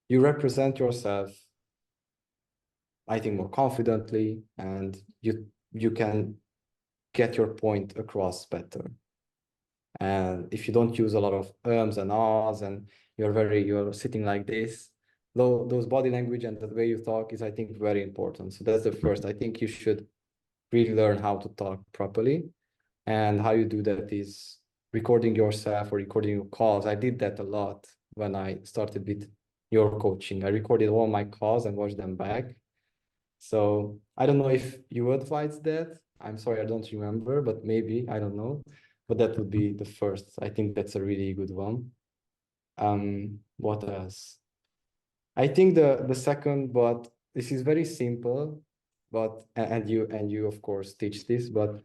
you represent yourself, I think, more confidently, and you can get your point across better. And if you don't use a lot of ums and ahs and you're sitting like this, those body language and the way you talk is, I think, very important. So that's the first. I think you should really learn how to talk properly. And how you do that is recording yourself or recording your calls. I did that a lot when I started with your coaching. I recorded all my calls and watched them back. So I don't know if you advise that. I'm sorry, I don't remember, but maybe, I don't know. But that would be the first. I think that's a really good one. What else? I think the second, but this is very simple, but and you of course teach this, but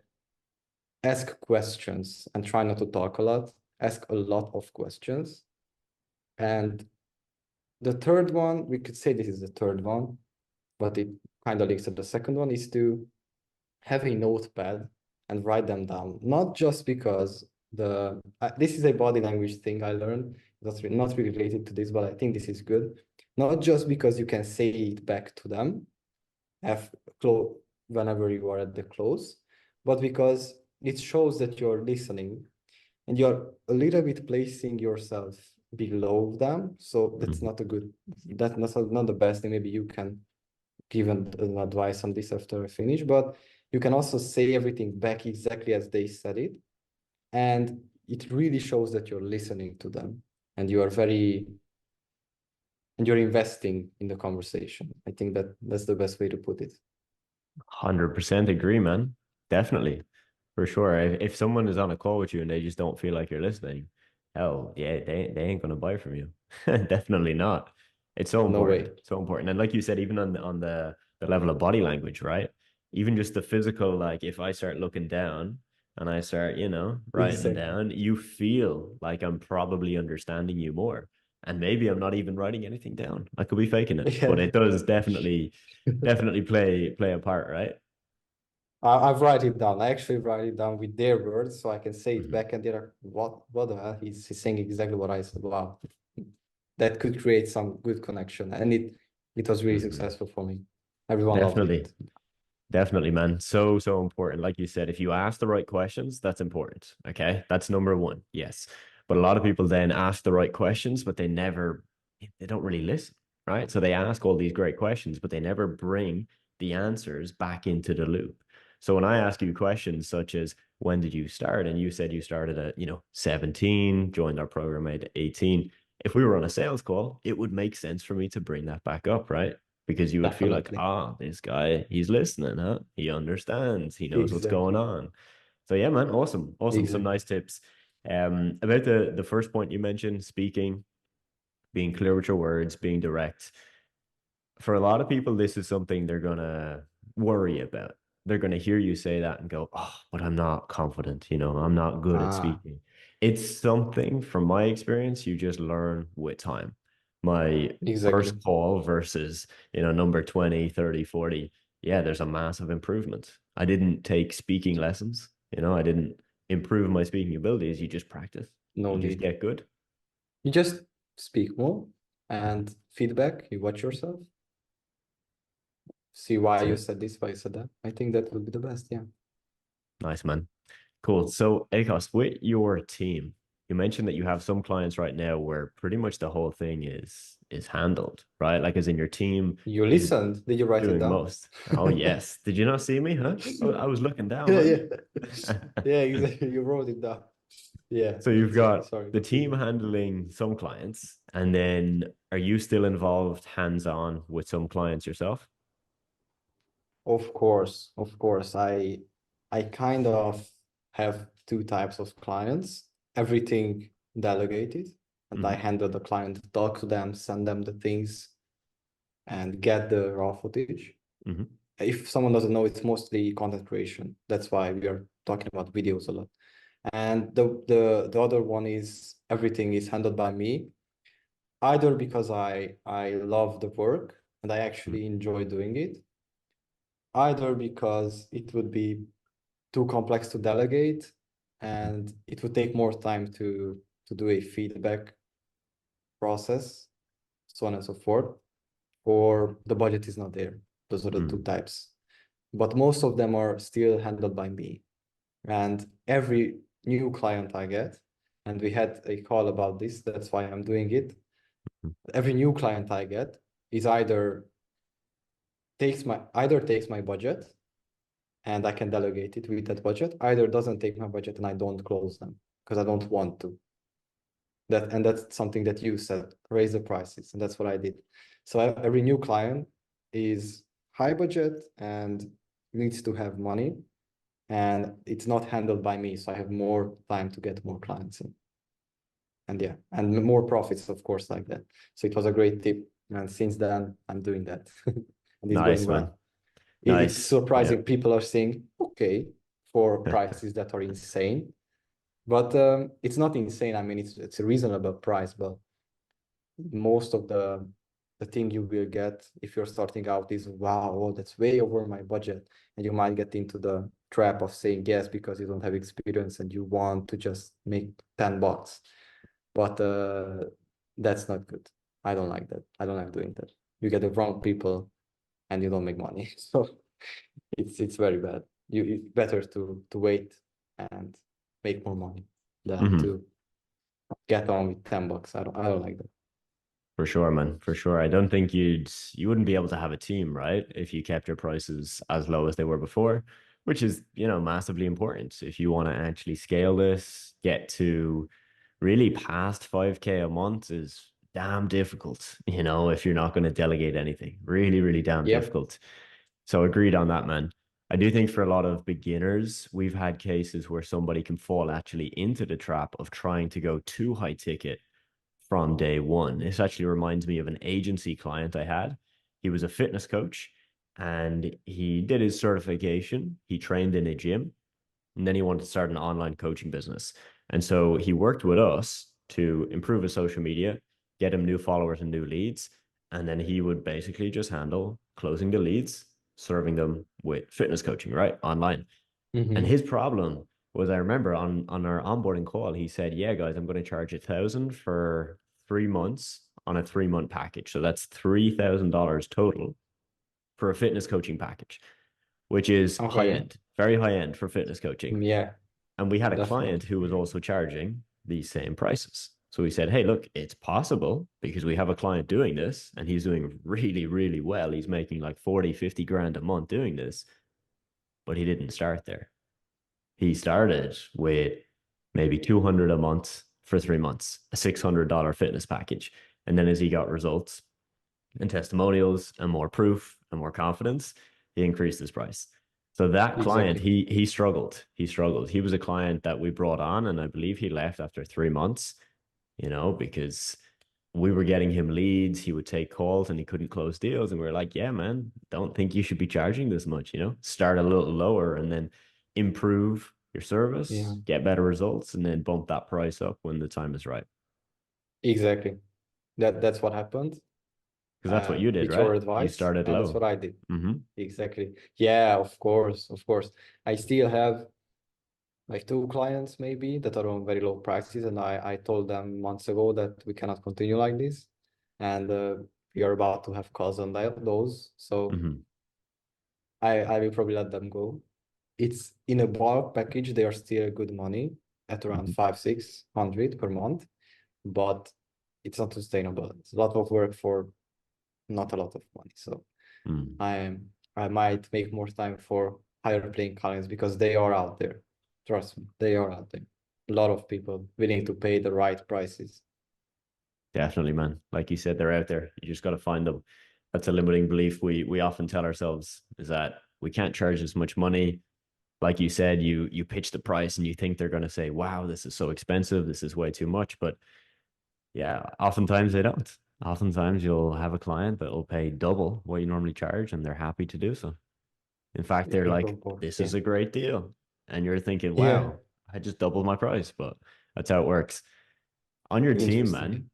ask questions and try not to talk a lot. Ask a lot of questions. And the third one, we could say this is the third one, but it kind of links to the second one, is to have a notepad and write them down. Not just because this is a body language thing I learned. That's not really related to this, but I think this is good. Not just because you can say it back to them whenever you are at the close, but because it shows that you're listening and you're a little bit placing yourself below them. So that's not a good, that's not the best thing. Maybe you can give an advice on this after I finish, but you can also say everything back exactly as they said it. And it really shows that you're listening to them and you are you're investing in the conversation. I think that's the best way to put it. 100% agree, man. Definitely. For sure. If someone is on a call with you and they just don't feel like you're listening, hell, yeah, they ain't gonna buy from you. Definitely not. It's so No important. way. So important. And like you said, even on the level of body language, right? Even just the physical, like if I start looking down and I start, writing Exactly. down, you feel like I'm probably understanding you more. And maybe I'm not even writing anything down. I could be faking it, Yeah. but it does definitely play a part, right? I write it down. I actually write it down with their words so I can say it Mhm. back and they're like, what the hell? He's saying exactly what I said. Wow. That could create some good connection. And it was really Mhm. successful for me. Everyone loved Definitely. it. Definitely, man. So, so important. Like you said, if you ask the right questions, that's important. Okay. That's number one. Yes. But a lot of people then ask the right questions, but they don't really listen. Right. So they ask all these great questions, but they never bring the answers back into the loop. So when I ask you questions such as, when did you start? And you said you started at, 17, joined our program at 18. If we were on a sales call, it would make sense for me to bring that back up, right? Because you would feel like, Definitely. this guy, he's listening, huh? He understands, he knows what's going Exactly. on. So yeah, man, awesome. Awesome. Some Exactly. nice tips. About the first point you mentioned, speaking, being clear with your words, being direct. For a lot of people, this is something they're gonna worry about. They're gonna hear you say that and go, oh, but I'm not confident, I'm not good at Ah, speaking. It's something from my experience, you just learn with time. My exactly. first call versus, number 20, 30, 40. Yeah, there's a massive improvement. I didn't take speaking lessons, I didn't improve my speaking abilities. You just practice, No you just need. get good. You just speak more and feedback. You watch yourself, see why That's you it. said this, why you said that. I think that would be the best. Yeah. Nice, man. Cool. So, Akos, with your team, you mentioned that you have some clients right now where pretty much the whole thing is handled, right? Like, as in your team You is listened. Did you write it doing down? most. Oh, yes. Did you not see me, huh? I was looking down, Yeah, man. yeah. Yeah, exactly. You wrote it down. Yeah. So you've Sorry, got sorry. the team Continue. handling some clients, and then are you still involved hands-on with some clients yourself? Of course, of course. I kind of have two types of clients. Everything delegated, and I Hmm. handle the client, talk to them, send them the things, and get the raw footage. Hmm. If someone doesn't know, it's mostly content creation. That's why we are talking about videos a lot. And the other one is everything is handled by me, either because I love the work and I actually enjoy doing it, either because it would be too complex to delegate and it would take more time to do a feedback process, so on and so forth, or the budget is not there. Those are the two Mm. types. But most of them are still handled by me. And every new client I get, and we had a call about this, that's why I'm doing it. Every new client I get is either takes my budget and I can delegate it with that budget, either doesn't take my budget and I don't close them because I don't want to. That's something that you said, raise the prices, and that's what I did. So every new client is high budget and needs to have money, and it's not handled by me, so I have more time to get more clients in. And yeah, and more profits, of course, like that. So it was a great tip, and since then I'm doing that, and it's going Nice, man. well. It's Nice. Yeah. surprising. People are saying, okay, for prices that are insane, but it's not insane. I mean, it's a reasonable price, but most of the thing you will get if you're starting out is, wow, oh, that's way over my budget, and you might get into the trap of saying yes because you don't have experience and you want to just make $10. But that's not good. I don't like that. I don't like doing that. You get the wrong people and you don't make money. So it's very bad. It's better to wait and make more money than Hmm. to get on with $10. I don't like that. For sure, man. For sure. I don't think you wouldn't be able to have a team, right? If you kept your prices as low as they were before, which is, massively important. If you want to actually scale this, get to really past 5K a month is damn difficult, if you're not going to delegate anything. Really, really damn Yeah. difficult. So agreed on that, man. I do think for a lot of beginners, we've had cases where somebody can fall actually into the trap of trying to go too high ticket from day one. This actually reminds me of an agency client I had. He was a fitness coach and he did his certification. He trained in a gym and then he wanted to start an online coaching business. And so he worked with us to improve his social media, get him new followers and new leads. And then he would basically just handle closing the leads, serving them with fitness coaching, right? Online. And his problem was, I remember on our onboarding call, he said, yeah, guys, I'm going to charge 1,000 for 3 months on a 3-month package. So that's $3,000 total for a fitness coaching package, which is high end, very high end for fitness coaching. Yeah. And we had a Definitely. client who was also charging these same prices. So we said, hey, look, it's possible because we have a client doing this and he's doing really, really well. He's making like 40, 50 grand a month doing this, but he didn't start there. He started with maybe 200 a month for 3 months, a $600 fitness package. And then as he got results and testimonials and more proof and more confidence, he increased his price. So that client, he struggled. He struggled. He was a client that we brought on, and I believe he left after 3 months, because we were getting him leads. He would take calls and he couldn't close deals. And we were like, yeah, man, don't think you should be charging this much, start a little lower and then improve your service, get better results, and then bump that price up when the time is right. Exactly. That's what happened. Because that's what you did, with right? your advice, You started and low. that's what I did. Exactly. Yeah, of course. I still have like 2 clients maybe that are on very low prices, and I told them months ago that we cannot continue like this, and we are about to have calls on those. So I will probably let them go. It's in a bulk package. They are still good money at around 500-600 per month, but it's not sustainable. It's a lot of work for not a lot of money. So I might make more time for higher paying clients because they are out there. Trust me, they are out there. A lot of people willing to pay the right prices. Definitely, man. Like you said, they're out there. You just got to find them. That's a limiting belief we often tell ourselves, is that we can't charge as much money. Like you said, you pitch the price and you think they're going to say, wow, this is so expensive. This is way too much. But yeah, oftentimes they don't. Oftentimes you'll have a client that will pay double what you normally charge and they're happy to do so. In fact, they're like, this is a great deal. And you're thinking, wow, I just doubled my price. But that's how it works. On your team, man,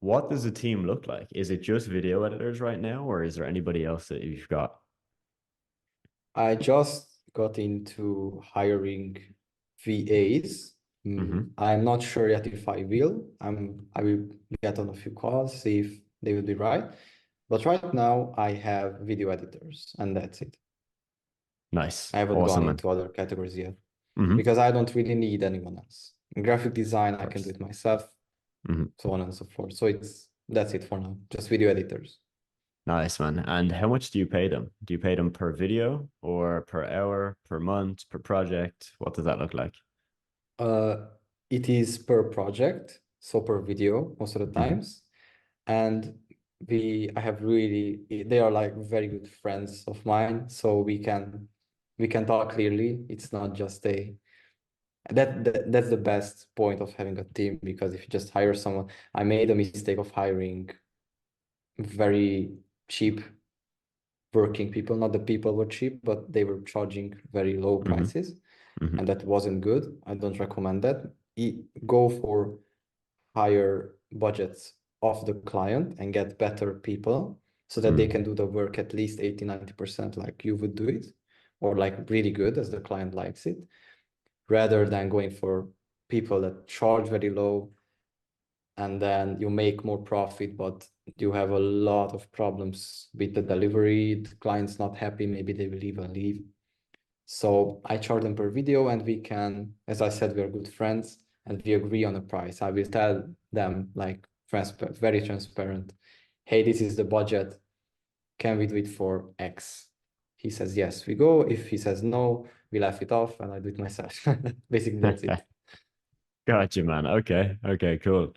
what does the team look like? Is it just video editors right now, or is there anybody else that you've got? I just got into hiring VAs. I'm not sure yet if I will. I will get on a few calls, see if they will be right. But right now I have video editors and that's it. Nice. I haven't gone into other categories yet because I don't really need anyone else. In graphic design, I can do it myself, so on and so forth. So that's it for now. Just video editors. Nice, man. And how much do you pay them? Do you pay them per video or per hour, per month, per project? What does that look like? It is per project, so per video most of the times. And they are like very good friends of mine, so we can talk clearly. It's not just that's the best point of having a team, because if you just hire someone, I made a mistake of hiring very cheap working people. Not the people were cheap, but they were charging very low prices, and that wasn't good. I don't recommend that. Go for higher budgets of the client and get better people so that they can do the work at least 80-90% like you would do it, or like really good as the client likes it, rather than going for people that charge very low and then you make more profit, but you have a lot of problems with the delivery. The client's not happy, maybe they will even leave. So I charge them per video, and we can, as I said, we are good friends and we agree on a price. I will tell them like very transparent. Hey, this is the budget. Can we do it for X? He says yes, we go. If he says no, we laugh it off and I do it myself. Basically, that's it. Gotcha, man. Okay. Okay, cool.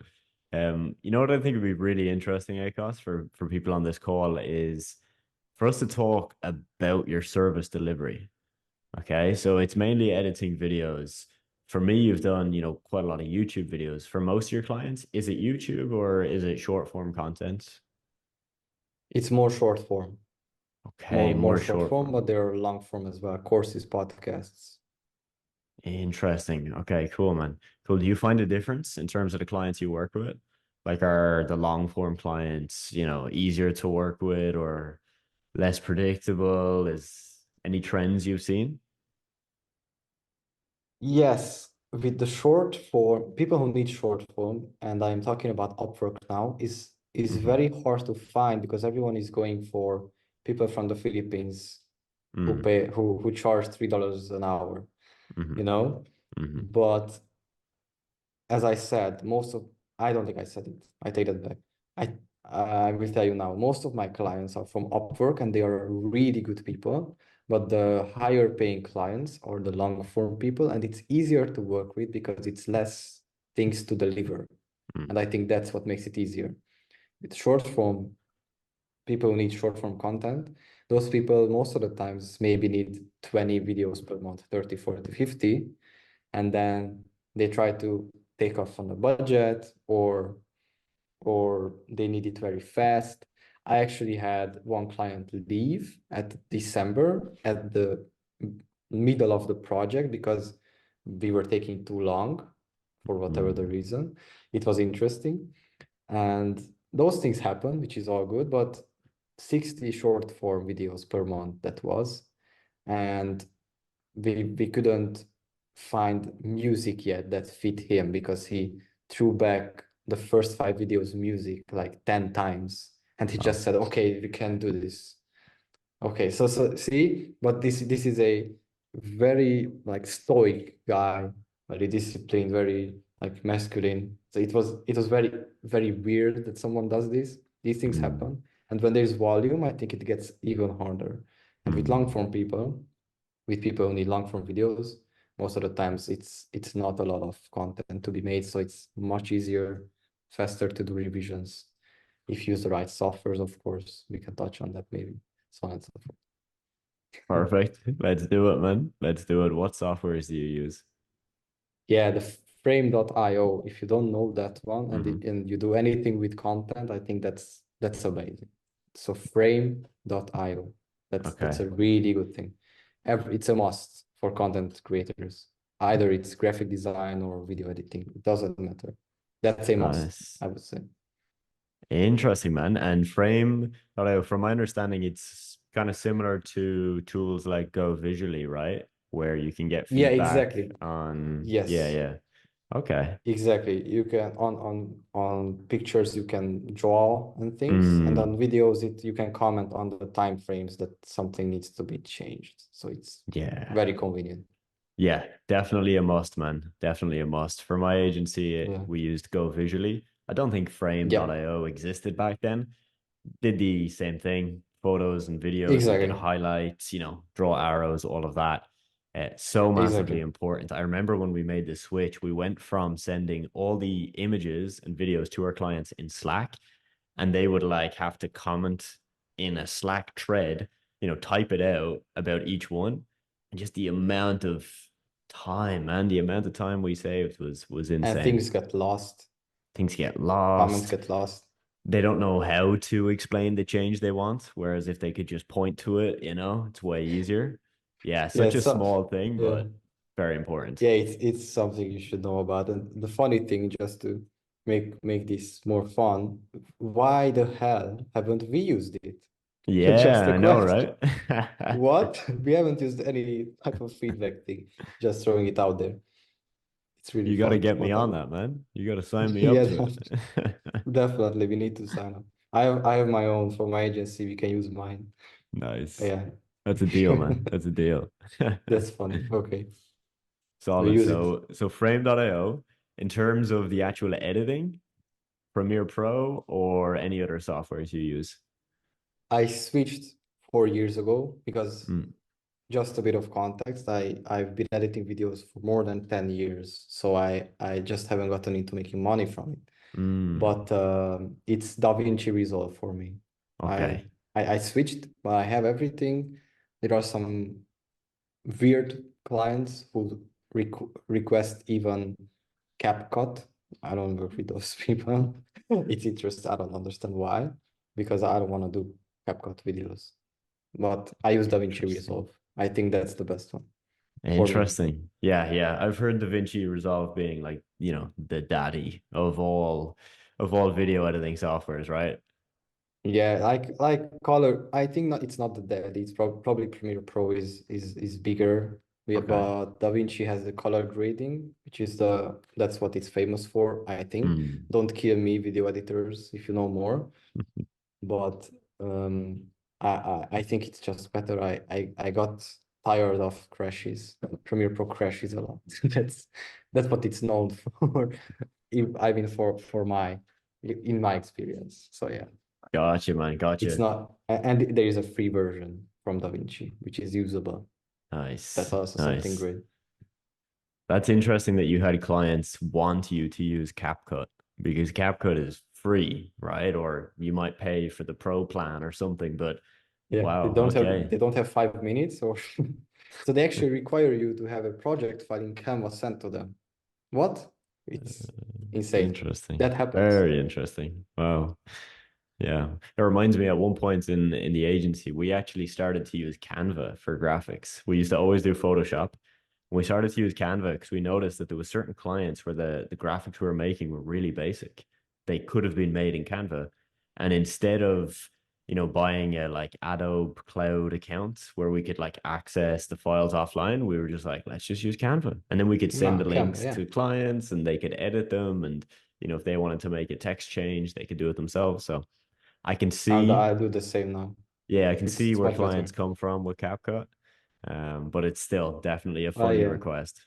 You know what I think would be really interesting, Akos, for people on this call is for us to talk about your service delivery. Okay, so it's mainly editing videos. For me, you've done, quite a lot of YouTube videos. For most of your clients, is it YouTube or is it short form content? It's more short form. Okay, More more short short form, form. but there are long form as well. Courses, podcasts. Interesting. Okay, cool, man. Cool. Do you find a difference in terms of the clients you work with? Like, are the long form clients, easier to work with or less predictable? Is any trends you've seen? Yes, with the short form, people who need short form, and I'm talking about Upwork now, is Mm-hmm. very hard to find because everyone is going for people from the Philippines who charge $3 an hour, Mm-hmm. you know? Mm-hmm. But as I said, I don't think I said it. I take that back. I will tell you now, most of my clients are from Upwork and they are really good people, but the higher paying clients are the long form people, and it's easier to work with because it's less things to deliver. Mm-hmm. And I think that's what makes it easier. With short form, people who need short form content, those people most of the times maybe need 20 videos per month, 30, 40, 50, and then they try to take off on the budget or they need it very fast. I actually had one client leave at December at the middle of the project because we were taking too long for whatever the reason. It was interesting. And those things happen, which is all good, but 60 short form videos per month that was. And we couldn't find music yet that fit him because he threw back the first 5 videos music like 10 times and he just said, okay, we can do this. Okay, so see, but this is a very like stoic guy, very disciplined, very like masculine. So it was very, very weird that someone does this. These things happen. And when there's volume, I think it gets even harder. And with long form people, with people who need long form videos, most of the times it's not a lot of content to be made, so it's much easier, faster to do revisions if you use the right softwares. Of course, we can touch on that maybe, so on and so forth. Perfect. Let's do it, man. Let's do it. What softwares do you use? Yeah, the frame.io. If you don't know that one and you do anything with content, I think that's amazing. So frame.io. That's a really good thing. It's a must for content creators. Either it's graphic design or video editing. It doesn't matter. That's a must, Nice. I would say. Interesting, man. And Frame.io, from my understanding, it's kind of similar to tools like Go Visually, right? Where you can get Yeah, feedback exactly. on. Yes. Yeah. Okay. Exactly. You can on pictures you can draw and things, and on videos you can comment on the time frames that something needs to be changed. So it's Yeah. very convenient. Yeah, definitely a must, man. Definitely a must. For my agency, Yeah. we used Go Visually. I don't think Frame.io existed back then. Did the same thing, photos and videos, you can Exactly. highlights, draw arrows, all of that. So massively Exactly. important. I remember when we made the switch, we went from sending all the images and videos to our clients in Slack, and they would like have to comment in a Slack thread, type it out about each one. And just the amount of time, man, the amount of time we saved was And insane. things get lost. Things get Comments lost. get lost. They don't know how to explain the change they want. Whereas if they could just point to it, it's way easier. Yeah, such a small thing, yeah. but very important. Yeah, it's something you should know about. And the funny thing, just to make this more fun, why the hell haven't we used it? Just Yeah, a I know, question. right? What? We haven't used any type of feedback thing. Just throwing it out there. It's really You got to fun. get me on Whatever. that, man. You got to sign me up Yeah, to it. definitely. We need to sign up. I have my own for my agency. We can use mine. Nice. Yeah. That's a deal, man. That's a deal. That's funny. Okay. We Solid. use it. So Frame.io, in terms of the actual editing, Premiere Pro or any other softwares you use? I switched 4 years ago because Mm. just a bit of context, I've been editing videos for more than 10 years, so I just haven't gotten into making money from it. Mm. But it's DaVinci Resolve for me. Okay. I switched, but I have everything. There are some weird clients who request even CapCut. I don't work with those people. It's interesting. I don't understand why, because I don't want to do CapCut videos. But I use DaVinci Resolve. I think that's the best one for me. Interesting. Yeah, yeah. I've heard DaVinci Resolve being like, you know, the daddy of all video editing softwares, right? Yeah, like color. I think not, it's not the dead. It's probably Premiere Pro is bigger. Okay. But DaVinci has the color grading, which is that's what it's famous for, I think. Mm. Don't kill me, video editors, if you know more. But I think it's just better. I got tired of crashes. Premiere Pro crashes a lot. That's what it's known for. I mean for my in my experience. So yeah. Gotcha, man. Gotcha. It's not, and there is a free version from DaVinci, which is usable. Nice. That's also something great. That's interesting that you had clients want you to use CapCut because CapCut is free, right? Or you might pay for the pro plan or something, but yeah, wow, they don't have 5 minutes or so they actually require you to have a project file in Canva sent to them. What? It's insane. Interesting. That happens. Very interesting. Wow. Yeah. It reminds me at one point in the agency, we actually started to use Canva for graphics. We used to always do Photoshop. We started to use Canva because we noticed that there were certain clients where the graphics we were making were really basic. They could have been made in Canva. And instead of, you know, buying a like Adobe Cloud account where we could like access the files offline, we were just like, let's just use Canva. And then we could send the links to clients and they could edit them. And, you know, if they wanted to make a text change, they could do it themselves. So I can see. I do the same now. Yeah, I can see where clients come from with CapCut. But it's still definitely a funny request.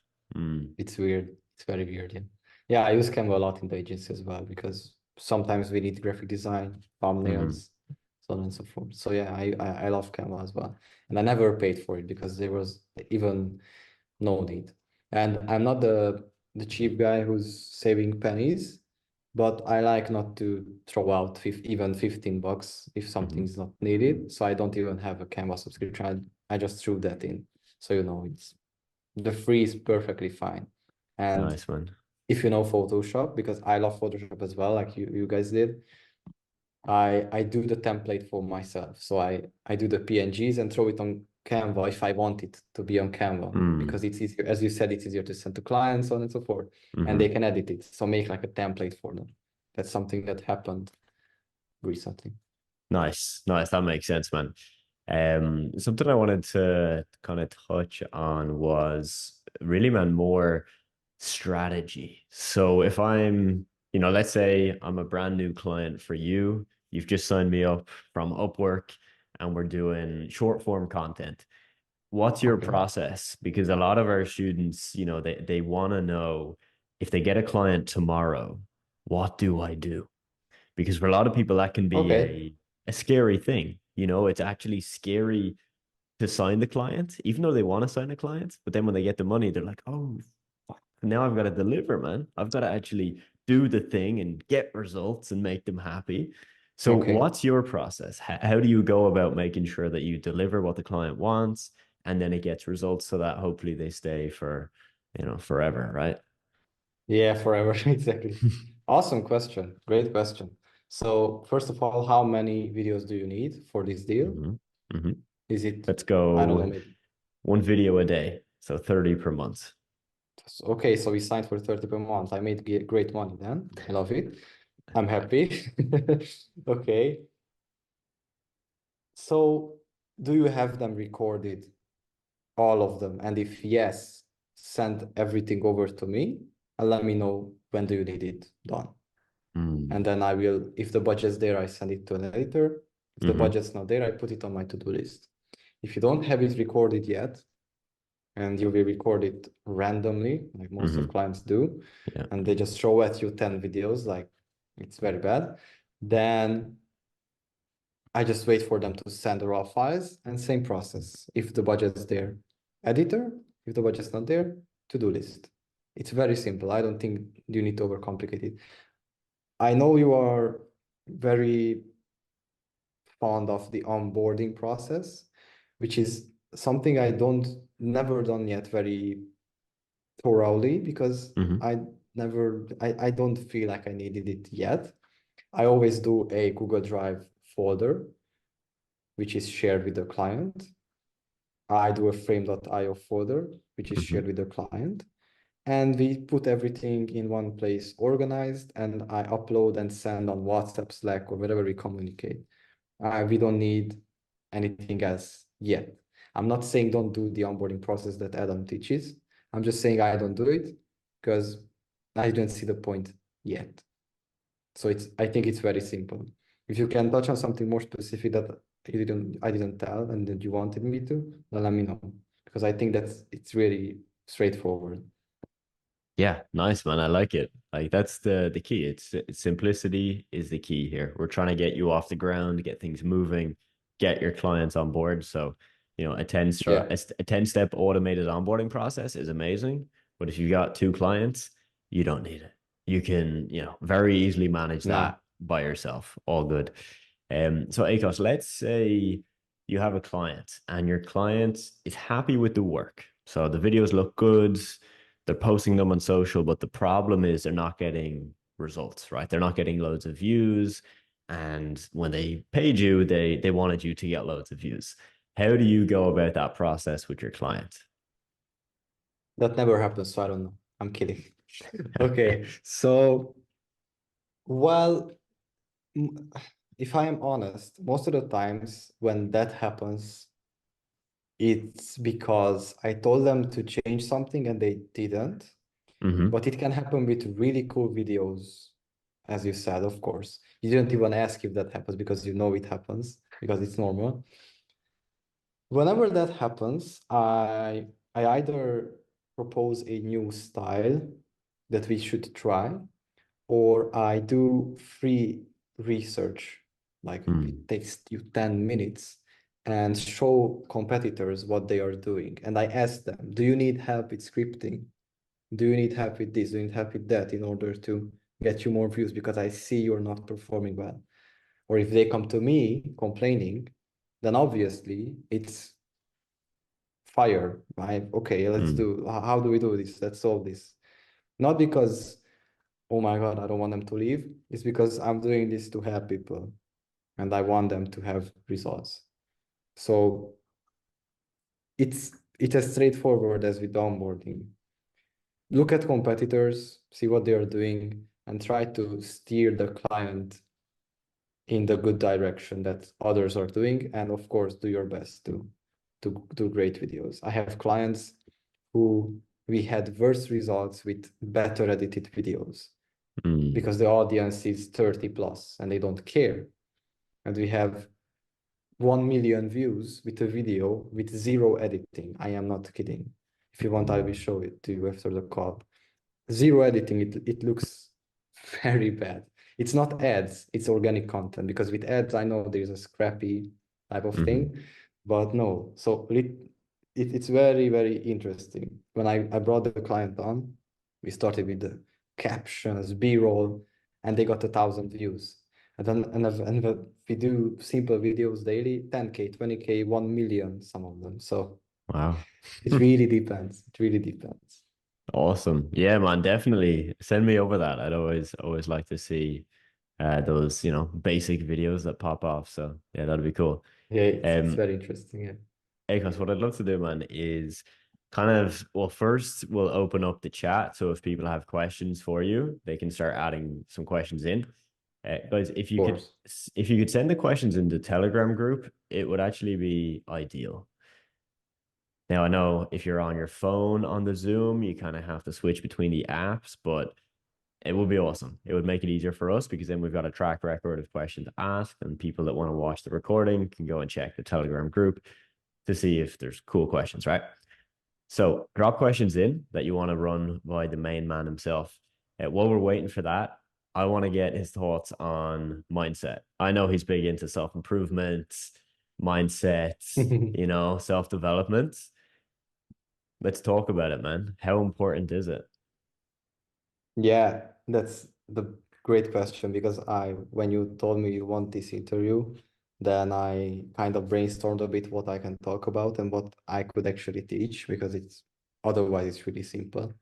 It's weird. It's very weird. Yeah. Yeah, I use Canva a lot in the agency as well because sometimes we need graphic design, thumbnails, so on and so forth. So yeah, I love Canva as well. And I never paid for it because there was even no need. And I'm not the cheap guy who's saving pennies, but I like not to throw out even $15 if something's not needed. So I don't even have a Canva subscription. I just threw that in. So you know, it's the free is perfectly fine. And nice, man. If you know Photoshop, because I love Photoshop as well, like you guys did, I do the template for myself. So I do the PNGs and throw it on Canva if I want it to be on Canva, because it's easier, as you said, it's easier to send to clients, so on and so forth, and they can edit it. So make like a template for them. That's something that happened recently. Nice. That makes sense, man. Something I wanted to kind of touch on was really, man, more strategy. So if I'm, you know, let's say I'm a brand new client for you, you've just signed me up from Upwork and we're doing short form content. What's your process? Because a lot of our students, you know, they want to know if they get a client tomorrow, what do I do? Because for a lot of people, that can be a scary thing. You know, it's actually scary to sign the client, even though they want to sign a client. But then when they get the money, they're like, oh, fuck, now I've got to deliver, man. I've got to actually do the thing and get results and make them happy. So what's your process? How do you go about making sure that you deliver what the client wants and then it gets results so that hopefully they stay for, you know, forever, right? Yeah, forever. Exactly. Awesome question. Great question. So first of all, how many videos do you need for this deal? Is it, let's go, I don't know, maybe 1 video a day. So 30 per month. Okay, so we signed for 30 per month. I made great money then. I love it. I'm happy. Okay. So do you have them recorded? All of them? And if yes, send everything over to me and let me know when do you need it done. And then I will, if the budget's there, I send it to an editor. If the budget's not there, I put it on my to-do list. If you don't have it recorded yet, and you will record it randomly, like most of clients do, and they just throw at you 10 videos, like it's very bad. Then I just wait for them to send the raw files, and same process. If the budget's there, editor. If the budget's not there, to-do list. It's very simple. I don't think you need to overcomplicate it. I know you are very fond of the onboarding process, which is something I never done yet very thoroughly, because I don't feel like I needed it yet. I always do a Google Drive folder, which is shared with the client. I do a frame.io folder, which is shared with the client. And we put everything in one place, organized, and I upload and send on WhatsApp, Slack, or wherever we communicate. We don't need anything else yet. I'm not saying don't do the onboarding process that Adam teaches. I'm just saying I don't do it because I didn't see the point yet. So I think it's very simple. If you can touch on something more specific that I didn't tell and that you wanted me to, then let me know, because I think it's really straightforward. Yeah, nice, man. I like it. Like that's the key. It's simplicity is the key here. We're trying to get you off the ground, get things moving, get your clients on board. So, you know, a 10-step automated onboarding process is amazing. But if you got 2 clients, you don't need it. You can, you know, very easily manage that by yourself. All good. So Akos, let's say you have a client and your client is happy with the work. So the videos look good. They're posting them on social, but the problem is they're not getting results, right? They're not getting loads of views. And when they paid you, they wanted you to get loads of views. How do you go about that process with your client? That never happens, so I don't know. I'm kidding. Okay, so, well, if I am honest, most of the times when that happens, it's because I told them to change something and they didn't. But it can happen with really cool videos, as you said, of course. You didn't even ask if that happens because you know it happens, because it's normal. Whenever that happens, I either propose a new style that we should try, or I do free research. Like it takes you 10 minutes and show competitors what they are doing. And I ask them, do you need help with scripting? Do you need help with this? Do you need help with that in order to get you more views? Because I see you're not performing well. Or if they come to me complaining, then obviously it's fire, right? Okay, how do we do this? Let's solve this. Not because, oh my God, I don't want them to leave. It's because I'm doing this to help people and I want them to have results. So it's as straightforward as with onboarding. Look at competitors, see what they are doing, and try to steer the client in the good direction that others are doing. And of course, do your best to do great videos. I have clients who we had worse results with better edited videos because the audience is 30 plus and they don't care. And we have 1 million views with a video with 0 editing. I am not kidding. If you want, I will show it to you after the call. 0 editing, it looks very bad. It's not ads, it's organic content, because with ads, I know there's a scrappy type of thing, but no. So it's very, very interesting. When I brought the client on, we started with the captions, B-roll, and they got 1,000 views. And we do simple videos daily, 10K, 20K, 1 million, some of them. So wow, it really depends. It really depends. Awesome. Yeah, man, definitely send me over that. I'd always like to see those, you know, basic videos that pop off. So yeah, that'd be cool. Yeah, it's very interesting. Yeah. Akos, what I'd love to do, man, is kind of, well, first we'll open up the chat. So if people have questions for you, they can start adding some questions in. Guys, if you could send the questions in the Telegram group, it would actually be ideal. Now, I know if you're on your phone on the Zoom, you kind of have to switch between the apps, but it would be awesome. It would make it easier for us because then we've got a track record of questions asked, and people that want to watch the recording can go and check the Telegram group to see if there's cool questions, right? So drop questions in that you want to run by the main man himself. While we're waiting for that, I want to get his thoughts on mindset. I know he's big into self-improvement, mindset, you know, self-development. Let's talk about it, man. How important is it? Yeah, that's the great question, because when you told me you want this interview, then I kind of brainstormed a bit what I can talk about and what I could actually teach, because otherwise it's really simple.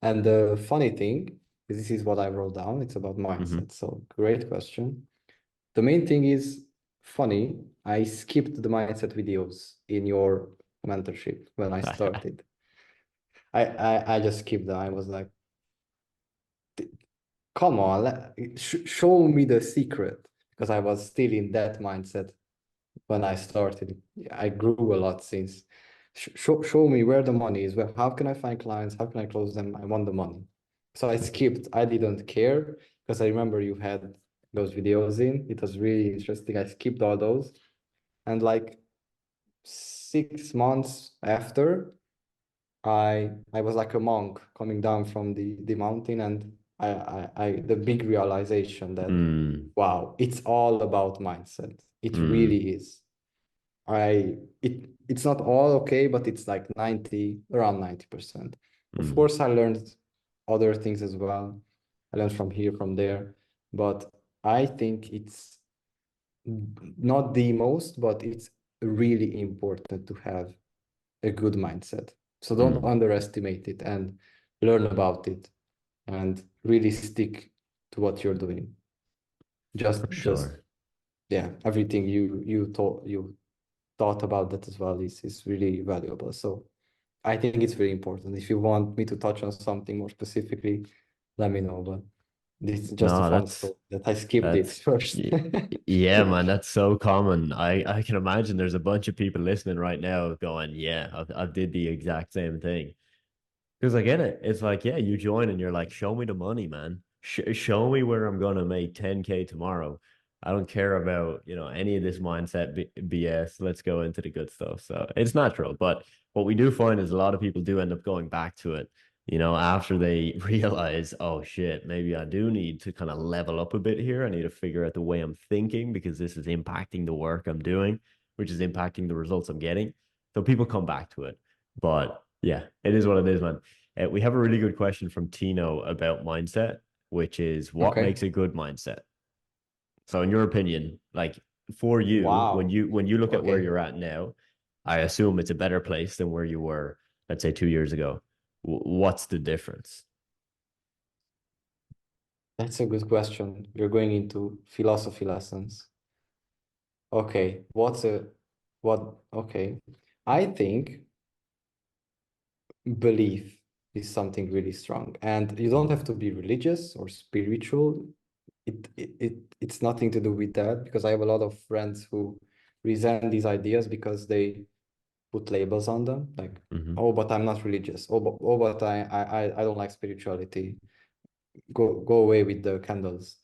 And the funny thing is, this is what I wrote down. It's about mindset. So great question. The main thing is funny. I skipped the mindset videos in your mentorship when I started. I just skipped them. I was like, come on, show me the secret, because I was still in that mindset when I started. I grew a lot since. Show me where the money is. How can I find clients? How can I close them? I want the money. So I skipped. I didn't care, because I remember you had those videos in. It was really interesting. I skipped all those. And like 6 months after, I was like a monk coming down from the mountain, and the big realization that wow, it's all about mindset. It really is. It's not all okay, but it's like around 90%. Of course, I learned other things as well. I learned from here, from there, but I think it's not the most, but it's really important to have a good mindset. So don't underestimate it, and learn about it, and really stick to what you're doing. Just yeah, everything you thought about that as well is really valuable. So I think it's very important. If you want me to touch on something more specifically, let me know. But this is just a fun story that I skipped it first. Yeah, man, that's so common. I can imagine there's a bunch of people listening right now going, yeah, I did the exact same thing. Because I get it. It's like, yeah, you join and you're like, show me the money, man. Show me where I'm gonna make 10K tomorrow. I don't care about, you know, any of this mindset BS. Let's go into the good stuff. So it's natural. But what we do find is a lot of people do end up going back to it, you know, after they realize, oh shit, maybe I do need to kind of level up a bit here. I need to figure out the way I'm thinking, because this is impacting the work I'm doing, which is impacting the results I'm getting. So people come back to it. But yeah, it is what it is, man. We have a really good question from Tino about mindset, which is what makes a good mindset? So in your opinion, like for you, when you look at where you're at now, I assume it's a better place than where you were, let's say 2 years ago. What's the difference? That's a good question. You're going into philosophy lessons. Okay, okay. I think belief is something really strong, and you don't have to be religious or spiritual. It's nothing to do with that, because I have a lot of friends who resent these ideas because they put labels on them, like, oh, but I'm not religious. Oh, but I don't like spirituality. Go away with the candles.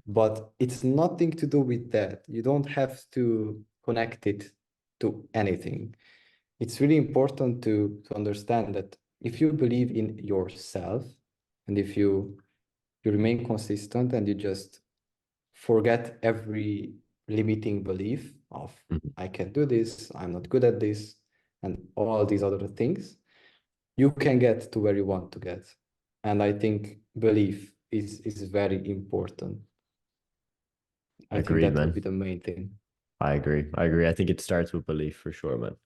But it's nothing to do with that. You don't have to connect it to anything. It's really important to understand that if you believe in yourself, and if you remain consistent, and you just forget every limiting belief of I can't do this, I'm not good at this, and all these other things, you can get to where you want to get. And I think belief is very important. I think Agreed, that would man. be the main thing. I agree. I think it starts with belief for sure, man.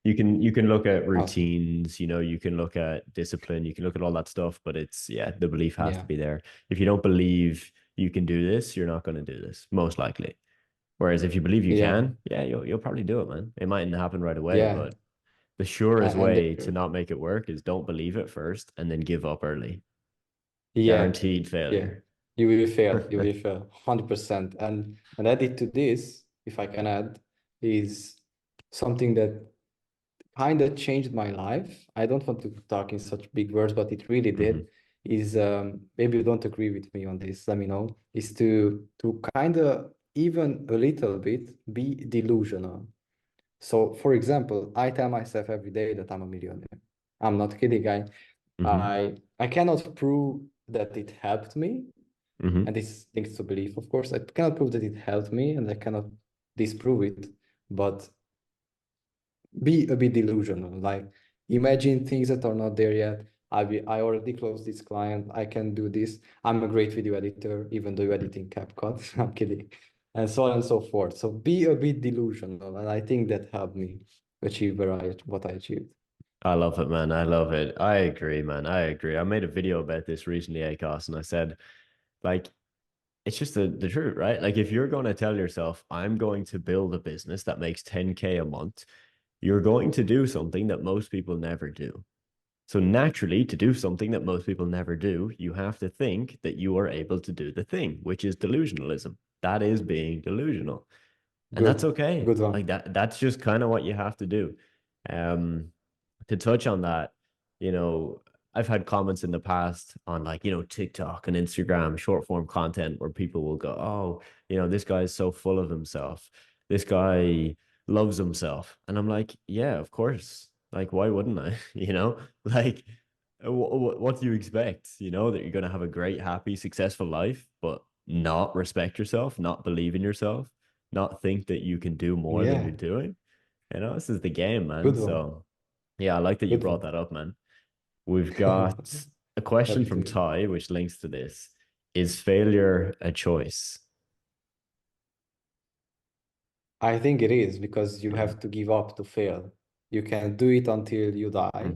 You can look at routines, you know, you can look at discipline, you can look at all that stuff, but it's the belief has to be there. If you don't believe you can do this, you're not going to do this, most likely. Whereas if you believe you can, you'll probably do it, man. It mightn't happen right away, but the surest way to not make it work is don't believe it first and then give up early. Guaranteed failure. You will fail. You will fail 100%. And added to this, if I can add, is something that kind of changed my life. I don't want to talk in such big words, but it really did. Is maybe you don't agree with me on this, let me know. Is to kind of even a little bit be delusional. So, for example, I tell myself every day that I'm a millionaire. I'm not kidding. I cannot prove that it helped me, And this things to believe, of course. I cannot prove that it helped me, and I cannot disprove it, but be a bit delusional. Like, imagine things that are not there yet. I already closed this client. I can do this. I'm a great video editor, even though you edit in CapCut. I'm kidding. And so on and so forth. So be a bit delusional. And I think that helped me achieve what I achieved. I love it, man. I love it. I agree, man. I agree. I made a video about this recently, Acos, and I said, like, it's just the truth, right? Like, if you're going to tell yourself, I'm going to build a business that makes 10K a month, you're going to do something that most people never do. So naturally, to do something that most people never do, you have to think that you are able to do the thing, which is delusionalism. That is being delusional. And that's okay. Good one. Like that's just kind of what you have to do. To touch on that, you know, I've had comments in the past on, like, you know, TikTok and Instagram, short form content, where people will go, oh, you know, this guy is so full of himself. This guy loves himself. And I'm like, yeah, of course. Like, why wouldn't I? You know, like, what do you expect? You know, that you're going to have a great, happy, successful life, but not respect yourself, not believe in yourself, not think that you can do more than you're doing. You know, this is the game, man. Good one. So yeah, I like that you Good brought one. that up, man. We've got a question Happy from to hear. Ty, which links to this. Is failure a choice? I think it is, because you have to give up to fail. You can do it until you die.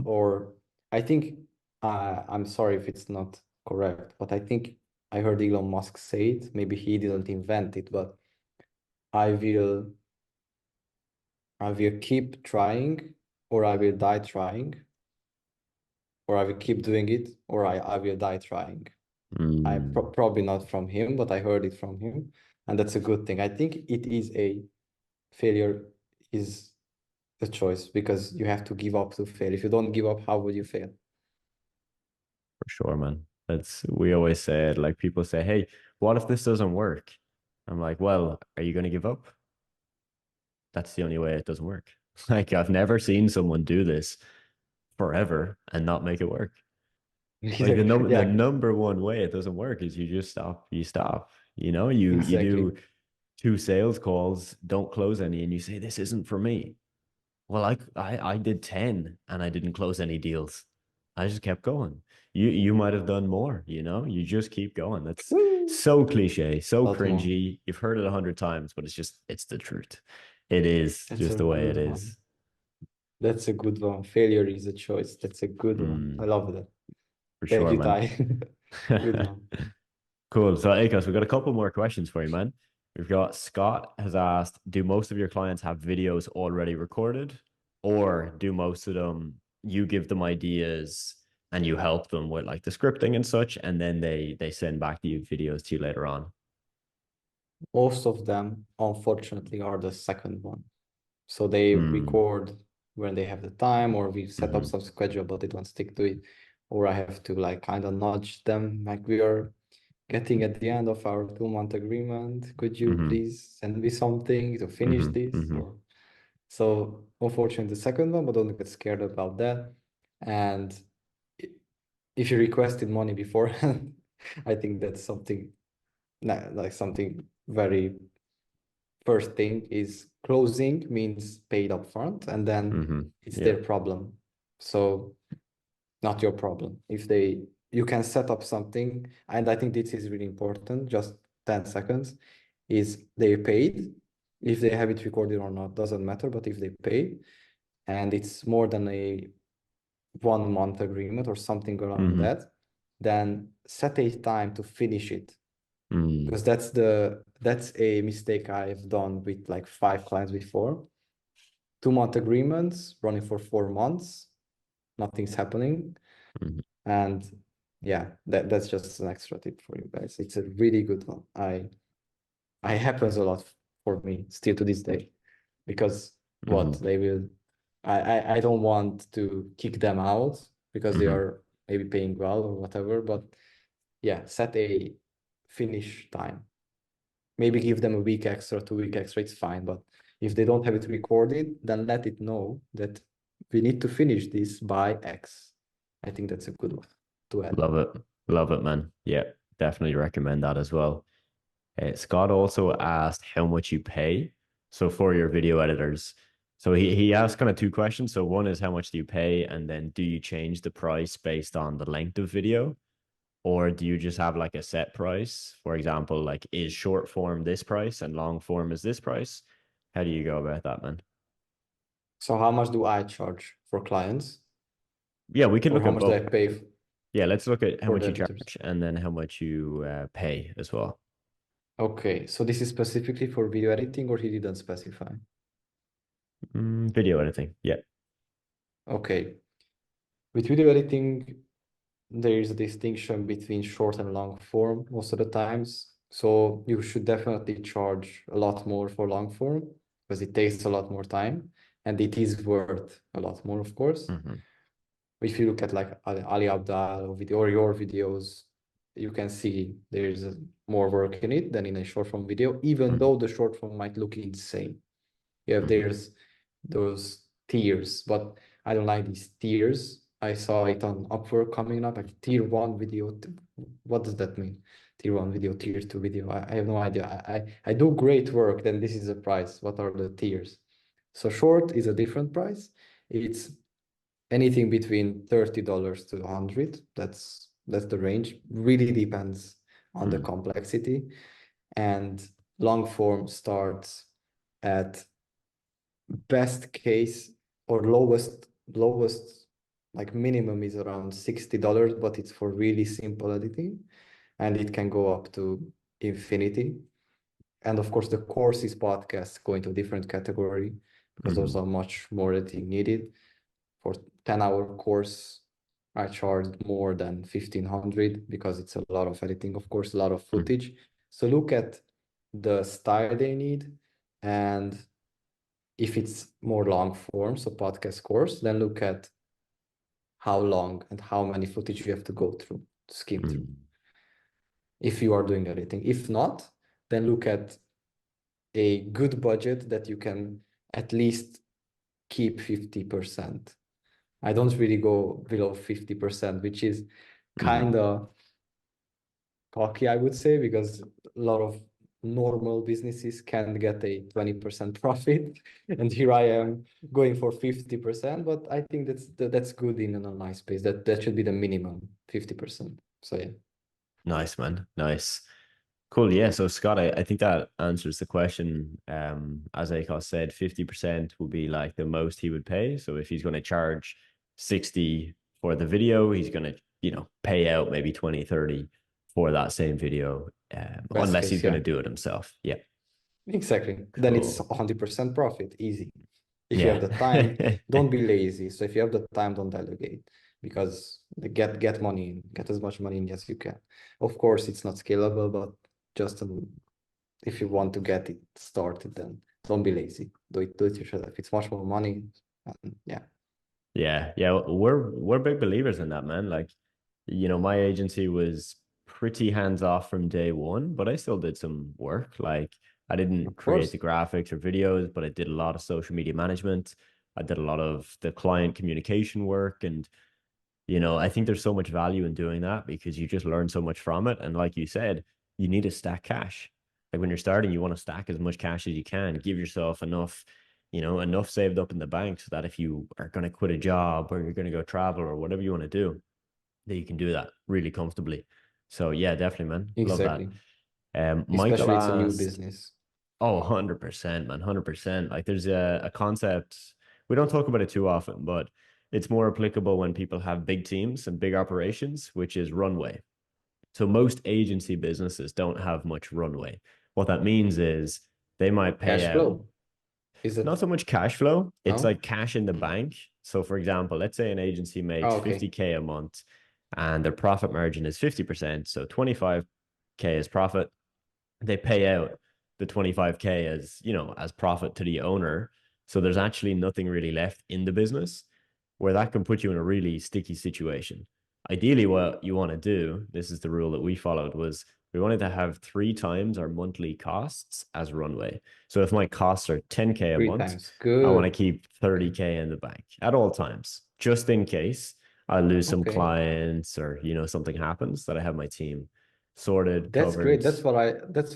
Or I think, I'm sorry if it's not correct, but I think I heard Elon Musk say it. Maybe he didn't invent it, but I will keep trying, or I will die trying, or I will keep doing it, or I will die trying. I probably not from him, but I heard it from him, and that's a good thing. I think it is failure is a choice, because you have to give up to fail. If you don't give up, how would you fail? For sure, man. We always say it, like, people say, hey, what if this doesn't work? I'm like, well, are you going to give up? That's the only way it doesn't work. Like, I've never seen someone do this forever and not make it work. Like, the number one way it doesn't work is you just stop. You stop. You know, you do 2 sales calls, don't close any, and you say, this isn't for me. Well, I did 10 and I didn't close any deals. I just kept going. You might have done more, you know? You just keep going. That's so cliche, so cringy. You've heard it 100 times, but it's the truth. It is just the way it is. That's a good one. Failure is a choice. That's a good one. I love that. For Thank sure, you, man. Ty. Good one. Cool. So, Akos, we've got a couple more questions for you, man. We've got Scott has asked, do most of your clients have videos already recorded, or do most of them, you give them ideas and you help them with, like, the scripting and such, and then they send back the videos to you later on? Most of them, unfortunately, are the second one. So they record when they have the time, or we set up some schedule, but they don't stick to it. Or I have to, like, kind of nudge them, like, we are getting at the end of our 2-month agreement. Could you please send me something to finish this? So unfortunately, the second one, but don't get scared about that. And if you requested money beforehand, I think that's something, like, something very first thing is closing means paid upfront, and then it's their problem. So not your problem. You can set up something, and I think this is really important, just 10 seconds, is they paid. If they have it recorded or not, doesn't matter, but if they pay, and it's more than a 1-month agreement or something around that, then set a time to finish it. Because that's a mistake I've done with, like, 5 clients before. 2-month agreements running for 4 months, nothing's happening. And yeah, that's just an extra tip for you guys. It's a really good one. I happens a lot for me still to this day, because they will, I don't want to kick them out because they are maybe paying well or whatever, but yeah, set a finish time. Maybe give them a week extra, 2-week extra, it's fine. But if they don't have it recorded, then let it know that we need to finish this by X. I think that's a good one to add. Love it, man. Yeah, definitely recommend that as well. Scott also asked how much you pay. So for your video editors. So he asked kind of two questions. So one is how much do you pay? And then do you change the price based on the length of video? Or do you just have like a set price? For example, like is short form this price and long form is this price? How do you go about that, man? So how much do I charge for clients? Yeah, we can Or look how at much do I both. pay Yeah, let's look at how for much the you editors? charge and then how much you pay as well. Okay, so this is specifically for video editing, or he didn't specify? Video editing, yeah. Okay. With video editing, there is a distinction between short and long form most of the times. So you should definitely charge a lot more for long form because it takes a lot more time and it is worth a lot more, of course. If you look at like Ali Abdal video or your videos, you can see there's more work in it than in a short form video, even though the short form might look insane. You have there's those tiers, but I don't like these tiers. I saw it on Upwork coming up, like tier 1 video. What does that mean? Tier 1 video, tier 2 video. I have no idea. I do great work, then this is the price. What are the tiers? So short is a different price. It's anything between $30 to 100. That's the range. Really depends on the complexity. And long form starts at best case or lowest like minimum is around $60, but it's for really simple editing, and it can go up to infinity. And of course the courses podcasts go into a different category because those are much more editing needed. For 10-hour course I charge more than 1,500 because it's a lot of editing, of course, a lot of footage. So look at the style they need, and if it's more long form, so podcast course, then look at how long and how many footage you have to go through, to skim through, if you are doing editing. If not, then look at a good budget that you can at least keep 50%. I don't really go below 50%, which is kind of cocky, I would say, because a lot of normal businesses can get a 20% profit, and here I am going for 50%. But I think that's good in an online space. That should be the minimum, 50%. So yeah. Nice, man. Nice. Cool. Yeah. So Scott, I think that answers the question. As Akos said, 50% would be like the most he would pay. So if he's going to charge 60 for the video, he's going to, pay out maybe 20, 30 for that same video, unless case, he's going to do it himself. Yeah. Exactly. Then it's 100% profit, easy. If you Yeah. have the time, don't be lazy. So if you have the time, don't delegate, because get money in, get as much money in as you can. Of course, it's not scalable, but just if you want to get it started, then don't be lazy. Do it yourself. It's much more money. Yeah. Yeah. We're big believers in that, man. Like, my agency was pretty hands off from day one, but I still did some work. Like, I didn't create the graphics or videos, but I did a lot of social media management. I did a lot of the client communication work. And, I think there's so much value in doing that because you just learn so much from it. And like you said, you need to stack cash. Like when you're starting, you want to stack as much cash as you can, give yourself enough, enough saved up in the bank so that if you are going to quit a job or you're going to go travel or whatever you want to do, that you can do that really comfortably. So yeah, definitely, man. Exactly. Love that. Michael Especially it's a new asked, business. oh, 100%, man, 100%. Like there's a concept, we don't talk about it too often, but it's more applicable when people have big teams and big operations, which is runway. So most agency businesses don't have much runway. What that means is they might pay Cash out. flow. Is it Not so much cash flow. It's no? like cash in the bank. So for example, let's say an agency makes Oh, okay. 50K a month and their profit margin is 50%. So 25K is profit. They pay out the 25K as profit to the owner. So there's actually nothing really left in the business, where that can put you in a really sticky situation. Ideally, what you want to do, this is the rule that we followed, was we wanted to have 3 times our monthly costs as runway. So if my costs are 10K a 3 month, times. Good. I want to keep 30K in the bank at all times, just in case I lose some Okay. clients or, something happens, that I have my team. sorted, That's covered. great. That's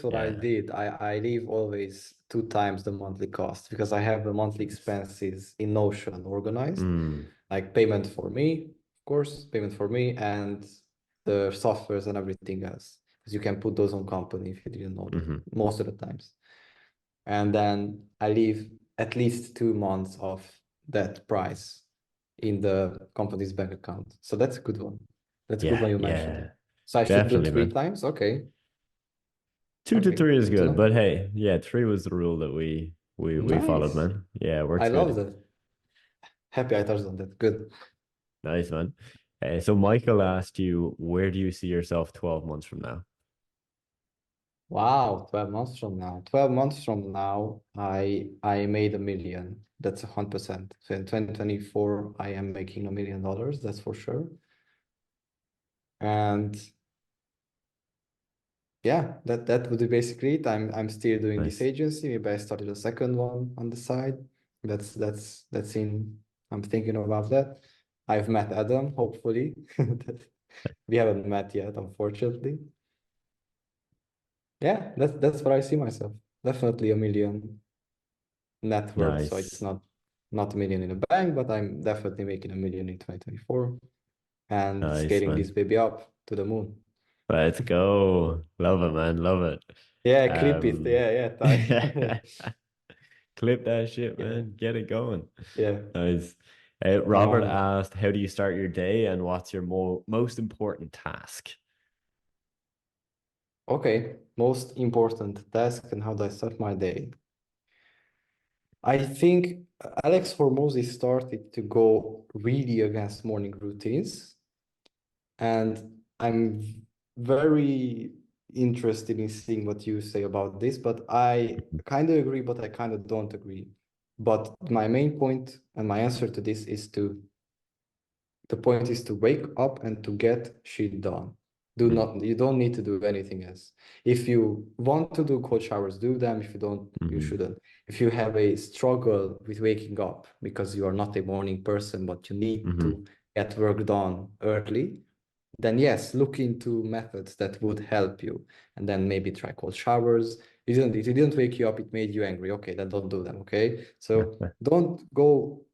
what I Yeah. did. I leave always 2 times the monthly cost because I have the monthly expenses in Notion organized, like payment for me, of course, payment for me, and the softwares and everything else. Because you can put those on company if you didn't know that most of the times. And then I leave at least 2 months of that price in the company's bank account. So that's a good one. That's a good one you mentioned. So I should do Definitely, 3 times. Okay. 2 to Okay. 3 is Good to good, know. but hey, yeah, 3 was the rule that we followed, Nice. man. Yeah, works I love good. that. Happy I touched on that. Good. Nice, man. So Michael asked you, where do you see yourself 12 months from now? Wow, 12 months from now. 12 months from now, I made 1 million. That's 100%. So in 2024, I am making $1 million, that's for sure. And yeah, that would be basically it. I'm still doing this Nice. agency. Maybe I started a second one on the side. That's in I'm thinking about that. I've met Adam, hopefully. We haven't met yet, unfortunately. Yeah, that's where I see myself. Definitely 1 million net worth. So it's Nice. not 1 million in the bank, but I'm definitely making 1 million in 2024 and Nice, scaling this man. baby up to the moon. Let's go. Love it, man. Love it. Yeah, clip it. Yeah, Ty. Clip that shit, Yeah, man. Get it going. yeah. Nice. I'm Robert on it. asked, how do you start your day and what's your most important task? Okay, most important task and how do I start my day? I think Alex Hormozzi started to go really against morning routines, and I'm very interested in seeing what you say about this, but I kind of agree, but I kind of don't agree. But my main point and my answer to this is the point is to wake up and to get shit done. You don't need to do anything else. If you want to do cold showers, do them. If you don't, you shouldn't. If you have a struggle with waking up because you are not a morning person, but you need to get work done early, then yes, look into methods that would help you. And then maybe try cold showers. It didn't wake you up, it made you angry. Okay, then don't do them. Okay. So don't go,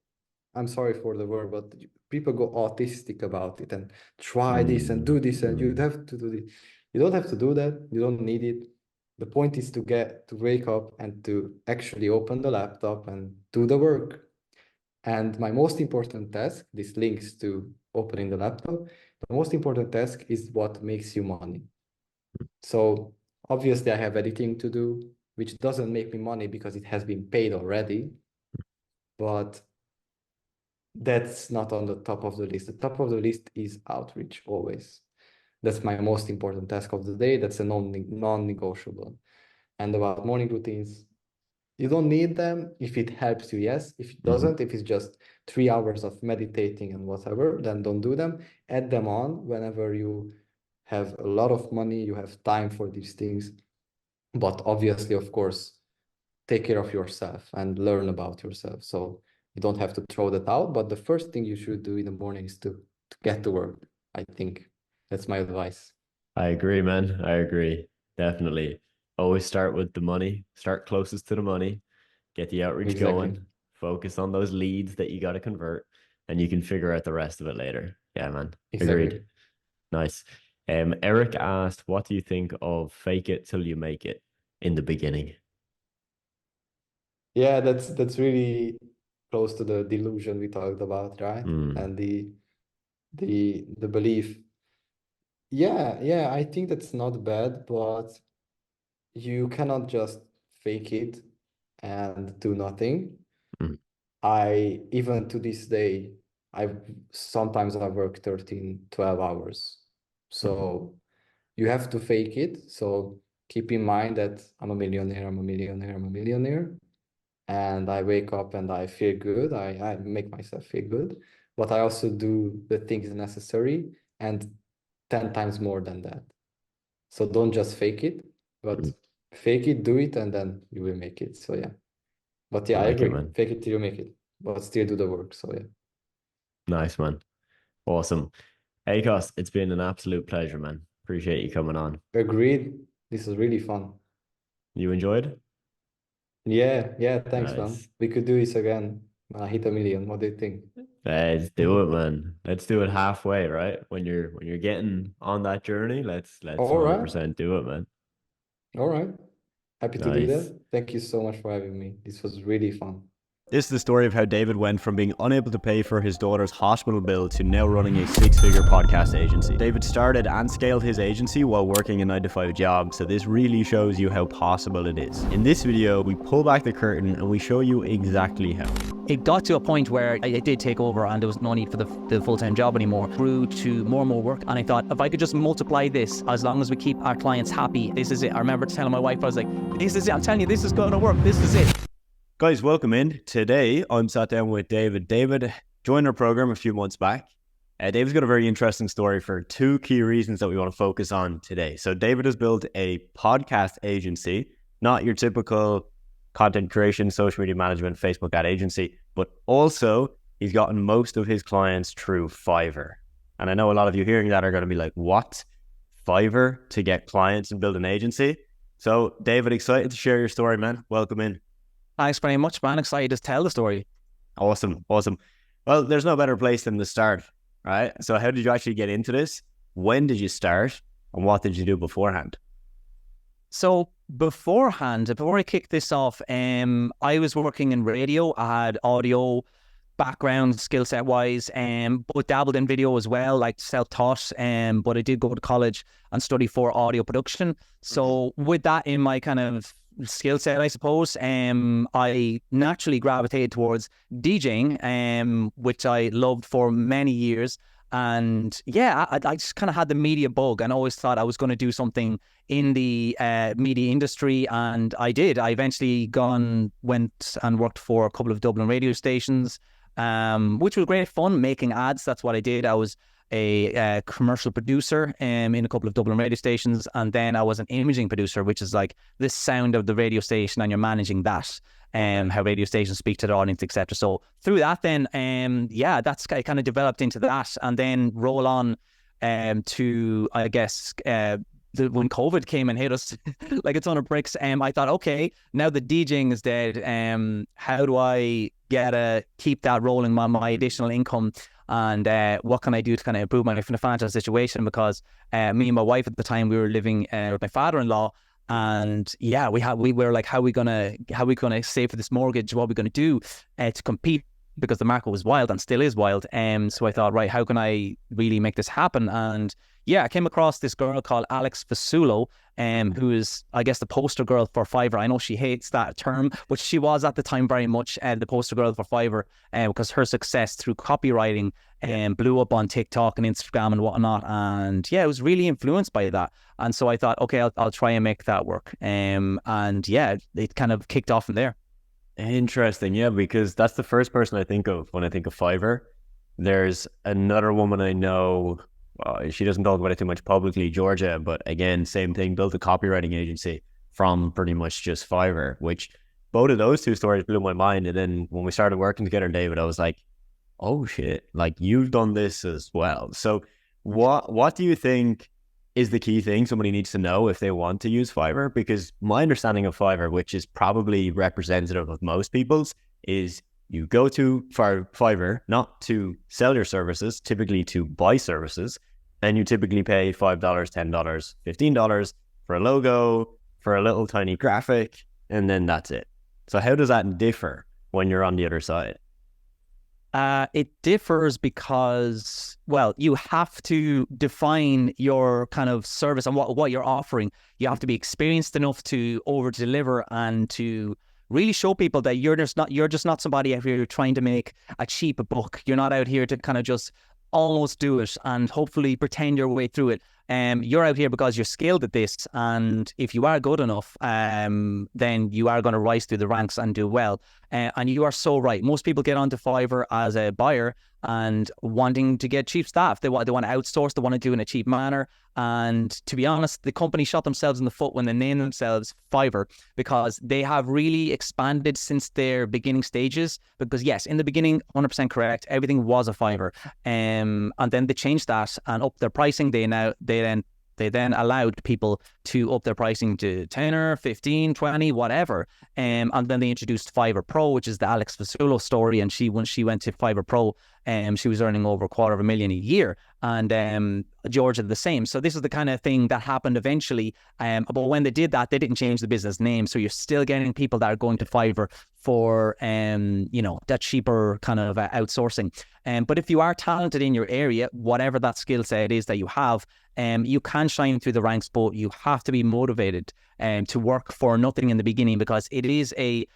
I'm sorry for the word, but people go autistic about it and try this and do this, and you'd have to do this. You don't have to do that. You don't need it. The point is to wake up and to actually open the laptop and do the work. And my most important task, this links to opening the laptop. The most important task is what makes you money. So obviously I have editing to do, which doesn't make me money because it has been paid already, but that's not on the top of the list. The top of the list is outreach always. That's my most important task of the day. That's a non-negotiable. And about morning routines, you don't need them. If it helps you, yes. If it doesn't, if it's just 3 hours of meditating and whatever, then don't do them. Add them on whenever you have a lot of money, you have time for these things. But obviously, of course, take care of yourself and learn about yourself. So you don't have to throw that out. But the first thing you should do in the morning is to get to work. I think that's my advice. I agree, man. I agree. Definitely. Always start with the money, start closest to the money, get the outreach Exactly. going, focus on those leads that you got to convert, and you can figure out the rest of it later. Yeah, man. Exactly. Agreed. Nice. Eric asked, what do you think of fake it till you make it in the beginning? Yeah, that's really close to the delusion we talked about, right? And the belief. Yeah, I think that's not bad, but you cannot just fake it and do nothing. I even to this day, I sometimes I work 13, 12 hours. So you have to fake it. So keep in mind that I'm a millionaire, I'm a millionaire, I'm a millionaire. And I wake up and I feel good. I make myself feel good. But I also do the things necessary and 10 times more than that. So don't just fake it, but fake it, do it, and then you will make it. So yeah. But yeah, I I like it, agree. man. Fake it till you make it, but still do the work. So yeah. Nice, man. Awesome. Akos, it's been an absolute pleasure, man. Appreciate you coming on. Agreed. This is really fun. You enjoyed? Yeah, thanks, man. Nice. We could do this again when I hit 1 million. What do you think? Let's do it, man. Let's do it halfway, right? When you're getting on that journey, let's All right. 100% do it, man. All right. Happy to do Nice. that. Thank you so much for having me. This was really fun. This is the story of how David went from being unable to pay for his daughter's hospital bill to now running a 6-figure podcast agency. David started and scaled his agency while working a 9-to-5 job, so this really shows you how possible it is. In this video, we pull back the curtain and we show you exactly how. It got to a point where I did take over and there was no need for the full-time job anymore. Grew to more and more work, and I thought, if I could just multiply this, as long as we keep our clients happy, this is it. I remember telling my wife, I was like, this is it. I'm telling you, this is going to work. This is it. Guys, welcome in. Today, I'm sat down with David. David joined our program a few months back. David's got a very interesting story for 2 key reasons that we want to focus on today. So David has built a podcast agency, not your typical content creation, social media management, Facebook ad agency, but also he's gotten most of his clients through Fiverr. And I know a lot of you hearing that are going to be like, what? Fiverr to get clients and build an agency? So David, excited to share your story, man. Welcome in. Thanks very much, man. Excited to tell the story. Awesome. Well, there's no better place than the start, right? So how did you actually get into this? When did you start? And what did you do beforehand? So beforehand, before I kicked this off, I was working in radio. I had audio background, skill set wise, but dabbled in video as well, like self-taught. But I did go to college and study for audio production. So with that in my kind of skill set, I suppose, I naturally gravitated towards DJing, which I loved for many years. And yeah, I just kind of had the media bug and always thought I was going to do something in the media industry, and I did. I eventually went and worked for a couple of Dublin radio stations, which was great fun, making ads. That's what I did. I was a commercial producer in a couple of Dublin radio stations, and then I was an imaging producer, which is like the sound of the radio station, and you're managing that, how radio stations speak to the audience, etc. So through that, then that's kind of developed into that, and then roll on to, I guess, when COVID came and hit us like a ton of bricks, I thought, okay, now the DJing is dead. How do I keep that rolling, my additional income? And what can I do to kind of improve my financial situation? Because me and my wife at the time, we were living with my father-in-law, and we were like, how are we gonna save for this mortgage? What are we gonna do to compete? Because the market was wild and still is wild. So I thought, right, how can I really make this happen? And I came across this girl called Alex Fasulo, who is, I guess, the poster girl for Fiverr. I know she hates that term, but she was at the time very much the poster girl for Fiverr, because her success through copywriting blew up on TikTok and Instagram and whatnot. And it was really influenced by that. And so I thought, okay, I'll try and make that work. It kind of kicked off from there. Interesting, yeah, because that's the first person I think of when I think of Fiverr. There's another woman I know. She doesn't talk about it too much publicly, Georgia, but again, same thing, built a copywriting agency from pretty much just Fiverr, which both of those 2 stories blew my mind. And then when we started working together, David, I was like, oh shit, like you've done this as well. So what do you think is the key thing somebody needs to know if they want to use Fiverr? Because my understanding of Fiverr, which is probably representative of most people's, is you go to Fiverr not to sell your services, typically to buy services, and you typically pay $5, $10, $15 for a logo, for a little tiny graphic, and then that's it. So how does that differ when you're on the other side? It differs because, you have to define your kind of service and what you're offering. You have to be experienced enough to over deliver and to really show people that you're just not somebody out here trying to make a cheap buck. You're not out here to kind of just almost do it and hopefully pretend your way through it. You're out here because you're skilled at this, and if you are good enough, then you are going to rise through the ranks and do well. And you are so right. Most people get onto Fiverr as a buyer and wanting to get cheap staff. They want to outsource. They want to do it in a cheap manner. And to be honest, the company shot themselves in the foot when they named themselves Fiverr, because they have really expanded since their beginning stages. Because yes, in the beginning, 100% correct, everything was a Fiverr. And then they changed that and upped their pricing. They then They then allowed people to up their pricing to 10 or 15, 20, whatever. And then they introduced Fiverr Pro, which is the Alex Fasulo story. And once she went to Fiverr Pro, she was earning over $250,000 a year. And George did the same. So this is the kind of thing that happened eventually. But when they did that, they didn't change the business name. So you're still getting people that are going to Fiverr for, that cheaper kind of outsourcing. But if you are talented in your area, whatever that skill set is that you have, you can shine through the ranks, but you have to be motivated to work for nothing in the beginning, because it is a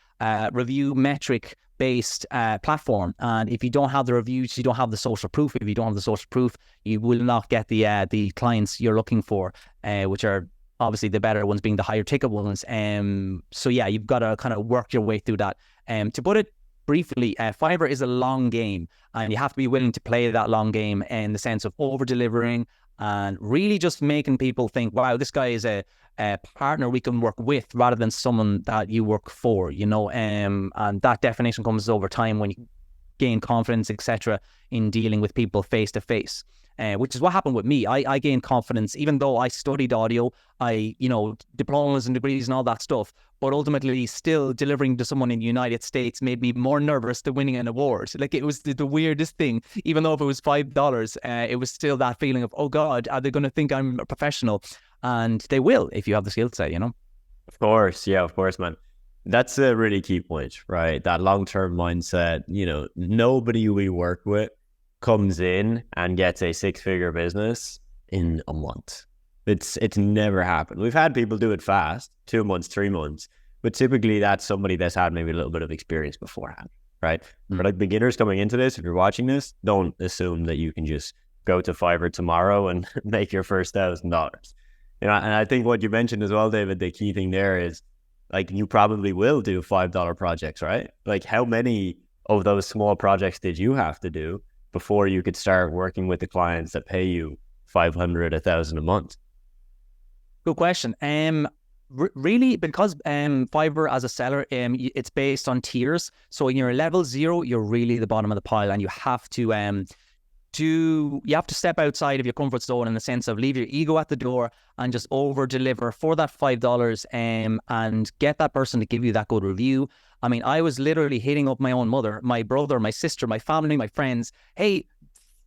review metric based platform. And if you don't have the reviews, you don't have the social proof. If you don't have the social proof, you will not get the clients you're looking for, which are obviously the better ones being the higher ticket ones. So yeah, you've got to kind of work your way through that. To put it briefly, Fiverr is a long game, and you have to be willing to play that long game in the sense of over delivering and really just making people think, wow, this guy is a partner we can work with rather than someone that you work for, and that definition comes over time when you gain confidence, etc., in dealing with people face to face. Which is what happened with me. I gained confidence, even though I studied audio, diplomas and degrees and all that stuff, but ultimately still delivering to someone in the United States made me more nervous than winning an award. Like, it was the weirdest thing. Even though if it was $5, it was still that feeling of, oh God, are they going to think I'm a professional? And they will if you have the skill set, Of course. Yeah, of course, man. That's a really key point, right? That long-term mindset, nobody we work with comes in and gets a 6-figure business in a month. It's never happened. We've had people do it fast, 2 months, 3 months, but typically that's somebody that's had maybe a little bit of experience beforehand, right? For like beginners coming into this, if you're watching this, don't assume that you can just go to Fiverr tomorrow and make your first $1,000. And I think what you mentioned as well, David, the key thing there is, like, you probably will do $5 projects, right? Like, how many of those small projects did you have to do before you could start working with the clients that pay you $500, $1,000 a month? Good question. Really, because Fiverr as a seller, it's based on tiers. So when you're level 0, you're really the bottom of the pile, and you have to step outside of your comfort zone in the sense of leave your ego at the door and just over deliver for that $5 and get that person to give you that good review. I mean, I was literally hitting up my own mother, my brother, my sister, my family, my friends. Hey,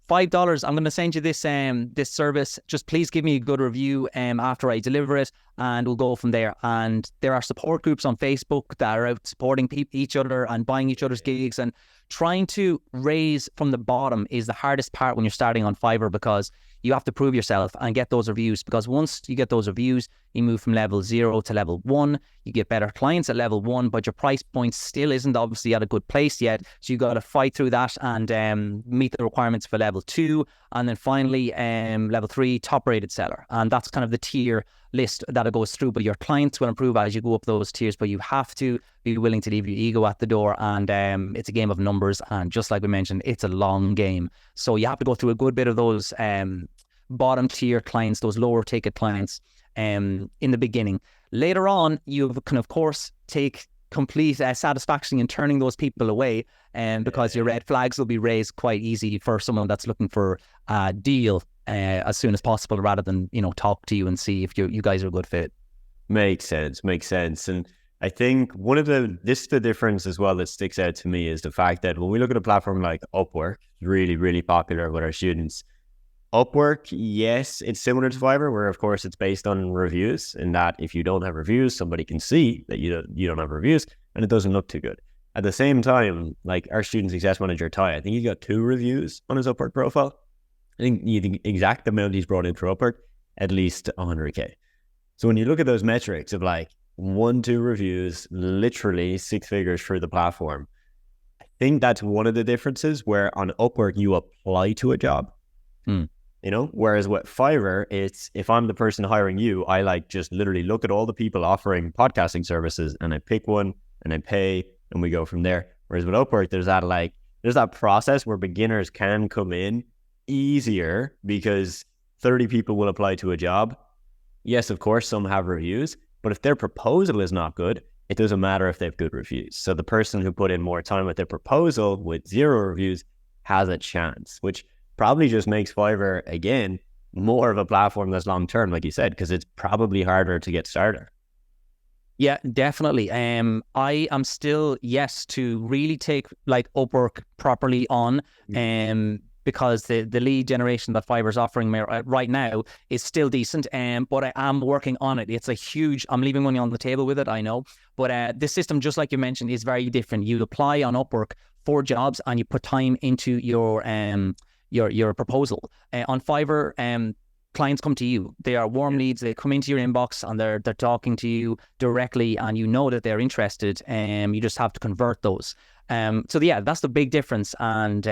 $5, I'm going to send you this this service. Just please give me a good review after I deliver it, and we'll go from there. And there are support groups on Facebook that are out supporting each other and buying each other's gigs, and trying to raise from the bottom is the hardest part when you're starting on Fiverr, because you have to prove yourself and get those reviews. Because once you get those reviews, you move from level 0 to level 1. You get better clients at level 1, but your price point still isn't obviously at a good place yet. So you got to fight through that and meet the requirements for level 2. And then finally, level 3, top rated seller. And that's kind of the tier list that it goes through. But your clients will improve as you go up those tiers, but you have to be willing to leave your ego at the door. And it's a game of numbers. And just like we mentioned, it's a long game. So you have to go through a good bit of those bottom tier clients, those lower ticket clients in the beginning. Later on, you can, of course, take complete satisfaction in turning those people away, because your red flags will be raised quite easy for someone that's looking for a deal as soon as possible, rather than, talk to you and see if you guys are a good fit. Makes sense. And I think this is the difference as well that sticks out to me, is the fact that when we look at a platform like Upwork, really, really popular with our students. Upwork, yes, it's similar to Fiverr, where of course it's based on reviews, in that if you don't have reviews, somebody can see that you don't have reviews, and it doesn't look too good. At the same time, like our student success manager, Ty, I think he's got 2 reviews on his Upwork profile. I think the exact amount he's brought in for Upwork, at least 100K. So when you look at those metrics of like 1, 2 reviews, literally 6 figures through the platform, I think that's one of the differences, where on Upwork, you apply to a job. Whereas with Fiverr, it's, if I'm the person hiring you, I like just literally look at all the people offering podcasting services, and I pick one and I pay, and we go from there. Whereas with Upwork, there's that process where beginners can come in easier, because 30 people will apply to a job. Yes, of course, some have reviews, but if their proposal is not good, it doesn't matter if they have good reviews. So the person who put in more time with their proposal with 0 reviews has a chance, which probably just makes Fiverr, again, more of a platform that's long term, like you said, because it's probably harder to get started. Yeah, definitely. I am still yet to really take like Upwork properly on, because the lead generation that Fiverr's offering me right now is still decent. But I am working on it. It's a huge. I'm leaving money on the table with it, I know. But this system, just like you mentioned, is very different. You apply on Upwork for jobs and you put time into your proposal. On Fiverr, clients come to you. They are warm leads. They come into your inbox and they're talking to you directly, and you know that they're interested. You just have to convert those. So yeah, that's the big difference. And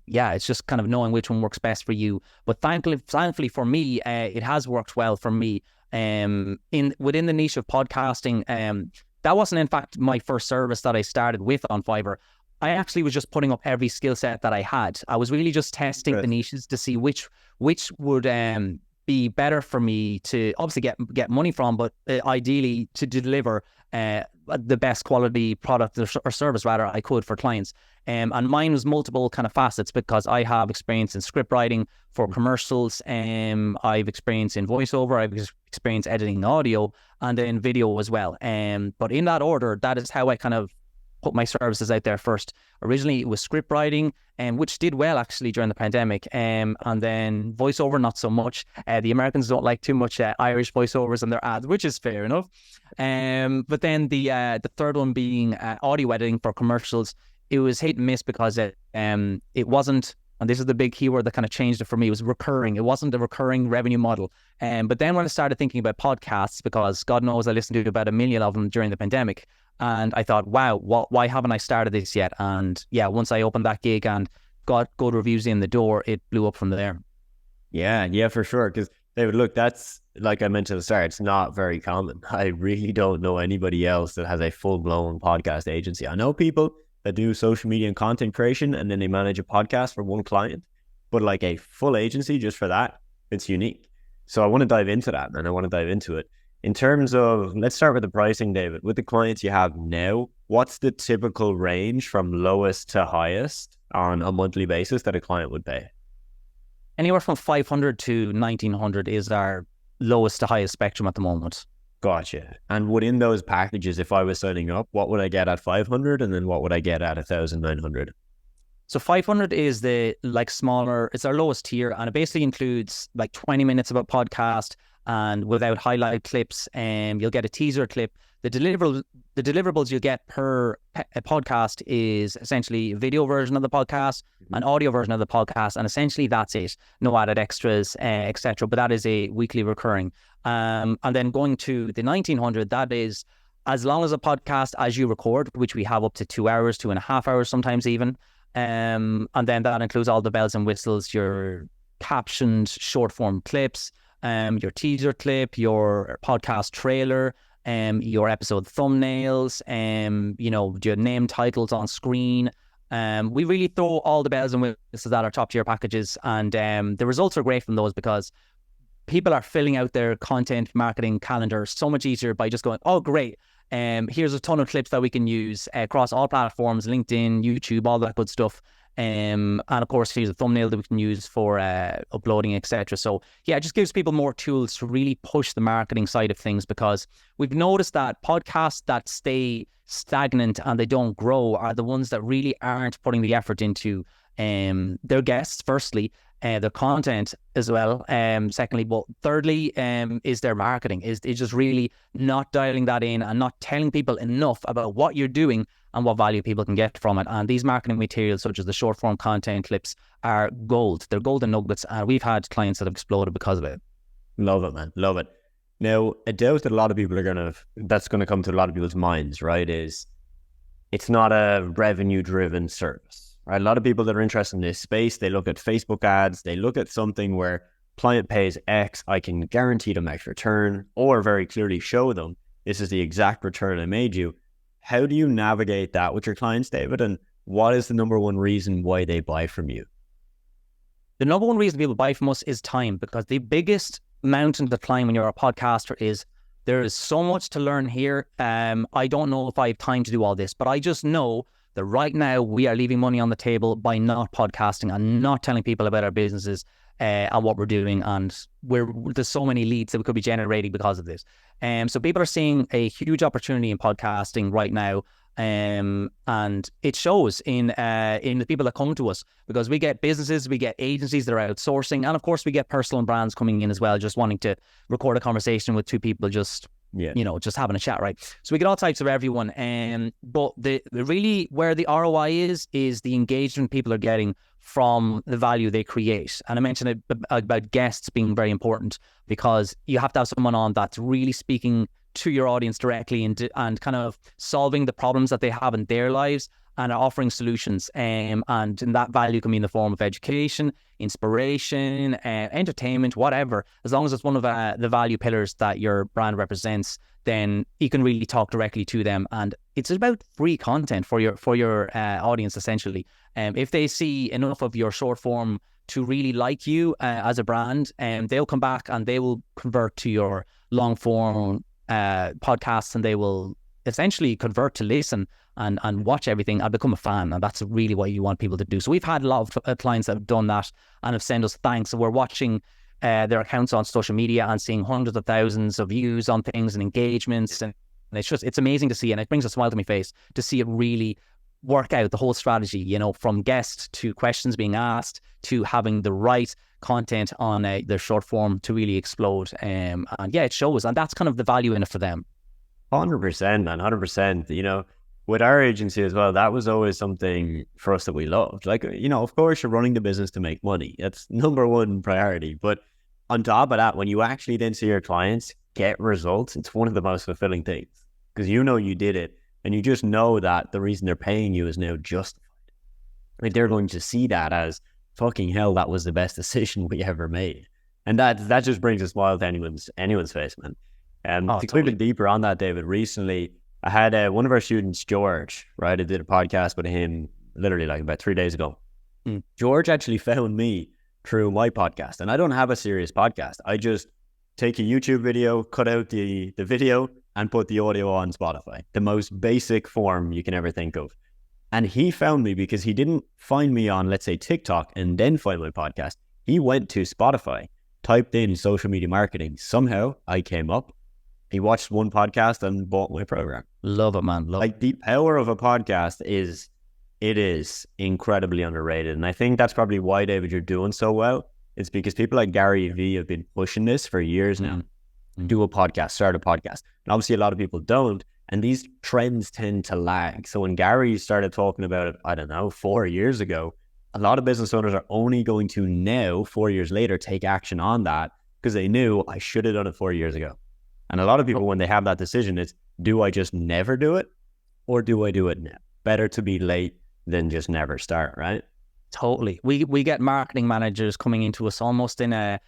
yeah, it's just kind of knowing which one works best for you. But thankfully for me, it has worked well for me. Within the niche of podcasting, that wasn't in fact my first service that I started with on Fiverr. I actually was just putting up every skill set that I had. I was really just testing the niches to see which would be better for me to obviously get money from, but ideally to deliver the best quality product or service rather I could for clients. And mine was multiple kind of facets, because I have experience in script writing for commercials. I've experience in voiceover. I've experience editing audio, and then video as well. But in that order, that is how I kind of put my services out there first. Originally it was script writing, which did well actually during the pandemic, and then voiceover not so much. The Americans don't like too much Irish voiceovers in their ads, which is fair enough. But then the third one being audio editing for commercials. It was hit and miss because it wasn't, and this is the big keyword that kind of changed it for me, it was recurring. It wasn't a recurring revenue model. But then when I started thinking about podcasts, because God knows I listened to about 1 million of them during the pandemic, and I thought, wow, why haven't I started this yet? And yeah, once I opened that gig and got good reviews in the door, it blew up from there. Yeah, for sure. Because David, look, that's, like I mentioned at the start, it's not very common. I really don't know anybody else that has a full-blown podcast agency. I know people that do social media and content creation, and then they manage a podcast for one client, but like a full agency just for that, it's unique. So I want to dive into that, and I want to dive into it. In terms of, let's start with the pricing, David. With the clients you have now, what's the typical range from lowest to highest on a monthly basis that a client would pay? Anywhere from 500 to 1900 is our lowest to highest spectrum at the moment. Gotcha. And within those packages, if I was signing up, what would I get at 500, and then what would I get at 1900? So 500 is the smaller, it's our lowest tier, and it basically includes like 20 minutes of a podcast, and without highlight clips, you'll get a teaser clip. The deliverables you get per podcast is essentially a video version of the podcast, an audio version of the podcast, and essentially that's it. No added extras, etc. But that is a weekly recurring. And then going to the 1900, that is as long as a podcast as you record, which we have up to 2 hours, 2.5 hours, sometimes even. And then that includes all the bells and whistles, your captioned short form clips, your teaser clip, your podcast trailer, your episode thumbnails, your name titles on screen. We really throw all the bells and whistles at our top tier packages, and the results are great from those, because people are filling out their content marketing calendar so much easier by just going, oh, great. Here's a ton of clips that we can use across all platforms, LinkedIn, YouTube, all that good stuff. And of course, here's a thumbnail that we can use for uploading, etc. So yeah, it just gives people more tools to really push the marketing side of things, because we've noticed that podcasts that stay stagnant and they don't grow are the ones that really aren't putting the effort into their guests, firstly, their content as well, secondly, but thirdly, is their marketing, is just really not dialing that in and not telling people enough about what you're doing and what value people can get from it. And these marketing materials, such as the short form content clips, are gold. They're golden nuggets, and we've had clients that have exploded because of it. Love it, man. Love it. Now, a doubt that a lot of people that's going to come to a lot of people's minds, right, is it's not a revenue driven service. Right? A lot of people that are interested in this space, they look at Facebook ads, they look at something where client pays X, I can guarantee them X return, or very clearly show them this is the exact return I made you. How do you navigate that with your clients, David? And what is the number one reason why they buy from you? The number one reason people buy from us is time, because the biggest mountain to climb when you're a podcaster is there is so much to learn here. I don't know if I have time to do all this, but I just know that right now we are leaving money on the table by not podcasting and not telling people about our businesses. on what we're doing, and there's so many leads that we could be generating because of this. So people are seeing a huge opportunity in podcasting right now. And it shows in the people that come to us, because we get businesses, we get agencies that are outsourcing, and of course we get personal brands coming in as well, just wanting to record a conversation with two people, just just having a chat, right? So we get all types of everyone. But the really where the ROI is the engagement people are getting from the value they create. And I mentioned about guests being very important, because you have to have someone on that's really speaking to your audience directly and kind of solving the problems that they have in their lives and offering solutions. And that value can be in the form of education, inspiration, entertainment, whatever. As long as it's one of the value pillars that your brand represents, then you can really talk directly to them. And it's about free content for your audience, essentially. If they see enough of your short form to really like you as a brand, they'll come back and they will convert to your long form podcasts, and they will essentially convert to listen and watch everything and become a fan. And that's really what you want people to do. So we've had a lot of clients that have done that and have sent us thanks. So we're watching their accounts on social media and seeing hundreds of thousands of views on things and engagements, and it's amazing to see, and it brings a smile to my face to see it really work out, the whole strategy, from guests to questions being asked to having the right content on their short form to really explode. And yeah, it shows, and that's kind of the value in it for them. 100%, man, 100%. With our agency as well, that was always something for us that we loved. Like, of course, you're running the business to make money. That's number one priority. But on top of that, when you actually then see your clients get results, it's one of the most fulfilling things, because you did it, and you just know that the reason they're paying you is now justified. Like, they're going to see that as, fucking hell, that was the best decision we ever made. And that just brings a smile to anyone's face, man. And to click a bit deeper on that, David, recently I had one of our students, George, right? I did a podcast with him literally like about 3 days ago. George actually found me through my podcast, and I don't have a serious podcast. I just take a YouTube video, cut out the video, and put the audio on Spotify, the most basic form you can ever think of. And he found me because he didn't find me on, let's say, TikTok and then find my podcast. He went to Spotify, typed in social media marketing. Somehow I came up. He watched one podcast and bought my program. Love it, man. Like, the power of a podcast is incredibly underrated. And I think that's probably why, David, you're doing so well. It's because people like Gary Vee have been pushing this for years now. Do a podcast, start a podcast. And obviously a lot of people don't. And these trends tend to lag. So when Gary started talking about it, I don't know, 4 years ago, a lot of business owners are only going to now, 4 years later, take action on that because they knew I should have done it 4 years ago. And a lot of people, when they have that decision, it's, do I just never do it, or do I do it now? Better to be late than just never start, right? Totally. We get marketing managers coming into us almost in an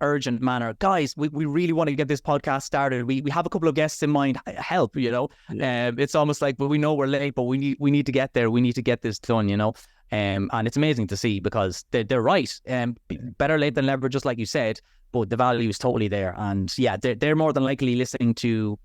urgent manner. Guys, we really want to get this podcast started. We have a couple of guests in mind. Help, It's almost like, but we know we're late, but we need to get there. We need to get this done, And it's amazing to see, because they're right. Better late than never, just like you said. But the value is totally there. And yeah, they're more than likely listening to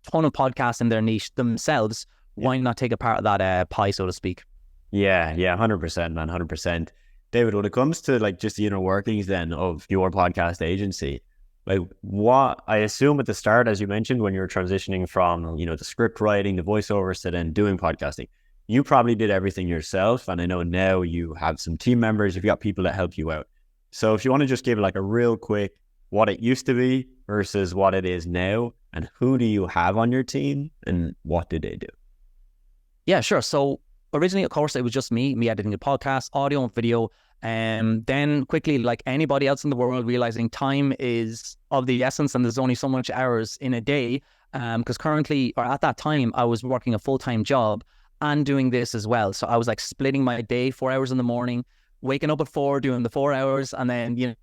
a ton of podcasts in their niche themselves. Why not take a part of that pie, so to speak? Yeah, 100%, man, 100%. David, when it comes to like just the inner workings then of your podcast agency, like what I assume at the start, as you mentioned, when you're transitioning from, the script writing, the voiceovers to then doing podcasting, you probably did everything yourself. And I know now you have some team members, you've got people that help you out. So if you want to just give like a real quick, what it used to be versus what it is now, and who do you have on your team and what did they do? Yeah, sure. So originally, of course, it was just me editing the podcast, audio and video. And then quickly, like anybody else in the world, realizing time is of the essence and there's only so much hours in a day. Because currently, or at that time, I was working a full-time job and doing this as well. So I was like splitting my day, 4 hours in the morning, waking up at 4, doing the 4 hours, and then,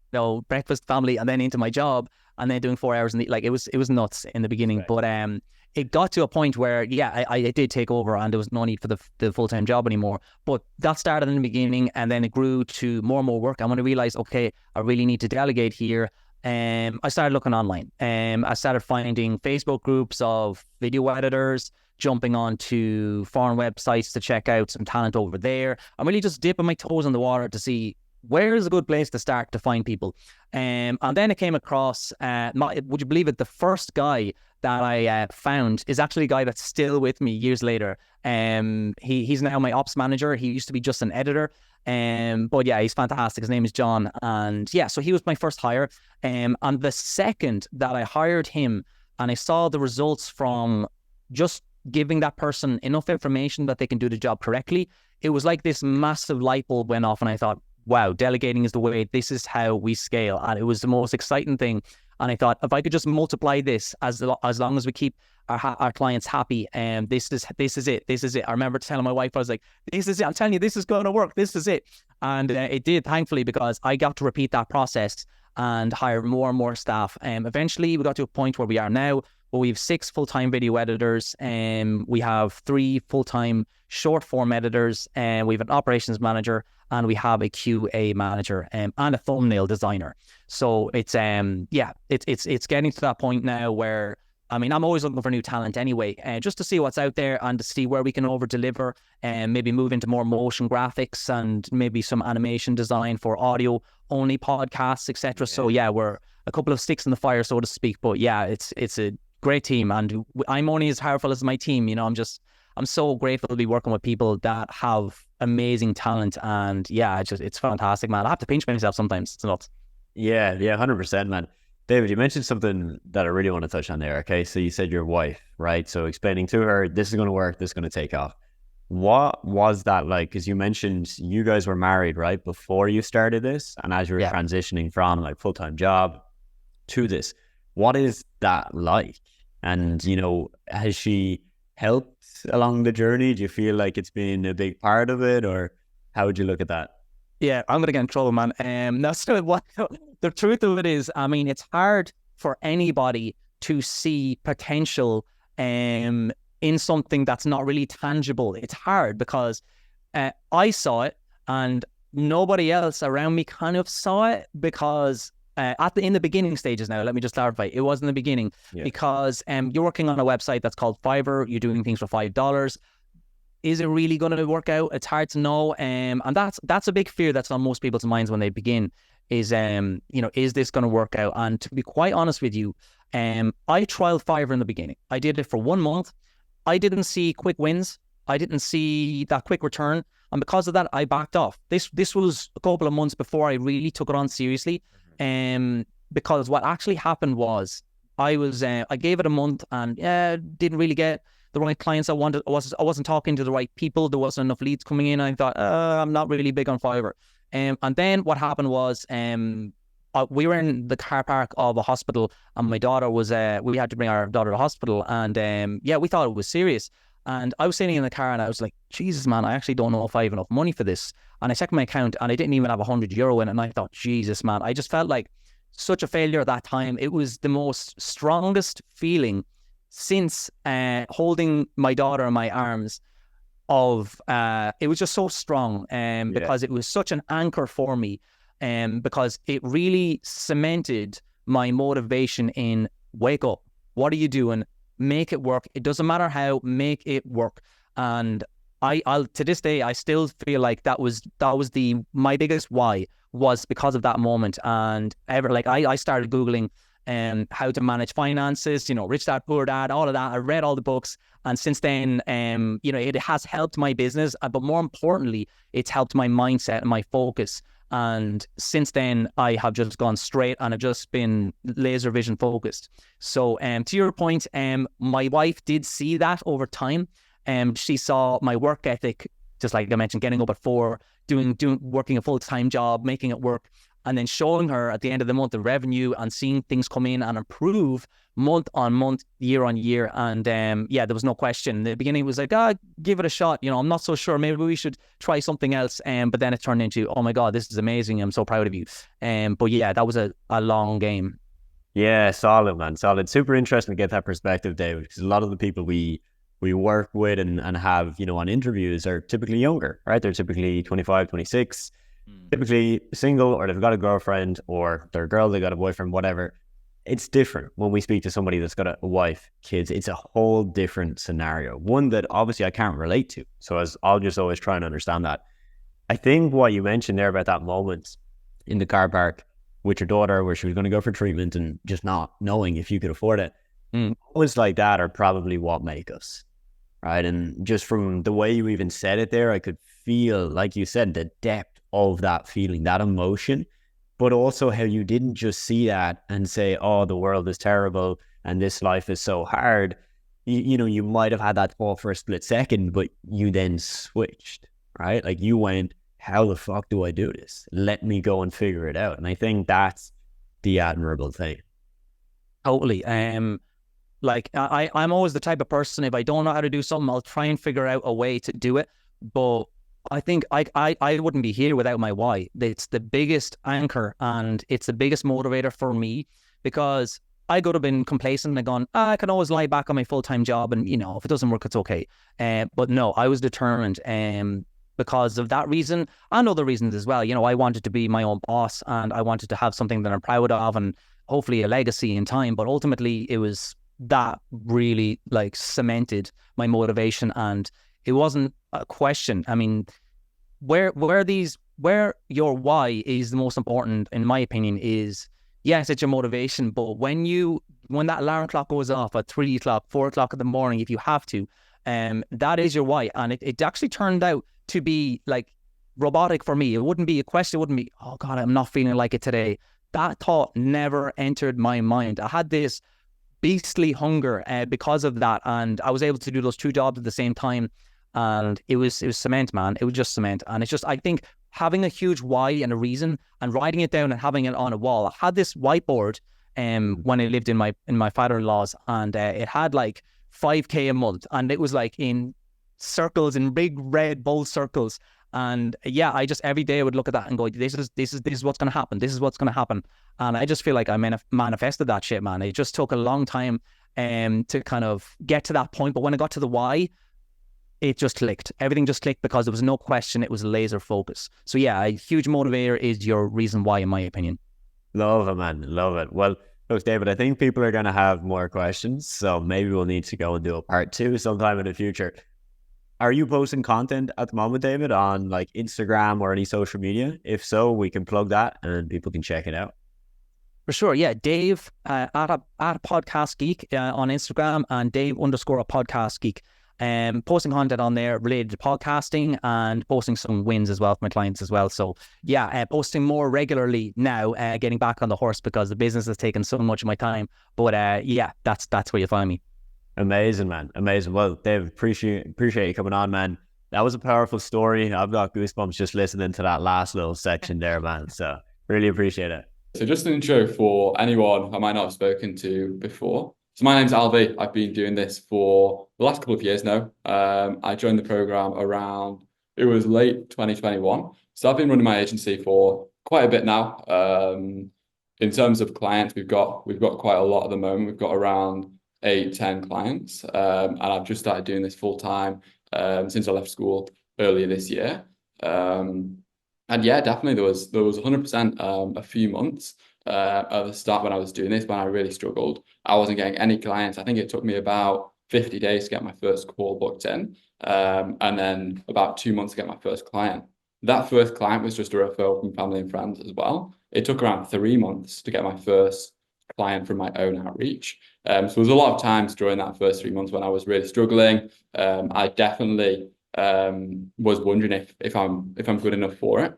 breakfast, family, and then into my job, and then doing 4 hours. And it was nuts in the beginning. Right. But it got to a point where, I did take over and there was no need for the full-time job anymore. But that started in the beginning, and then it grew to more and more work. And when I realized, okay, I really need to delegate here, I started looking online. I started finding Facebook groups of video editors, jumping onto foreign websites to check out some talent over there. I'm really just dipping my toes in the water to see where is a good place to start to find people? And then I came across, would you believe it, the first guy that I found is actually a guy that's still with me years later. He's now my ops manager. He used to be just an editor. But yeah, he's fantastic. His name is John. And yeah, so he was my first hire. And the second that I hired him and I saw the results from just giving that person enough information that they can do the job correctly, it was like this massive light bulb went off and I thought, wow, delegating is the way. This is how we scale. And it was the most exciting thing. And I thought, if I could just multiply this as long as we keep our clients happy, and this is it. This is it. I remember telling my wife, I was like, this is it. I'm telling you, this is going to work. This is it. And it did, thankfully, because I got to repeat that process and hire more and more staff. Eventually, we got to a point where we are now, where we have 6 full-time video editors, and we have 3 full-time short form editors, and we have an operations manager, and we have a QA manager, and a thumbnail designer. So it's it's getting to that point now where, I mean, I'm always looking for new talent anyway, just to see what's out there and to see where we can over deliver and maybe move into more motion graphics and maybe some animation design for audio only podcasts, etc. So yeah, we're a couple of sticks in the fire, so to speak. But yeah, it's a great team, and I'm only as powerful as my team. You know, I'm so grateful to be working with people that have amazing talent, and yeah, it's fantastic, man. I have to pinch myself sometimes. It's nuts. Yeah, 100%, man. David, you mentioned something that I really want to touch on there. Okay, so you said your wife, right? So explaining to her, this is going to work, this is going to take off. What was that like? Because you mentioned you guys were married, right, before you started this, and as you were transitioning from like full-time job to this, what is that like? And, you know, has she helped along the journey? Do you feel like it's been a big part of it, or how would you look at that? Yeah, I'm going to get in trouble, man. The truth of it is, I mean, it's hard for anybody to see potential in something that's not really tangible. It's hard because I saw it and nobody else around me kind of saw it, because in the beginning stages now, let me just clarify, it was in the beginning, because you're working on a website that's called Fiverr, you're doing things for $5. Is it really going to work out? It's hard to know. And that's a big fear that's on most people's minds when they begin is, is this going to work out? And to be quite honest with you, I trialed Fiverr in the beginning. I did it for 1 month. I didn't see quick wins. I didn't see that quick return. And because of that, I backed off. This was a couple of months before I really took it on seriously. Because what actually happened was I gave it a month and didn't really get the right clients I wanted. I wasn't talking to the right people. There wasn't enough leads coming in. I thought, I'm not really big on Fiverr. And then what happened was, we were in the car park of a hospital, and my daughter was, we had to bring our daughter to the hospital, and we thought it was serious. And I was sitting in the car and I was like, Jesus, man, I actually don't know if I have enough money for this. And I checked my account and I didn't even have €100 in it. And I thought, Jesus, man, I just felt like such a failure at that time. It was the most strongest feeling since holding my daughter in my arms it was just so strong, because it was such an anchor for me, because it really cemented my motivation in wake up. What are you doing? Make it work. It doesn't matter how, make it work. And I'll to this day, I still feel like that was my biggest why was because of that moment. And I started Googling how to manage finances, Rich Dad, Poor Dad, all of that. I read all the books. And since then, it has helped my business, but more importantly, it's helped my mindset and my focus. And since then, I have just gone straight and I've just been laser vision focused. So to your point, my wife did see that over time. She saw my work ethic, just like I mentioned, getting up at 4, working a full-time job, making it work, and then showing her at the end of the month the revenue and seeing things come in and improve month on month, year on year. And there was no question. In the beginning, it was like, give it a shot. I'm not so sure. Maybe we should try something else. But then it turned into, oh my God, this is amazing. I'm so proud of you. But yeah, that was a long game. Yeah, solid, man. Solid. Super interesting to get that perspective, David, because a lot of the people we work with and have, on interviews are typically younger, right? They're typically 25, 26, typically single, or they've got a girlfriend, or they're a girl, they got a boyfriend, whatever. It's different when we speak to somebody that's got a wife, kids. It's a whole different scenario, one that obviously I can't relate to. So I'll just always try and understand that. I think what you mentioned there about that moment in the car park with your daughter where she was going to go for treatment and just not knowing if you could afford it, moments like that are probably what make us, right? And just from the way you even said it there, I could feel, like you said, the depth of that feeling, that emotion, but also how you didn't just see that and say, oh, the world is terrible and this life is so hard. You know, you might have had that thought for a split second, but you then switched, right? Like you went, how the fuck do I do this? Let me go and figure it out. And I think that's the admirable thing. Totally. Like I'm always the type of person, if I don't know how to do something, I'll try and figure out a way to do it. But I think I wouldn't be here without my why. It's the biggest anchor and it's the biggest motivator for me, because I could have been complacent and gone, I can always lie back on my full-time job and, you know, if it doesn't work, it's okay. But no, I was determined because of that reason and other reasons as well. You know, I wanted to be my own boss and I wanted to have something that I'm proud of and hopefully a legacy in time. But ultimately it was that really like cemented my motivation, and it wasn't a question. I mean, where your why is the most important, in my opinion, is yes, it's your motivation, but when that alarm clock goes off at 3 o'clock, 4 o'clock in the morning, if you have to, that is your why. And it actually turned out to be like robotic for me. It wouldn't be a question. It wouldn't be, oh God, I'm not feeling like it today. That thought never entered my mind. I had this beastly hunger because of that, and I was able to do those two jobs at the same time, and it was cement, man. It was just cement. And it's just, I think having a huge why and a reason and writing it down and having it on a wall. I had this whiteboard when I lived in my father-in-law's, and it had like 5K a month, and it was like in circles, in big red bold circles. And yeah, I just every day I would look at that and go, this is what's going to happen. This is what's going to happen. And I just feel like I manifested that shit, man. It just took a long time to kind of get to that point. But when I got to the why, it just clicked. Everything just clicked because there was no question. It was laser focus. So yeah, a huge motivator is your reason why, in my opinion. Love it, man. Love it. Well, look, David, I think people are going to have more questions. So maybe we'll need to go and do a part 2 sometime in the future. Are you posting content at the moment, David, on like Instagram or any social media? If so, we can plug that and people can check it out. For sure, yeah. Dave at Podcast Geek on Instagram, and Dave _ a Podcast Geek. Posting content on there related to podcasting and posting some wins as well for my clients as well. So yeah, posting more regularly now, getting back on the horse because the business has taken so much of my time. But yeah, that's where you find me. Amazing, man. Amazing. Well, Dave, appreciate you coming on, man. That was a powerful story. I've got goosebumps just listening to that last little section there, man. So really appreciate it. So just an intro for anyone I might not have spoken to before. So my name's Alvie. I've been doing this for the last couple of years now. I joined the program around, it was late 2021. So I've been running my agency for quite a bit now. In terms of clients, we've got quite a lot at the moment. We've got around 8-10 clients, and I've just started doing this full time since I left school earlier this year. And yeah, definitely there was 100% a few months at the start when I was doing this, when I really struggled. I wasn't getting any clients. I think it took me about 50 days to get my first call booked in, and then about 2 months to get my first client. That first client was just a referral from family and friends as well. It took around 3 months to get my first client from my own outreach. So there was a lot of times during that first 3 months when I was really struggling. I definitely was wondering if I'm good enough for it,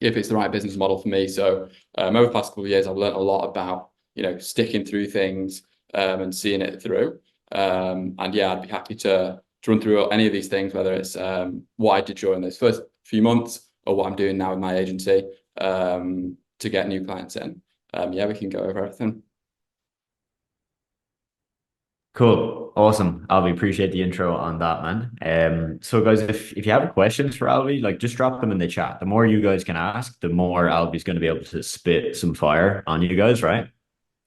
if it's the right business model for me. So over the past couple of years, I've learned a lot about, sticking through things and seeing it through. And yeah, I'd be happy to run through any of these things, whether it's what I did during those first few months or what I'm doing now with my agency to get new clients in. Yeah, we can go over everything. Cool. Awesome. Alvie, appreciate the intro on that, man. So guys, if you have questions for Alvie, like just drop them in the chat. The more you guys can ask, the more Alvie's going to be able to spit some fire on you guys, right?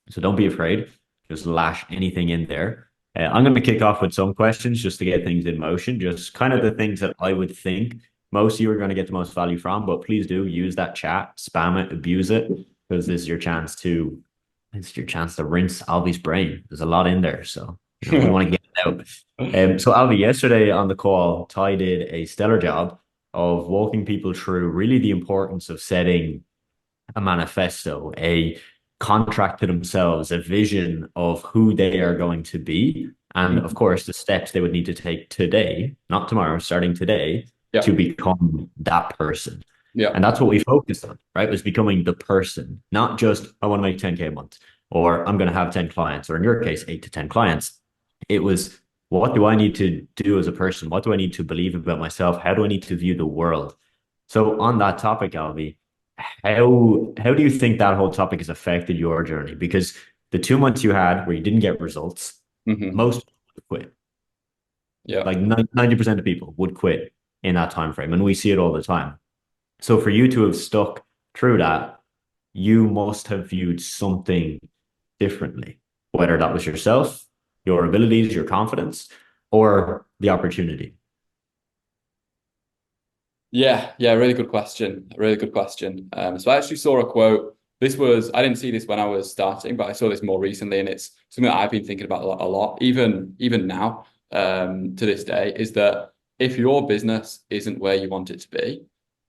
So don't be afraid. Just lash anything in there. I'm going to kick off with some questions just to get things in motion, just kind of the things that I would think most of you are going to get the most value from, but please do use that chat, spam it, abuse it, because this is your chance to rinse Alvie's brain. There's a lot in there, so we want to get it out. So Alvie, yesterday on the call, Ty did a stellar job of walking people through really the importance of setting a manifesto, a contract to themselves, a vision of who they are going to be. And of course, the steps they would need to take today, not tomorrow, starting today, to become that person. And that's what we focused on, right? Was becoming the person, not just, I want to make 10K a month, or I'm going to have 10 clients, or in your case, 8 to 10 clients. It was, what do I need to do as a person? What do I need to believe about myself? How do I need to view the world? So on that topic, Alvie, how do you think that whole topic has affected your journey? Because the 2 months you had where you didn't get results, most people would quit. Like 90% of people would quit in that time frame, and we see it all the time. So for you to have stuck through that, you must have viewed something differently, whether that was yourself, your abilities, your confidence, or the opportunity. Yeah, really good question. Really good question. So I actually saw a quote. I didn't see this when I was starting, but I saw this more recently, and it's something that I've been thinking about a lot, even now, to this day, is that if your business isn't where you want it to be,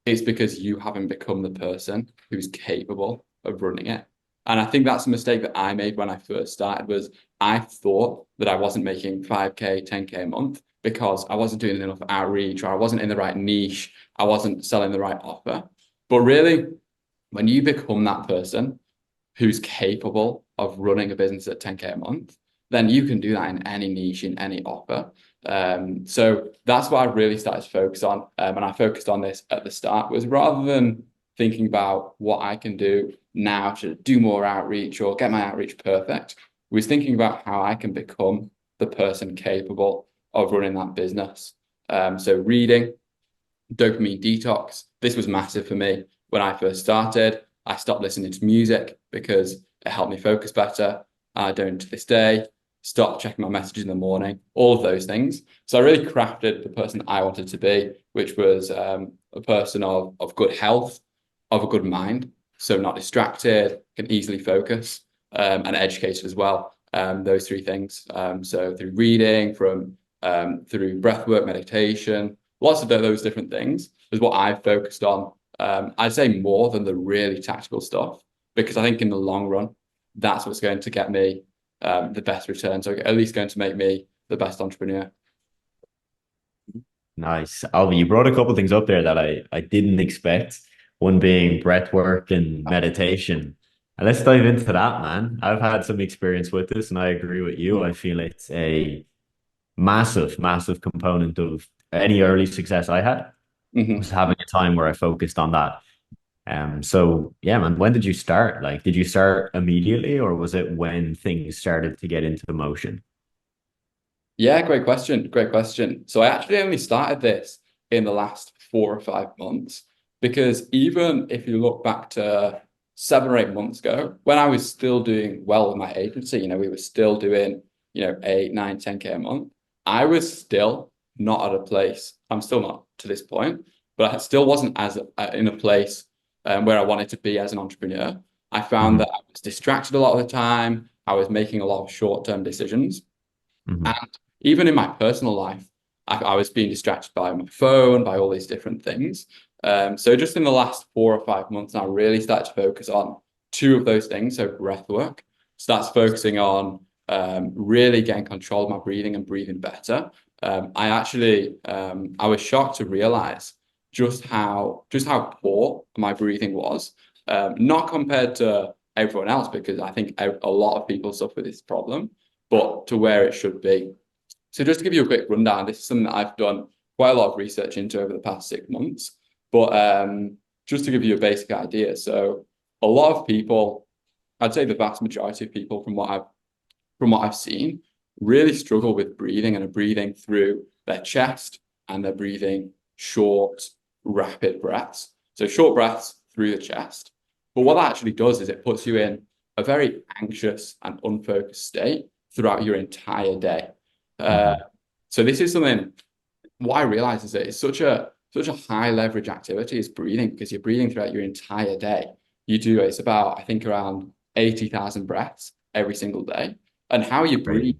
it's because you haven't become the person who's capable of running it. And I think that's a mistake that I made when I first started, was I thought that I wasn't making 5K, 10K a month because I wasn't doing enough outreach, or I wasn't in the right niche, I wasn't selling the right offer. But really, when you become that person who's capable of running a business at 10K a month, then you can do that in any niche, in any offer. So that's what I really started to focus on. And I focused on this at the start, was rather than thinking about what I can do now to do more outreach or get my outreach perfect, was thinking about how I can become the person capable of running that business. So reading, dopamine detox, this was massive for me. When I first started, I stopped listening to music because it helped me focus better. I don't to this day. Stop checking my messages in the morning, all of those things. So I really crafted the person I wanted to be, which was a person of good health, of a good mind, so not distracted, can easily focus, and educated as well. Those three things. So through reading, through breathwork, meditation, lots of those different things is what I've focused on. I'd say more than the really tactical stuff, because I think in the long run, that's what's going to get me the best return. So at least going to make me the best entrepreneur. Nice. Alvie, you brought a couple of things up there that I didn't expect. One being breath work and meditation. And let's dive into that, man. I've had some experience with this, and I agree with you. I feel it's a massive, massive component of any early success I had. Was having a time where I focused on that. So yeah, man, when did you start? Like, did you start immediately, or was it when things started to get into motion? Yeah, great question. Great question. So I actually only started this in the last 4 or 5 months, because even if you look back to 7 or 8 months ago, when I was still doing well with my agency, we were still doing, 8, 9, 10K a month, I was still not at a place. I'm still not to this point, but I still wasn't as in a place where I wanted to be as an entrepreneur. I found that I was distracted a lot of the time. I was making a lot of short-term decisions. And even in my personal life, I was being distracted by my phone, by all these different things. So just in the last 4 or 5 months, I really started to focus on 2 of those things. So breath work, starts focusing on really getting control of my breathing and breathing better. I was shocked to realize just how poor my breathing was, not compared to everyone else, because I think a lot of people suffer with this problem, but to where it should be. So just to give you a quick rundown, this is something that I've done quite a lot of research into over the past 6 months, but just to give you a basic idea. So a lot of people, I'd say the vast majority of people from what I've seen, really struggle with breathing, and are breathing through their chest, and they're breathing short, rapid breaths. So short breaths through the chest. But what that actually does is it puts you in a very anxious and unfocused state throughout your entire day. So this is something, what I realize is that it's such a high leverage activity is breathing, because you're breathing throughout your entire day. It's about, I think, around 80,000 breaths every single day. And how you breathe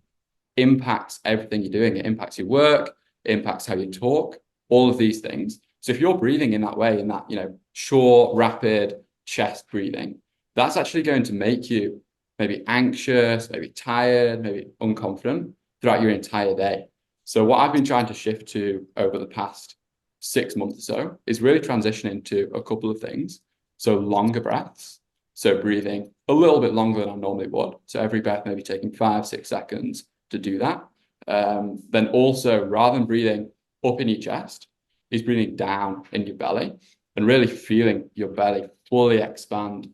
impacts everything you're doing. It impacts your work, it impacts how you talk, all of these things. So if you're breathing in that way, in that, short, rapid chest breathing, that's actually going to make you maybe anxious, maybe tired, maybe unconfident throughout your entire day. So what I've been trying to shift to over the past 6 months or so is really transitioning to a couple of things. So longer breaths, so breathing a little bit longer than I normally would. So every breath maybe taking 5-6 seconds to do that. Then also, rather than breathing up in your chest, is breathing down in your belly and really feeling your belly fully expand.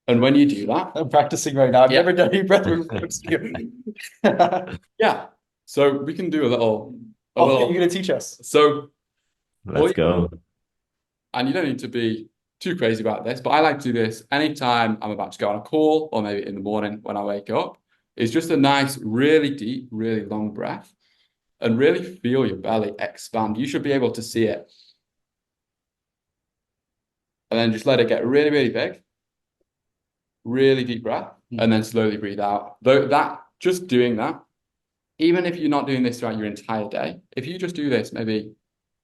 And when you do that, I'm practicing right now. I've never done any breath work. Yeah. So we can do a little. You're going to teach us. So Let's go. And you don't need to be too crazy about this, but I like to do this anytime I'm about to go on a call or maybe in the morning when I wake up. It's just a nice, really deep, really long breath and really feel your belly expand. You should be able to see it. And then just let it get really, really big. Really deep breath, and then slowly breathe out. Just doing that, even if you're not doing this throughout your entire day, if you just do this maybe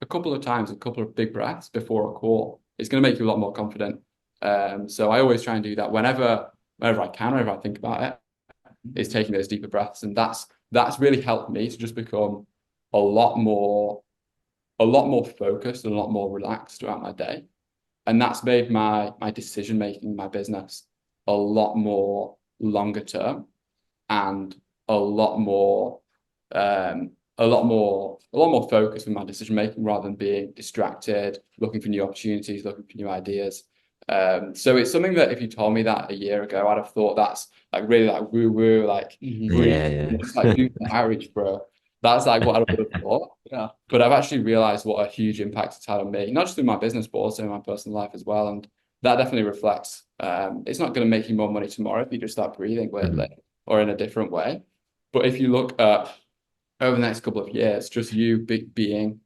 a couple of times, a couple of big breaths before a call, it's going to make you a lot more confident. So I always try and do that whenever I can, whenever I think about it, is taking those deeper breaths, and that's really helped me to just become a lot more focused and a lot more relaxed throughout my day, and that's made my decision making in my business a lot more longer term and a lot more focused in my decision making rather than being distracted, looking for new opportunities, looking for new ideas. So it's something that if you told me that a year ago, I'd have thought that's like really like woo woo, like it's like doing the outreach, bro. That's like what I would have thought. Yeah. But I've actually realized what a huge impact it's had on me, not just in my business, but also in my personal life as well. And that definitely reflects. It's not going to make you more money tomorrow if you just start breathing weirdly or in a different way. But if you look at over the next couple of years, just you being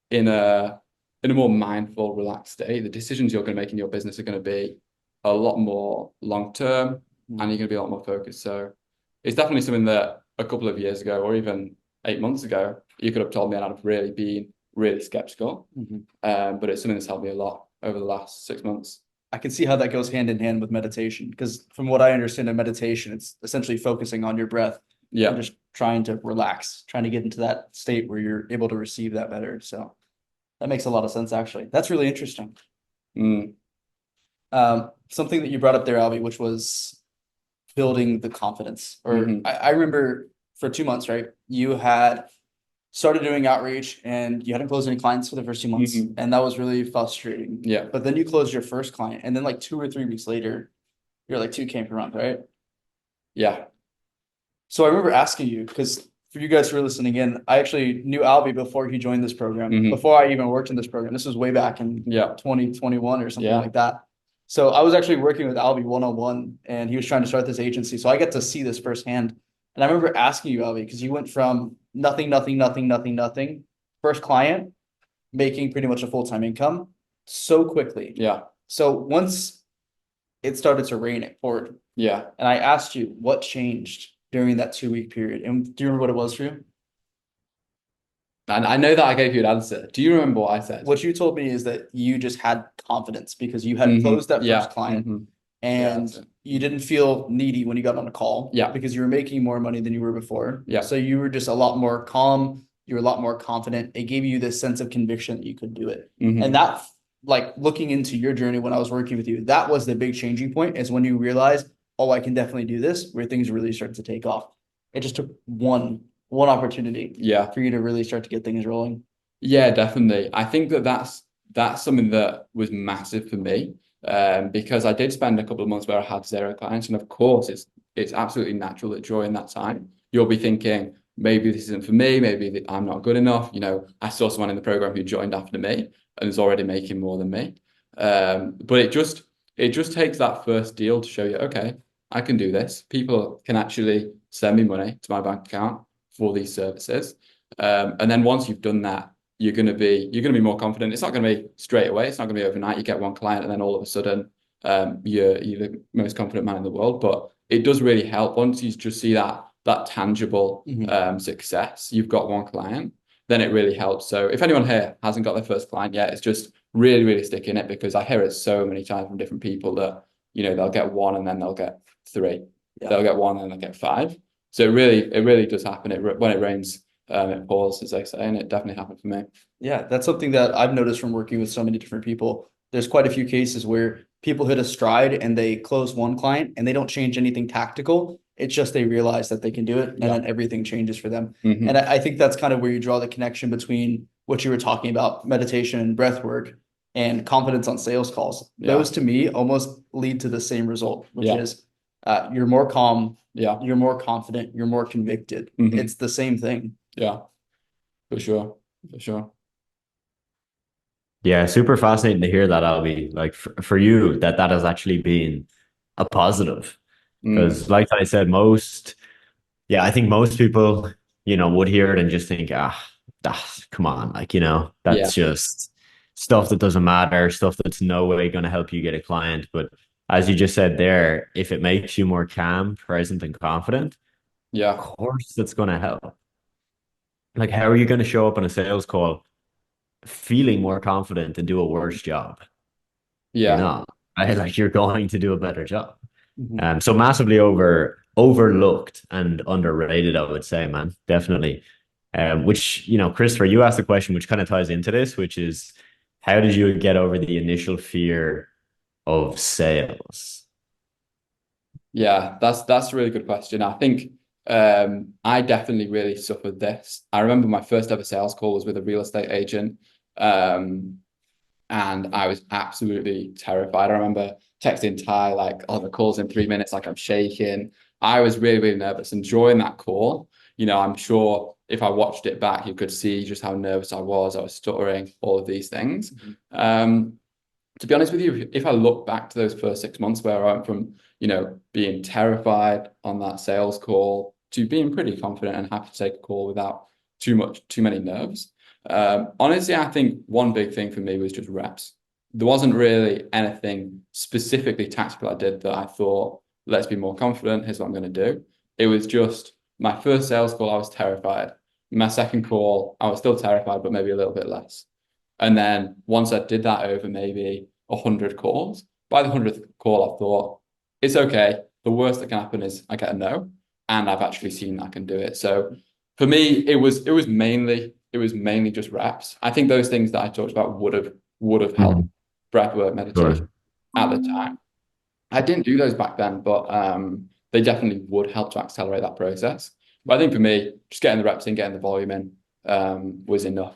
in a more mindful, relaxed state, the decisions you're going to make in your business are going to be a lot more long term, and you're going to be a lot more focused. So it's definitely something that a couple of years ago, or even 8 months ago, you could have told me, and I'd have really been really skeptical. But it's something that's helped me a lot over the last 6 months. I can see how that goes hand in hand with meditation, because from what I understand in meditation, it's essentially focusing on your breath. Yeah. And just trying to relax, trying to get into that state where you're able to receive that better. So that makes a lot of sense, actually. That's really interesting. Something that you brought up there, Alvie, which was building the confidence. Or I remember for 2 months, right? You had started doing outreach and you hadn't closed any clients for the first 2 months. And that was really frustrating. Yeah. But then you closed your first client. And then like 2 or 3 weeks later, you're like 2K per month, right? Yeah. So I remember asking you, because for you guys who are listening in, I actually knew Alvie before he joined this program, before I even worked in this program. This was way back in 2021 or something like that. So I was actually working with Alvie one-on-one, and he was trying to start this agency. So I get to see this firsthand. And I remember asking you, Alvie, because you went from nothing, first client, making pretty much a full-time income so quickly. Yeah. So once it started to rain, it poured. Yeah. And I asked you what changed during that 2-week period. And do you remember what it was for you? And I know that I gave you an answer. Do you remember what I said? What you told me is that you just had confidence because you had closed that first client and you didn't feel needy when you got on a call because you were making more money than you were before. Yeah. So you were just a lot more calm. You were a lot more confident. It gave you this sense of conviction that you could do it. And that, like looking into your journey when I was working with you, that was the big changing point, is when you realized, oh, I can definitely do this, where things really start to take off. It just took one opportunity for you to really start to get things rolling. Yeah, definitely. I think that's something that was massive for me, because I did spend a couple of months where I had 0 clients. And of course, it's absolutely natural that during that time, you'll be thinking, maybe this isn't for me, maybe I'm not good enough. You know, I saw someone in the program who joined after me and is already making more than me. But it just takes that first deal to show you, okay, I can do this. People can actually send me money to my bank account for these services. And then once you've done that, you're going to be more confident. It's not going to be straight away. It's not going to be overnight. You get one client and then all of a sudden, you're the most confident man in the world. But it does really help once you just see that tangible success. You've got one client. then it really helps. So if anyone here hasn't got their first client yet, it's just really, really stick in it, because I hear it so many times from different people that, you know, they'll get one and then they'll get three. Yeah. They'll get one and they'll get five. So it really does happen. When it rains, it pours, as they say, and it definitely happened for me. Yeah, that's something that I've noticed from working with so many different people. There's quite a few cases where people hit a stride and they close one client and they don't change anything tactical. It's just they realize that they can do it, and then everything changes for them. And I think that's kind of where you draw the connection between what you were talking about, meditation and breath work, and confidence on sales calls. Those to me almost lead to the same result, which is you're more calm, you're more confident, you're more convicted. It's the same thing. Yeah, for sure. Yeah, super fascinating to hear that, Alvie. Like for you, that has actually been a positive. Because like I said, I think most people, you know, would hear it and just think, come on, like, you know, that's just stuff that doesn't matter, stuff that's no way going to help you get a client. But as you just said there, if it makes you more calm, present, and confident, of course that's going to help. Like, how are you going to show up on a sales call feeling more confident and do a worse job? You're not, right? Like, you're going to do a better job. So massively overlooked and underrated, I would say, man, definitely. Which, you know, Christopher, you asked a question which kind of ties into this, which is, how did you get over the initial fear of sales? Yeah, that's a really good question. I think I definitely really suffered this. I remember my first ever sales call was with a real estate agent, and I was absolutely terrified. I remember texting Ty like, "Oh, the call's in 3 minutes," like I'm shaking. I was really, really nervous. And during that call, you know, I'm sure if I watched it back, you could see just how nervous I was. I was stuttering, all of these things. To be honest with you, if I look back to those first 6 months where I went from, you know, being terrified on that sales call to being pretty confident and happy to take a call without too many nerves. Honestly, I think one big thing for me was just reps. There wasn't really anything specifically tactical I did that I thought, let's be more confident, here's what I'm going to do. It was just my first sales call, I was terrified. My second call, I was still terrified, but maybe a little bit less. And then once I did that over maybe 100 calls, by the 100th call, I thought, it's okay. The worst that can happen is I get a no, and I've actually seen that I can do it. So for me, it was mainly just reps. I think those things that I talked about would have helped. Breathwork, meditation at the time. I didn't do those back then, but they definitely would help to accelerate that process. But I think for me, just getting the reps in, getting the volume in was enough.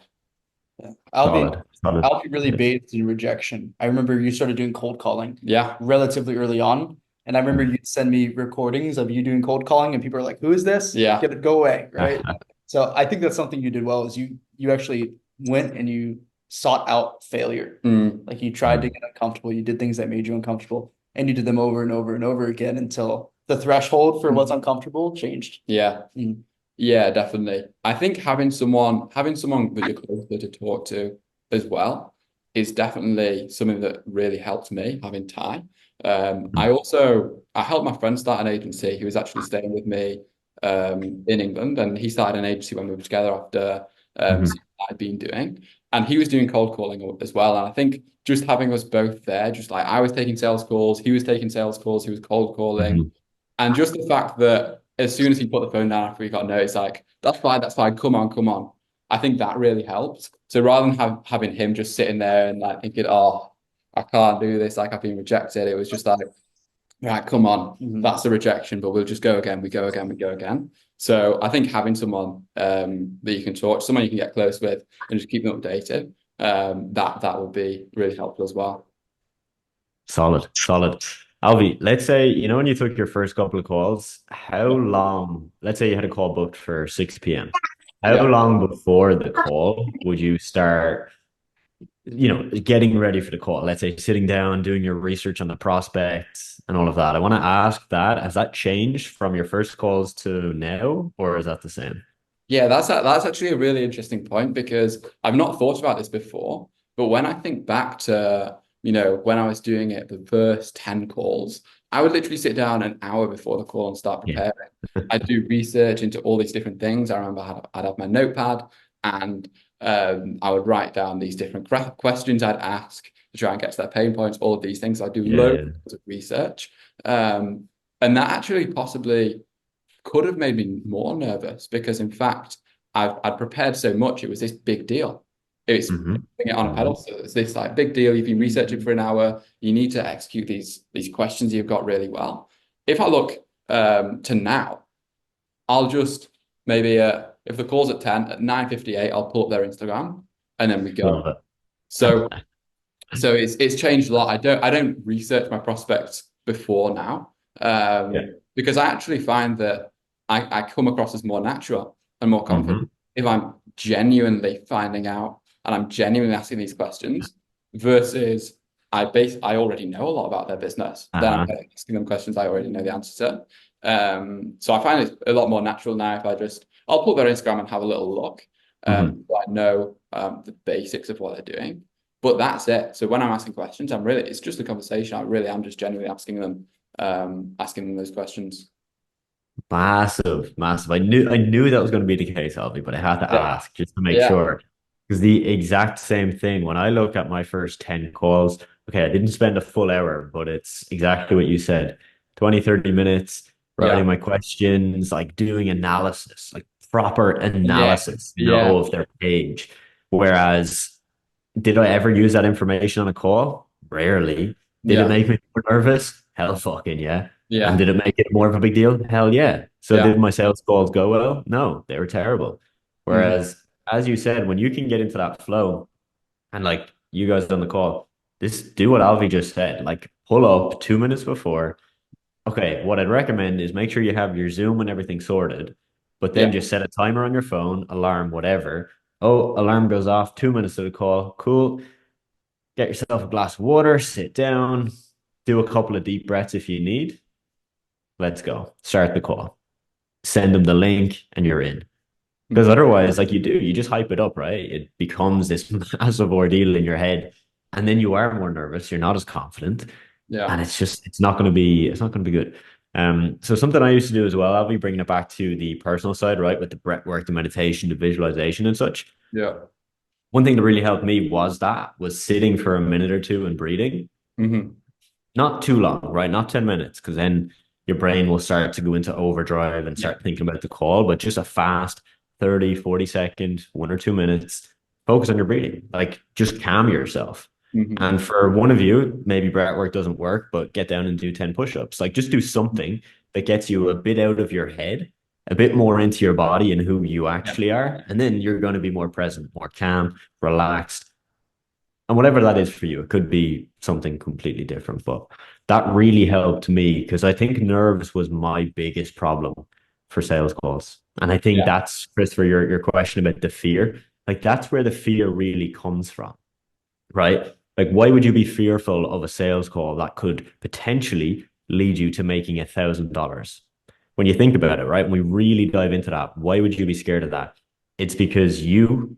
Alvie really bathed in rejection. I remember you started doing cold calling relatively early on. And I remember you'd send me recordings of you doing cold calling and people are like, "Who is this? Get it, go away." Right. So I think that's something you did well, is you actually went and you sought out failure. Like, you tried to get uncomfortable. You did things that made you uncomfortable, and you did them over and over and over again until the threshold for what's uncomfortable changed. Yeah, definitely. I think having someone that you're closer to talk to as well is definitely something that really helped me, having Ty. I helped my friend start an agency. He was actually staying with me in England, and he started an agency when we were together after I'd been doing, and he was doing cold calling as well. And I think just having us both there, just like I was taking sales calls, he was taking sales calls, he was cold calling, and just the fact that as soon as he put the phone down after he got a no, it's like, that's fine, come on. I think that really helped. So rather than having him just sitting there and like thinking, "Oh, I can't do this, like I've been rejected," it was just like, right, come on, that's a rejection, but we'll just go again. We go again. So I think having someone that you can talk, someone you can get close with, and just keep them updated, that would be really helpful as well. Solid. Alvie, let's say, you know, when you took your first couple of calls, how long, let's say you had a call booked for 6 p.m. How long before the call would you start, you know, getting ready for the call? Let's say sitting down, doing your research on the prospects and all of that. I want to ask that, has that changed from your first calls to now, or is that the same? Yeah, that's actually a really interesting point, because I've not thought about this before. But when I think back to, you know, when I was doing it, the first 10 calls, I would literally sit down an hour before the call and start preparing. I'd do research into all these different things. I remember I'd have my notepad, and I would write down these different questions I'd ask to try and get to their pain points, all of these things. I do loads of research. And that actually possibly could have made me more nervous, because in fact, I'd prepared so much. It was this big deal. It's putting it on a pedestal. It's this like big deal. You've been researching for an hour. You need to execute these questions you've got really well. If I look to now, I'll just maybe if the call's at 10, at 9:58, I'll pull up their Instagram and then we go. So it's changed a lot. I don't research my prospects before now, because I actually find that I come across as more natural and more confident if I'm genuinely finding out and I'm genuinely asking these questions, versus I already know a lot about their business. Then I'm asking them questions I already know the answer to. So I find it a lot more natural now if I'll pull their Instagram and have a little look. So I know the basics of what they're doing. But that's it. So when I'm asking questions, it's just a conversation. I'm just genuinely asking them those questions. Massive. I knew that was going to be the case, Alvie, but I had to ask just to make sure. Because the exact same thing, when I look at my first 10 calls, okay, I didn't spend a full hour, but it's exactly what you said. 20, 30 minutes, writing my questions, like doing analysis, like proper analysis, of their page. Whereas, did I ever use that information on a call? Rarely. Did it make me more nervous? Hell fucking yeah. And did it make it more of a big deal? Hell yeah. So did my sales calls go well? No, they were terrible. Whereas, as you said, when you can get into that flow, and like you guys on the call, do what Alvie just said, like pull up 2 minutes before. Okay, what I'd recommend is make sure you have your Zoom and everything sorted, but then just set a timer on your phone, alarm, whatever. Oh, alarm goes off, 2 minutes of the call. Cool. Get yourself a glass of water, sit down, do a couple of deep breaths if you need. Let's go. Start the call. Send them the link and you're in. Because otherwise, like you just hype it up, right? It becomes this massive ordeal in your head. And then you are more nervous. You're not as confident. And it's not going to be good. So something I used to do as well, I'll be bringing it back to the personal side, right? With the breath work, the meditation, the visualization and such. Yeah. One thing that really helped me was sitting for a minute or two and breathing. Not too long, right? Not 10 minutes, because then your brain will start to go into overdrive and start thinking about the call, but just a fast 30, 40 second, 1 or 2 minutes, focus on your breathing, like just calm yourself. And for one of you, maybe breath work doesn't work, but get down and do 10 push-ups. Like just do something that gets you a bit out of your head, a bit more into your body and who you actually are. And then you're going to be more present, more calm, relaxed. And whatever that is for you, it could be something completely different. But that really helped me, because I think nerves was my biggest problem for sales calls. And I think that's, Chris, for your question about the fear, like that's where the fear really comes from, right? Like, why would you be fearful of a sales call that could potentially lead you to making $1,000? When you think about it, right? When we really dive into that, why would you be scared of that? It's because you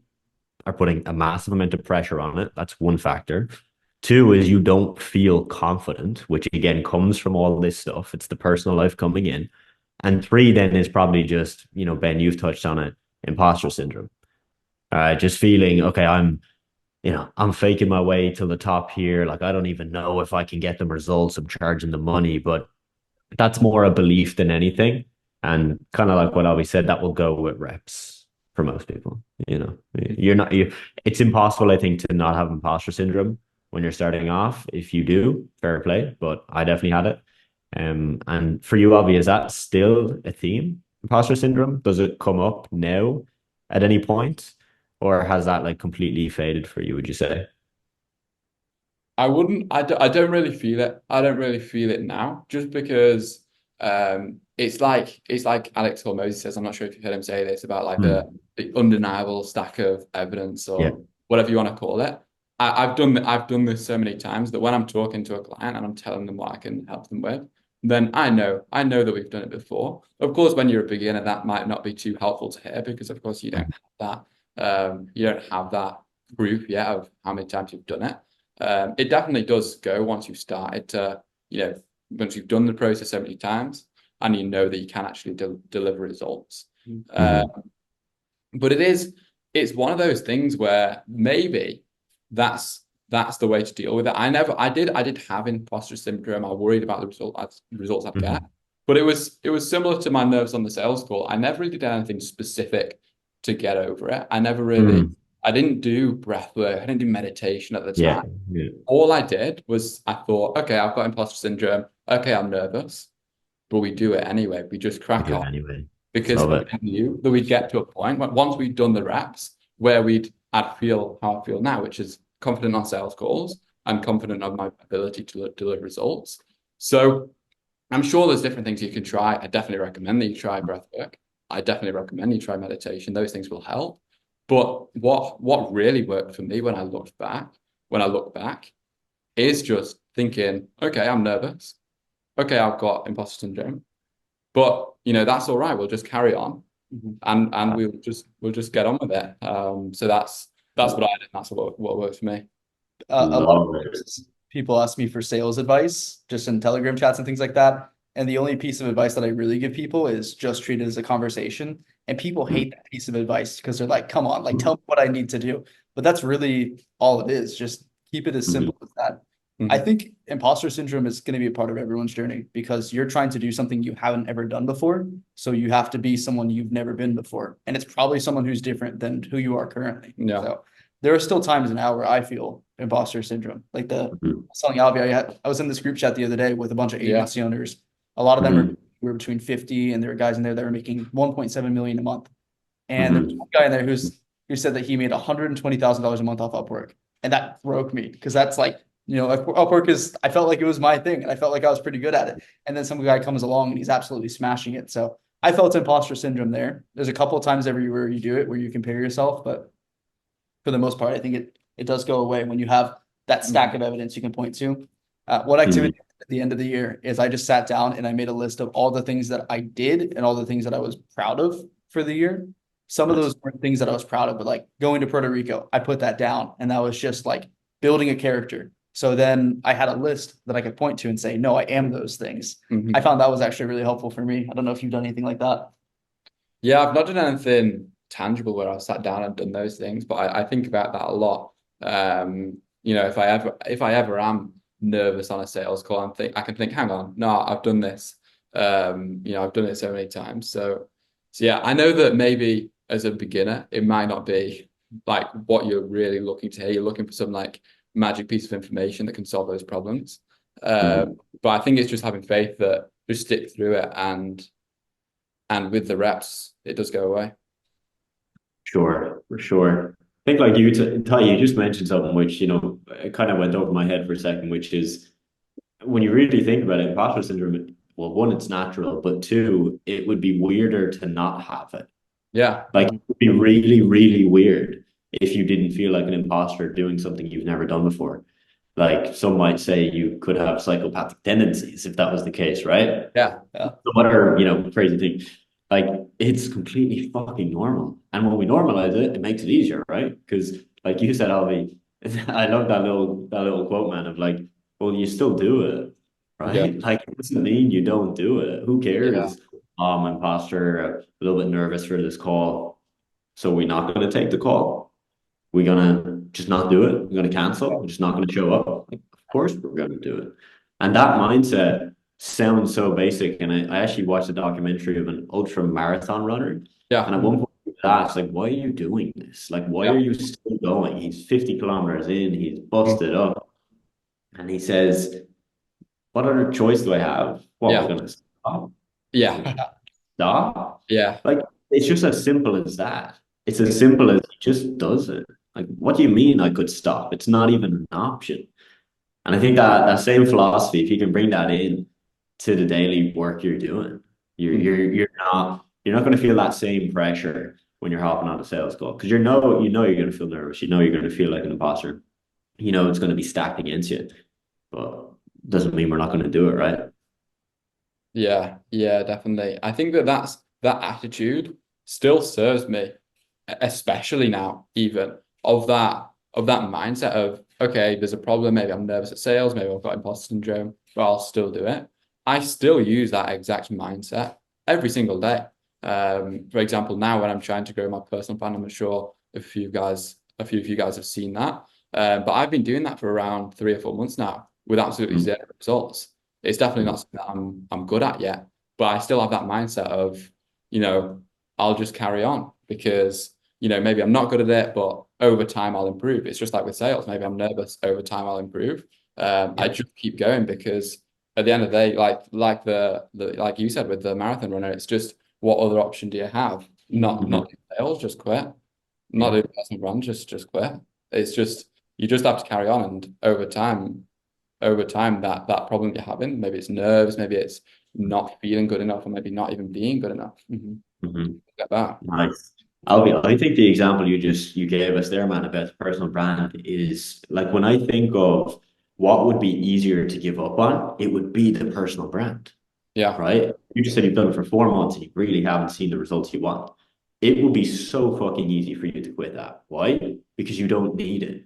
are putting a massive amount of pressure on it. That's one factor. Two is you don't feel confident, which again comes from all this stuff. It's the personal life coming in. And three then is probably just, Ben, you've touched on it, imposter syndrome. Just feeling, okay, I'm faking my way to the top here. Like, I don't even know if I can get them results. I'm charging the money, but that's more a belief than anything. And kind of like what Alvie said, that will go with reps for most people. It's impossible, I think, to not have imposter syndrome when you're starting off. If you do, fair play, but I definitely had it. And for you, Alvie, is that still a theme, imposter syndrome? Does it come up now at any point? Or has that like completely faded for you, would you say? I don't really feel it. I don't really feel it now, just because it's like Alex Hormozy says. I'm not sure if you've heard him say this about like the undeniable stack of evidence, or whatever you want to call it. I've done this so many times that when I'm talking to a client and I'm telling them what I can help them with, then I know that we've done it before. Of course, when you're a beginner, that might not be too helpful to hear, because of course you don't have that. You don't have that proof yet of how many times you've done it. It definitely does go once you've started to, once you've done the process so many times and you know that you can actually deliver results. But it it's one of those things where maybe that's the way to deal with it. I did have imposter syndrome. I worried about the results I'd get, but it was similar to my nerves on the sales call. I never really did anything specific to get over it. I never really, I didn't do breath work. I didn't do meditation at the time. All I did was I thought, okay, I've got imposter syndrome. Okay, I'm nervous, but we do it anyway. We just crack on anyway. Because I knew that we'd get to a point once we'd done the reps where I'd feel how I feel now, which is confident on sales calls and confident of my ability to deliver results. So I'm sure there's different things you can try. I definitely recommend that you try breath work. I definitely recommend you try meditation. Those things will help. But what really worked for me when I look back, is just thinking, okay, I'm nervous. Okay, I've got imposter syndrome. But that's all right. We'll just carry on, and we'll just get on with it. So that's what I did. That's what worked for me. A lot of times people ask me for sales advice, just in Telegram chats and things like that. And the only piece of advice that I really give people is just treat it as a conversation. And people hate that piece of advice because they're like, "Come on, like tell me what I need to do." But that's really all it is. Just keep it as simple as that. I think imposter syndrome is going to be a part of everyone's journey because you're trying to do something you haven't ever done before. So you have to be someone you've never been before. And it's probably someone who's different than who you are currently. Yeah. So there are still times now where I feel imposter syndrome. Like selling Alvie, I was in this group chat the other day with a bunch of agency owners. A lot of them were between 50, and there were guys in there that were making 1.7 million a month. And there's one guy in there who said that he made $120,000 a month off Upwork. And that broke me because that's like, Upwork is, I felt like it was my thing and I felt like I was pretty good at it. And then some guy comes along and he's absolutely smashing it. So I felt imposter syndrome there. There's a couple of times everywhere you do it where you compare yourself, but for the most part, I think it does go away when you have that stack of evidence you can point to. What activity at the end of the year is I just sat down and I made a list of all the things that I did and all the things that I was proud of for the year. Some of those weren't things that I was proud of, but like going to Puerto Rico, I put that down and that was just like building a character. So then I had a list that I could point to and say, no, I am those things. I found that was actually really helpful for me. I don't know if you've done anything like that. Yeah, I've not done anything tangible where I've sat down and done those things, but I think about that a lot. If I ever am nervous on a sales call, I can think, hang on, no, I've done this. I've done it so many times. So yeah, I know that maybe as a beginner, it might not be like what you're really looking to hear. You're looking for some like magic piece of information that can solve those problems. But I think it's just having faith that just stick through it, and with the reps, it does go away. Sure, for sure. I think like Ty, you just mentioned something which, it kind of went over my head for a second, which is when you really think about it, imposter syndrome, well, one, it's natural, but two, it would be weirder to not have it. Yeah. Like it would be really, really weird if you didn't feel like an imposter doing something you've never done before. Like some might say you could have psychopathic tendencies if that was the case, right? Yeah. Some other, crazy thing. Like it's completely fucking normal. And when we normalize it, it makes it easier, right? Because like you said, Alvie, I love that little quote, man, of like, well, you still do it, right? Yeah. Like it doesn't mean you don't do it. Who cares? Yeah. I'm an imposter, a little bit nervous for this call. So we're not going to take the call. We're going to just not do it. We're going to cancel. We're just not going to show up. Of course we're going to do it. And that mindset sounds so basic. And I actually watched a documentary of an ultra marathon runner. Yeah. And at one point he was asked, like, why are you doing this? Like, why are you still going? He's 50 kilometers in. He's busted up. And he says, what other choice do I have? What, we're going to stop? Yeah. Stop? Yeah. Like, it's just as simple as that. It's as simple as he just does it. Like, what do you mean I could stop? It's not even an option. And I think that same philosophy, if you can bring that in to the daily work you're doing, you're not going to feel that same pressure when you're hopping on a sales call, because you're going to feel nervous. You're going to feel like an imposter. It's going to be stacked against you, but doesn't mean we're not going to do it, right? Yeah, definitely. I think that attitude still serves me, especially now, even of that mindset of, okay, there's a problem, maybe I'm nervous at sales, maybe I've got imposter syndrome, but I'll still do it. I still use that exact mindset every single day. For example, now when I'm trying to grow my personal brand, I'm sure if a few of you guys have seen that. But I've been doing that for around 3 or 4 months now with absolutely zero results. It's definitely not something that I'm good at yet, but I still have that mindset of, you know, I'll just carry on because, you know, maybe I'm not good at it, but over time I'll improve. It's just like with sales. Maybe I'm nervous. Over time I'll improve. I just keep going because at the end of the day, like you said with the marathon runner, it's just what other option do you have? Not do sales, just quit. Not do personal brand, just quit. It's just you just have to carry on, and over time that problem you're having, maybe it's nerves, maybe it's not feeling good enough, or maybe not even being good enough. Get that. Nice. Alvie, I think the example you gave us there, man, about the personal brand is like when I think of what would be easier to give up on, it would be the personal brand. Yeah. Right? You just said you've done it for 4 months and you really haven't seen the results you want. It would be so fucking easy for you to quit that. Why? Because you don't need it.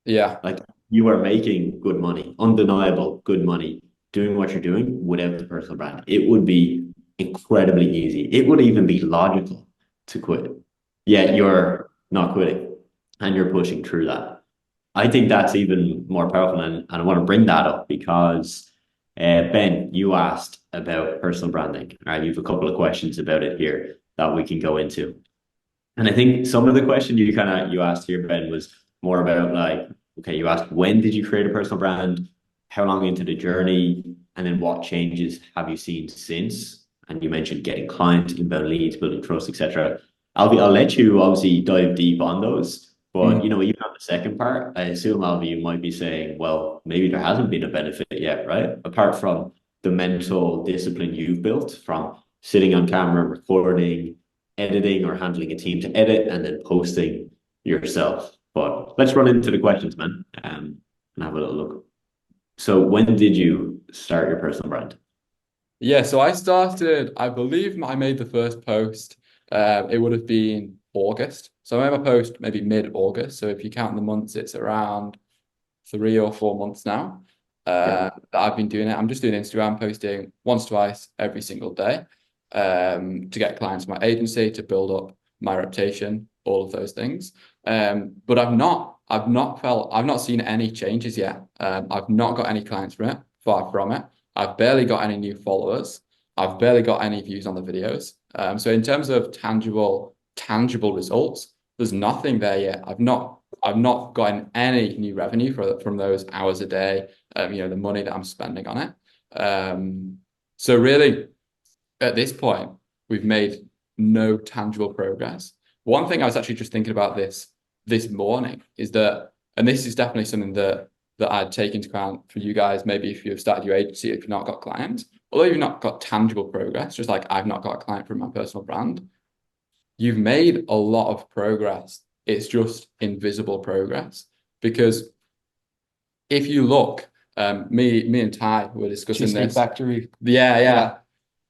Yeah. Like you are making good money, undeniable good money, doing what you're doing without the personal brand. It would be incredibly easy. It would even be logical to quit. Yet you're not quitting and you're pushing through that. I think that's even more powerful. And I want to bring that up because Ben, you asked about personal branding. All right, you have a couple of questions about it here that we can go into. And I think some of the question you asked here, Ben, was more about like, okay, you asked when did you create a personal brand, how long into the journey, and then what changes have you seen since? And you mentioned getting clients, inbound leads, building trust, etc. I'll let you obviously dive deep on those. But you know, even on the second part, I assume Alvie, you might be saying, well, maybe there hasn't been a benefit yet, right? Apart from the mental discipline you've built from sitting on camera, recording, editing, or handling a team to edit, and then posting yourself. But let's run into the questions, man, and have a little look. So when did you start your personal brand? Yeah, so I believe I made the first post. It would have been August. So I made my post maybe mid-August. So if you count the months, it's around 3 or 4 months now that I've been doing it. I'm just doing Instagram, posting once, twice every single day to get clients for my agency, to build up my reputation, all of those things. But I've not seen any changes yet. I've not got any clients from it, far from it. I've barely got any new followers. I've barely got any views on the videos. So in terms of tangible results, there's nothing there yet. I've not gotten any new revenue from those hours a day, you know, the money that I'm spending on it. So really, at this point, we've made no tangible progress. One thing I was actually just thinking about this morning is that, and this is definitely something that I'd take into account for you guys, maybe if you've started your agency, if you've not got clients, although you've not got tangible progress, just like I've not got a client from my personal brand, you've made a lot of progress. It's just invisible progress. Because if you look, me and Ty were discussing this. Factory. Yeah.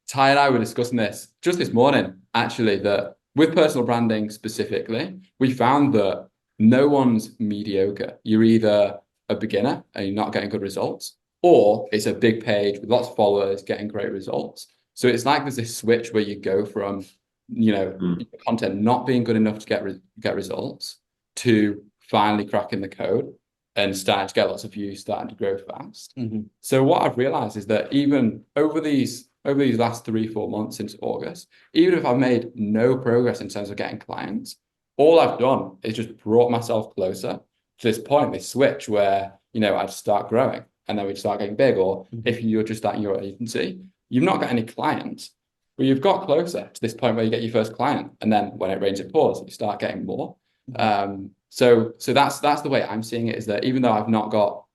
Ty and I were discussing this just this morning, actually, that with personal branding specifically, we found that no one's mediocre. You're either a beginner and you're not getting good results, or it's a big page with lots of followers getting great results. So it's like there's this switch where you go from, you know, content not being good enough to get results to finally cracking the code and starting to get lots of views, starting to grow fast. So what I've realized is that even over these last 3-4 months since August, even if I've made no progress in terms of getting clients, all I've done is just brought myself closer to this point, this switch where, you know, I'd start growing and then we'd start getting big. Or if you're just starting your agency, you've not got any clients, but you've got closer to this point where you get your first client. And then when it rains, it pours, you start getting more. So that's the way I'm seeing it, is that even though I've not got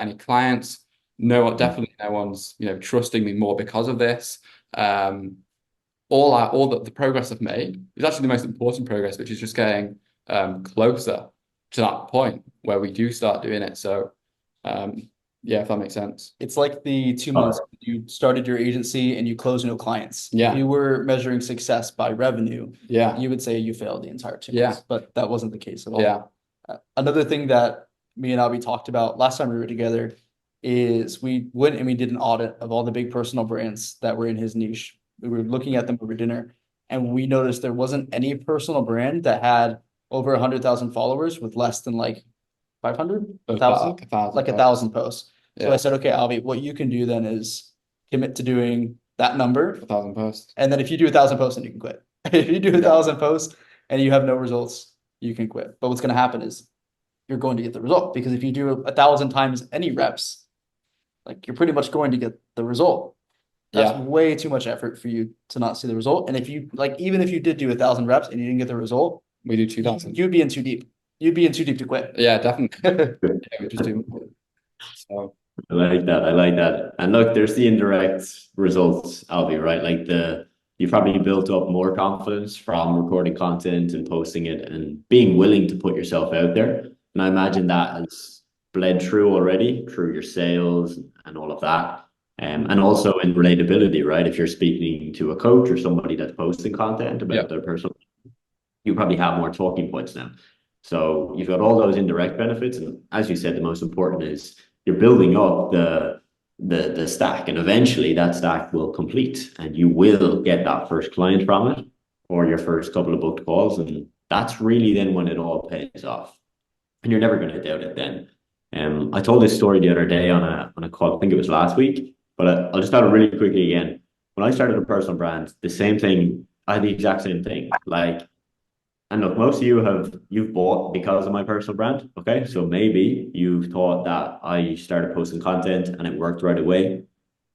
any clients, definitely no one's, you know, trusting me more because of this. All the progress I've made is actually the most important progress, which is just getting closer to that point where we do start doing it. So yeah, if that makes sense. It's like the 2 months you started your agency and you closed no clients. Yeah. If you were measuring success by revenue, yeah, you would say you failed the entire 2 months. Yeah. But that wasn't the case at all. Yeah. Another thing that me and Alvie talked about last time we were together is we went and we did an audit of all the big personal brands that were in his niche. We were looking at them over dinner, and we noticed there wasn't any personal brand that had over 100,000 followers with less than like 500, About 1,000, like posts. 1,000 posts. So Yeah. I said, okay, Alvie, what you can do then is commit to doing that number. 1,000 posts. And then if you do 1,000 posts, then you can quit. If you do 1,000 posts and you have no results, you can quit. But what's going to happen is you're going to get the result, because if you do 1,000 times any reps, like you're pretty much going to get the result. That's way too much effort for you to not see the result. And if you like, even if you did do 1,000 reps and you didn't get the result, we do 2,000. You'd be in too deep. You'd be in too deep to quit. Yeah, definitely. Yeah, we just do. So I like that. I like that. And look, there's the indirect results, Alvie, right? Like you probably built up more confidence from recording content and posting it and being willing to put yourself out there. And I imagine that has bled through already through your sales and all of that. And also in relatability, right? If you're speaking to a coach or somebody that's posting content about their personal, you probably have more talking points now. So you've got all those indirect benefits. And as you said, the most important is you're building up the stack, and eventually that stack will complete and you will get that first client from it or your first couple of booked calls. And that's really then when it all pays off. And you're never going to doubt it then. I told this story the other day on a call, I think it was last week, but I'll just tell it really quickly again. When I started a personal brand, the same thing, I had the exact same thing. Like, and look, most of you've bought because of my personal brand. Okay. So maybe you've thought that I started posting content and it worked right away.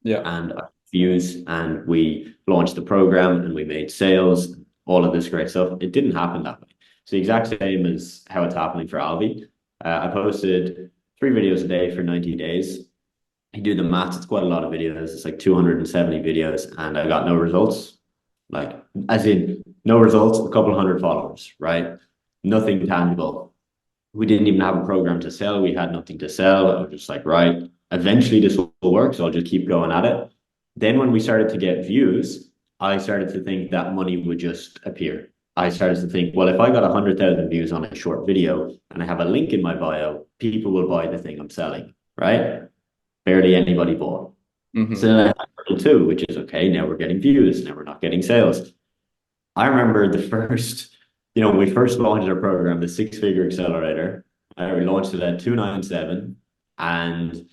Yeah. And I views and we launched the program and we made sales, all of this great stuff. It didn't happen that way. It's the exact same as how it's happening for Alvie. I posted 3 videos a day for 90 days. You do the maths, it's quite a lot of videos. It's like 270 videos and I got no results. Like, as in no results, a couple hundred followers, right? Nothing tangible. We didn't even have a program to sell. We had nothing to sell. I was just like, right, eventually this will work. So I'll just keep going at it. Then when we started to get views, I started to think that money would just appear. I started to think, well, if I got 100,000 views on a short video and I have a link in my bio, people will buy the thing I'm selling, right? Barely anybody bought. Mm-hmm. So then I had 2, which is okay. Now we're getting views. Now we're not getting sales. I remember the first, when we first launched our program, the 6-Figure Accelerator. We launched it at 297, and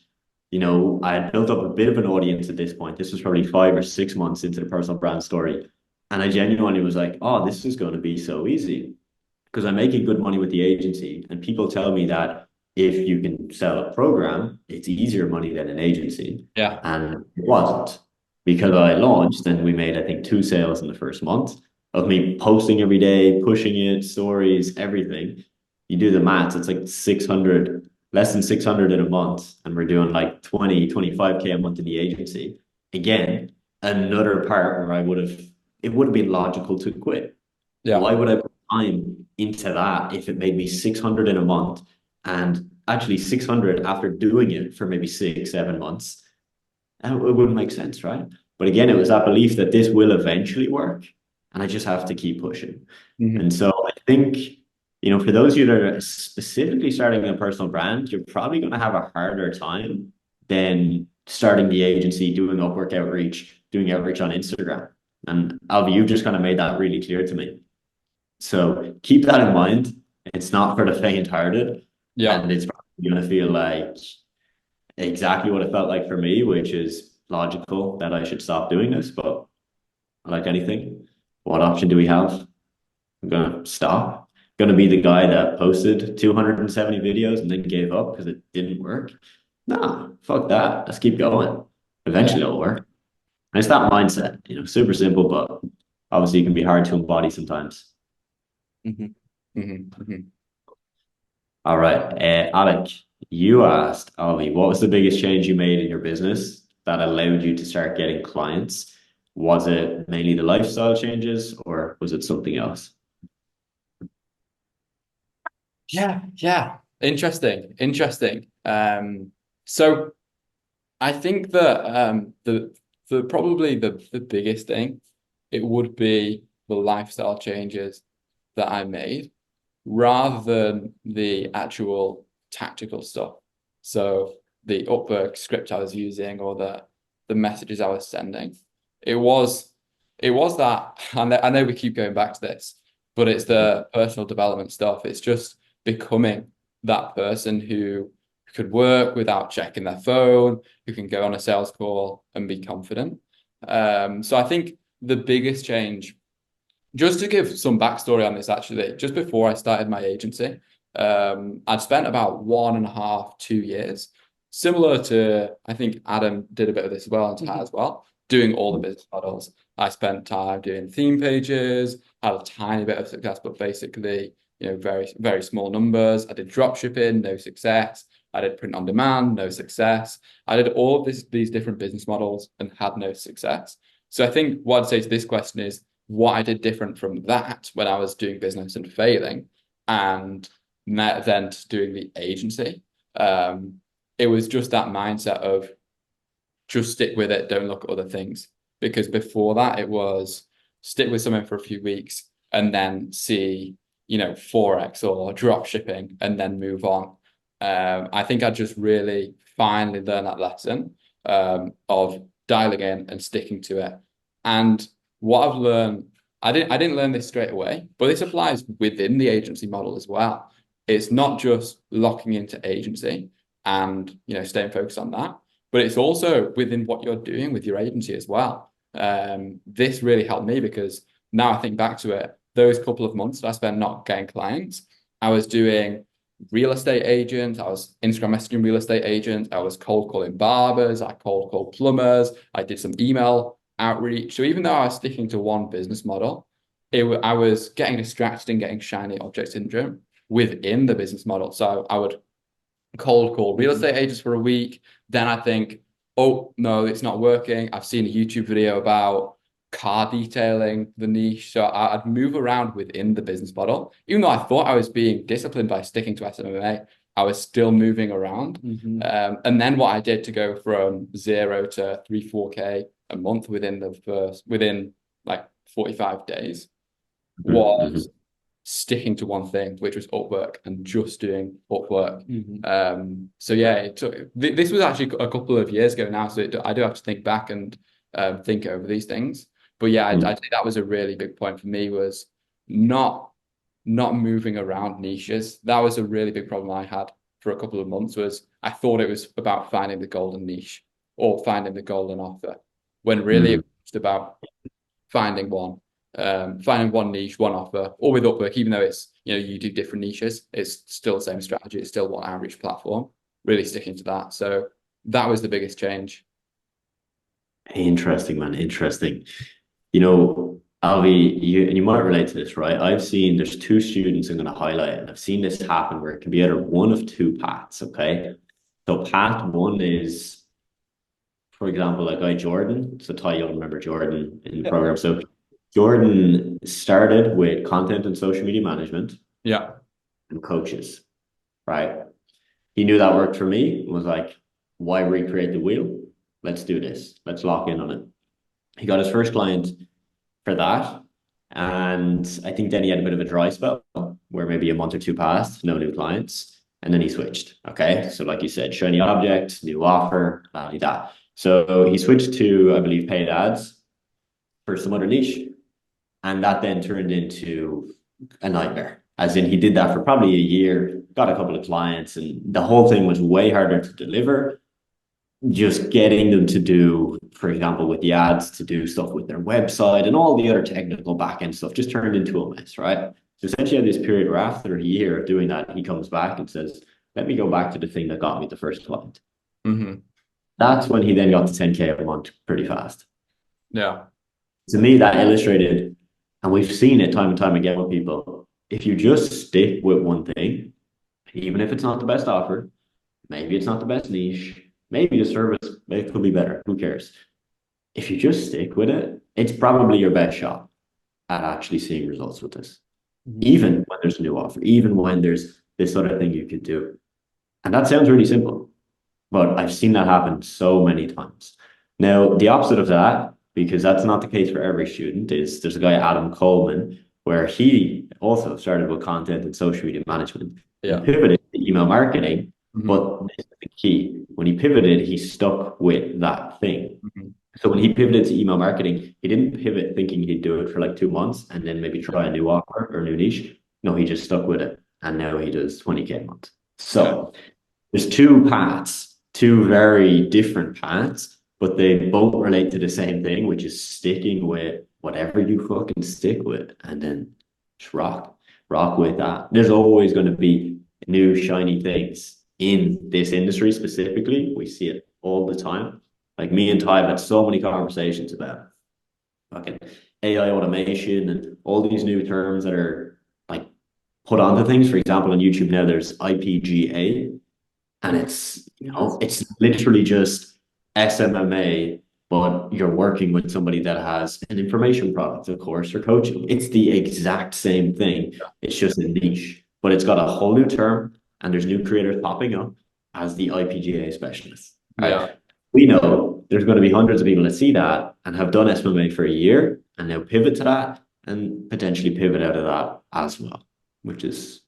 I had built up a bit of an audience at this point. This was probably 5 or 6 months into the personal brand story, and I genuinely was like, "Oh, this is going to be so easy," because I'm making good money with the agency, and people tell me that if you can sell a program, it's easier money than an agency. Yeah. And it wasn't, because I launched and we made, I think, 2 sales in the first month of me posting every day, pushing it, stories, everything. You do the maths, it's like 600, less than 600 in a month. And we're doing like 25K a month in the agency. Again, another part where it would have been logical to quit. Yeah. Why would I put time into that if it made me 600 in a month? And actually 600 after doing it for maybe 6-7 months, and it wouldn't make sense, right? But again, it was that belief that this will eventually work, and I just have to keep pushing. Mm-hmm. And so I think, for those of you that are specifically starting a personal brand, you're probably going to have a harder time than starting the agency, doing Upwork outreach, doing outreach on Instagram. And Alvie, you've just kind of made that really clear to me. So keep that in mind. It's not for the faint-hearted. Yeah. And it's probably going to feel like exactly what it felt like for me, which is logical that I should stop doing this. But like anything, what option do we have? I'm going to stop. Going to be the guy that posted 270 videos and then gave up because it didn't work? Nah, fuck that. Let's keep going. Eventually it'll work. And it's that mindset, super simple, but obviously it can be hard to embody sometimes. Mm-hmm. Mm-hmm. Mm-hmm. All right, Alec, you asked Alvie, what was the biggest change you made in your business that allowed you to start getting clients? Was it mainly the lifestyle changes, or was it something else? Yeah. Interesting. So I think that the probably the biggest thing, it would be the lifestyle changes that I made, rather than the actual tactical stuff. So the Upwork script I was using, or the messages I was sending. It was that, and I know we keep going back to this, but it's the personal development stuff. It's just becoming that person who could work without checking their phone, who can go on a sales call and be confident. So I think the biggest change, just to give some backstory on this, actually, just before I started my agency, I'd spent about 1.5, 2 years, similar to, I think Adam did a bit of this as well, and Ty as well, doing all the business models. I spent time doing theme pages, had a tiny bit of success, but basically, very, very small numbers. I did drop shipping, no success. I did print on demand, no success. I did all of these different business models and had no success. So I think what I'd say to this question is what I did different from that when I was doing business and failing, and then doing the agency. It was just that mindset of just stick with it, don't look at other things. Because before that, it was stick with something for a few weeks and then see, Forex or drop shipping and then move on. I think I just really finally learned that lesson of dialing in and sticking to it. And what I've learned, I didn't learn this straight away, but this applies within the agency model as well. It's not just locking into agency and staying focused on that, but it's also within what you're doing with your agency as well. This really helped me because now I think back to it, those couple of months that I spent not getting clients, I was doing real estate agents, I was Instagram messaging real estate agents, I was cold calling barbers, I cold called plumbers, I did some email outreach. So even though I was sticking to one business model, I was getting distracted and getting shiny object syndrome within the business model. So I would cold call real estate agents for a week. Then I think, oh, no, it's not working. I've seen a YouTube video about car detailing, the niche. So I'd move around within the business model. Even though I thought I was being disciplined by sticking to SMMA, I was still moving around. And then what I did to go from 0 to 3-4K a month within like 45 days was sticking to one thing, which was Upwork and just doing Upwork. So yeah, this was actually a couple of years ago now, so I do have to think back and think over these things. But yeah, I think that was a really big point for me, was not moving around niches. That was a really big problem I had for a couple of months, was I thought it was about finding the golden niche or finding the golden offer, when really it was about finding one niche, one offer. Or with Upwork, even though it's, you do different niches, it's still the same strategy. It's still one outreach platform, really sticking to that. So that was the biggest change. Interesting, man. Interesting. Alvie, you might relate to this, right? I've seen there's 2 students I'm going to highlight, and I've seen this happen where it can be either one of 2 paths, okay? So path 1 is, for example, like Jordan. So Ty, you'll remember Jordan in the program. So Jordan started with content and social media management. And coaches, right? He knew that worked for me. Was like, why recreate the wheel? Let's do this. Let's lock in on it. He got his first client for that. And I think then he had a bit of a dry spell where maybe a month or 2 passed, no new clients. And then he switched. Okay. So like you said, shiny object, new offer, like that. So he switched to, I believe, paid ads for some other niche. And that then turned into a nightmare. As in, he did that for probably a year, got a couple of clients, and the whole thing was way harder to deliver. Just getting them to do, for example, with the ads, to do stuff with their website and all the other technical back-end stuff just turned into a mess, right? So essentially, at this period where after a year of doing that, he comes back and says, let me go back to the thing that got me the first client. That's when he then got to 10K a month pretty fast. To me, that illustrated, and we've seen it time and time again with people, if you just stick with one thing, even if it's not the best offer, maybe it's not the best niche, maybe the service, it could be better, who cares? If you just stick with it, it's probably your best shot at actually seeing results with this. Even when there's a new offer, even when there's this other thing you could do. And that sounds really simple, but I've seen that happen so many times. Now, the opposite of that, because that's not the case for every student, is there's a guy, Adam Coleman, where he also started with content and social media management. He pivoted to email marketing, but this is the key. When he pivoted, he stuck with that thing. So when he pivoted to email marketing, he didn't pivot thinking he'd do it for like 2 months and then maybe try a new offer or a new niche. No, he just stuck with it. And now he does 20K a month. So there's two paths, two very different paths, but they both relate to the same thing, which is sticking with whatever you fucking stick with, and then just rock with that. There's always going to be new shiny things in this industry specifically. We see it all the time. Like me and Ty have had so many conversations about fucking AI automation and all these new terms that are like put onto things. For example, on YouTube now there's IPGA, and it's, you know, it's literally just SMMA, but you're working with somebody that has an information product, of course, or coaching. It's the exact same thing. It's just a niche, but it's got a whole new term, and there's new creators popping up as the IPGA specialist. Right? Yeah. We know there's going to be hundreds of people that see that and have done SMMA for a year and now pivot to that and potentially pivot out of that as well, which is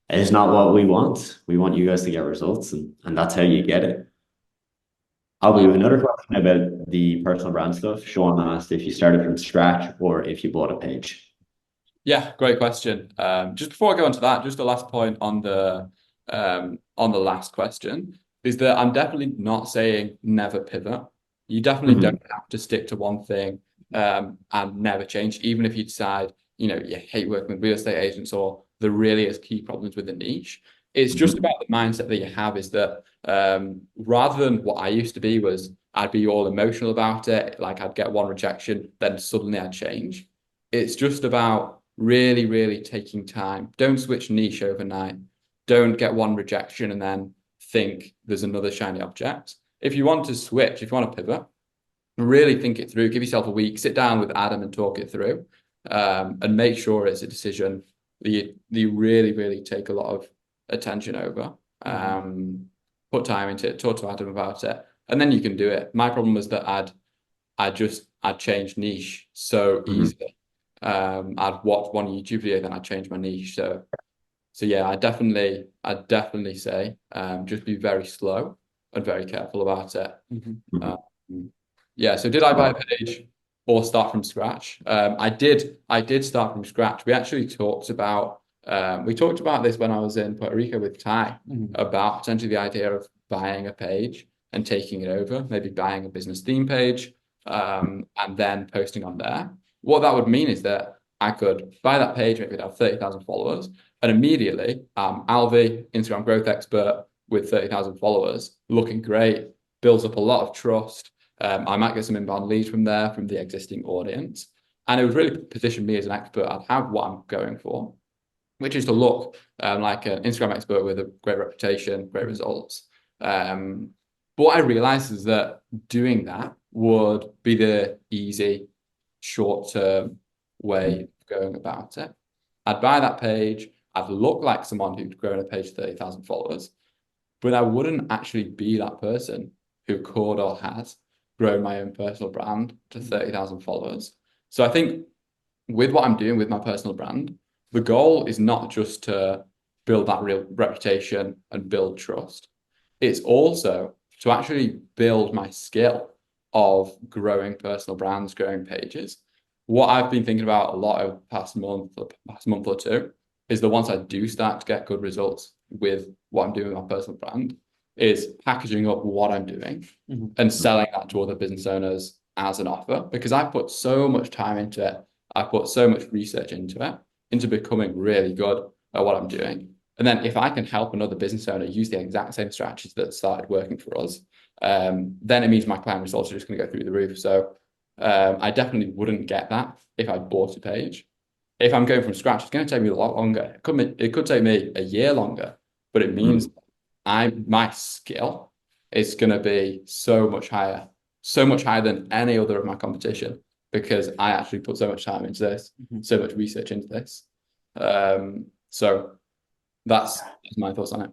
not what we want. We want you guys to get results, and that's how you get it. Alvie, we have another question about the personal brand stuff. Sean asked if you started from scratch or if you bought a page. Yeah, great question. Just before I go into that, just the last point on the last question is that I'm definitely not saying never pivot. You definitely don't have to stick to one thing and never change, even if you decide, you know, you hate working with real estate agents or there really is key problems with the niche. It's just about the mindset that you have, is that rather than what I used to be was I'd be all emotional about it, like I'd get one rejection, then suddenly I'd change. It's just about really, really taking time. Don't switch niche overnight. Don't get one rejection and then think there's another shiny object. If you want to switch, if you want to pivot, really think it through. Give yourself a week, sit down with Adam and talk it through, and make sure it's a decision that you really, really take a lot of attention over. Put time into it, talk to Adam about it, and then you can do it. My problem was that I'd change niche so easily. I'd watch one YouTube video, then I'd change my niche. So yeah, I definitely say just be very slow and very careful about it. Yeah. So did I buy a page or start from scratch? I did start from scratch. We actually talked about this when I was in Puerto Rico with Ty about potentially the idea of buying a page and taking it over, maybe buying a business theme page and then posting on there. What that would mean is that I could buy that page, maybe have 30,000 followers, and immediately Alvie, Instagram growth expert with 30,000 followers, looking great, builds up a lot of trust. I might get some inbound leads from there, from the existing audience. And it would really position me as an expert. I'd have what I'm going for, which is to look like an Instagram expert with a great reputation, great results. But what I realized is that doing that would be the easy, short-term way of going about it. I'd buy that page. I'd look like someone who'd grown a page to 30,000 followers, but I wouldn't actually be that person who could or has grown my own personal brand to 30,000 followers. So I think with what I'm doing with my personal brand, the goal is not just to build that real reputation and build trust. It's also to actually build my skill of growing personal brands, growing pages. What I've been thinking about a lot over the past month or two is that once I do start to get good results with what I'm doing with my personal brand, is packaging up what I'm doing and selling that to other business owners as an offer, because I've put so much time into it. I've put so much research into it, into becoming really good at what I'm doing. And then if I can help another business owner use the exact same strategies that started working for us, then it means my client results are just going to go through the roof. So I definitely wouldn't get that if I bought a page. If I'm going from scratch, it's going to take me a lot longer. It could take me a year longer, but it means my skill is going to be so much higher than any other of my competition, because I actually put so much time into this, so much research into this. So that's my thoughts on it.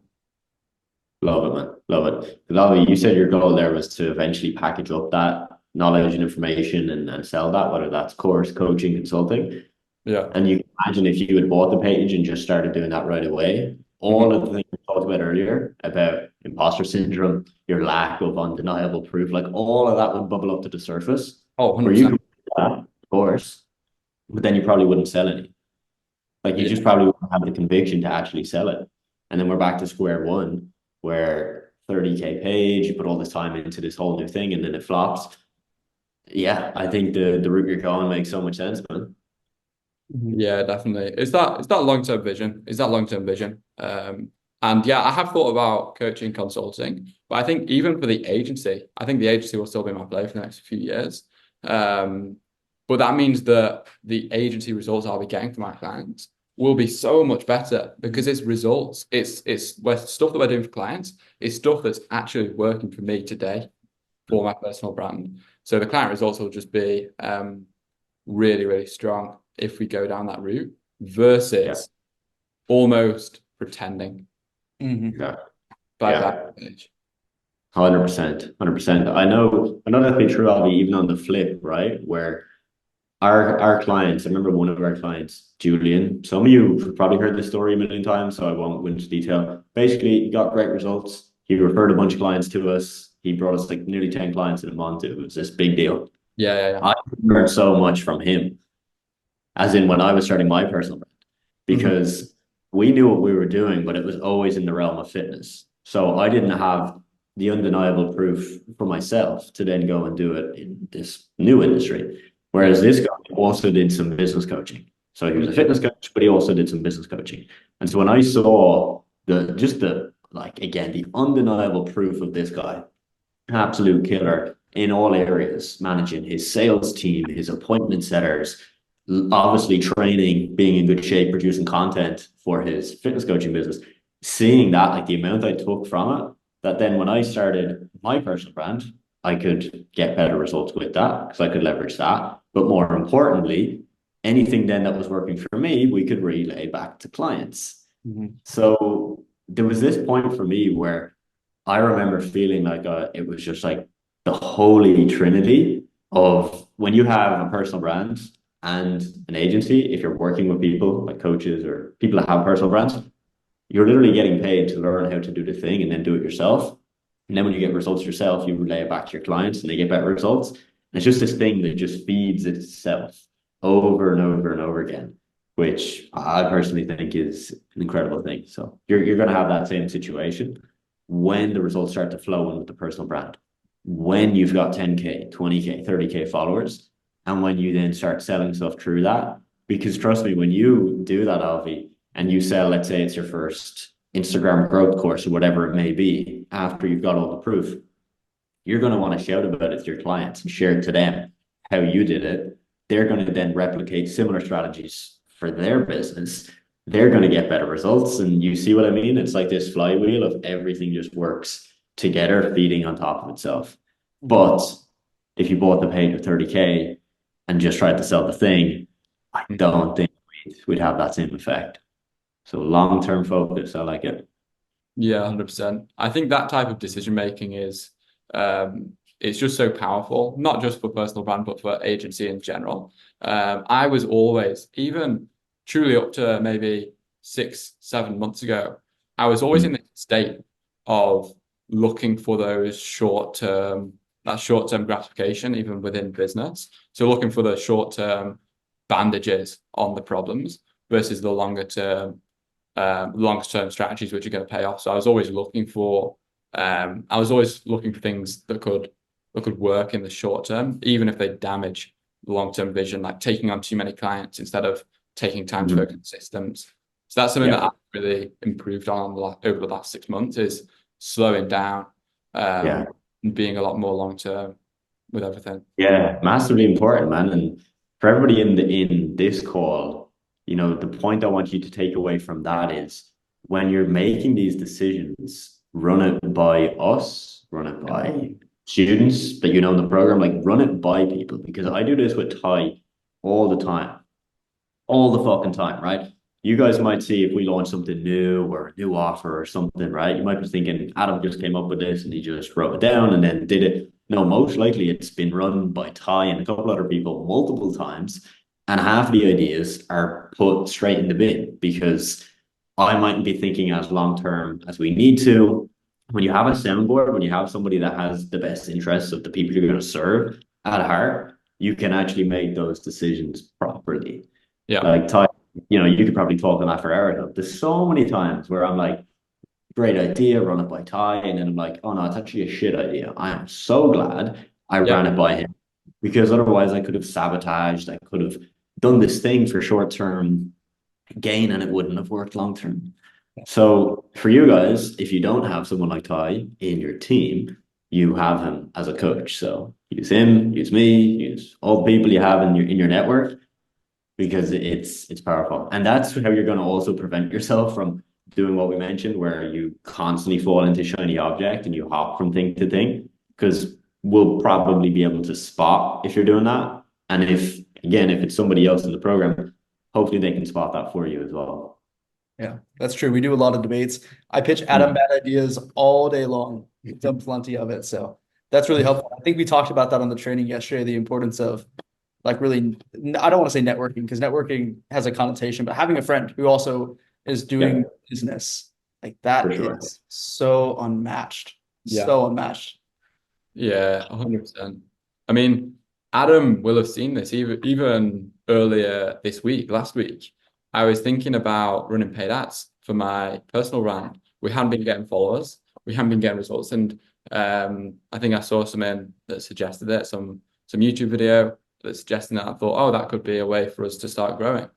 Love it, man. Love it. Alvie, you said your goal there was to eventually package up that knowledge and information and sell that, whether that's course, coaching, consulting. Yeah. And you can imagine if you had bought the page and just started doing that right away, all of the things we talked talked about earlier about imposter syndrome, your lack of undeniable proof, like all of that would bubble up to the surface. Oh, Where you 100%. could do that, of course, but then you probably wouldn't sell any. Like you just probably wouldn't have the conviction to actually sell it. And then we're back to square one, where 30K page, you put all this time into this whole new thing, and then it flops. Yeah, I think the route you're going makes so much sense, man. Yeah, definitely. It's that long-term vision. It's that long-term vision. And yeah, I have thought about coaching, consulting, but I think even for the agency, I think the agency will still be my play for the next few years. But that means that the agency results I'll be getting from my clients will be so much better because it's results. It's stuff that we're doing for clients. It's stuff that's actually working for me today for my personal brand. So the client results will just be really, really strong if we go down that route versus almost pretending. Yeah. By Yeah. that stage. 100%, 100%. I know that's been true, Alvie, even on the flip, right? Where our clients, I remember one of our clients, Julian, some of you have probably heard this story a million times, so I won't go into detail. Basically, he got great results. He referred a bunch of clients to us. He brought us like nearly 10 clients in a month. It was this big deal. Yeah. I learned so much from him, as in when I was starting my personal brand, because we knew what we were doing, but it was always in the realm of fitness. So I didn't have the undeniable proof for myself to then go and do it in this new industry. Whereas this guy also did some business coaching. So he was a fitness coach, but he also did some business coaching. And so when I saw the undeniable proof of this guy, absolute killer in all areas, managing his sales team, his appointment setters, obviously training, being in good shape, producing content for his fitness coaching business, seeing that, like the amount I took from it, that then when I started my personal brand, I could get better results with that because I could leverage that. But more importantly, anything then that was working for me, we could relay back to clients. So there was this point for me where I remember feeling like it was just like the holy trinity of when you have a personal brand and an agency, if you're working with people like coaches or people that have personal brands, you're literally getting paid to learn how to do the thing and then do it yourself. And then when you get results yourself, you relay it back to your clients and they get better results. And it's just this thing that just feeds itself over and over and over again, which I personally think is an incredible thing. So you're going to have that same situation when the results start to flow in with the personal brand, when you've got 10K, 20K, 30K followers, and when you then start selling stuff through that. Because trust me, when you do that, Alvie, and you sell, let's say it's your first Instagram growth course or whatever it may be, after you've got all the proof, you're going to want to shout about it to your clients and share to them how you did it. They're going to then replicate similar strategies for their business. They're going to get better results. And you see what I mean? It's like this flywheel of everything just works together, feeding on top of itself. But if you bought the page of 30K and just tried to sell the thing, I don't think we'd have that same effect. So long-term focus, I like it. Yeah, 100%. I think that type of decision making is it's just so powerful, not just for personal brand, but for agency in general. I was always, even truly up to maybe 6-7 months ago, I was always in the state of looking for those short-term gratification, even within business. So looking for the short-term bandages on the problems versus the longer-term strategies which are going to pay off. So I was always looking for things that could work in the short term, even if they damage the long-term vision, like taking on too many clients instead of taking time to focus on systems. So that's something that I've really improved on over the last 6 months, is slowing down and being a lot more long-term with everything. Yeah, massively important, man. And for everybody in this call, you know, the point I want you to take away from that is when you're making these decisions, run it by us, run it by students that you know in the program, like run it by people, because I do this with Ty all the time, all the fucking time, right? You guys might see if we launch something new or a new offer or something, right? You might be thinking, Adam just came up with this and he just wrote it down and then did it. No, most likely it's been run by Ty and a couple other people multiple times. And half the ideas are put straight in the bin because I mightn't be thinking as long term as we need to. When you have a SIM board, when you have somebody that has the best interests of the people you're going to serve at heart, you can actually make those decisions properly. Yeah. Like Ty, you know, you could probably talk on that for hours. There's so many times where I'm like, great idea, run it by Ty, and then I'm like, oh no, it's actually a shit idea. I am so glad I ran it by him, because otherwise I could have sabotaged, I could have done this thing for short term gain and it wouldn't have worked long term. So for you guys, if you don't have someone like Ty in your team, you have him as a coach. So use him, use me, use all the people you have in your network, because it's powerful. And that's how you're going to also prevent yourself from doing what we mentioned, where you constantly fall into shiny object and you hop from thing to thing, because we'll probably be able to spot if you're doing that. And if it's somebody else in the program, hopefully they can spot that for you as well. Yeah, that's true. We do a lot of debates. I pitch Adam bad ideas all day long. We've done plenty of it. So that's really helpful. I think we talked about that on the training yesterday, the importance of like really, I don't want to say networking, because networking has a connotation, but having a friend who also is doing business, like that is so unmatched. So unmatched. Yeah, 100%. I mean, Adam will have seen this even earlier this week, last week. I was thinking about running paid ads for my personal brand. We hadn't been getting followers, we hadn't been getting results, and I think I saw something that suggested it, some YouTube video that's suggesting that. I thought, oh, that could be a way for us to start growing.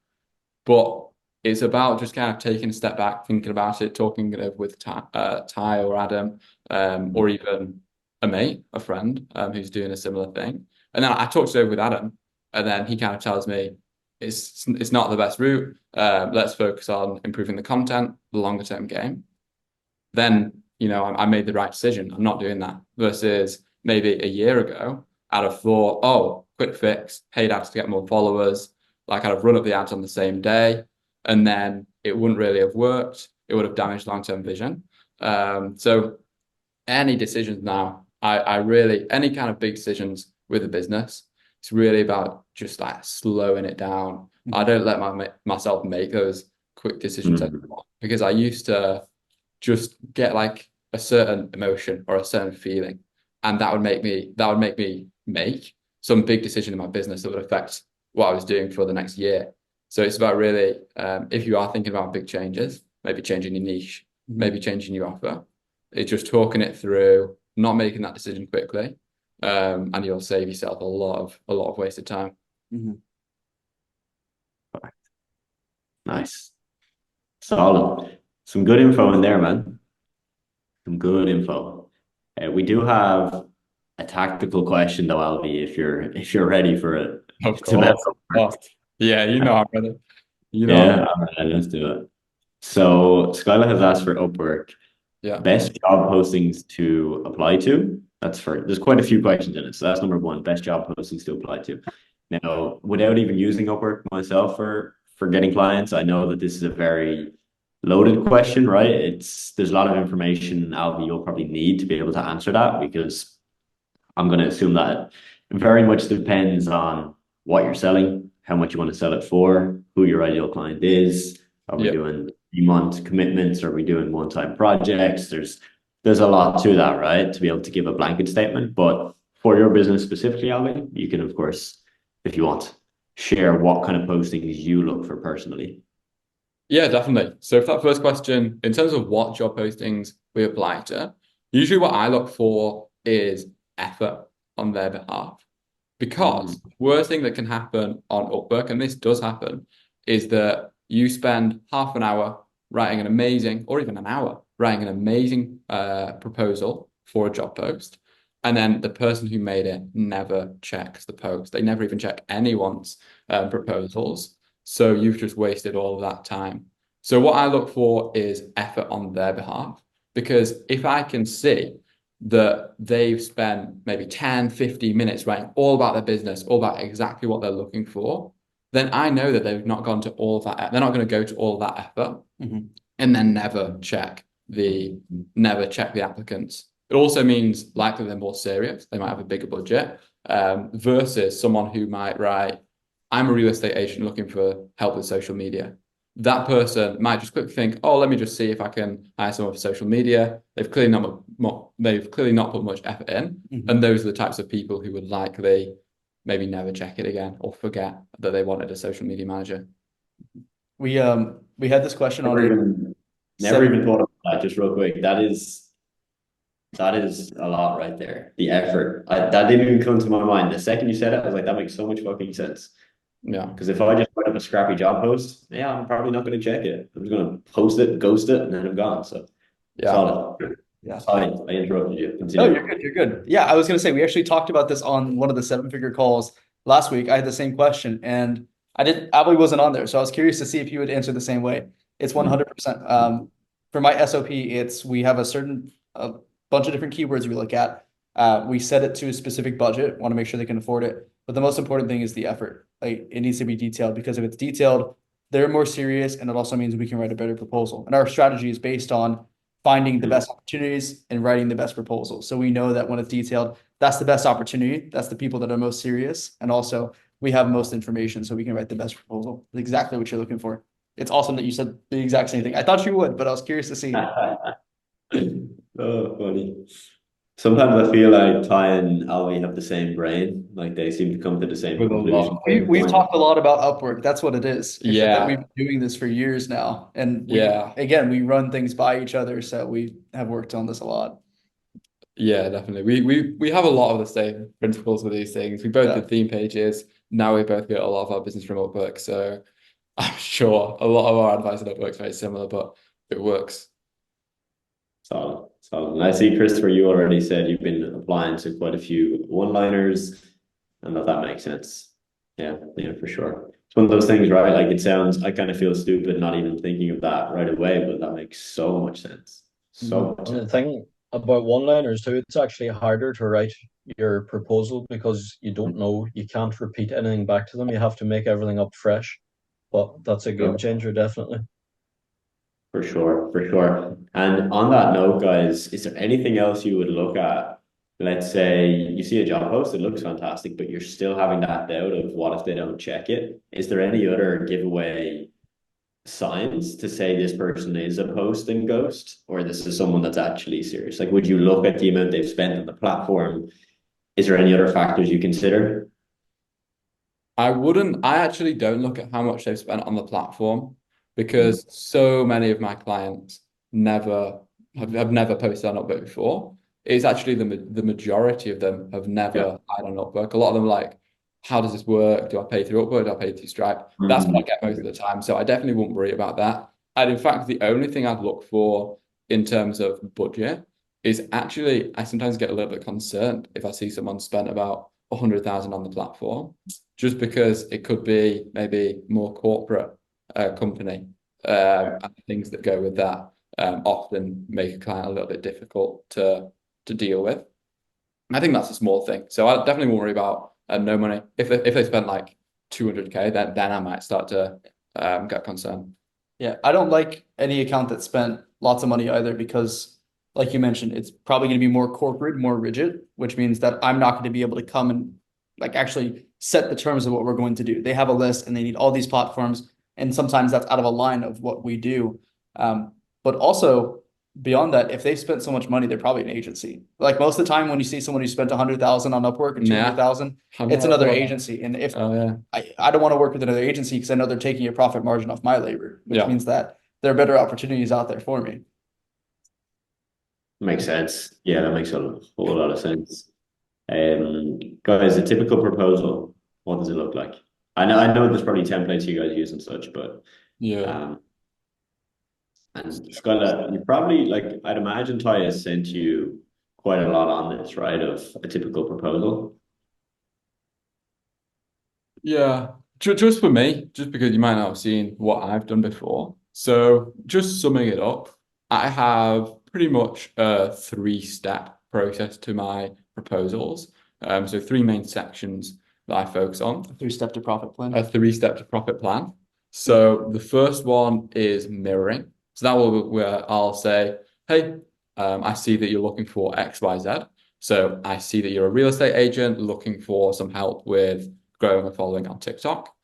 But it's about just kind of taking a step back, thinking about it, talking it over with Ty or Adam, or even a mate, a friend who's doing a similar thing. And then I talked it over with Adam, and then he kind of tells me it's not the best route. Let's focus on improving the content, the longer term game. Then, you know, I made the right decision. I'm not doing that. Versus maybe a year ago, I'd have thought, oh, quick fix, paid ads to get more followers. Like I'd have run up the ads on the same day, and then it wouldn't really have worked. It would have damaged long-term vision. So any decisions now, I really, any kind of big decisions with a business, it's really about just like slowing it down. I don't let myself make those quick decisions anymore, because I used to just get like a certain emotion or a certain feeling, and that would make me make some big decision in my business that would affect what I was doing for the next year. So it's about really, if you are thinking about big changes, maybe changing your niche, maybe changing your offer, it's just talking it through, not making that decision quickly, and you'll save yourself a lot of wasted time. Nice, solid. Some good info in there, man. Some good info. We do have a tactical question though, Alvie, if you're ready for it. Of course. Yeah, you know I'm ready. You know. Yeah, all right, let's do it. So Skylar has asked for Upwork. Yeah. Best job postings to apply to. There's quite a few questions in it. So that's number one, best job postings to apply to. Now, without even using Upwork myself for getting clients, I know that this is a very loaded question, right? There's a lot of information, Alvie, you'll probably need to be able to answer that, because I'm going to assume that it very much depends on what you're selling, how much you want to sell it for, who your ideal client is. Are we doing 3-month commitments? Are we doing one-time projects? There's a lot to that, right? To be able to give a blanket statement. But for your business specifically, Alvie, you can, of course, if you want, share what kind of postings you look for personally. Yeah, definitely. So for that first question, in terms of what job postings we apply to, usually what I look for is effort on their behalf. Because worst thing that can happen on Upwork, and this does happen, is that you spend half an hour writing an amazing, or even an hour, writing an amazing proposal for a job post. And then the person who made it never checks the post. They never even check anyone's proposals. So you've just wasted all of that time. So what I look for is effort on their behalf, because if I can see that they've spent maybe 10, 15 minutes writing all about their business, all about exactly what they're looking for, then I know that they've not gone to all of that. They're not going to go to all that effort and then never check the applicants. It also means likely they're more serious. They might have a bigger budget versus someone who might write, I'm a real estate agent looking for help with social media. that person might just quickly think, oh, let me just see if I can hire someone for social media. They've clearly not put much effort in. And those are the types of people who would likely maybe never check it again or forget that they wanted a social media manager. We had this question never even thought of that. Just real quick, that is a lot right there. The effort, that didn't even come to my mind. The second you said it, I was like, that makes so much fucking sense. Yeah. Because if I just put up a scrappy job post, yeah, I'm probably not going to check it. I'm just going to post it, ghost it, and then I'm gone. So yeah. Solid. Yeah. Sorry, I interrupted you. Continue. No, you're good. You're good. Yeah, I was going to say, we actually talked about this on one of the 7-figure calls last week. I had the same question, and Alvie wasn't on there, so I was curious to see if you would answer the same way. It's 100%. For my SOP, we have a bunch of different keywords we look at. We set it to a specific budget, want to make sure they can afford it. But the most important thing is the effort. Like, it needs to be detailed, because if it's detailed, they're more serious, and it also means we can write a better proposal. And our strategy is based on finding the best opportunities and writing the best proposal. So we know that when it's detailed, that's the best opportunity. That's the people that are most serious. And also we have most information, so we can write the best proposal. That's exactly what you're looking for. It's awesome that you said the exact same thing. I thought you would, but I was curious to see. Oh, funny. Sometimes I feel like Ty and Alvie have the same brain. Like, they seem to come to the same conclusion. We've talked a lot about Upwork. That's what it is. Yeah. We've been doing this for years now. And we run things by each other. So we have worked on this a lot. Yeah, definitely. We have a lot of the same principles with these things. We both did theme pages. Now we both get a lot of our business from Upwork. So I'm sure a lot of our advice at Upwork is very similar, but it works. Solid. And I see, Christopher, you already said you've been applying to quite a few one-liners, and that makes sense. Yeah, for sure. It's one of those things, right? Like, it sounds, I kind of feel stupid not even thinking of that right away, but that makes so much sense. So much sense. The thing about one-liners too, it's actually harder to write your proposal because you don't know, you can't repeat anything back to them. You have to make everything up fresh. But that's a game changer, definitely. For sure. And on that note, guys, is there anything else you would look at? Let's say you see a job post, it looks fantastic, but you're still having that doubt of what if they don't check it? Is there any other giveaway signs to say this person is a posting ghost, or this is someone that's actually serious? Like, would you look at the amount they've spent on the platform? Is there any other factors you consider? I actually don't look at how much they've spent on the platform, because so many of my clients have never posted on Upwork before. It's actually the majority of them have never hired on Upwork. A lot of them are like, how does this work? Do I pay through Upwork? Do I pay through Stripe? That's what I get most of the time. So I definitely wouldn't worry about that. And in fact, the only thing I'd look for in terms of budget is actually, I sometimes get a little bit concerned if I see someone spent about 100,000 on the platform, just because it could be maybe more corporate company, and things that go with that often make a client a little bit difficult to deal with. I think that's a small thing. So I definitely won't worry about no money. If they spent like 200K, then I might start to get concerned. Yeah, I don't like any account that spent lots of money either, because like you mentioned, it's probably going to be more corporate, more rigid, which means that I'm not going to be able to come and like actually set the terms of what we're going to do. They have a list and they need all these platforms. And sometimes that's out of a line of what we do. But also beyond that, if they've spent so much money, they're probably an agency. Like, most of the time when you see someone who spent 100,000 on Upwork or 200,000, it's another agency. And if I don't want to work with another agency, because I know they're taking a profit margin off my labor, which means that there are better opportunities out there for me. Makes sense. Yeah, that makes a whole lot of sense. Guys, a typical proposal, what does it look like? I know there's probably templates you guys use and such, but and Skyla, you probably, like, I'd imagine Ty has sent you quite a lot on this, right? Of a typical proposal. Yeah, just for me, just because you might not have seen what I've done before. So just summing it up, I have pretty much a 3-step process to my proposals. So 3 main sections that I focus on. A 3-step to profit plan. A 3-step to profit plan. So the first one is mirroring. So that will where I'll say, hey, I see that you're looking for X, Y, Z. So I see that you're a real estate agent looking for some help with growing a following on TikTok.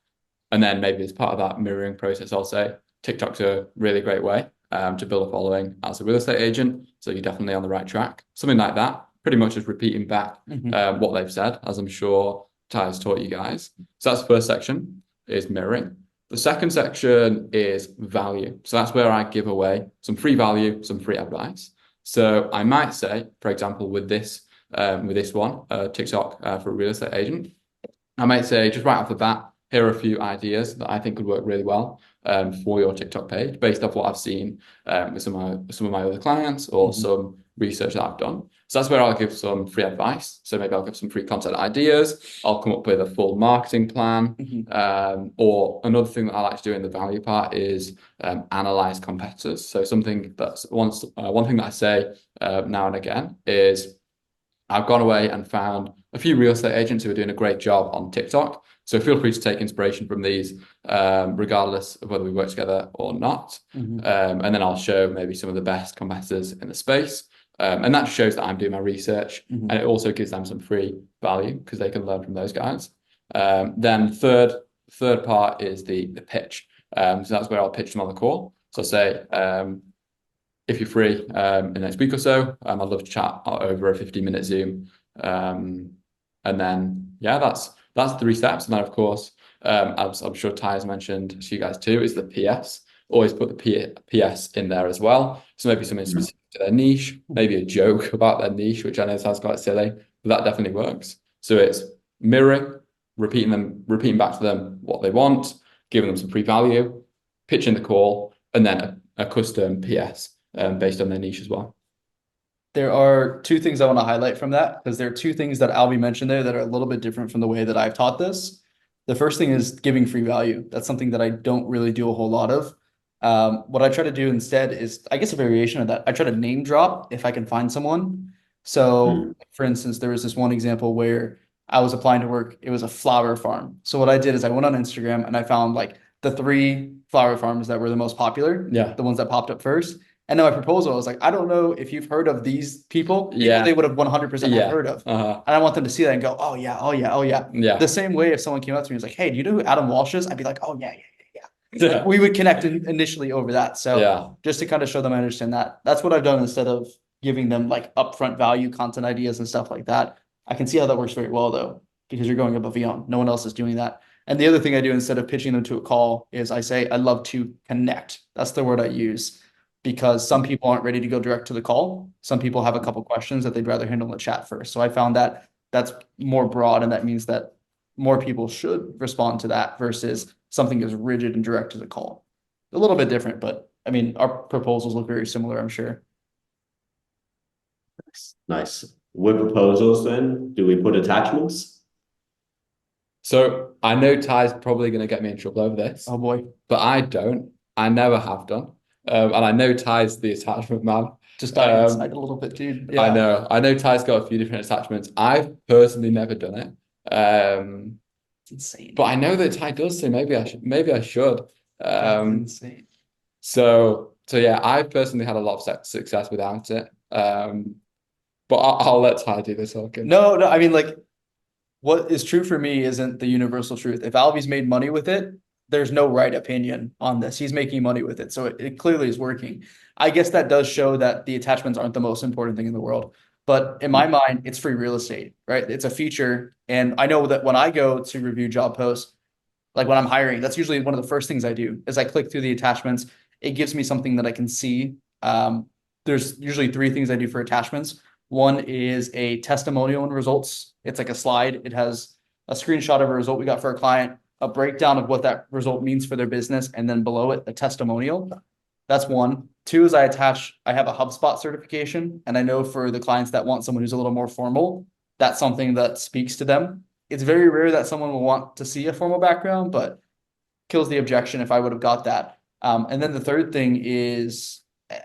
And then maybe as part of that mirroring process, I'll say, TikTok's a really great way to build a following as a real estate agent. So you're definitely on the right track. Something like that, pretty much just repeating back what they've said, as I'm sure Ty's taught you guys. So that's the first section, is mirroring. The second section is value. So that's where I give away some free value, some free advice. So I might say, for example, with this one, TikTok for a real estate agent, I might say just right off the bat, here are a few ideas that I think could work really well for your TikTok page, based off what I've seen with some of my other clients or some research that I've done. So that's where I'll give some free advice. So maybe I'll give some free content ideas. I'll come up with a full marketing plan. Or another thing that I like to do in the value part is analyze competitors. So something that's one thing that I say now and again is I've gone away and found a few real estate agents who are doing a great job on TikTok. So feel free to take inspiration from these, regardless of whether we work together or not. And then I'll show maybe some of the best competitors in the space. And that shows that I'm doing my research, and it also gives them some free value because they can learn from those guys. Then third part is the pitch. So that's where I'll pitch them on the call. So I'll say, if you're free in the next week or so, I'd love to chat over a 15-minute Zoom. And then, yeah, that's 3 steps. And then, of course, as I'm sure Ty has mentioned to you guys too, is the PS. Always put the PS in there as well. So maybe something specific to their niche, maybe a joke about their niche, which I know sounds quite silly, but that definitely works. So it's mirroring, repeating back to them what they want, giving them some free value, pitching the call, and then a custom PS based on their niche as well. There are 2 things I want to highlight from that, because there are 2 things that Alvie mentioned there that are a little bit different from the way that I've taught this. The first thing is giving free value. That's something that I don't really do a whole lot of. What I try to do instead is, I guess, a variation of that. I try to name drop if I can find someone. So for instance, there was this one example where I was applying to work. It was a flower farm. So what I did is I went on Instagram and I found like the 3 flower farms that were the most popular, the ones that popped up first. And then my proposal was like, I don't know if you've heard of these people. They would have 100% have heard of. And I want them to see that and go, oh yeah. The same way if someone came up to me and was like, hey, do you know who Adam Walsh is? I'd be like, oh yeah. Like, we would connect initially over that. So just to kind of show them I understand that. That's what I've done instead of giving them like upfront value content ideas and stuff like that. I can see how that works very well though, because you're going above and beyond. No one else is doing that. And the other thing I do instead of pitching them to a call is I say, I love to connect. That's the word I use, because some people aren't ready to go direct to the call. Some people have a couple questions that they'd rather handle in the chat first. So I found that that's more broad, and that means that more people should respond to that versus something as rigid and direct as a call. A little bit different, but I mean, our proposals look very similar, I'm sure. Nice. With proposals then, do we put attachments? So I know Ty's probably going to get me in trouble over this. Oh boy. But I don't. I never have done. And I know Ty's the attachment man. Just dive inside a little bit, dude. Yeah. I know Ty's got a few different attachments. I've personally never done it. It's insane. But I know that Ty does, so maybe I should. Insane. So yeah, I've personally had a lot of success without it. But I'll let Ty do this. Okay. No, I mean, like, what is true for me isn't the universal truth. If Alvie's made money with it, there's no right opinion on this. He's making money with it. So it clearly is working. I guess that does show that the attachments aren't the most important thing in the world. But in my mind, it's free real estate, right? It's a feature. And I know that when I go to review job posts, like when I'm hiring, that's usually one of the first things I do is I click through the attachments. It gives me something that I can see. There's usually 3 things I do for attachments. One is a testimonial and results. It's like a slide. It has a screenshot of a result we got for a client, a breakdown of what that result means for their business, and then below it, a testimonial. That's 1. 2 is I have a HubSpot certification, and I know for the clients that want someone who's a little more formal, that's something that speaks to them. It's very rare that someone will want to see a formal background, but kills the objection if I would have got that. And then the third thing is,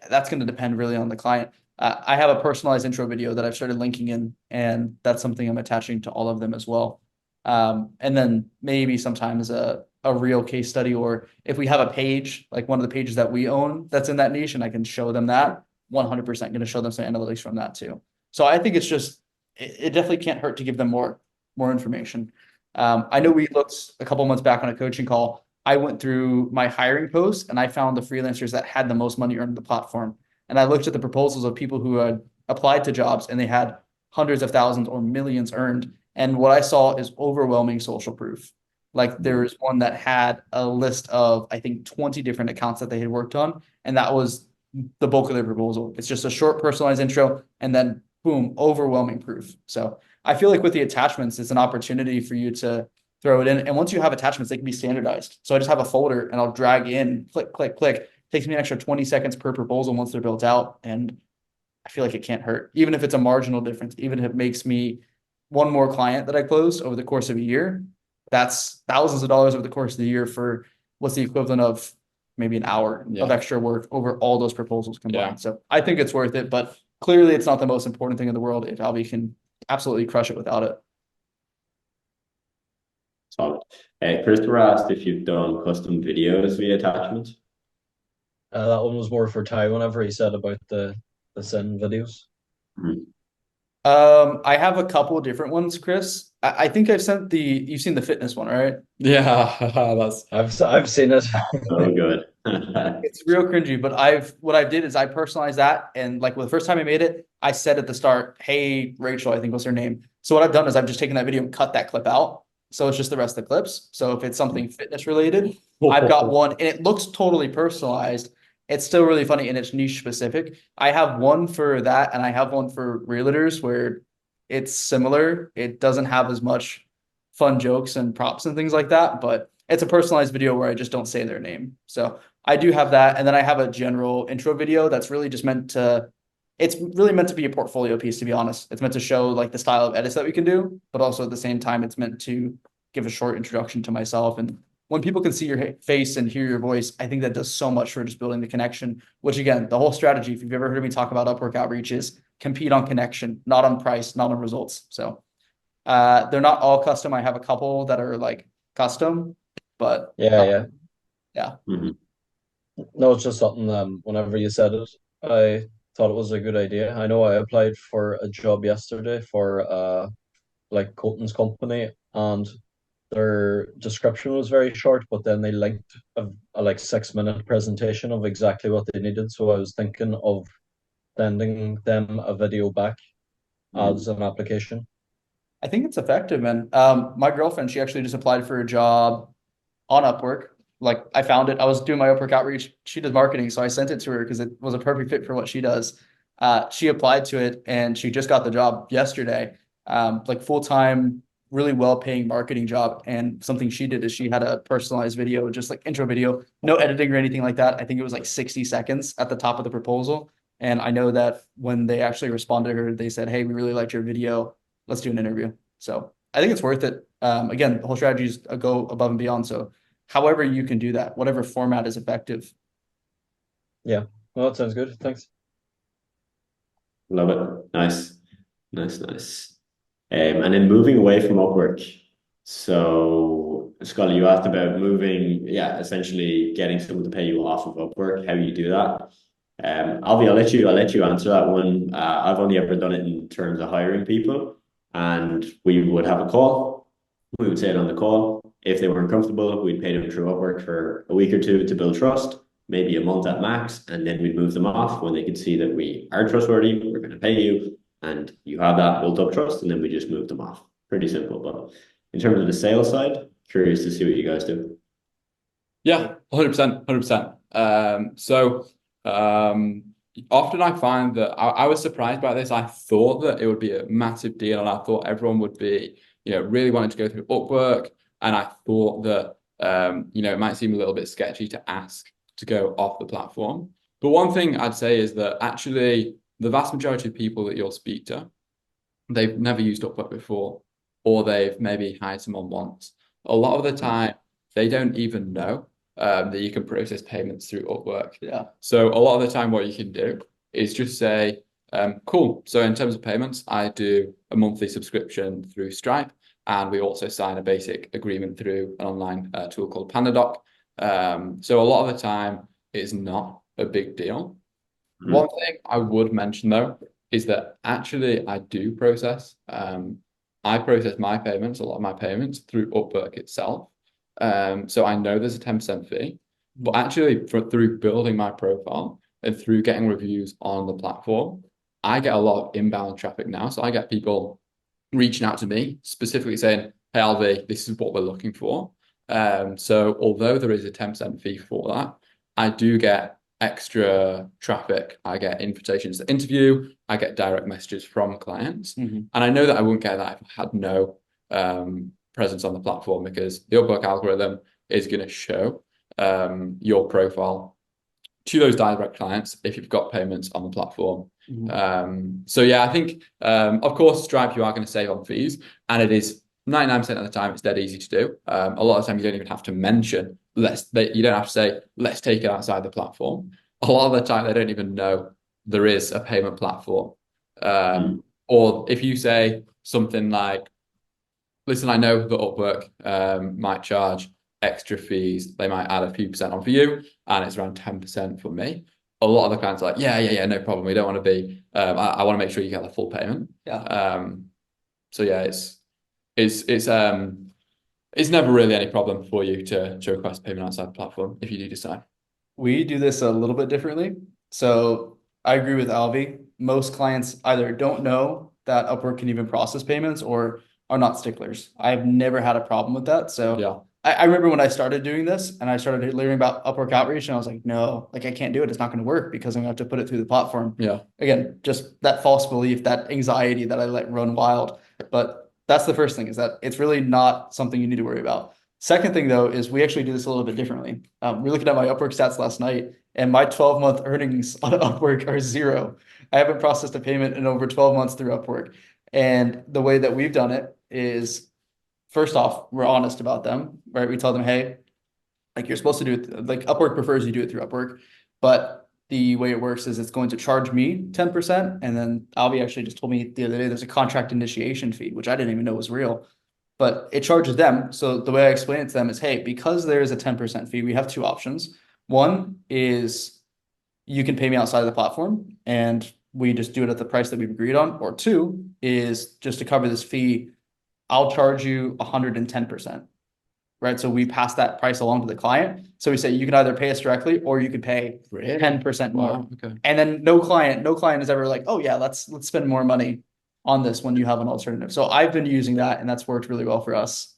that's going to depend really on the client. I have a personalized intro video that I've started linking in, and that's something I'm attaching to all of them as well. And then maybe sometimes a real case study, or if we have a page, like one of the pages that we own that's in that niche, and I can show them that, 100% going to show them some analytics from that too. So I think it's just, it definitely can't hurt to give them more information. I know we looked a couple months back on a coaching call. I went through my hiring posts and I found the freelancers that had the most money earned on the platform. And I looked at the proposals of people who had applied to jobs and they had hundreds of thousands or millions earned. And what I saw is overwhelming social proof. Like there was one that had a list of, I think, 20 different accounts that they had worked on. And that was the bulk of their proposal. It's just a short personalized intro and then boom, overwhelming proof. So I feel like with the attachments, it's an opportunity for you to throw it in. And once you have attachments, they can be standardized. So I just have a folder and I'll drag in, click, click, click. It takes me an extra 20 seconds per proposal once they're built out. And I feel like it can't hurt, even if it's a marginal difference, even if it makes me one more client that I closed over the course of a year. That's thousands of dollars over the course of the year for what's the equivalent of maybe an hour of extra work over all those proposals combined. So I think it's worth it, but clearly it's not the most important thing in the world if Alvie can absolutely crush it without it. Solid. Christopher asked if you've done custom videos via attachments. That one was more for Ty whenever he said about the send videos. I have a couple of different ones, Chris. I think I've sent you've seen the fitness one, right? Yeah, I've seen it. So good. It's real cringy, but what I did is I personalized that, and like the first time I made it, I said at the start, "Hey Rachel," I think was her name. So what I've done is I've just taken that video and cut that clip out. So it's just the rest of the clips. So if it's something fitness related, I've got one, and it looks totally personalized. It's still really funny and it's niche specific. I have one for that, and I have one for realtors where it's similar. It doesn't have as much fun jokes and props and things like that, but it's a personalized video where I just don't say their name. So I do have that. And then I have a general intro video that's really just it's really meant to be a portfolio piece, to be honest. It's meant to show like the style of edits that we can do, but also at the same time, it's meant to give a short introduction to myself. And when people can see your face and hear your voice, I think that does so much for just building the connection, which again, the whole strategy, if you've ever heard me talk about Upwork outreach, is compete on connection, not on price, not on results. So they're not all custom. I have a couple that are like custom, but yeah. Mm-hmm. No, it's just something whenever you said it, I thought it was a good idea. I know I applied for a job yesterday for like Colton's company, and their description was very short, but then they linked a like 6-minute presentation of exactly what they needed. So I was thinking of sending them a video back as an application. I think it's effective, man. My girlfriend, she actually just applied for a job on Upwork. Like I found it. I was doing my Upwork outreach. She does marketing, so I sent it to her because it was a perfect fit for what she does. She applied to it and she just got the job yesterday. Like full-time, really well-paying marketing job. And something she did is she had a personalized video, just like intro video, no editing or anything like that. I think it was like 60 seconds at the top of the proposal. And I know that when they actually responded to her, they said, "Hey, we really liked your video. Let's do an interview." So I think it's worth it. Again, the whole strategy is go above and beyond. So however you can do that, whatever format is effective. Yeah, well, that sounds good. Thanks. Love it. Nice. And then moving away from Upwork. So, Scully, you asked about moving, essentially getting someone to pay you off of Upwork, how you do that. Alvie, I'll let you answer that one. I've only ever done it in terms of hiring people, and we would have a call. We would say it on the call. If they weren't comfortable, we'd pay them through Upwork for a week or two to build trust, maybe a month at max, and then we'd move them off when they could see that we are trustworthy, we're going to pay you, and you have that built up trust, and then we just move them off. Pretty simple. But in terms of the sales side, curious to see what you guys do. Yeah, 100%. So often I find that I was surprised by this. I thought that it would be a massive deal, and I thought everyone would be, really wanting to go through Upwork. And I thought that, it might seem a little bit sketchy to ask to go off the platform. But one thing I'd say is that actually the vast majority of people that you'll speak to, they've never used Upwork before, or they've maybe hired someone once. A lot of the time, they don't even know that you can process payments through Upwork. Yeah. So a lot of the time, what you can do is just say, cool. So in terms of payments, I do a monthly subscription through Stripe, and we also sign a basic agreement through an online tool called PandaDoc. So a lot of the time, it's not a big deal. Mm-hmm. One thing I would mention, though, is that actually I do process. I process my payments, a lot of my payments, through Upwork itself. So I know there's a 10% fee, but actually through building my profile and through getting reviews on the platform, I get a lot of inbound traffic now. So I get people reaching out to me specifically saying, hey, Alvie, this is what we're looking for. So although there is a 10% fee for that, I do get extra traffic. I get invitations to interview. I get direct messages from clients. And I know that I wouldn't get that if I had no presence on the platform, because the Upwork algorithm is going to show your profile to those direct clients if you've got payments on the platform. So yeah, I think of course Stripe, you are going to save on fees, and it is 99% of the time it's dead easy to do. A lot of the time you don't even have to mention you don't have to say let's take it outside the platform. A lot of the time they don't even know there is a payment platform. Or if you say something like, listen, I know that Upwork might charge extra fees, they might add a few percent on for you, and it's around 10% for me. A lot of the clients are like, yeah, no problem. We don't want to be. I want to make sure you get the full payment. So yeah, it's never really any problem for you to request payment outside the platform if you do decide. We do this a little bit differently. So I agree with Alvie. Most clients either don't know that Upwork can even process payments or are not sticklers. I've never had a problem with that. So yeah. I remember when I started doing this and I started learning about Upwork outreach, and I was like, no, like I can't do it. It's not going to work because I'm going to have to put it through the platform. Yeah. Again, just that false belief, that anxiety that I let run wild. But that's the first thing, is that it's really not something you need to worry about. Second thing, though, is we actually do this a little bit differently. We're looking at my Upwork stats last night, and my 12-month earnings on Upwork are 0. I haven't processed a payment in over 12 months through Upwork. And the way that we've done it is, first off, we're honest about them, right? We tell them, hey, like you're supposed to do it, like Upwork prefers you do it through Upwork, but the way it works is it's going to charge me 10%. And then Alvie actually just told me the other day there's a contract initiation fee, which I didn't even know was real, but it charges them. So the way I explain it to them is, hey, because there is a 10% fee, we have 2 options. One is you can pay me outside of the platform and we just do it at the price that we've agreed on. Or 2 is, just to cover this fee, I'll charge you 110%, right? So we pass that price along to the client. So we say, you can either pay us directly or you could pay 10% more. Wow, okay. And then no client is ever like, oh yeah, let's spend more money on this when you have an alternative. So I've been using that, and that's worked really well for us.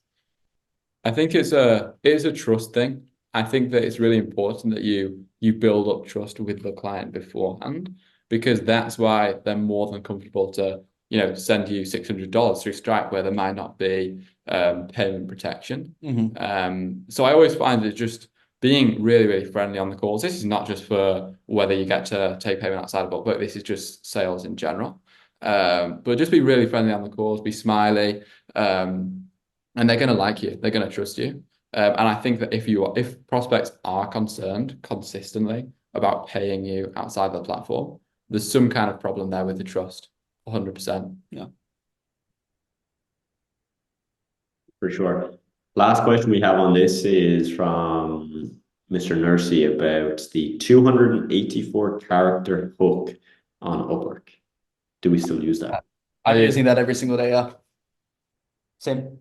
I think it's a trust thing. I think that it's really important that you build up trust with the client beforehand, because that's why they're more than comfortable to, send you $600 through Stripe where there might not be payment protection. So I always find that just being really, really friendly on the calls. This is not just for whether you get to take payment outside of Upwork. This is just sales in general. But just be really friendly on the calls, be smiley, and they're going to like you. They're going to trust you. And I think that if prospects are concerned consistently about paying you outside the platform, there's some kind of problem there with the trust. 100%. Yeah. For sure. Last question we have on this is from Mr. Nursey about the 284 character hook on Upwork. Do we still use that? I'm using that every single day. Yeah. Same.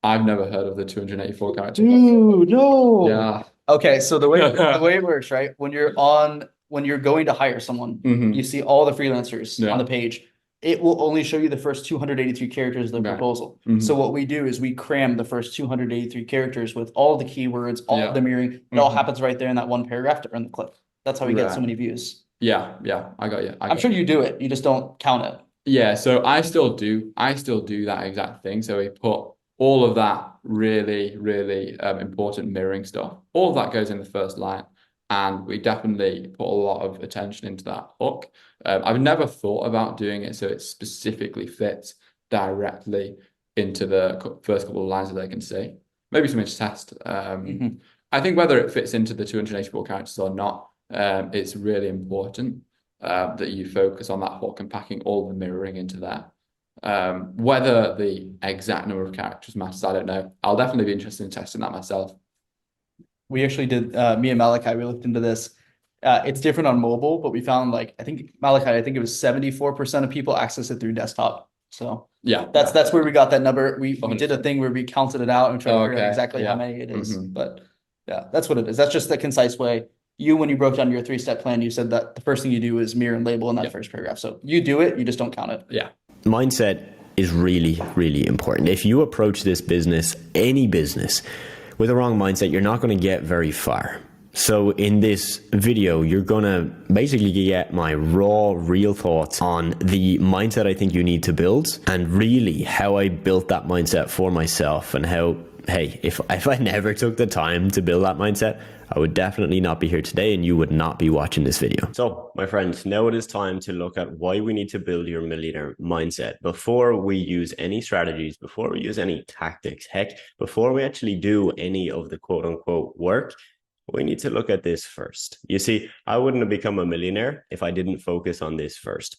I've never heard of the 284 character. Dude, no. Yeah. Okay, so the way it works, right? When you're going to hire someone, you see all the freelancers on the page. It will only show you the first 283 characters of the proposal. So what we do is we cram the first 283 characters with all the keywords, all of the mirroring. It all happens right there in that one paragraph to earn the clip. That's how we get so many views. Yeah, I got you. I'm sure you do it. You just don't count it. Yeah, so I still do that exact thing. So we put all of that really, really important mirroring stuff. All of that goes in the first line. And we definitely put a lot of attention into that hook. I've never thought about doing it so it specifically fits directly into the first couple of lines that they can see. Maybe something to test. I think whether it fits into the 284 characters or not, it's really important that you focus on that hook and packing all the mirroring into there. Whether the exact number of characters matters, I don't know. I'll definitely be interested in testing that myself. We actually did, me and Malachi, we looked into this. It's different on mobile, but we found I think it was 74% of people access it through desktop. So Yeah, that's where we got that number. We did a thing where we counted it out and tried to figure out exactly how many it is. But yeah, that's what it is. That's just the concise way. When you broke down your 3-step plan, you said that the first thing you do is mirror and label in that first paragraph. So you do it, you just don't count it. Yeah. Mindset is really, really important. If you approach this business, any business, with a wrong mindset, you're not going to get very far. So in this video, you're going to basically get my raw, real thoughts on the mindset I think you need to build, and really how I built that mindset for myself, and how, hey, if I never took the time to build that mindset, I would definitely not be here today, and you would not be watching this video. So my friends, now it is time to look at why we need to build your millionaire mindset before we use any strategies, before we use any tactics, heck, before we actually do any of the quote unquote work. We need to look at this first. You see, I wouldn't have become a millionaire if I didn't focus on this first.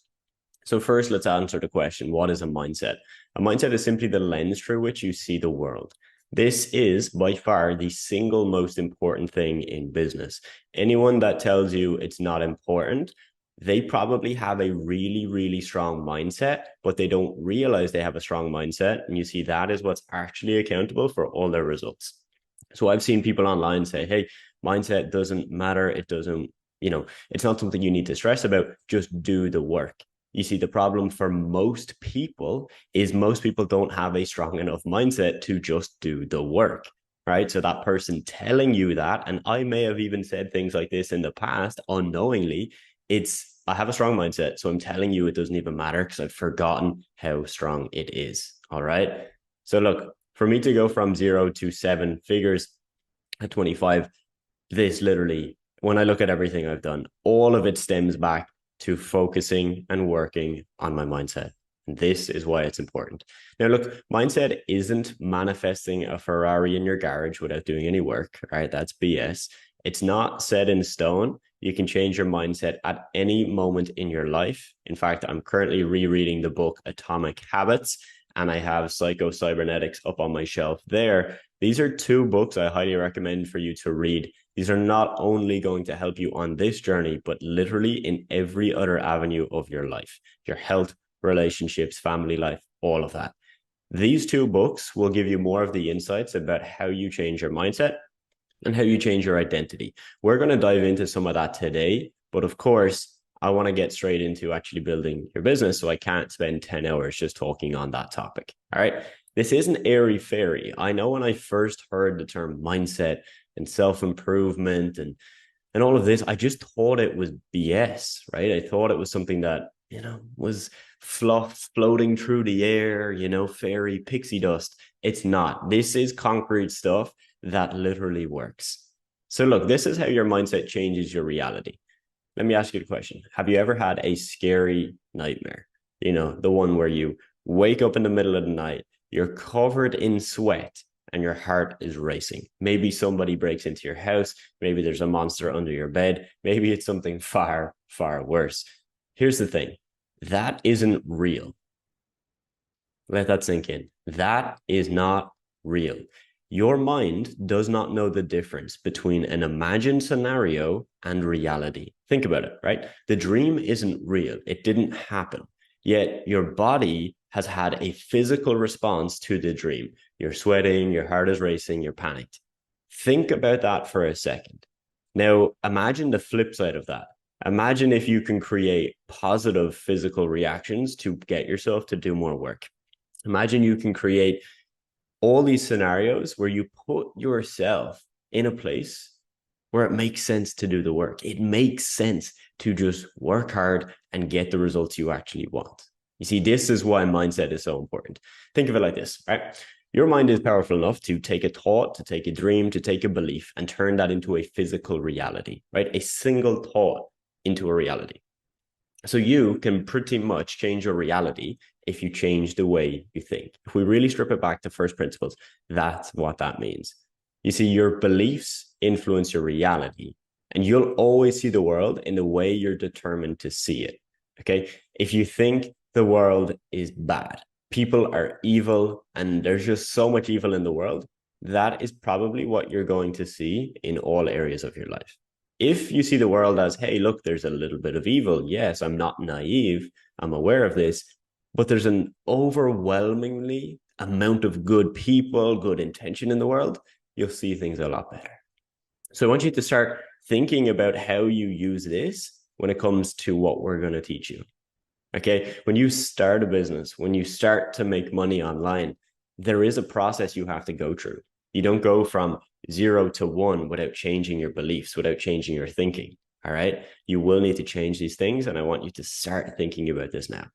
So first, let's answer the question, what is a mindset? A mindset is simply the lens through which you see the world. This is by far the single most important thing in business. Anyone that tells you it's not important, they probably have a really, really strong mindset, but they don't realize they have a strong mindset. And you see, that is what's actually accountable for all their results. So I've seen people online say, hey, mindset doesn't matter. It doesn't, it's not something you need to stress about. Just do the work. You see, the problem for most people is most people don't have a strong enough mindset to just do the work, right? So that person telling you that, and I may have even said things like this in the past unknowingly, I have a strong mindset, so I'm telling you it doesn't even matter because I've forgotten how strong it is, all right? So look, for me to go from 0 to 7 figures at 25, this literally, when I look at everything I've done, all of it stems back to focusing and working on my mindset. And this is why it's important. Now, look, mindset isn't manifesting a Ferrari in your garage without doing any work, right? That's BS. It's not set in stone. You can change your mindset at any moment in your life. In fact, I'm currently rereading the book Atomic Habits, and I have Psycho-Cybernetics up on my shelf there. These are 2 books I highly recommend for you to read. These are not only going to help you on this journey, but literally in every other avenue of your life, your health, relationships, family life, all of that. These 2 books will give you more of the insights about how you change your mindset and how you change your identity. We're going to dive into some of that today, but of course, I want to get straight into actually building your business, so I can't spend 10 hours just talking on that topic. All right. This isn't airy fairy. I know when I first heard the term mindset and self-improvement and all of this, I just thought it was BS, right? I thought it was something that, was fluff floating through the air, fairy pixie dust. It's not. This is concrete stuff that literally works. So look, this is how your mindset changes your reality. Let me ask you a question. Have you ever had a scary nightmare? The one where you wake up in the middle of the night, you're covered in sweat, and your heart is racing. Maybe somebody breaks into your house. Maybe there's a monster under your bed. Maybe it's something far, far worse. Here's the thing. That isn't real. Let that sink in. That is not real. Your mind does not know the difference between an imagined scenario and reality. Think about it, right? The dream isn't real. It didn't happen. Yet your body has had a physical response to the dream. You're sweating, your heart is racing, you're panicked. Think about that for a second. Now, imagine the flip side of that. Imagine if you can create positive physical reactions to get yourself to do more work. Imagine you can create all these scenarios where you put yourself in a place where it makes sense to do the work. It makes sense to just work hard and get the results you actually want. You see, this is why mindset is so important. Think of it like this, right? Your mind is powerful enough to take a thought, to take a dream, to take a belief and turn that into a physical reality, right? A single thought into a reality. So you can pretty much change your reality if you change the way you think. If we really strip it back to first principles, that's what that means. You see, your beliefs influence your reality, and you'll always see the world in the way you're determined to see it. Okay. If you think the world is bad, people are evil, and there's just so much evil in the world, that is probably what you're going to see in all areas of your life. If you see the world as, hey, look, there's a little bit of evil. Yes, I'm not naive. I'm aware of this. but there's an overwhelmingly amount of good people, good intention in the world, you'll see things a lot better. So I want you to start thinking about how you use this when it comes to what we're going to teach you. Okay, when you start a business, when you start to make money online, there is a process you have to go through. You don't go from 0 to 1 without changing your beliefs, without changing your thinking. All right, you will need to change these things, and I want you to start thinking about this now.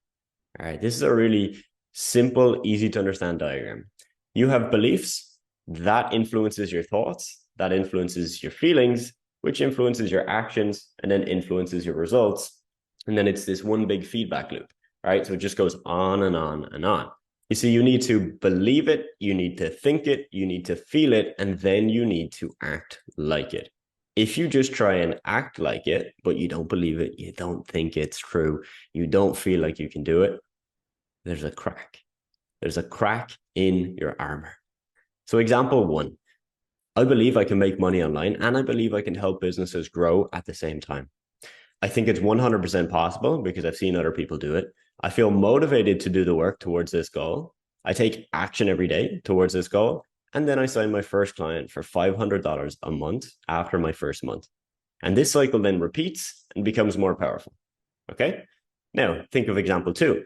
All right, this is a really simple, easy to understand diagram. You have beliefs that influences your thoughts, that influences your feelings, which influences your actions, and then influences your results. And then it's this one big feedback loop, right? So it just goes on and on and on. You see, you need to believe it, you need to think it, you need to feel it, and then you need to act like it. If you just try and act like it, but you don't believe it, you don't think it's true, you don't feel like you can do it, there's a crack. There's a crack in your armor. So example 1, I believe I can make money online, and I believe I can help businesses grow at the same time. I think it's 100% possible because I've seen other people do it. I feel motivated to do the work towards this goal. I take action every day towards this goal. And then I sign my first client for $500 a month after my first month. And this cycle then repeats and becomes more powerful. Okay. Now think of example 2.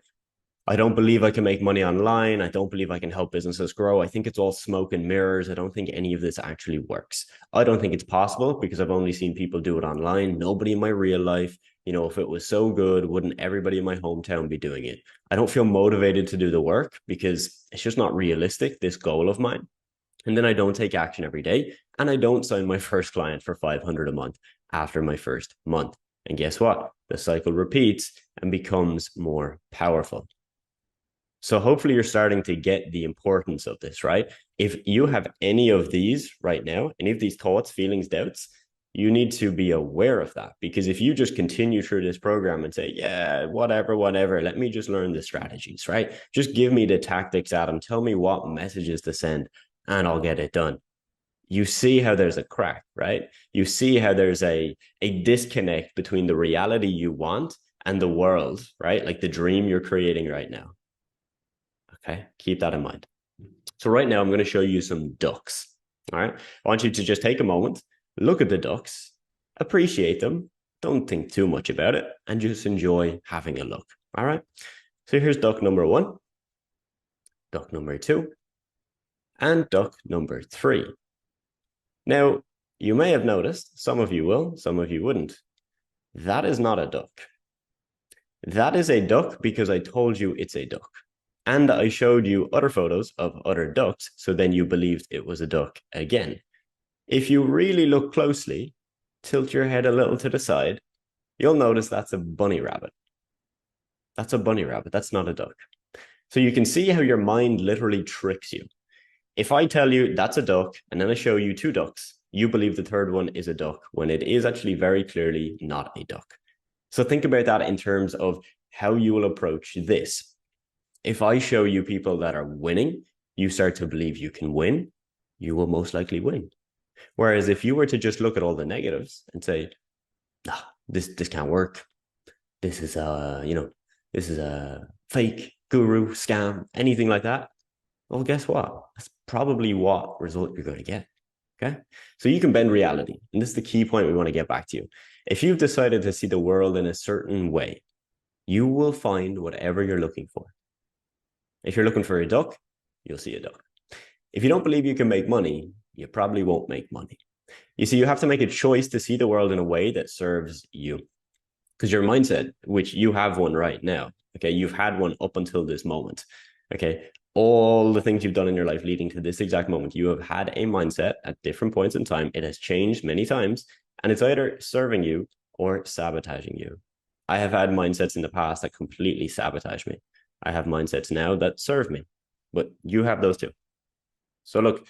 I don't believe I can make money online. I don't believe I can help businesses grow. I think it's all smoke and mirrors. I don't think any of this actually works. I don't think it's possible because I've only seen people do it online. Nobody in my real life, if it was so good, wouldn't everybody in my hometown be doing it? I don't feel motivated to do the work because it's just not realistic, this goal of mine. And then I don't take action every day. And I don't sign my first client for $500 a month after my first month. And guess what? The cycle repeats and becomes more powerful. So hopefully you're starting to get the importance of this, right? If you have any of these right now, any of these thoughts, feelings, doubts, you need to be aware of that. Because if you just continue through this program and say, yeah, whatever, let me just learn the strategies, right? Just give me the tactics, Adam. Tell me what messages to send and I'll get it done. You see how there's a crack, right? You see how there's a disconnect between the reality you want and the world, right? Like the dream you're creating right now. Okay, keep that in mind. So right now I'm going to show you some ducks. All right, I want you to just take a moment, look at the ducks, appreciate them, don't think too much about it, and just enjoy having a look. All right, so here's duck number 1, duck number 2, and duck number 3. Now, you may have noticed, some of you will, some of you wouldn't. That is not a duck. That is a duck because I told you it's a duck. And I showed you other photos of other ducks, so then you believed it was a duck again. If you really look closely, tilt your head a little to the side, you'll notice that's a bunny rabbit. That's a bunny rabbit. That's not a duck. So you can see how your mind literally tricks you. If I tell you that's a duck, and then I show you 2 ducks, you believe the third one is a duck, when it is actually very clearly not a duck. So think about that in terms of how you will approach this. If I show you people that are winning, you start to believe you can win, you will most likely win. Whereas if you were to just look at all the negatives and say, nah, this can't work. This is this is a fake guru scam, anything like that. Well, guess what? That's probably what result you're going to get. Okay. So you can bend reality. And this is the key point we want to get back to you. If you've decided to see the world in a certain way, you will find whatever you're looking for. If you're looking for a duck, you'll see a duck. If you don't believe you can make money, you probably won't make money. You see, you have to make a choice to see the world in a way that serves you. Because your mindset, which you have one right now, okay, you've had one up until this moment, okay, all the things you've done in your life leading to this exact moment, you have had a mindset at different points in time. It has changed many times, and it's either serving you or sabotaging you. I have had mindsets in the past that completely sabotage me. I have mindsets now that serve me, but you have those too. So look,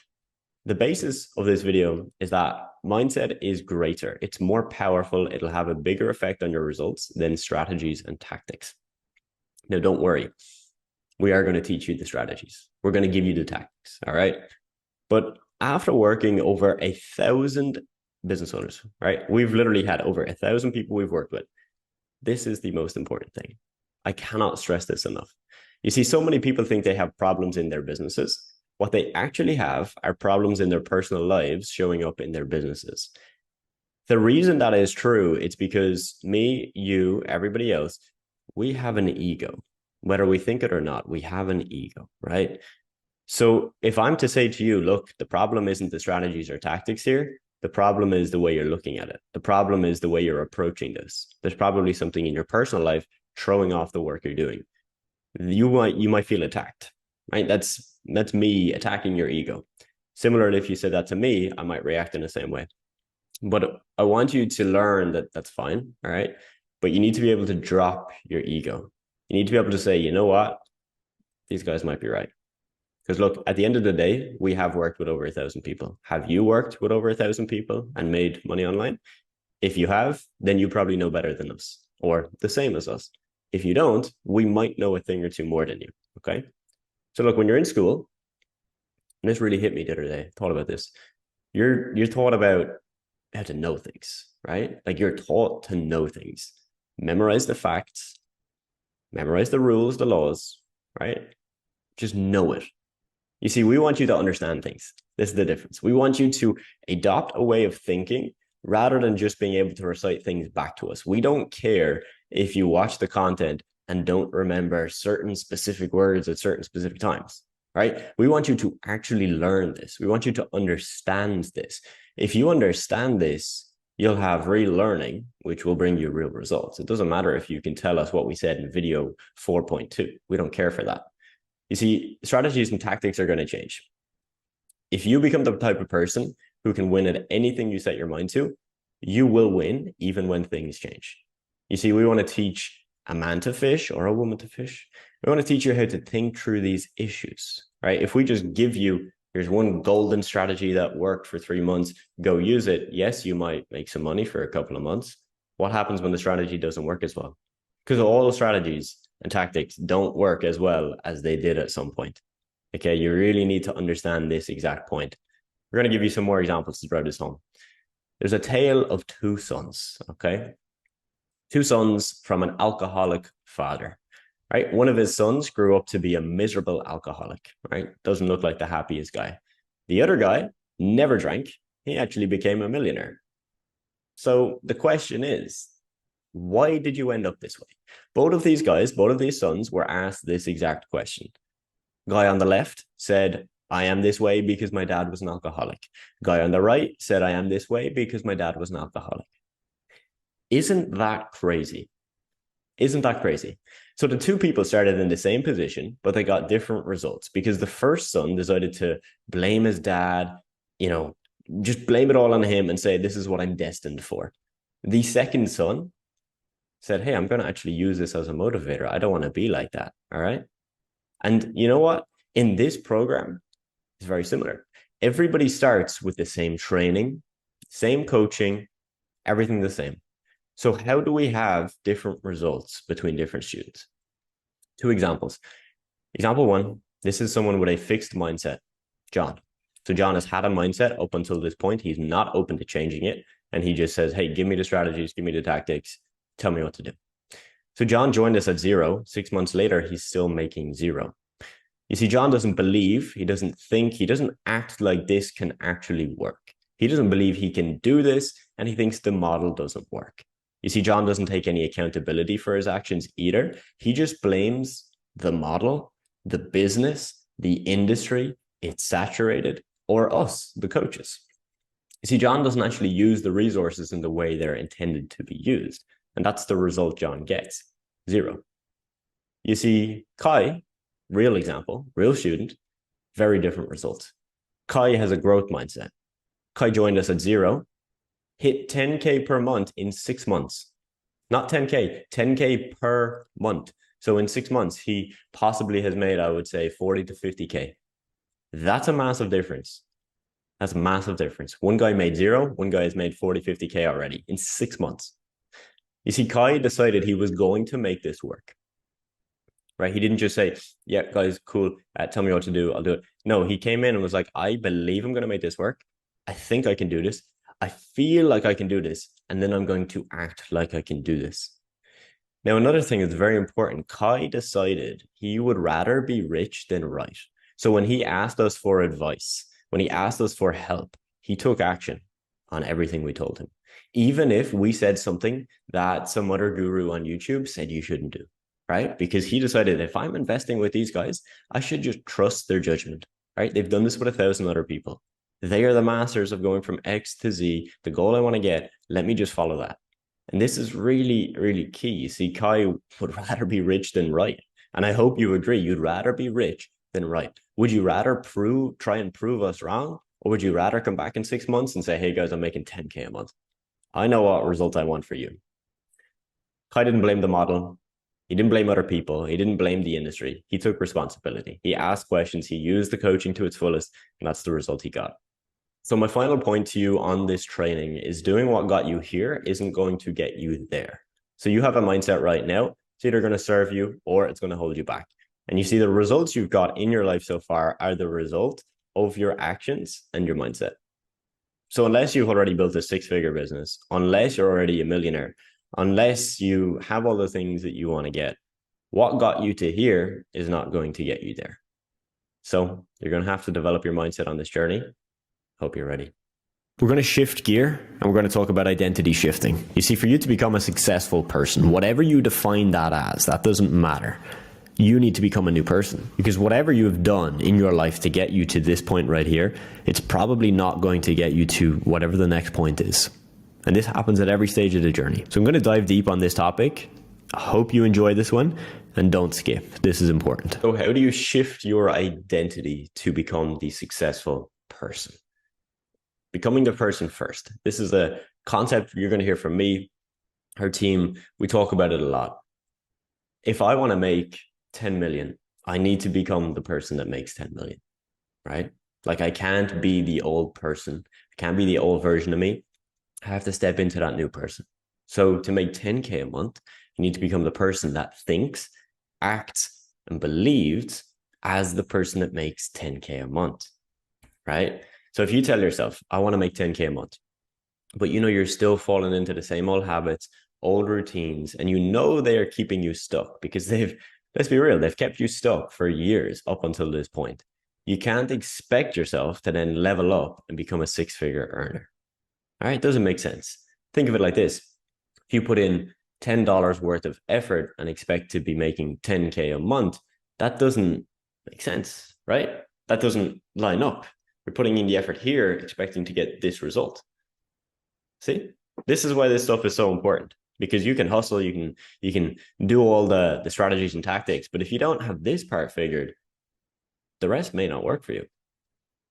the basis of this video is that mindset is greater. It's more powerful. It'll have a bigger effect on your results than strategies and tactics. Now, don't worry. We are going to teach you the strategies. We're going to give you the tactics. All right. But after working over 1,000 business owners, right? We've literally had over 1,000 people we've worked with. This is the most important thing. I cannot stress this enough. You see, so many people think they have problems in their businesses. What they actually have are problems in their personal lives showing up in their businesses. The reason that is true, it's because me, you, everybody else, we have an ego. Whether we think it or not, we have an ego, right? So if I'm to say to you, look, the problem isn't the strategies or tactics here. The problem is the way you're looking at it. The problem is the way you're approaching this. There's probably something in your personal life throwing off the work you're doing. You might feel attacked, right? That's me attacking your ego. Similarly, if you said that to me, I might react in the same way. But I want you to learn that that's fine, all right? But you need to be able to drop your ego. You need to be able to say, you know what? These guys might be right. Because look, at the end of the day, we have worked with over 1,000 people. Have you worked with over 1,000 people and made money online? If you have, then you probably know better than us or the same as us. If you don't, we might know a thing or two more than you, okay? So look, when you're in school, and this really hit me the other day, thought about this. You're taught about how to know things, right? Like you're taught to know things. Memorize the facts, memorize the rules, the laws, right? Just know it. You see, we want you to understand things. This is the difference. We want you to adopt a way of thinking rather than just being able to recite things back to us. We don't care if you watch the content and don't remember certain specific words at certain specific times, right? We want you to actually learn this. We want you to understand this. If you understand this, you'll have real learning, which will bring you real results. It doesn't matter if you can tell us what we said in video 4.2. We don't care for that. You see, strategies and tactics are going to change. If you become the type of person who can win at anything you set your mind to, you will win even when things change. You see, we want to teach a man to fish or a woman to fish. We want to teach you how to think through these issues, right? If we just give you, here's one golden strategy that worked for 3 months, go use it. Yes, you might make some money for a couple of months. What happens when the strategy doesn't work as well? Because all strategies and tactics don't work as well as they did at some point. Okay, you really need to understand this exact point. We're going to give you some more examples to drive this home. There's a tale of two sons, okay? Two sons from an alcoholic father, right? One of his sons grew up to be a miserable alcoholic, right? Doesn't look like the happiest guy. The other guy never drank. He actually became a millionaire. So the question is, why did you end up this way? Both of these guys, both of these sons were asked this exact question. Guy on the left said, I am this way because my dad was an alcoholic. Guy on the right said, I am this way because my dad was an alcoholic. Isn't that crazy? Isn't that crazy? So the two people started in the same position, but they got different results because the first son decided to blame his dad, just blame it all on him and say, this is what I'm destined for. The second son said, hey, I'm going to actually use this as a motivator. I don't want to be like that. All right. And you know what? In this program, it's very similar. Everybody starts with the same training, same coaching, everything the same. So how do we have different results between different students? Two examples. Example one, this is someone with a fixed mindset, John. So John has had a mindset up until this point. He's not open to changing it. And he just says, hey, give me the strategies, give me the tactics, tell me what to do. So John joined us at 0. 6 months later, he's still making 0. You see, John doesn't believe, he doesn't think, he doesn't act like this can actually work. He doesn't believe he can do this, and he thinks the model doesn't work. You see, John doesn't take any accountability for his actions either. He just blames the model, the business, the industry, it's saturated, or us, the coaches. You see, John doesn't actually use the resources in the way they're intended to be used. And that's the result John gets, 0. You see, Kai, real example, real student, very different results. Kai has a growth mindset. Kai joined us at 0, hit 10K per month in 6 months. Not 10K, 10K per month. So in 6 months, he possibly has made, I would say, 40 to 50K. That's a massive difference. That's a massive difference. One guy made 0, one guy has made 40, 50K already in 6 months. You see, Kai decided he was going to make this work, right? He didn't just say, yeah, guys, cool. Tell me what to do. I'll do it. No, he came in and was like, I believe I'm going to make this work. I think I can do this. I feel like I can do this. And then I'm going to act like I can do this. Now, another thing that's very important, Kai decided he would rather be rich than right. So when he asked us for advice, when he asked us for help, he took action on everything we told him. Even if we said something that some other guru on YouTube said you shouldn't do, right? Because he decided if I'm investing with these guys, I should just trust their judgment, right? They've done this with 1,000 other people. They are the masters of going from X to Z, the goal I want to get. Let me just follow that. And this is really, really key. You see, Kai would rather be rich than right. And I hope you agree, you'd rather be rich than right. Would you rather try and prove us wrong? Or would you rather come back in 6 months and say, hey guys, I'm making 10K a month? I know what result I want for you. Kai didn't blame the model. He didn't blame other people. He didn't blame the industry. He took responsibility. He asked questions. He used the coaching to its fullest, and that's the result he got. So my final point to you on this training is doing what got you here isn't going to get you there. So you have a mindset right now. It's either going to serve you or it's going to hold you back. And you see the results you've got in your life so far are the result of your actions and your mindset. So unless you've already built a 6-figure business, unless you're already a millionaire, unless you have all the things that you want to get, what got you to here is not going to get you there. So you're going to have to develop your mindset on this journey. Hope you're ready. We're going to shift gear and we're going to talk about identity shifting. You see, for you to become a successful person, whatever you define that as, that doesn't matter. You need to become a new person, because whatever you have done in your life to get you to this point right here, it's probably not going to get you to whatever the next point is. And this happens at every stage of the journey. So I'm going to dive deep on this topic. I hope you enjoy this one and don't skip. This is important. So how do you shift your identity to become the successful person? Becoming the person first. This is a concept you're going to hear from me, our team. We talk about it a lot. If I want to make 10 million, I need to become the person that makes 10 million, right? Like I can't be the old person. I can't be the old version of me. I have to step into that new person. So to make 10K a month, you need to become the person that thinks, acts, and believes as the person that makes 10K a month, right? So if you tell yourself, I want to make 10K a month, but you know you're still falling into the same old habits, old routines, and you know they are keeping you stuck because let's be real, they've kept you stuck for years up until this point. You can't expect yourself to then level up and become a 6-figure earner. All right, doesn't make sense. Think of it like this. If you put in $10 worth of effort and expect to be making 10K a month, that doesn't make sense, right? That doesn't line up. You're putting in the effort here, expecting to get this result. See, this is why this stuff is so important, because you can hustle, you can do all the strategies and tactics, but if you don't have this part figured, the rest may not work for you.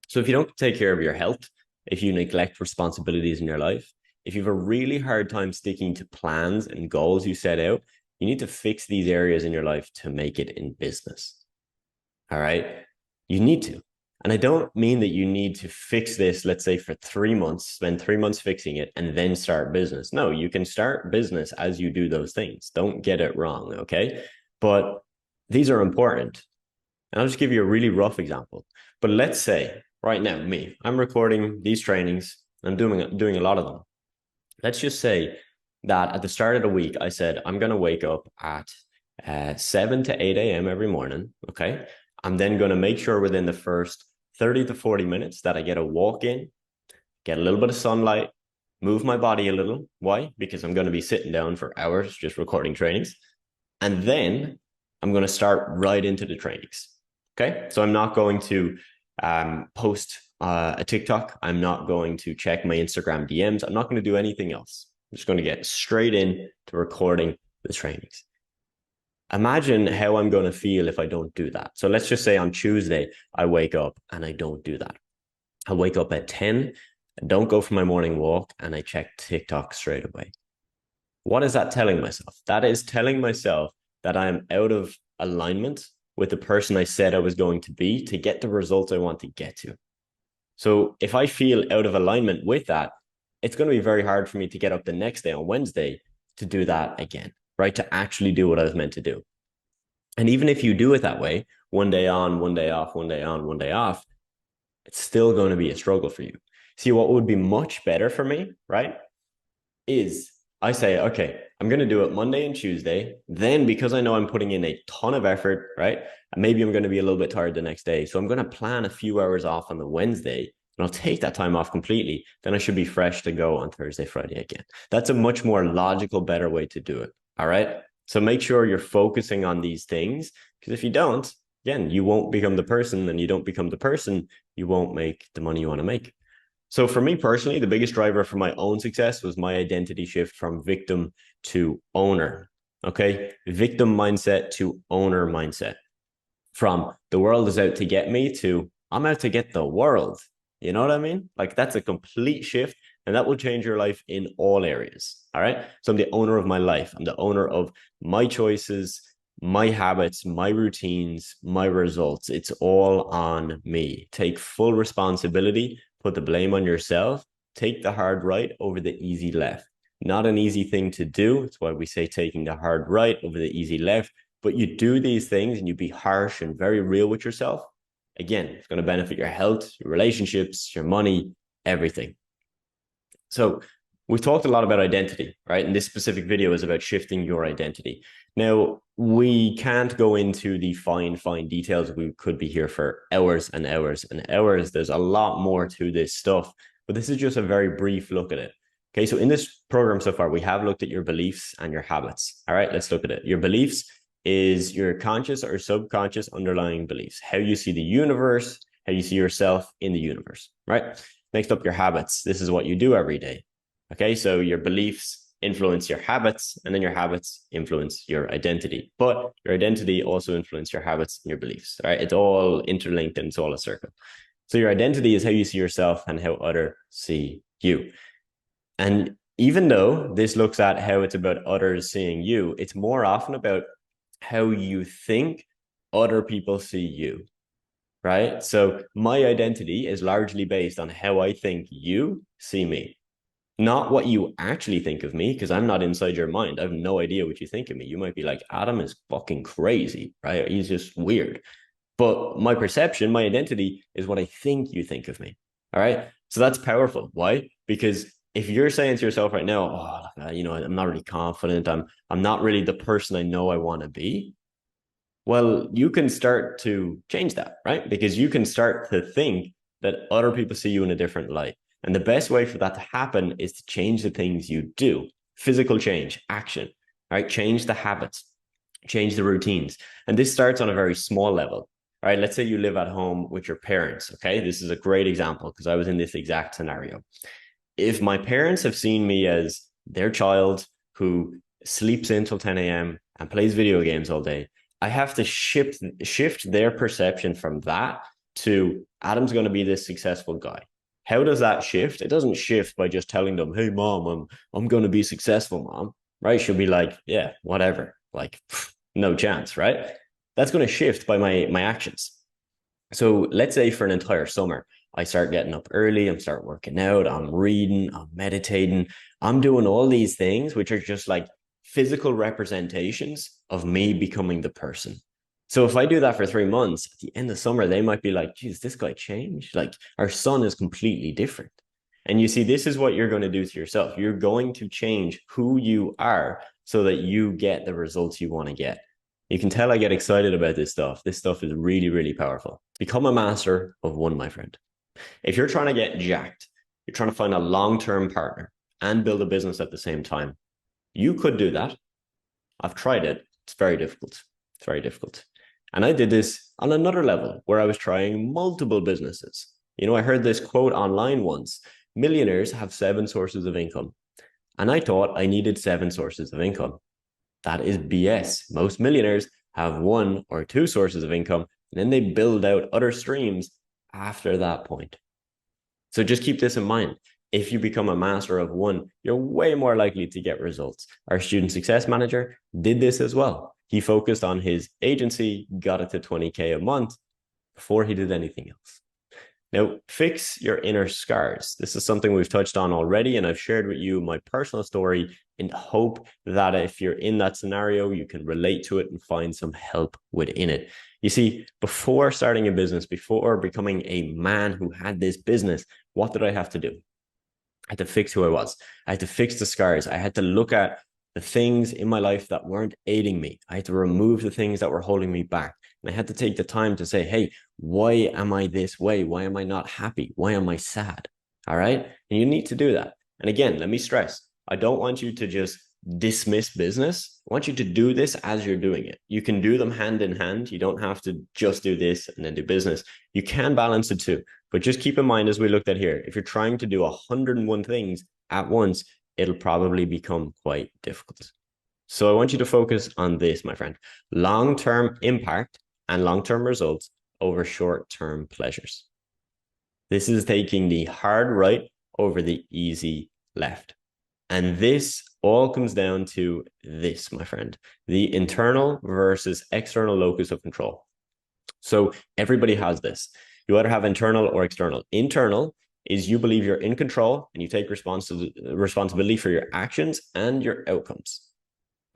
So if you don't take care of your health, if you neglect responsibilities in your life, if you have a really hard time sticking to plans and goals you set out, you need to fix these areas in your life to make it in business. All right, you need to. And I don't mean that you need to fix this, let's say for 3 months, spend 3 months fixing it and then start business. No, you can start business as you do those things. Don't get it wrong, okay? But these are important. And I'll just give you a really rough example. But let's say right now, I'm recording these trainings. I'm doing a lot of them. Let's just say that at the start of the week, I said, I'm going to wake up at 7 to 8 a.m. every morning, okay? I'm then going to make sure within the first 30 to 40 minutes that I get a walk in, get a little bit of sunlight, move my body a little. Why? Because I'm going to be sitting down for hours just recording trainings. And then I'm going to start right into the trainings. Okay. So I'm not going to post a TikTok. I'm not going to check my Instagram DMs. I'm not going to do anything else. I'm just going to get straight in to recording the trainings. Imagine how I'm going to feel if I don't do that. So let's just say on Tuesday, I wake up and I don't do that. I wake up at 10, I don't go for my morning walk, and I check TikTok straight away. What is that telling myself? That is telling myself that I'm out of alignment with the person I said I was going to be to get the results I want to get to. So if I feel out of alignment with that, it's going to be very hard for me to get up the next day on Wednesday to do that again. Right? To actually do what I was meant to do. And even if you do it that way, one day on, one day off, one day on, one day off, it's still going to be a struggle for you. See, what would be much better for me, right, is I say, okay, I'm going to do it Monday and Tuesday. Then, because I know I'm putting in a ton of effort, right? And maybe I'm going to be a little bit tired the next day. So I'm going to plan a few hours off on the Wednesday, and I'll take that time off completely. Then I should be fresh to go on Thursday, Friday again. That's a much more logical, better way to do it. All right. So make sure you're focusing on these things, because if you don't, again, you won't become the person, and you don't become the person, you won't make the money you want to make. So for me personally, the biggest driver for my own success was my identity shift from victim to owner. Okay. Victim mindset to owner mindset. From the world is out to get me to I'm out to get the world. You know what I mean? Like, that's a complete shift, and that will change your life in all areas. All right. So I'm the owner of my life. I'm the owner of my choices, my habits, my routines, my results. It's all on me. Take full responsibility. Put the blame on yourself. Take the hard right over the easy left. Not an easy thing to do. That's why we say taking the hard right over the easy left. But you do these things and you be harsh and very real with yourself. Again, it's going to benefit your health, your relationships, your money, everything. So we've talked a lot about identity, right? And this specific video is about shifting your identity. Now, we can't go into the fine details. We could be here for hours and hours and hours. There's a lot more to this stuff, but this is just a very brief look at it. Okay, so in this program so far, we have looked at your beliefs and your habits. All right, let's look at it. Your beliefs is your conscious or subconscious underlying beliefs, how you see the universe, how you see yourself in the universe, right? Next up, your habits. This is what you do every day. Okay, so your beliefs influence your habits, and then your habits influence your identity. But your identity also influences your habits and your beliefs, right? It's all interlinked and it's all a circle. So your identity is how you see yourself and how others see you. And even though this looks at how it's about others seeing you, it's more often about how you think other people see you, right? So my identity is largely based on how I think you see me. Not what you actually think of me, because I'm not inside your mind. I have no idea what you think of me. You might be like, Adam is fucking crazy, right? He's just weird. But my perception, my identity is what I think you think of me. All right. So that's powerful. Why? Because if you're saying to yourself right now, oh, you know, I'm not really confident. I'm not really the person I know I want to be. Well, you can start to change that, right? Because you can start to think that other people see you in a different light. And the best way for that to happen is to change the things you do. Physical change, action, right? Change the habits, change the routines. And this starts on a very small level. All right, let's say you live at home with your parents. Okay, this is a great example because I was in this exact scenario. If my parents have seen me as their child who sleeps until 10 a.m. and plays video games all day, I have to shift their perception from that to Adam's going to be this successful guy. How does that shift? It doesn't shift by just telling them, hey, mom, I'm going to be successful, mom, right? She'll be like, yeah, whatever, like no chance, right? That's going to shift by my actions. So let's say for an entire summer, I start getting up early, I'm start working out, I'm reading, I'm meditating, I'm doing all these things, which are just like physical representations of me becoming the person. So if I do that for 3 months, at the end of summer, they might be like, geez, this guy changed. Like our son is completely different. And you see, this is what you're going to do to yourself. You're going to change who you are so that you get the results you want to get. You can tell I get excited about this stuff. This stuff is really, really powerful. Become a master of one, my friend. If you're trying to get jacked, you're trying to find a long-term partner and build a business at the same time, you could do that. I've tried it. It's very difficult. It's very difficult. And I did this on another level where I was trying multiple businesses. You know, I heard this quote online once: millionaires have 7 sources of income. And I thought I needed 7 sources of income. That is BS. Most millionaires have 1 or 2 sources of income, and then they build out other streams after that point. So just keep this in mind. If you become a master of one, you're way more likely to get results. Our student success manager did this as well. He focused on his agency, got it to 20K a month before he did anything else. Now, fix your inner scars. This is something we've touched on already, and I've shared with you my personal story in hope that if you're in that scenario, you can relate to it and find some help within it. You see, before starting a business, before becoming a man who had this business, what did I have to do? I had to fix who I was. I had to fix the scars. I had to look at the things in my life that weren't aiding me. I had to remove the things that were holding me back. And I had to take the time to say, hey, why am I this way? Why am I not happy? Why am I sad? All right. And you need to do that. And again, let me stress, I don't want you to just dismiss business. I want you to do this as you're doing it. You can do them hand in hand. You don't have to just do this and then do business. You can balance the two, but just keep in mind, as we looked at here, if you're trying to do 101 things at once, it'll probably become quite difficult. So I want you to focus on this, my friend, long-term impact and long-term results over short-term pleasures. This is taking the hard right over the easy left. And this all comes down to this, my friend, the internal versus external locus of control. So everybody has this. You either have internal or external. Internal is you believe you're in control and you take responsibility for your actions and your outcomes,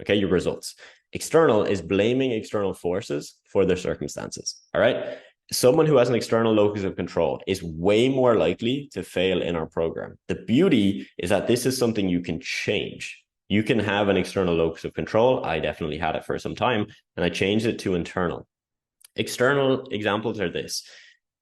okay, your results. External is blaming external forces for their circumstances, all right? Someone who has an external locus of control is way more likely to fail in our program. The beauty is that this is something you can change. You can have an external locus of control. I definitely had it for some time, and I changed it to internal. External examples are this.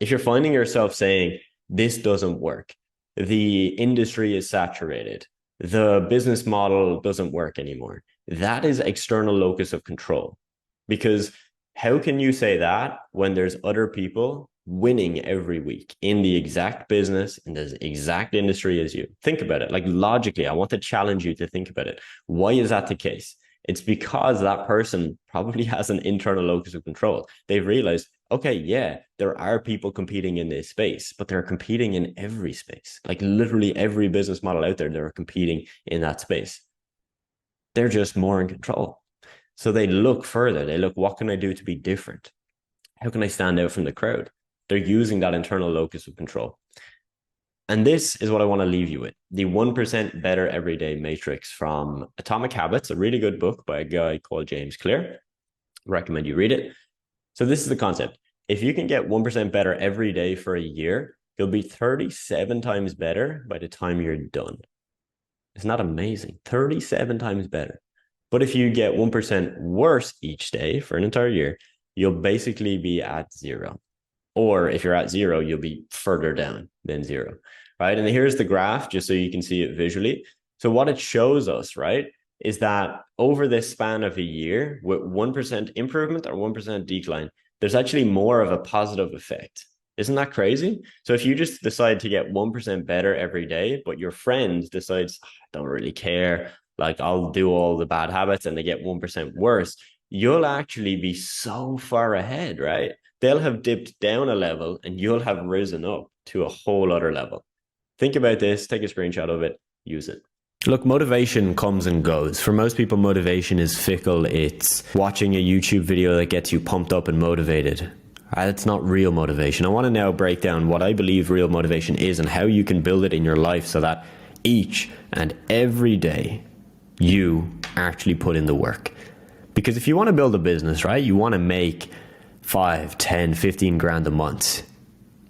If you're finding yourself saying, this doesn't work, the industry is saturated, the business model doesn't work anymore, that is external locus of control. Because how can you say that when there's other people winning every week in the exact business, in the exact industry as you? Think about it. Like logically, I want to challenge you to think about it. Why is that the case? It's because that person probably has an internal locus of control. They've realized, okay, yeah, there are people competing in this space, but they're competing in every space. Like literally every business model out there, they're competing in that space. They're just more in control. So they look further. They look, what can I do to be different? How can I stand out from the crowd? They're using that internal locus of control. And this is what I want to leave you with. The 1% Better Everyday Matrix from Atomic Habits, a really good book by a guy called James Clear. I recommend you read it. So this is the concept. If you can get 1% better every day for a year, you'll be 37 times better by the time you're done. Isn't that amazing? 37 times better. But if you get 1% worse each day for an entire year, you'll basically be at zero. Or if you're at zero, you'll be further down than zero, right? And here's the graph, just so you can see it visually. So what it shows us, right, is that over this span of a year, with 1% improvement or 1% decline, there's actually more of a positive effect. Isn't that crazy? So if you just decide to get 1% better every day, but your friend decides, I don't really care, like I'll do all the bad habits, and they get 1% worse, you'll actually be so far ahead, right? They'll have dipped down a level and you'll have risen up to a whole other level. Think about this, take a screenshot of it, use it. Look, motivation comes and goes. For most people, motivation is fickle. It's watching a YouTube video that gets you pumped up and motivated. It's not real motivation. I want to now break down what I believe real motivation is and how you can build it in your life so that each and every day you actually put in the work. Because if you want to build a business, right, you want to make 5, 10, 15 grand a month.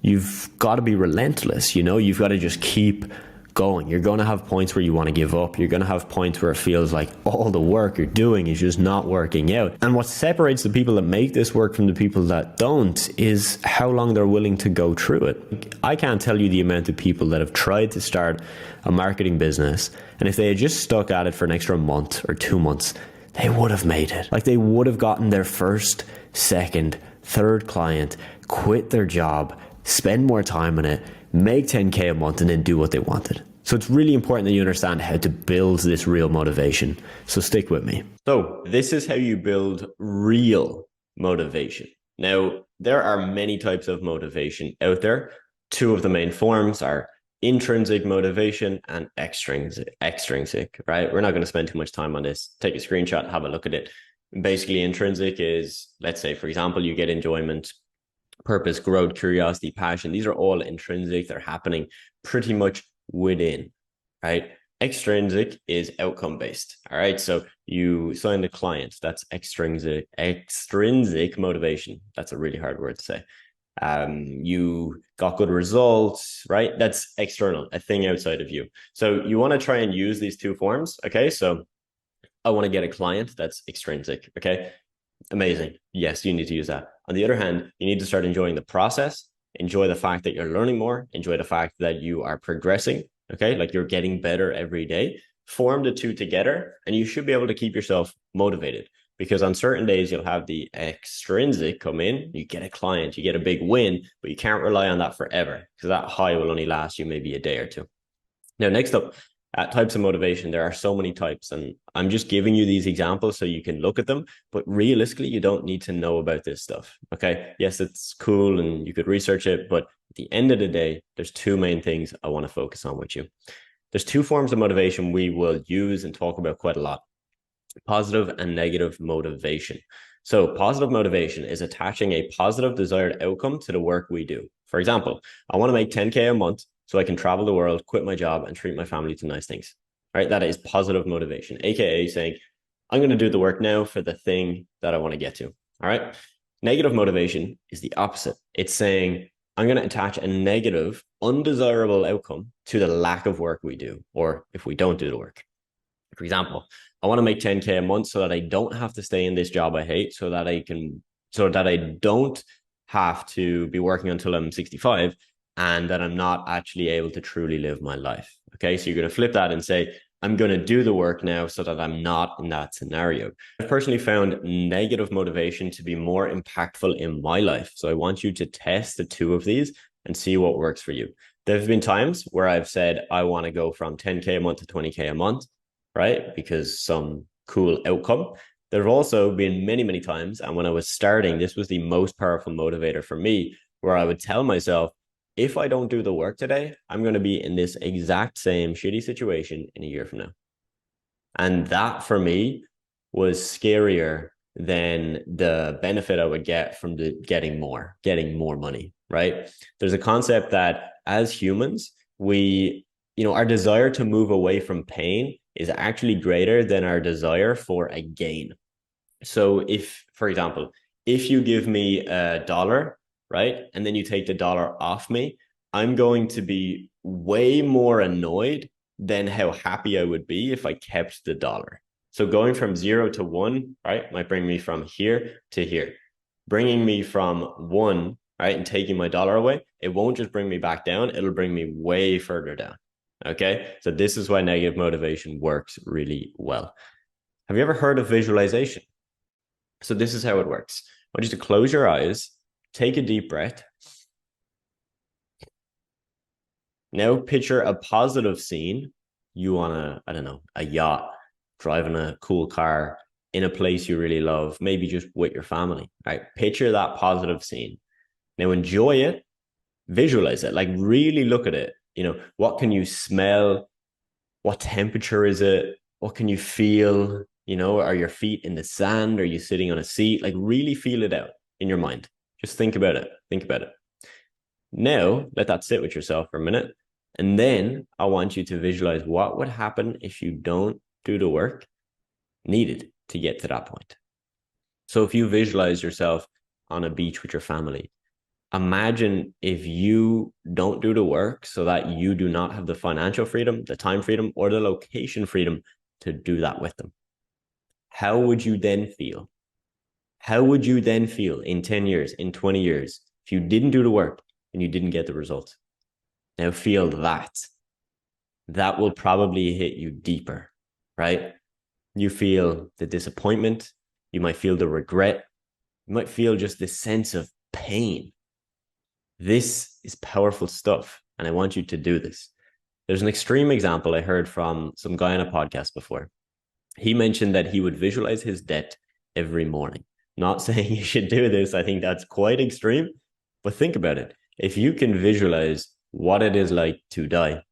You've got to be relentless, you know, you've got to just keep going. You're going to have points where you want to give up. You're going to have points where it feels like all the work you're doing is just not working out. And what separates the people that make this work from the people that don't is how long they're willing to go through it. I can't tell you the amount of people that have tried to start a marketing business, and if they had just stuck at it for an extra month or 2 months, they would have made it. Like they would have gotten their first, second, third client, quit their job, spend more time on it, make 10K a month, and then do what they wanted. So it's really important that you understand how to build this real motivation. So stick with me. So this is how you build real motivation. Now, there are many types of motivation out there. Two of the main forms are intrinsic motivation and extrinsic, right? We're not going to spend too much time on this. Take a screenshot, have a look at it. Basically, intrinsic is, let's say, for example, you get enjoyment, purpose, growth, curiosity, passion. These are all intrinsic. They're happening pretty much within, right? Extrinsic is outcome based. All right. So you sign the client. That's extrinsic motivation. That's a really hard word to say. you got good results, right? That's external, a thing outside of you. So you want to try and use these two forms. Okay, so I want to get a client. That's extrinsic. Okay, amazing. Yes, you need to use that. On the other hand, you need to start enjoying the process, enjoy the fact that you're learning more, enjoy the fact that you are progressing. Okay, like you're getting better every day. Form the two together, and you should be able to keep yourself motivated. Because on certain days, you'll have the extrinsic come in, you get a client, you get a big win, but you can't rely on that forever because that high will only last you maybe a day or two. Now, next up, types of motivation. There are so many types, and I'm just giving you these examples so you can look at them, but realistically, you don't need to know about this stuff. Okay. Yes, it's cool and you could research it, but at the end of the day, there's two main things I want to focus on with you. There's two forms of motivation we will use and talk about quite a lot: positive and negative motivation. So positive motivation is attaching a positive desired outcome to the work we do. For example, I want to make 10K a month so I can travel the world, quit my job, and treat my family to nice things. Right? That is positive motivation, aka saying, I'm going to do the work now for the thing that I want to get to. All right. Negative motivation is the opposite. It's saying, I'm going to attach a negative, undesirable outcome to the lack of work we do, or if we don't do the work. For example, I want to make 10K a month so that I don't have to stay in this job I hate, so that I don't have to be working until I'm 65, and that I'm not actually able to truly live my life. Okay, so you're going to flip that and say, I'm going to do the work now so that I'm not in that scenario. I've personally found negative motivation to be more impactful in my life. So I want you to test the two of these and see what works for you. There have been times where I've said, I want to go from 10K a month to 20K a month, right? Because some cool outcome. There have also been many, many times, and when I was starting, this was the most powerful motivator for me, where I would tell myself, if I don't do the work today, I'm going to be in this exact same shitty situation in a year from now. And that for me was scarier than the benefit I would get from getting more money, right? There's a concept that as humans, our desire to move away from pain is actually greater than our desire for a gain. So if, for example, if you give me $1, right, and then you take the $1 off me, I'm going to be way more annoyed than how happy I would be if I kept the $1. So going from 0 to 1, right, might bring me from here to here. Bringing me from 1, right, and taking my $1 away, it won't just bring me back down, it'll bring me way further down. Okay, so this is why negative motivation works really well. Have you ever heard of visualization? So this is how it works. I want you to close your eyes, take a deep breath. Now picture a positive scene. You on a yacht, driving a cool car in a place you really love, maybe just with your family, right? Picture that positive scene. Now enjoy it, visualize it, like really look at it. What can you smell? What temperature is it? What can you feel? Are your feet in the sand? Are you sitting on a seat? Like really feel it out in your mind. Just think about it. Think about it. Now, let that sit with yourself for a minute. And then I want you to visualize what would happen if you don't do the work needed to get to that point. So if you visualize yourself on a beach with your family, imagine if you don't do the work so that you do not have the financial freedom, the time freedom, or the location freedom to do that with them. How would you then feel? How would you then feel in 10 years, in 20 years, if you didn't do the work and you didn't get the result? Now feel that. That will probably hit you deeper, right? You feel the disappointment. You might feel the regret. You might feel just this sense of pain. This is powerful stuff, and I want you to do this. There's an extreme example I heard from some guy on a podcast before. He mentioned that he would visualize his death every morning. Not saying you should do this. I think that's quite extreme, but think about it. If you can visualize what it is like to die,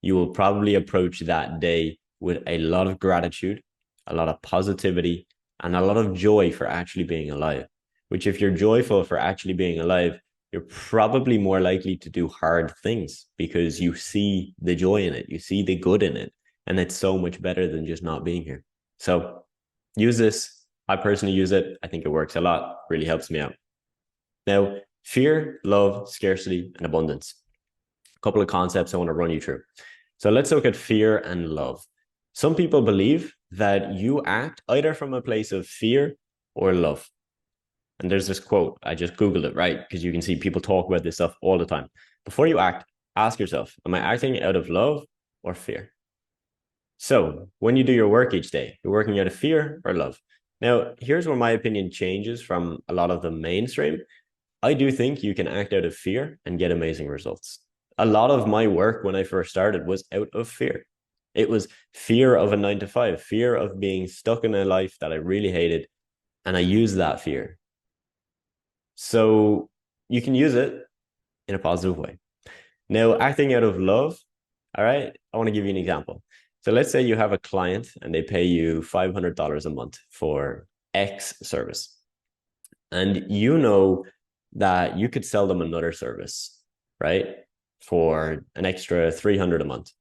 you will probably approach that day with a lot of gratitude, a lot of positivity, and a lot of joy for actually being alive. Which, if you're joyful for actually being alive, you're probably more likely to do hard things because you see the joy in it, you see the good in it, and it's so much better than just not being here. So use this. I personally use it. I think it works a lot, really helps me out. Now, Fear, love, scarcity, and abundance. A couple of concepts I want to run you through. So let's look at fear and love. Some people believe that you act either from a place of fear or love. And there's this quote, I just Googled it, right? Because you can see people talk about this stuff all the time. Before you act, ask yourself, am I acting out of love or fear? So when you do your work each day, you're working out of fear or love. Now, here's where my opinion changes from a lot of the mainstream. I do think you can act out of fear and get amazing results. A lot of my work when I first started was out of fear. It was fear of a 9-to-5, fear of being stuck in a life that I really hated. And I used that fear. So you can use it in a positive way. Now, acting out of love, all right, I want to give you an example. So let's say you have a client and they pay you $500 a month for X service. And you know that you could sell them another service, right, for an extra $300 a month.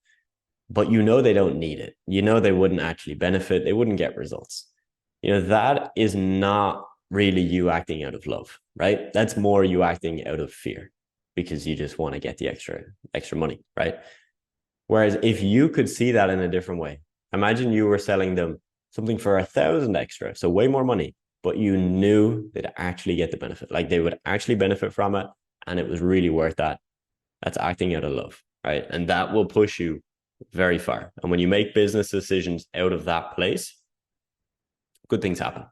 But you know they don't need it. You know they wouldn't actually benefit. They wouldn't get results. You know, that is not really you acting out of love, right? That's more you acting out of fear because you just want to get the extra money, right? Whereas if you could see that in a different way, imagine you were selling them something for 1,000 extra, so way more money, but you knew they'd actually get the benefit, like they would actually benefit from it, and it was really worth that. That's acting out of love, right? And that will push you very far. And when you make business decisions out of that place, good things happen.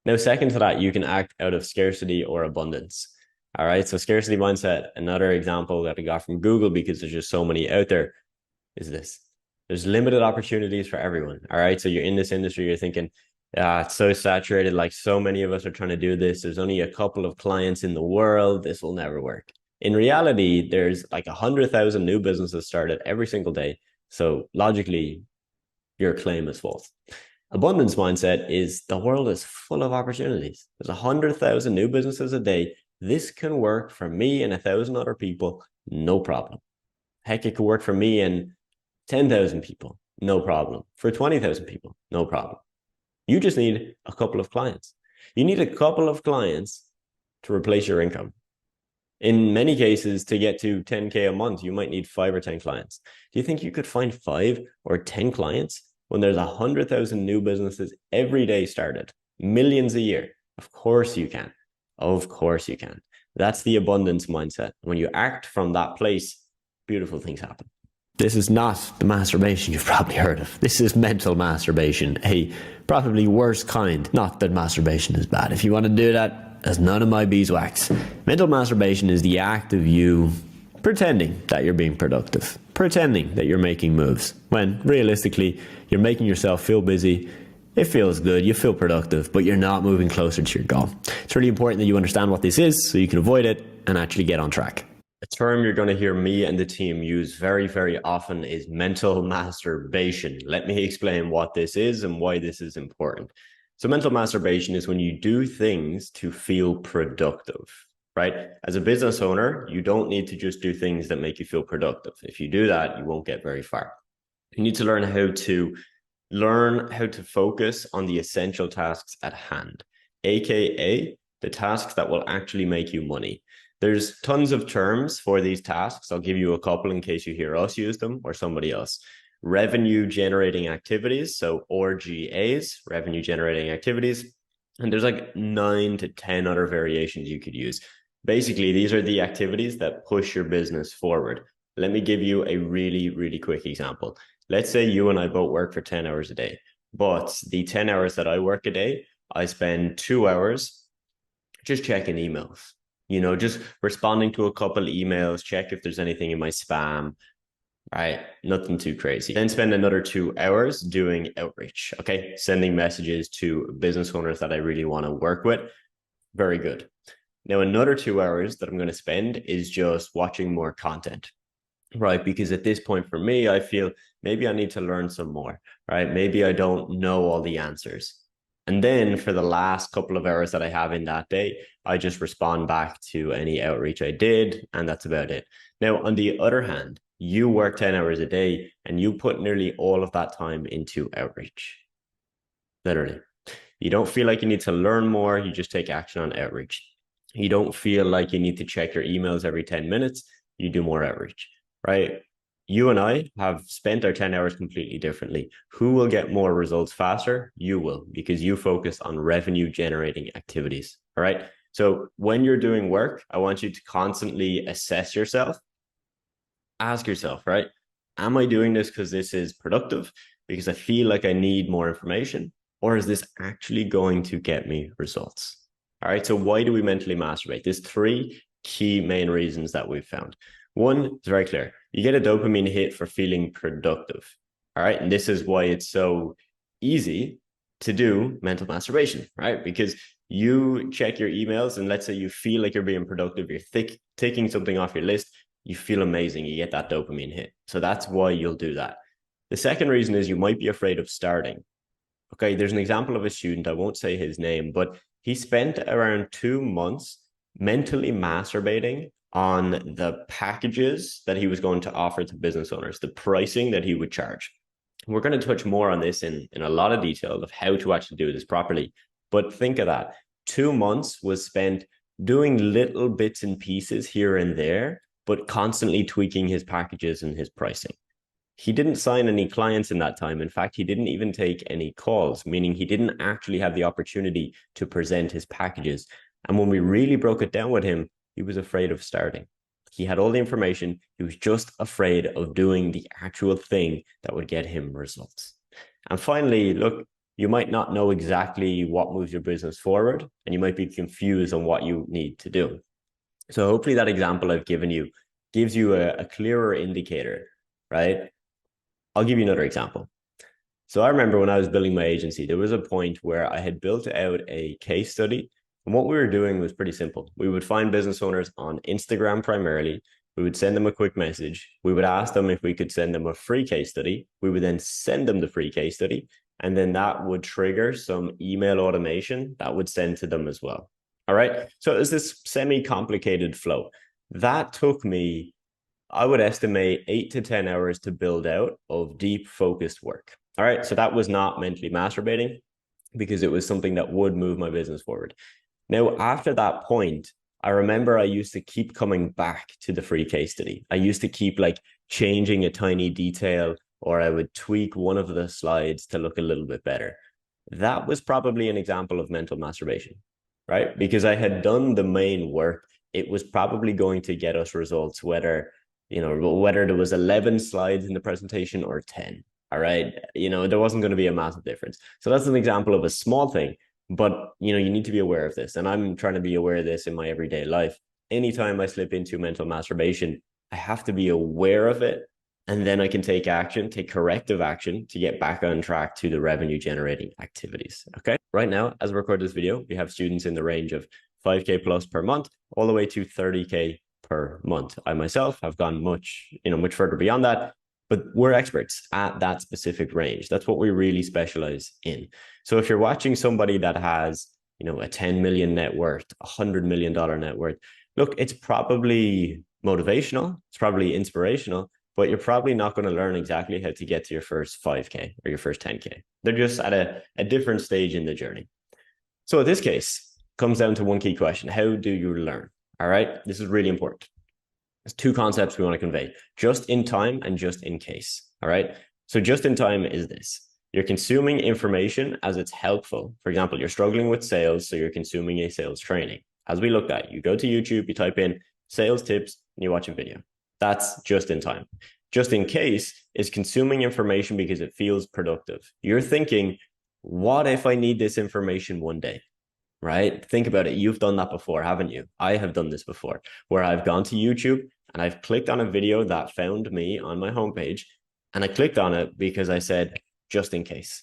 Now, second to that, you can act out of scarcity or abundance. All right. So scarcity mindset, another example that I got from Google, because there's just so many out there, is this. There's limited opportunities for everyone. All right. So you're in this industry, you're thinking, it's so saturated. Like so many of us are trying to do this. There's only a couple of clients in the world. This will never work. In reality, there's like 100,000 new businesses started every single day. So logically, your claim is false. Abundance mindset is the world is full of opportunities. There's 100,000 new businesses a day. This can work for me and 1,000 other people, no problem. Heck, it could work for me and 10,000 people, no problem. For 20,000 people, no problem. You just need a couple of clients. You need a couple of clients to replace your income. In many cases, to get to 10K a month, you might need 5 or 10 clients. Do you think you could find 5 or 10 clients when there's 100,000 new businesses every day started, millions a year? Of course you can. Of course you can. That's the abundance mindset. When you act from that place, beautiful things happen. This is not the masturbation you've probably heard of. This is mental masturbation, a probably worse kind. Not that masturbation is bad. If you want to do that, that's none of my beeswax. Mental masturbation is the act of you pretending that you're being productive, pretending that you're making moves, when realistically, you're making yourself feel busy. It feels good, you feel productive, but you're not moving closer to your goal. It's really important that you understand what this is so you can avoid it and actually get on track. A term you're going to hear me and the team use very, very often is mental masturbation. Let me explain what this is and why this is important. So mental masturbation is when you do things to feel productive, right? As a business owner, you don't need to just do things that make you feel productive. If you do that, you won't get very far. You need to learn how to focus on the essential tasks at hand, aka the tasks that will actually make you money. There's tons of terms for these tasks. I'll give you a couple in case you hear us use them or somebody else. Revenue generating activities, so RGAs, revenue generating activities. And there's like 9 to 10 other variations you could use. Basically, these are the activities that push your business forward. Let me give you a really, really quick example. Let's say you and I both work for 10 hours a day, but the 10 hours that I work a day, I spend 2 hours just checking emails, just responding to a couple emails, check if there's anything in my spam, right? Nothing too crazy. Then spend another 2 hours doing outreach, okay? Sending messages to business owners that I really want to work with. Very good. Now, another 2 hours that I'm going to spend is just watching more content. Right, because at this point for me, I feel maybe I need to learn some more, right? Maybe I don't know all the answers. And then for the last couple of hours that I have in that day, I just respond back to any outreach I did, and that's about it. Now, on the other hand, you work 10 hours a day and you put nearly all of that time into outreach. Literally. You don't feel like you need to learn more, you just take action on outreach. You don't feel like you need to check your emails every 10 minutes. You do more outreach, right? You and I have spent our 10 hours completely differently. Who will get more results faster? You will, because you focus on revenue generating activities. All right. So when you're doing work, I want you to constantly assess yourself. Ask yourself, right? Am I doing this because this is productive, because I feel like I need more information, or is this actually going to get me results? All right. So why do we mentally masturbate? There's three key main reasons that we've found. One is very clear. You get a dopamine hit for feeling productive. All right. And this is why it's so easy to do mental masturbation, right? Because you check your emails and let's say you feel like you're being productive, you're ticking something off your list, you feel amazing, you get that dopamine hit. So that's why you'll do that. The second reason is you might be afraid of starting. Okay, there's an example of a student, I won't say his name, but he spent around 2 months mentally masturbating on the packages that he was going to offer to business owners, the pricing that he would charge. We're going to touch more on this in a lot of detail of how to actually do this properly. But think of that. 2 months was spent doing little bits and pieces here and there, but constantly tweaking his packages and his pricing. He didn't sign any clients in that time. In fact, he didn't even take any calls, meaning he didn't actually have the opportunity to present his packages. And when we really broke it down with him, he was afraid of starting. He had all the information. He was just afraid of doing the actual thing that would get him results. And finally, look, you might not know exactly what moves your business forward, and you might be confused on what you need to do. So hopefully that example I've given you gives you a clearer indicator, right? I'll give you another example. So I remember when I was building my agency, there was a point where I had built out a case study. And what we were doing was pretty simple. We would find business owners on Instagram primarily. We would send them a quick message. We would ask them if we could send them a free case study. We would then send them the free case study. And then that would trigger some email automation that would send to them as well. All right. So it's this semi-complicated flow. That took me, I would estimate 8 to 10 hours to build out of deep focused work. All right. So that was not mentally masturbating because it was something that would move my business forward. Now, after that point, I remember I used to keep coming back to the free case study. I used to keep like changing a tiny detail, or I would tweak one of the slides to look a little bit better. That was probably an example of mental masturbation, right? Because I had done the main work. It was probably going to get us results, whether there was 11 slides in the presentation or 10. All right. There wasn't going to be a massive difference. So that's an example of a small thing, but you need to be aware of this. And I'm trying to be aware of this in my everyday life. Anytime I slip into mental masturbation, I have to be aware of it. And then I can take corrective action to get back on track to the revenue generating activities. Okay. Right now, as I record this video, we have students in the range of 5K plus per month, all the way to 30K per month. I myself have gone much further beyond that, but we're experts at that specific range. That's what we really specialize in. So if you're watching somebody that has, a 10 million net worth, $100 million net worth, look, it's probably motivational, it's probably inspirational, but you're probably not going to learn exactly how to get to your first 5K or your first 10K. They're just at a different stage in the journey. So in this case, it comes down to one key question. How do you learn? All right. This is really important. There's two concepts we want to convey: just in time and just in case. All right. So just in time is this: you're consuming information as it's helpful. For example, you're struggling with sales, so you're consuming a sales training. As we looked at, you go to YouTube, you type in sales tips, and you watch a video. That's just in time. Just in case is consuming information because it feels productive. You're thinking, what if I need this information one day? Right? Think about it. You've done that before, haven't you? I have done this before, where I've gone to YouTube and I've clicked on a video that found me on my homepage, and I clicked on it because I said, just in case,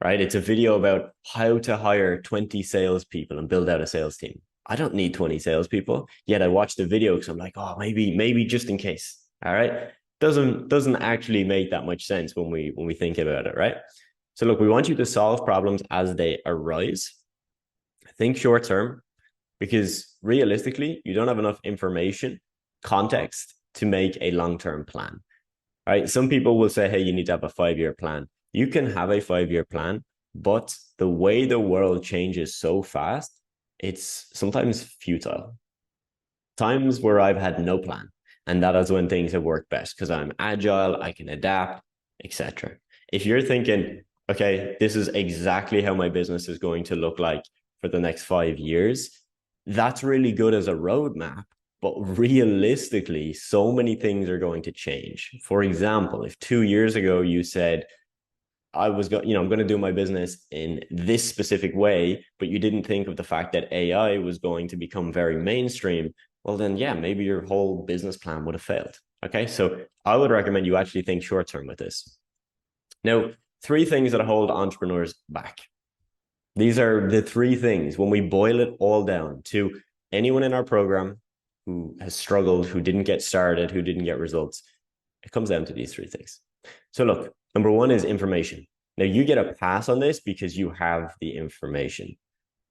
right? It's a video about how to hire 20 salespeople and build out a sales team. I don't need 20 salespeople, yet I watched the video because I'm like, oh, maybe just in case. All right. Doesn't actually make that much sense when we think about it, right? So look, we want you to solve problems as they arise. Think short term, because realistically, you don't have enough information, context to make a long-term plan. All right. Some people will say, hey, you need to have a 5-year plan. You can have a 5-year plan, but the way the world changes so fast, it's sometimes futile. Times where I've had no plan, and that is when things have worked best because I'm agile, I can adapt, etc. If you're thinking, okay, this is exactly how my business is going to look like for the next 5 years, that's really good as a roadmap. But realistically, so many things are going to change. For example, if 2 years ago you said, I'm going to do my business in this specific way, but you didn't think of the fact that AI was going to become very mainstream, well then, yeah, maybe your whole business plan would have failed. Okay, so I would recommend you actually think short term with this. Now, 3 things that hold entrepreneurs back. These are the 3 things when we boil it all down to anyone in our program who has struggled, who didn't get started, who didn't get results. It comes down to these 3 things. So look, number 1 is information. Now you get a pass on this because you have the information,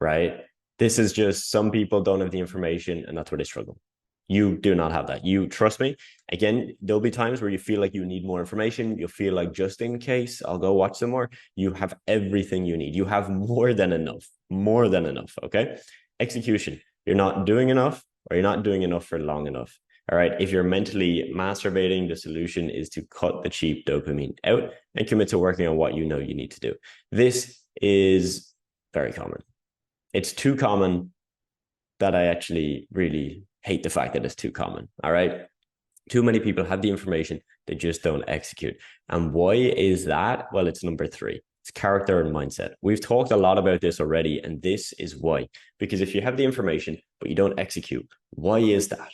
right? This is just some people don't have the information and that's where they struggle. You do not have that. You trust me. Again, there'll be times where you feel like you need more information. You'll feel like just in case, I'll go watch some more. You have everything you need. You have more than enough, okay? Execution. You're not doing enough or you're not doing enough for long enough. All right. If you're mentally masturbating, the solution is to cut the cheap dopamine out and commit to working on what you know you need to do. This is very common. It's too common that I actually really hate the fact that it's too common. All right. Too many people have the information. They just don't execute. And why is that? Well, it's number 3. It's character and mindset. We've talked a lot about this already, and this is why. Because if you have the information, but you don't execute, why is that?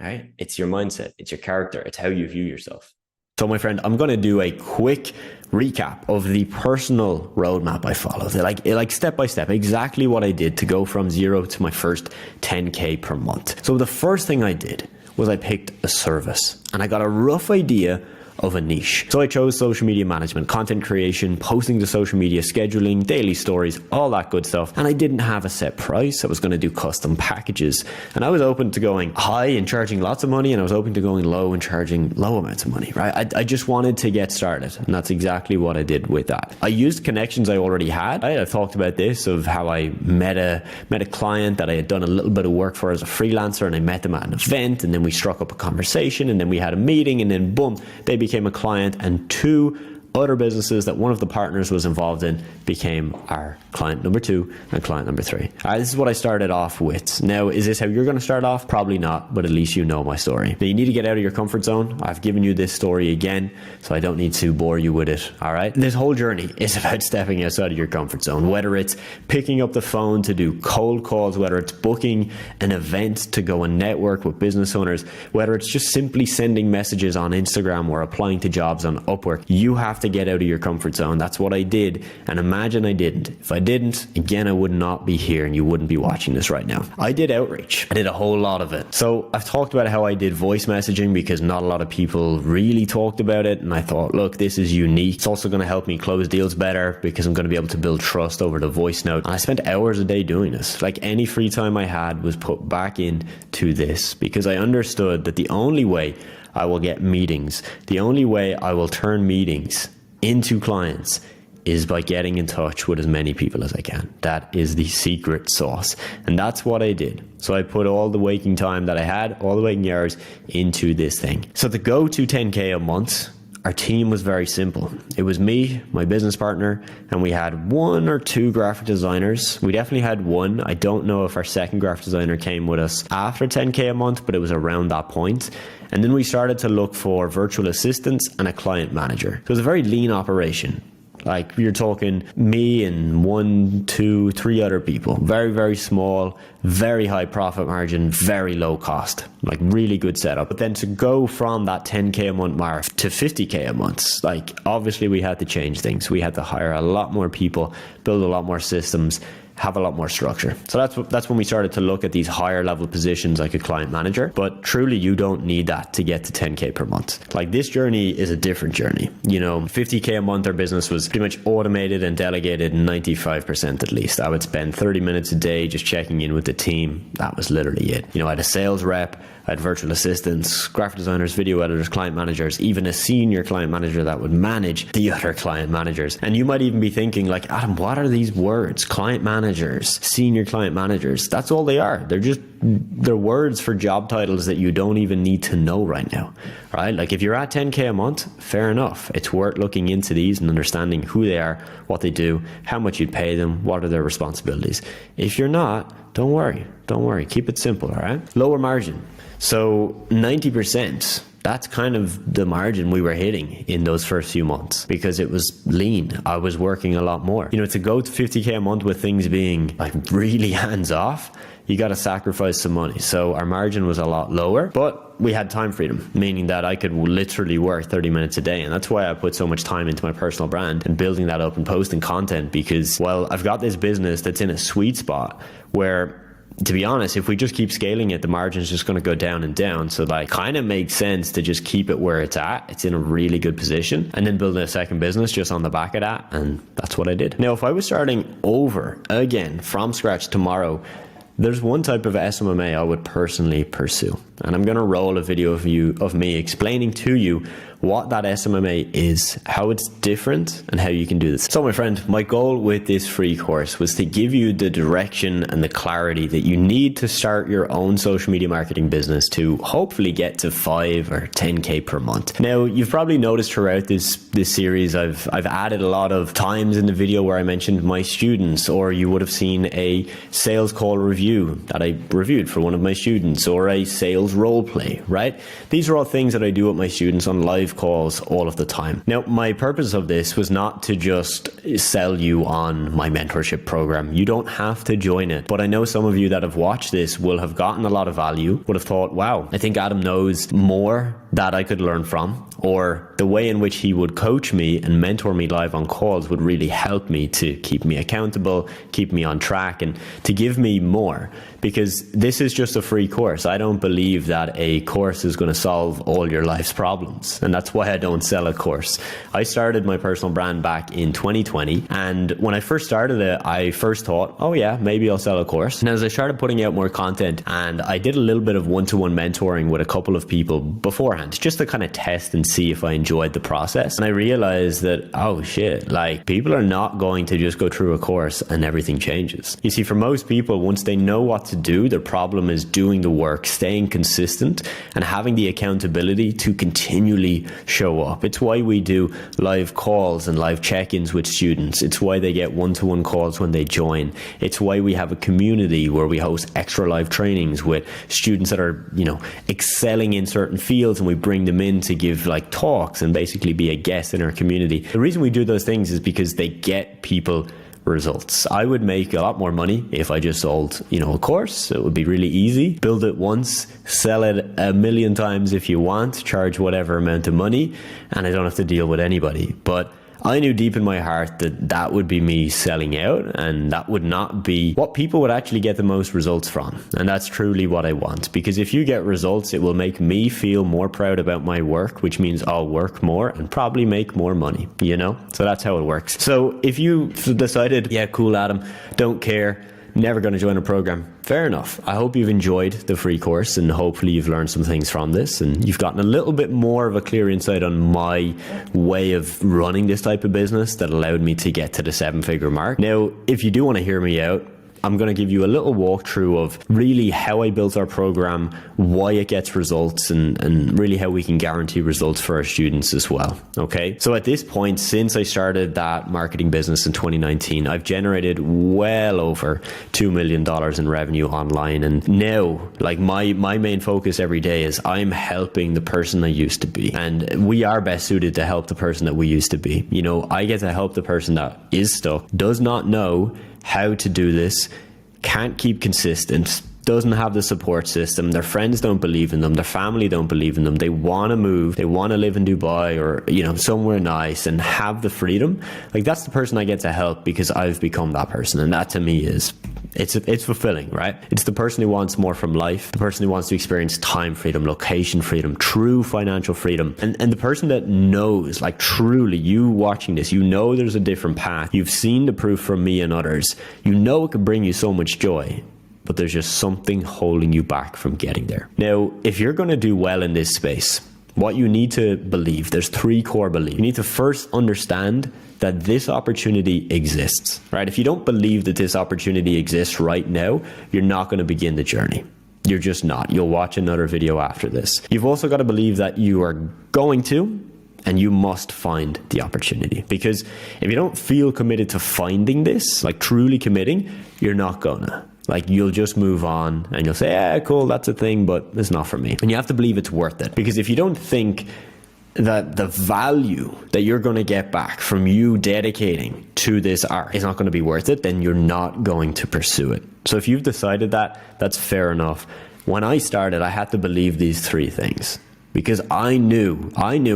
All right? It's your mindset. It's your character. It's how you view yourself. So my friend, I'm going to do a quick recap of the personal roadmap I followed. Like step by step, exactly what I did to go from 0 to my first 10K per month. So the first thing I did was I picked a service and I got a rough idea of a niche. So I chose social media management, content creation, posting to social media, scheduling, daily stories, all that good stuff. And I didn't have a set price. I was going to do custom packages. And I was open to going high and charging lots of money, and I was open to going low and charging low amounts of money, right? I just wanted to get started. And that's exactly what I did with that. I used connections I already had. I talked about this, of how I met a client that I had done a little bit of work for as a freelancer, and I met them at an event, and then we struck up a conversation, and then we had a meeting, and then boom, they became a client, and 2 other businesses that one of the partners was involved in became our client number 2 and client number 3. This is what I started off with. Now, is this how you're going to start off? Probably not, but at least you know my story. Now, you need to get out of your comfort zone. I've given you this story again, so I don't need to bore you with it. All right. This whole journey is about stepping outside of your comfort zone, whether it's picking up the phone to do cold calls, whether it's booking an event to go and network with business owners, whether it's just simply sending messages on Instagram or applying to jobs on Upwork. You have to get out of your comfort zone. That's what I did. And imagine I didn't. If I didn't, again, I would not be here and you wouldn't be watching this right now. I did outreach. I did a whole lot of it. So I've talked about how I did voice messaging because not a lot of people really talked about it. And I thought, look, this is unique. It's also going to help me close deals better because I'm going to be able to build trust over the voice note. And I spent hours a day doing this. Like, any free time I had was put back into this because I understood that the only way I will get meetings, the only way I will turn meetings into clients is by getting in touch with as many people as I can. That is the secret sauce. And that's what I did. So I put all the waking time that I had, all the waking hours into this thing. So to go to 10K a month, our team was very simple. It was me, my business partner, and we had 1 or 2 graphic designers. We definitely had 1. I don't know if our second graphic designer came with us after 10K a month, but it was around that point. And then we started to look for virtual assistants and a client manager. So it was a very lean operation. Like, you're talking me and 1, 2, 3 other people. Very, very small, very high profit margin, very low cost. Like, really good setup. But then to go from that 10K a month mark to 50K a month, like, obviously we had to change things. We had to hire a lot more people, build a lot more systems, have a lot more structure. So that's when we started to look at these higher level positions like a client manager. But truly, you don't need that to get to 10K per month. Like, this journey is a different journey. 50K a month, our business was pretty much automated and delegated 95% at least. I would spend 30 minutes a day just checking in with the team. That was literally it. I had a sales rep, I had virtual assistants, graphic designers, video editors, client managers, even a senior client manager that would manage the other client managers. And you might even be thinking like, Adam, what are these words? Client managers, senior client managers. That's all they are. They're words for job titles that you don't even need to know right now, right? Like if you're at 10K a month, fair enough. It's worth looking into these and understanding who they are, what they do, how much you'd pay them, what are their responsibilities. If you're not, don't worry. Keep it simple, all right? Lower margin. So 90%. That's kind of the margin we were hitting in those first few months because it was lean. I was working a lot more. To go to 50K a month with things being like really hands off, you got to sacrifice some money. So our margin was a lot lower, but we had time freedom, meaning that I could literally work 30 minutes a day. And that's why I put so much time into my personal brand and building that up and posting content because, well, I've got this business that's in a sweet spot where, to be honest, if we just keep scaling it, the margin is just going to go down and down. So like kind of makes sense to just keep it where it's at. It's in a really good position and then building a second business just on the back of that. And that's what I did. Now, if I was starting over again from scratch tomorrow, there's one type of SMMA I would personally pursue. And I'm going to roll a video of me explaining to you what that SMMA is, how it's different, and how you can do this. So my friend, my goal with this free course was to give you the direction and the clarity that you need to start your own social media marketing business to hopefully get to 5 or 10K per month. Now, you've probably noticed throughout this series, I've added a lot of times in the video where I mentioned my students, or you would have seen a sales call review that I reviewed for one of my students, or a sales role play, right? These are all things that I do with my students on live calls all of the time. Now, my purpose of this was not to just sell you on my mentorship program. You don't have to join it, but I know some of you that have watched this will have gotten a lot of value, would have thought, wow, I think Adam knows more that I could learn from, or the way in which he would coach me and mentor me live on calls would really help me to keep me accountable, keep me on track, and to give me more. Because this is just a free course. I don't believe that a course is going to solve all your life's problems. And that's why I don't sell a course. I started my personal brand back in 2020. And when I first started it, I first thought, oh yeah, maybe I'll sell a course. And as I started putting out more content, and I did a little bit of one-to-one mentoring with a couple of people beforehand, just to kind of test and see if I enjoyed the process. And I realized that, oh shit, like people are not going to just go through a course and everything changes. You see, for most people, once they know what to do, their problem is doing the work, staying consistent, and having the accountability to continually show up. It's why we do live calls and live check-ins with students. It's why they get one-to-one calls when they join. It's why we have a community where we host extra live trainings with students that are, excelling in certain fields, and we bring them in to give like talks and basically be a guest in our community. The reason we do those things is because they get people results. I would make a lot more money if I just sold, a course. It would be really easy. Build it once, sell it 1,000,000 times if you want, charge whatever amount of money, and I don't have to deal with anybody. But I knew deep in my heart that that would be me selling out, and that would not be what people would actually get the most results from. And that's truly what I want, because if you get results, it will make me feel more proud about my work, which means I'll work more and probably make more money, So that's how it works. So if you decided, yeah, cool, Adam, don't care, never going to join a program, fair enough. I hope you've enjoyed the free course, and hopefully you've learned some things from this, and you've gotten a little bit more of a clear insight on my way of running this type of business that allowed me to get to the 7-figure mark. Now, if you do want to hear me out, I'm going to give you a little walkthrough of really how I built our program, why it gets results, and really how we can guarantee results for our students as well. Okay. So at this point, since I started that marketing business in 2019, I've generated well over $2 million in revenue online. And now, like my main focus every day is I'm helping the person I used to be. And we are best suited to help the person that we used to be. I get to help the person that is stuck, does not know how to do this, can't keep consistent, doesn't have the support system, their friends don't believe in them, their family don't believe in them, they want to move, they want to live in Dubai or somewhere nice and have the freedom. Like, that's the person I get to help because I've become that person, and that to me is it's fulfilling, right? It's the person who wants more from life, the person who wants to experience time freedom, location freedom, true financial freedom, and the person that knows, like truly, you watching this, there's a different path. You've seen the proof from me and others. It could bring you so much joy. but there's just something holding you back from getting there. Now, if you're going to do well in this space, what you need to believe, there's 3 core beliefs. You need to first understand that this opportunity exists, right? If you don't believe that this opportunity exists right now, you're not going to begin the journey. You're just not. You'll watch another video after this. You've also got to believe that you are going to, and you must find the opportunity. Because if you don't feel committed to finding this, like truly committing, you're not gonna. Like, you'll just move on and you'll say, yeah, cool, that's a thing, but it's not for me. And you have to believe it's worth it. Because if you don't think that the value that you're going to get back from you dedicating to this art is not going to be worth it, then you're not going to pursue it. So if you've decided that, that's fair enough. When I started, I had to believe these 3 things. Because I knew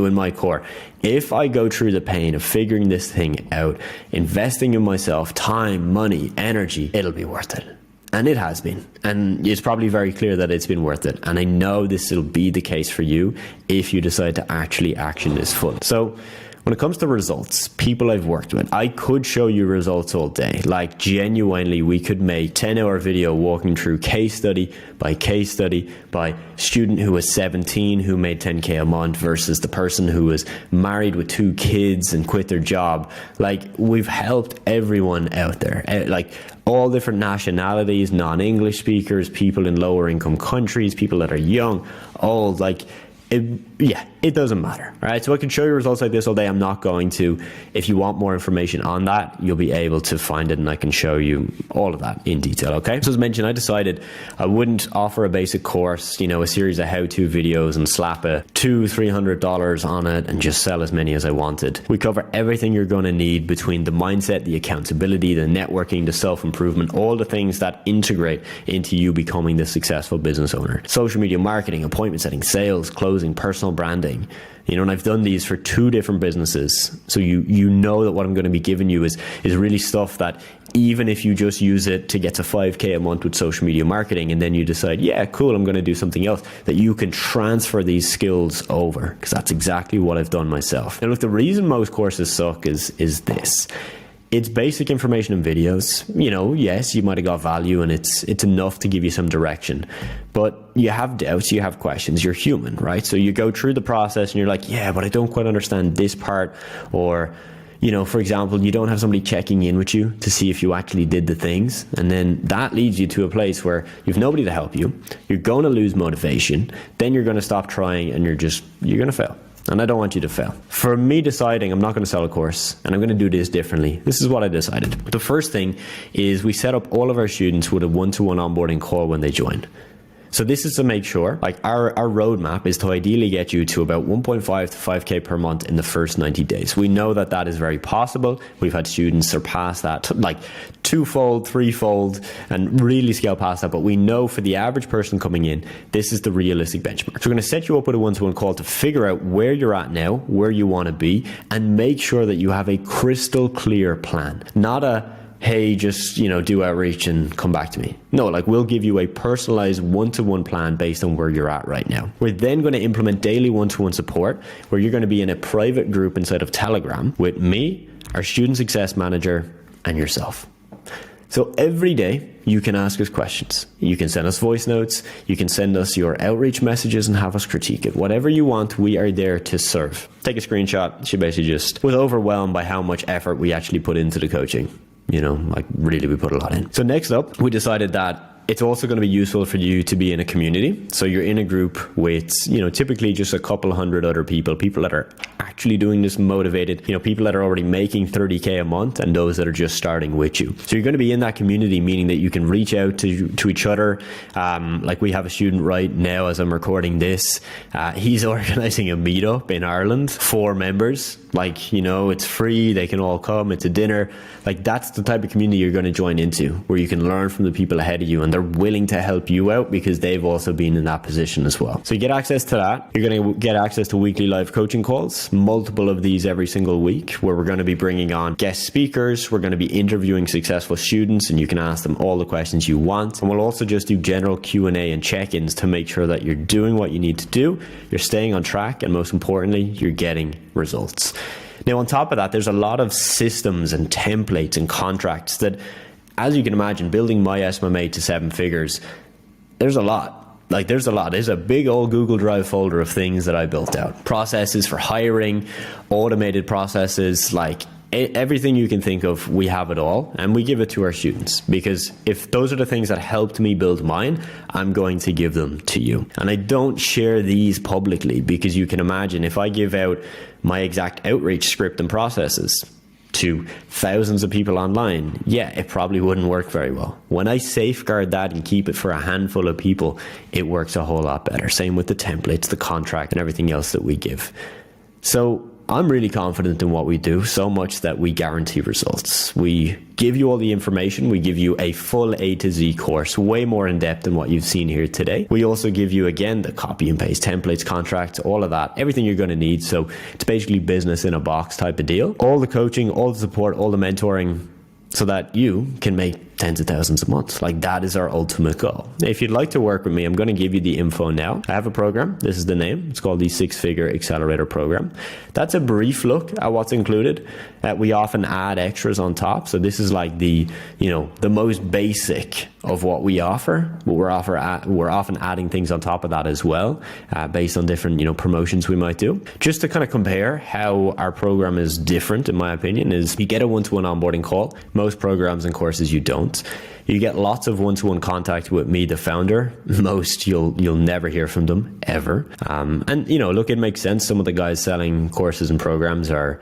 in my core, if I go through the pain of figuring this thing out, investing in myself, time, money, energy, it'll be worth it. And it has been. And it's probably very clear that it's been worth it. And I know this will be the case for you if you decide to actually action this fully. So when it comes to results, people I've worked with, I could show you results all day. Like, genuinely, we could make 10-hour video walking through case study by student who was 17 who made 10K a month versus the person who was married with 2 kids and quit their job. Like, we've helped everyone out there, like all different nationalities, non-English speakers, people in lower income countries, people that are young, old, like, it doesn't matter. All right. So I can show you results like this all day. I'm not going to. If you want more information on that, you'll be able to find it and I can show you all of that in detail. Okay. So as mentioned, I decided I wouldn't offer a basic course, you know, a series of how-to videos and slap a $200-300 on it and just sell as many as I wanted. We cover everything you're going to need between the mindset, the accountability, the networking, the self-improvement, all the things that integrate into you becoming the successful business owner. Social media marketing, appointment setting, sales, closing, personal branding. You know, and I've done these for 2 different businesses. So you know that what I'm going to be giving you is really stuff that even if you just use it to get to 5K a month with social media marketing and then you decide, yeah, cool, I'm going to do something else, that you can transfer these skills over, because that's exactly what I've done myself. And look, the reason most courses suck is this. It's basic information and videos. You know, yes, you might have got value and it's enough to give you some direction, but you have doubts, you have questions, you're human, right? So you go through the process and you're like, yeah, but I don't quite understand this part. Or, you know, for example, you don't have somebody checking in with you to see if you actually did the things. And then that leads you to a place where you've nobody to help you. You're going to lose motivation. Then you're going to stop trying and you're going to fail. And I don't want you to fail. For me deciding I'm not going to sell a course and I'm going to do this differently, this is what I decided. The first thing is we set up all of our students with a one-to-one onboarding call when they join. So this is to make sure, like our roadmap is to ideally get you to about 1.5 to 5K per month in the first 90 days. We know that that is very possible. We've had students surpass that like 2-fold, 3-fold, and really scale past that. But we know for the average person coming in, this is the realistic benchmark. So we're going to set you up with a one-to-one call to figure out where you're at now, where you want to be, and make sure that you have a crystal clear plan. Not a, hey, just, you know, do outreach and come back to me. No, like we'll give you a personalized one-to-one plan based on where you're at right now. We're then going to implement daily one-to-one support where you're going to be in a private group inside of Telegram with me, our student success manager, and yourself. So every day you can ask us questions. You can send us voice notes. You can send us your outreach messages and have us critique it. Whatever you want, we are there to serve. Take a screenshot. She basically just was overwhelmed by how much effort we actually put into the coaching. You know, like really we put a lot in. So next up, we decided that it's also going to be useful for you to be in a community. So you're in a group with, you know, typically just a couple hundred other people that are actually doing this motivated, you know, people that are already making 30K a month and those that are just starting with you. So you're going to be in that community, meaning that you can reach out to each other. Like we have a student right now as I'm recording this, he's organizing a meetup in Ireland for members. Like, you know, it's free, they can all come, it's a dinner. Like that's the type of community you're going to join into, where you can learn from the people ahead of you and they're willing to help you out because they've also been in that position as well. So you get access to that. You're going to get access to weekly live coaching calls, multiple of these every single week, where we're going to be bringing on guest speakers. We're going to be interviewing successful students and you can ask them all the questions you want. And we'll also just do general Q&A and check-ins to make sure that you're doing what you need to do, you're staying on track, and most importantly, you're getting results. Now, on top of that, there's a lot of systems and templates and contracts that as you can imagine, building my SMMA to 7 figures, there's a lot. Like there's a lot. There's a big old Google Drive folder of things that I built out. Processes for hiring, automated processes, like everything you can think of, we have it all, and we give it to our students, because if those are the things that helped me build mine, I'm going to give them to you. And I don't share these publicly, because you can imagine if I give out my exact outreach script and processes to thousands of people online, yeah, it probably wouldn't work very well. When I safeguard that and keep it for a handful of people, it works a whole lot better. Same with the templates, the contract, and everything else that we give. So I'm really confident in what we do, so much that we guarantee results. We give you all the information. We give you a full A to Z course, way more in depth than what you've seen here today. We also give you, again, the copy and paste templates, contracts, all of that, everything you're going to need. So it's basically business in a box type of deal. All the coaching, all the support, all the mentoring, so that you can make tens of thousands a month. Like that is our ultimate goal. If you'd like to work with me, I'm going to give you the info now. I have a program. This is the name. It's called the Figure Accelerator Program. That's a brief look at what's included. We often add extras on top. So this is like the most basic of what we offer, but we're often adding things on top of that as well, based on different, promotions we might do. Just to kind of compare how our program is different, in my opinion, is you get a one-to-one onboarding call. Most programs and courses you don't. You get lots of one-to-one contact with me, the founder. Most you'll never hear from them ever. And look, it makes sense. Some of the guys selling courses and programs are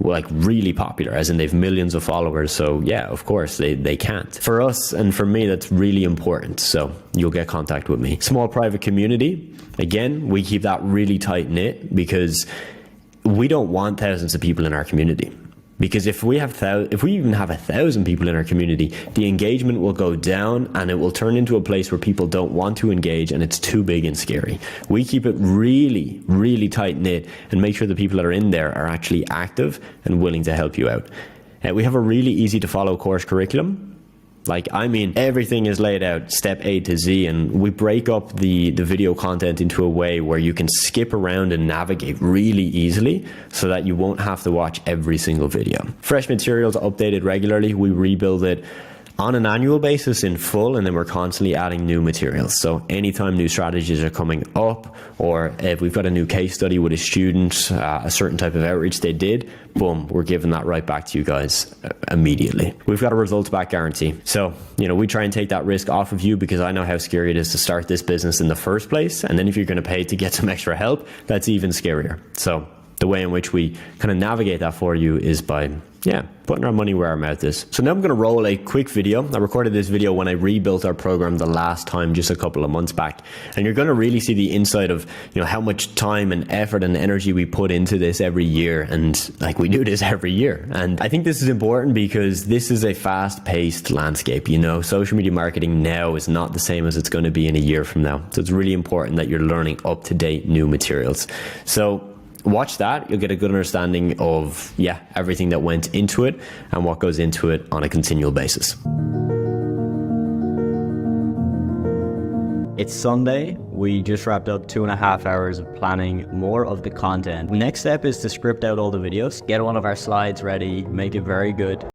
like really popular, as in they've millions of followers. So yeah, of course they can't. For us and for me, that's really important. So you'll get contact with me. Small private community. Again, we keep that really tight knit, because we don't want thousands of people in our community. Because if we even have 1,000 people in our community, the engagement will go down and it will turn into a place where people don't want to engage, and it's too big and scary. We keep it really, really tight knit and make sure the people that are in there are actually active and willing to help you out. We have a really easy to follow course curriculum. Everything is laid out step A to Z, and we break up the video content into a way where you can skip around and navigate really easily, so that you won't have to watch every single video. Fresh materials updated regularly. We rebuild it on an annual basis in full, and then we're constantly adding new materials. So anytime new strategies are coming up, or if we've got a new case study with a student, a certain type of outreach they did, boom, we're giving that right back to you guys immediately. We've got a results back guarantee. So, we try and take that risk off of you, because I know how scary it is to start this business in the first place. And then if you're going to pay to get some extra help, that's even scarier. So the way in which we kind of navigate that for you is by putting our money where our mouth is. So now I'm going to roll a quick video. I recorded this video when I rebuilt our program the last time, just a couple of months back. And you're going to really see the inside of, how much time and effort and energy we put into this every year. And we do this every year. And I think this is important, because this is a fast paced landscape. Social media marketing now is not the same as it's going to be in a year from now. So it's really important that you're learning up to date new materials. So watch that. You'll get a good understanding of everything that went into it and what goes into it on a continual basis. It's Sunday. We just wrapped up 2.5 hours of planning more of the content. Next step is to script out all the videos, get one of our slides ready, make it very good.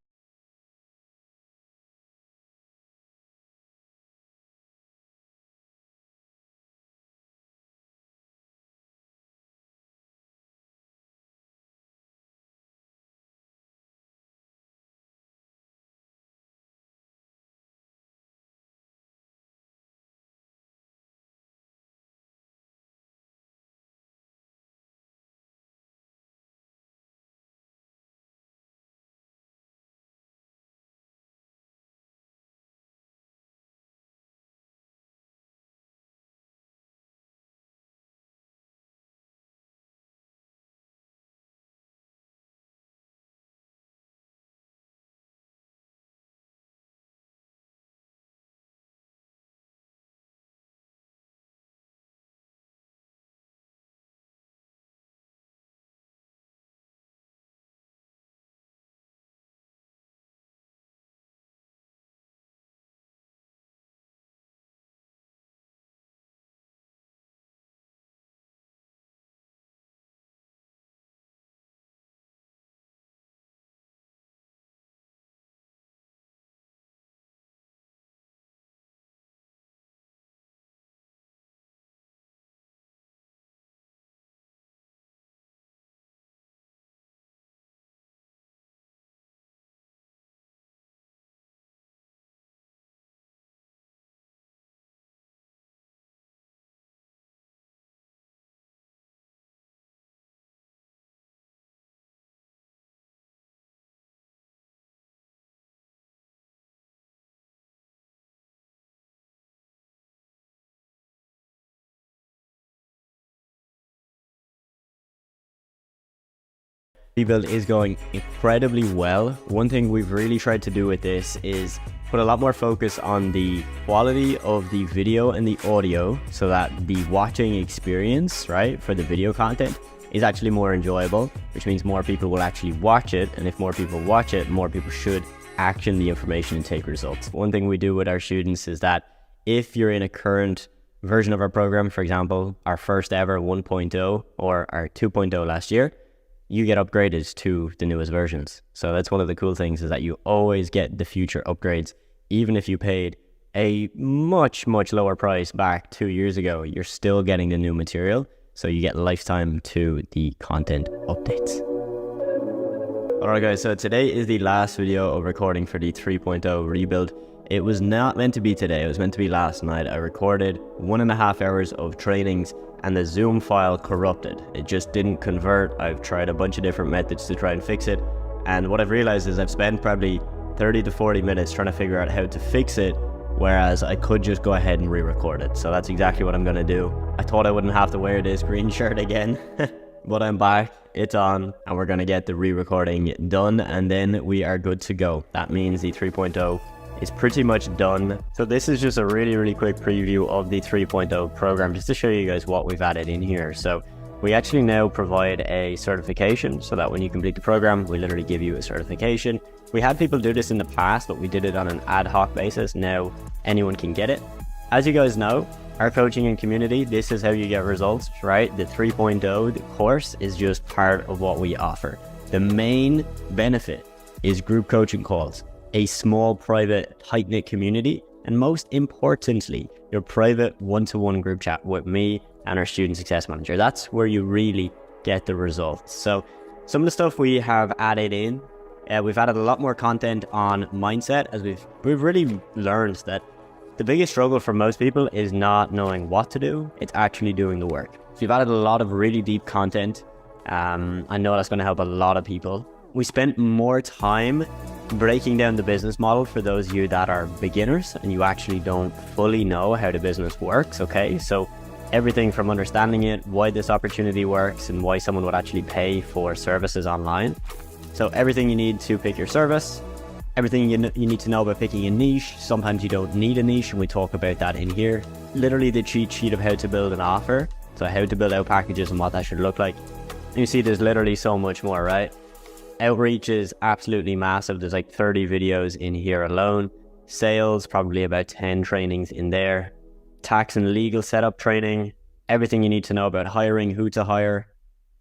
Rebuild is going incredibly well. One thing we've really tried to do with this is put a lot more focus on the quality of the video and the audio so that the watching experience, right, for the video content is actually more enjoyable, which means more people will actually watch it. And if more people watch it, more people should action the information and take results. One thing we do with our students is that if you're in a current version of our program, for example, our first ever 1.0 or our 2.0 last year, you get upgraded to the newest versions. So that's one of the cool things, is that you always get the future upgrades. Even if you paid a much, much lower price back 2 years ago, you're still getting the new material. So you get lifetime to the content updates. Alright guys, so today is the last video of recording for the 3.0 rebuild. It was not meant to be today, it was meant to be last night. I recorded 1.5 hours of trainings and the Zoom file corrupted. It just didn't convert. I've tried a bunch of different methods to try and fix it. And what I've realized is I've spent probably 30 to 40 minutes trying to figure out how to fix it, whereas I could just go ahead and re-record it. So that's exactly what I'm gonna do. I thought I wouldn't have to wear this green shirt again, but I'm back, it's on, and we're gonna get the re-recording done, and then we are good to go. That means the 3.0 is pretty much done. So this is just a really quick preview of the 3.0 program, just to show you guys what we've added in here. So we actually now provide a certification, so that when you complete the program, we literally give you a certification. We had people do this in the past, but we did it on an ad hoc basis. Now anyone can get it. As you guys know, our coaching and community, this is how you get results, right? The 3.0 the course is just part of what we offer. The main benefit is group coaching calls, a small, private, tight-knit community, and most importantly, your private one-to-one group chat with me and our student success manager. That's where you really get the results. So some of the stuff we have added in, we've added a lot more content on mindset, as we've really learned that the biggest struggle for most people is not knowing what to do, it's actually doing the work. So we've added a lot of really deep content. I know that's going to help a lot of people. We spent more time breaking down the business model for those of you that are beginners and you actually don't fully know how the business works, okay? So everything from understanding it, why this opportunity works, and why someone would actually pay for services online. So everything you need to pick your service, everything you need to know about picking a niche. Sometimes you don't need a niche, and we talk about that in here. Literally the cheat sheet of how to build an offer, so how to build out packages and what that should look like. And you see there's literally so much more, right? Outreach is absolutely massive. There's like 30 videos in here alone. Sales, probably about 10 trainings in there. Tax and legal setup training, everything you need to know about hiring, who to hire,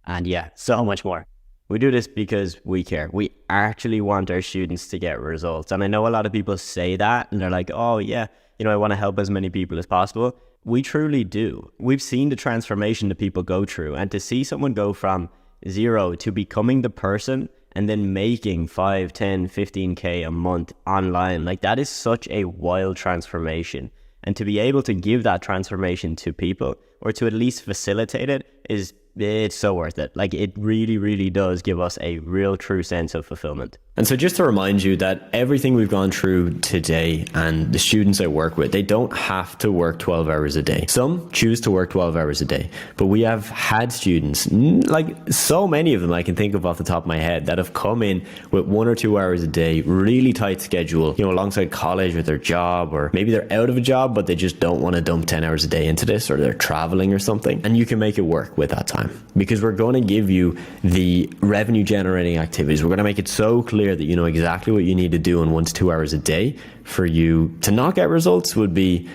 and yeah, so much more. We do this because we care. We actually want our students to get results. And I know a lot of people say that and they're like, oh yeah, you know, I want to help as many people as possible. We truly do. We've seen the transformation that people go through, and to see someone go from 0 to becoming the person and then making 5, 10, 15K a month online, like that is such a wild transformation. And to be able to give that transformation to people, or to at least facilitate it, it's so worth it. Like it really does give us a real true sense of fulfillment. And so just to remind you that everything we've gone through today, and the students I work with, they don't have to work 12 hours a day. Some choose to work 12 hours a day, but we have had students, like so many of them I can think of off the top of my head, that have come in with 1 or 2 hours a day, really tight schedule, you know, alongside college or their job, or maybe they're out of a job, but they just don't want to dump 10 hours a day into this, or they're traveling or something. And you can make it work with that time, because we're going to give you the revenue generating activities. We're going to make it so clear that you know exactly what you need to do in 1 to 2 hours a day. For you to not get results would be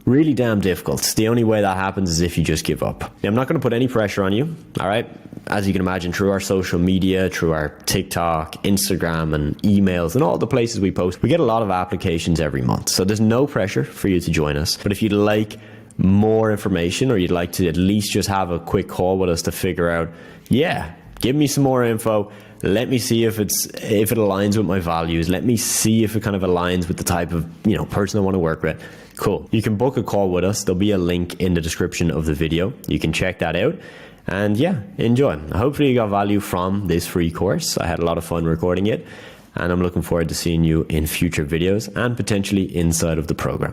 really damn difficult. The only way that happens is if you just give up. Now, I'm not going to put any pressure on you, all right? As you can imagine, through our social media, through our TikTok, Instagram, and emails, and all the places we post, we get a lot of applications every month. So there's no pressure for you to join us. But if you'd like more information, or you'd like to at least just have a quick call with us to figure out, yeah, give me some more info. Let me see if it aligns with my values. Let me see if it kind of aligns with the type of, you know, person I want to work with. Cool. You can book a call with us. There'll be a link in the description of the video. You can check that out. And yeah, enjoy. Hopefully you got value from this free course. I had a lot of fun recording it, and I'm looking forward to seeing you in future videos and potentially inside of the program.